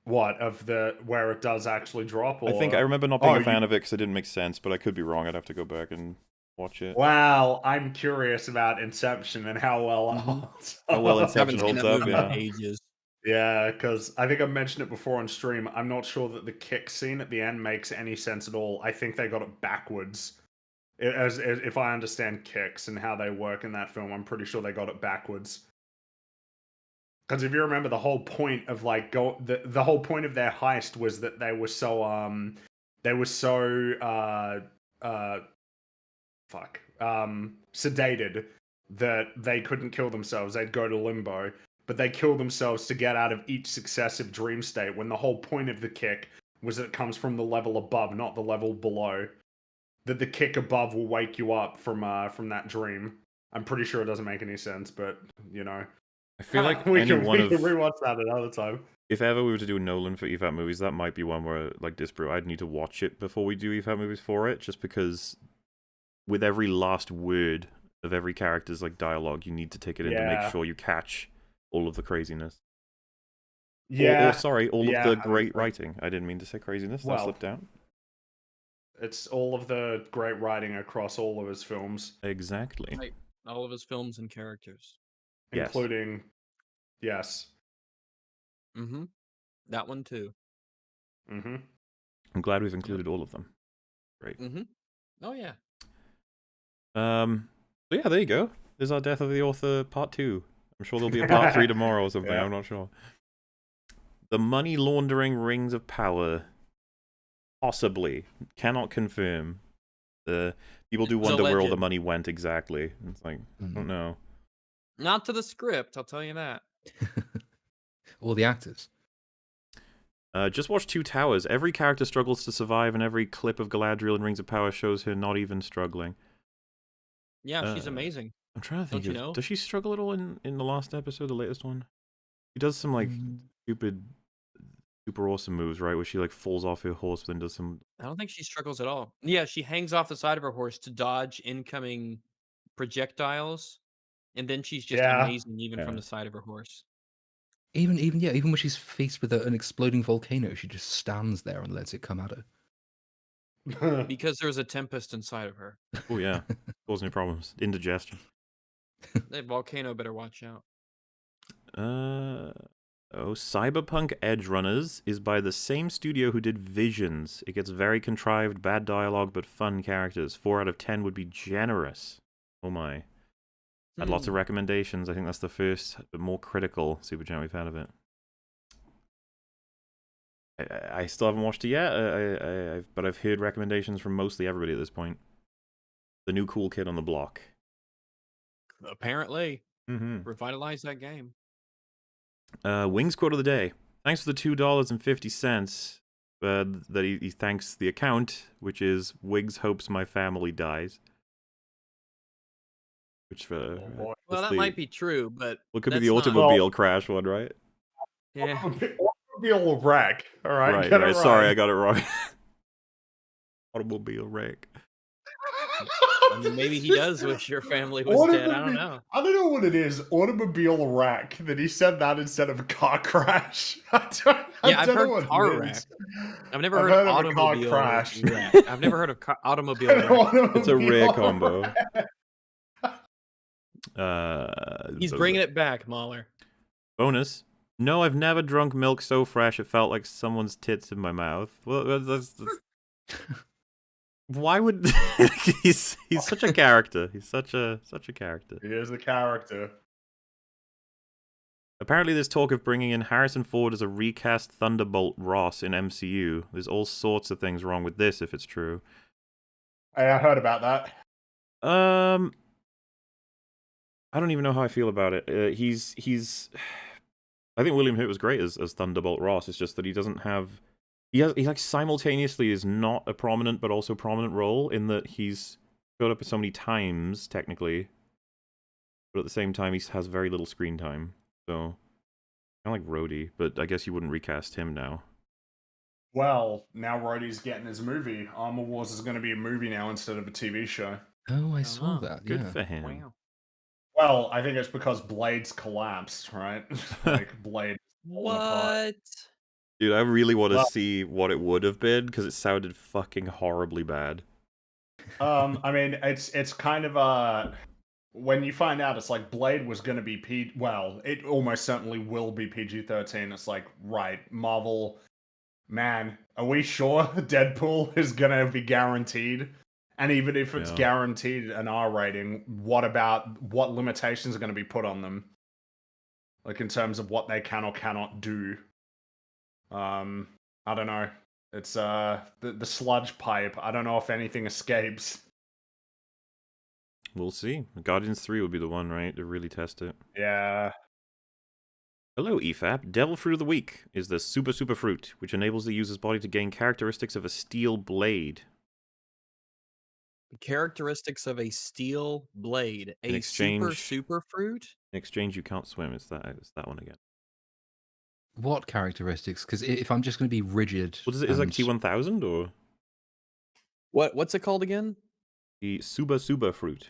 What, of the where it does actually drop? Or... I think I remember not being a fan of it because it didn't make sense, but I could be wrong. I'd have to go back and watch it. Wow, I'm curious about Inception and how well it holds up. How well Inception holds up, yeah. Ages. Yeah, because I think I mentioned it before on stream. I'm not sure that the kick scene at the end makes any sense at all. I think they got it backwards. As if I understand kicks and how they work in that film, I'm pretty sure they got it backwards. Because if you remember, the whole point of like the whole point of their heist was that they were so sedated that they couldn't kill themselves. They'd go to limbo, but they kill themselves to get out of each successive dream state. When the whole point of the kick was that it comes from the level above, not the level below. That the kick above will wake you up from that dream. I'm pretty sure it doesn't make any sense, but you know, I feel like we any can one of rewatch that another time. if ever we were to do Nolan for EFAP movies, that might be one where, like Disparu, I'd need to watch it before we do EFAP movies for it, just because with every last word of every character's like dialogue, you need to take it in to make sure you catch all of the craziness. Yeah. All of the great writing. I didn't mean to say craziness. That slipped out. It's all of the great writing across all of his films. Exactly. Right. All of his films and characters. Including, yes. Mm-hmm. That one too. Mm-hmm. I'm glad we've included all of them. Great. Mm-hmm. Oh yeah. So yeah, there you go. There's our Death of the Author Part 2. I'm sure there'll be a Part 3 tomorrow or something. I'm not sure. The money laundering rings of power. Possibly. Cannot confirm. The people do wonder where all the money went exactly. It's like, I don't know. Not to the script, I'll tell you that. Or the actors. Just watch Two Towers. Every character struggles to survive, and every clip of Galadriel in Rings of Power shows her not even struggling. Yeah, she's amazing. I'm trying to think Don't you know? Does she struggle at all in the last episode, the latest one? She does some like stupid, super awesome moves, right? Where she like falls off her horse, but then does some. I don't think she struggles at all. Yeah, she hangs off the side of her horse to dodge incoming projectiles, and then she's just amazing even from the side of her horse. Even when she's faced with an exploding volcano, she just stands there and lets it come at her. Because there's a tempest inside of her. Oh yeah, causing her problems, indigestion. That volcano better watch out. Cyberpunk Edge Runners is by the same studio who did Visions. It gets very contrived, bad dialogue, but fun characters. 4 out of 10 would be generous. Oh my. Had lots of recommendations. I think that's the first, but more critical Super Chat we've had of it. I still haven't watched it yet, but I've heard recommendations from mostly everybody at this point. The new cool kid on the block. Apparently. Revitalize that game. Wings quote of the day. Thanks for the $2.50. That he thanks the account, which is Wiggs hopes my family dies. Which well, that might be true, but well, it could be the automobile crash one, right? Yeah. Automobile wreck. All right. Right. Sorry, I got it wrong. Automobile wreck. I mean, maybe he does wish your family was dead. I don't know. I don't know what it is. Automobile wreck. That he said that instead of a car crash. I've heard car wreck. I've never heard of automobile crash. Wreck. I've never heard of automobile wreck. It's a rare combo. He's bringing it back, Mahler. Bonus. No, I've never drunk milk so fresh it felt like someone's tits in my mouth. Well, that's... Why would he's such a character? He's such a character. He is a character. Apparently, there's talk of bringing in Harrison Ford as a recast Thunderbolt Ross in MCU. There's all sorts of things wrong with this if it's true. I heard about that. I don't even know how I feel about it. He's. I think William Hurt was great as Thunderbolt Ross. It's just that he doesn't have. He like simultaneously is not a prominent but also prominent role in that he's showed up so many times technically, but at the same time he has very little screen time. So kind of like Rhodey, but I guess you wouldn't recast him now. Well, now Rhodey's getting his movie. Armor Wars is going to be a movie now instead of a TV show. Oh, I saw Uh-huh. that. Good Yeah. for him. Wow. Well, I think it's because Blade's collapsed, right? Like Blade falling apart. What? Dude, I really want to Well- see what it would have been because it sounded fucking horribly bad. I mean, it's kind of when you find out it's like Blade was going to be well, it almost certainly will be PG-13. It's like, right, Marvel, man, are we sure Deadpool is going to be guaranteed? And even if it's Yeah. guaranteed an R rating, what limitations are going to be put on them? Like in terms of what they can or cannot do. I don't know. It's the sludge pipe. I don't know if anything escapes. We'll see. Guardians 3 would be the one, right, to really test it. Yeah. Hello, EFAP. Devil Fruit of the Week is the Super Fruit, which enables the user's body to gain characteristics of a steel blade. Characteristics of a steel blade. In A exchange- super fruit? In exchange, you can't swim. It's that one again. What characteristics? Because if I'm just going to be rigid, What is it? Is it like and- T1000 or What's it called again? the Suba Fruit?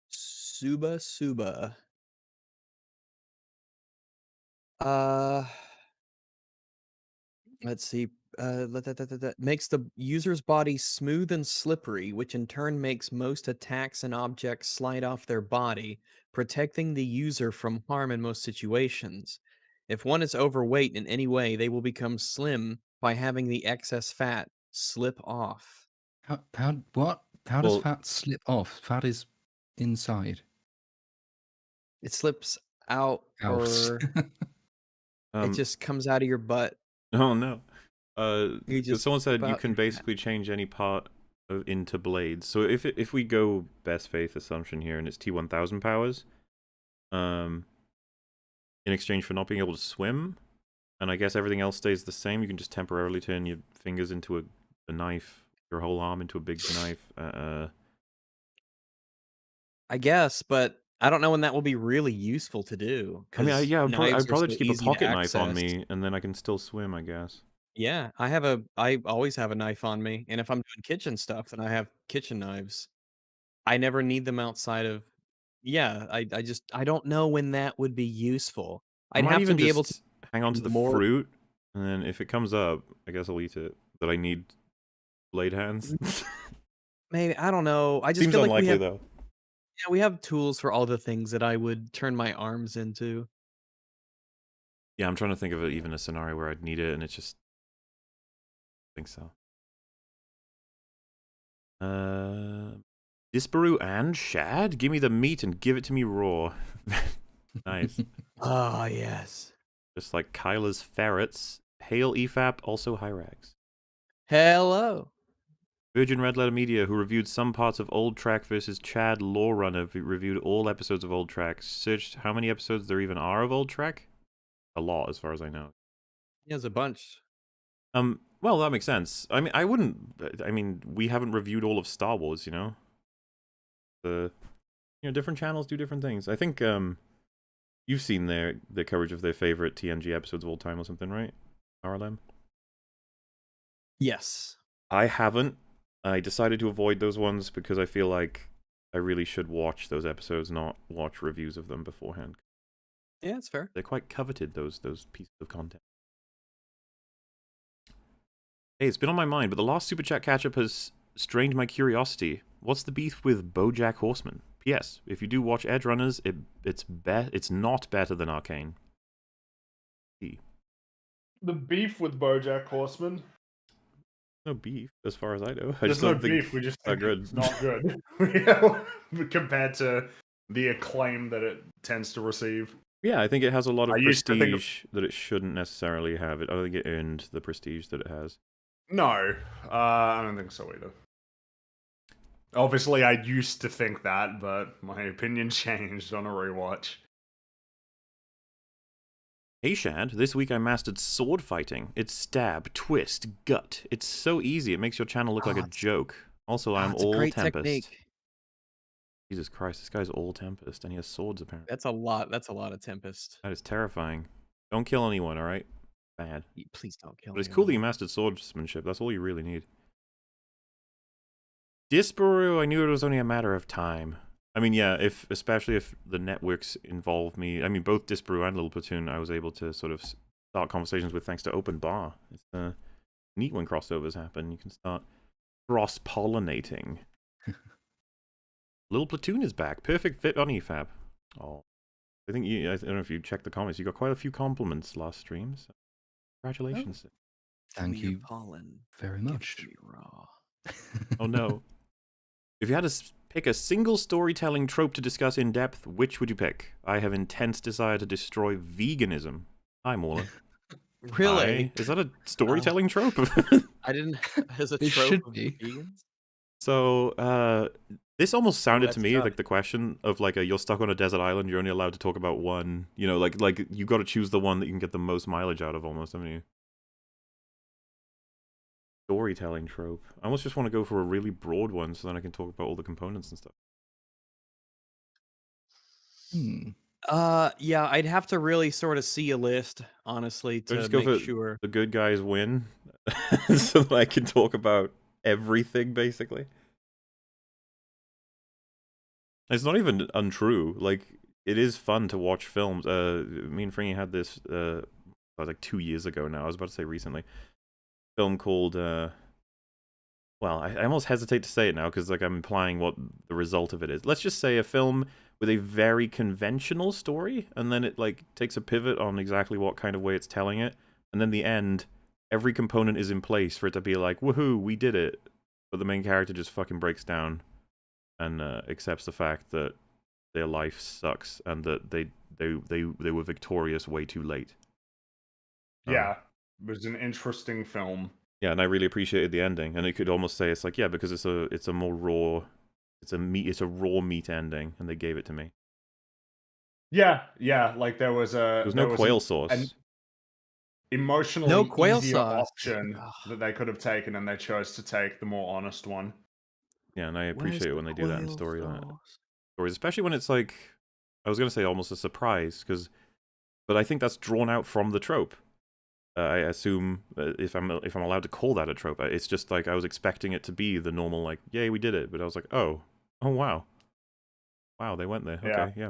Suba. Let's see. Makes the user's body smooth and slippery, which in turn makes most attacks and objects slide off their body, protecting the user from harm in most situations. If one is overweight in any way, they will become slim by having the excess fat slip off. How what? How Well- does fat slip off? Fat is inside. It slips out, Out. or it just comes out of your butt. Oh no. You 'Cause just someone said you about can your fat. basically change any part into blades. So if we go best faith assumption here and it's T1000 powers, in exchange for not being able to swim, and I guess everything else stays the same, you can just temporarily turn your fingers into a knife, your whole arm into a big knife. I guess, but I don't know when that will be really useful to do. I mean, 'cause I'd probably knives are just so keep a easy to pocket knife on access. me, and then I can still swim, I guess. Yeah, I always have a knife on me, and if I'm doing kitchen stuff, then I have kitchen knives. I never need them outside of. Yeah, I don't know when that would be useful. I I'd might have to even be able to just hang on to the more. fruit, and then if it comes up, I guess I'll eat it. But I need blade hands. Maybe I don't know. I just Seems feel like unlikely though. we have tools for all the things that I would turn my arms into. Yeah, I'm trying to think of even a scenario where I'd need it, and it's just. I think so. Disparu and Shad? Give me the meat and give it to me raw. Nice. Ah, yes. Just like Kyla's ferrets. Hail EFAP, also Hyrax. Hello. Virgin Red Letter Media, who reviewed some parts of Old Track versus Chad Lawrunner, reviewed all episodes of Old Track. Searched how many episodes there even are of Old Track? A lot, as far as I know. He has a bunch. Well, that makes sense. I mean, we haven't reviewed all of Star Wars, you know? Different channels do different things. I think, you've seen their coverage of their favorite TNG episodes of all time or something, right? RLM? Yes. I haven't. I decided to avoid those ones because I feel like I really should watch those episodes, not watch reviews of them beforehand. Yeah, it's fair. They're quite coveted, those pieces of content. Hey, it's been on my mind, but the last Super Chat catch-up has strained my curiosity. What's the beef with BoJack Horseman? P.S. If you do watch Edge Runners, it's not better than Arcane. The beef with BoJack Horseman. No beef, as far as I know. There's no beef. We just think good. it's not good. Yeah, compared to the acclaim that it tends to receive. Yeah, I think it has a lot of I used to think of- prestige that it shouldn't necessarily have. I don't think it earned the prestige that it has. No, I don't think so either. Obviously, I used to think that, but my opinion changed on a rewatch. Hey Shad, this week I mastered sword fighting. It's stab, twist, gut. It's so easy, it makes your channel look like a Oh, joke. Also, I'm it's a all great Tempest. technique. Jesus Christ, this guy's all Tempest, and he has swords apparently. That's a lot. That's a lot of Tempest. That is terrifying. Don't kill anyone, alright? Bad. Please don't kill But it's cool that you anyone. mastered swordsmanship, that's all you really need. Disparu, I knew it was only a matter of time. I mean, yeah, especially if the networks involve me. I mean, both Disparu and Little Platoon, I was able to sort of start conversations with thanks to Open Bar. It's neat when crossovers happen. You can start cross-pollinating. Little Platoon is back. Perfect fit on EFAP. Oh, I don't know if you checked the comments. You got quite a few compliments last stream. So congratulations. Thank you very much. Raw. Oh no. If you had to pick a single storytelling trope to discuss in depth, which would you pick? I have intense desire to destroy veganism. Hi, Mauler. Really? Is that a storytelling trope? I didn't. As a It trope should of be. vegans. So, this almost sounded to that's me tough. like the question of like you're stuck on a desert island, you're only allowed to talk about one, you know, like you got to choose the one that you can get the most mileage out of almost, haven't you? Storytelling trope. I almost just want to go for a really broad one so then I can talk about all the components and stuff. Yeah, I'd have to really sort of see a list, honestly, So to just go make for sure. the good guys win so that I can talk about everything basically. It's not even untrue. Like, it is fun to watch films. Me and Fringy had this like 2 years ago now. I was about to say recently. Film called well, I almost hesitate to say it now because like I'm implying what the result of it is. Let's just say a film with a very conventional story, and then it like takes a pivot on exactly what kind of way it's telling it, and then the end, every component is in place for it to be like, woohoo, we did it. But the main character just fucking breaks down and accepts the fact that their life sucks and that they were victorious way too late. Yeah, it was an interesting film. Yeah, and I really appreciated the ending, and it could almost say it's like, yeah, because it's a more raw, it's a raw meat ending, and they gave it to me. Yeah, like there was No quail sauce. an emotionally No quail easier sauce. option that they could have taken, and they chose to take the more honest one. Yeah, and I Where's appreciate the when they do that in quail stories, sauce? especially when it's like, I was gonna say almost a surprise, but I think that's drawn out from the trope. I assume if I'm allowed to call that a trope, it's just like I was expecting it to be the normal like, yay, we did it, but I was like, oh wow, they went there. Okay, yeah.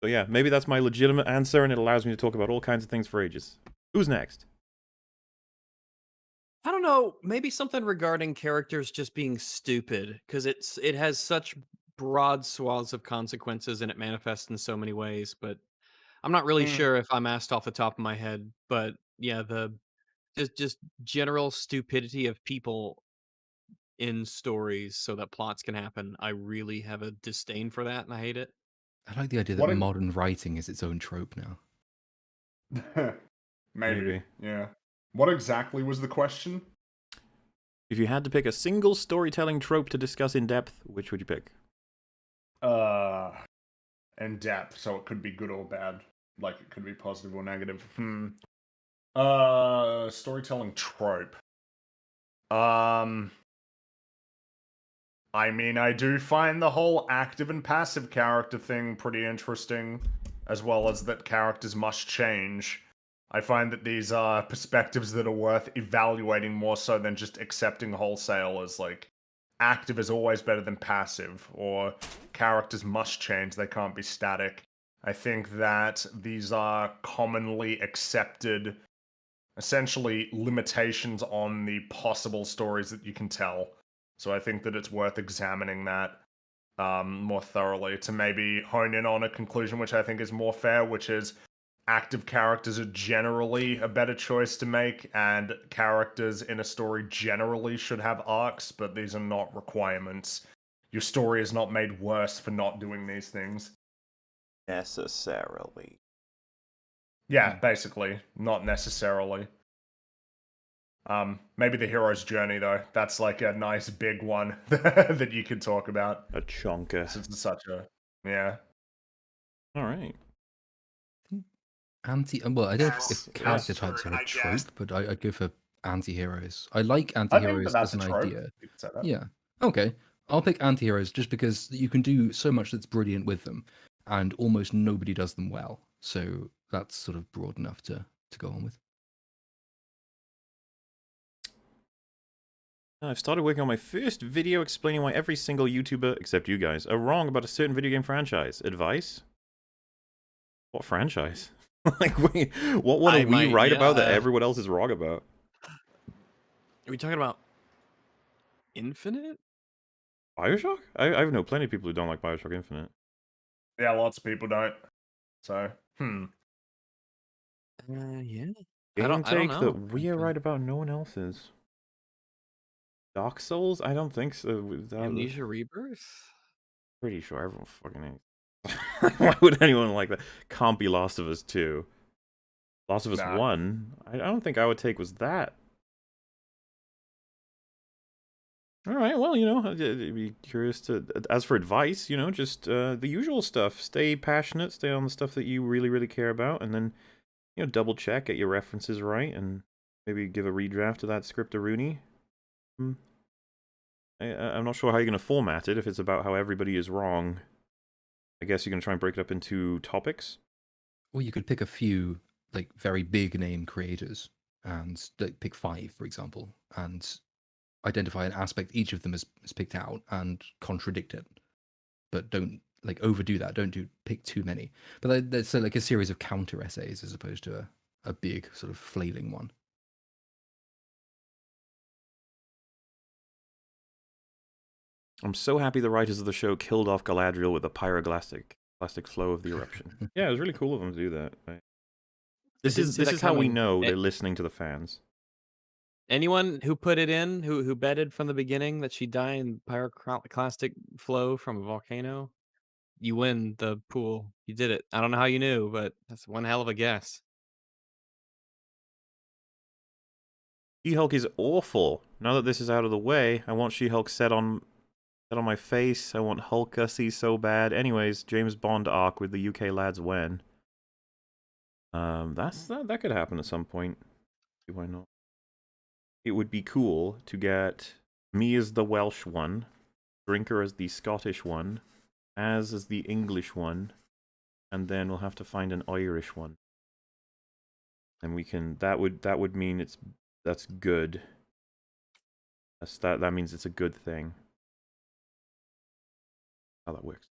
So yeah, maybe that's my legitimate answer, and it allows me to talk about all kinds of things for ages. Who's next? I don't know. Maybe something regarding characters just being stupid, because it has such broad swaths of consequences and it manifests in so many ways. But I'm not really Mm. sure if I'm asked off the top of my head. But yeah, the just general stupidity of people in stories so that plots can happen. I really have a disdain for that, and I hate it. I like the idea that What a- modern writing is its own trope now. Maybe, yeah. What exactly was the question? If you had to pick a single storytelling trope to discuss in depth, which would you pick? In depth, so it could be good or bad. Like it could be positive or negative. Storytelling trope. I mean, I do find the whole active and passive character thing pretty interesting, as well as that characters must change. I find that these are perspectives that are worth evaluating more so than just accepting wholesale as like active is always better than passive, or characters must change, they can't be static. I think that these are commonly accepted, essentially, limitations on the possible stories that you can tell. So I think that it's worth examining that more thoroughly to maybe hone in on a conclusion which I think is more fair, which is active characters are generally a better choice to make, and characters in a story generally should have arcs, but these are not requirements. Your story is not made worse for not doing these things. Necessarily. Yeah, basically, not necessarily. Maybe the hero's journey though. That's like a nice big one that you could talk about. A chonka. Since it's such a yeah. All right. Well, I don't know Yes, if character yes, types are I a guess. trope, but I'd go for anti-heroes. I like I think anti-heroes that's as a an trope. idea. You could say that. Yeah. Okay. I'll pick anti-heroes just because you can do so much that's brilliant with them, and almost nobody does them well. So that's sort of broad enough to go on with. I've started working on my first video explaining why every single YouTuber, except you guys, are wrong about a certain video game franchise. Advice? What franchise? Like, wait, what I are we might, right about that yeah. everyone else is wrong about? Are we talking about Infinite? Bioshock? I know plenty of people who don't like Bioshock Infinite. Yeah, lots of people don't. So, Yeah. Game I don't take know. that we are actually. right about, no one else is. Dark Souls? I don't think so. Amnesia Rebirth? Pretty sure everyone fucking hates. Why would anyone like that? Can't be Last of Us 2. Last of Us Nah. 1? I don't think I would take was that. Alright, well, you know, I'd be curious to... As for advice, you know, just the usual stuff. Stay passionate, stay on the stuff that you really, really care about, and then, you know, double check, get your references right, and maybe give a redraft of that script-a-rooney. I'm not sure how you're going to format it, if it's about how everybody is wrong. I guess you're going to try and break it up into topics. Or you could pick a few like very big name creators and like, pick 5, for example, and identify an aspect each of them has picked out and contradict it. But don't like overdo that. Don't pick too many. But that's like a series of counter essays as opposed to a big sort of flailing one. I'm so happy the writers of the show killed off Galadriel with the plastic flow of the eruption. Yeah, it was really cool of them to do that. Right? This didn't is see that how we coming. know they're listening to the fans. Anyone who put it in, who betted from the beginning that she'd die in pyroclastic flow from a volcano, you win the pool. You did it. I don't know how you knew, but that's one hell of a guess. She-Hulk is awful. Now that this is out of the way, I want She-Hulk set on my face. I want Hulk-ussy so bad. Anyways, James Bond arc with the UK lads when. That could happen at some point. See why not? It would be cool to get me as the Welsh one, Drinker as the Scottish one, as the English one, and then we'll have to find an Irish one. And we can that would mean that's good. That means it's a good thing. How that works.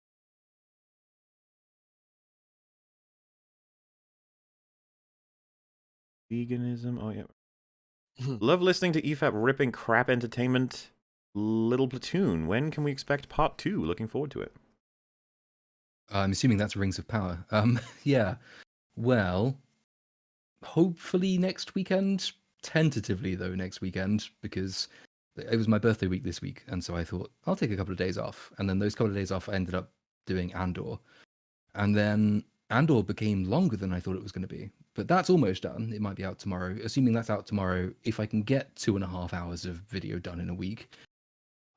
Veganism. Oh yeah. Love listening to EFAP ripping crap entertainment. Little Platoon. When can we expect part 2? Looking forward to it. I'm assuming that's Rings of Power. Yeah. Well, hopefully next weekend. Tentatively though, next weekend, because it was my birthday week this week, and so I thought I'll take a couple of days off. And then those couple of days off, I ended up doing Andor, and then Andor became longer than I thought it was going to be. But that's almost done. It might be out tomorrow. Assuming that's out tomorrow, if I can get 2.5 hours of video done in a week,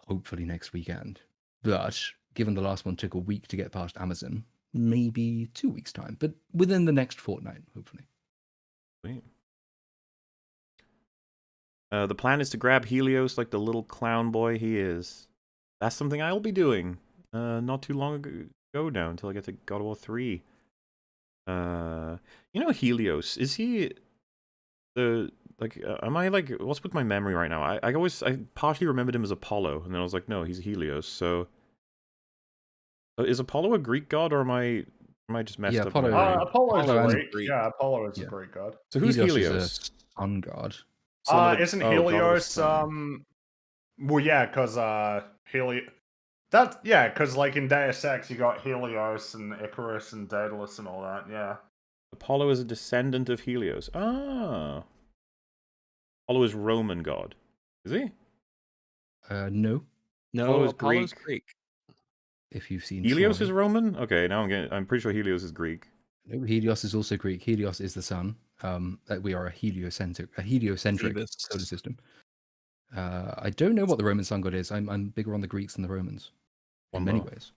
hopefully next weekend. But given the last one took a week to get past Amazon, maybe 2 weeks' time. But within the next fortnight, hopefully. Sweet. The plan is to grab Helios like the little clown boy he is. That's something I'll be doing. Not too long ago now, until I get to God of War 3. You know Helios, is he the am I like, what's with my memory right now? I partially remembered him as Apollo, and then I was like, no, he's Helios. So is Apollo a Greek god, or am I just messed Yeah, up? Apollo- Apollo's Apollo and Greek. Greek. Yeah, Apollo is Yeah. a Greek god. So who's Helios? Is a sun god. Son of the- Isn't oh, god of the Helios sun. well yeah, because because like in Deus Ex you got Helios and Icarus and Daedalus and all that, yeah. Apollo is a descendant of Helios. Ah. Apollo is Roman god. Is he? No, No, Apollo is Apollo's Greek. Greek. if you've seen Helios Troy. is Roman? Okay, now I'm pretty sure Helios is Greek. Helios is also Greek. Helios is the sun. We are a heliocentric Phoebus. solar system. I don't know what the Roman sun god is. I'm bigger on the Greeks than the Romans in many Wombo. ways.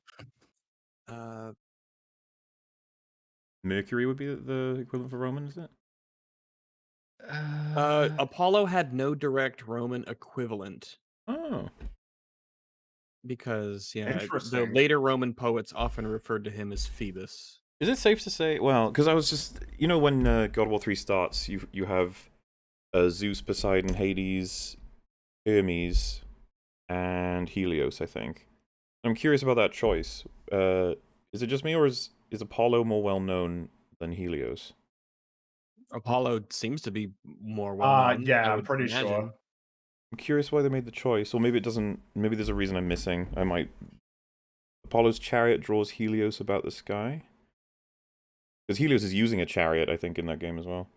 Mercury would be the equivalent for Roman, is it? Apollo had no direct Roman equivalent Oh. because, the Interesting. later Roman poets often referred to him as Phoebus. Is it safe to say? Well, because I was just, when God of War 3 starts, you have Zeus, Poseidon, Hades, Hermes, and Helios, I think. I'm curious about that choice. Is it just me, or is Apollo more well known than Helios? Apollo seems to be more well known. Yeah, I I'm would pretty imagine. sure. I'm curious why they made the choice, or maybe it doesn't. Maybe there's a reason I'm missing. I might. Apollo's chariot draws Helios about the sky. Because Helios is using a chariot, I think, in that game as well.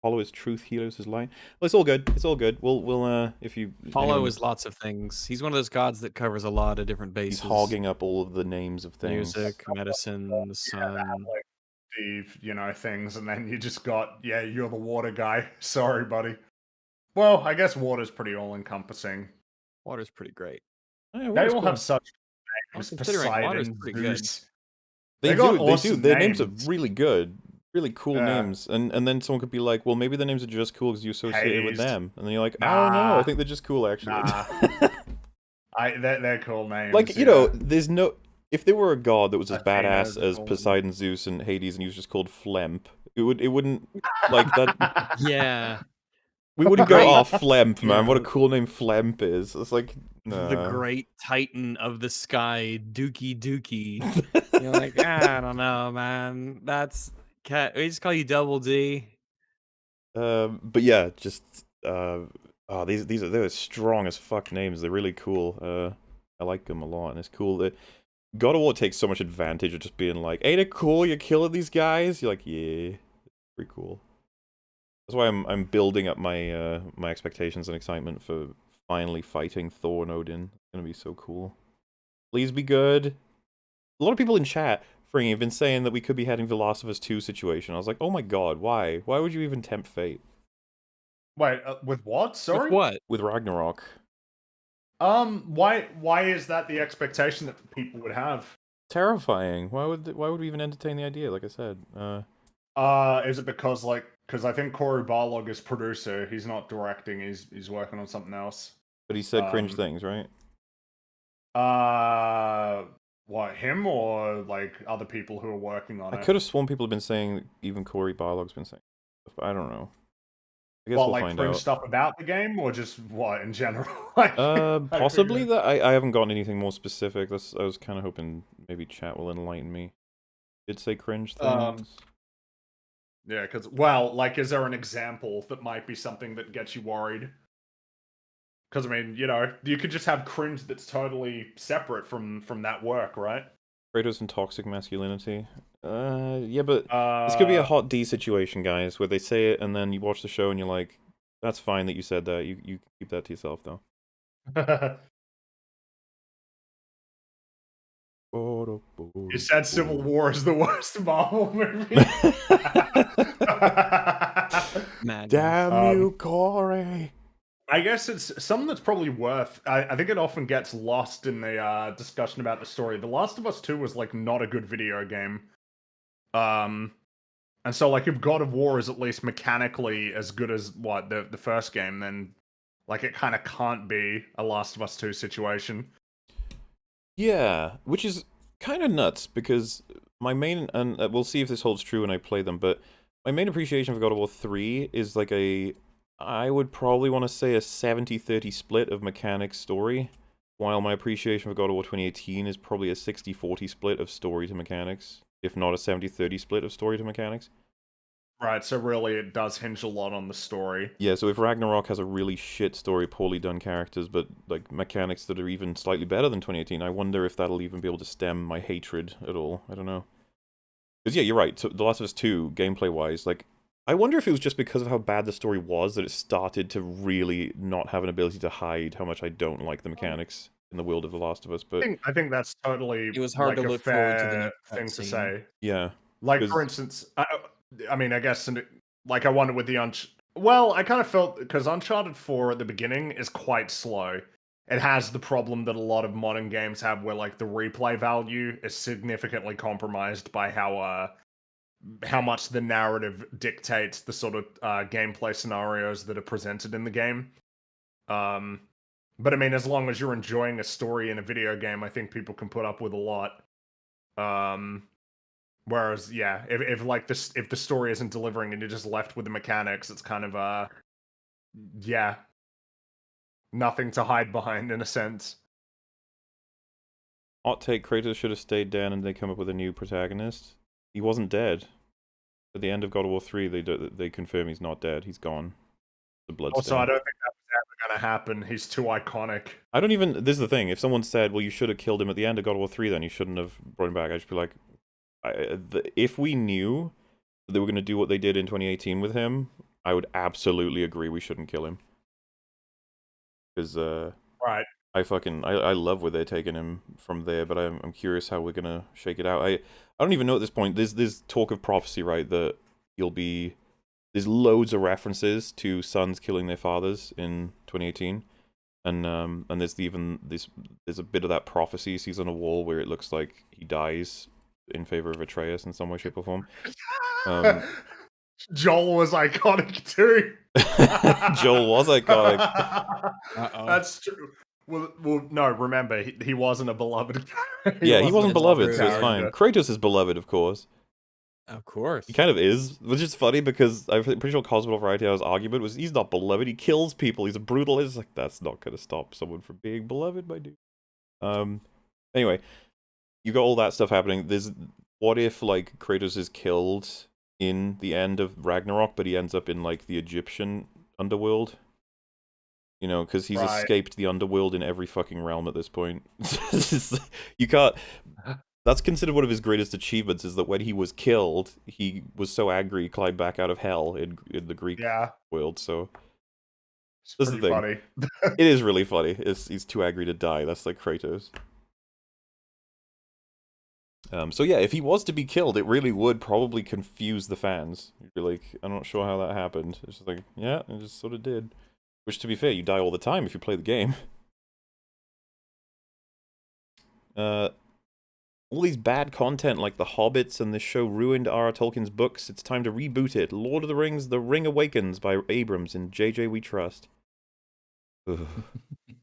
Apollo is truth, Helios is light. Well, it's all good. It's all good. We'll if you. Apollo is lots of things. He's one of those gods that covers a lot of different bases. He's hogging up all of the names of things. Music, medicine, the sun. Things, and then you just got, you're the water guy. Sorry, buddy. Well, I guess water's pretty all-encompassing. Water's pretty great. Oh, yeah, They water's all cool. have such names. Considering water's Poseidon, pretty good. Zeus. They got do. They do. awesome Their names are names. really good. Really cool Yeah. names. And then someone could be like, well, maybe the names are just cool because you associate it with Hazed. them. And then you're like, I don't know. I Nah. think they're just cool, actually. Nah. They're cool names. Like, there's no... If there were a god that was as Athena badass is a as cool name. Poseidon, Zeus, and Hades, and he was just called Flemp, it wouldn't... Like, that... Yeah. We wouldn't go, Great. oh, Flemp, man. Yeah. What a cool name Flemp is. It's like, The nah. great titan of the sky, Dookie Dookie. You're like, I don't know, man. That's cat. We just call you Double D. But yeah, just they're strong as fuck names. They're really cool. I like them a lot, and it's cool that God of War takes so much advantage of just being like, "Ain't it cool? You're killing these guys." You're like, "Yeah, pretty cool." That's why I'm building up my my expectations and excitement for finally fighting Thor and Odin. It's gonna be so cool. Please be good. A lot of people in chat, Fringy, have been saying that we could be heading for the Last of Us 2 situation. I was like, oh my god, why? Why would you even tempt fate? Wait, with what? Sorry? With what? With Ragnarok. Why is that the expectation that people would have? Terrifying. Why would we even entertain the idea, like I said? Is it because I think Corey Barlog is producer, he's not directing, he's working on something else. But he said cringe things, right? What, him or like other people who are working on I it? could have sworn people have been saying, even Corey Barlog's been saying stuff, but I don't know. I guess Well, we'll like find cringe out. stuff about the game, or just what in general? Like, Possibly that. I haven't gotten anything more specific. I was kind of hoping maybe chat will enlighten me. Did say cringe things. Yeah, because, well, like, is there an example that might be something that gets you worried? Because, I mean, you could just have cringe that's totally separate from that work, right? Kratos and toxic masculinity. Yeah, but this could be a hot D situation, guys, where they say it and then you watch the show and you're like, that's fine that you said that. You keep that to yourself, though. You said Civil War is the worst Marvel movie. Madness. Damn you, Corey! I guess it's something that's probably worth. I think it often gets lost in the discussion about the story. The Last of Us 2 was like not a good video game. And so like if God of War is at least mechanically as good as what the first game, then like it kind of can't be a Last of Us 2 situation. Yeah, which is kind of nuts because my main, and we'll see if this holds true when I play them, but my main appreciation for God of War 3 is like I would probably want to say a 70-30 split of mechanics story, while my appreciation for God of War 2018 is probably a 60-40 split of story to mechanics, if not a 70-30 split of story to mechanics. Right, so really it does hinge a lot on the story. Yeah, so if Ragnarok has a really shit story, poorly done characters, but like mechanics that are even slightly better than 2018, I wonder if that'll even be able to stem my hatred at all. I don't know. Because yeah, you're right, so The Last of Us 2, gameplay-wise, like, I wonder if it was just because of how bad the story was that it started to really not have an ability to hide how much I don't like the mechanics. in the world of The Last of Us. But I think that's totally It was hard like to a look forward to the fair next thing to cutscene. say. yeah, Like, for 'cause- instance, I mean, I guess, like, I wonder with the well, I kind of felt, because Uncharted 4 at the beginning is quite slow. It has the problem that a lot of modern games have where, like, the replay value is significantly compromised by how much the narrative dictates the sort of gameplay scenarios that are presented in the game. But I mean, as long as you're enjoying a story in a video game, I think people can put up with a lot. Whereas, yeah, if like this, if the story isn't delivering and you're just left with the mechanics, it's kind of yeah, nothing to hide behind in a sense. hot take: Kratos should have stayed dead, and they come up with a new protagonist. He wasn't dead. At the end of God of War 3, they confirm he's not dead. He's gone. The bloodstain. Also, I don't think that was ever going to happen. He's too iconic. I don't even. This is the thing. If someone said, "Well, you should have killed him at the end of God of War 3," then you shouldn't have brought him back. I'd just be like, if we knew that they were going to do what they did in 2018 with him, I would absolutely agree we shouldn't kill him. Because Right. I love where they're taking him from there, but I'm curious how we're gonna shake it out. I don't even know at this point. There's talk of prophecy, right? That he'll be. There's loads of references to sons killing their fathers in 2018, and there's there's a bit of that prophecy he sees on a wall where it looks like he dies in favor of Atreus in some way, shape, or form. Joel was iconic too. Joel was iconic. That's true. Well, no. Remember, he wasn't a beloved. Yeah, he wasn't beloved, so it's character. fine. Kratos is beloved, of course. Of course. He kind of is, which is funny because I'm pretty sure Cosmo Variety Hour's argument was he's not beloved, he kills people, he's a brutalist. It's like, that's not going to stop someone from being beloved, my dude. Anyway, you got all that stuff happening. What if, like, Kratos is killed in the end of Ragnarok, but he ends up in, like, the Egyptian underworld? You know, because he's escaped the underworld in every fucking realm at this point. You can't... That's considered one of his greatest achievements, is that when he was killed, he was so angry he climbed back out of hell in the Greek world, so... That's the thing. Funny. It is really funny. He's too angry to die. That's like Kratos. So yeah, if he was to be killed, it really would probably confuse the fans. You'd be like, I'm not sure how that happened. It's just like, yeah, it just sort of did. Which, to be fair, you die all the time if you play the game. All these bad content like The Hobbits and this show ruined R.R. Tolkien's books. It's time to reboot it. Lord of the Rings, The Ring Awakens by Abrams and JJ We Trust. Ugh.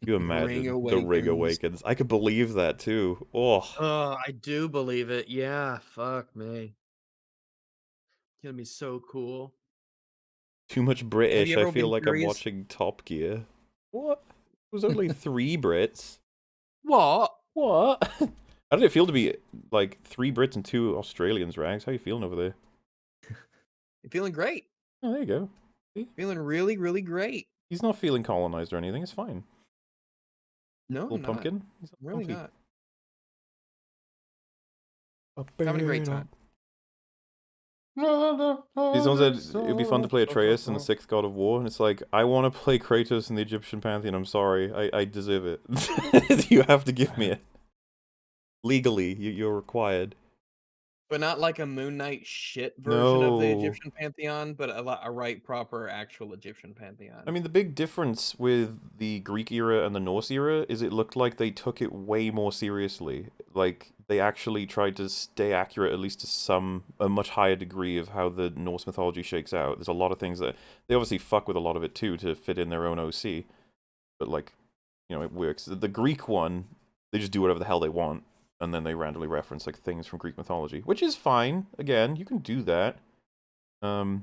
You imagine The Ring Awakens. I could believe that too. Oh, I do believe it. Yeah, fuck me. It's gonna be so cool. too much British. ever I feel been like I'm curious- watching Top Gear. What? It was only 3 Brits. What? What? How did it feel to be like 3 Brits and 2 Australians, Rags? How you feeling over there? I'm feeling great. Oh, there you go. Feeling really, really great. He's not feeling colonized or anything. It's fine. No, Little I'm not. pumpkin. He's I'm really comfy. not. Having a great time. Someone said it'd be fun to play Atreus in the 6th God of War, and it's like, I want to play Kratos in the Egyptian pantheon. I'm sorry, I deserve it. You have to give me it. Legally, you're required. But not like a Moon Knight shit version of the No. Egyptian pantheon, but a right, proper, actual Egyptian pantheon. I mean, the big difference with the Greek era and the Norse era is it looked like they took it way more seriously. Like, they actually tried to stay accurate, at least to a much higher degree of how the Norse mythology shakes out. There's a lot of things that, they obviously fuck with a lot of it too to fit in their own OC. But like, you know, it works. The Greek one, they just do whatever the hell they want. And then they randomly reference like things from Greek mythology, which is fine. Again, you can do that. The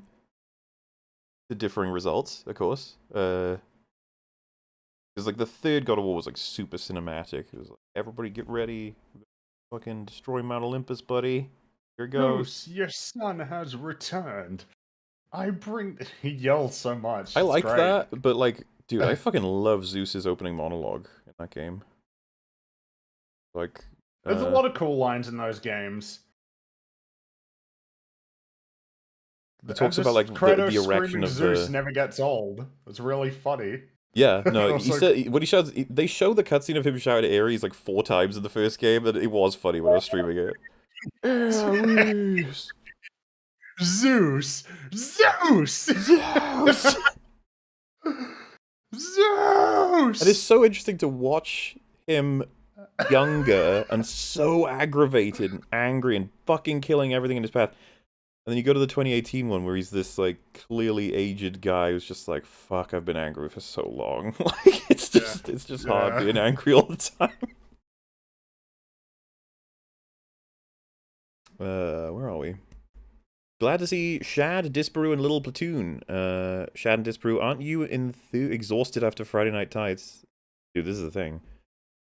differing results, of course. Because like the 3rd God of War was like super cinematic. It was like, everybody get ready, fucking destroy Mount Olympus, buddy. Here it goes. Your son has returned. He yells so much. I It's like great. that, but like, dude, I fucking love Zeus's opening monologue in that game. Like. There's a lot of cool lines in those games. It talks And about just like Kratos the erection screaming of Zeus the. never gets old. It's really funny. Yeah, no, he Also- said when he shouts, they show the cutscene of him shouting at Ares like 4 times in the first game, and it was funny when I was streaming it. Ares! Zeus! Zeus! Zeus! Zeus! And it's so interesting to watch him younger and so aggravated and angry and fucking killing everything in his path. And then you go to the 2018 one where he's this like clearly aged guy who's just like, fuck, I've been angry for so long. Like it's just hard being angry all the time. Where are we? Glad to see Shad, Disparu, and Little Platoon. Shad and Disparu, aren't you exhausted after Friday Night Tides? Dude, this is the thing.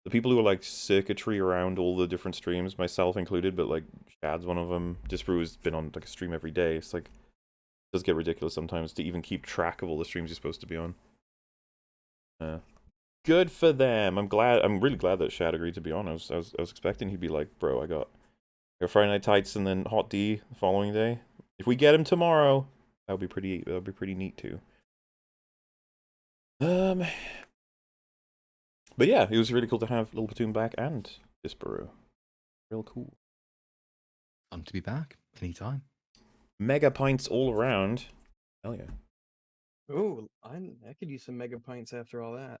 The people who are like circuitry around all the different streams, myself included, but like Shad's one of them. Disparu has been on like a stream every day. It's like, it does get ridiculous sometimes to even keep track of all the streams you're supposed to be on. Good for them. I'm really glad that Shad agreed to be on. I was expecting he'd be like, bro, I got Friday Night Tights and then Hot D the following day. If we get him tomorrow, that would be pretty neat too. But yeah, it was really cool to have Little Platoon back and Disparu. Real cool. Fun to be back anytime. Mega pints all around. Hell yeah. Ooh, I could use some mega pints after all that.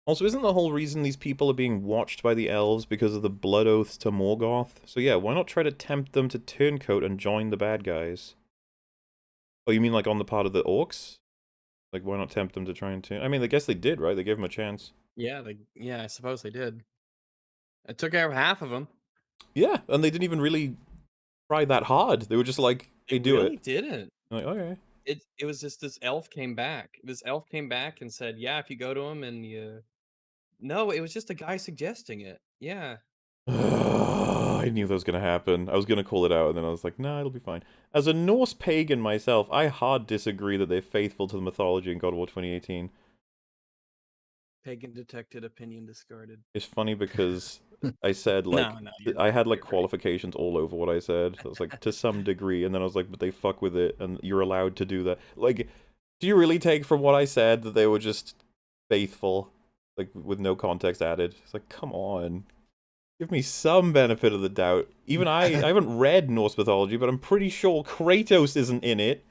Also, isn't the whole reason these people are being watched by the elves because of the blood oaths to Morgoth? So yeah, why not try to tempt them to turncoat and join the bad guys? Oh, you mean like on the part of the orcs? Like, why not tempt them to try and turn? I mean, I guess they did, right? They gave them a chance. Yeah, I suppose they did. It took out half of them. Yeah, and they didn't even really try that hard. They were just like, hey, do really it. Didn't. I'm like, okay. It was just this elf came back. This elf came back and said, "Yeah, if you go to him and you." No, it was just a guy suggesting it. Yeah. I knew that was going to happen. I was going to call it out, and then I was like, nah, it'll be fine. As a Norse pagan myself, I hard disagree that they're faithful to the mythology in God of War 2018. Pagan detected, opinion discarded. It's funny because I said, like, I had, like, qualifications all over what I said. So it's like, to some degree, and then I was like, but they fuck with it, and you're allowed to do that. Like, do you really take from what I said that they were just faithful, like, with no context added? It's like, come on. Give me some benefit of the doubt. Even I haven't read Norse mythology, but I'm pretty sure Kratos isn't in it.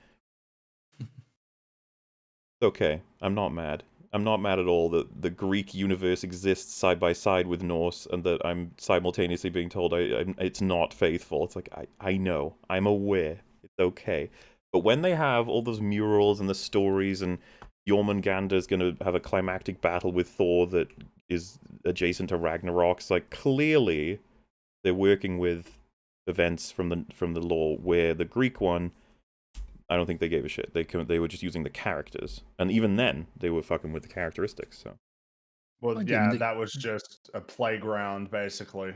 Okay, I'm not mad. I'm not mad at all that the Greek universe exists side by side with Norse, and that I'm simultaneously being told it's not faithful. It's like, I know. I'm aware. It's okay. But when they have all those murals and the stories, and Jormungandr's going to have a climactic battle with Thor that is adjacent to Ragnarok, it's like, clearly they're working with events from the lore, where the Greek one, I don't think they gave a shit. They were just using the characters, and even then they were fucking with the characteristics. So, Well, Again, yeah, the- that was just a playground, basically.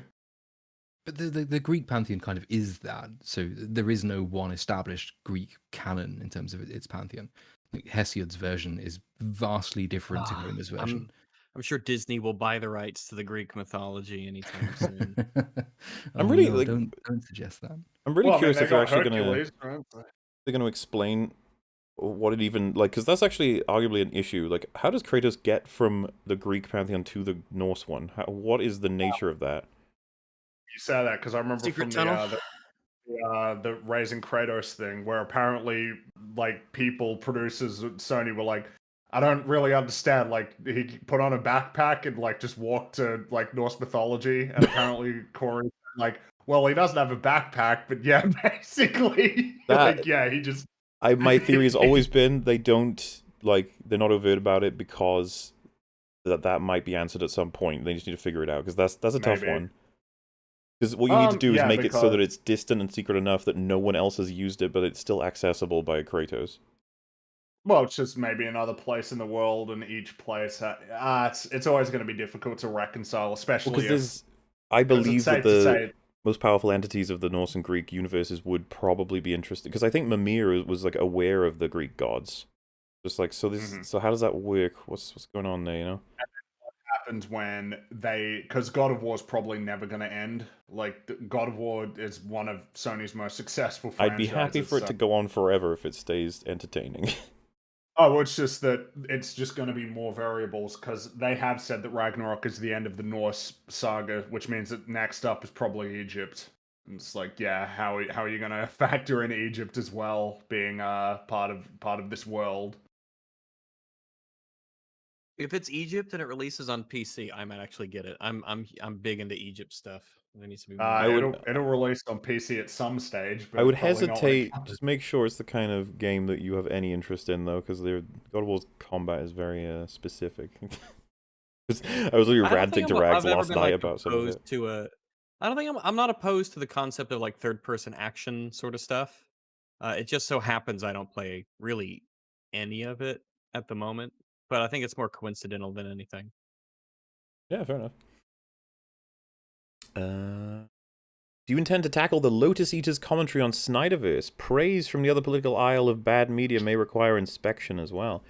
But the Greek pantheon kind of is that. So there is no one established Greek canon in terms of its pantheon. Like Hesiod's version is vastly different to Homer's version. I'm sure Disney will buy the rights to the Greek mythology anytime soon. I'm really, no, like- don't suggest that. I'm really Well, I mean, curious they if they're got actually gonna Hercules, right? they're gonna explain what it even, like, because that's actually arguably an issue. Like, how does Kratos get from the Greek pantheon to the Norse one? What is the nature of that? You say that because I remember Secret from tunnel? the Raising Kratos thing, where apparently, like, people, producers at Sony were like, I don't really understand. Like, he put on a backpack and, like, just walked to, like, Norse mythology, and apparently Corey, like, well, he doesn't have a backpack, but yeah, basically, That- like, yeah, he just. My theory has always been they're not overt about it because that might be answered at some point. They just need to figure it out, because that's a tough Maybe. one. Because what you need to do is Yeah, make it so that because- it's distant and secret enough that no one else has used it, but it's still accessible by Kratos. Well, it's just maybe another place in the world, and each place. It's always going to be difficult to reconcile, especially Because if. I because it's believe that safe to the say- most powerful entities of the Norse and Greek universes would probably be interested, because I think Mimir was like aware of the Greek gods. Just like, so this, Mhm. so how does that work? What's going on there? You know? Happens when because God of War is probably never going to end. Like, God of War is one of Sony's most successful franchises. I'd be happy for it to go on forever if it stays entertaining. Oh, it's just that it's just going to be more variables because they have said that Ragnarok is the end of the Norse saga, which means that next up is probably Egypt. And it's like, yeah, how are you going to factor in Egypt as well, being part of this world? If it's Egypt and it releases on PC, I might actually get it. I'm big into Egypt stuff. There needs to be more. I would- It'll release on PC at some stage, but I would probably not when it hesitate. comes. Just make sure it's the kind of game that you have any interest in, though, because God of War's combat is very specific. 'Cause I was literally ranting to Rags last night about some of it. I don't think I'm not opposed to the concept of like third-person action sort of stuff. It just so happens I don't play really any of it at the moment, but I think it's more coincidental than anything. Yeah, fair enough. Do you intend to tackle the Lotus Eater's commentary on Snyderverse? Praise from the other political aisle of bad media may require inspection as well.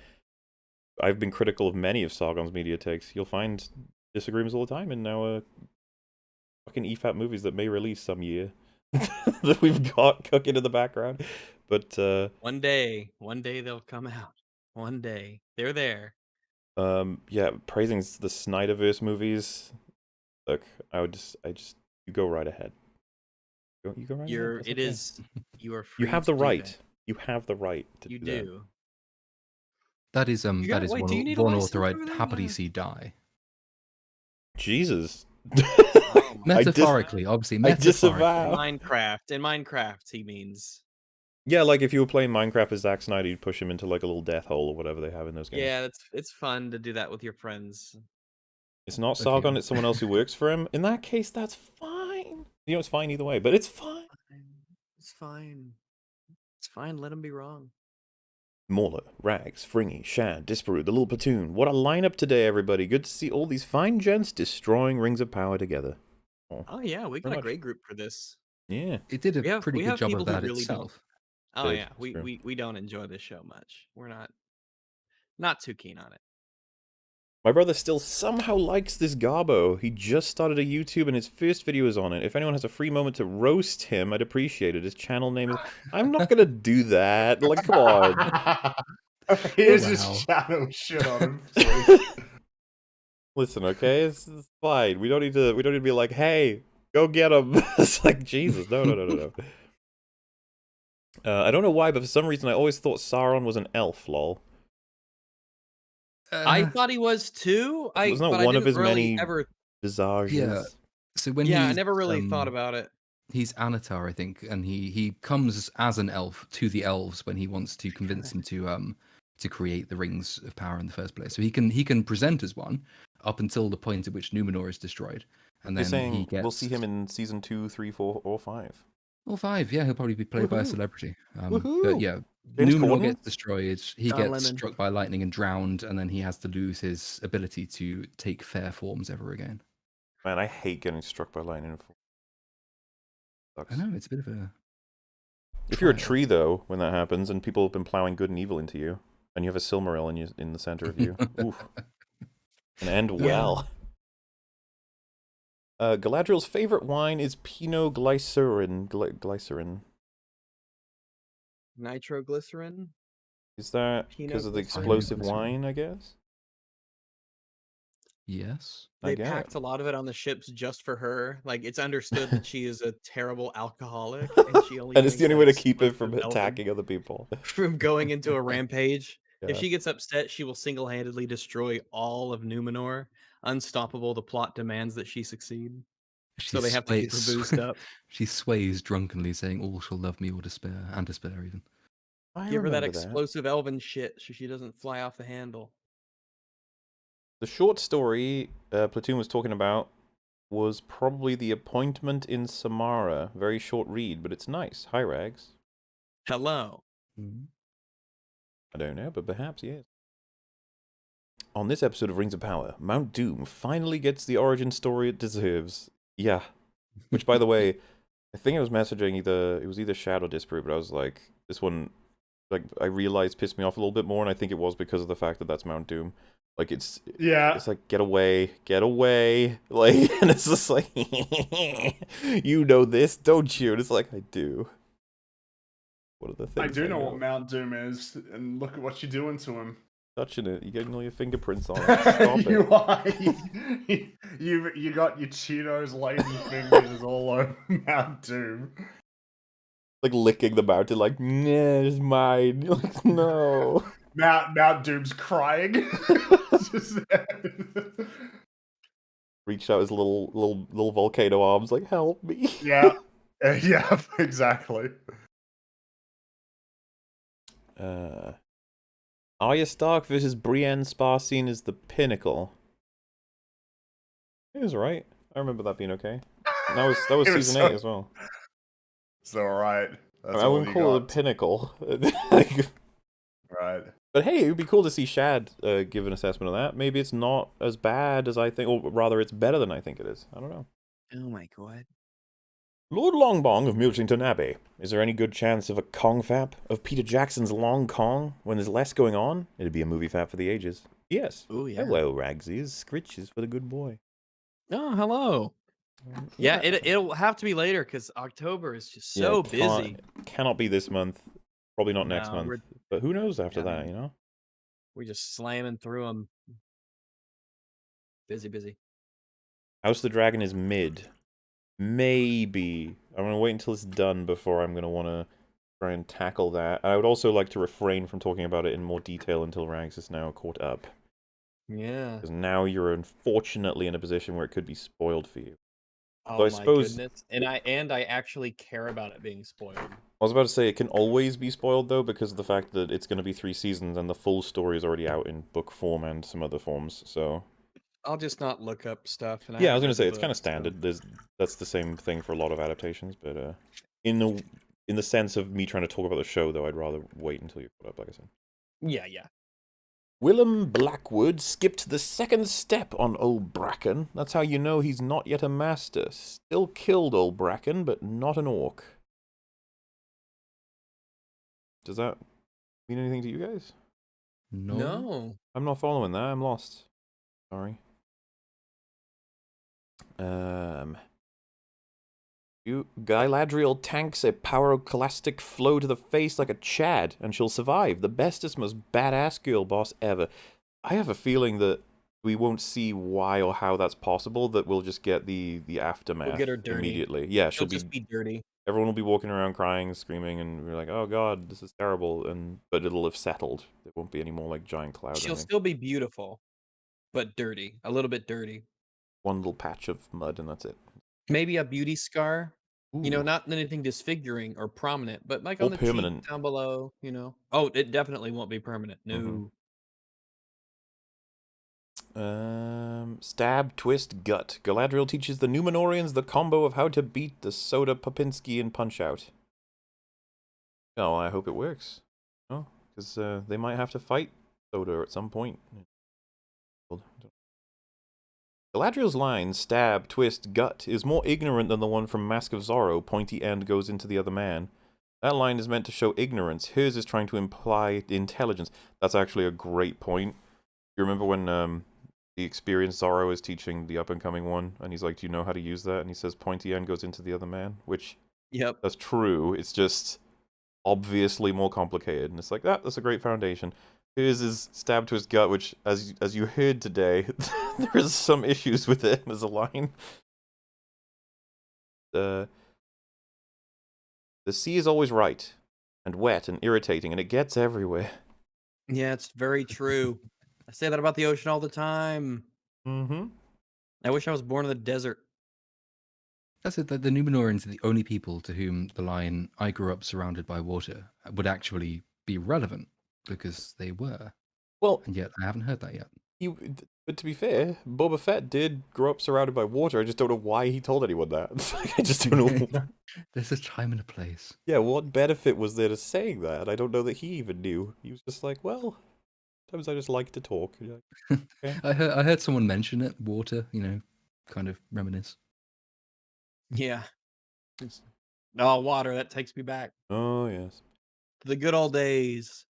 I've been critical of many of Sargon's media takes. You'll find disagreements all the time in our fucking EFAP movies that may release some year that we've got cooking in the background. But one day they'll come out. One day they're there. yeah, praising the Snyderverse movies. Look, I just you go right ahead. You go right ahead. That's okay. You are free. You have the right. You have the right to You do that. do. That is got- wait, do you need a one license author I'd over there? happily Yeah. see die. Jesus. Oh my Metaphorically, obviously. I Metaphorically. disavow. In Minecraft, he means. Yeah, like if you were playing Minecraft with Zack Snyder, you'd push him into like a little death hole or whatever they have in those games. Yeah, it's fun to do that with your friends. It's not Okay. Sargon, it's someone else who works for him. In that case, that's fine. You know, it's fine either way, but it's fine. It's fine. It's fine. Let him be wrong. Mauler, Rags, Fringy, Shad, Disparu, the little platoon. What a lineup today, everybody. Good to see all these fine gents destroying Rings of Power together. Oh yeah, we got Very a much. great group for this. Yeah. It did a pretty we good have job people of who that really don't- itself. Oh Good, yeah, that's we, true. we don't enjoy this show much. We're not too keen on it. My brother still somehow likes this Garbo. He just started a YouTube and his first video is on it. If anyone has a free moment to roast him, I'd appreciate it. His channel name is... I'm not gonna do that. Like, come on. Here's Wow. just shadow shit on him. Please. Listen, okay? It's fine. We don't need to be like, hey, go get him. It's like, Jesus. No. I don't know why, but for some reason I always thought Sauron was an elf, lol. I thought he was too. Wasn't that but one I of didn't his really many ever. visages? Yeah. So when Yeah, I he's, never really thought about it. He's Anatar, I think, and he comes as an elf to the elves when he wants to convince them to create the Rings of Power in the first place. So he can present as one up until the point at which Numenor is destroyed, and You're then saying he gets. we'll see him in season 2, 3, 4, or 5. Well, 5, yeah, he'll probably be played by a Woohoo. celebrity. Woohoo. But yeah, James Numenor Corden? gets destroyed. He John gets Lennon. struck by lightning and drowned, and then he has to lose his ability to take fair forms ever again. Man, I hate getting struck by lightning. Sucks. I know it's a bit of a. If you're a trial. tree, though, when that happens, and people have been plowing good and evil into you, and you have a Silmaril in the center of you, oof, and end well. Galadriel's favorite wine is Pinot Glycerin. Glycerin. Nitroglycerin. Is that Pinot because of the Glycerin. explosive Glycerin. wine? I guess. Yes. They get packed it. a lot of it on the ships just for her. Like it's understood that she is a terrible alcoholic, and she only. And it's the drinks only way to that keep it explosive from elven- attacking other people. from going into a rampage. Yeah. If she gets upset, she will single-handedly destroy all of Numenor. Unstoppable, the plot demands that she succeed. So they have to keep her boozed up. She sways drunkenly, saying, "All shall love me or despair, and despair even." I Give her that remember explosive elven shit so she doesn't fly off the handle. The short story Platoon was talking about was probably The Appointment in Samara. Very short read, but it's nice. Hi, Rags. Hello. I don't know, but perhaps yes. On this episode of Rings of Power, Mount Doom finally gets the origin story it deserves. Yeah. Which, by the way, I think I was messaging either Shad or Disparu, but I was like, this one, like, I realized pissed me off a little bit more, and I think it was because of the fact that that's Mount Doom. Like, it's like, get away, like, and it's just like, you know this, don't you? And it's like, I do. What are the I things do know what Mount Doom is, and look at what you're doing to him. Touching it, you're getting all your fingerprints on it. Stop You it. are. You got your Cheetos laden fingers all over Mount Doom. Like licking the mountain, like, nah, it's mine. You're like, no. Mount Doom's crying. Just- Reached out his little volcano arms, like, help me. yeah. Yeah, exactly. Arya Stark versus Brienne Sparcine is the pinnacle. It was right. I remember that being okay. And that was It was season 8 as well. It's alright. That's I all wouldn't you call it a got. pinnacle. Right. But hey, it would be cool to see Shad give an assessment of that. Maybe it's not as bad as I think, or rather it's better than I think it is. I don't know. Oh my god. Lord Longbong of Milchington Abbey. Is there any good chance of a Kong Fap? Of Peter Jackson's Long Kong? When there's less going on? It'd be a movie fap for the ages. Yes. Oh yeah. Hello, Ragsies. Scritches for the good boy. Oh, hello. Yeah, it'll have to be later because October is just so busy. Cannot be this month. Probably not next No, month. we're- But who knows after Yeah, that, man. you know? We're just slamming through them. Busy. House of the Dragon is mid. Maybe. I'm going to wait until it's done before I'm going to want to try and tackle that. I would also like to refrain from talking about it in more detail until Rags is now caught up. Yeah. Because now you're unfortunately in a position where it could be spoiled for you. Oh So I my suppose- goodness. And I actually care about it being spoiled. I was about to say it can always be spoiled though because of the fact that it's going to be 3 seasons and the full story is already out in book form and some other forms, so... I'll just not look up stuff. And Yeah, I was haven't going to read say, the it's kind of book, so- standard. That's the same thing for a lot of adaptations, but in the sense of me trying to talk about the show, though, I'd rather wait until you're caught up, like I said. Yeah. Willem Blackwood skipped the second step on Old Bracken. That's how you know he's not yet a master. Still killed Old Bracken, but not an orc. Does that mean anything to you guys? No. I'm not following that. I'm lost. Sorry. Galadriel tanks a pyroclastic flow to the face like a Chad, and she'll survive. The bestest, most badass girl boss ever. I have a feeling that we won't see why or how that's possible, that we'll just get the aftermath We'll get her dirty. immediately. Yeah, She'll she'll just be dirty. everyone will be walking around crying, screaming, and we're like, oh god, this is terrible, but it'll have settled. There won't be any more like giant clouds or She'll anything. still be beautiful, but dirty. A little bit dirty. One little patch of mud and that's it. Maybe a beauty scar. You know, Ooh. not anything disfiguring or prominent, but like Or on the permanent. cheek down below, you know. Oh, it definitely won't be permanent. No. Stab, twist, gut. Galadriel teaches the Numenorians the combo of how to beat the Soda, Popinski, and Punch-Out. Oh, I hope it works. Oh, because they might have to fight Soda at some point. Galadriel's line, stab, twist, gut, is more ignorant than the one from Mask of Zorro, pointy end goes into the other man. That line is meant to show ignorance. Hers is trying to imply intelligence. That's actually a great point. You remember when the experienced Zorro is teaching the up-and-coming one, and he's like, do you know how to use that? And he says, pointy end goes into the other man, which, Yep. that's true. It's just obviously more complicated. And it's like, that's a great foundation. His is stab to his gut, which, as you heard today, there is some issues with it as a line. The sea is always right, and wet, and irritating, and it gets everywhere. Yeah, it's very true. I say that about the ocean all the time. Mm-hmm. I wish I was born in the desert. That's it. The Numenorians are the only people to whom the line "I grew up surrounded by water" would actually be relevant, because they were. Well, And yet I haven't heard that yet. but to be fair, Boba Fett did grow up surrounded by water. I just don't know why he told anyone that. I just don't know. There's a time and a place. Yeah, what benefit was there to saying that? I don't know that he even knew. He was just like, well, sometimes I just like to talk. You're like, okay. I heard someone mention it. Water, kind of reminisce. Yeah. Oh, water, that takes me back Oh, yes. to the good old days.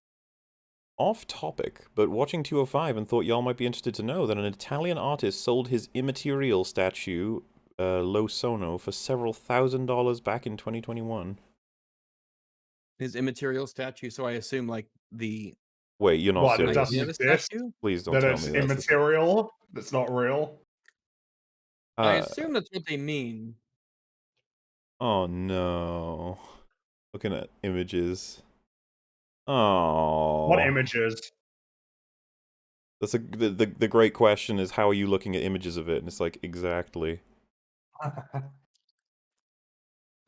Off topic, but watching 205 and thought y'all might be interested to know that an Italian artist sold his immaterial statue, Lo Sono, for several $1,000s back in 2021. His immaterial statue, so I assume, like, the Wait, you're not What, it serious. doesn't idea of a exist? statue? Please don't That tell it's me that's the thing. immaterial? That's not real? I Uh, assume that's what they mean. oh no. Looking at images. Oh. What images? That's the great question is how are you looking at images of it? And it's like exactly.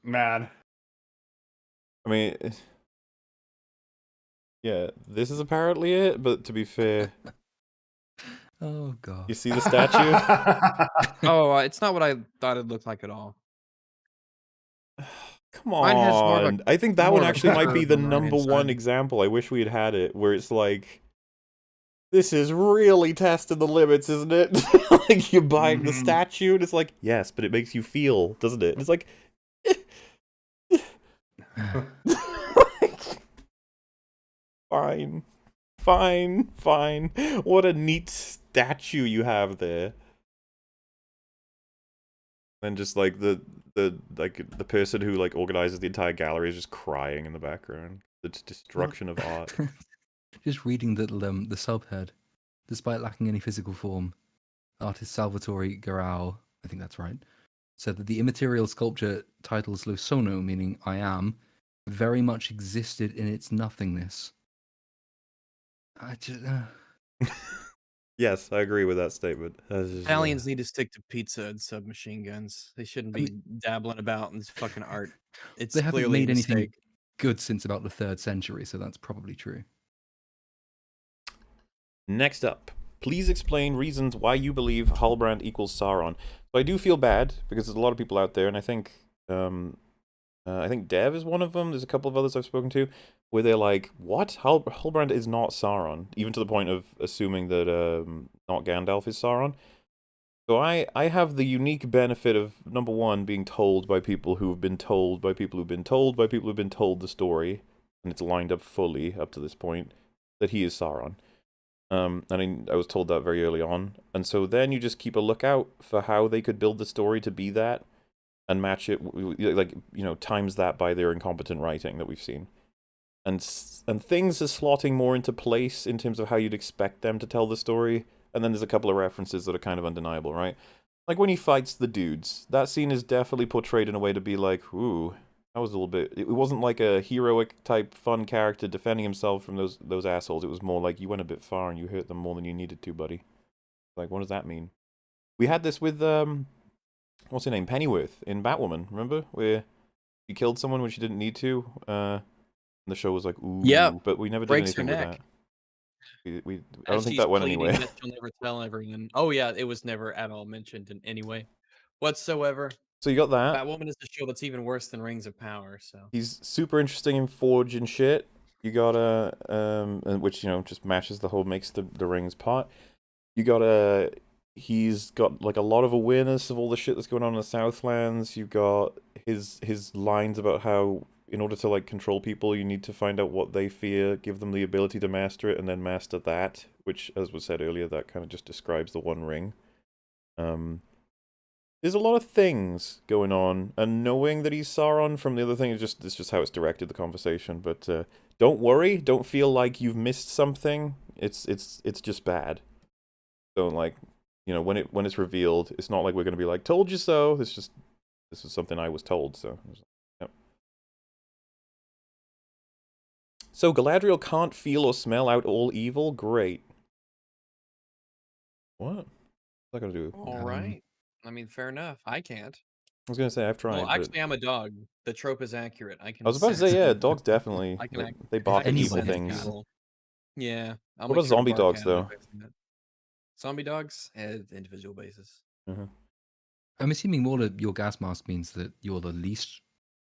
Man. I mean, yeah, this is apparently it, but to be fair, Oh god. you see the statue? Oh, it's not what I thought it looked like at all. Come Mine has more of a on. I think that more one of a actually might be curve the on the right-hand number one side. example. I wish we had had it, where it's like, this is really testing the limits, isn't it? Like, you're buying the Mhm. statue, and it's like, yes, but it makes you feel, doesn't it? And it's like, fine. What a neat statue you have there. And just like the person who like organizes the entire gallery is just crying in the background. The destruction of art. Just reading the subhead. Despite lacking any physical form, artist Salvatore Garau, I think that's right, said that the immaterial sculpture titles Lo Sono, meaning I am, very much existed in its nothingness. I just, Yes, I agree with that statement. That's just, Italians need to stick to pizza and submachine guns. They shouldn't I be dabbling about in this fucking art. It's they haven't clearly made a anything mistake. good since about the 3rd century, so that's probably true. Next up, please explain reasons why you believe Halbrand equals Sauron. So I do feel bad because there's a lot of people out there, and I think Dev is one of them. There's a couple of others I've spoken to where they're like, "What? Halbrand is not Sauron," even to the point of assuming that not Gandalf is Sauron. So I have the unique benefit of, number one, being told by people who have been told by people who've been told by people who've been told the story, and it's lined up fully up to this point, that he is Sauron. I was told that very early on, and so then you just keep a lookout for how they could build the story to be that, and match it, like, you know, times that by their incompetent writing that we've seen. And things are slotting more into place in terms of how you'd expect them to tell the story, and then there's a couple of references that are kind of undeniable, right? Like when he fights the dudes, that scene is definitely portrayed in a way to be like, ooh, that was a little bit... It wasn't like a heroic type fun character defending himself from those assholes. It was more like, you went a bit far and you hurt them more than you needed to, buddy. Like, what does that mean? We had this with, what's her name? Pennyworth in Batwoman, remember? Where she killed someone when she didn't need to, and the show was like, ooh, Yep. but we never did Breaks her anything with neck. that. I don't think that went anywhere. That she'll never tell everyone. Oh yeah, it was never at all mentioned in any way whatsoever. So you got that. Batwoman is a show that's even worse than Rings of Power. So He's super interesting in Forge and shit. You got which, you know, just matches the whole, makes the rings part. You got he's got like a lot of awareness of all the shit that's going on in the Southlands. You got his lines about how, in order to like control people, you need to find out what they fear, give them the ability to master it, and then master that. Which, as was said earlier, that kind of just describes the One Ring. There's a lot of things going on, and knowing that he's Sauron from the other thing is just how it's directed the conversation. But don't worry, don't feel like you've missed something. It's just bad. So like, you know, when it's revealed, it's not like we're gonna be like, told you so. This is something I was told. So, yep. So Galadriel can't feel or smell out all evil. Great. What? What's that gonna do? all right. I mean, fair enough. I can't. I was gonna say I've tried. Well, but... actually, I'm a dog. The trope is accurate. I can. I was about to say, yeah, dogs definitely. I can They bark at any evil sense things. evil. Yeah. I'll What make about sure to zombie bark dogs, at it though? if I see that. Zombie dogs, individual basis. Mm-hmm. I'm assuming more that your gas mask means that you're the least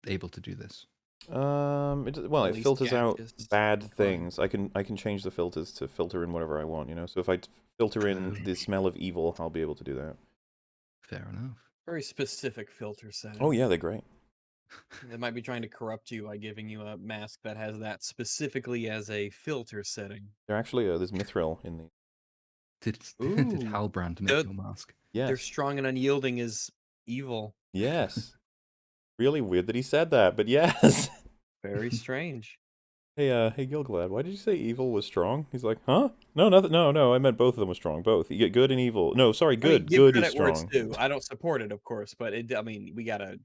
able to do this. Well, At it least filters out gaseous. bad Fine. things. I can change the filters to filter in whatever I want, you know. So if I filter in the smell of evil, I'll be able to do that. Fair enough. Very specific filter setting. Oh yeah, they're great. They might be trying to corrupt you by giving you a mask that has that specifically as a filter setting. They're actually there's mithril in the. Did Ooh. Halbrand make They're- your mask? They're Yes. strong and unyielding as evil. Yes. Really weird that he said that, but yes. Very strange. Hey, Gilgalad, why did you say evil was strong? He's like, huh? No, nothing. No, I meant both of them were strong. Both. You get good and evil. No, sorry, I mean, good. give Good is credit where it's strong. due. I don't support it, of course, but I mean, we gotta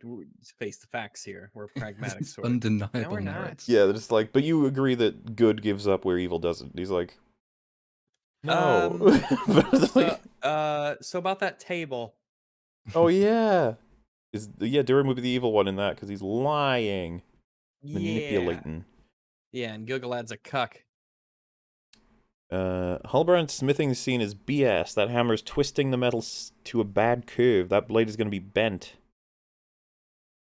face the facts here. We're pragmatic It's sort. No, undeniable we're not. merits. Yeah, they're just like, but you agree that good gives up where evil doesn't. He's like, no. But it's like, So about that table. oh yeah. Durin would be the evil one in that because he's lying, Yeah. manipulating. Yeah, and Gilgalad's a cuck. Halbrand's smithing scene is BS. That hammer's twisting the metal to a bad curve. That blade is going to be bent.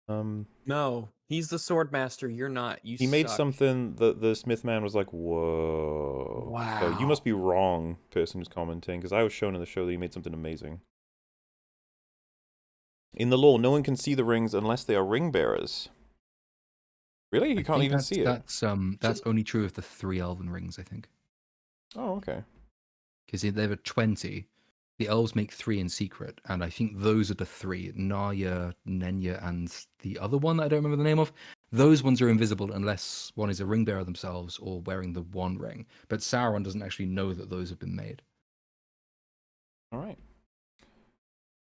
No, he's the sword master. You're not. You He made suck. something that the smith man was like, whoa. Wow. So you must be wrong, person who's commenting, because I was shown in the show that he made something amazing. In the law, no one can see the rings unless they are ring bearers. Really? You can't even see it? That's only true of the 3 elven rings, I think. Oh, okay. Because there were 20. The elves make 3 in secret, and I think those are the 3. Narya, Nenya, and the other one that I don't remember the name of. Those ones are invisible unless one is a ring bearer themselves or wearing the one ring. But Sauron doesn't actually know that those have been made. All right.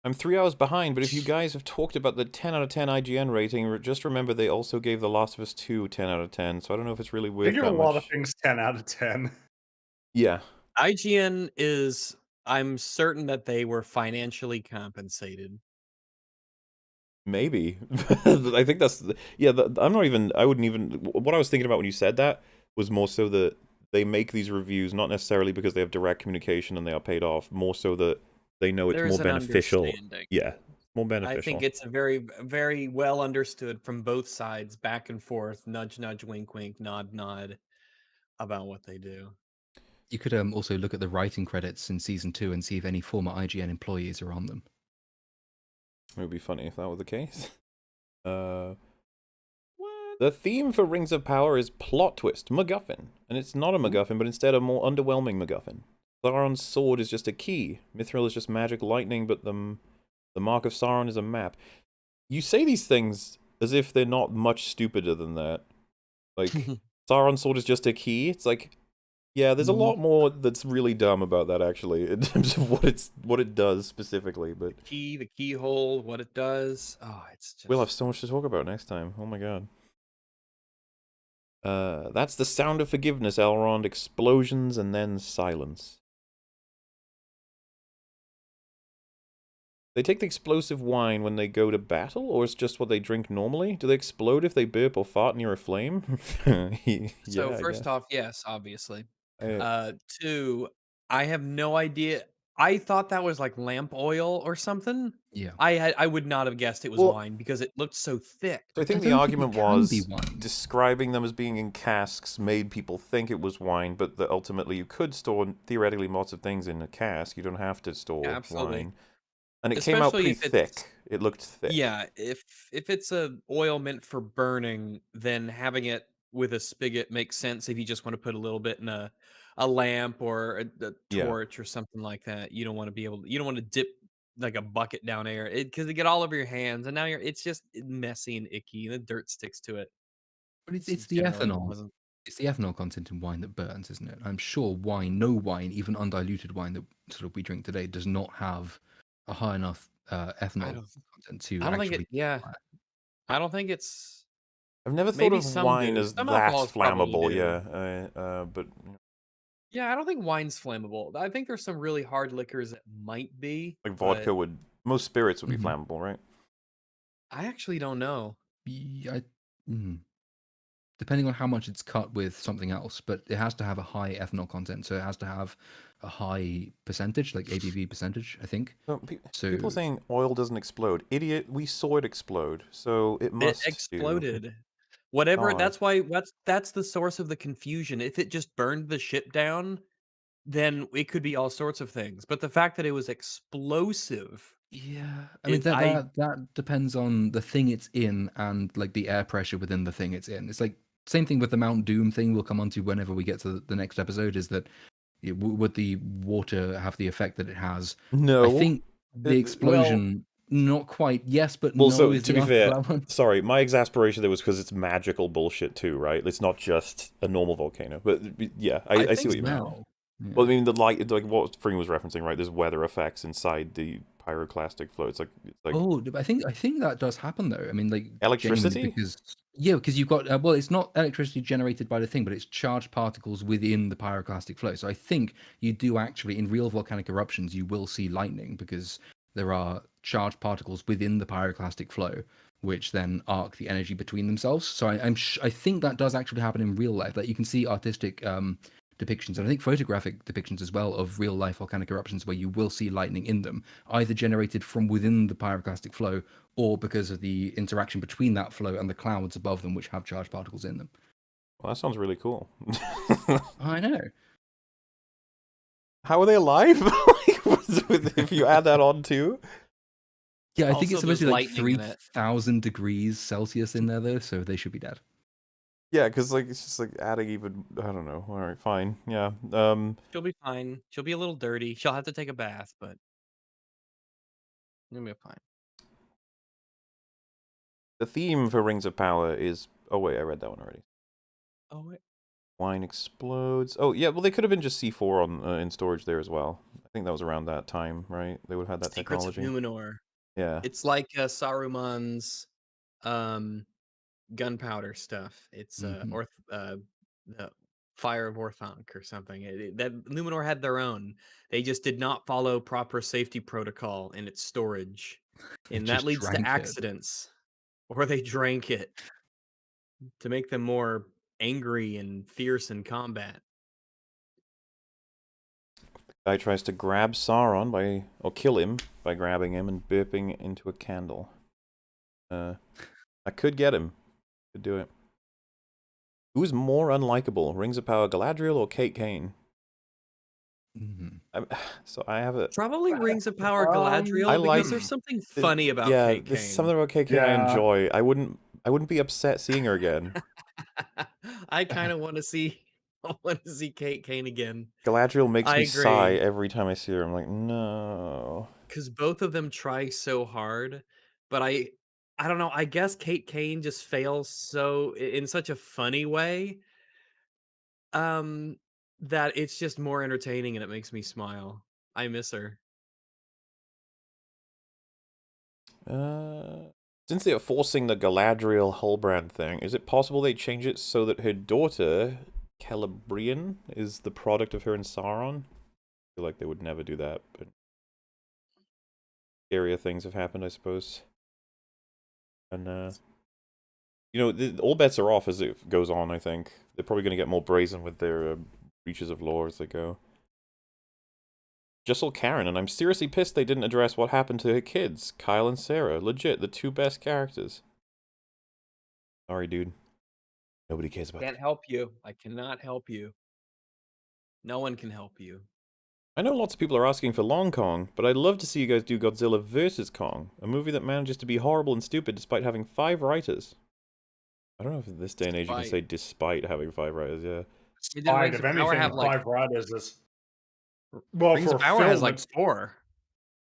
I'm 3 hours behind, but if you guys have talked about the 10 out of 10 IGN rating, just remember they also gave The Last of Us 2 10 out of 10, so I don't know if it's really They worth give that a lot much. of things 10 out of 10. Yeah. IGN is. I'm certain that they were financially compensated. Maybe. I think that's... Yeah, I'm not even... I wouldn't even... What I was thinking about when you said that was more so that they make these reviews not necessarily because they have direct communication and they are paid off, more so that they know it's There's more an beneficial. understanding. Yeah, more beneficial. I think it's a very, very well understood from both sides, back and forth, nudge, nudge, wink, wink, nod, nod, about what they do. You could also look at the writing credits in Season 2 and see if any former IGN employees are on them. It would be funny if that were the case. What? The theme for Rings of Power is plot twist, MacGuffin. And it's not a MacGuffin, but instead a more underwhelming MacGuffin. Sauron's sword is just a key. Mithril is just magic lightning, but the mark of Sauron is a map. You say these things as if they're not much stupider than that. Like, Sauron's sword is just a key. It's like, yeah, there's a lot more that's really dumb about that, actually, in terms of what it does specifically. But The keyhole, what it does. Oh, it's just... we'll have so much to talk about next time. Oh my god. That's the sound of forgiveness, Elrond. Explosions and then silence. They take the explosive wine when they go to battle, or it's just what they drink normally? Do they explode if they burp or fart near a flame? So first off, yes, obviously. I- 2, I have no idea. I thought that was like lamp oil or something. Yeah. I would not have guessed it was Well- wine because it looked so thick. So I think I the don't think argument it can be was wine. describing them as being in casks made people think it was wine, but that ultimately you could store theoretically lots of things in a cask. You don't have to store Absolutely. wine. And it came out Especially pretty if it's- thick. It looked thick. Yeah, if it's a oil meant for burning, then having it with a spigot makes sense if you just want to put a little bit in a lamp or a Yeah. torch or something like that. You don't want to dip like a bucket down there because it get all over your hands and now it's just messy and icky and the dirt sticks to it. But it's So the generally ethanol. wasn't- It's the ethanol content in wine that burns, isn't it? I'm sure no wine, even undiluted wine that sort of we drink today, does not have a high enough ethanol don't- content to I don't think actually. I don't think it's I've never thought Maybe of some wine do. as Some that alcohols probably flammable, do. yeah. But yeah, I don't think wine's flammable. I think there's some really hard liquors that might be. like but vodka would... Most spirits would be Mhm. flammable, right? I actually don't know. Depending on how much it's cut with something else, but it has to have a high ethanol content, so it has to have a high percentage, like ABV percentage, I think. No, So people saying oil doesn't explode. Idiot, we saw it explode, so it must It exploded. Whatever. God. That's the source of the confusion. If it just burned the ship down, then it could be all sorts of things. But the fact that it was explosive, yeah, I mean that depends on the thing it's in and like the air pressure within the thing it's in. It's like same thing with the Mount Doom thing we'll come on to whenever we get to the next episode. Is that would the water have the effect that it has? No. I think the explosion not quite. Yes, but Well, no so is to the be answer fair, to that one. sorry, my exasperation there was because it's magical bullshit too, right? It's not just a normal volcano. But yeah, I see what you mean. Well, yeah. Well, I mean, like what Fring was referencing, right? There's weather effects inside the pyroclastic flow. It's like Oh, I think that does happen though. I mean, like genuinely, electricity. because you've got well, it's not electricity generated by the thing, but it's charged particles within the pyroclastic flow. So I think you do actually in real volcanic eruptions, you will see lightning because there are charged particles within the pyroclastic flow, which then arc the energy between themselves. So I think that does actually happen in real life. Like you can see artistic depictions, and I think photographic depictions as well of real life volcanic eruptions where you will see lightning in them, either generated from within the pyroclastic flow or because of the interaction between that flow and the clouds above them, which have charged particles in them. Well, that sounds really cool. I know. How are they alive? If you add that on too. Yeah, I think Also, it's supposed to there's be like lightning in it. 3,000 degrees Celsius in there, though, so they should be dead. Yeah, because like it's just like adding even. I don't know. All right, fine. Yeah. She'll be fine. She'll be a little dirty. She'll have to take a bath, but it'll be fine. The theme for Rings of Power is. Oh wait, I read that one already. Oh wait. Wine explodes. Oh yeah, well they could have been just C4 on in storage there as well. I think that was around that time, right? They would have had that Secrets technology. of Numenor. Yeah. It's like Saruman's gunpowder stuff. It's Mhm. the Fire of Orthanc or something. That Numenor had their own. They just did not follow proper safety protocol in its storage, They and that just leads to drank it. accidents, or they drank it to make them more angry and fierce in combat. Guy tries to grab Sauron or kill him by grabbing him and burping into a candle. I could get him. Could do it. Who's more unlikable, Rings of Power Galadriel or Kate Kane? Mhm. So I have a. Probably Rings of Power Galadriel I because like- there's something funny about Yeah, Kate there's Kane. something about Kate Kane I Yeah. enjoy. I wouldn't be upset seeing her again. I kind of want to see. I want to see Kate Kane again Galadriel makes I me sigh agree. every time I see her. I'm like, no. because both of them try so hard, but I don't know. I guess Kate Kane just fails in such a funny way, um, that it's just more entertaining and it makes me smile. I miss her. Since they are forcing the Galadriel Halbrand thing, is it possible they change it so that her daughter, Celebrian, is the product of her and Sauron? I feel like they would never do that, but scarier things have happened, I suppose. And, all bets are off as it goes on, I think. They're probably going to get more brazen with their breaches of lore as they go. Just Karen, and I'm seriously pissed they didn't address what happened to her kids, Kyle and Sarah. Legit, the two best characters. Sorry, dude. Nobody cares about Can't help you. I cannot help you. No one can help you. I know lots of people are asking for Long Kong, but I'd love to see you guys do Godzilla vs. Kong, a movie that manages to be horrible and stupid despite having 5 writers. I don't know if in this day and age you can say despite having 5 writers, yeah. Didn't Rings If of Power anything, have, like- 5 writers is. Well, Rings for of a Power film, has like it's- 4.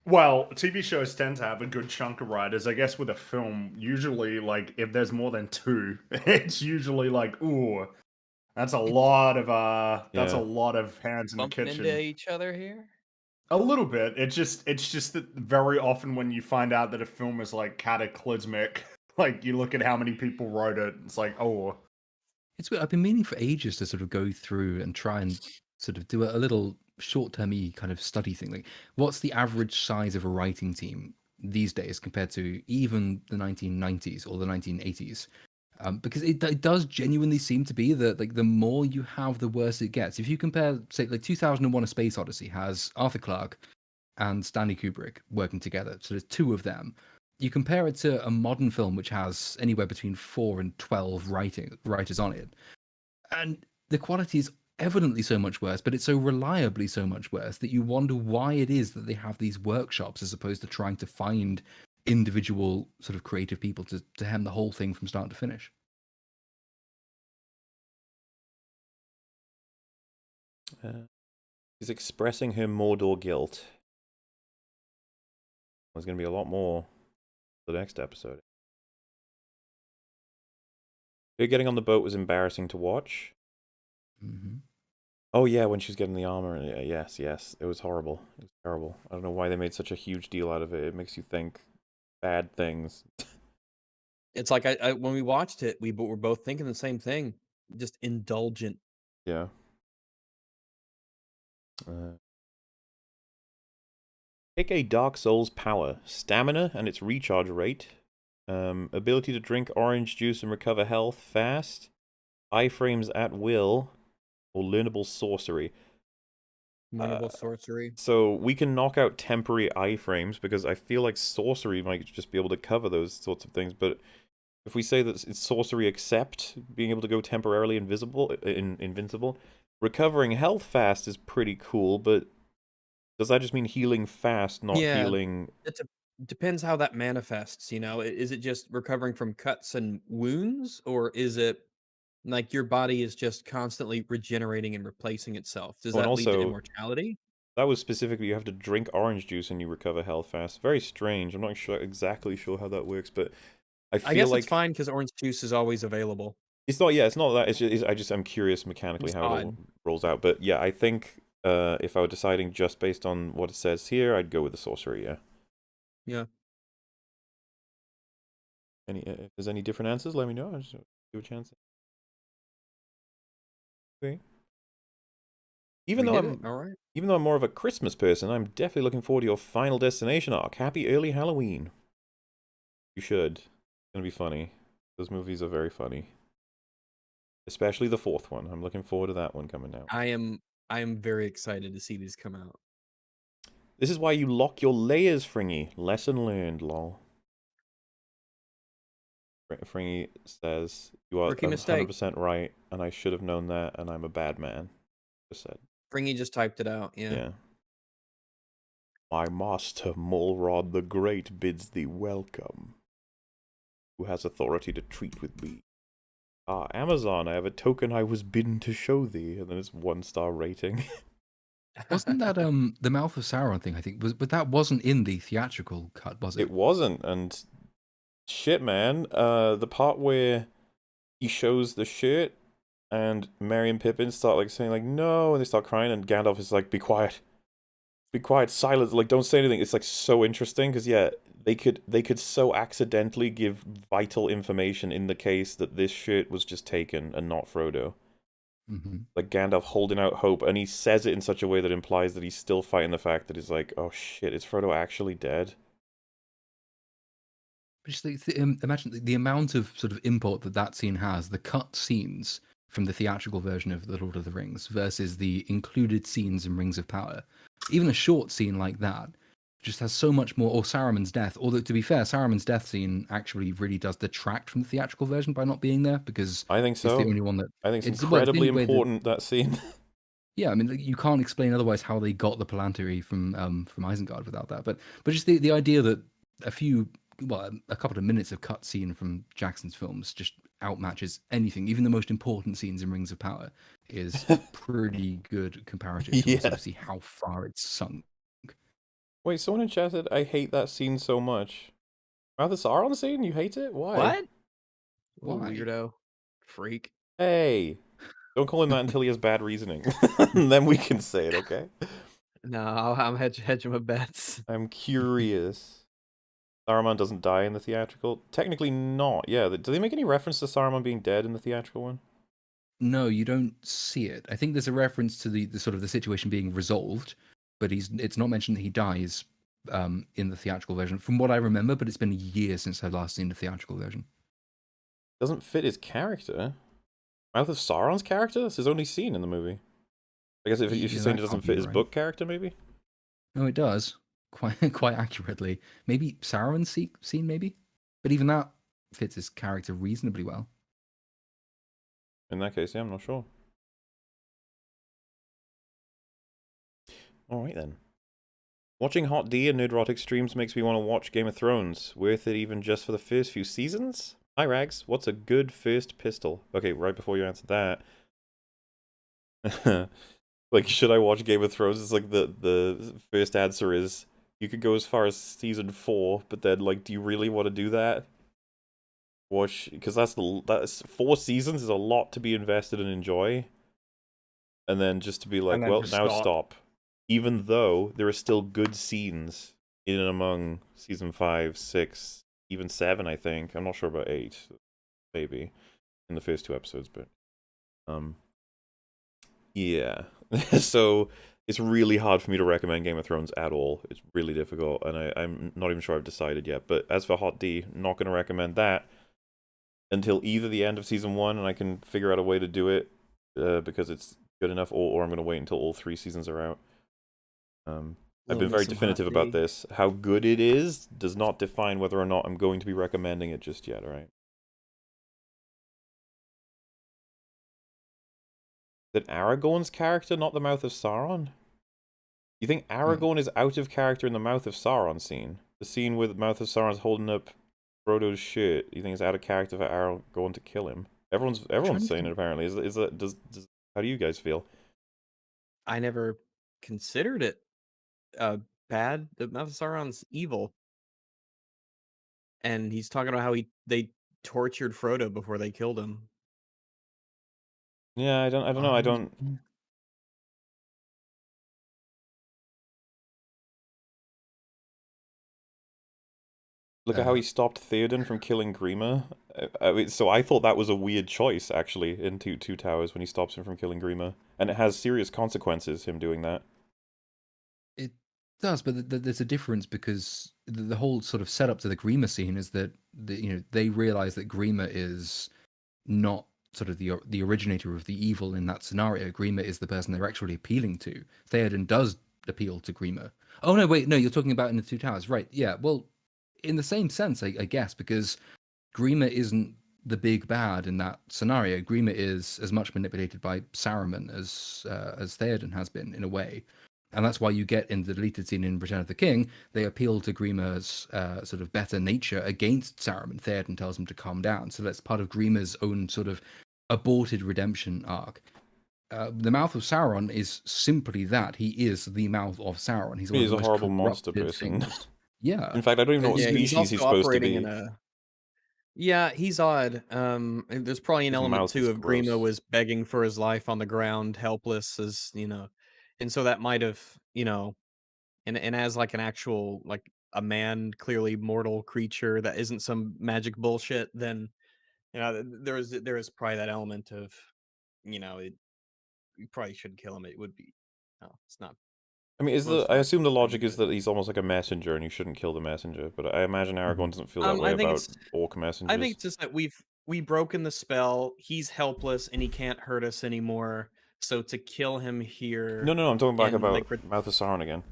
Well, TV shows tend to have a good chunk of writers. I guess with a film, usually, like, if there's more than 2, it's usually like, ooh, that's a lot of that's a Yeah. lot of hands in the Bumping kitchen. into each other here. A little bit. It's just that very often when you find out that a film is like cataclysmic, like you look at how many people wrote it, it's like, oh, It's weird. I've been meaning for ages to sort of go through and try and sort of do a little short-termy kind of study thing. Like, what's the average size of a writing team these days compared to even the 1990s or the 1980s? Because it does genuinely seem to be that like the more you have, the worse it gets. If you compare, say, like 2001: A Space Odyssey has Arthur Clarke and Stanley Kubrick working together, so there's 2 of them. You compare it to a modern film which has anywhere between 4 and 12 writers on it, and the quality is evidently so much worse, but it's so reliably so much worse that you wonder why it is that they have these workshops as opposed to trying to find individual sort of creative people to hem the whole thing from start to finish. He's expressing her Mordor guilt. There's going to be a lot more the next episode. Her getting on the boat was embarrassing to watch. Mm-hmm. Oh yeah, when she was getting the armor. Yes, yes. It was horrible. It was terrible. I don't know why they made such a huge deal out of it. It makes you think bad things. It's like I when we watched it, were both thinking the same thing. Just indulgent. Yeah. Pick a Dark Souls power. Stamina and its recharge rate. Ability to drink orange juice and recover health fast. Iframes at will. Or learnable sorcery. Learnable sorcery. So we can knock out temporary iframes because I feel like sorcery might just be able to cover those sorts of things. But if we say that it's sorcery except being able to go temporarily invincible, recovering health fast is pretty cool. But does that just mean healing fast, not Yeah. healing? It depends how that manifests, you know? Is it just recovering from cuts and wounds, or is it like your body is just constantly regenerating and replacing itself? Does Oh, and that lead to also, immortality? that was specifically you have to drink orange juice and you recover health fast. Very strange. I'm not exactly sure how that works, but I feel I guess like it's fine because orange juice is always available. it's not. Yeah, it's not that. I'm curious mechanically It's how it all odd. rolls out. But yeah, I think if I were deciding just based on what it says here, I'd go with the sorcery. Yeah. Yeah. If there's any different answers, let me know. I'll just give a chance. Okay. We did it. All right. Even though I'm more of a Christmas person, I'm definitely looking forward to your Final Destination arc. Happy early Halloween. You should. It's gonna be funny. Those movies are very funny. Especially the fourth one. I'm looking forward to that one coming out. I am very excited to see these come out. This is why you lock your layers, Fringy. Lesson learned, lol. Fringy says, you are Rookie mistake. 100% right, and I should have known that, and I'm a bad man. Just said. Fringy just typed it out. Yeah. Yeah. My master, Mulrod the Great, bids thee welcome. Who has authority to treat with me? Ah, Amazon, I have a token I was bidden to show thee, and then it's 1-star rating. Wasn't that the Mouth of Sauron thing? I think but that wasn't in the theatrical cut, was it? It wasn't, and shit, man. The part where he shows the shirt, and Merry and Pippin start like saying like no, and they start crying, and Gandalf is like, be quiet, silence, like don't say anything. It's like so interesting because yeah, they could so accidentally give vital information in the case that this shirt was just taken and not Frodo. Mm-hmm. Like Gandalf holding out hope, and he says it in such a way that implies that he's still fighting the fact that he's like, oh shit, is Frodo actually dead? Just imagine the amount of sort of import that scene has, the cut scenes from the theatrical version of The Lord of the Rings versus the included scenes in Rings of Power. Even a short scene like that just has so much more, or Saruman's death, although to be fair, Saruman's death scene actually really does detract from the theatrical version by not being there, because I think so. it's the only one that... I think it's the incredibly only way important, that scene. Yeah, I mean, like, you can't explain otherwise how they got the Palantiri from Isengard without that. But just the idea that a couple of minutes of cutscene from Jackson's films just outmatches anything, even the most important scenes in Rings of Power, is pretty good comparative to Yeah. sort of see how far it's sunk. Wait, someone in chat said, I hate that scene so much. Mouth of Sauron scene? You hate it? Why? What? Why? Weirdo. Freak. Hey, don't call him that until he has bad reasoning. And then we can say it, okay? No, I'm hedging my bets. I'm curious. Saruman doesn't die in the theatrical? Technically not, yeah. Do they make any reference to Saruman being dead in the theatrical one? No, you don't see it. I think there's a reference to the sort of the situation being resolved, but it's not mentioned that he dies in the theatrical version, from what I remember, but it's been years since I've last seen the theatrical version. Doesn't fit his character. Mouth of Sauron's character? That's his only scene in the movie. I guess if you're saying it doesn't fit his book character, maybe? No, it does. Quite accurately. Maybe Sauron's scene, maybe? But even that fits his character reasonably well. In that case, yeah, I'm not sure. Alright then. Watching Hot D and Nerdrotic streams makes me want to watch Game of Thrones. Worth it even just for the first few seasons? Hi Rags, what's a good first pistol? Okay, right before you answer that. Like, should I watch Game of Thrones? It's like the first answer is You could go as far as season 4, but then like, do you really want to do that? Watch, because that's 4 seasons is a lot to be invested and enjoy, and then just to be And like, then well, just now stop. stop. Even though there are still good scenes in and among season 5, 6, even 7, I think. I'm not sure about 8, maybe in the first 2 episodes, but yeah. So it's really hard for me to recommend Game of Thrones at all. It's really difficult, and I'm not even sure I've decided yet. But as for Hot D, not going to recommend that until either the end of season 1 and I can figure out a way to do it because it's good enough, or I'm going to wait until all 3 seasons are out. I've Love been me very some Hot definitive about D. this. How good it is does not define whether or not I'm going to be recommending it just yet, alright? That Aragorn's character, not the Mouth of Sauron? You think Aragorn is out of character in the Mouth of Sauron scene? The scene with Mouth of Sauron's holding up Frodo's shirt. You think it's out of character for Aragorn to kill him? Everyone's saying it apparently. Is that how do you guys feel? I never considered it bad. The Mouth of Sauron's evil, and he's talking about how they tortured Frodo before they killed him. Yeah, I don't know. I don't look at how he stopped Theoden from killing Grima. I mean, so I thought that was a weird choice actually in Two Towers when he stops him from killing Grima, and it has serious consequences him doing that. It does, but there's a difference because the whole sort of setup to the Grima scene is that they realize that Grima is not sort of the originator of the evil in that scenario. Grima is the person they're actually appealing to. Theoden does appeal to Grima. Oh no, wait, no, you're talking about in the Two Towers, right? Yeah, well, in the same sense, I guess, because Grima isn't the big bad in that scenario. Grima is as much manipulated by Saruman as Theoden has been in a way. And that's why you get in the deleted scene in Return of the King, they appeal to Grima's sort of better nature against Saruman. Theoden tells him to calm down. So that's part of Grima's own sort of aborted redemption arc. The Mouth of Sauron is simply that. He is the Mouth of Sauron. He's one of He's the a most horrible monster corrupted person. things. Yeah. In fact, I don't even know what Yeah, he's species he's also supposed to operating in be. a. Yeah, he's odd. And there's probably an His element mouth is too of Grima gross. was begging for his life on the ground, helpless and so that might have, and as like an actual like a man, clearly mortal creature that isn't some magic bullshit, then there is probably that element of, you probably shouldn't kill him. It would be, no, it's not I mean, most I assume the likely logic be is good. that he's almost like a messenger and you shouldn't kill the messenger, but I imagine Aragorn doesn't feel that way I think about it's orc I think messengers. it's just that we broken the spell. He's helpless and he can't hurt us anymore. So to kill him No, here no, no, I'm talking back and about like Mouth of Sauron again.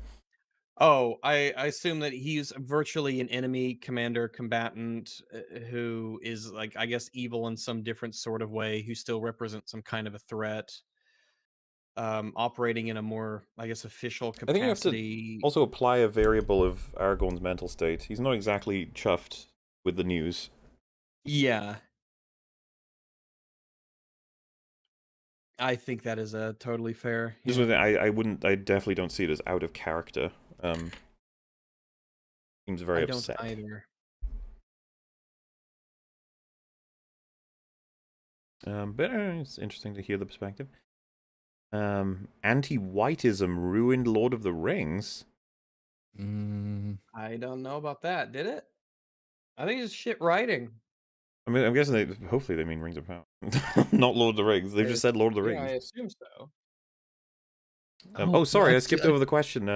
I assume that he's virtually an enemy commander combatant who is like I guess evil in some different sort of way, who still represents some kind of a threat, operating in a more I guess official I think you have to capacity. also apply a variable of Aragorn's mental state. He's not exactly chuffed with the news. Yeah, I think that is totally fair. This Yeah. was I definitely don't see it as out of character. Seems very I don't upset. either. But it's interesting to hear the perspective. Anti-whiteism ruined Lord of the Rings. I don't know about that. Did it? I think it's shit writing. I mean, I'm guessing hopefully they mean Rings of Power, not Lord of the Rings. They've just said Lord of the Yeah, I Rings. assume so. Oh, sorry, I skipped over the question.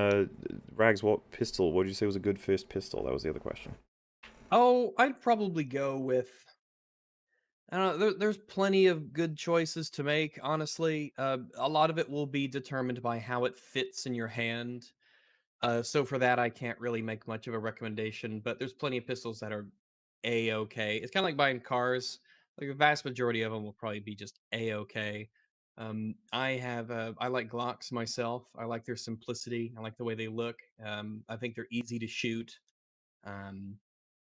Rags, what did you say was a good first pistol? That was the other question. Oh, I'd probably go with. I don't know. There's plenty of good choices to make. Honestly, a lot of it will be determined by how it fits in your hand. So for that, I can't really make much of a recommendation. But there's plenty of pistols that are a-okay. It's kind of like buying cars. Like the vast majority of them will probably be just a-okay. I like Glocks myself. I like their simplicity. I like the way they look. I think they're easy to shoot. Um,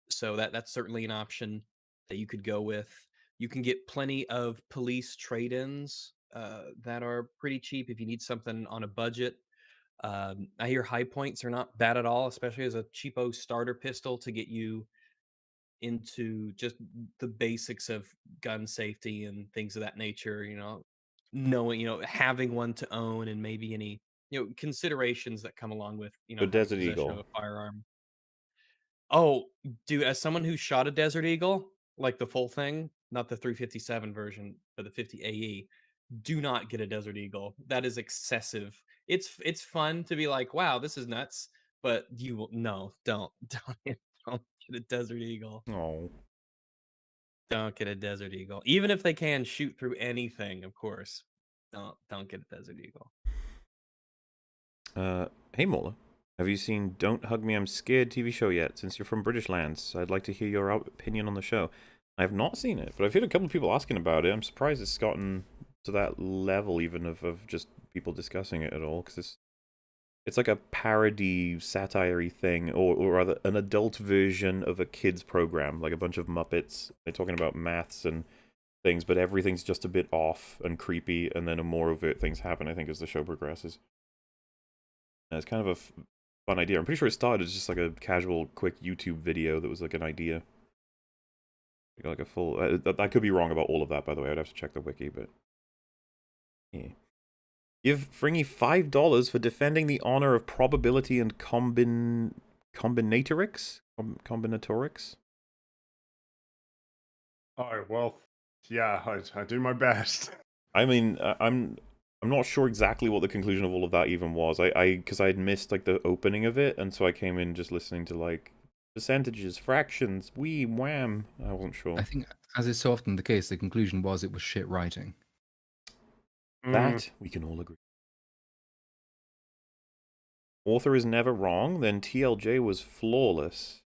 so that's certainly an option that you could go with. You can get plenty of police trade-ins that are pretty cheap if you need something on a budget. I hear high points are not bad at all, especially as a cheapo starter pistol to get you into just the basics of gun safety and things of that nature. Knowing, having one to own and maybe any considerations that come along with The having Desert possession of Eagle. a firearm. Oh, dude, as someone who shot a Desert Eagle, like the full thing, not the 357 version, but the 50 AE, do not get a Desert Eagle. That is excessive. It's fun to be like, wow, this is nuts, but you will no, don't don't get a Desert Eagle. Oh. Don't get a Desert Eagle. Even if they can shoot through anything, of course. Don't get a Desert Eagle. Hey Mola, have you seen Don't Hug Me I'm Scared TV show yet? Since you're from British lands, I'd like to hear your opinion on the show. I have not seen it, but I've heard a couple of people asking about it. I'm surprised it's gotten to that level even of just people discussing it at all, because it's like a parody, satire-y thing, or rather an adult version of a kid's program, like a bunch of Muppets. They're talking about maths and things, but everything's just a bit off and creepy, and then more overt things happen, I think, as the show progresses. And it's kind of a fun idea. I'm pretty sure it started as just like a casual, quick YouTube video that was like an idea. Like a full... I could be wrong about all of that, by the way. I'd have to check the wiki, but... yeah. Give Fringy $5 for defending the honor of probability and combinatorics? Combinatorics? Oh, well, yeah, I do my best. I mean, I'm not sure exactly what the conclusion of all of that even was. Because I had missed like the opening of it, and so I came in just listening to like percentages, fractions, wee, wham. I wasn't sure. I think, as is so often the case, the conclusion was it was shit writing. That we can all agree. Author is never wrong, then TLJ was flawless.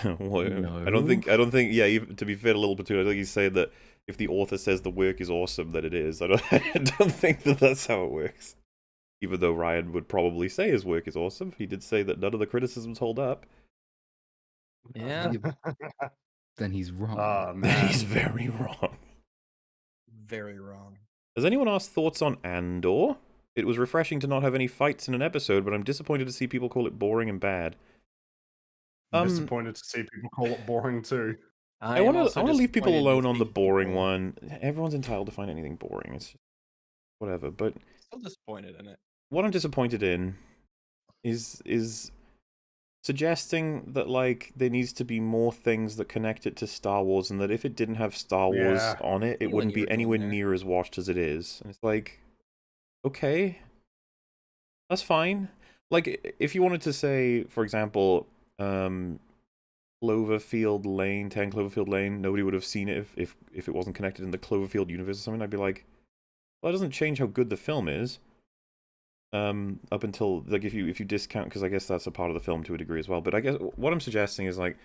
Well, No. I don't think. Yeah, even, to be fair to Little Platoon, I think he's saying that if the author says the work is awesome, then it is. I don't think that that's how it works. Even though Ryan would probably say his work is awesome, he did say that none of the criticisms hold up. Yeah. Then he's wrong. Oh, man. He's very wrong. Very wrong. Has anyone asked thoughts on Andor? It was refreshing to not have any fights in an episode, but I'm disappointed to see people call it boring and bad. I'm disappointed to see people call it boring too. I want to leave people disappointed to alone on see the boring people- one. Everyone's entitled to find anything boring. It's just whatever. But Still disappointed in it. what I'm disappointed in is suggesting that like there needs to be more things that connect it to Star Wars, and that if it didn't have Star Wars Yeah. on it, I it knew what wouldn't you be were doing anywhere there. near as watched as it is. And it's like, okay, that's fine. Like if you wanted to say, for example, Cloverfield Lane, 10 Cloverfield Lane, nobody would have seen it if it wasn't connected in the Cloverfield universe or something. I'd be like, well, that doesn't change how good the film is. Up until like if you discount, because I guess that's a part of the film to a degree as well. But I guess what I'm suggesting is like,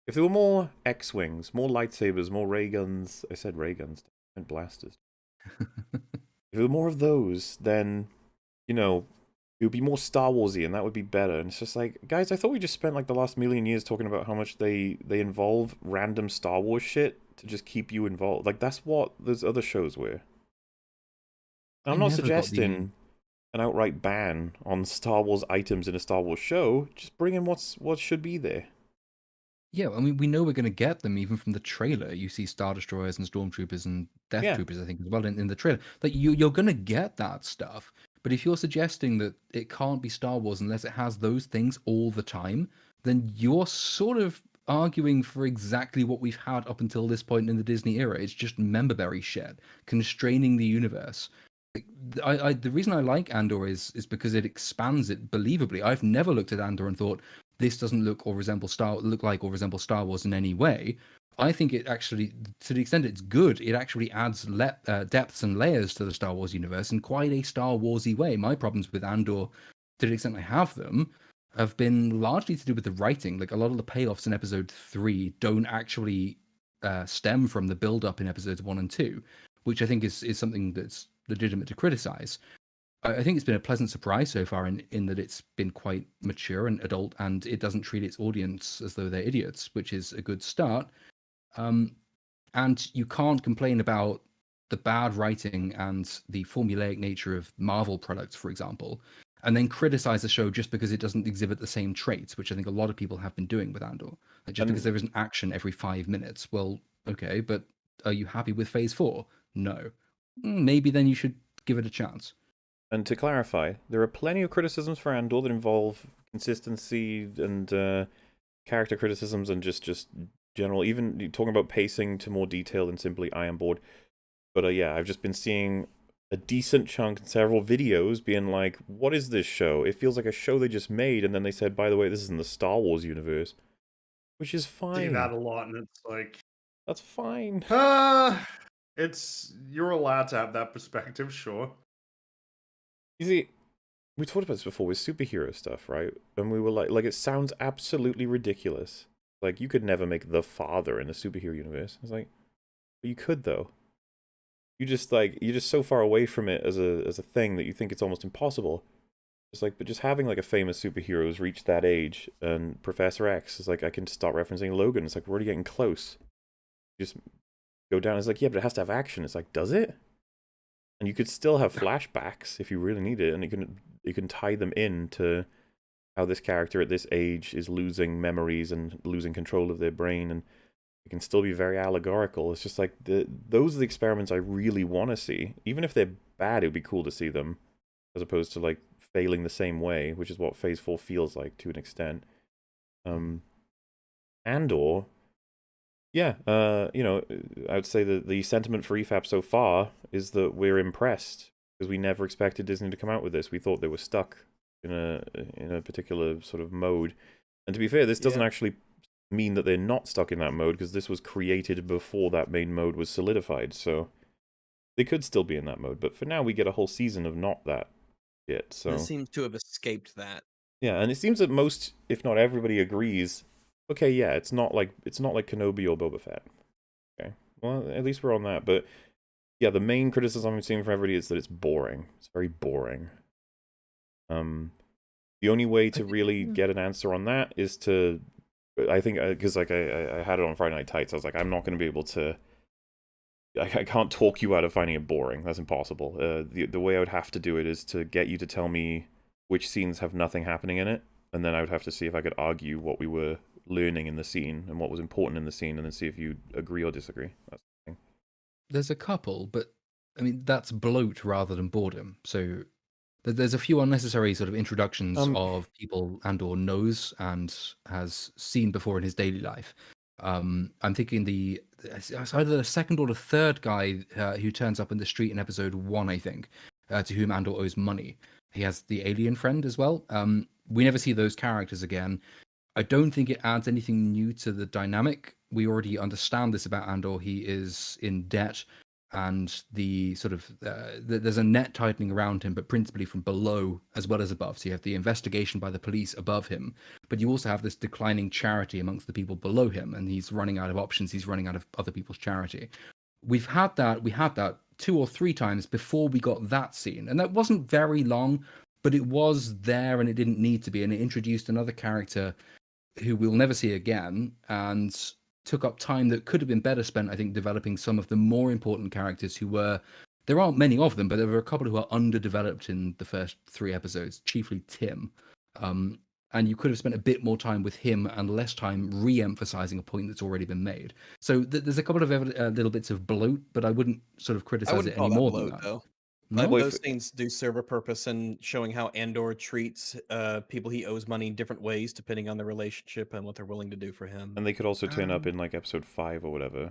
if there were more X-wings, more lightsabers, more ray guns. I said ray guns and blasters. If there were more of those, then it would be more Star Warsy, and that would be better. And it's just like, guys, I thought we just spent like the last million years talking about how much they involve random Star Wars shit to just keep you involved. Like that's what those other shows were. And I'm not never got the- suggesting an outright ban on Star Wars items in a Star Wars show. Just bring in what should be there. Yeah, I mean, we know we're going to get them even from the trailer. You see Star Destroyers and Stormtroopers and Death Yeah. Troopers, I think, as well in the trailer. Like, you're going to get that stuff. But if you're suggesting that it can't be Star Wars unless it has those things all the time, then you're sort of arguing for exactly what we've had up until this point in the Disney era. It's just member berry shit, constraining the universe. The reason I like Andor is because it expands it believably. I've never looked at Andor and thought this doesn't look like or resemble Star Wars in any way. I think it actually, to the extent it's good, it actually adds depths and layers to the Star Wars universe in quite a Star Warsy way. My problems with Andor, to the extent I have them, have been largely to do with the writing. Like a lot of the payoffs in Episode 3 don't actually stem from the build-up in Episodes 1 and 2, which I think is something that's legitimate to criticize. I think it's been a pleasant surprise so far in that it's been quite mature and adult, and it doesn't treat its audience as though they're idiots, which is a good start. And you can't complain about the bad writing and the formulaic nature of Marvel products, for example, and then criticize the show just because it doesn't exhibit the same traits, which I think a lot of people have been doing with Andor. Like, just because there isn't action every 5 minutes. Well, okay, but are you happy with Phase 4? No. Maybe then you should give it a chance. And to clarify, there are plenty of criticisms for Andor that involve consistency and character criticisms and just general, even talking about pacing to more detail than simply I am bored. But yeah, I've just been seeing a decent chunk in several videos being like, what is this show? It feels like a show they just made, and then they said, by the way, this is in the Star Wars universe. Which is See fine. that a lot, and it's like, That's fine. you're allowed to have that perspective, sure. You see, we talked about this before with superhero stuff, right? And we were like it sounds absolutely ridiculous. Like, you could never make the Father in the superhero universe. It's like, but you could though. You're just so far away from it as a thing that you think it's almost impossible. It's like, but just having like a famous superhero's reach that age, and Professor X is like, I can start referencing Logan. It's like, we're already getting close. Just go down. It's like, yeah, but it has to have action. It's like, does it? And you could still have flashbacks if you really need it, and you can tie them in to how this character at this age is losing memories and losing control of their brain, and it can still be very allegorical. It's just like those are the experiments I really want to see. Even if they're bad, it would be cool to see them, as opposed to like failing the same way, which is what Phase 4 feels like to an extent. Andor, yeah, you know, I would say that the sentiment for EFAP so far is that we're impressed, because we never expected Disney to come out with this. We thought they were stuck in a particular sort of mode. And to be fair, this doesn't actually mean that they're not stuck in that mode, because this was created before that main mode was solidified, so they could still be in that mode. But for now, we get a whole season of not that yet. So It seems to have escaped that. yeah, and it seems that most, if not everybody, agrees. Okay, yeah, it's not like Kenobi or Boba Fett. Okay, well, at least we're on that. But yeah, the main criticism I'm seeing from everybody is that it's boring. It's very boring. The only way to really get an answer on that is to, I think, because like I had it on Friday Night Tights, I was like, I'm not going to be able to. I can't talk you out of finding it boring. That's impossible. The way I would have to do it is to get you to tell me which scenes have nothing happening in it, and then I would have to see if I could argue what we were learning in the scene and what was important in the scene, and then see if you agree or disagree. That's the thing. There's a couple, but I mean, that's bloat rather than boredom. So there's a few unnecessary sort of introductions of people Andor knows and has seen before in his daily life. I'm thinking it's either the second or the third guy who turns up in the street in episode 1, I think, to whom Andor owes money. He has the alien friend as well. We never see those characters again. I don't think it adds anything new to the dynamic. We already understand this about Andor. He is in debt, and the sort of there's a net tightening around him, but principally from below as well as above. So you have the investigation by the police above him, but you also have this declining charity amongst the people below him, and he's running out of options. He's running out of other people's charity. We had that 2 or 3 times before we got that scene, and that wasn't very long, but it was there, and it didn't need to be, and it introduced another character who we'll never see again, and took up time that could have been better spent, I think, developing some of the more important characters who were, there aren't many of them, but there were a couple who are underdeveloped in the first 3 episodes, chiefly Tim. And you could have spent a bit more time with him and less time re-emphasizing a point that's already been made. So there's a couple of little bits of bloat, but I wouldn't sort of I criticize wouldn't it call any that more bloat, than that. though. No? Those scenes do serve a purpose in showing how Andor treats people he owes money in different ways, depending on the relationship and what they're willing to do for him. And they could also turn up in like episode 5 or whatever.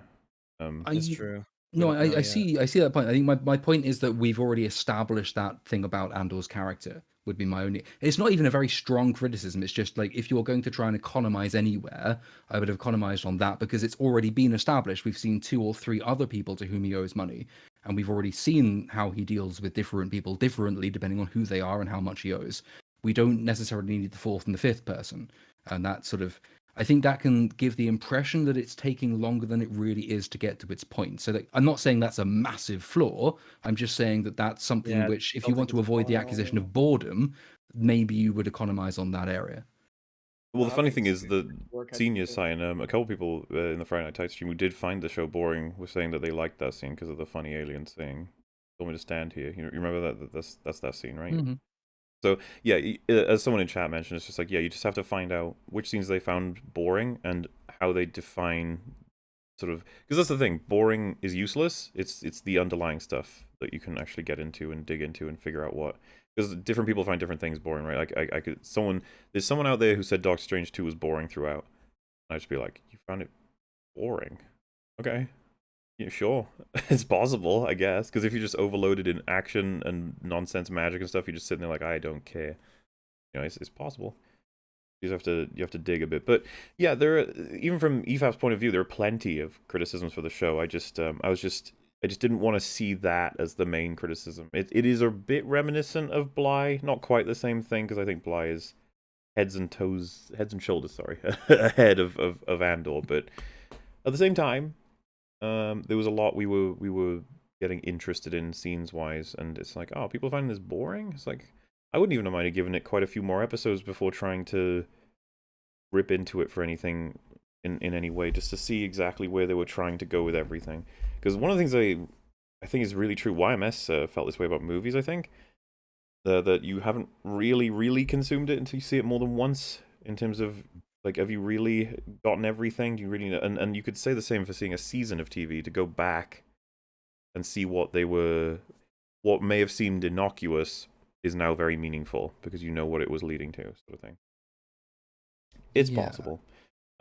That's true. No, We don't know I yet. see that point. I think my point is that we've already established that thing about Andor's character would be my only. It's not even a very strong criticism. It's just like, if you're going to try and economize anywhere, I would have economized on that, because it's already been established. We've seen 2 or 3 other people to whom he owes money, and we've already seen how he deals with different people differently depending on who they are and how much he owes. We don't necessarily need the 4th and the 5th person, and that sort of, I think that can give the impression that it's taking longer than it really is to get to its point. So that, I'm not saying that's a massive flaw. I'm just saying that that's something Yeah, which, if don't you want think to it's a avoid the flaw at accusation all. of boredom, maybe you would economize on that area. Well, the I funny think thing it's is the work I senior do. sign, a couple people in the Friday Night Tights stream who did find the show boring were saying that they liked that scene because of the funny alien saying, "Told me to stand here." You remember that? That's that scene, right? Mm-hmm. So yeah, as someone in chat mentioned, it's just like, yeah, you just have to find out which scenes they found boring and how they define sort of, because that's the thing, boring is useless. It's the underlying stuff that you can actually get into and dig into and figure out what, because different people find different things boring, right? Like I could there's someone out there who said Doctor Strange 2 was boring throughout. I'd just be like, you found it boring? Okay. Yeah, sure. It's possible, I guess. Because if you're just overloaded in action and nonsense magic and stuff, you're just sitting there like, I don't care. You know, it's possible. You have to dig a bit. But yeah, even from EFAP's point of view, there are plenty of criticisms for the show. I just didn't want to see that as the main criticism. It is a bit reminiscent of Bly, not quite the same thing, because I think Bly is heads and shoulders, sorry, ahead of Andor. But at the same time, there was a lot we were getting interested in scenes wise, and it's like, oh, people find this boring. It's like, I wouldn't even have minded giving it quite a few more episodes before trying to rip into it for anything in any way, just to see exactly where they were trying to go with everything. Because one of the things I think is really true, YMS felt this way about movies, I think, that you haven't really consumed it until you see it more than once, in terms of, like, have you really gotten everything? Do you really know? And you could say the same for seeing a season of TV, to go back and see what may have seemed innocuous is now very meaningful, because you know what it was leading to, sort of thing. It's possible.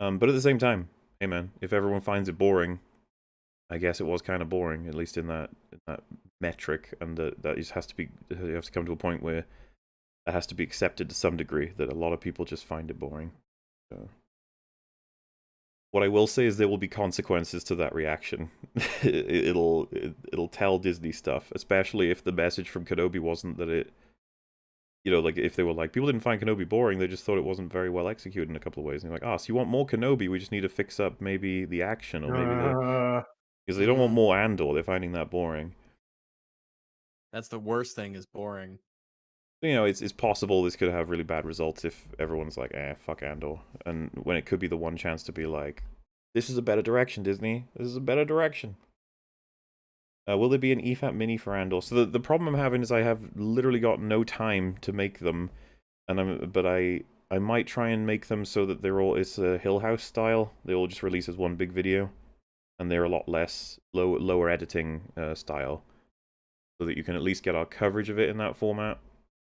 But at the same time, hey man, if everyone finds it boring, I guess it was kind of boring, at least in that metric, and that just has to be, you have to come to a point where that has to be accepted to some degree, that a lot of people just find it boring. So, what I will say is there will be consequences to that reaction. It'll tell Disney stuff, especially if the message from Kenobi wasn't that it, you know, like, if they were like, people didn't find Kenobi boring, they just thought it wasn't very well executed in a couple of ways. And you're like, oh, so you want more Kenobi, we just need to fix up maybe the action, or maybe because they don't want more Andor, they're finding that boring. That's the worst thing, is boring. You know, it's possible this could have really bad results if everyone's like, fuck Andor. And when it could be the one chance to be like, this is a better direction, Disney. This is a better direction. Will there be an EFAP mini for Andor? So the problem I'm having is I have literally got no time to make them, but I might try and make them so that it's a Hill House style. They all just release as one big video, and they're a lot less lower editing style, so that you can at least get our coverage of it in that format.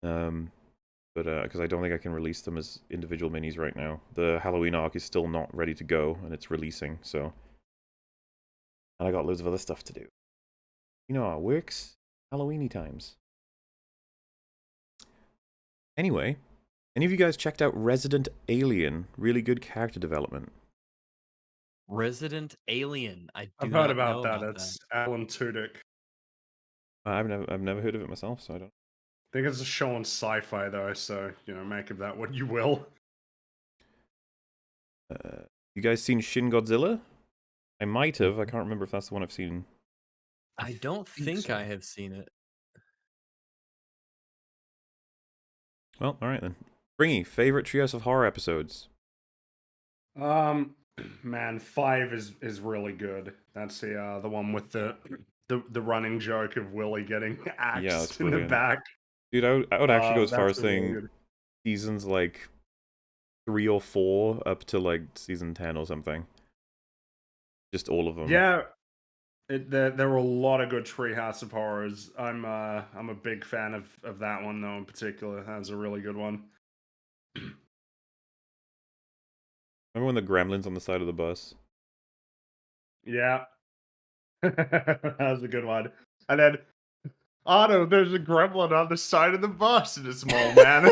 But because I don't think I can release them as individual minis right now. The Halloween arc is still not ready to go, and it's releasing, so. And I got loads of other stuff to do. You know how it works. Halloweeny times. Anyway, any of you guys checked out Resident Alien? Really good character development. Resident Alien. I've heard about that. It's Alan Tudyk. I've never heard of it myself, so I don't. I think it's a show on Sci-Fi though, so you know, make of that what you will. You guys seen Shin Godzilla? I might have. I can't remember if that's the one I've seen. I don't think I have seen it. Well, all right then. Bringy, favorite Trios of Horror episodes? Man, 5 is really good. That's the one with the running joke of Willie getting axed in the back. Dude, I would actually go as far as really saying good. seasons like 3 or 4 up to like season 10 or something. Just all of them. Yeah, there were a lot of good Treehouse of Horrors. I'm a big fan of that one though in particular. That's a really good one. Remember when the gremlins on the side of the bus? Yeah, that was a good one. And then, Otto, there's a gremlin on the side of the bus, and it's small man.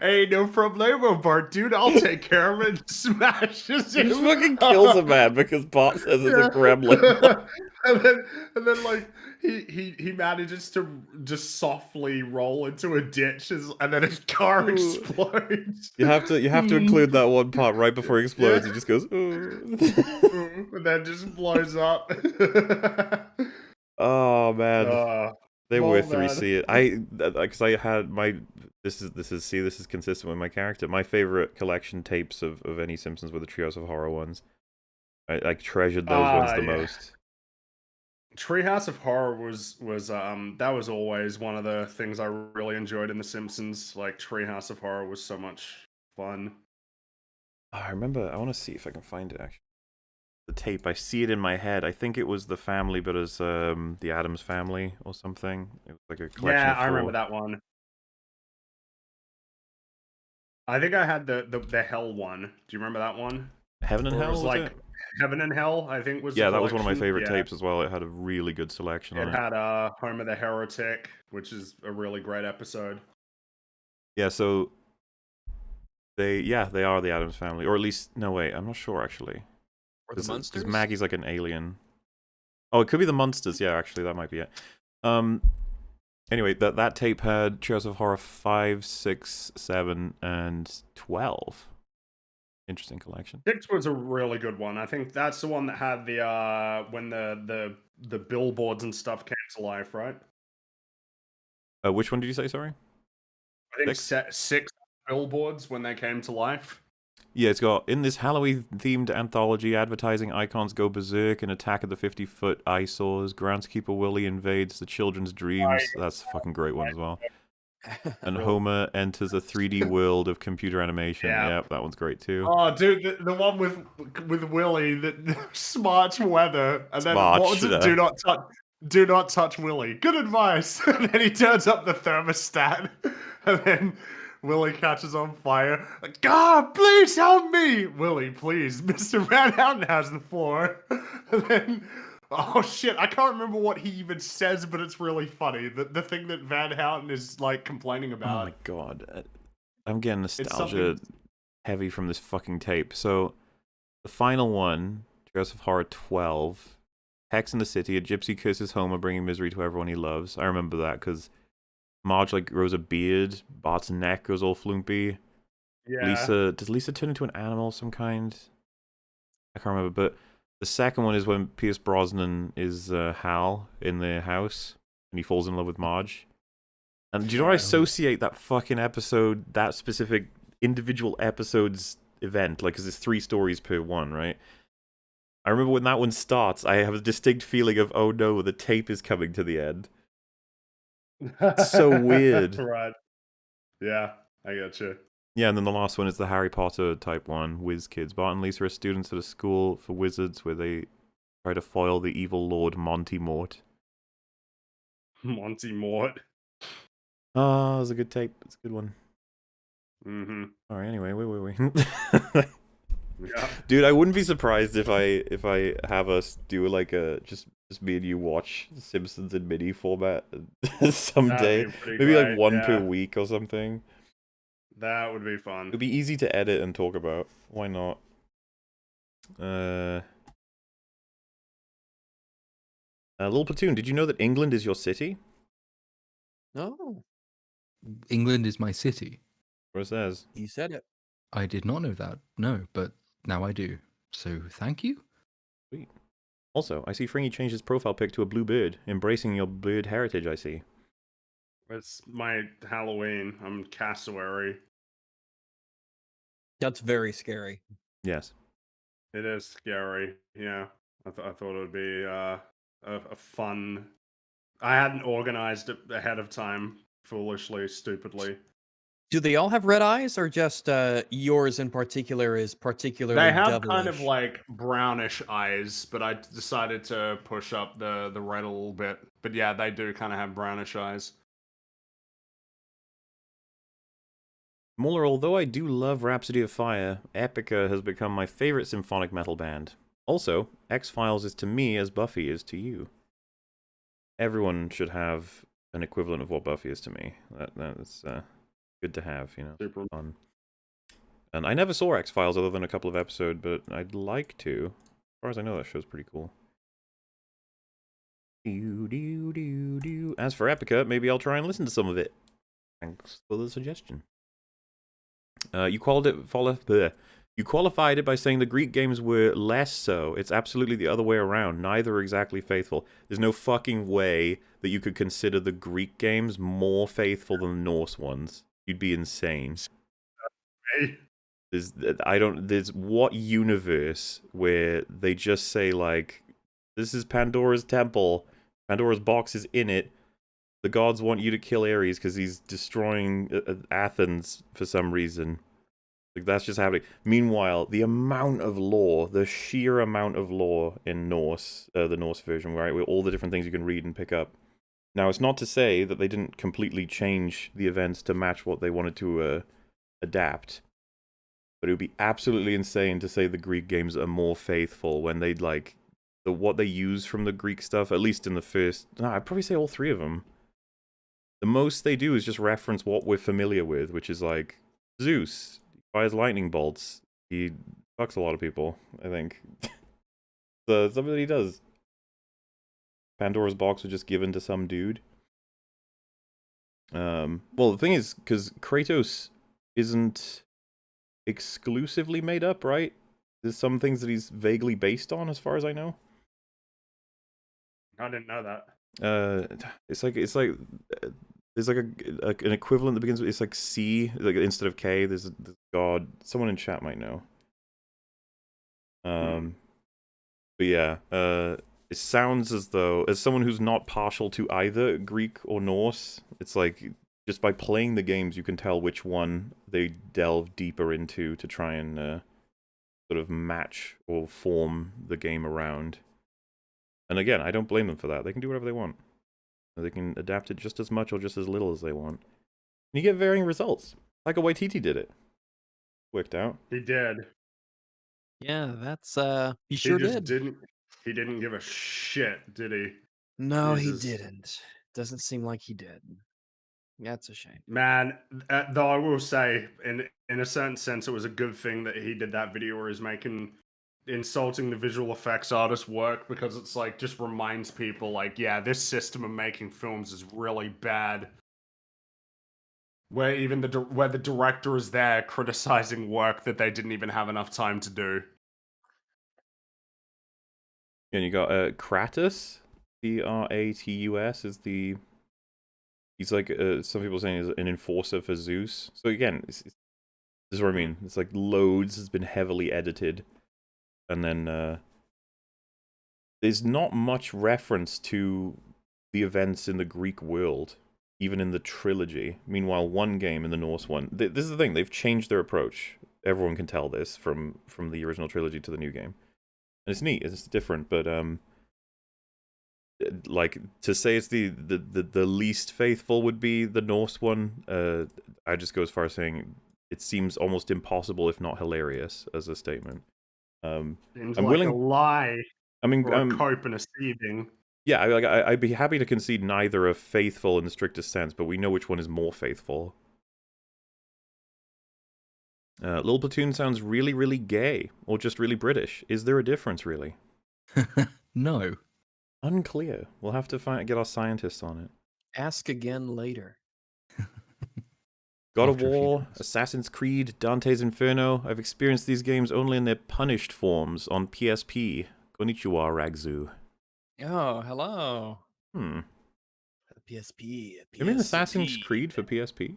Hey, no problemo, Bart, dude. I'll take care of it. And smashes He him. just fucking kills a man because Bart says it's a gremlin. and then like he manages to just softly roll into a ditch, and then his car explodes. You have to include that one part right before he explodes. He just goes, and then just blows up. Oh man. They were 3C it. Because I had my this is consistent with my character. My favorite collection tapes of any Simpsons were the Trios of Horror ones. I treasured those ones the most. Treehouse of Horror was that was always one of the things I really enjoyed in The Simpsons. Like Treehouse of Horror was so much fun. I remember. I want to see if I can find it. Actually, the tape. I see it in my head. I think it was the family, but as the Addams Family or something. It was like a collection. Yeah, of I remember 4. that one. I think I had the Hell one. Do you remember that one? Heaven and Where it Hell was was like it? Heaven and Hell, I think was the Yeah, that was one of my collection. favorite Yeah. tapes as well. It had a really good selection on It it. had Homer the Heretic, which is a really great episode. Yeah, so they are the Addams Family, or at least no wait, I'm not sure actually. Or the Because Munsters? Maggie's like an alien. Oh, it could be the Munsters. Yeah, actually, that might be it. Anyway, that tape had Treehouse of Horror 5, 6, 7, and 12. Interesting collection. 6 was a really good one. I think that's the one that had the when the billboards and stuff came to life, right? Which one did you say? Sorry. I think 6? 6 billboards when they came to life. Yeah, it's got, in this Halloween-themed anthology, advertising icons go berserk and attack of the 50-foot eyesores. Groundskeeper Willie invades the children's dreams. That's a fucking great one as well. And Homer enters a 3D world of computer animation. Yeah. Yep, that one's great too. Oh, dude, the one with Willie, the Smarch weather, and then Smarch, what was it? yeah. Do not touch Willie. Good advice. And then he turns up the thermostat, and then Willie catches on fire. Like, God, please help me, Willie, please. Mr. Van Houten has the floor. And then, oh shit, I can't remember what he even says, but it's really funny. The thing that Van Houten is like complaining Oh about. my god. I'm getting nostalgia something- heavy from this fucking tape. So, the final one, Treehouse of Horror 12, Hex in the City, a gypsy curses Homer, bringing misery to everyone he loves. I remember that because Marge like grows a beard, Bart's neck goes all floopy. Yeah. Does Lisa turn into an animal of some kind? I can't remember, but the second one is when Pierce Brosnan is Hal in the house and he falls in love with Marge. And do you know what I associate that fucking episode, that specific individual episode's event? Like, because it's 3 stories per one, right? I remember when that one starts, I have a distinct feeling of, oh no, the tape is coming to the end. So weird. Right. Yeah, I get you. Yeah, and then the last one is the Harry Potter type one, Whiz Kids. Bart and Lisa are students at a school for wizards where they try to foil the evil Lord Monty Mort. Monty Mort. Oh, it was a good tape. It's a good one. Mm-hmm. Alright, anyway, wait. Yeah. Dude, I wouldn't be surprised if I have us do like a just me and you watch Simpsons in mini format someday. That'd be pretty Maybe like great, one yeah. per week or something. That would be fun. It'd be easy to edit and talk about. Why not? Little Platoon, did you know that England is your city? No, England is my city. Or it says. you said it. I did not know that. No, but now I do. So thank you. Sweet. Also, I see Fringy changed his profile pic to a blue bird, embracing your bird heritage, I see. It's my Halloween. I'm cassowary. That's very scary. Yes. It is scary. Yeah. I thought it would be a fun. I hadn't organized it ahead of time. Foolishly, stupidly. Do they all have red eyes, or just yours in particular is particularly They have kind of devilish? like brownish eyes, but I decided to push up the red a little bit. But yeah, they do kind of have brownish eyes. Muller, although I do love Rhapsody of Fire, Epica has become my favorite symphonic metal band. Also, X-Files is to me as Buffy is to you. Everyone should have an equivalent of what Buffy is to me. That's good to have, you know. Super. Fun. And I never saw X-Files other than a couple of episodes, but I'd like to. As far as I know, that show's pretty cool. As for Epica, maybe I'll try and listen to some of it. Thanks for the suggestion. You qualified it by saying the Greek games were less so. It's absolutely the other way around. Neither are exactly faithful. There's no fucking way that you could consider the Greek games more faithful than the Norse ones. You'd be insane. Hey. There's what universe where they just say like This is Pandora's temple. Pandora's box is in it. The gods want you to kill Ares because he's destroying Athens for some reason. Like, that's just happening. Meanwhile, the amount of lore, the sheer amount of lore in Norse, the Norse version, right, with all the different things you can read and pick up. Now, it's not to say that they didn't completely change the events to match what they wanted to adapt. But it would be absolutely insane to say the Greek games are more faithful when they, like, what they use from the Greek stuff, at least in the first... I'd probably say all three of them. The most they do is just reference what we're familiar with, which is, like, Zeus fires lightning bolts. He fucks a lot of people, I think. So, something that he does. Pandora's box was just given to some dude. Well, the thing is, because Kratos isn't exclusively made up, right? There's some things that he's vaguely based on, as far as I know. I didn't know that. It's like there's like an equivalent that begins with, it's like C, like instead of K. There's god. Someone in chat might know. But yeah, it sounds as though, as someone who's not partial to either Greek or Norse, it's like just by playing the games you can tell which one they delve deeper into to try and sort of match or form the game around. And again, I don't blame them for that. They can do whatever they want. They can adapt it just as much or just as little as they want. And you get varying results. Like a Waititi did it. Worked out. He did. Yeah, that's he sure just did. He didn't give a shit, did he? No, he Jesus. didn't. Doesn't seem like he did. That's a shame. Man, though I will say, in a certain sense, it was a good thing that he did that video where he's insulting the visual effects artist work, because it's like, just reminds people, like, yeah, this system of making films is really bad. Where even where the director is there criticizing work that they didn't even have enough time to do. And you got Kratos, Kratus is the... He's like, some people saying he's an enforcer for Zeus. So again, this is what I mean. It's like loads has been heavily edited. And then there's not much reference to the events in the Greek world, even in the trilogy. Meanwhile, one game in the Norse one... This is the thing, they've changed their approach. Everyone can tell this from the original trilogy to the new game. And it's neat, it's different, but... like, to say it's the least faithful would be the Norse one. I just go as far as saying it seems almost impossible, if not hilarious, as a statement. Seems I'm like willing. a lie. I mean, or a cope and a seething. Yeah, I'd be happy to concede neither are faithful in the strictest sense, but we know which one is more faithful. Little Platoon sounds really, really gay, or just really British. Is there a difference, really? No. Unclear. We'll have to get our scientists on it. Ask again later. God of After a few War, drinks. Assassin's Creed, Dante's Inferno. I've experienced these games only in their punished forms on PSP. Konnichiwa, Ragzu. Oh, hello. PSP. You mean Assassin's Creed for PSP?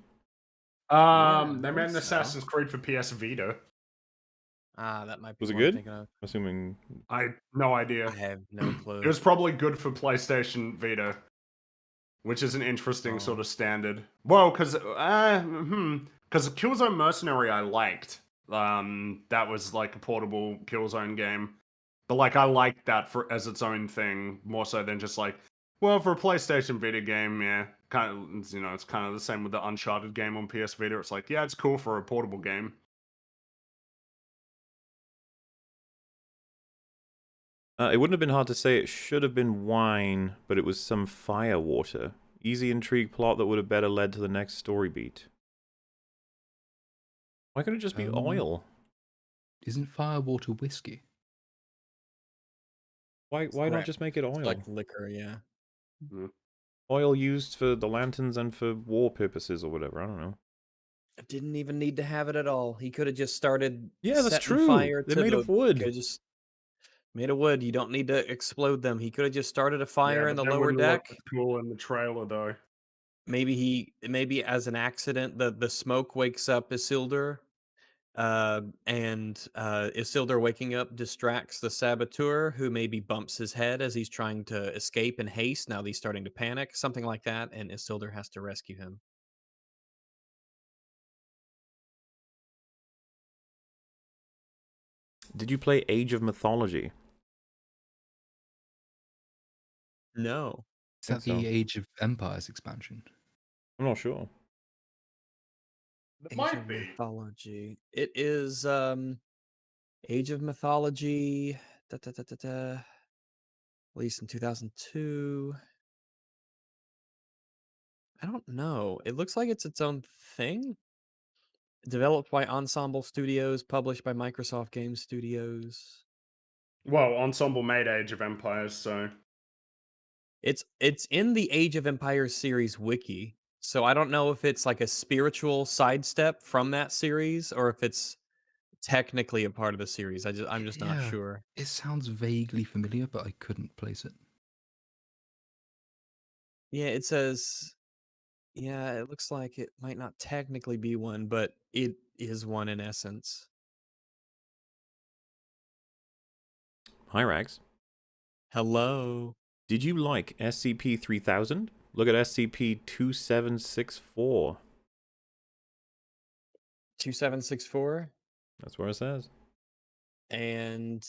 They made an Assassin's Creed for PS Vita. That might be. Was it what I'm good? thinking of. Assuming... I no idea. I have no clue. It was probably good for PlayStation Vita, which is an interesting sort of standard. Well, because Killzone Mercenary I liked. That was like a portable Killzone game, but like I liked that as its own thing more so than just like, well, for a PlayStation Vita game, yeah, kind of, it's kind of the same with the Uncharted game on PS Vita. It's like, yeah, it's cool for a portable game. It wouldn't have been hard to say it should have been wine, but it was some fire water. Easy intrigue plot that would have better led to the next story beat. Why couldn't it just be oil? Isn't firewater whiskey? Why not just make it oil? It's like liquor, yeah. Oil used for the lanterns and for war purposes or whatever, I don't know. Didn't even need to have it at all. He could have just started. Yeah, that's setting true. Fire They're to made the, of wood. could've just made of wood. You don't need to explode them. He could have just started a fire in the lower deck. Cool in the trailer though. Maybe as an accident, the smoke wakes up Isildur, Isildur waking up distracts the saboteur, who maybe bumps his head as he's trying to escape in haste. Now he's starting to panic, something like that, and Isildur has to rescue him. Did you play Age of Mythology? No. Is that think the so. Age of Empires expansion? I'm not sure. It Age might of be. Mythology. It is Age of Mythology. Released in 2002. I don't know. It looks like it's its own thing. Developed by Ensemble Studios, published by Microsoft Game Studios. Well, Ensemble made Age of Empires, so It's in the Age of Empires series wiki. So I don't know if it's like a spiritual sidestep from that series or if it's technically a part of the series. I'm just not Yeah, sure. it sounds vaguely familiar, but I couldn't place it. Yeah, it says yeah, it looks like it might not technically be one, but it is one in essence. Hi, Rags. Hello. Did you like SCP-3000? Look at SCP-2764. 2764 That's where it says. and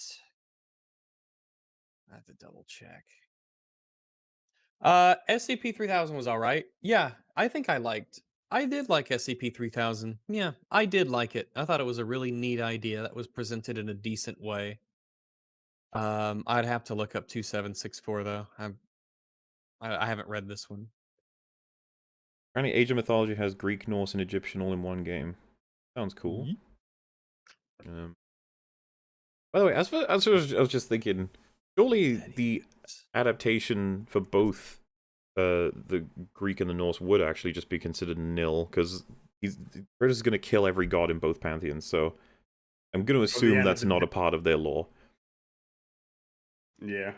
I have to double check. SCP-3000 was all right. Yeah, I did like SCP-3000. Yeah, I did like it. I thought it was a really neat idea that was presented in a decent way. I'd have to look up 2764 though. I haven't read this one. Apparently, Age of Mythology has Greek, Norse, and Egyptian all in one game. Sounds cool. By the way, I was just thinking, surely the adaptation for both the Greek and the Norse would actually just be considered nil, because Kratos is going to kill every god in both pantheons, so I'm going to assume end that's of the not a part of their lore. yeah.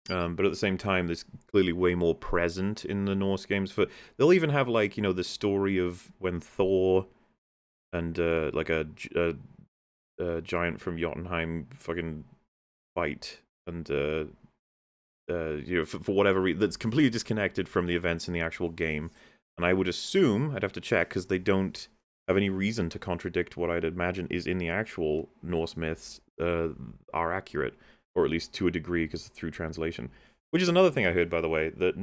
But at the same time, there's clearly way more present in the Norse games. They'll even have, like, you know, the story of when Thor and like a giant from Jotunheim fucking fight, and you know, for whatever reason, that's completely disconnected from the events in the actual game. And I would assume, I'd have to check, because they don't have any reason to contradict what I'd imagine is in the actual Norse myths, are accurate, or at least to a degree, because through translation. Which is another thing I heard, by the way, that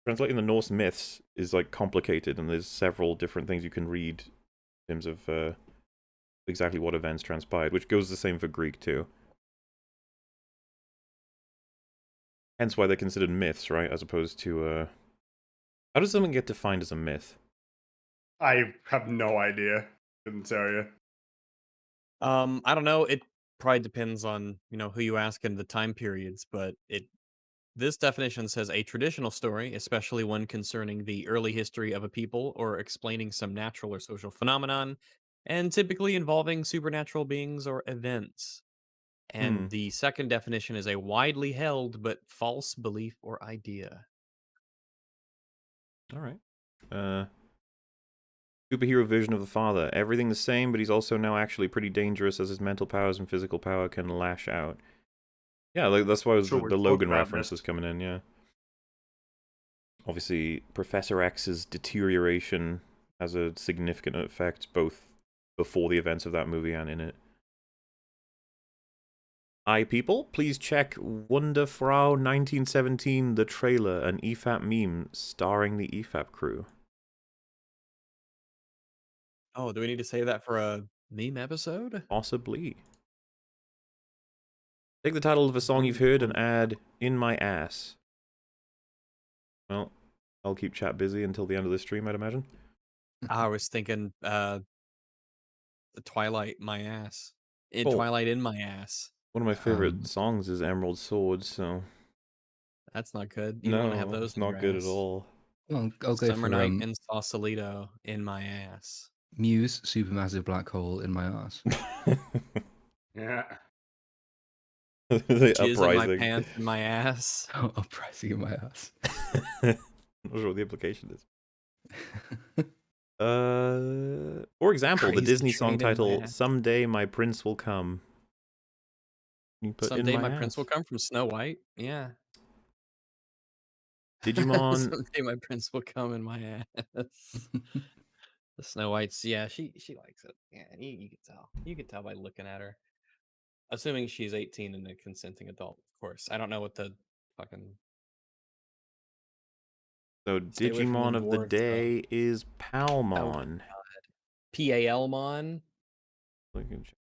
translating the Norse myths is, like, complicated, and there's several different things you can read in terms of exactly what events transpired, which goes the same for Greek too. Hence why they're considered myths, right? As opposed to how does something get defined as a myth? I have no idea. Couldn't tell you. I don't know. It probably depends on, who you ask and the time periods, but this definition says a traditional story, especially one concerning the early history of a people or explaining some natural or social phenomenon, and typically involving supernatural beings or events. And the second definition is a widely held but false belief or idea. All right. Superhero vision of the father. Everything the same, but he's also now actually pretty dangerous as his mental powers and physical power can lash out. Yeah, like, that's why Sure, the we've Logan talked about reference this. is coming in, yeah. Obviously, Professor X's deterioration has a significant effect both before the events of that movie and in it. Hi, people. Please check Wonderfrau 1917, the trailer, an EFAP meme starring the EFAP crew. Oh, do we need to save that for a meme episode? Possibly. Take the title of a song you've heard and add "In My Ass." Well, I'll keep chat busy until the end of the stream, I'd imagine. I was thinking the Twilight My Ass. Oh. Twilight in My Ass. One of my favorite songs is Emerald Sword, so... That's not good. You don't want to have No, those it's in your not good at ass. all. Well, I'll go Summer for Night in Sausalito in my ass. Muse, Supermassive Black Hole in my ass. Yeah. The Jizz in my uprising. pants in my ass. Uprising in my ass. I'm not sure what the implication is. For example, the Crazy Disney song train in my title ass. "Someday My Prince Will Come." You put in Someday my my prince will ass. come from Snow White. Yeah. Digimon. Someday my prince will come in my ass. The Snow White's, yeah, she likes it. Yeah, you can tell. You can tell by looking at her. Assuming she's 18 and a consenting adult, of course. I don't know what the fucking So stay away from the Digimon of the dwarves. day is Oh my Palmon. god. Palmon. Look at-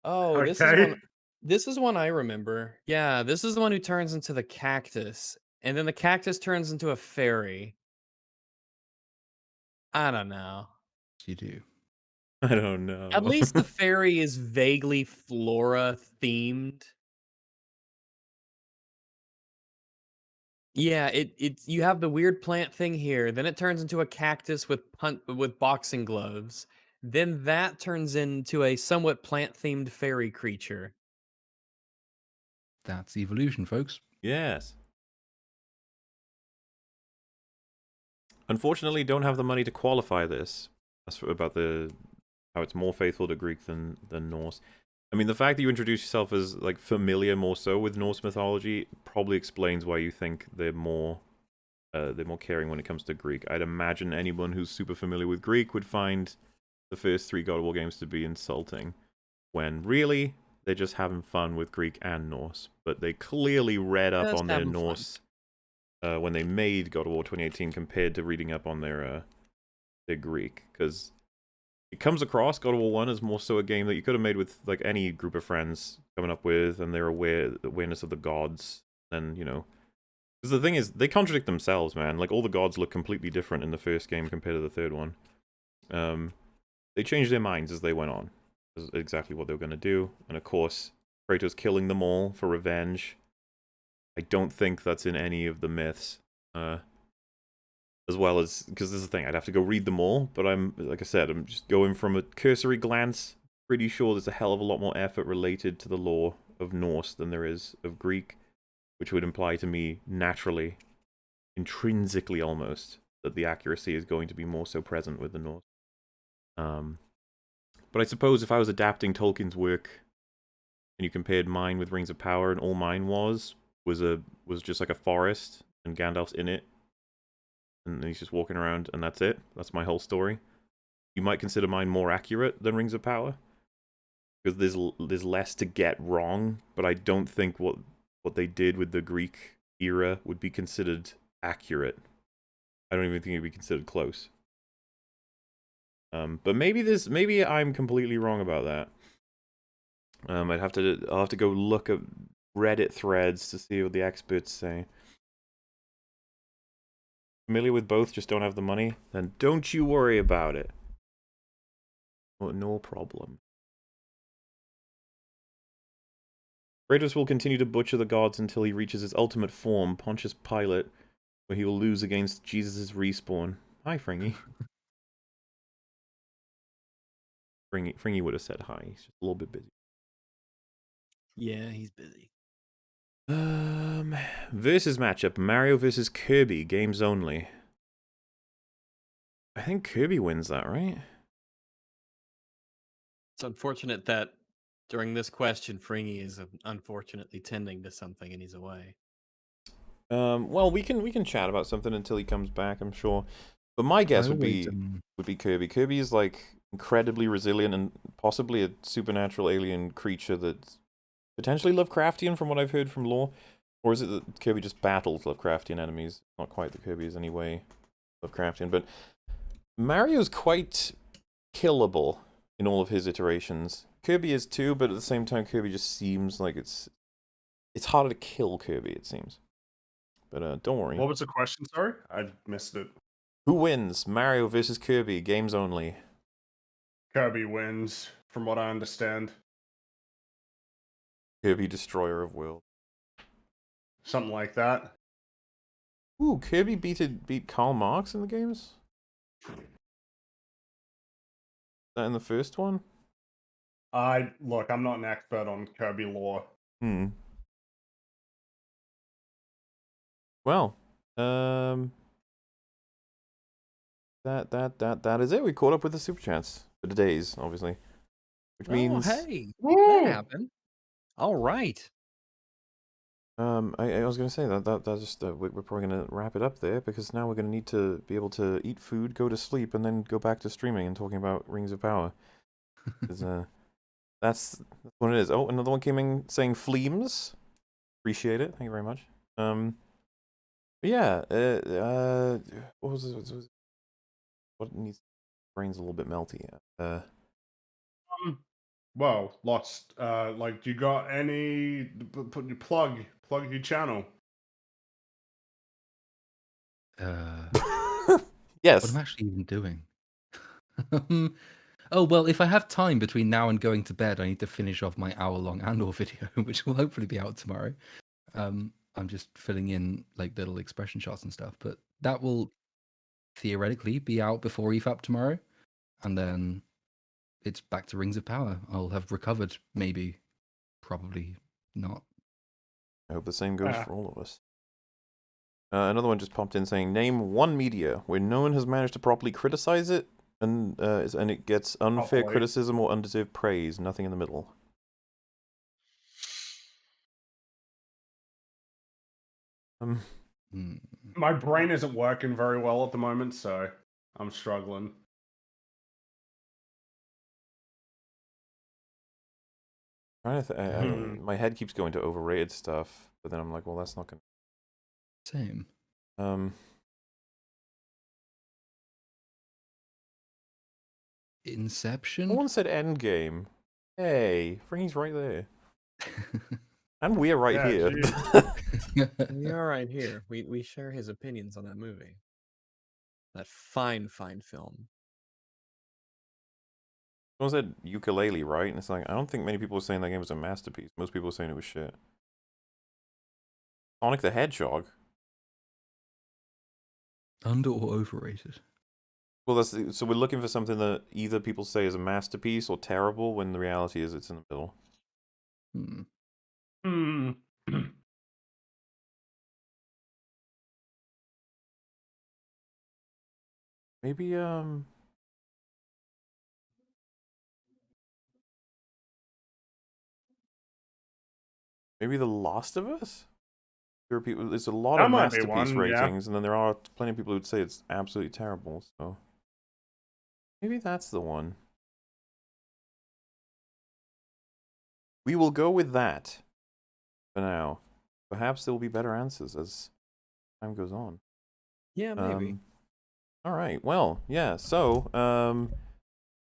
Oh, this is Okay. one. This is one I remember. Yeah, this is the one who turns into the cactus, and then the cactus turns into a fairy. I don't know. You do. I don't At know. least the fairy is vaguely flora themed. Yeah, it's you have the weird plant thing here, then it turns into a cactus with boxing gloves. Then that turns into a somewhat plant-themed fairy creature. That's evolution, folks. Yes. Unfortunately, don't have the money to qualify this. That's about the how it's more faithful to Greek than Norse. I mean, the fact that you introduce yourself as like familiar more so with Norse mythology probably explains why you think they're more caring when it comes to Greek. I'd imagine anyone who's super familiar with Greek would find the first 3 God of War games to be insulting, when really they're just having fun with Greek and Norse. But they clearly read up Just on their having fun. Norse when they made God of War 2018 compared to reading up on their Greek, because it comes across God of War 1 as more so a game that you could have made with like any group of friends coming up with, and their awareness of the gods. And, you know, because the thing is, they contradict themselves, man. Like, all the gods look completely different in the first game compared to the third one. They changed their minds as they went on. That's exactly what they were going to do. And of course, Kratos killing them all for revenge. I don't think that's in any of the myths. As well as, because this is the thing, I'd have to go read them all, but like I said, I'm just going from a cursory glance. Pretty sure there's a hell of a lot more effort related to the lore of Norse than there is of Greek, which would imply to me, naturally, intrinsically almost, that the accuracy is going to be more so present with the Norse. But I suppose if I was adapting Tolkien's work, and you compared mine with Rings of Power, and all mine was just like a forest, and Gandalf's in it, and he's just walking around, and that's it. That's my whole story. You might consider mine more accurate than Rings of Power, because there's less to get wrong. But I don't think what they did with the Greek era would be considered accurate. I don't even think it would be considered close. But maybe I'm completely wrong about that. I'll have to go look at Reddit threads to see what the experts say. Familiar with both, just don't have the money? Then don't you worry about it. Oh, no problem. Kratos will continue to butcher the gods until he reaches his ultimate form, Pontius Pilate, where he will lose against Jesus' respawn. Hi, Fringy. Fringy would have said hi. He's just a little bit busy. Yeah, he's busy. Versus matchup, Mario versus Kirby, games only. I think Kirby wins that, right? It's unfortunate that during this question, Fringy is unfortunately tending to something and he's away. Well, we can chat about something until he comes back, I'm sure. But my guess would be Kirby. Kirby is like incredibly resilient and possibly a supernatural alien creature that's potentially Lovecraftian from what I've heard from lore. Or is it that Kirby just battles Lovecraftian enemies? Not quite that Kirby is anyway Lovecraftian, but Mario's quite killable in all of his iterations. Kirby is too, but at the same time Kirby just seems like it's harder to kill Kirby, it seems. But don't worry. What was the question? Sorry, I missed it. Who wins? Mario versus Kirby, games only. Kirby wins, from what I understand. Kirby, Destroyer of Worlds. Something like that. Ooh, Kirby beat Karl Marx in the games? Is that in the first one? Look, I'm not an expert on Kirby lore. Well, that is it. We caught up with the super chats for today's, obviously, which means Oh, hey, that Woo! happened. All right. I was gonna say that just we're probably gonna wrap it up there because now we're gonna need to be able to eat food, go to sleep, and then go back to streaming and talking about Rings of Power. 'Cause, that's what it is. Oh, another one came in saying fleems. Appreciate it. Thank you very much. But yeah. What was it? What needs brain's a little bit melty. Well, lots. Like, you got any? Put your plug your channel. What Yes. am I actually even doing? Oh, well, if I have time between now and going to bed, I need to finish off my hour-long Andor video, which will hopefully be out tomorrow. I'm just filling in like little expression shots and stuff, but that will theoretically be out before EFAP tomorrow, and then it's back to Rings of Power. I'll have recovered, maybe, probably not. I hope the same goes Ah. for all of us. Another one just popped in saying, name one media where no one has managed to properly criticize it and it gets unfair Properly. criticism or undeserved praise. Nothing in the middle. Hmm. My brain isn't working very well at the moment, so I'm struggling. Trying to my head keeps going to overrated stuff, but then I'm like, well, that's not gonna. Same. Inception? No one said Endgame. Hey, Fringy's right there. And we're right Yeah, here. We are right here. We share his opinions on that movie. That fine film. Someone said ukulele, right? And it's like, I don't think many people were saying that game was a masterpiece. Most people were saying it was shit. Sonic the Hedgehog. Under or overrated? Well, so we're looking for something that either people say is a masterpiece or terrible, when the reality is it's in the middle. Maybe maybe The Last of Us? There are people. There's a lot That of might be masterpiece one, yeah. ratings, and then there are plenty of people who'd say it's absolutely terrible. So maybe that's the one. We will go with that for now. Perhaps there will be better answers as time goes on. Yeah, maybe. All right. Well, yeah. So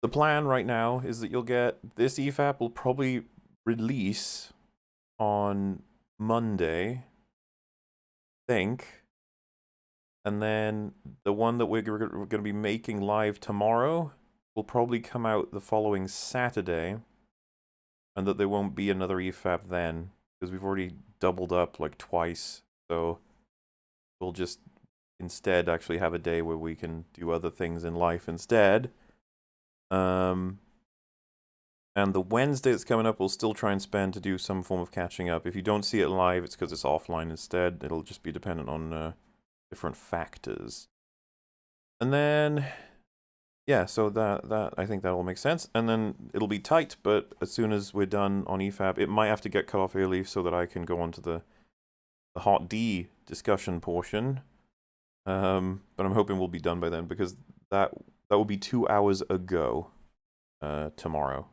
the plan right now is that you'll get this EFAP will probably release on Monday, I think, and then the one that we're going to be making live tomorrow will probably come out the following Saturday, and that there won't be another EFAP then, because we've already doubled up like twice, so we'll just instead actually have a day where we can do other things in life instead. And the Wednesday that's coming up, we'll still try and spend to do some form of catching up. If you don't see it live, it's because it's offline instead. It'll just be dependent on different factors. And then, yeah, so that I think that will make sense. And then it'll be tight, but as soon as we're done on EFAP, it might have to get cut off early so that I can go on to the Hot D discussion portion. But I'm hoping we'll be done by then, because that will be 2 hours ago tomorrow.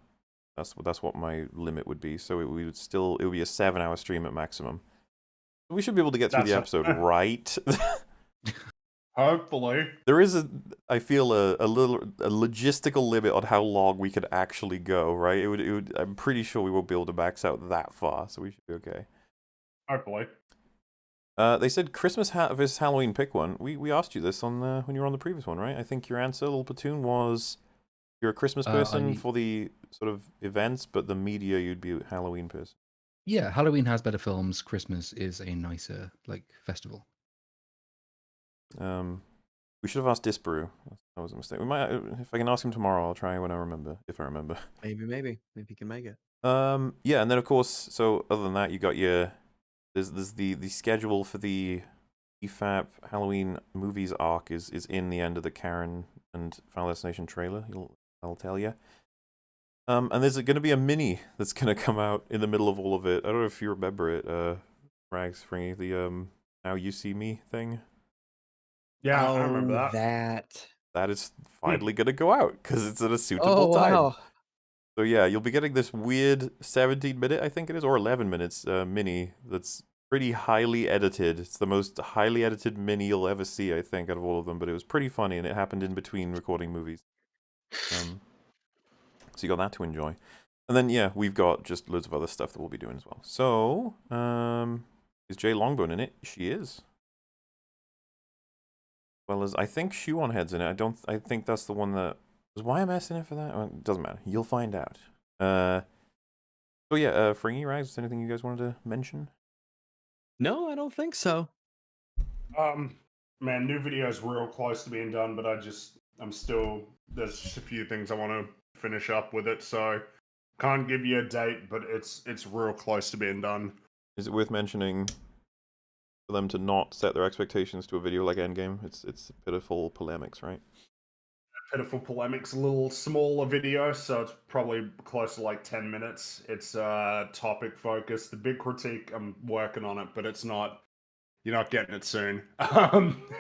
That's what my limit would be. So it would be a 7-hour stream at maximum. We should be able to get through the episode, right? Hopefully. There is I feel a logistical limit on how long we could actually go, right? It would I'm pretty sure we won't be able to max out that far, so we should be okay. Hopefully. They said Christmas versus Halloween, pick one. We asked you this on when you were on the previous one, right? I think your answer, little Platoon, was you're a Christmas person for the sort of events, but the media you'd be a Halloween person. Yeah, Halloween has better films. Christmas is a nicer festival. We should have asked Disparu. That was a mistake. We might, if I can ask him tomorrow, I'll try when I remember, if I remember. Maybe you can make it. Yeah, and then of course, so other than that, you got there's the schedule for the EFAP Halloween movies arc is in the end of the Karen and Final Destination trailer. I'll tell you. And there's going to be a mini that's going to come out in the middle of all of it. I don't know if you remember it, Rags Fringy, the Now You See Me thing. Yeah, I remember that. That. That is finally going to go out because it's at a Oh, suitable time. wow. So yeah, you'll be getting this weird 17-minute, I think it is, or 11 minutes mini that's pretty highly edited. It's the most highly edited mini you'll ever see, I think, out of all of them. But it was pretty funny, and it happened in between recording movies. So you got that to enjoy. And then, yeah, we've got just loads of other stuff that we'll be doing as well. So, is Jay Longbone in it? She is. Well as I think Shoe-On Head's in it. I think that's the one that was YMS in it for that. Well, it doesn't matter. You'll find out. So yeah, Fringy, Rags, is there anything you guys wanted to mention? No, I don't think so. Man, new video's real close to being done, but I'm still, there's just a few things I want to finish up with it, so can't give you a date, but it's real close to being done. Is it worth mentioning for them to not set their expectations to a video like Endgame? It's pitiful polemics, right? Pitiful polemics, a little smaller video, so it's probably close to like 10 minutes. It's topic focused. The big critique, I'm working on it, but it's not. You're not getting it soon.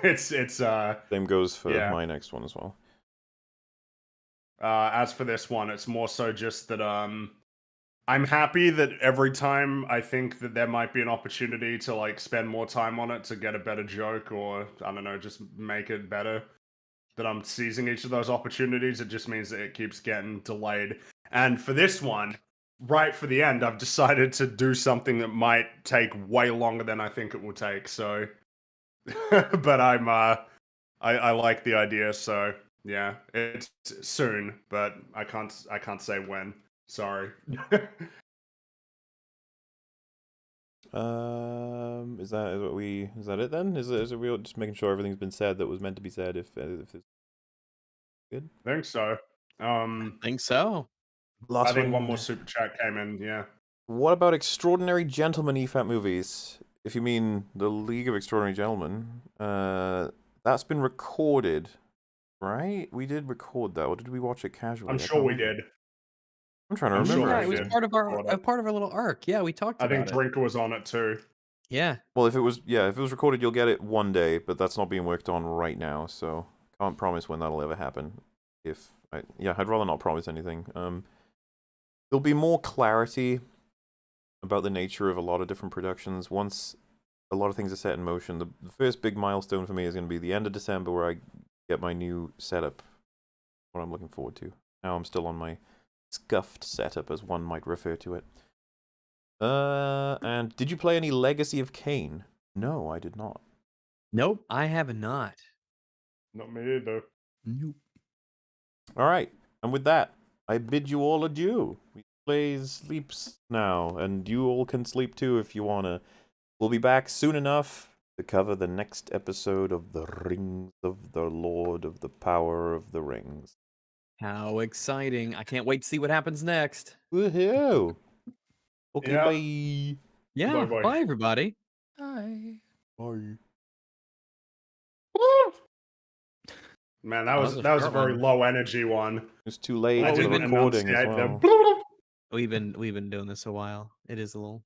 It's Same goes for yeah. my next one as well. As for this one, it's more so just that I'm happy that every time I think that there might be an opportunity to like spend more time on it to get a better joke, or I don't know, just make it better, that I'm seizing each of those opportunities. It just means that it keeps getting delayed. And for this one, right for the end, I've decided to do something that might take way longer than I think it will take. So, but I like the idea. So yeah, it's soon, but I can't say when. Sorry. Is that it then? Is it real? Just making sure everything's been said that was meant to be said. If it's good. I think so. Think so. I think one more super chat came in. Yeah. What about Extraordinary Gentlemen EFAP movies? If you mean the League of Extraordinary Gentlemen, that's been recorded, right? We did record that, or did we watch it casually? I'm sure we did. I'm trying to I'm remember. sure Yeah, it was did. part of our little arc. Yeah, we talked I about think it. Drinker was on it too. Yeah. Well, if it was recorded, you'll get it one day, but that's not being worked on right now, so can't promise when that'll ever happen. I'd rather not promise anything. There'll be more clarity about the nature of a lot of different productions once a lot of things are set in motion. The first big milestone for me is going to be the end of December, where I get my new setup. What I'm looking forward to. Now I'm still on my scuffed setup, as one might refer to it. And did you play any Legacy of Kain? No, I did not. Nope, I have not. Not me either. Nope. All right, and with that, I bid you all adieu. We play sleeps now, and you all can sleep too if you wanna. We'll be back soon enough to cover the next episode of The Rings of the Lord of the Power of the Rings. How exciting. I can't wait to see what happens next. Woohoo! Okay, Yeah. bye. Yeah, Bye-bye. bye everybody. Bye. Bye. Man, that was a a short very one. low energy one. It's too late I for the didn't recording as enunciate well. the We've been doing this a while. It is a little